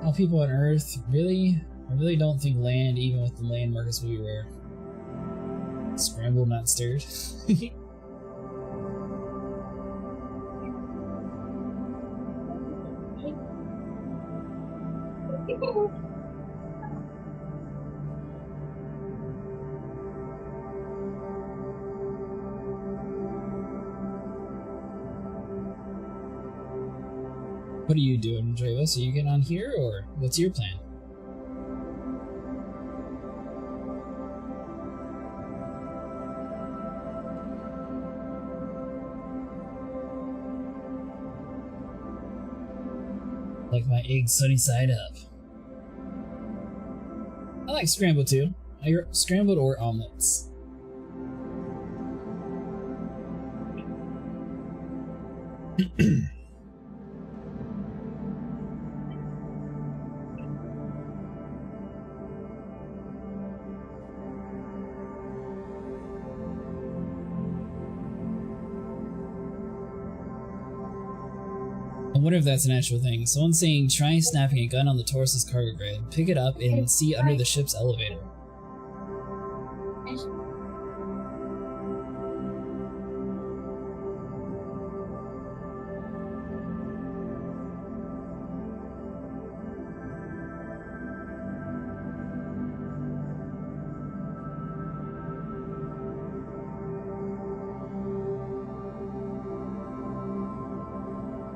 All people on Earth, really? I really don't think land, even with the land markers, will be rare. Scrambled, not stirred. What are you doing, Dravis? Are you getting on here, or what's your plan? Like my eggs sunny side up. I like scrambled too. Scrambled or omelets. I wonder if that's an actual thing. Someone's saying, try snapping a gun on the Taurus's cargo grid, pick it up, and see under the ship's elevator.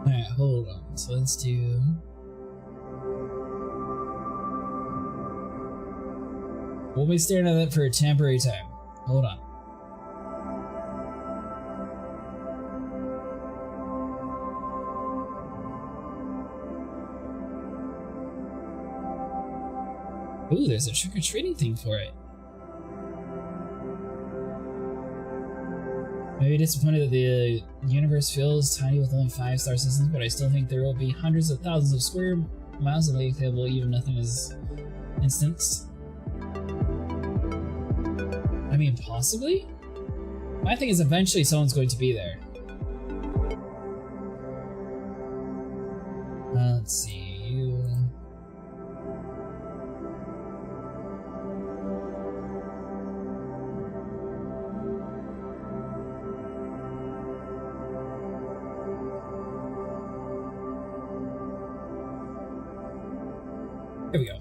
Alright, hold on. So let's do... We'll be staring at that for a temporary time. Hold on. Ooh, there's a trick-or-treating thing for it. Maybe disappointed that the universe feels tiny with only 5-star systems, but I still think there will be hundreds of thousands of square miles of lake available, even nothing is instanced. I mean, possibly? My thing is eventually someone's going to be there. Let's see, you... Here we go.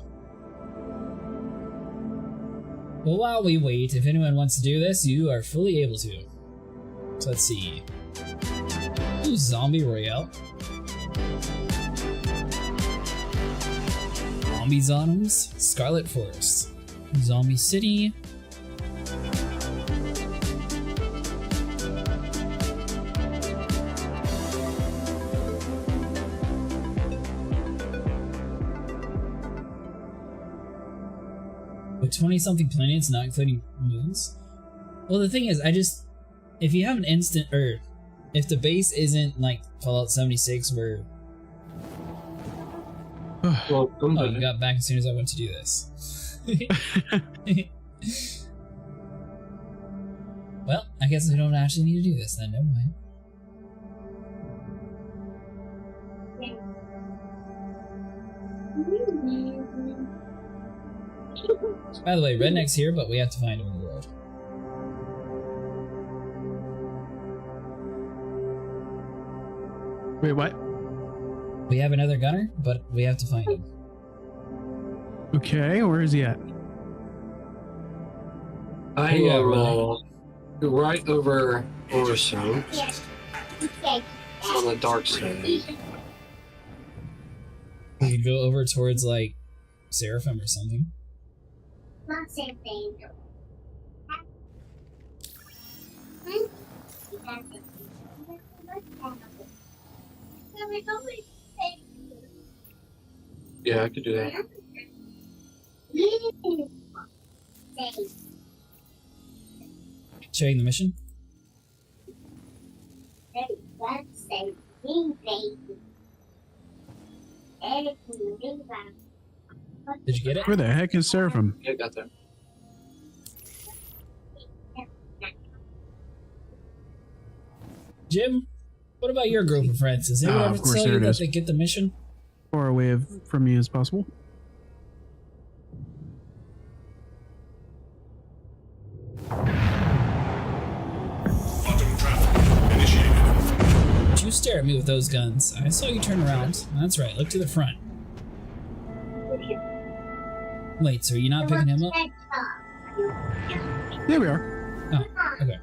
Well, while we wait, if anyone wants to do this, you are fully able to. So let's see. Ooh, Zombie Royale. Zombie Zonoms, Scarlet Forest, Zombie City. With 20-something planets, not including moons. Well, the thing is, if you have an instant, or if the base isn't like Fallout 76 where... Well, oh, you got back as soon as I went to do this. Well, I guess I don't actually need to do this then, never mind. By the way, Redneck's here, but we have to find him in the world. Wait, what? We have another gunner, but we have to find him. Okay, where is he at? I am right over Orson. on the dark side. We could go over towards like Seraphim or something. Not same thing. Yeah, I could do that. Sharing the mission? Did you get it? Where the heck is Seraphim? Yeah, got that. Jim, what about your group of friends? Does anyone ever of course tell there you it that is. they get the mission? Far away from me as possible. Quantum traffic initiated. Don't you stare at me with those guns. I saw you turn around. That's right, look to the front. Wait, so you're not picking him up? There we are. Oh, okay.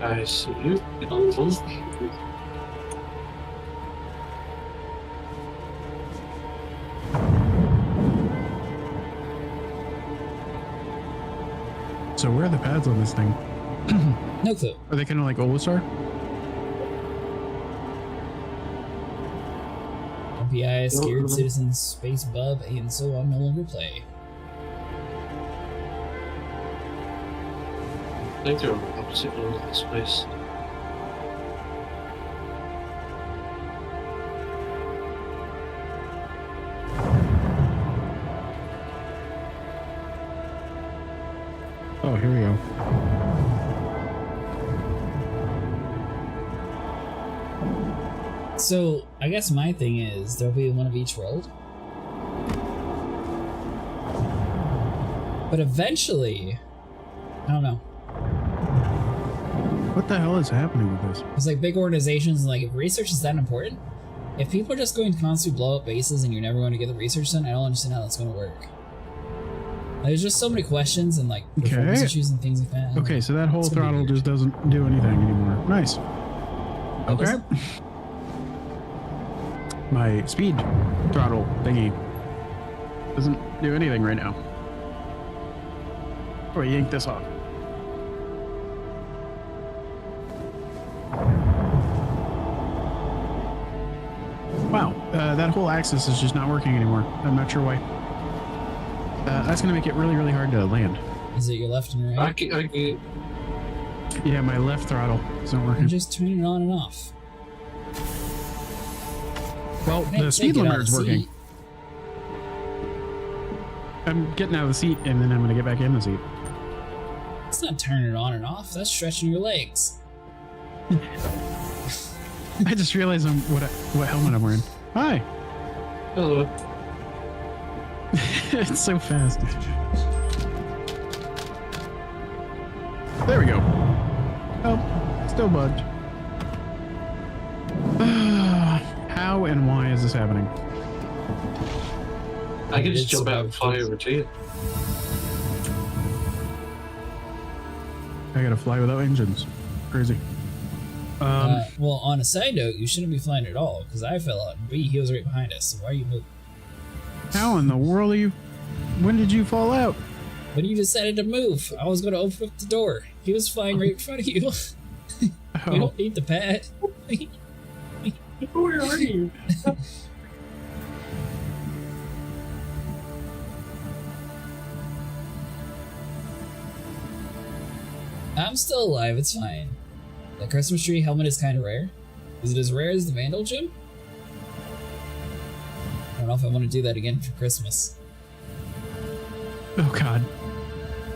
I see you. So where are the pads on this thing? No clue. Are they kind of like Olisar? MPI, Scared Citizens, Space Bub, and so on no longer play. I think they're on the opposite end of this place. Oh, here we go. So, I guess my thing is, there'll be one of each world. But eventually, I don't know. What the hell is happening with this? It's like big organizations, and like if research is that important, if people are just going to constantly blow up bases and you're never going to get the research done, I don't understand how that's going to work. Like, there's just so many questions and like performance issues and things like that. Okay, so that whole throttle just doesn't do anything anymore. Nice. Okay. My speed throttle thingy doesn't do anything right now. Or yank this off. Wow, that whole axis is just not working anymore. I'm not sure why. That's going to make it really, really hard to land. Is it your left and right? I can. Yeah, my left throttle isn't working. I'm just turning it on and off. Well, Hey, the speed take it out limiter of is the working. seat. I'm getting out of the seat and then I'm going to get back in the seat. It's not turning it on and off. That's stretching your legs. I just realized what helmet I'm wearing. Hi. Hello. It's so fast. There we go. Oh, still bugged. How and why is this happening? I can just jump out and fly over to you. I gotta fly without engines. Crazy. Well, on a side note, you shouldn't be flying at all, because I fell out and B, he was right behind us, so why are you moving? How in the world are you... When did you fall out? When you decided to move, I was going to open up the door. He was flying right in front of you. You don't need the pad. Where are you? I'm still alive, it's fine. The Christmas tree helmet is kind of rare. Is it as rare as the Vandal gem? I don't know if I want to do that again for Christmas. Oh god.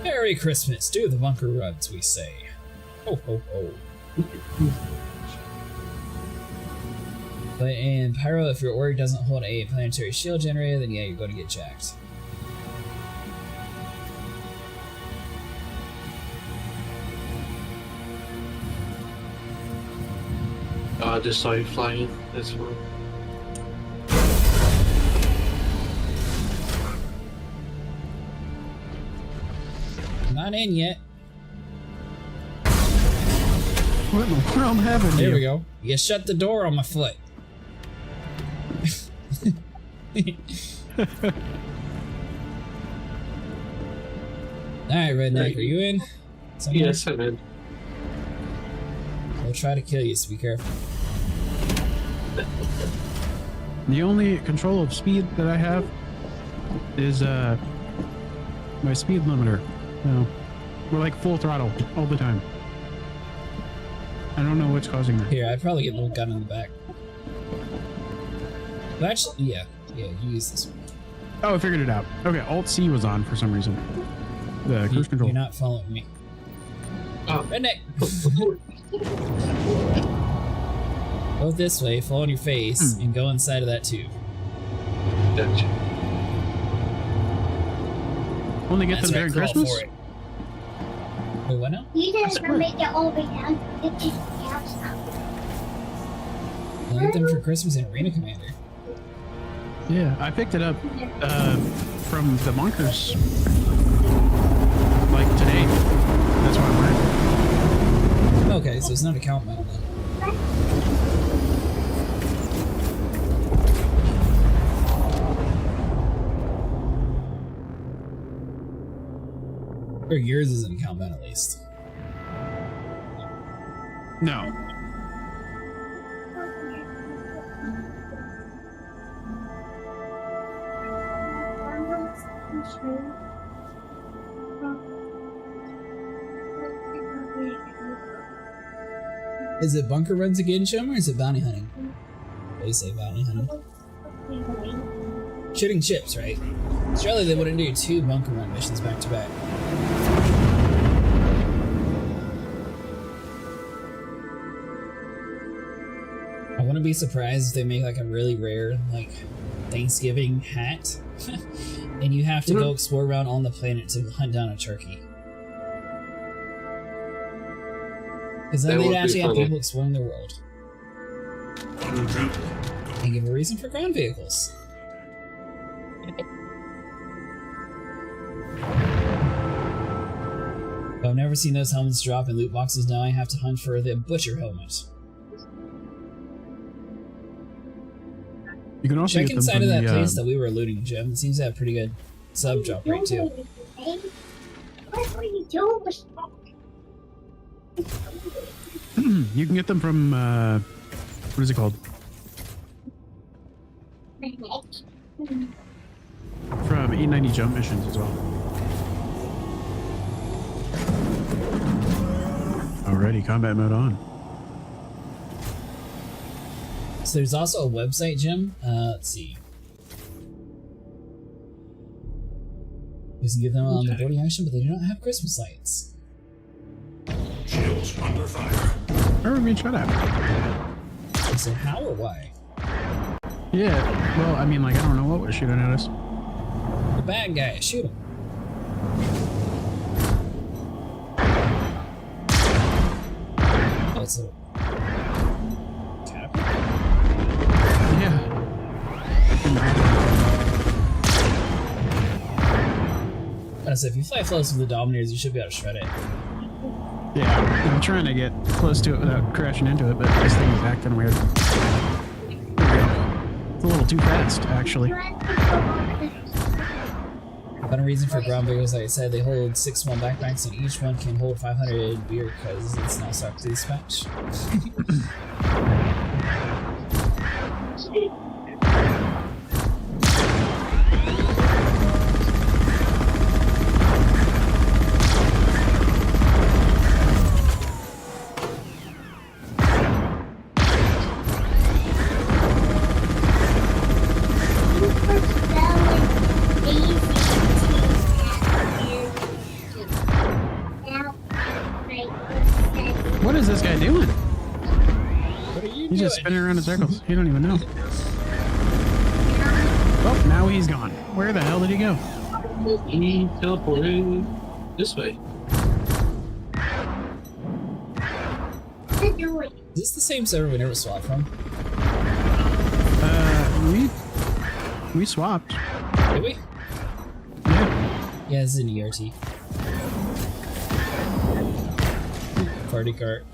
Merry Christmas, do the bunker runs, we say. Ho ho ho. But in Pyro, if your org doesn't hold a planetary shield generator, then yeah, you're going to get jacked. I just saw you fly in. That's fine. Not in yet. What in the world happened There here? we go. You shut the door on my foot. Alright, Redneck, are you in? Somewhere? Yes, I'm in. We'll try to kill you, so be careful. The only control of speed that I have is my speed limiter. No, we're like full throttle all the time. I don't know what's causing that. Here, I'd probably get a little gun in the back. But actually, yeah, you use this one. Oh, I figured it out. Okay, Alt C was on for some reason. The cruise control. You're not following me. Oh. Redneck! Go this way, fall on your face, and go inside of that tube. Gotcha. Only get That's them right, during crawl Christmas? for it. Wait, what now? You didn't make it all the way down. It just I need them for Christmas in Arena Commander. Yeah, I picked it up from the bunkers like today. That's why I went. Okay, so it's not account mode then. Or yours isn't account mode at least. No. Is it bunker runs again, Chum, or is it bounty hunting? They say bounty hunting. Shooting chips, right? Surely they wouldn't do 2 bunker run missions back to back. I wouldn't be surprised if they make like a really rare, like, Thanksgiving hat, and you have to go explore around on the planet to hunt down a turkey. Because then they'd actually have people exploring the world. And give a reason for ground vehicles. But I've never seen those helmets drop in loot boxes. Now I have to hunt for the butcher helmet. You can also check get inside them of from that the, place that we were looting, Jim. It seems to have pretty good sub drop rate too. What were you doing? you can get them from what is it called? From 890 jump missions as well. Alrighty, combat mode on. So there's also a website, Jim. Let's see. You can get them on the boarding action, but they do not have Christmas lights. Shields under fire. Where are we being shot at? Is it how or why? Yeah, well, I mean, like, I don't know what was shooting at us. The bad guy, shoot him. Oh, it's a catapult? Yeah. So if you fly close to the Dominators, you should be able to shred it. Yeah, I'm trying to get close to it without crashing into it, but this thing is acting weird. There we go. It's a little too fast, actually. But a reason for ground vehicles, like I said, they hold 6 small backpacks, and each one can hold 500 beer because it's not stock to dispatch. What is this guy doing? What are you doing? He's just spinning around in circles. You don't even know. Oh, now he's gone. Where the hell did he go? He teleported this way. Is this the same server we never swapped from? We swapped. Did we? Yeah. Yeah, this is an ERT. Party cart.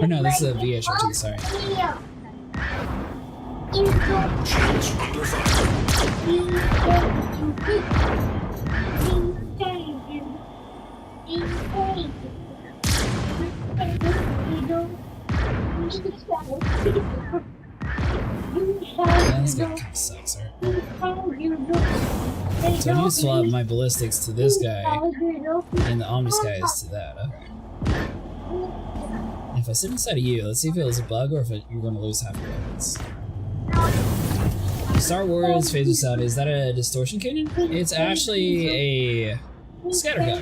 Oh no, this is a VHRT, sorry. Shields under fire. Yeah, this guy kind of sucks, alright. So I need to swap my ballistics to this guy, and the Omnis guy is to that. Okay. If I sit inside of you, let's see if it was a bug or if you're going to lose half your weapons. Star Wars Phaser Sound, is that a distortion cannon? It's actually a scattergun.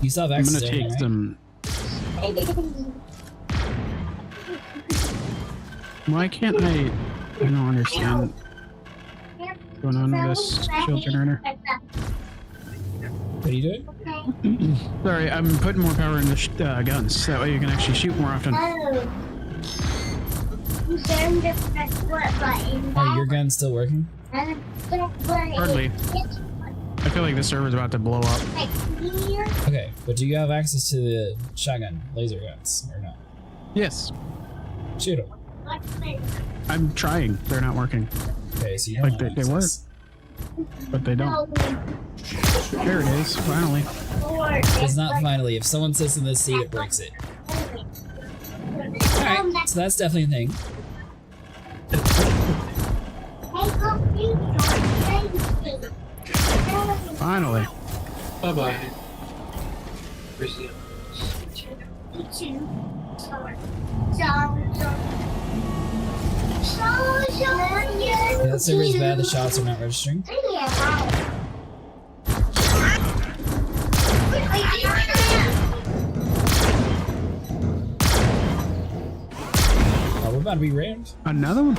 You still have access to it, right? Why can't I don't understand what's going on with this shield generator. What are you doing? Sorry, I'm putting more power into guns. That way you can actually shoot more often. Oh, your gun's still working? Hardly. I feel like this server's about to blow up. Okay, but do you have access to the shotgun laser guns or not? Yes. Shoot them. I'm trying. They're not working. Okay, so you don't like they work, but they don't. There it is. Finally. It's not finally. If someone sits in this seat, it breaks it. Alright, so that's definitely a thing. Finally. Bye bye. Yeah, that server is bad. The shots are not registering. Oh, we're about to be rammed. Another one?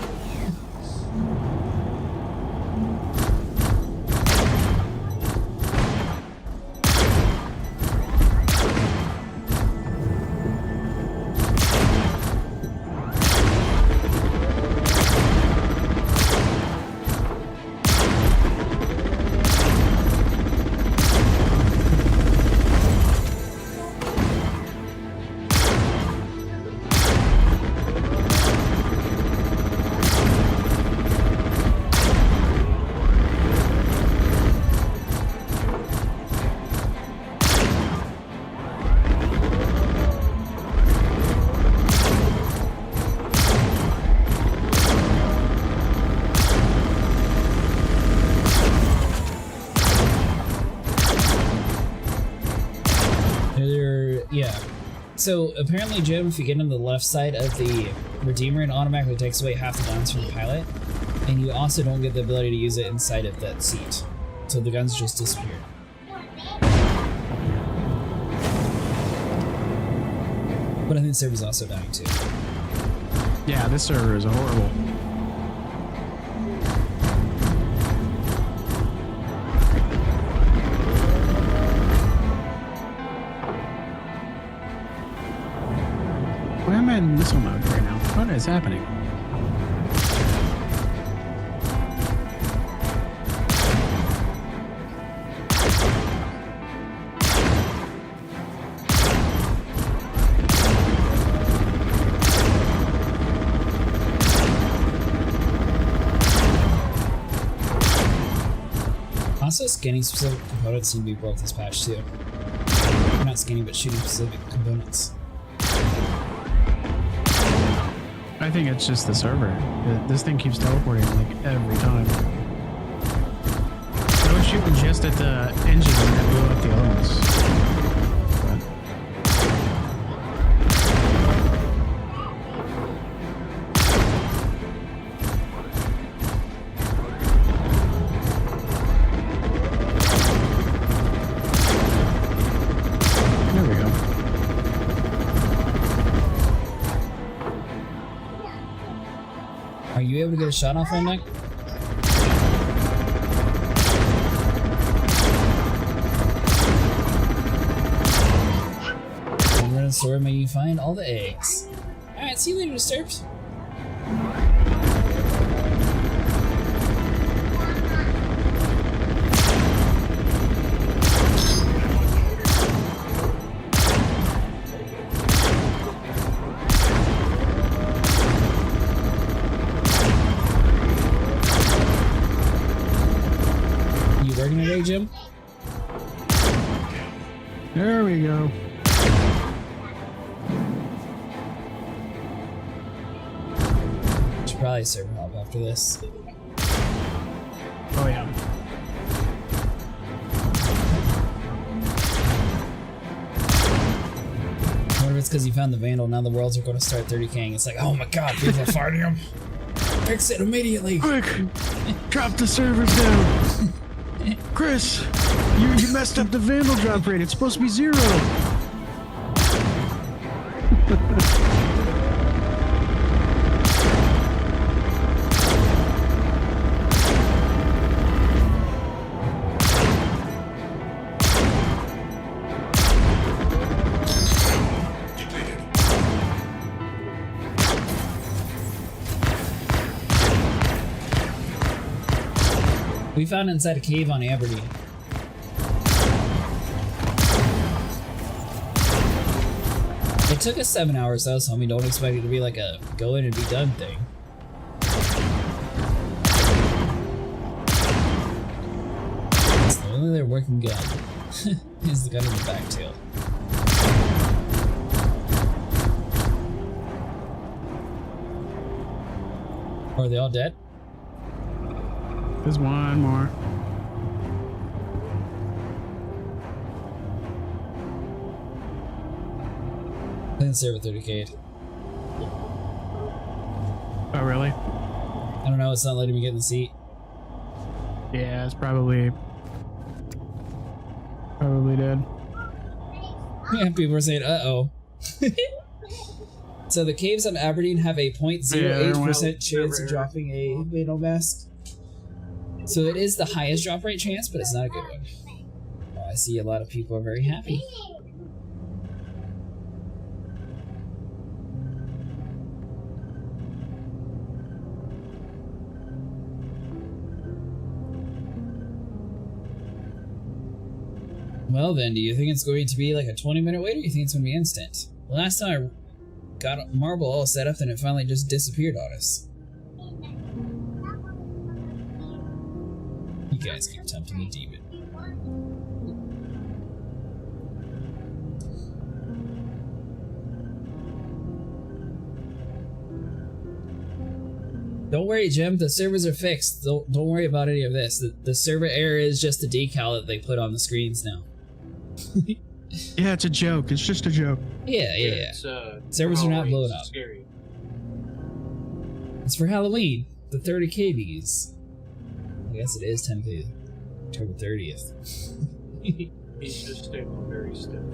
So apparently, Jim, if you get on the left side of the Redeemer, it automatically takes away half the guns from the pilot, and you also don't get the ability to use it inside of that seat. So the guns just disappear. But I think the server's also dying too. Yeah, this server is horrible. Why am I in missile mode right now? What is happening? Also, scanning specific components seem to be broke this patch too. Or not scanning, but shooting specific components. I think it's just the server. This thing keeps teleporting like every time. I wish shooting just at the engine that blew up the elements. There we go. Are you able to get a shot off on Nick? Over in the store, may you find all the eggs. Alright, see you later, Disturbed. You working today, Jim? There we go. Should probably server hop after this. Oh yeah. I wonder if it's because you found the Vandal, now the worlds are going to start 30K'ing. It's like, oh my god, people are fighting him. Fix it immediately. Quick! Drop the servers down! Chris! You messed up the Vandal drop rate. It's supposed to be 0. We found it inside a cave on Aberdeen. It took us 7 hours though, so we don't expect it to be like a go in and be done thing. It's the only their working gun is the gun in the back tail. Are they all dead? There's one more. I didn't serve a 30K. Oh really? I don't know, it's not letting me get in the seat. Yeah, it's probably dead. Yeah, people are saying, uh-oh. So the caves on Aberdeen have a 0.08% chance of dropping a Vandal mask. So it is the highest drop rate chance, but it's not a good one. Oh, I see a lot of people are very happy. Well then, do you think it's going to be like a 20-minute wait, or do you think it's going to be instant? The last time I got a marble all set up, then it finally just disappeared on us. You guys keep tempting me, demon. Don't worry, Jim. The servers are fixed. Don't worry about any of this. The server error is just the decal that they put on the screens now. Yeah, it's a joke. It's just a joke. Yeah. It's, Servers are not blowing up. Scary. It's for Halloween. The 30K. I guess it is technically October 30th. He's just staying very still.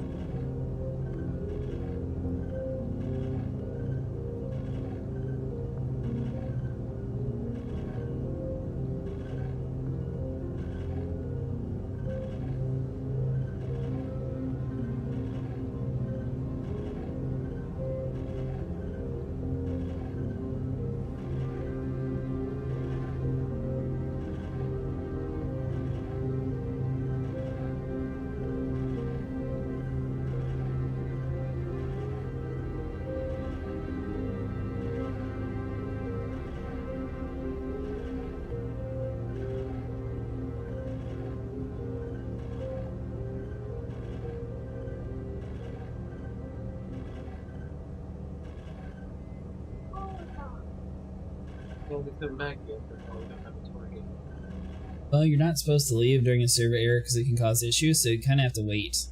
Well, we come back yet, but we don't have a target. Well, you're not supposed to leave during a server error because it can cause issues, so you kind of have to wait.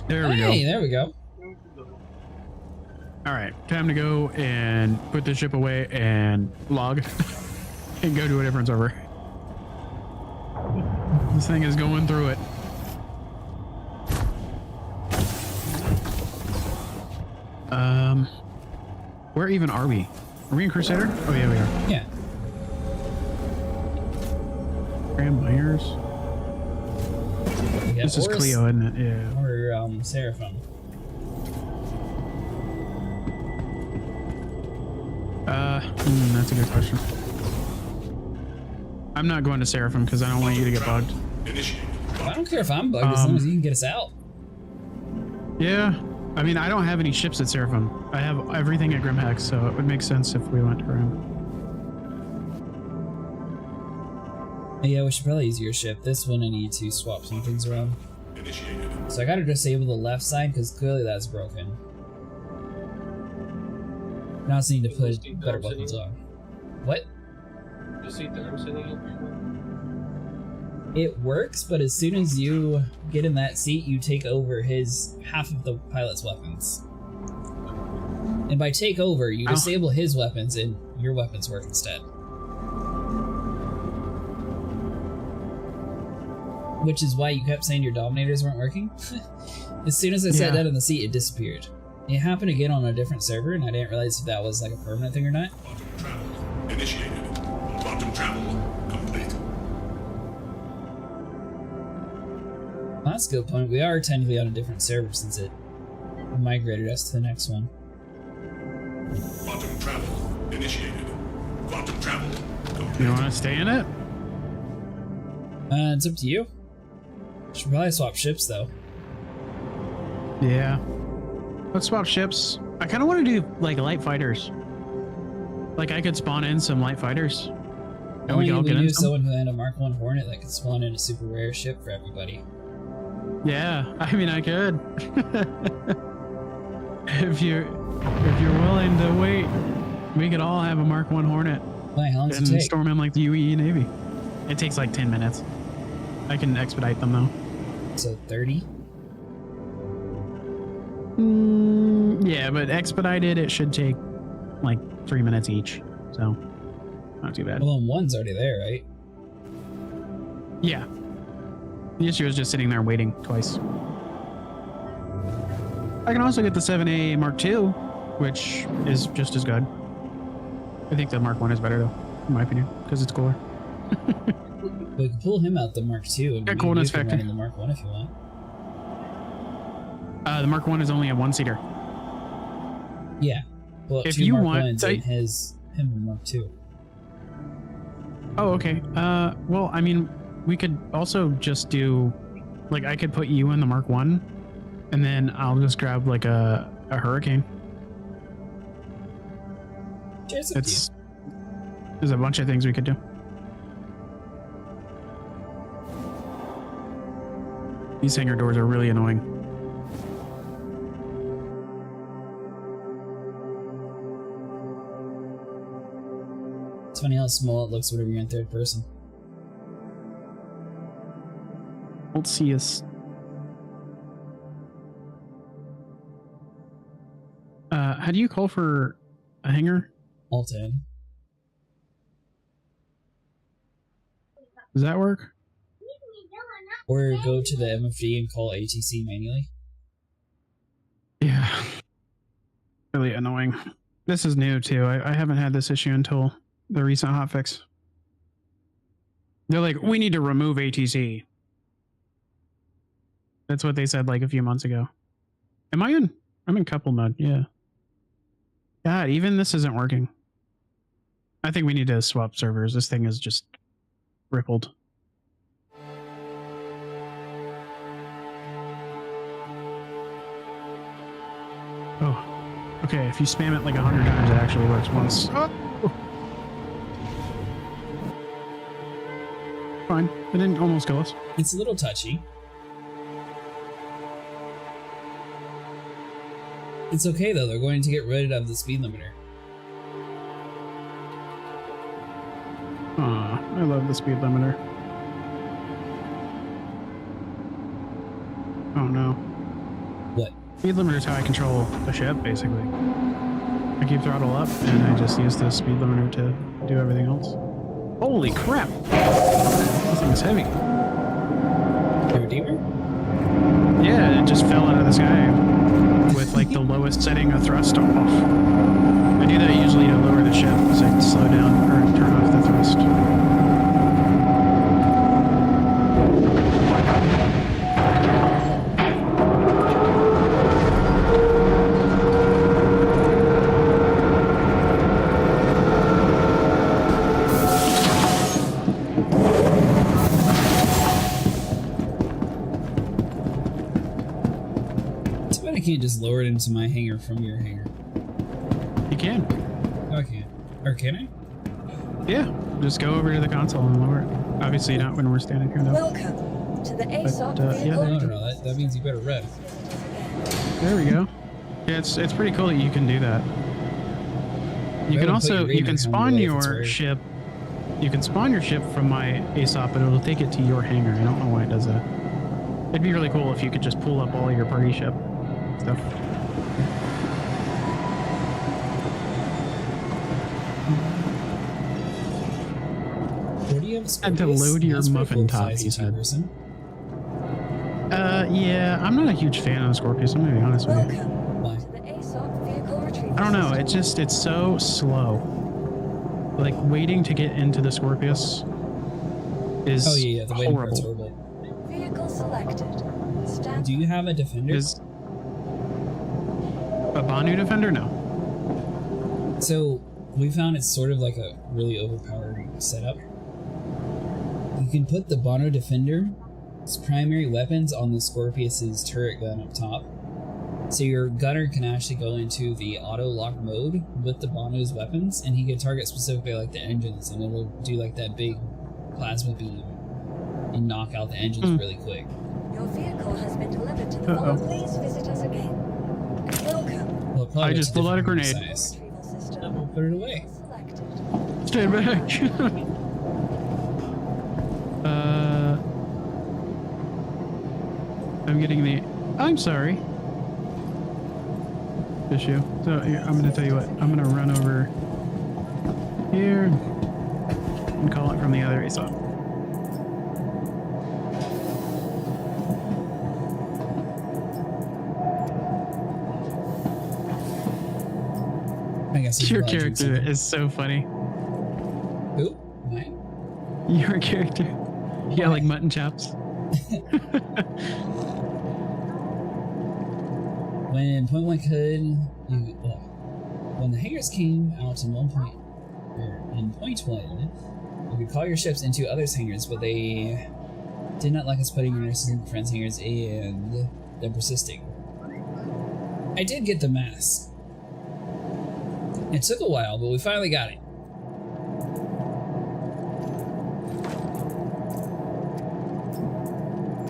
There we go. Hey, there we go. All right, time to go and put the ship away and log and go to a different server. This thing is going through it. Where even are we? Are we in Crusader? Oh yeah, we are. Yeah. Graham Myers. This is Cleo, isn't it? Yeah. Or Seraphim. That's a good question. I'm not going to Seraphim because I don't want you to get bugged. I don't care if I'm bugged as long as you can get us out. Yeah. I mean, I don't have any ships at Seraphim. I have everything at Grimhex, so it would make sense if we went to him. Yeah, we should probably use your ship. This one I need to swap some things around. So I gotta disable the left side because clearly that's broken. Now I just need to put better weapons on. What? Just see them sitting in. It works, but as soon as you get in that seat, you take over his half of the pilot's weapons. And by take over, you disable his weapons and your weapons work instead. Which is why you kept saying your dominators weren't working. As soon as I sat down in the seat, it disappeared. It happened again on a different server, and I didn't realize if that was like a permanent thing or not. Quantum travel initiated. Quantum travel complete. Well, that's a good point. We are technically on a different server since it migrated us to the next one. Quantum travel initiated. Quantum travel complete. You want to stay in it? It's up to you. Should probably swap ships though. Yeah. Let's swap ships. I kind of want to do like light fighters. Like I could spawn in some light fighters. And we can all get in someone who had a Mark 1 Hornet that could spawn in a super rare ship for everybody. Yeah, I mean I could. if you're willing to wait, we could all have a Mark 1 Hornet. Why, how long does it and take? storm in like the UAE Navy. It takes like 10 minutes. I can expedite them though. So 30? Yeah, but expedited it should take like 3 minutes each. So not too bad. Well, then one's already there, right? Yeah. The issue is just sitting there waiting twice. I can also get the 7A Mark II, which is just as good. I think the Mark 1 is better though, in my opinion, because it's cooler. We can pull him out the Mark II and coolness you can factor. run the Mark 1 if you want. The Mark 1 is only a one-seater. Yeah. Well, if two you Mark want, 1s and him and Mark II. Oh, okay. Well, I mean, we could also just do, like, I could put you in the Mark 1, and then I'll just grab, like, a Hurricane. There's a bunch of things we could do. These hangar doors are really annoying. It's funny how small it looks whenever you're in third person. Let's see us. How do you call for a hangar? Alt-N. Does that work? Or go to the MFD and call ATC manually. Yeah. Really annoying. This is new too. I haven't had this issue until the recent hotfix. They're like, we need to remove ATC. That's what they said like a few months ago. Am I in? I'm in couple mode, yeah. God, even this isn't working. I think we need to swap servers. This thing is just rippled. Oh, okay. If you spam it like 100 times, it actually works once. Oh. Fine. It didn't almost kill us. It's a little touchy. It's okay though, they're going to get rid of the speed limiter. Aw, I love the speed limiter. Oh no. What? Speed limiter is how I control the ship, basically. I keep throttle up, and I just use the speed limiter to do everything else. Holy crap! This thing is heavy. The Redeemer? Yeah, it just fell out of the sky with like the lowest setting of thrust off. I do that usually to lower the ship, so I can slow down or turn off the thrust. I can't just lower it into my hangar from your hangar. You can. Oh, I can. Or can I? Yeah, just go over to the console and lower it. Obviously not when we're standing here though. Welcome to the ASOC yeah, no, that means you better rev. There we go. Yeah, it's pretty cool that you can do that. You can also spawn your ship. You can spawn your ship from my ASOP, but it'll take it to your hangar. I don't know why it does that. It'd be really cool if you could just pull up all your party ship stuff. Where do you have Had to load your muffin top, he said. Yeah, I'm not a huge fan of the Scorpius, I'm gonna be honest with you. I don't know, it's so slow. Like, waiting to get into the Scorpius is the waiting part's horrible. horrible. Vehicle selected. Do you have a defender? A Banu defender? No. So we found it's sort of like a really overpowered setup. You can put the Banu defender's primary weapons on the Scorpius's turret gun up top. So your gunner can actually go into the auto lock mode with the Banu's weapons, and he can target specifically like the engines, and it'll do like that big plasma beam and knock out the engines really quick. Your vehicle has been delivered to the vault. Please visit us again. Welcome. Well, I just pulled out a grenade. And we'll put it away. Stay back. I'm getting the. I'm sorry. Issue. So here, I'm gonna tell you what. I'm gonna run over here and call it from the other ASOP. I guess your character is so funny. Who? Mine? Your character. You got like mutton chops. When Point Blank Hood, when the hangars came out in in Point 1, you could call your ships into others' hangars, but they did not like us putting your nurses in friends' hangars and them persisting. I did get the mask. It took a while, but we finally got it.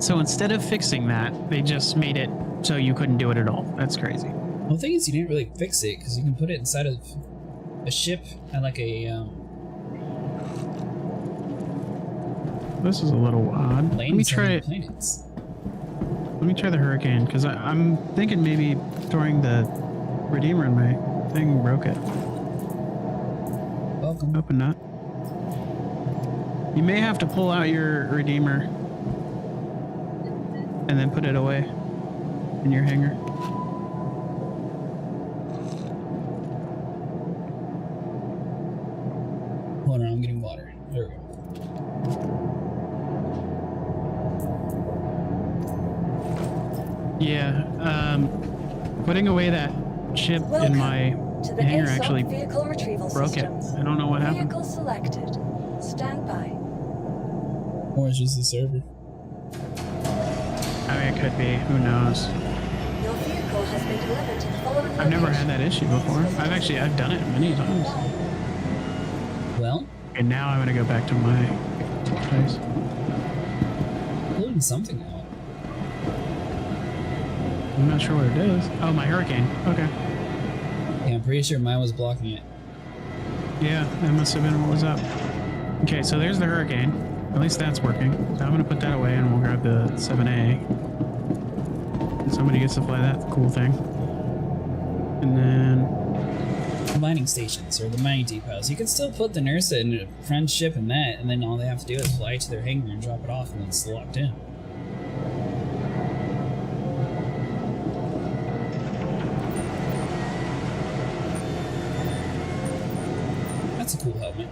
So instead of fixing that, they just made it so you couldn't do it at all. That's crazy. Well, the thing is, you didn't really fix it because you can put it inside of a ship at like a. This is a little odd. Let me try. Planets. Let me try the Hurricane because I'm thinking maybe throwing the Redeemer in my thing broke it. Welcome. Open not. You may have to pull out your Redeemer and then put it away in your hangar. Hold on, I'm getting water. There we go. Yeah, putting away that chip in my hangar actually broke it. I don't know what happened. Vehicle selected. Stand by. Or it's just the server. I mean, it could be. Who knows? Your vehicle has been delivered to the following I've never had that issue before. I've done it many times. Well? And now I'm gonna go back to my place. Pulling something out. I'm not sure what it is. Oh, my hurricane. Okay. Yeah, I'm pretty sure mine was blocking it. Yeah, that must have been what was up. Okay, so there's the hurricane. At least that's working. So I'm gonna put that away and we'll grab the 7A. And somebody gets to fly that cool thing. And then... The mining stations, or the mining depots. You can still put the Nursa in a friend's ship in that, and then all they have to do is fly to their hangar and drop it off, and it's locked in. That's a cool helmet.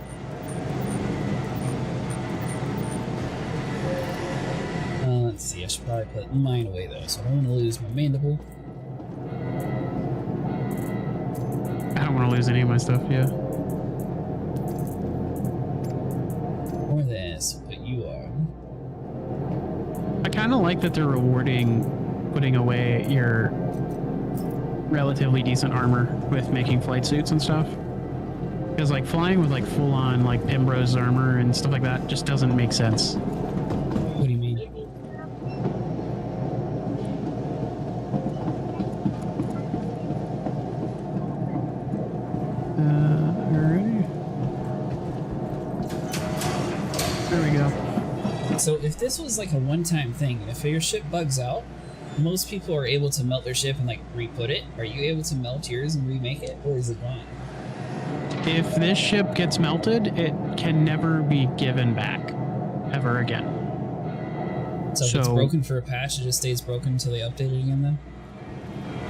Let's see, I should probably put mine away though, so I don't want to lose my mandible. I don't want to lose any of my stuff, yeah. Or this, but you are. I kind of like that they're rewarding putting away your relatively decent armor with making flight suits and stuff. Because like flying with like full on like Pembroke's armor and stuff like that just doesn't make sense. What do you mean? Alrighty. There we go. So if this was like a one-time thing, if your ship bugs out, most people are able to melt their ship and like re-put it. Are you able to melt yours and remake it, or is it gone? If this ship gets melted, it can never be given back ever again. So if it's broken for a patch, it just stays broken until they update it again then?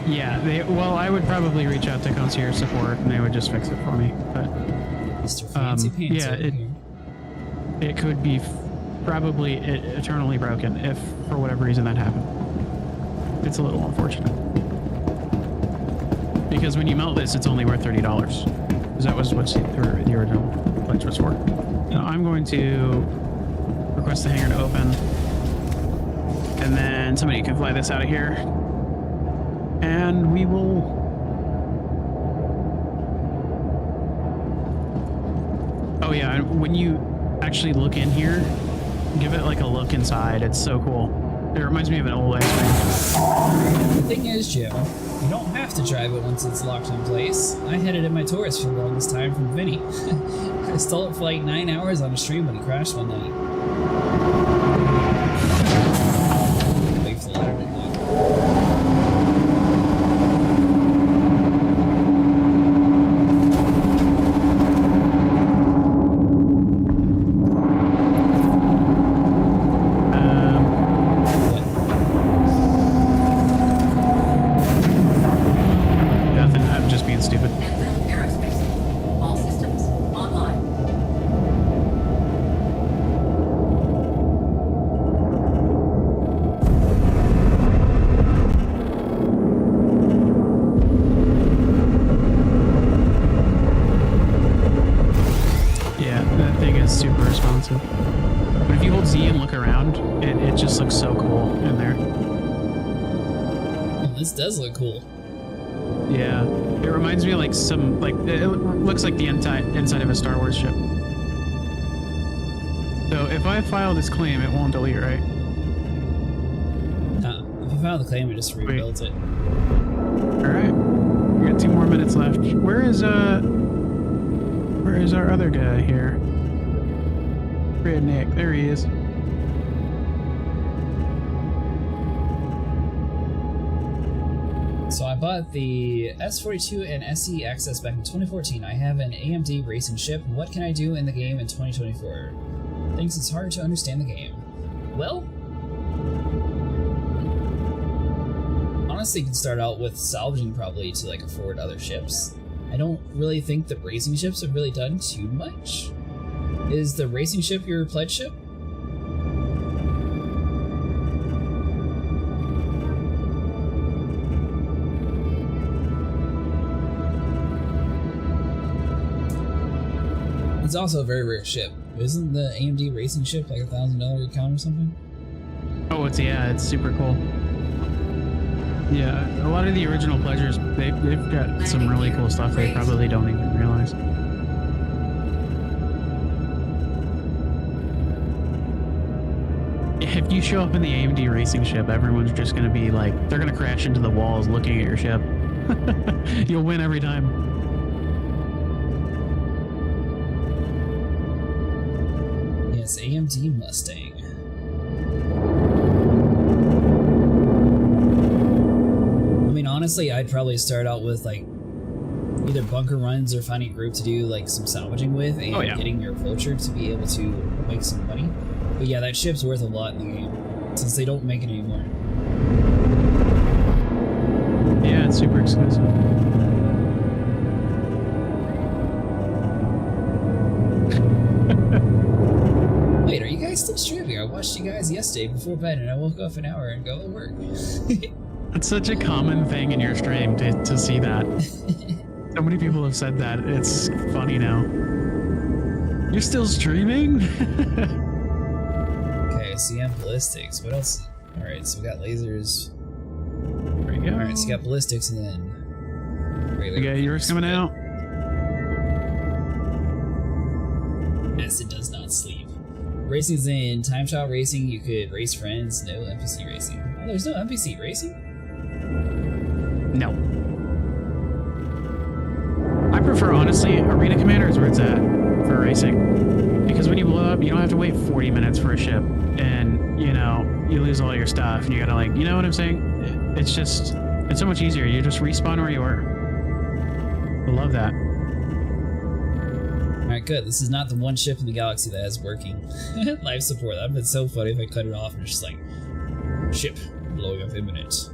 Yeah, well, I would probably reach out to concierge support and they would just fix it for me. But Mr. Fancy Pants yeah, over here. It could be probably eternally broken if for whatever reason that happened. It's a little unfortunate. Because when you melt this, it's only worth $30. Because that was what the original pledge was for. So I'm going to request the hangar to open. And then somebody can fly this out of here. And we will... Oh yeah, and when you actually look in here, give it like a look inside. It's so cool. It reminds me of an old ice cream. The thing is, Joe, you don't have to drive it once it's locked in place. I had it in my Taurus for the longest time from Vinny. I stole it for like 9 hours on a stream when he crashed one night. Wait for the ladder to lock. But if you hold Z and look around, it just looks so cool in there. Oh, this does look cool. Yeah, it reminds me of like some, like, it looks like the inside of a Star Wars ship. So if I file this claim, it won't delete, right? Nah, if you file the claim, it just rebuilds it. Alright, we got 2 more minutes left. Where is our other guy here? Nick, there he is. So I bought the S42 and SE Access back in 2014. I have an AMD racing ship. What can I do in the game in 2024? Thinks it's hard to understand the game. Well, honestly, you can start out with salvaging probably to like afford other ships. I don't really think the racing ships have really done too much. Is the racing ship your pledge ship? It's also a very rare ship. Isn't the AMD racing ship like $1,000 account or something? Oh, it's super cool. Yeah, a lot of the original pledgers, they've got some really cool stuff they probably don't even realize. if you show up in the AMD racing ship, everyone's just going to be like, they're going to crash into the walls looking at your ship. You'll win every time. Yes, AMD Mustang. I mean, honestly, I'd probably start out with like either bunker runs or finding a group to do like some salvaging with and getting your vulture to be able to make some money. But yeah, that ship's worth a lot in the game since they don't make it anymore. Yeah, it's super expensive. Wait, are you guys still streaming? I watched you guys yesterday before bed and I woke up an hour and go to work. It's such a common thing in your stream to see that. So many people have said that. It's funny now. You're still streaming? Okay, CM ballistics. What else? Alright, so we got lasers. There you go. Alright, so we got ballistics and then... We got yours coming out. Acid does not sleep. Racing's in time trial racing. You could race friends. No NPC racing. Oh, there's no NPC racing? No. I prefer, honestly, Arena Commander is where it's at for racing. Because when you blow up, you don't have to wait 40 minutes for a ship. And, you know, you lose all your stuff. And you gotta, like, you know what I'm saying? It's just, it's so much easier. You just respawn where you were. I love that. Alright, good. This is not the one ship in the galaxy that has working life support. That'd been so funny if I cut it off and it's just like, ship blowing up imminent.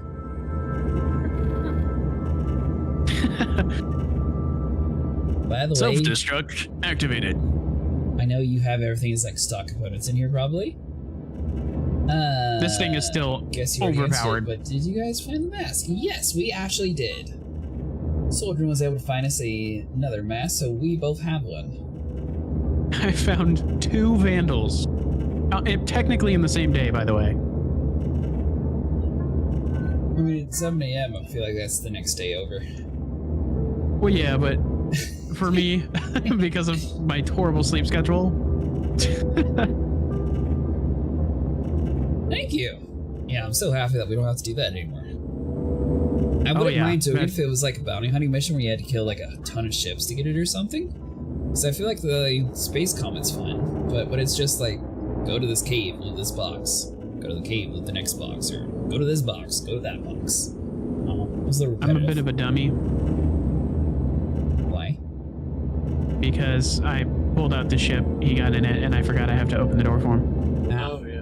By the way, self-destruct activated. I know you have everything as like stock components in here, probably. This thing is still guess you overpowered. But did you guys find the mask? Yes, we actually did. Soldier was able to find us another mask, so we both have one. I found 2 vandals. Technically in the same day, by the way. I mean, it's 7 a.m. I feel like that's the next day over. Well, yeah, but for me, because of my horrible sleep schedule. Thank you. Yeah, I'm so happy that we don't have to do that anymore. I wouldn't mind doing it if it was like a bounty hunting mission where you had to kill like a ton of ships to get it or something. Because I feel like the space comment's fun, but when it's just like, go to this cave, loot this box, go to the cave, loot the next box, or go to this box, go to that box. I'm a bit of a dummy. Why? Because I pulled out the ship, he got in it, and I forgot I have to open the door for him. Oh, yeah.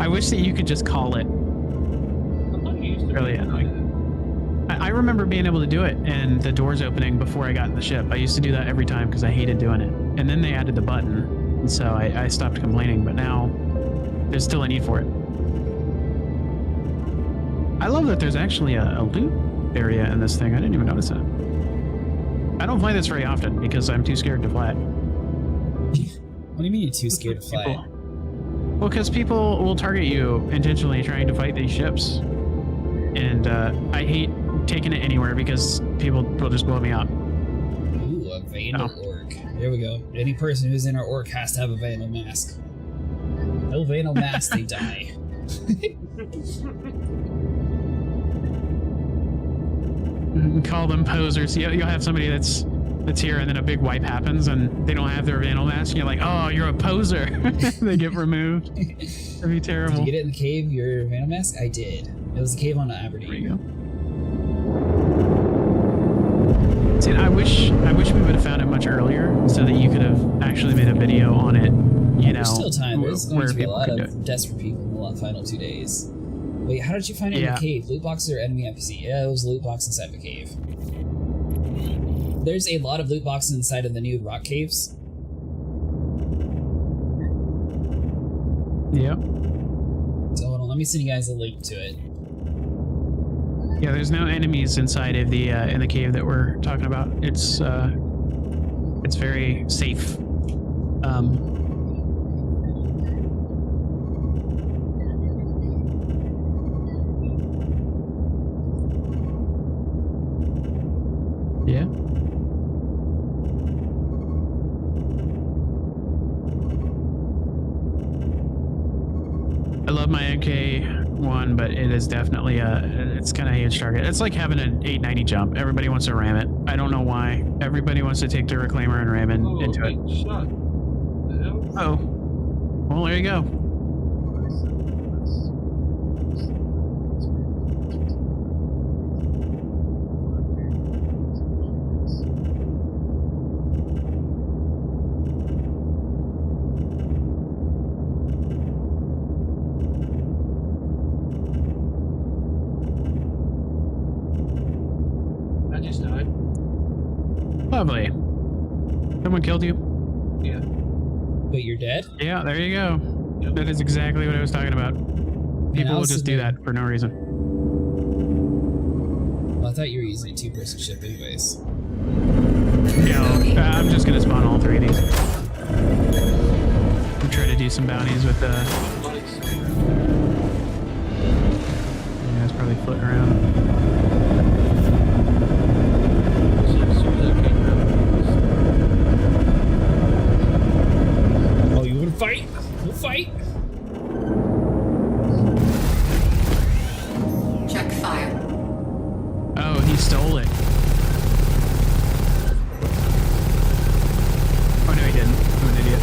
I wish that you could just call it. Really annoying. I remember being able to do it and the doors opening before I got in the ship. I used to do that every time because I hated doing it. And then they added the button, and so I stopped complaining, but now there's still a need for it. I love that there's actually a loot area in this thing. I didn't even notice that. I don't fly this very often because I'm too scared to fly it. What do you mean you're too scared to fly it? Well, because people will target you intentionally trying to fight these ships. And I hate taking it anywhere because people will just blow me up. Ooh, a Vandal orc. There we go. Any person who's in our orc has to have a Vandal mask. No Vandal mask, they die. Call them posers. You'll have somebody that's here and then a big wipe happens and they don't have their Vandal mask and you're like, oh, you're a poser. They get removed. That'd be terrible. Did you get it in the cave, your Vandal mask? I did. It was a cave on Aberdeen. There you go. See, I wish we would have found it much earlier so that you could have actually made a video on it, you know. There's still time. There's going where to be a people lot could do of desperate people in the final 2 days. Wait, how did you find it in the cave? Loot boxes or enemy NPC? Yeah, it was a loot box inside the cave. There's a lot of loot boxes inside of the new rock caves. Yep. So hold on, let me send you guys a link to it. Yeah, there's no enemies inside of the in the cave that we're talking about. It's very safe. Yeah. fun, but it is definitely it's kind of a huge target. It's like having an 890 jump. Everybody wants to ram it. I don't know why. Everybody wants to take the reclaimer and ram into it. Oh, well, there you go. Lovely. Someone killed you? Yeah. Wait, you're dead? Yeah, there you go. Yep. That is exactly what I was talking about. People will just do that for no reason. Well, I thought you were using a two-person ship anyways. Yeah, I'm just gonna spawn all three of these. I'm trying to do some bounties with yeah, it's probably floating around. Fight! We'll fight! Check fire. Oh, he stole it. Oh no, he didn't. I'm an idiot.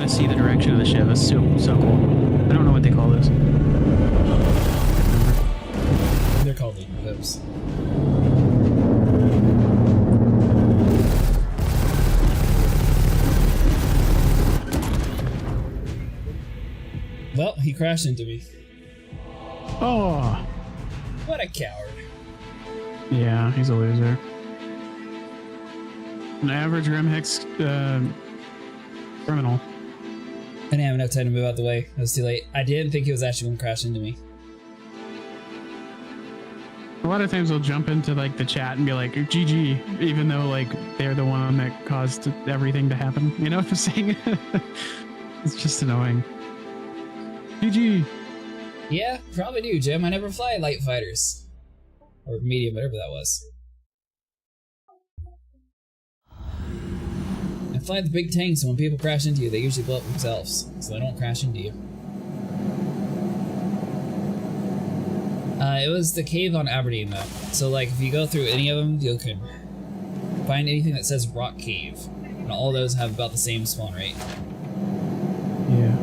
See the direction of the ship. That's so cool. I don't know what they call those. They're called leading clips. Well, he crashed into me. Oh. What a coward. Yeah, he's a loser. An average Grimhex criminal. I didn't have enough time to move out the way. It was too late. I didn't think it was actually going to crash into me. A lot of times they'll jump into like the chat and be like, GG, even though like they're the one that caused everything to happen. You know what I'm saying? It's just annoying. GG. Yeah, probably do, Jim. I never fly light fighters. Or medium, whatever that was. I fly the big tanks, so when people crash into you, they usually blow up themselves, so they don't crash into you. It was the cave on Aberdeen, though. So, like, if you go through any of them, you can find anything that says Rock Cave. And all those have about the same spawn rate. Yeah.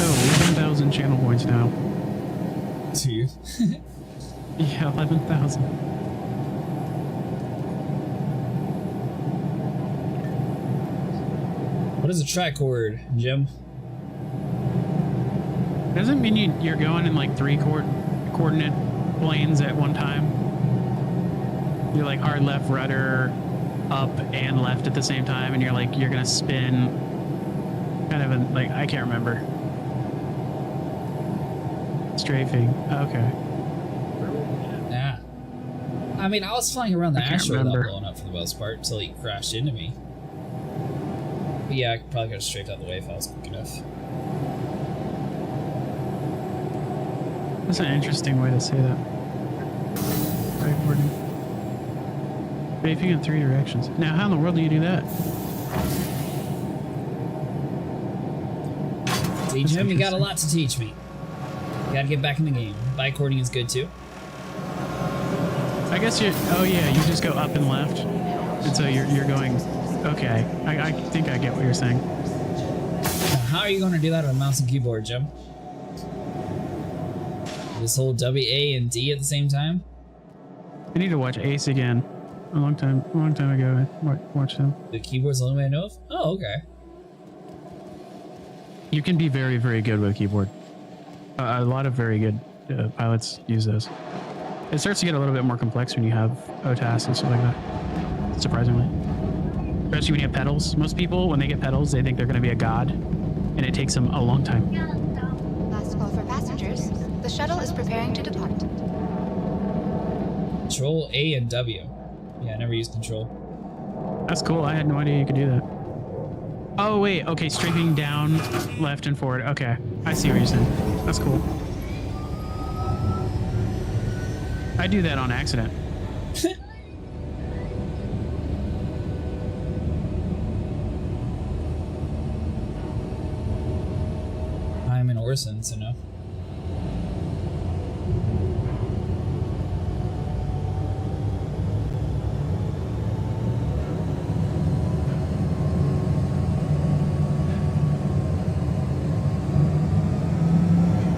Oh, 11,000 channel points now. 2. Yeah, 11,000. What is a trichord, Jim? Doesn't mean you're going in like 3 coordinate planes at one time. You're like hard left rudder, up and left at the same time, and you're gonna spin. Kind of like I can't remember. Strafing. Okay. Nah. I mean, I was flying around the asteroid without blowing up for the most part until he crashed into me. But yeah, I probably could have strafed out the way if I was quick enough. That's an interesting way to say that. Right-wording. Strafing in 3 directions. Now, how in the world do you do that? See, Jim, you got a lot to teach me. You gotta get back in the game. Bicording is good too. I guess you're. Oh yeah, you just go up and left, and so you're going. Okay, I think I get what you're saying. How are you going to do that on a mouse and keyboard, Jim? This whole W, A, and D at the same time? I need to watch Ace again. A long time ago, I watched him. The keyboard's the only way I know of? Oh, okay. You can be very, very good with a keyboard. A lot of very good pilots use those. It starts to get a little bit more complex when you have OTAS and stuff like that. Surprisingly. Especially when you have pedals. Most people, when they get pedals, they think they're going to be a god. And it takes them a long time. Last call for passengers. The shuttle is preparing to depart. Control A and W. Yeah, I never used control. That's cool. I had no idea you could do that. Oh, wait. Okay, strafing down, left, and forward. Okay. I see what you're saying. That's cool. I do that on accident. I'm an Orson, so no.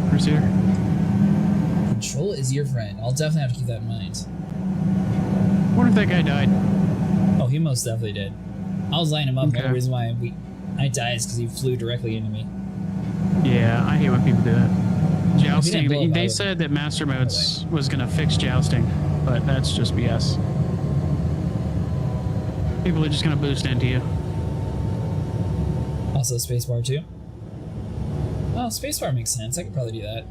Pursuer. Control is your friend. I'll definitely have to keep that in mind. What if that guy died? Oh, he most definitely did. I was lining him up. Okay. The only reason why I died is because he flew directly into me. Yeah, I hate when people do that. Jousting, blow up, they said that Master Modes was going to fix jousting, but that's just BS. People are just going to boost into you. Also, spacebar too. Oh, spacebar makes sense. I could probably do that.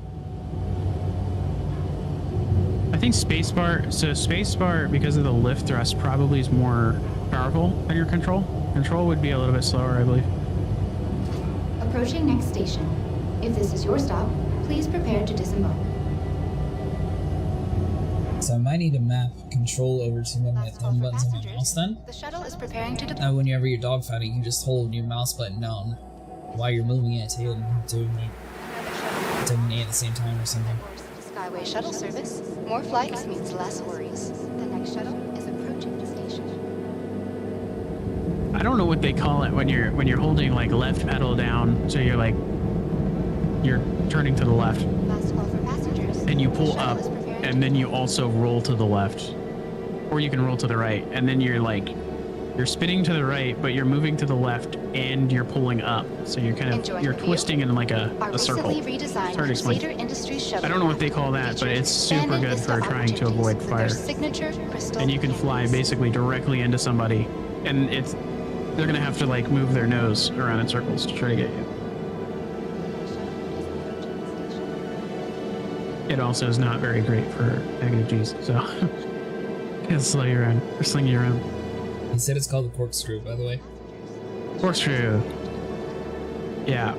I think spacebar, so spacebar, because of the lift thrust, probably is more powerful than your control. Control would be a little bit slower, I believe. Approaching next station. If this is your stop, please prepare to disembark. So I might need to map control over to one of my thumb buttons on my mouse then. The shuttle is preparing to depart. Whenever you're dogfighting, you just hold your mouse button down while you're moving it and doing A at the same time or something. Skyway shuttle service. More flights means less worries. The next shuttle is approaching the station. I don't know what they call it when you're holding like left pedal down, so you're turning to the left. Last call for passengers. And you pull up, and then you also roll to the left. Or you can roll to the right, and then you're spinning to the right, but you're moving to the left, and you're pulling up. So you're kind of, you're twisting in like a circle. It's hard to explain. I don't know what they call that, but it's super good for trying to avoid fire. And you can fly basically directly into somebody, and they're gonna have to like move their nose around in circles to try to get you. It also is not very great for negative G's, so it'll slow you around or sling you around. He said it's called the corkscrew, by the way. Corkscrew. Yeah.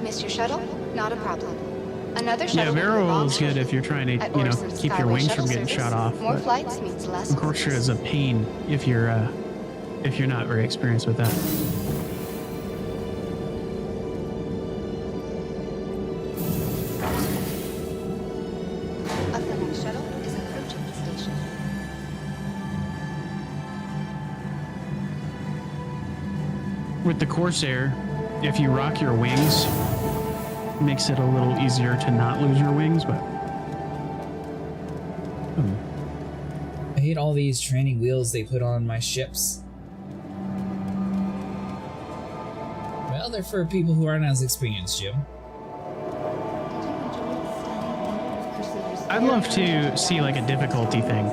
Missed your shuttle? Not a problem. Another shuttle. Yeah, barrel roll is good if you're trying to, keep your wings from getting shot off. More flights means less. Corkscrew is a pain if you're not very experienced with that. The next shuttle is approaching the station. With the Corsair, if you rock your wings, it makes it a little easier to not lose your wings, but I hate all these training wheels they put on my ships. Well, they're for people who aren't as experienced, Jim. I'd love to see like a difficulty thing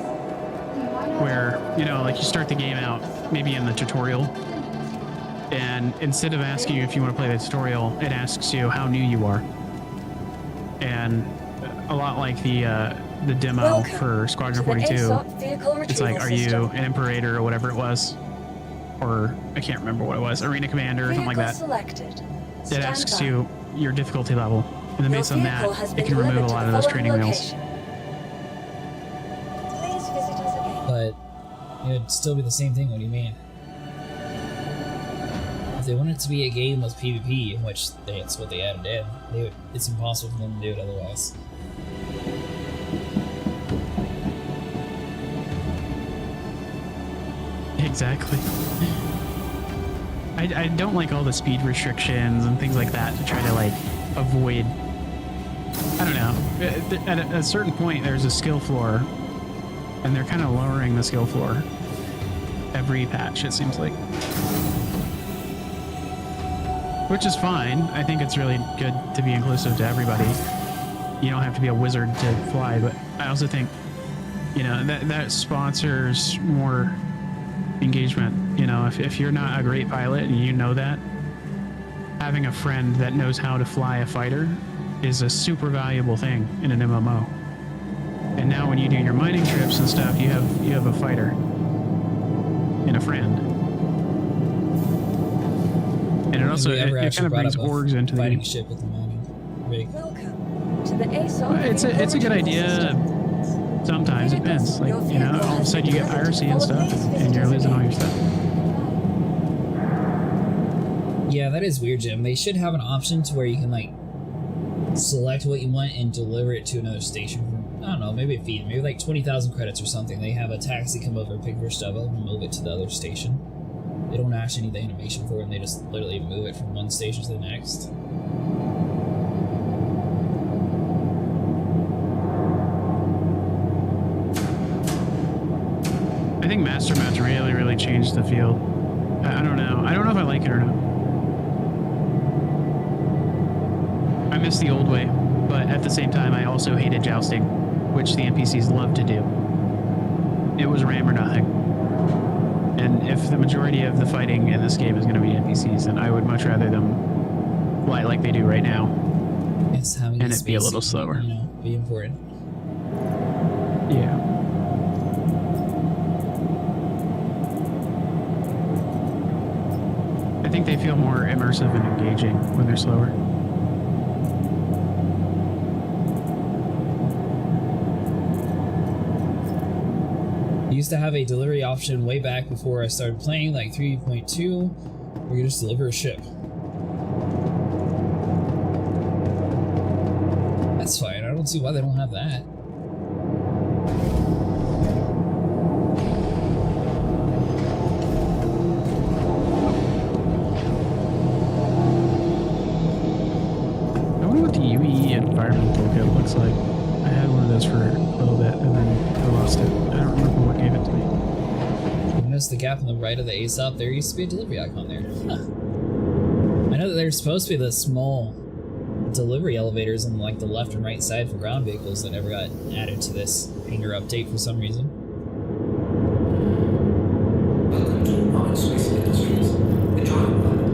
where, like you start the game out maybe in the tutorial, and instead of asking you if you want to play the tutorial, it asks you how new you are. And a lot like the demo for Squadron 42, it's like, are you an Imperator or whatever it was? Or I can't remember what it was, Arena Commander or something like that. It asks you your difficulty level, and then based on that, it can remove a lot of those training wheels. But it'd still be the same thing. What do you mean? If they want it to be a game with PvP, in which that's what they added in, it's impossible for them to do it otherwise. Exactly. I don't like all the speed restrictions and things like that to try to like avoid. I don't know. At a certain point, there's a skill floor, and they're kind of lowering the skill floor every patch, it seems like. Which is fine. I think it's really good to be inclusive to everybody. You don't have to be a wizard to fly, but I also think, that sponsors more engagement. If you're not a great pilot and you know that, having a friend that knows how to fly a fighter is a super valuable thing in an MMO. And now when you do your mining trips and stuff, you have a fighter and a friend. And it also it kind of brings orgs into the game. Ship with the mining rig. Welcome to the ASOP. It's a good idea. Sometimes it depends. Like, you know, all of a sudden you get piracy and stuff, and you're losing all your stuff. Yeah, that is weird, Jim. They should have an option to where you can, like, select what you want and deliver it to another station for, I don't know, maybe a fee, maybe like 20,000 credits or something. They have a taxi come over, pick your stuff up, and move it to the other station. They don't actually need the animation for it, and they just literally move it from one station to the next. I think Master Match really changed the field. I don't know. I don't know if I like it or not. I miss the old way, but at the same time, I also hated jousting, which the NPCs love to do. It was ram or nothing. And if the majority of the fighting in this game is going to be NPCs, then I would much rather them fly like they do right now. It's having and it be a little slower. You know, be important. Yeah. I think they feel more immersive and engaging when they're slower. I used to have a delivery option way back before I started playing, like 3.2, where you just deliver a ship. That's fine. I don't see why they don't have that. I wonder what the UE environmental kit looks like. I had one of those for a little bit and then I lost it. I don't remember what gave it to me. You notice the gap on the right of the ASOP? There used to be a delivery icon there. Huh. I know that there's supposed to be the small delivery elevators on like the left and right side for ground vehicles that never got added to this hangar update for some reason. Welcome to non-Swiss Industries. The John Planet.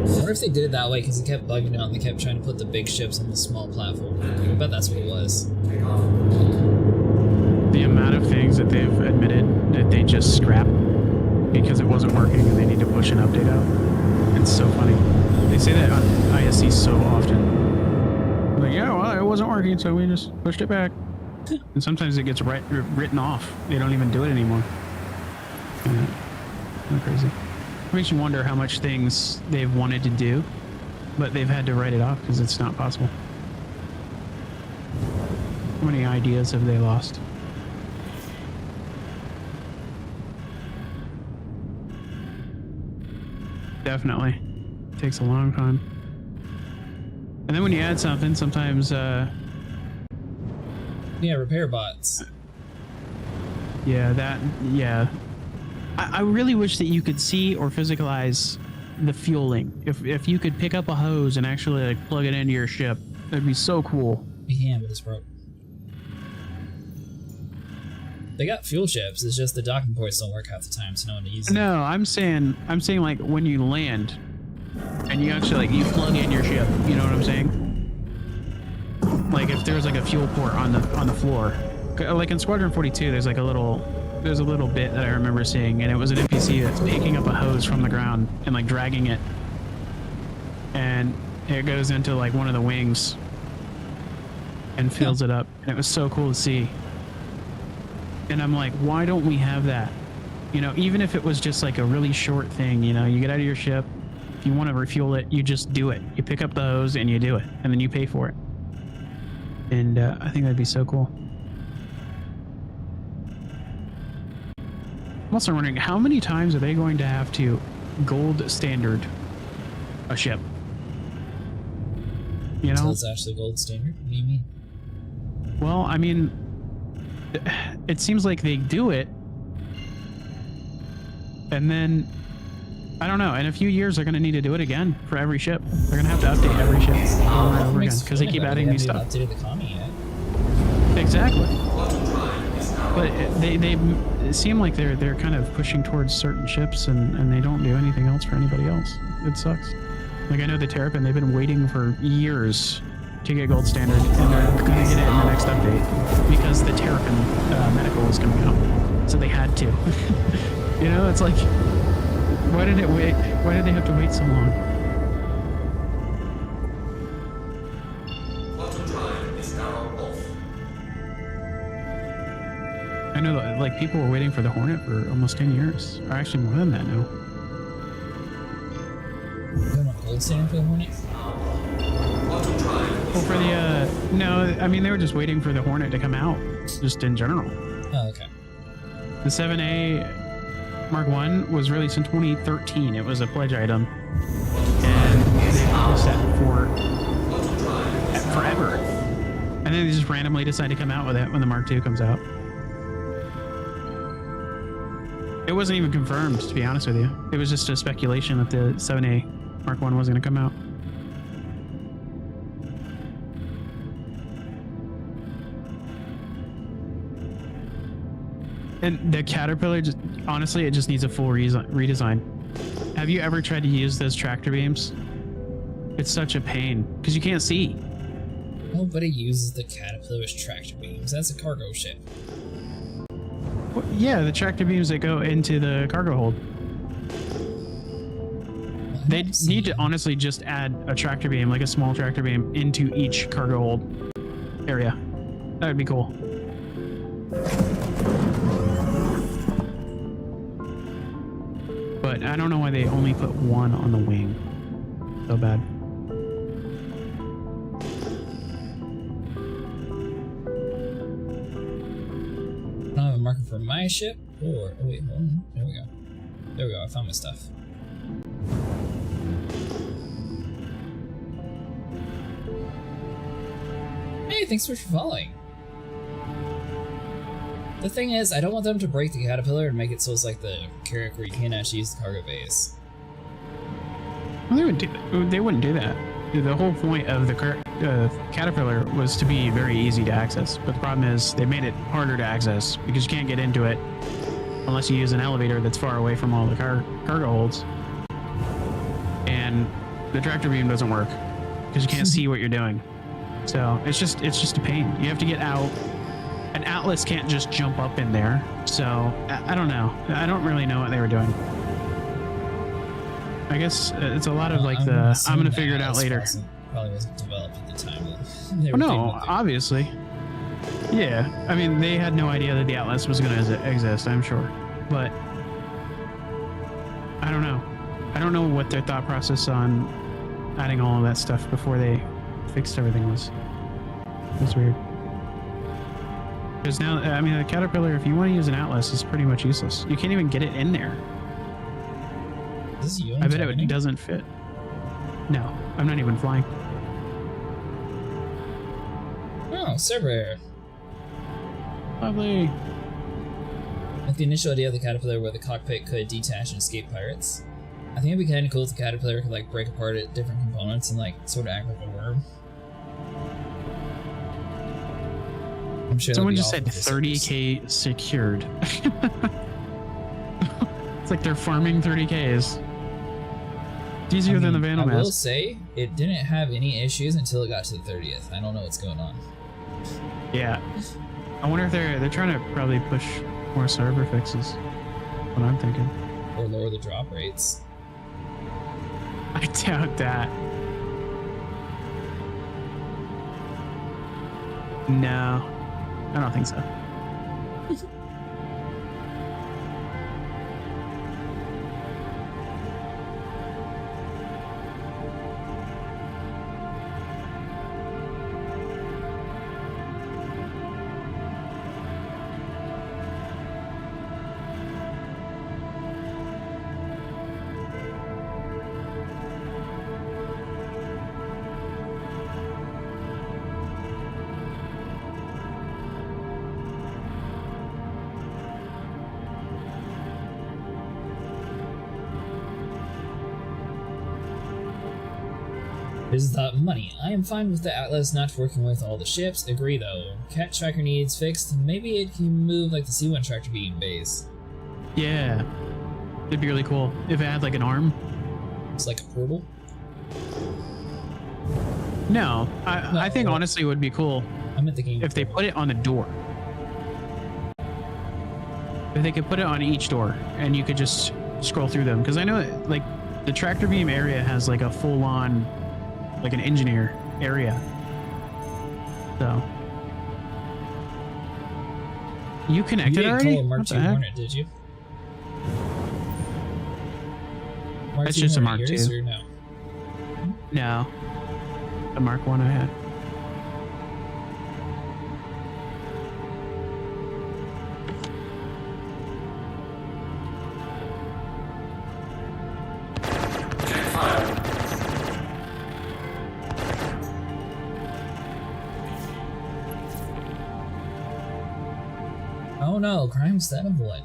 I wonder if they did it that way because it kept bugging out and they kept trying to put the big ships on the small platform. I bet that's what it was. The amount of things that they've admitted that they just scrapped because it wasn't working and they need to push an update out. It's so funny. They say that on ISC so often. Like, yeah, well, it wasn't working, so we just pushed it back. And sometimes it gets written off. They don't even do it anymore. Yeah. Crazy. It makes you wonder how much things they've wanted to do, but they've had to write it off because it's not possible. How many ideas have they lost? Definitely. It takes a long time. And then when you add something, sometimes yeah, repair bots. Yeah, I really wish that you could see or physicalize the fueling. If you could pick up a hose and actually like plug it into your ship, that'd be so cool. You can, but it's broke. They got fuel ships, it's just the docking ports don't work half the time, so no one uses them. No, I'm saying like when you land and you actually like you plug in your ship, you know what I'm saying? Like if there's like a fuel port on the floor. Like in Squadron 42, there's a little bit that I remember seeing, and it was an NPC that's picking up a hose from the ground and like dragging it, and it goes into like one of the wings and fills it up, and it was so cool to see. And I'm like, why don't we have that? You know, even if it was just like a really short thing, you know, you get out of your ship, if you want to refuel it, you just do it. You pick up the hose and you do it, and then you pay for it. And I think that'd be so cool. I'm also wondering how many times are they going to have to gold standard a ship? You know? Until it's actually gold standard? What do you mean? Well, I mean, it seems like they do it, and then, I don't know, in a few years they're going to need to do it again for every ship. They're going to have to update every ship over and over again, because they keep adding new stuff. Updated the commie yet. Exactly. But they seem like they're kind of pushing towards certain ships, and they don't do anything else for anybody else. It sucks. Like I know the Terrapin, they've been waiting for years to get gold standard, and they're going to get it in the next update because the Terrapin medical is coming out, so they had to. You know, it's like, why did it wait? Why did they have to wait so long? I know that like people were waiting for the Hornet for almost 10 years, or actually more than that now. You want gold standard for the Hornet? Well, for the no, I mean they were just waiting for the Hornet to come out, just in general. Oh, okay. The 7A Mark 1 was released in 2013. It was a pledge item, and they set for forever. And then they just randomly decide to come out with it when the Mark II comes out. It wasn't even confirmed, to be honest with you. It was just a speculation that the 7A Mark 1 was going to come out. And the Caterpillar, just honestly, it just needs a full redesign. Have you ever tried to use those tractor beams? It's such a pain because you can't see. Nobody uses the Caterpillar as tractor beams. That's a cargo ship. Well, yeah, the tractor beams that go into the cargo hold. They need to honestly just add a tractor beam, like a small tractor beam, into each cargo hold area. That would be cool. But I don't know why they only put one on the wing. So bad. I don't have a marker for my ship, or oh wait, hold on. There we go. There we go. I found my stuff. Hey, thanks for following. The thing is, I don't want them to break the Caterpillar and make it so it's like the Carrack where you can't actually use the cargo bays. Well, they wouldn't do that. The whole point of the Caterpillar was to be very easy to access, but the problem is they made it harder to access because you can't get into it unless you use an elevator that's far away from all the cargo holds. And the tractor beam doesn't work because you can't see what you're doing. So it's just a pain. You have to get out. An Atlas can't just jump up in there. So I don't know. I don't really know what they were doing. I guess it's a lot of like I'm gonna figure it out later. Probably wasn't developed at the time. Well, no, obviously. Yeah, I mean they had no idea that the Atlas was gonna exist. I'm sure, but I don't know. I don't know what their thought process on adding all of that stuff before they fixed everything was. It was weird. Because now, I mean, the Caterpillar, if you want to use an Atlas, is pretty much useless. You can't even get it in there. I bet it doesn't fit. No, I'm not even flying. Oh, server. Lovely. Like the initial idea of the Caterpillar where the cockpit could detach and escape pirates. I think it'd be kind of cool if the Caterpillar could like break apart at different components and like sort of act like a worm. I'm sure someone just said 30k secured. It's like they're farming 30ks. It's easier than the Vandal I will mask. say it didn't have any issues until it got to the 30th. I don't know what's going on. Yeah, I wonder if they're trying to probably push more server fixes. What I'm thinking. Or lower the drop rates. I doubt that. No. I don't think so. Here's the thought of money. I am fine with the Atlas not working with all the ships. Agree though. Cat tracker needs fixed. Maybe it can move like the C1 tractor beam base. Yeah. It'd be really cool if it had like an arm. It's like a portal. No, I think honestly it would be cool I'm at the game if they put it on the door. If they could put it on each door and you could just scroll through them. Because I know like the tractor beam area has like a full on, like an engineer area. So. You connected already? You didn't call a Mark II Hornet, did you? It's just a Mark II. Or no? No. The Mark I had. Oh no, crime stat of 1.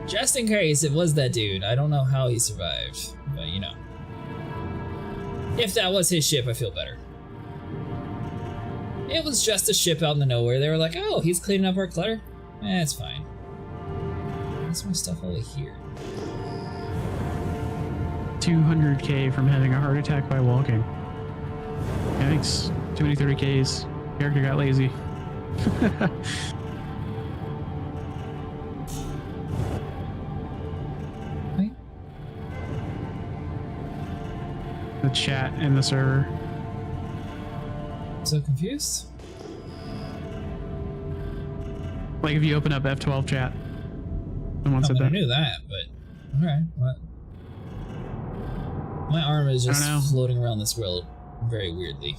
Just in case it was that dude. I don't know how he survived, but you know. If that was his ship, I feel better. It was just a ship out in the nowhere. They were like, oh, he's cleaning up our clutter? It's fine. What's my stuff over here? 200k from having a heart attack by walking. Yikes. Too many 30ks. Character got lazy. The chat in the server. So confused? Like if you open up F12 chat. Someone said that. I knew that, but alright, what? My arm is just floating around this world very weirdly.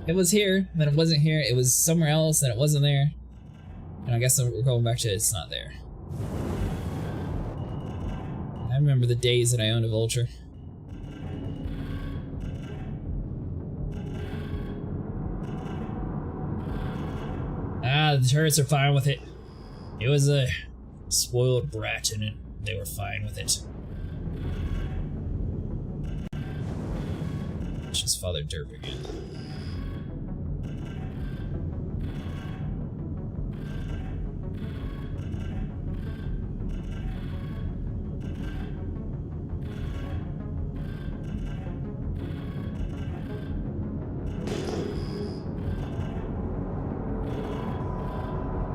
It was here, then it wasn't here, it was somewhere else, then it wasn't there. And I guess we're going back to it's not there. I remember the days that I owned a vulture. Ah, the turrets are fine with it. It was a spoiled brat and they were fine with it. It's just Father Derp again.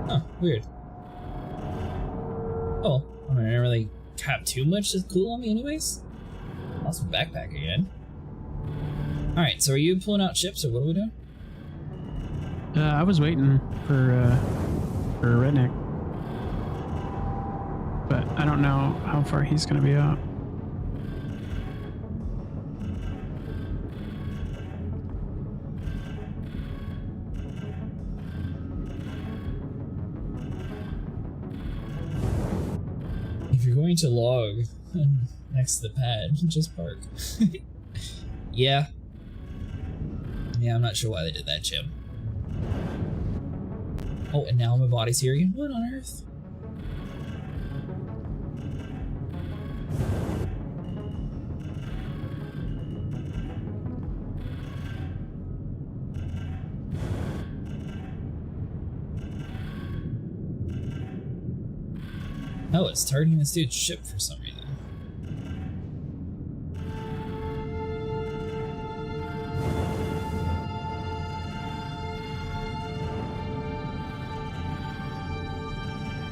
Huh, weird. Oh, I didn't really have too much that's cool on me anyways. Awesome backpack again. Alright, so are you pulling out ships or what are we doing? I was waiting for a redneck. But I don't know how far he's gonna be out. If you're going to log next to the pad, just park. Yeah. Yeah, I'm not sure why they did that, Jim. Oh, and now my body's here again? What on earth? Oh, it's targeting this dude's ship for some reason.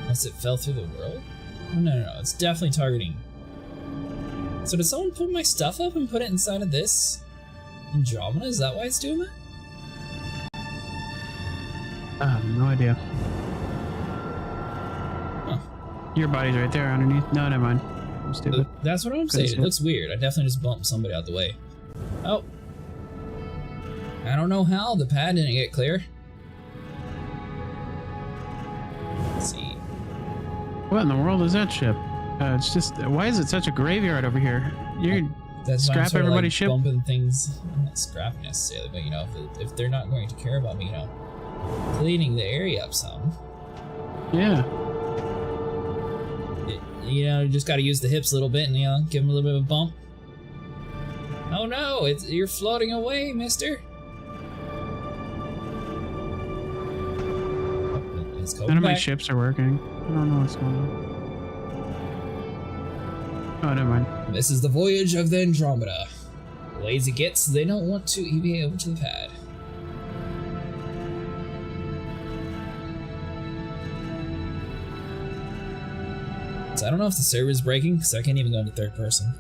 Unless it fell through the world? Oh, no, it's definitely targeting. So did someone pull my stuff up and put it inside of this Andromeda? Is that why it's doing that? I have no idea. Huh. Your body's right there underneath. No, never mind. I'm stupid. That's what I'm saying. It looks weird. I definitely just bumped somebody out the way. Oh. I don't know how the pad didn't get clear. Let's see. What in the world is that ship? It's just, why is it such a graveyard over here? You scrap everybody's ship? Bumping things. I'm not scrapping necessarily, but you know, if they're not going to care about me, you know, cleaning the area up some. Yeah. You know, you just got to use the hips a little bit and, you know, give them a little bit of a bump. Oh no, you're floating away, mister. Is Kobe None of my back? ships are working. I don't know what's going on. Oh, never mind. This is the voyage of the Andromeda. Lazy gets, they don't want to EVA over to the pad. So I don't know if the server's breaking, because I can't even go into third person.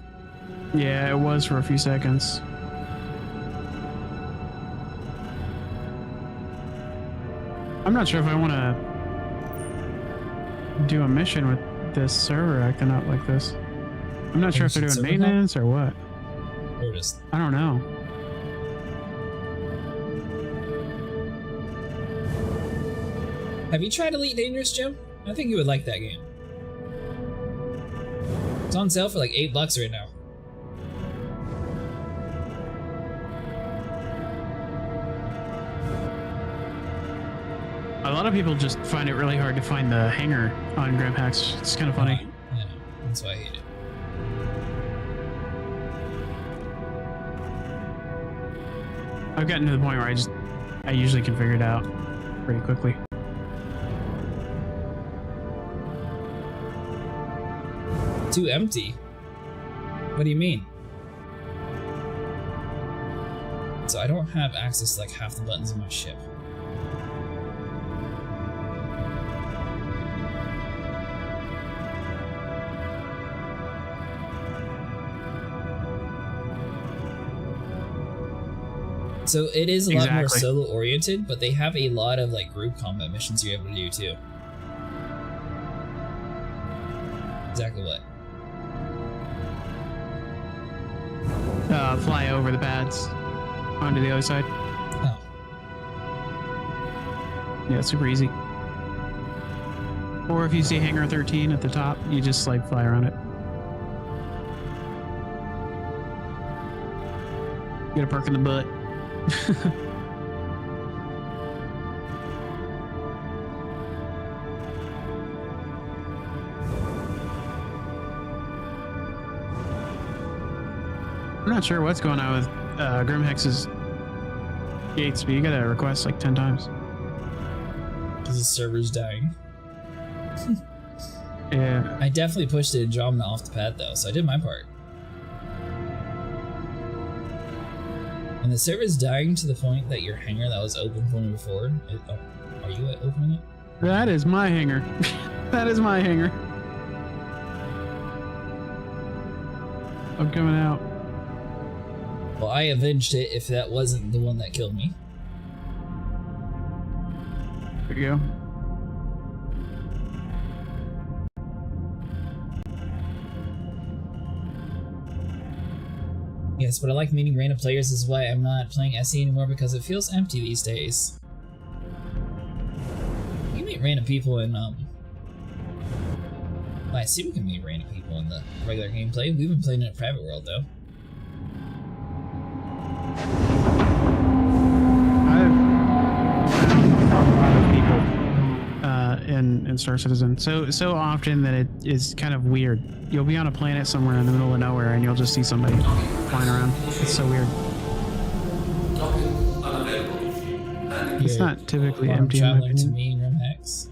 Yeah, it was for a few seconds. I'm not sure if I want to do a mission with this server acting up like this. I'm not sure if they're doing maintenance or what. Or just... I don't know. Have you tried Elite Dangerous, Jim? I think you would like that game. It's on sale for like $8 right now. A lot of people just find it really hard to find the hangar on Grim Hacks. It's kind of funny. I know. That's why I hate it. I've gotten to the point where I usually can figure it out pretty quickly. Too empty? What do you mean? So I don't have access to like half the buttons in my ship. So it is a lot more solo oriented, but they have a lot of like group combat missions you're able to do too. Exactly what? Fly over the pads onto the other side. Oh. Yeah, it's super easy. Or if you see Hangar 13 at the top, you just like fly around it. Get a perk in the butt. I'm not sure what's going on with Grimhex's gates, but you gotta request like 10 times. Because the server's dying. Yeah. I definitely pushed the Andromeda off the pad though, so I did my part. And the server's dying to the point that your hangar that was open for me before, are you opening it? That is my hangar. That is my hangar. I'm coming out. Well, I avenged it if that wasn't the one that killed me. There you go. Yes, but I like meeting random players. This is why I'm not playing SE anymore, because it feels empty these days. You can meet random people in, well, I assume we can meet random people in the regular gameplay. We've been playing in a private world, though. In Star Citizen so often that it is kind of weird. You'll be on a planet somewhere in the middle of nowhere and you'll just see somebody flying around. It's so weird. It's not typically empty. Traveler to me in Room Hex.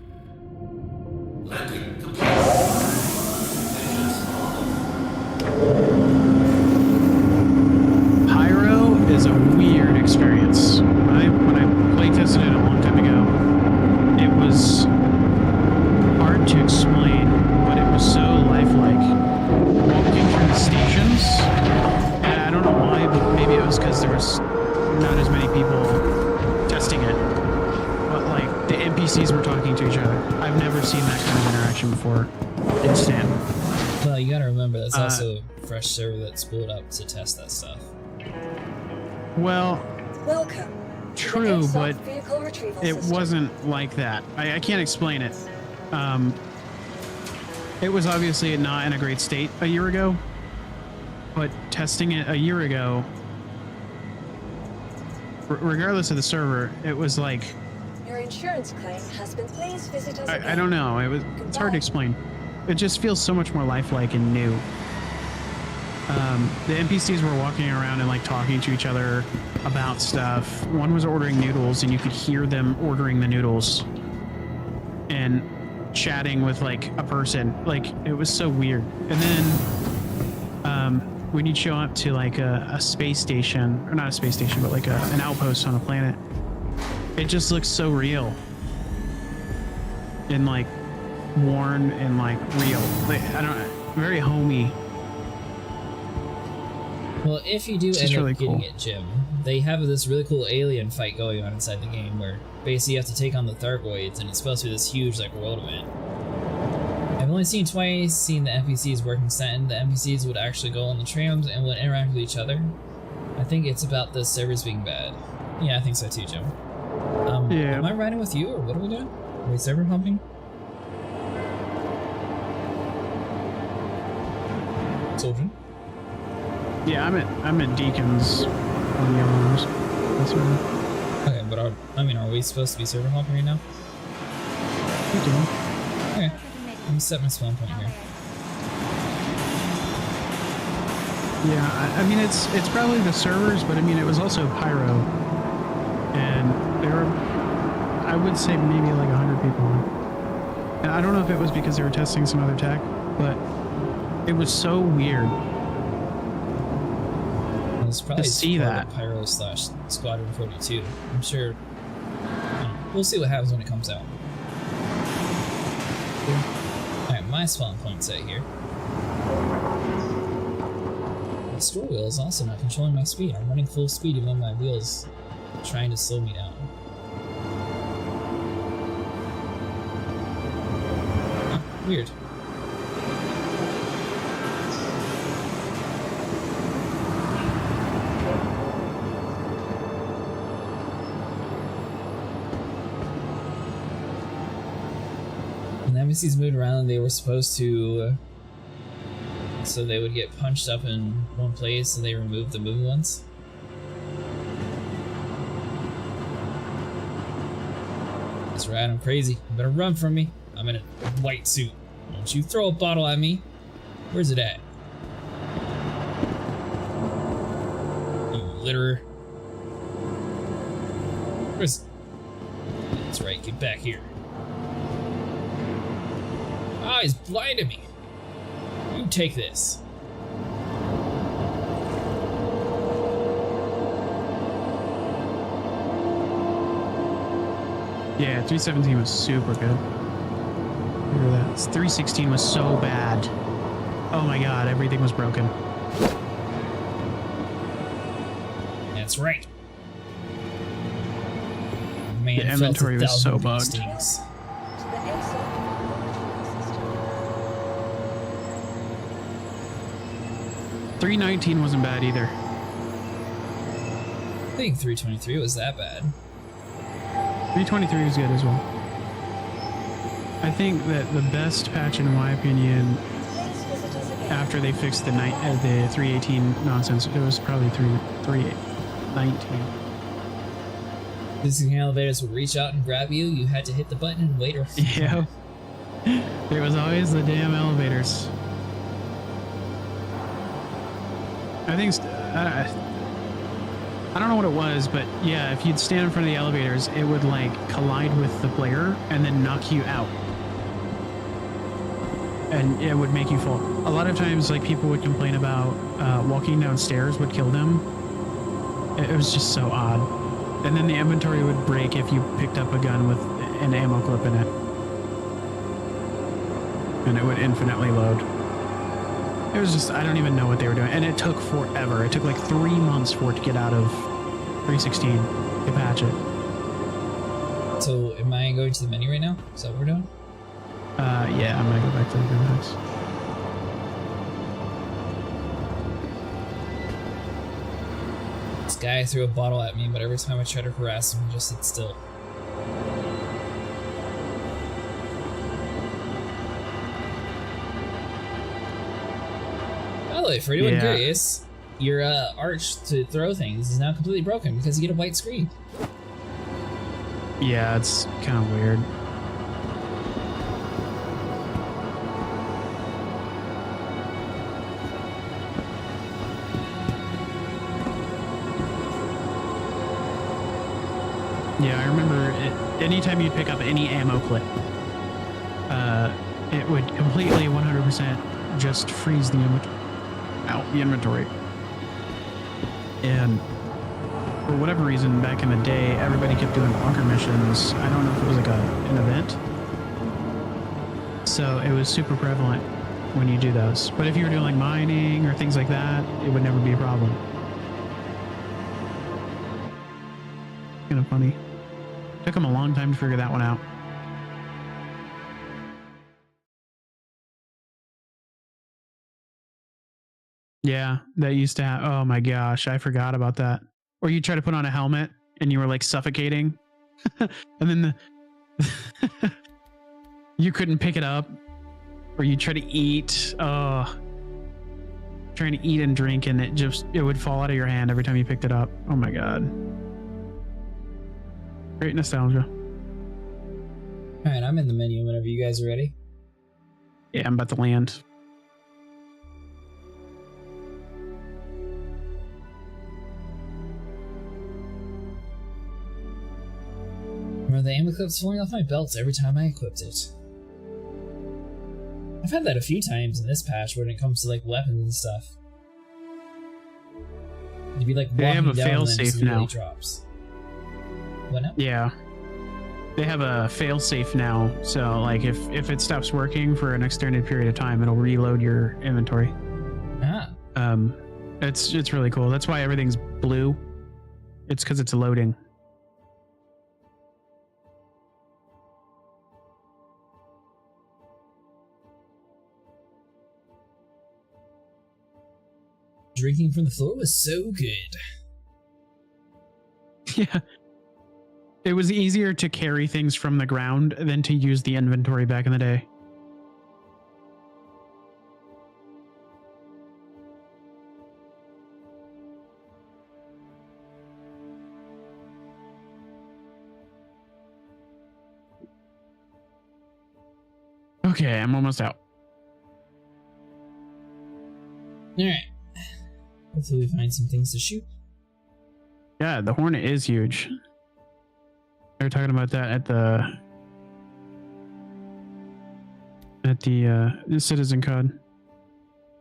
Pyro is a weird experience. When I playtested it a long time ago, it was hard to explain, but it was so lifelike. Walking through the stations, and I don't know why, but maybe it was because there was not as many people testing it. But like the NPCs were talking to each other. I've never seen that kind of interaction before. Instant. Well, you gotta remember that's also a fresh server that's spooled up to test that stuff. Well, welcome. True, but it wasn't like that. I can't explain it. It was obviously not in a great state a year ago, but testing it a year ago, regardless of the server, it was like... Your insurance claim has been. Please visit us again. I don't know. It's hard to explain. It just feels so much more lifelike and new. The NPCs were walking around and like talking to each other about stuff. One was ordering noodles and you could hear them ordering the noodles. and chatting with like a person. Like it was so weird. And then when you'd show up to like a space station, or not a space station, but like an outpost on a planet, it just looks so real and like worn and like real. Like, I don't know, very homey. Well, if you do It's end just up really getting cool. it, Jim, they have this really cool alien fight going on inside the game where basically you have to take on the Thargoids, and it's supposed to be this huge like world event. I've only seen twice the NPCs working Sentinel. The NPCs would actually go on the trams and would interact with each other. I think it's about the servers being bad. Yeah, I think so too, Jim. Yeah. Am I riding with you, or what are we doing? Are we server pumping? Soldier? Yeah, I'm at Deacon's on the arms. That's right. Okay, but are we supposed to be server hopping right now? We do. Okay. Let me set my spawn point here. Yeah, I mean it's probably the servers, but I mean it was also Pyro, and there were, I would say maybe like 100 people on. And I don't know if it was because they were testing some other tech, but it was so weird. Well, it's probably to see part that. of Pyro / Squadron 42. I'm sure. We'll see what happens when it comes out. Alright, my spawn point's set here. The store wheel is also not controlling my speed. I'm running full speed even though my wheel's trying to slow me down. Oh, weird. When the NPCs moved around, they were supposed to... so they would get punched up in one place and they removed the moving ones. That's right, I'm crazy. You better run from me. I'm in a white suit. Don't you throw a bottle at me. Where's it at? You litterer. Where's... That's right, get back here. Ah, he's blinded me. You take this. Yeah, 317 was super good. Look at that. 316 was so bad. Oh my god, everything was broken. That's right. Man, The inventory was so bugged. stings. 319 wasn't bad either. I think 323 was that bad. 323 was good as well. I think that the best patch, in my opinion, after they fixed the 318 nonsense, it was probably 319. Visiting elevators would reach out and grab you. You had to hit the button and wait. Or Yeah. It was always the damn elevators. I think I don't know what it was, but yeah, if you'd stand in front of the elevators, it would like collide with the player and then knock you out. And it would make you fall. A lot of times, like, people would complain about walking downstairs would kill them. It was just so odd. And then the inventory would break if you picked up a gun with an ammo clip in it. And it would infinitely load. It was just, I don't even know what they were doing. And it took forever. It took like 3 months for it to get out of 316 to patch it. So, am I going to the menu right now? Is that what we're doing? Yeah, I'm gonna go back to the greenhouse. This guy threw a bottle at me, but every time I tried to harass him, he just sit still. By the way, for anyone curious, your arch to throw things is now completely broken because you get a white screen. Yeah, it's kind of weird. Yeah, I remember anytime you'd pick up any ammo clip, it would completely 100% just freeze the inventory. And for whatever reason, back in the day, everybody kept doing bunker missions. I don't know if it was like an event. So it was super prevalent when you do those. But if you were doing like mining or things like that, it would never be a problem. Kind of funny. Took them a long time to figure that one out. Yeah, that used to have. Oh my gosh, I forgot about that. Or you try to put on a helmet and you were like suffocating, and then you couldn't pick it up. Or you try to eat. Oh, trying to eat and drink, and it would fall out of your hand every time you picked it up. Oh my god. Great nostalgia. All right, I'm in the menu whenever you guys are ready. Yeah, I'm about to land. Remember the ammo clips falling off my belt every time I equipped it. I've had that a few times in this patch when it comes to like weapons and stuff. You'd be like walking they have a down fail and then safe just now. drops. What now? Yeah. They have a fail safe now, so like if it stops working for an extended period of time, it'll reload your inventory. Ah. It's really cool. That's why everything's blue. It's because it's loading. Drinking from the floor was so good. Yeah. It was easier to carry things from the ground than to use the inventory back in the day. Okay, I'm almost out. Alright. Hopefully we find some things to shoot. Yeah, the Hornet is huge. They were talking about that at the Citizen COD.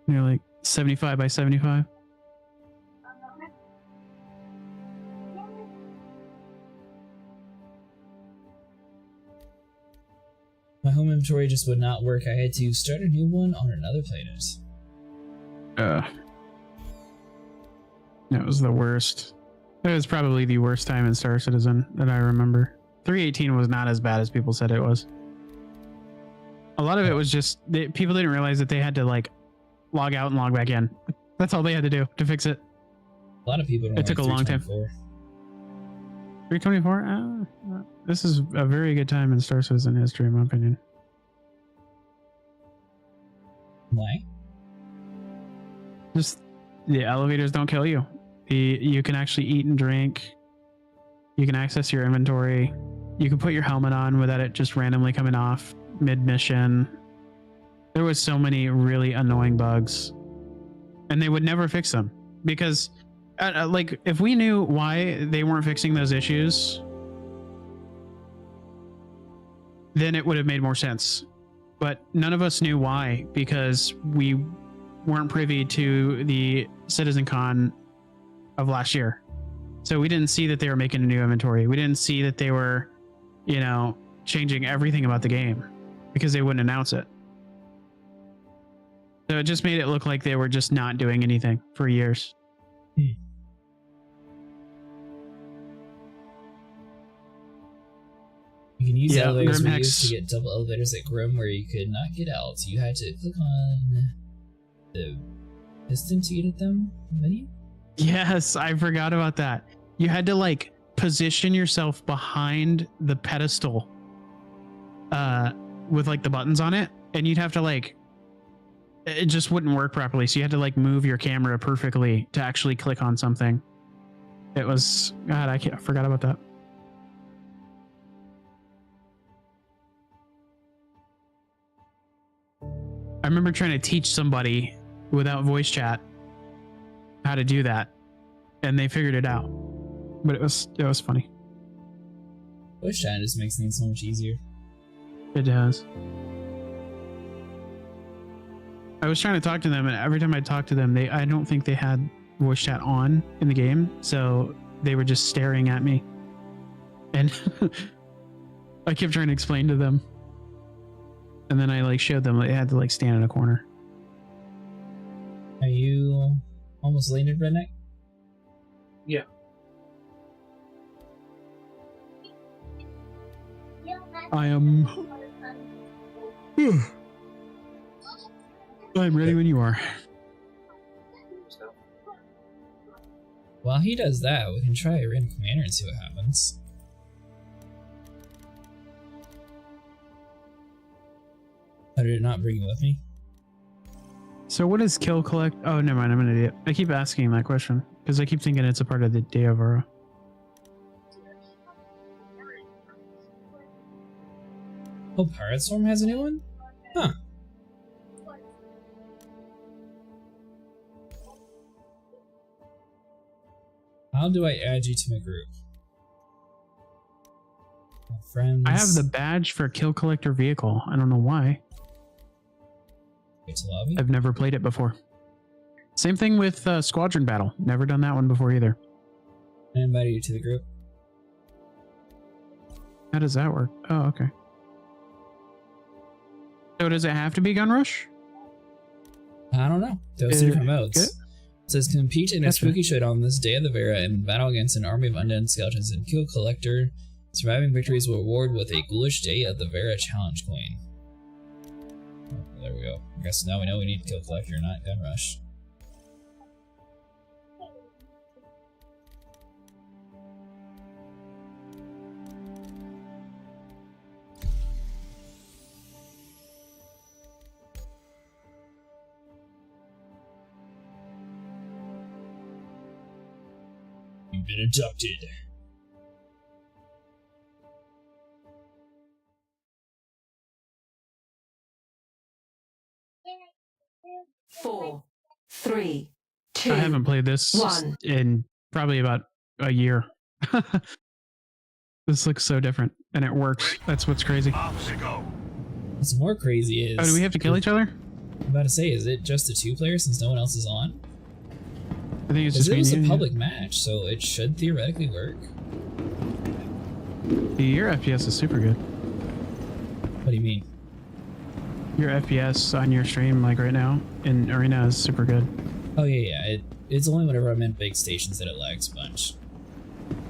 They're like 75 by 75. My home inventory just would not work. I had to start a new one on another planet. That was the worst. It was probably the worst time in Star Citizen that I remember. 318 was not as bad as people said it was. A lot of it was just people didn't realize that they had to like log out and log back in. That's all they had to do to fix it. A lot of people don't. It took a long time. 324. This is a very good time in Star Citizen history, in my opinion. Why? Just the elevators don't kill you. You can actually eat and drink. You can access your inventory. You can put your helmet on without it just randomly coming off mid-mission. There was so many really annoying bugs, and they would never fix them because, like, if we knew why they weren't fixing those issues, then it would have made more sense. But none of us knew why because we weren't privy to the CitizenCon of last year. So we didn't see that they were making a new inventory. We didn't see that they were, you know, changing everything about the game because they wouldn't announce it. So it just made it look like they were just not doing anything for years. You can use elevators we used to get double elevators at Grim where you could not get out. You had to click on the piston to get at them menu? Yes, I forgot about that. You had to like position yourself behind the pedestal with like the buttons on it, and you'd have to like, it just wouldn't work properly. So you had to like move your camera perfectly to actually click on something. It was, God, I forgot about that. I remember trying to teach somebody without voice chat how to do that, and they figured it out. But it was funny. Voice chat just makes things so much easier. It has. I was trying to talk to them, and every time I talked to them, I don't think they had voice chat on in the game, so they were just staring at me. And I kept trying to explain to them. And then I like showed them they had to like stand in a corner. Are you almost landed, Redneck? Yeah. I am. I'm ready when you are. While he does that, we can try a random commander and see what happens. I did not bring you with me. So what is kill collect? Oh, never mind. I'm an idiot. I keep asking that question because I keep thinking it's a part of the Deavara. Oh, Pirate Storm has a new one? Huh. How do I add you to my group? My friends. I have the badge for kill collector vehicle. I don't know why. It's lobby. I've never played it before. Same thing with Squadron Battle. Never done that one before either. I invited you to the group. How does that work? Oh, okay. So does it have to be Gun Rush? I don't know. Those two different modes. It says compete in a spooky showdown this day of the Vera and battle against an army of undead skeletons and kill collector. Surviving victories will reward with a ghoulish day of the Vera challenge coin. Oh, there we go. I guess now we know we need kill collector, not Gun Rush. You've been abducted. Four, three, two. I haven't played this in probably about a year. This looks so different, and it works. That's what's crazy. What's more crazy is... Oh, do we have to kill each other? I'm about to say, is it just the two players since no one else is on? I think it's just it was me. a public match, so it should theoretically work. Your FPS is super good. What do you mean? Your FPS on your stream, like right now, in Arena is super good. Oh yeah. It's only whenever I'm in big stations that it lags a bunch.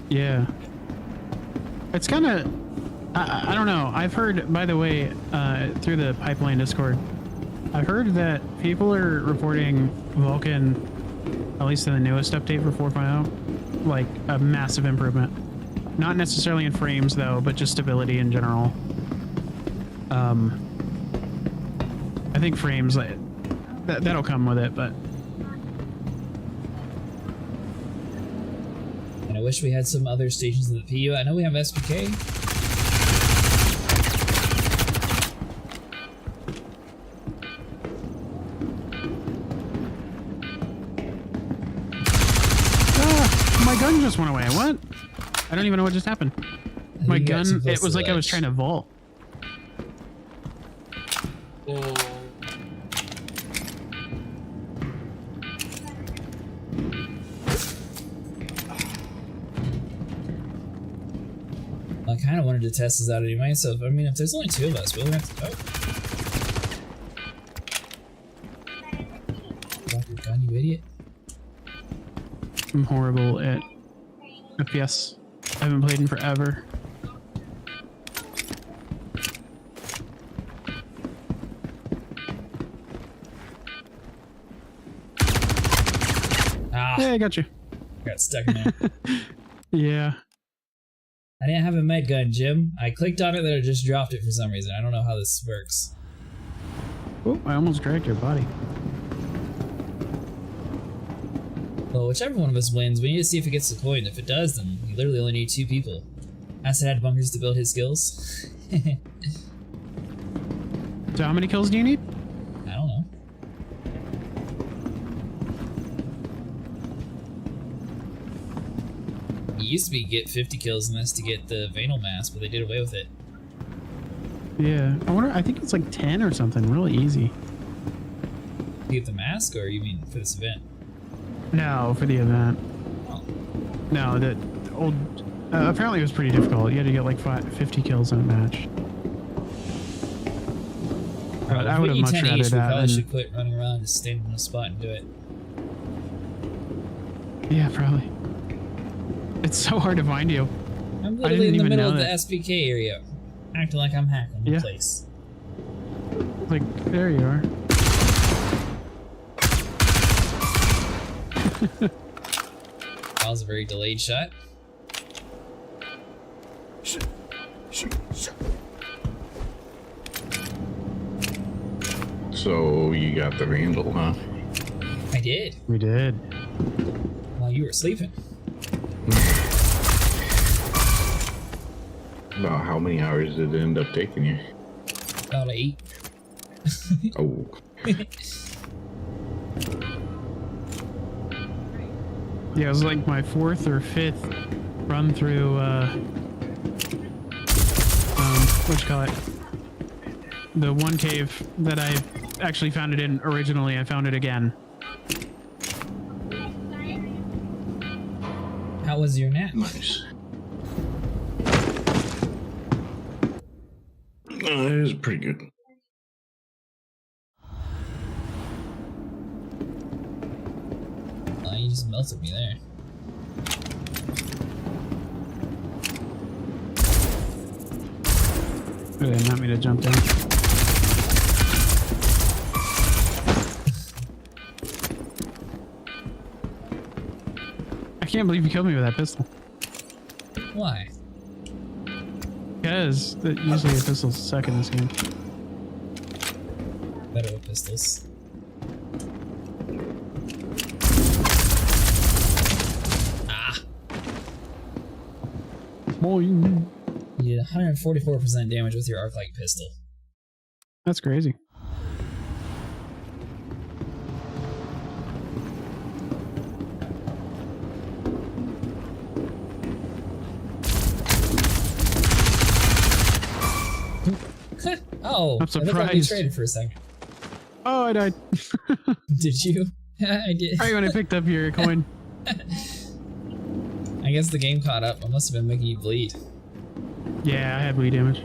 Yeah. It's kind of... I don't know. I've heard, by the way, through the Pipeline Discord, I've heard that people are reporting Vulkan, at least in the newest update for 4.0, like a massive improvement. Not necessarily in frames though, but just stability in general. I think frames, like, that'll come with it, but... And I wish we had some other stations in the PU. I know we have SPK. My gun just went away. What? I don't even know what just happened. My gun, it was like I was trying to vault. I kind of wanted to test this out anyway, so I mean, if there's only two of us, we'll have to... Oh. Drop your gun, you idiot. I'm horrible at FPS. I haven't played in forever. Ah, yeah, I got you. Got stuck in there. Yeah. I didn't have a med gun, Jim. I clicked on it, then it just dropped it for some reason. I don't know how this works. Oh, I almost dragged your body. Well, whichever one of us wins, we need to see if it gets the coin. If it does, then we literally only need 2 people. Acid had bunkers to build his skills. So how many kills do you need? I don't know. It used to be get 50 kills in this to get the vandull mask, but they did away with it. Yeah. I wonder, I think it's like 10 or something. Really easy. Do you get the mask, or you mean for this event? No, for the event. Oh. No, the old... apparently it was pretty difficult. You had to get like 50 kills in a match. But I would have much rather We that. probably should quit running around, just stand in a spot and do it. Yeah, probably. It's so hard to find you. I'm literally in the middle of the that. SPK area, acting like I'm hacking the place. Like, there you are. That was a very delayed shot. So you got the vandal, huh? I did. We did. While you were sleeping. About how many hours did it end up taking you? About 8. Oh. Yeah, it was like my 4th or 5th run through, what you call it? The one cave that I actually found it in originally. I found it again. How was your nap? Nice. It was pretty good. You just melted me there. They didn't want me to jump down. I can't believe you killed me with that pistol. Why? Because usually a pistol's suck in this game. Better with pistols. Boing. You did 144% damage with your arc-light pistol. That's crazy. Oh, I'm I thought we surprised. traded for a second. Oh, I died. Did you? I did. Right when I picked up your coin. I guess the game caught up. I must have been making you bleed. Yeah, I had bleed damage.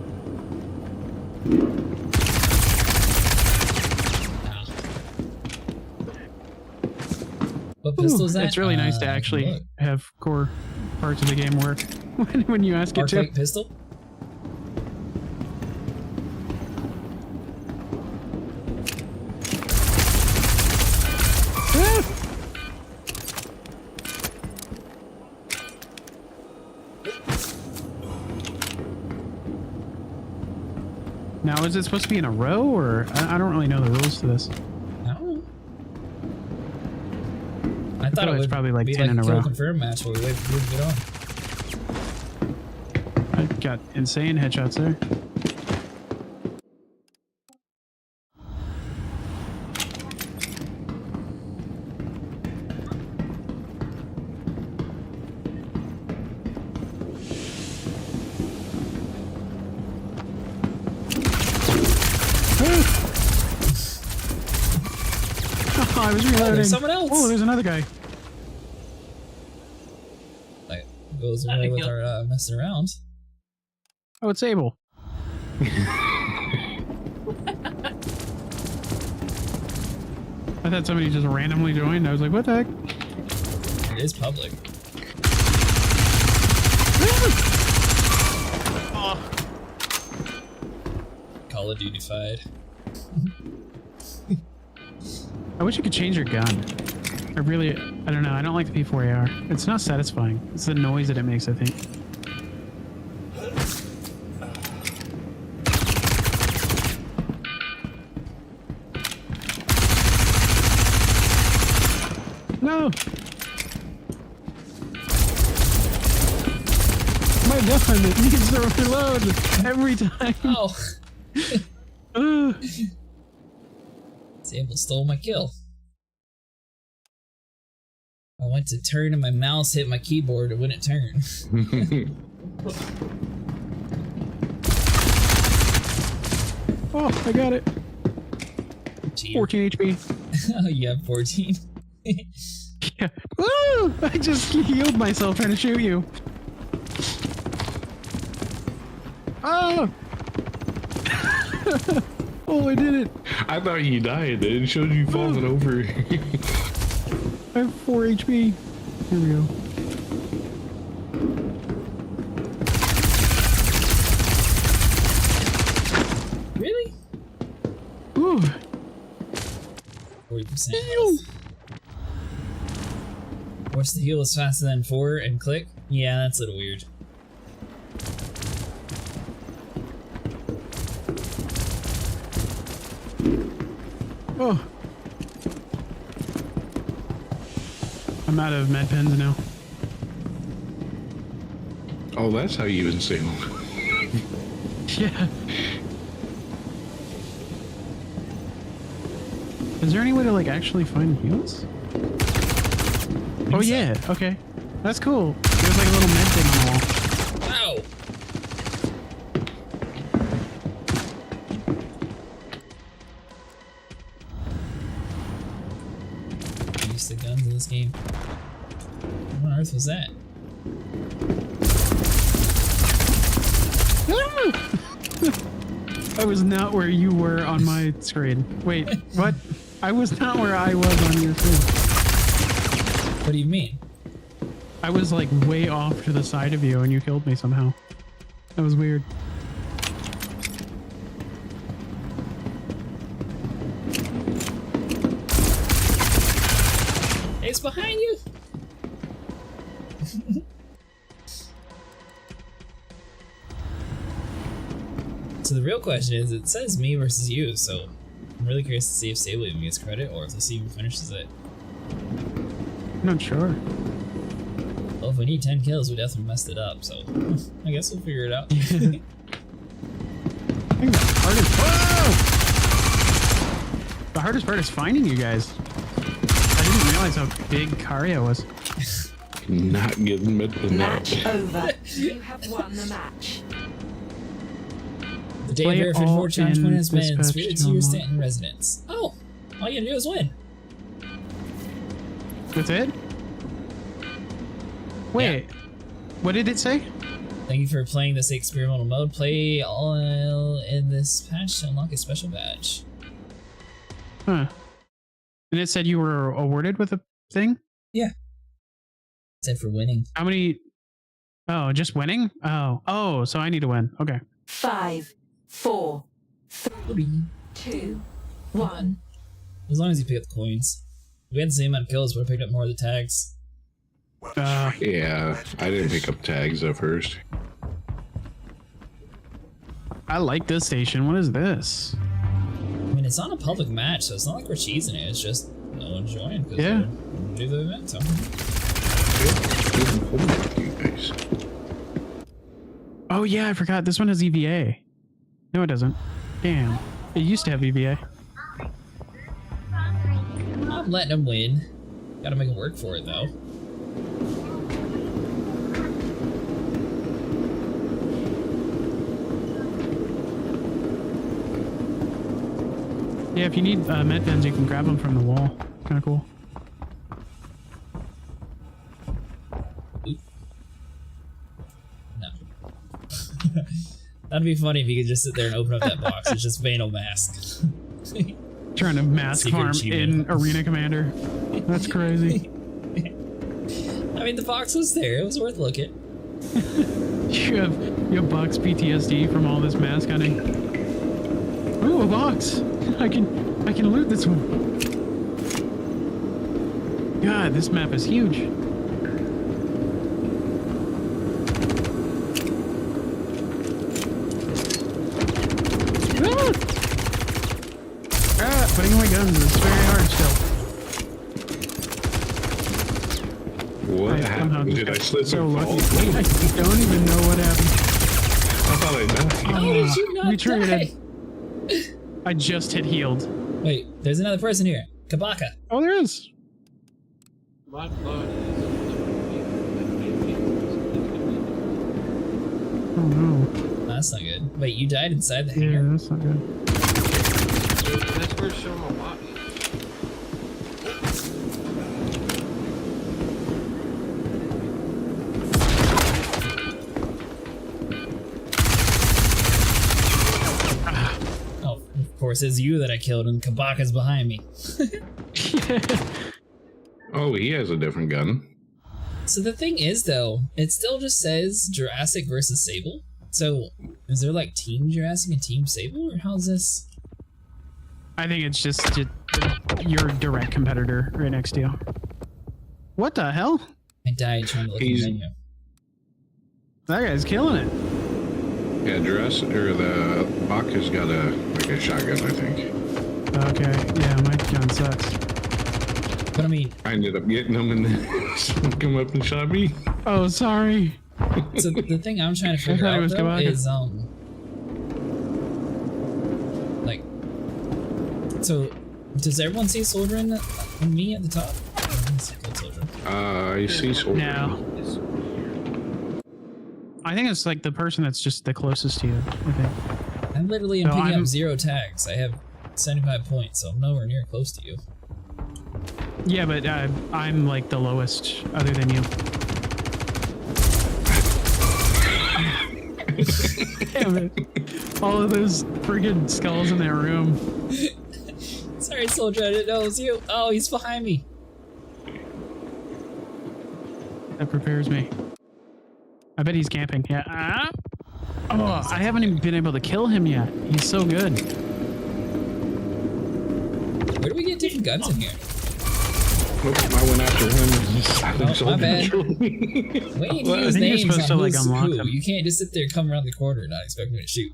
What pistol is that? It's really nice to actually have core parts of the game work when you ask it to. Arc-light pistol? Now, is it supposed to be in a row, or I don't really know the rules to this. I don't know. I thought it was would probably like be 10 like in a a kill row. confirm match while we wait for you to get on. I got insane headshots there. Oh, I was reloading. there's someone else. Oh, there's another guy. Like, goes away with our messing around. Oh, it's Abel. I thought somebody just randomly joined. I was like, what the heck? It is public. Call of Duty-fied. I wish you could change your gun. I don't know. I don't like the P4AR. It's not satisfying. It's the noise that it makes, I think. No! My gun needs to reload every time. Oh. Sable stole my kill. I went to turn and my mouse hit my keyboard. It wouldn't turn. Oh, I got it. 14 HP. Oh, you have 14. Yeah. Woo! I just healed myself trying to shoot you. Oh! Oh, I did it. I thought you died. It showed you falling over. I have 4 HP. Here we go. Really? Ooh. 40% health. Watch the heal is faster than 4 and click? Yeah, that's a little weird. Oh. I'm out of med pens now. Oh, that's how you instill. Yeah. Is there any way to like actually find heals? Oh yeah, okay. That's cool. There's like a little med thing on the wall. Wow! I used the guns in this game. What on earth was that? I was not where you were on my screen. Wait, what? I was not where I was on your screen. What do you mean? I was like way off to the side of you and you killed me somehow. That was weird. It's behind you! So the real question is, it says me versus you, so I'm really curious to see if Sable even gets credit or if this even finishes it. I'm not sure. Well, if we need 10 kills, we definitely messed it up, so I guess we'll figure it out. I think the hardest The hardest part is finding you guys. I didn't realize how big Karia was. Not getting mid Match over. You have won the match. The day of verified 4 challenge point has been submitted to your Stanton residence. Oh! All you gotta do is win. That's it? Wait, yeah. What did it say? Thank you for playing this experimental mode. Play all in this patch to unlock a special badge. Huh. And it said you were awarded with a thing? Yeah. It said for winning. How many? Oh, just winning? Oh, so I need to win. Okay. 5, 4, 3, 2, 1. As long as you pick up the coins. If we had the same amount of kills, we would have picked up more of the tags. Yeah, I didn't pick up tags at first. I like this station. What is this? I mean, it's not a public match, so it's not like we're cheesing it. It's just no one joined. Yeah. Do the event, so. Oh yeah, I forgot. This one has EVA. No, it doesn't. Damn. It used to have EVA. I'm letting them win. Gotta make them work for it, though. Yeah, if you need med pens, you can grab them from the wall. Kind of cool. No. That'd be funny if you could just sit there and open up that box. It's just Vandull mask. Trying to mask Secret farm achievement. in Arena Commander. That's crazy. I mean, the box was there. It was worth looking. You have box PTSD from all this mask hunting. Ooh, a box! I can loot this one. God, this map is huge. Putting away guns is very hard still. What happened? Did I slip so and lucky. fall? I don't even know what happened. I thought I died. How did you not die? I just hit healed. Wait, there's another person here. Kabaka. Oh, there is. My blood Oh no. That's not good. Wait, you died inside the Yeah, hangar? that's not good. Where's some of my body? Oh, of course, it's you that I killed, and Kabaka's behind me. Oh, he has a different gun. So the thing is, though, it still just says Jurassic versus Sable. So is there like Team Jurassic and Team Sable, or how's this? I think it's just your direct competitor right next to you. What the hell? I died trying to look at the menu. That guy's killing it. Yeah, Jurassic or the Baka's got a shotgun, I think. Okay, yeah, my gun sucks. But I mean, I ended up getting him and then someone come up and shot me. Oh, sorry. So the thing I'm trying to figure out though, is like, so does everyone see Soldier and me at the top? I see Soldier. No. I think it's like the person that's just the closest to you, I think. I literally am picking up 0 tags. I have 75 points, so I'm nowhere near close to you. Yeah, but I'm like the lowest other than you. Damn it. All of those friggin' skulls in that room. Sorry, Soldier, I didn't know it was you. Oh, he's behind me. That prepares me. I bet he's camping. Yeah. Oh, I haven't even been able to kill him yet. He's so good. Where do we get different guns in here? Oops, I went after him. Oh, my bad. We need to use names on who's who. You can't just sit there and come around the corner and not expect me to shoot.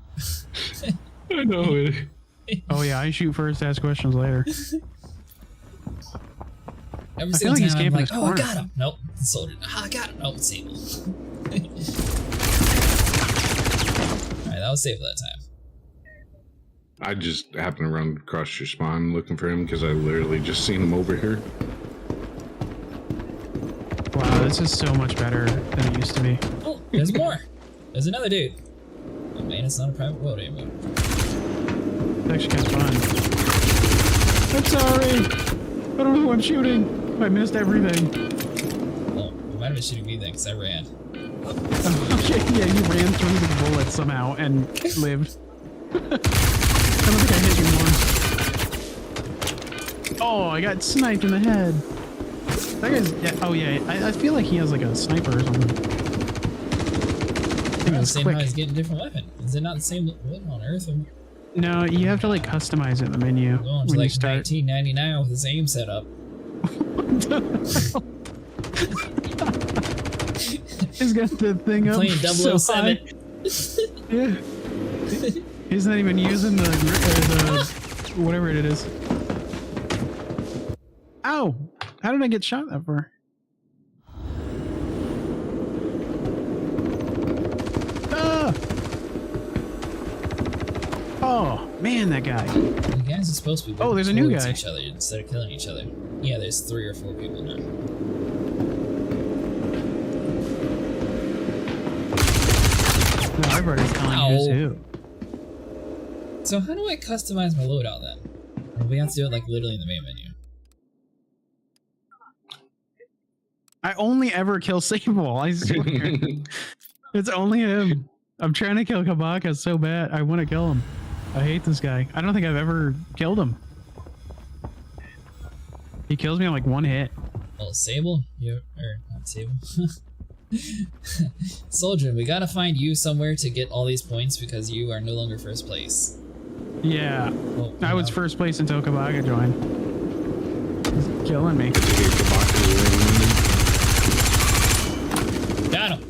I know it. Oh yeah, I shoot first, ask questions later. Every I feel single like he's time I'm camping like, his oh, I corner. got him. Nope, it's Soldier. Ah, I got him. Nope, it's Sable. Alright, that was Sable that time. I just happened to run across your spawn looking for him because I literally just seen him over here. Wow, this is so much better than it used to be. Oh, there's more. There's another dude. Oh man, it's not a private world anymore. It's actually kind of fun. I'm sorry. I don't know who I'm shooting. I missed everything. Well, you might have been shooting me then, because I ran. Okay, yeah, you ran through the bullet somehow and lived. I don't think I hit you once. Oh, I got sniped in the head. That guy's, yeah, oh yeah, I feel like he has like a sniper or something. I don't understand how he's getting a different weapon. Is it not the same weapon on Earth? No, you have to like customize it in the menu. Going to like 1999 with the same setup. He's got the thing up. Playing 007. Yeah. He's not even using the whatever it is. Ow! How did I get shot that far? Ah! Oh man, that guy. You guys are supposed to be. Oh, there's a new towards guy. Each other instead of killing each other. Yeah, there's 3 or 4 people now. No, everybody's calling you too. So how do I customize my loadout then? Or we have to do it like literally in the main menu. I only ever kill Sable, I swear. It's only him. I'm trying to kill Kabaka so bad. I want to kill him. I hate this guy. I don't think I've ever killed him. He kills me on like 1 hit. Oh, Sable? Not Sable. Soldier, we gotta find you somewhere to get all these points because you are no longer first place. Yeah. Oh, I was first place until Kabaka joined. He's killing me. Got him!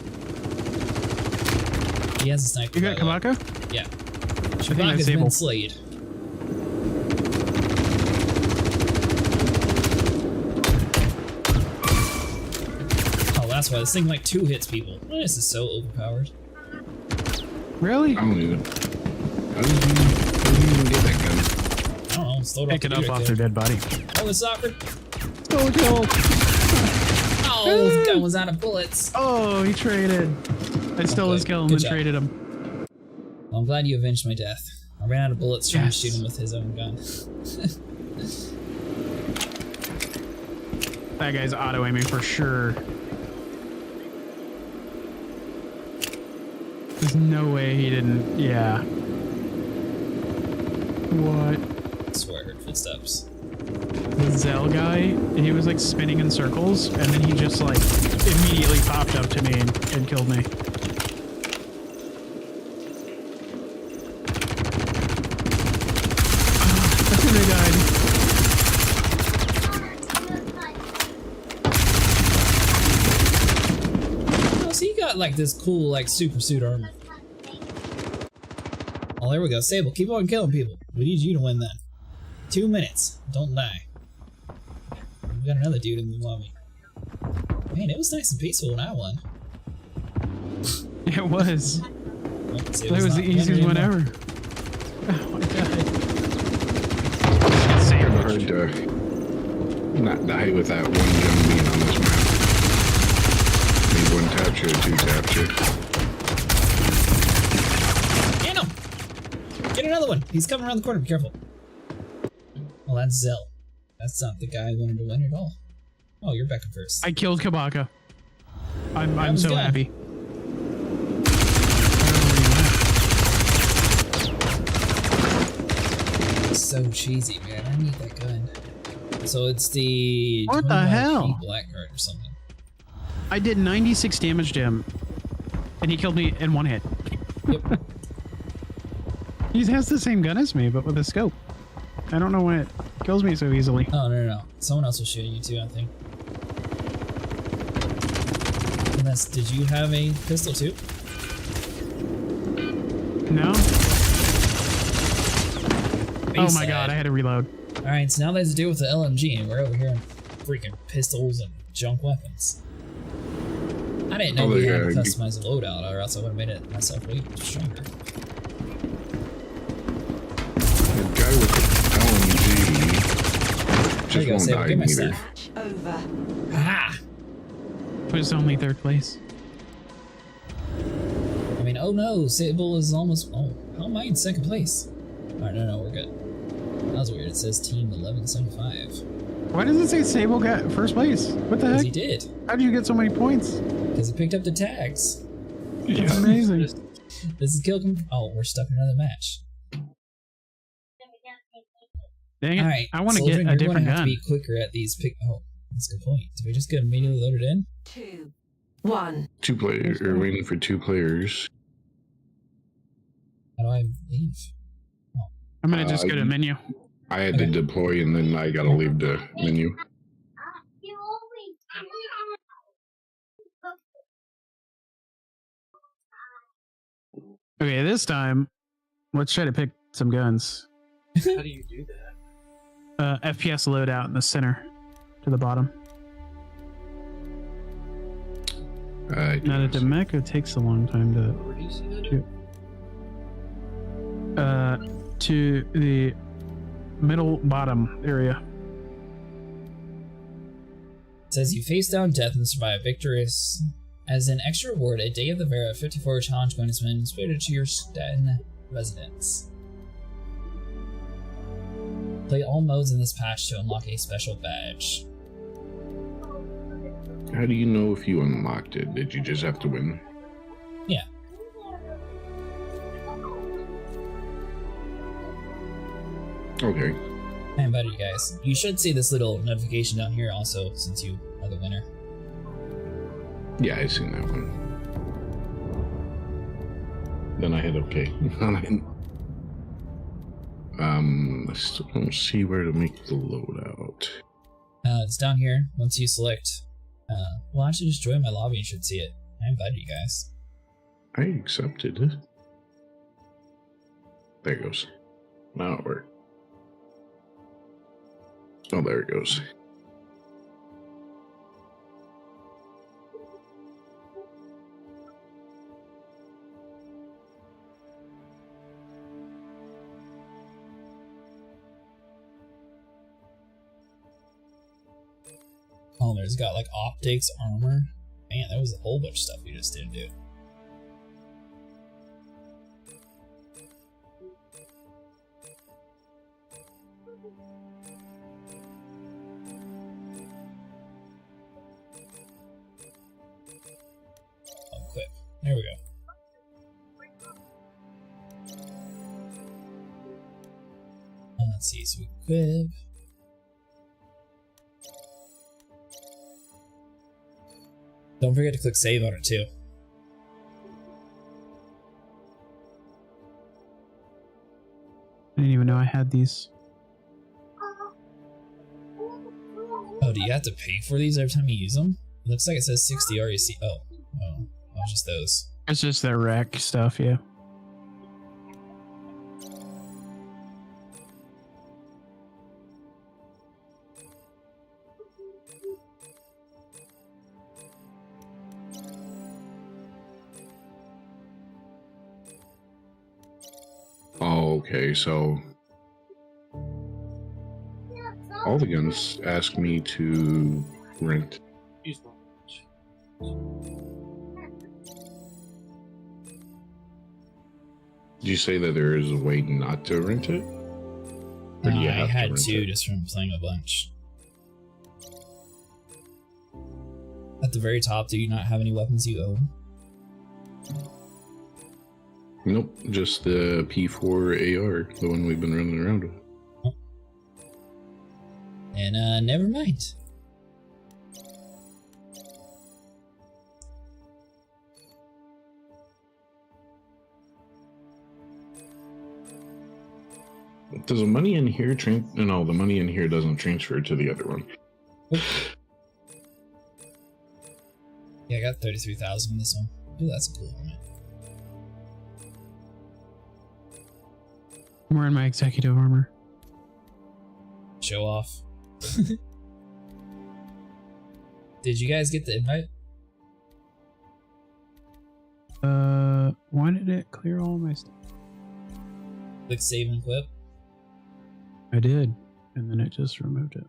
He has a sniper. You got Kabaka? Yeah. think Kabaka's Sable. been slayed. Oh, that's why this thing like 2 hits people. This is so overpowered. Really? I don't even get that gun. I don't know. Stole it Pick it off up the off their dead body. Oh, it's soccer. Stole a kill. Oh, this gun was out of bullets. Oh, he traded. I stole his kill and Good then job. traded him. Well, I'm glad you avenged my death. I ran out of bullets trying to shoot him with his own gun. That guy's auto-aiming for sure. There's no way he didn't. Yeah. What? I swear I heard footsteps. The Zell guy, he was like spinning in circles, and then he just like immediately popped up to me and killed me. I think they died. Oh, so you got like this cool like super suit armor. Oh, there we go. Sable, keep on killing people. We need you to win then. 2 minutes. Don't die. We got another dude in the lobby. Man, it was nice and peaceful when I won. It was. Well, It was the easiest one ever. Oh my god. Hard to not die with that one gun being on this map. Need one capture, two capture. Get him! Get another one! He's coming around the corner, be careful. Well, that's Zell. That's not the guy I wanted to win at all. Oh, you're back in first. I killed Kabaka. I'm so happy. So cheesy, man. I need that gun. So it's the What the hell? black card or something. I did 96 damage to him, and he killed me in one hit. Yep. He has the same gun as me, but with a scope. I don't know why it kills me so easily. Oh, no. Someone else was shooting you too, I think. Unless, did you have a pistol too? No. Oh my god, I had to reload. Alright, so now there's to deal with the LMG, and we're over here in freaking pistols and junk weapons. I didn't know we had to customize a loadout, or else I would have made it myself way stronger. The guy with the LMG just won't die either. Over. Ah! But it's only third place. I mean, oh no, Sable is almost. Oh, how am I in second place? Alright, no, we're good. That was weird. It says Team 1175. Why does it say Sable got first place? What the heck? He did. How do you get so many points? Because he picked up the tags. That's amazing. This is kill. Oh, we're stuck in another match. Dang it! Alright, I want to Soldier, get a different you're gonna have gun. to be quicker at these pick. Oh, that's a good point. Did we just get immediately loaded in? 2, 1. Two players. We're waiting for two players. How do I leave? I'm gonna just go to menu. I had to deploy and then I gotta leave the menu. Okay, this time, let's try to pick some guns. How do you do that? FPS loadout in the center to the bottom. Now the Demeco takes a long time to Where do you see that? to the middle bottom area. It says you face down death and survive victorious. As an extra reward, a Day of the Vera 54 challenge bonus has been spared to your Staten residence. Play all modes in this patch to unlock a special badge. How do you know if you unlocked it? Did you just have to win? Yeah. Okay. I invited you guys. You should see this little notification down here also, since you are the winner. Yeah, I seen that one. Then I hit OK. I still don't see where to make the loadout. It's down here. Once you select, well, actually, just join my lobby. You should see it. I invited you guys. I accepted it. There it goes. Now it worked. Oh, there it goes. Palmer's got like optics, armor. Man, that was a whole bunch of stuff we just didn't do. There we go. Let's see, so equip. Don't forget to click save on it too. I didn't even know I had these. Oh, do you have to pay for these every time you use them? It looks like it says 60 REC. Oh, just those. It's just their rack stuff, yeah. Oh, okay, so all the guns ask me to rent. Did you say that there is a way not to rent it? Or do you have I had to rent two it? just from playing a bunch. At the very top, do you not have any weapons you own? Nope, just the P4 AR, the one we've been running around with. And never mind. Does the money in here no, the money in here doesn't transfer to the other one. Yeah, I got 33,000 in this one. Ooh, that's a cool one. I'm wearing my executive armor. Show off. Did you guys get the invite? Why did it clear all my stuff? Click save and equip. I did, and then it just removed it.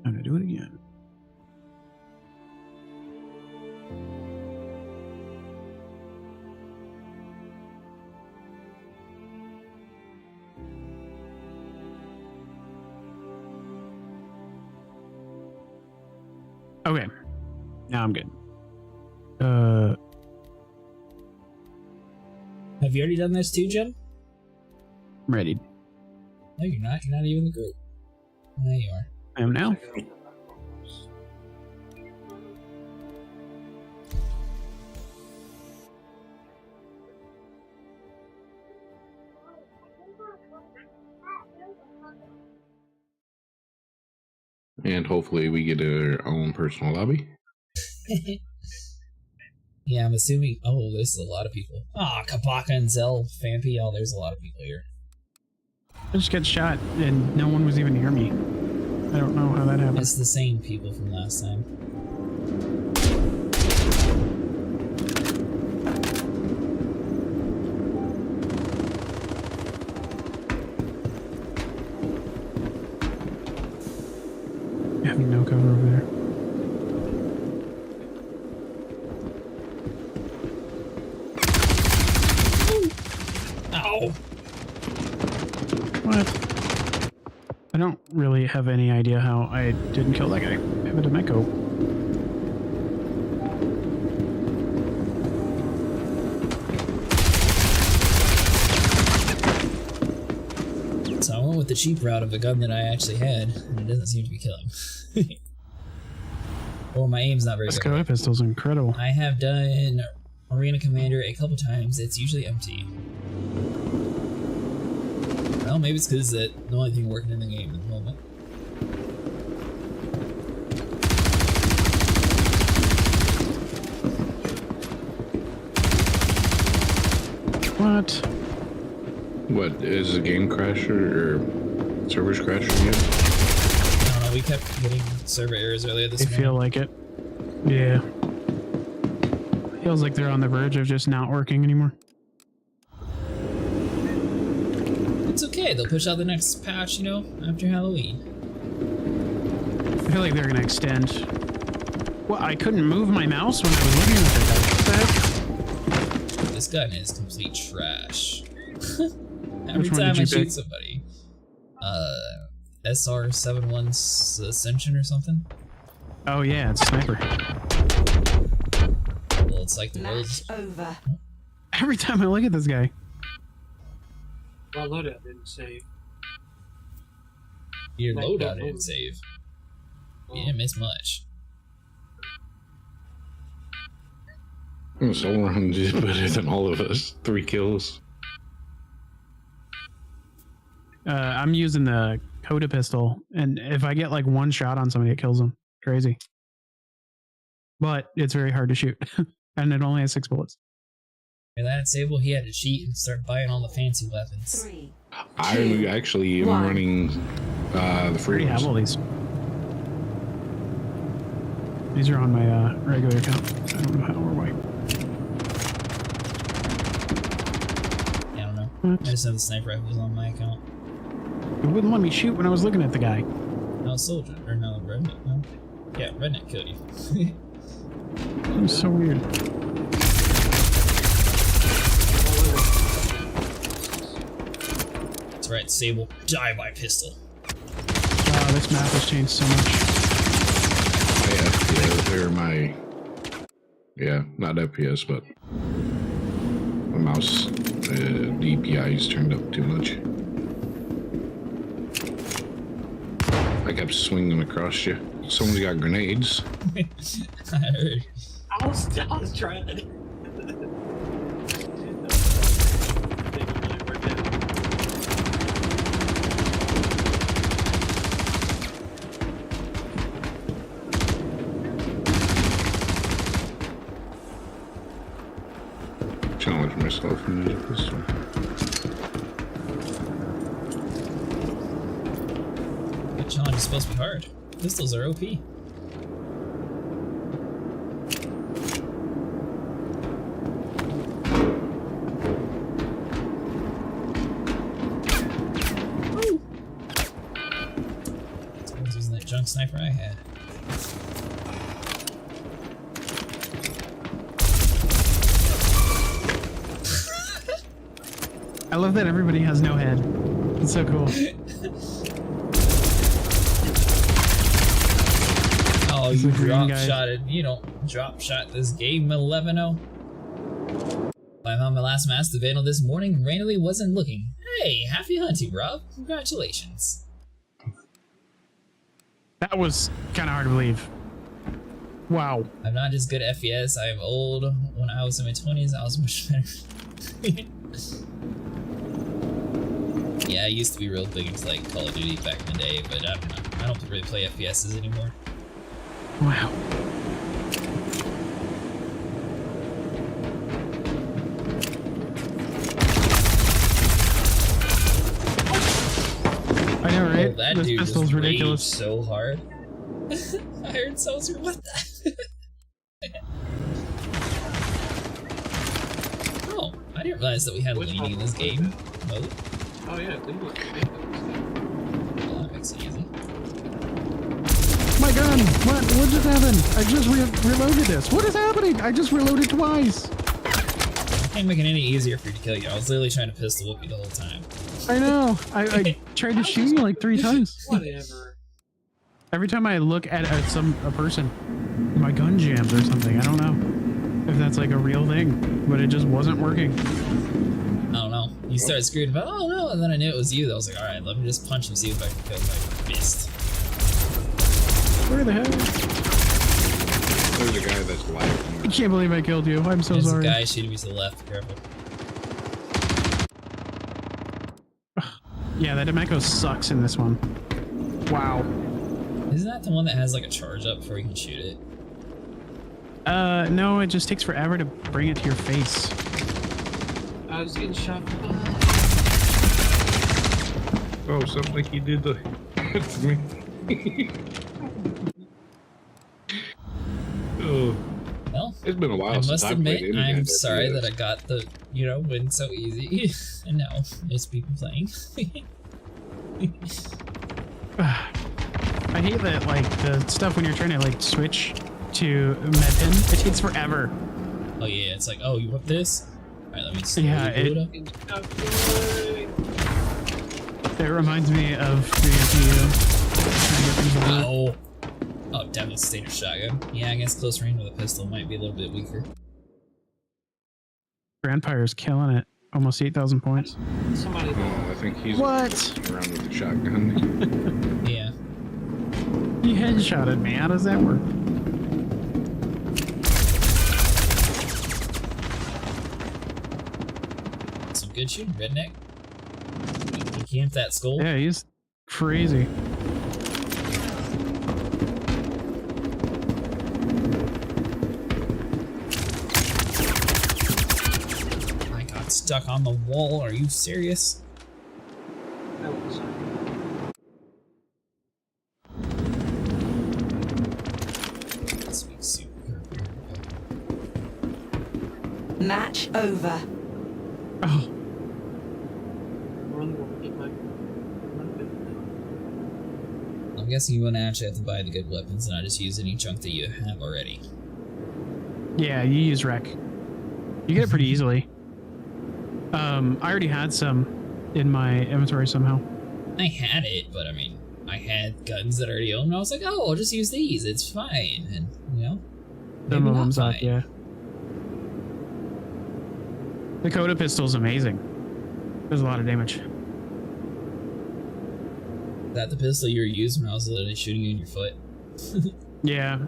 I'm gonna do it again. Okay, now I'm good. Have you already done this too, Jim? I'm ready. No, you're not. You're not even in the group. There you are. I am now. And hopefully we get our own personal lobby. Yeah, I'm assuming. Oh, there's a lot of people. Ah, Kabaka and Zell, Fampy. Oh, there's a lot of people here. I just got shot and no one was even near me. I don't know how that happened. It's the same people from last time. I have no cover over there. Ow! What? I don't really have any idea how I didn't kill that guy. I have a Demeco. So I went with the cheap route of a gun that I actually had, and it doesn't seem to be killing. Well, my aim's not very good. This pistol's incredible. I have done Arena Commander a couple times. It's usually empty. Well, maybe it's because it's the only thing working in the game at the moment. What? What, is the game crashing or servers crashing yet? I don't know, we kept getting server errors earlier this They morning. feel like it. Yeah. Feels like they're on the verge of just not working anymore. It's okay, they'll push out the next patch, you know, after Halloween. I feel like they're gonna extend. Well, I couldn't move my mouse when I was looking at the This gun is complete trash. Every one time did I you shoot pick? somebody. SR-71 Ascension or something. Oh yeah, it's sniper. Well, it's like the world's over. Every time I look at this guy. Well, loadout didn't save. Your Like, loadout don't didn't move. save. You didn't miss much. Someone did better than all of us. 3 kills. I'm using the Coda pistol, and if I get like one shot on somebody, it kills them. Crazy. But it's very hard to shoot, and it only has 6 bullets. For that Sable, he had to cheat and start buying all the fancy weapons. 3. I actually am running the free I already have all these. These are on my regular account. I don't know how or why. Yeah, I don't know. I just have the sniper rifles on my account. It wouldn't let me shoot when I was looking at the guy. No, soldier. Or no, redneck. No. Yeah, redneck killed you. It was so weird. That's right, Sable. Die by pistol. Wow, this map has changed so much. Yeah, they're my... Yeah, not FPS, but... My mouse DPI is turned up too much. I kept swinging across you. Someone's got grenades. I heard. I was trying to. Challenge myself and use a pistol. That challenge is supposed to be hard. Pistols are OP. I was using that junk sniper I had. I love that everybody has no head. It's so cool. Oh, It's you the green drop guy. shotted. You don't drop shot this game 11-0. I found my last mask the Vandal this morning and randomly wasn't looking. Hey, happy hunting, Rob. Congratulations. That was kind of hard to believe. Wow. I'm not just good at FPS, I am old. When I was in my 20s, I was much better. Yeah, I used to be real big into like Call of Duty back in the day, but I don't know. I don't really play FPSs anymore. Wow. I know, right? Oh, that This dude pistol's just ridiculous. raged so hard. I heard someone say, what the? Oh, I didn't realize that we had leaning in this game mode. Oh yeah, they look Well, that makes it easy. My gun! What just happened? I just reloaded this. What is happening? I just reloaded twice. I can't make it any easier for you to kill you. I was literally trying to pistol whip you the whole time. I know. I tried to shoot you like 3 times. Whatever. Every time I look at a person, my gun jams or something. I don't know if that's like a real thing, but it just wasn't working. I don't know. You started screwing about, oh no, and then I knew it was you. I was like, alright, let me just punch and see if I can kill my fist. Where the hell? There's a guy that's live. I can't believe I killed you. I'm so There's sorry. a guy shooting me to the left. Careful. Yeah, that Demeco sucks in this one. Wow. Isn't that the one that has like a charge up before you can shoot it? No, it just takes forever to bring it to your face. I was getting shot. Oh, something like you did to me. Oh. Well, it's been a while I since must I admit, played I'm internet sorry FPS. that I got the, win so easy. And now there's people playing. I hate that, like, the stuff when you're trying to, like, switch to medpin, it takes forever. Oh yeah, it's like, oh, you want this? Alright, let me slowly Yeah, boot up. It reminds me of 3PU. Oh. Oh, Devastator shotgun. Yeah, I guess close range with a pistol might be a little bit weaker. Grandpire's killing it. Almost 8,000 points. Somebody. I think he's What? around with the shotgun. Yeah. He headshotted me. How does that work? Some good shooting, redneck. He camped that skull. Yeah, he's crazy. I got stuck on the wall. Are you serious? Match over. Oh. I'm guessing you won't actually have to buy the good weapons and not just use any junk that you have already. Yeah, you use wreck. You get it pretty easily. I already had some in my inventory somehow. I had it, but I mean, I had guns that I already owned, and I was like, oh, I'll just use these. It's fine. And, you know, Some maybe of not them suck, fine. yeah. The Coda pistol's amazing. Does a lot of damage. Is that the pistol you were using when I was literally shooting you in your foot? Yeah.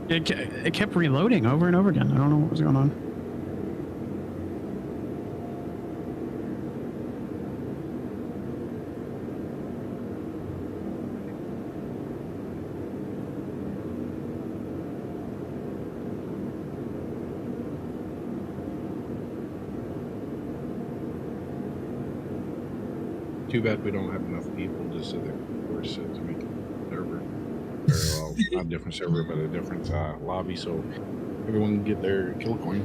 It kept reloading over and over again. I don't know what was going on. Too bad we don't have enough people to sit there to make a server. Or, well, not a different server, but a different lobby, so everyone can get their kill coin.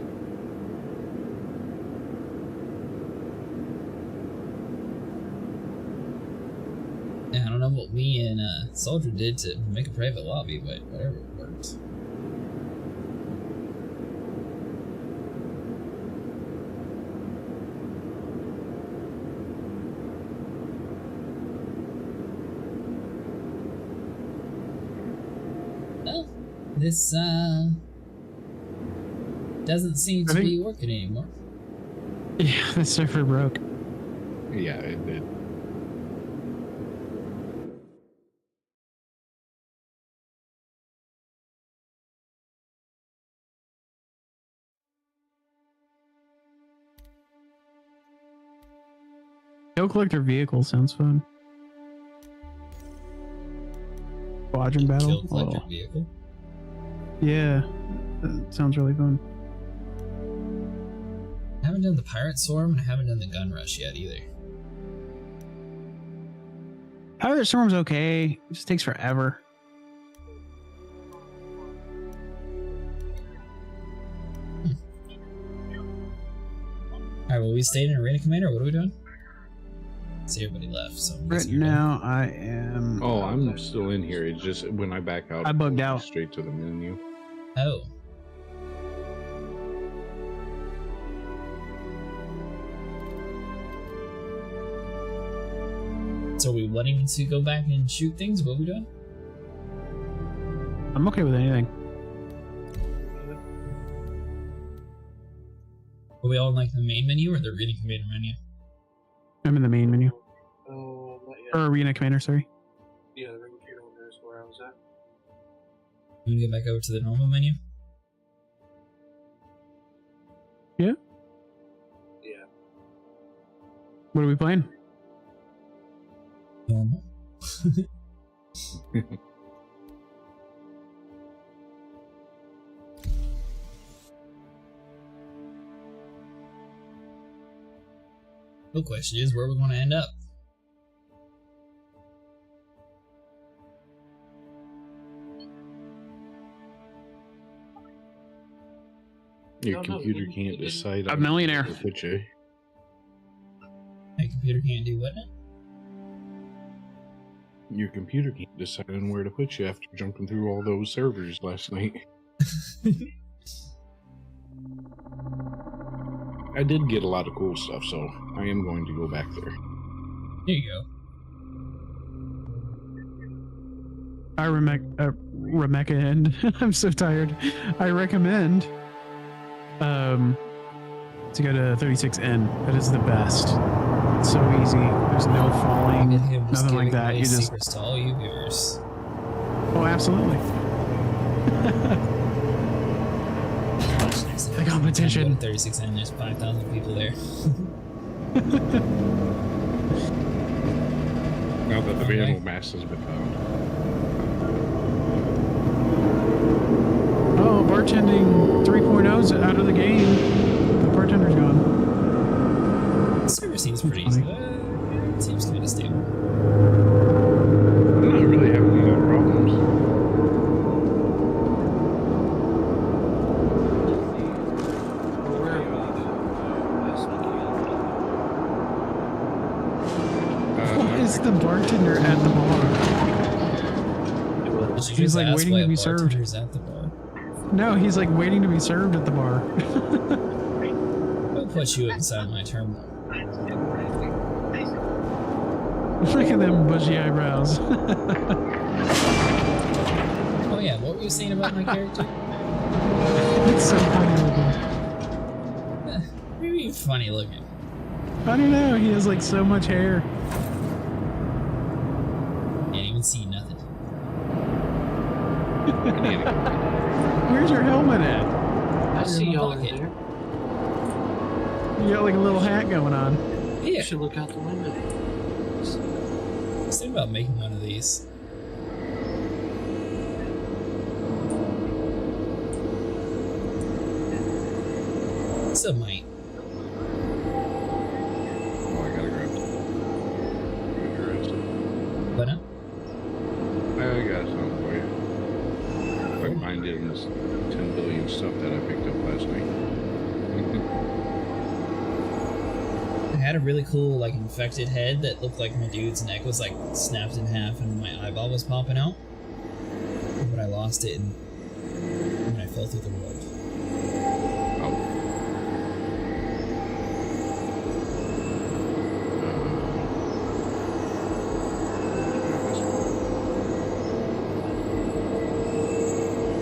Yeah, I don't know what me and Soldier did to make a private lobby, but whatever, it worked. Well, this doesn't seem to be working anymore. Yeah, the server broke. Yeah, it did. Go collect your vehicle sounds fun. Squadron battle? Kill collector Oh. vehicle. Yeah, that sounds really fun. I haven't done the pirate swarm, and I haven't done the gun rush yet either. Pirate Storm's okay. It just takes forever. Alright, well, we stayed in Arena Commander, or what are we doing? See, everybody left, so I'm Right guessing you're done. now, I am. Oh, I'm still in here. It's just when I back out, I bugged it goes out. straight to the menu. Oh. So are we wanting to go back and shoot things? What are we doing? I'm okay with anything. Are we all in like the main menu or the Arena Commander menu? I'm in the main menu. Oh, not yet. Or Arena Commander, sorry. Yeah, the ring computer on there is where I was at. Can we get back over to the normal menu? Yeah. Yeah. What are we playing? Normal. The question is, where are we going to end up? Your computer can't decide. A millionaire. To put you. My computer can't do what now? Your computer can't decide on where to put you after jumping through all those servers last night. I did get a lot of cool stuff, so I am going to go back there. There you go. recommend. I'm so tired. I recommend to go to 36N. That is the best. It's so easy. There's no falling, nothing like that. You just secrets to all you viewers. Oh, absolutely. The competition. 36N. There's 5,000 people there. Now that the vandal mask has been found. Oh, bartending 3.0's out of the game. The bartender's gone. The server seems pretty easy. It seems kind of stable. I'm not really having a lot of problems. Why is the bartender at the bar? He's like waiting to be served. At the bar. No, he's like waiting to be served at the bar. I'll put you inside my terminal. Look at them bushy eyebrows. Oh yeah, what were you saying about my character? It's so funny looking. Maybe funny looking. I don't know, he has like so much hair. Can't even see nothing. Where's your helmet at? I see y'all in there. You got like a little hat going on. Yeah. You should look out the window. I was thinking about making one of these. Still might. Oh, I gotta grab it. What now? I got something for you. If I can find it in this 10 billion stuff that I picked up last night. I had a really cool, like, infected head that looked like my dude's neck was, like, snapped in half and my eyeball was popping out. But I lost it when I fell through the world.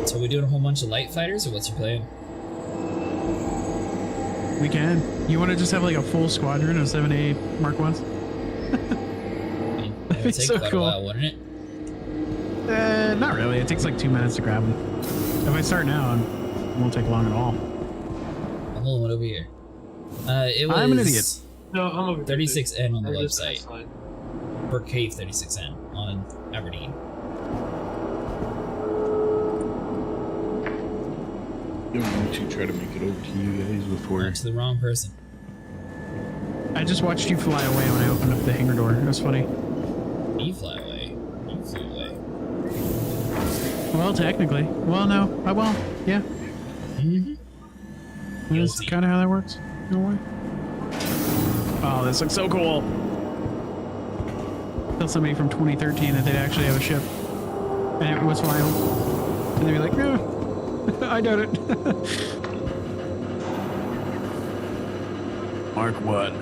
So we doing a whole bunch of light fighters, or what's your plan? We can. You want to just have like a full squadron of 7A Mark 1s? That would take so quite cool. a while, wouldn't it? Not really. It takes like 2 minutes to grab them. If I start now, it won't take long at all. I'm holding one over here. It was I'm an idiot. No, I'm over 36N on the There it is, website. that's fine. For Cave 36N on Aberdeen. You don't want to try to make it over to you guys before. Not to the wrong person. I just watched you fly away when I opened up the hangar door. It was funny. You fly away. You flew away. Well, technically. Well, no. Well, yeah. Mm-hmm. That's kind of how that works. No way. Oh, this looks so cool. Tell somebody from 2013 that they'd actually have a ship. And it was flying. And they'd be like, no. I doubt it. Mark 1.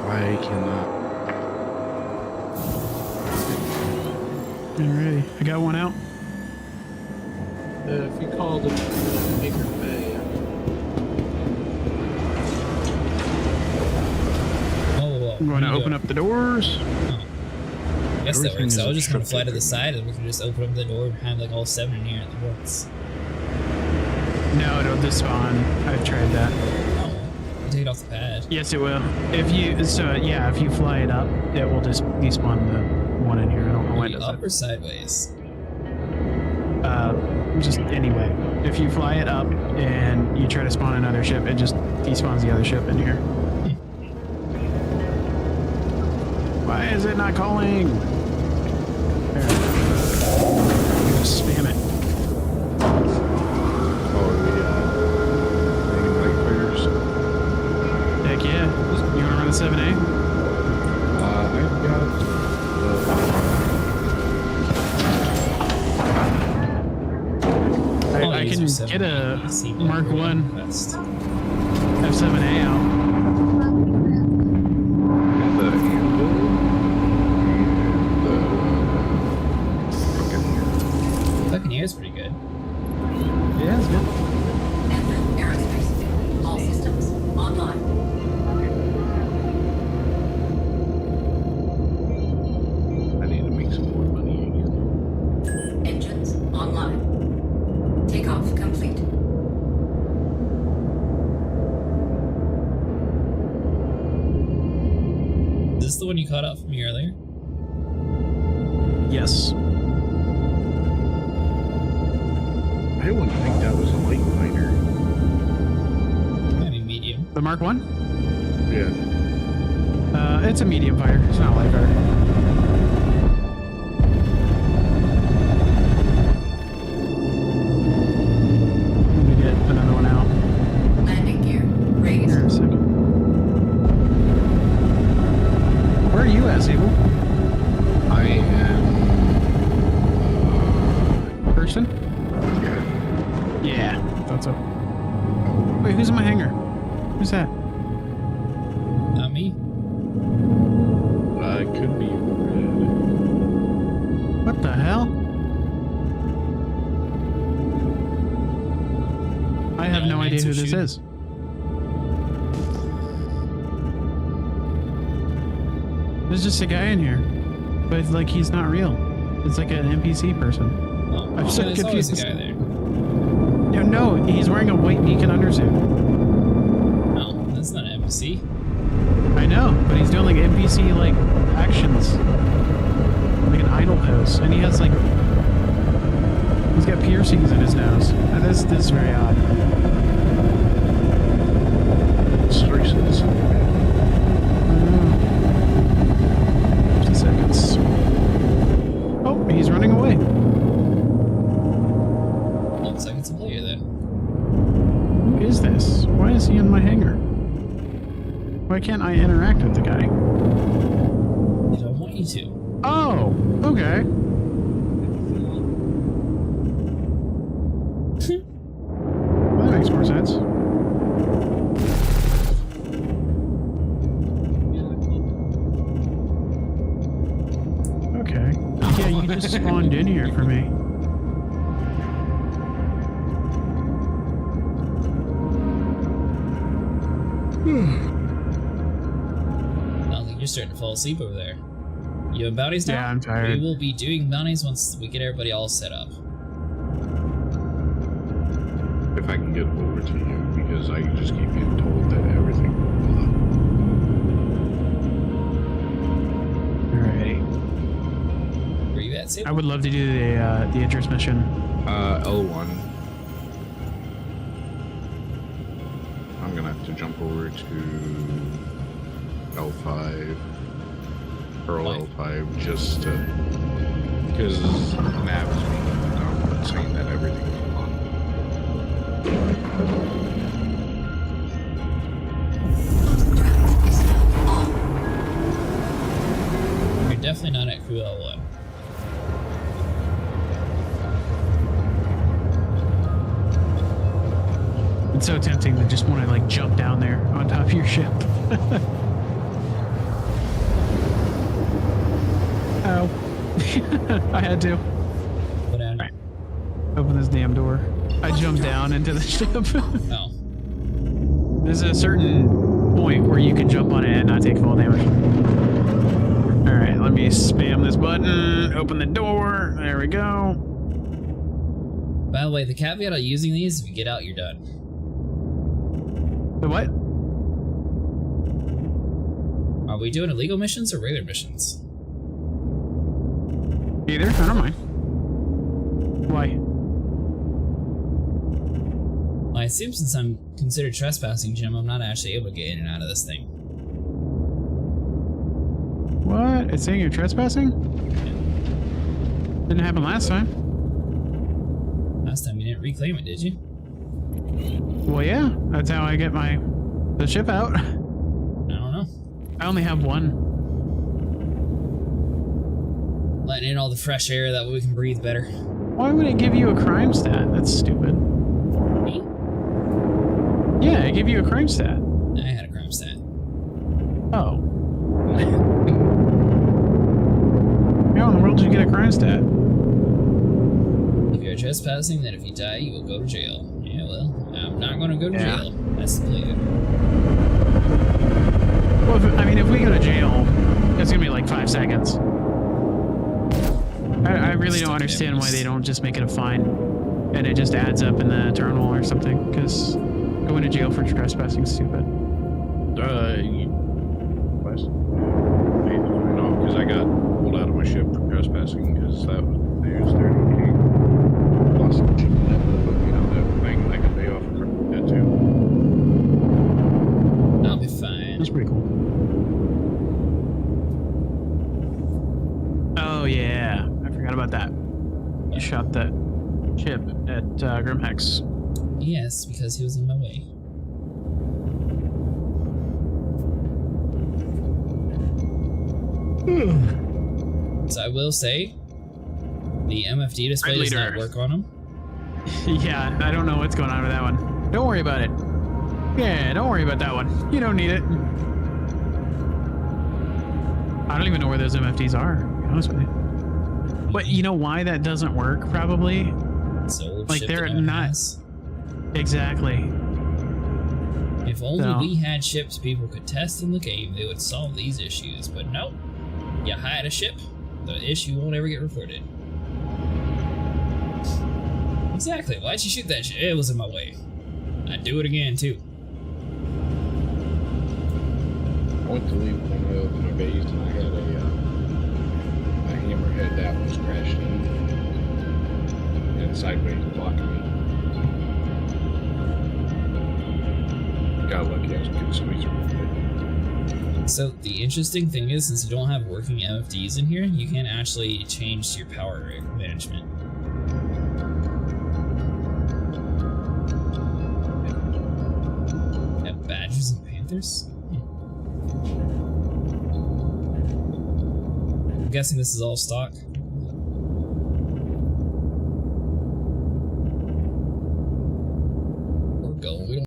I cannot. Alrighty. I got one out. If you call them Baker Bay. I'm going to open up the doors. I guess that works. I was just going to fly to the side and we can just open up the door and have like all 7 in here at the once. No, it'll despawn. I've tried that. Oh, you take it off the pad. Yes, it will. If you if you fly it up, it will just despawn the one in here. I don't know why it does Up that. or sideways? Just anyway. If you fly it up and you try to spawn another ship, it just despawns the other ship in here. Why is it not calling? There. Just spam it. Oh, the light fighters. Heck yeah. You want to run a 7A? I've got I can get a Mark 1 F7A out. this the one you caught up from me earlier? Yes. I wouldn't think that was a light fighter. Maybe medium. The Mark 1? Yeah. It's a medium fighter. It's not a light fighter. Let me get another one out. Landing gear raised. Here, a second. Where are you at, Sable? I am. Person? Yeah, thought so. Wait, who's in my hangar? Who's that? Not me. It could be red. What the hell? I have no idea who this is. There's just a guy in here, but like he's not real. It's like an NPC person. Oh, I'm so there's always confused. a guy there. No, he's wearing a white beacon undersuit. No, that's not an NPC. I know, but he's doing like NPC like actions, like an idle pose, and he has like he's got piercings in his nose. This is very odd. Story says. 50 seconds. Oh, he's running away. Looks like it's a player there. Who is this? Why is he in my hangar? Why can't I interact with the guy? I don't want you to. Oh, okay. Well, that makes more sense. Okay. Yeah, you just spawned in here for me. Sounds like you're starting to fall asleep over there. You have bounties now? Yeah, I'm tired. We will be doing bounties once we get everybody all set up. If I can get over to you, because I just keep getting told that everything. Alrighty. Where you at, Sable? I would love to do the Idris mission. L1. I'm gonna have to jump over to L5. Pearl L5 just to, because nav is being dumb and saying that everything's on. You're definitely not at crew L1. It's so tempting to just want to like jump down there on top of your ship. Ow. I had to. Go down. Right. Open this damn door. I jumped down into the ship. Oh. There's a certain point where you can jump on it and not take fall damage. Alright, let me spam this button. Open the door. There we go. By the way, the caveat of using these, if you get out, you're done. The what? Are we doing illegal missions or regular missions? Either. I don't mind. Why? Well, I assume since I'm considered trespassing, Jim, I'm not actually able to get in and out of this thing. What? It's saying you're trespassing? Didn't happen last time. Last time you didn't reclaim it, did you? Well, yeah. That's how I get the ship out. I don't know. I only have one. Letting in all the fresh air, that way we can breathe better. Why would it give you a crime stat? That's stupid. Me? Yeah, it gave you a crime stat. I had a crime stat. Oh. How in the world did you get a crime stat? If you're trespassing, then if you die, you will go to jail. Yeah, well, I'm not going to go to jail. That's the plan. Well, if we go to jail, it's going to be like 5 seconds. I really don't understand why they don't just make it a fine and it just adds up in the terminal or something, because going to jail for trespassing is stupid. What? because I got pulled out of my ship for trespassing because that was there's 30K. Lost the ship in that, but you know that thing I can pay off for that too. I'll be fine. That's pretty cool. Oh yeah, I forgot about that. You shot that chip at Grimhex. Yes, because he was in my way. So I will say, the MFD display does not work on him. Yeah, I don't know what's going on with that one. Don't worry about it. Yeah, don't worry about that one. You don't need it. I don't even know where those MFDs are, to be honest with you. But you know why that doesn't work, probably? Like, they're not... Exactly. If only we had ships people could test in the game, they would solve these issues. But nope. You hide a ship, the issue won't ever get reported. Exactly. Why'd you shoot that ship? It was in my way. I'd do it again, too. I went to leave one of those in my base and I had a hammerhead that was crashed in and sideways blocking me. Got lucky, I was getting squeezed around it. So the interesting thing is, since you don't have working MFDs in here, you can actually change your power management. Have badgers and panthers? I'm guessing this is all stock.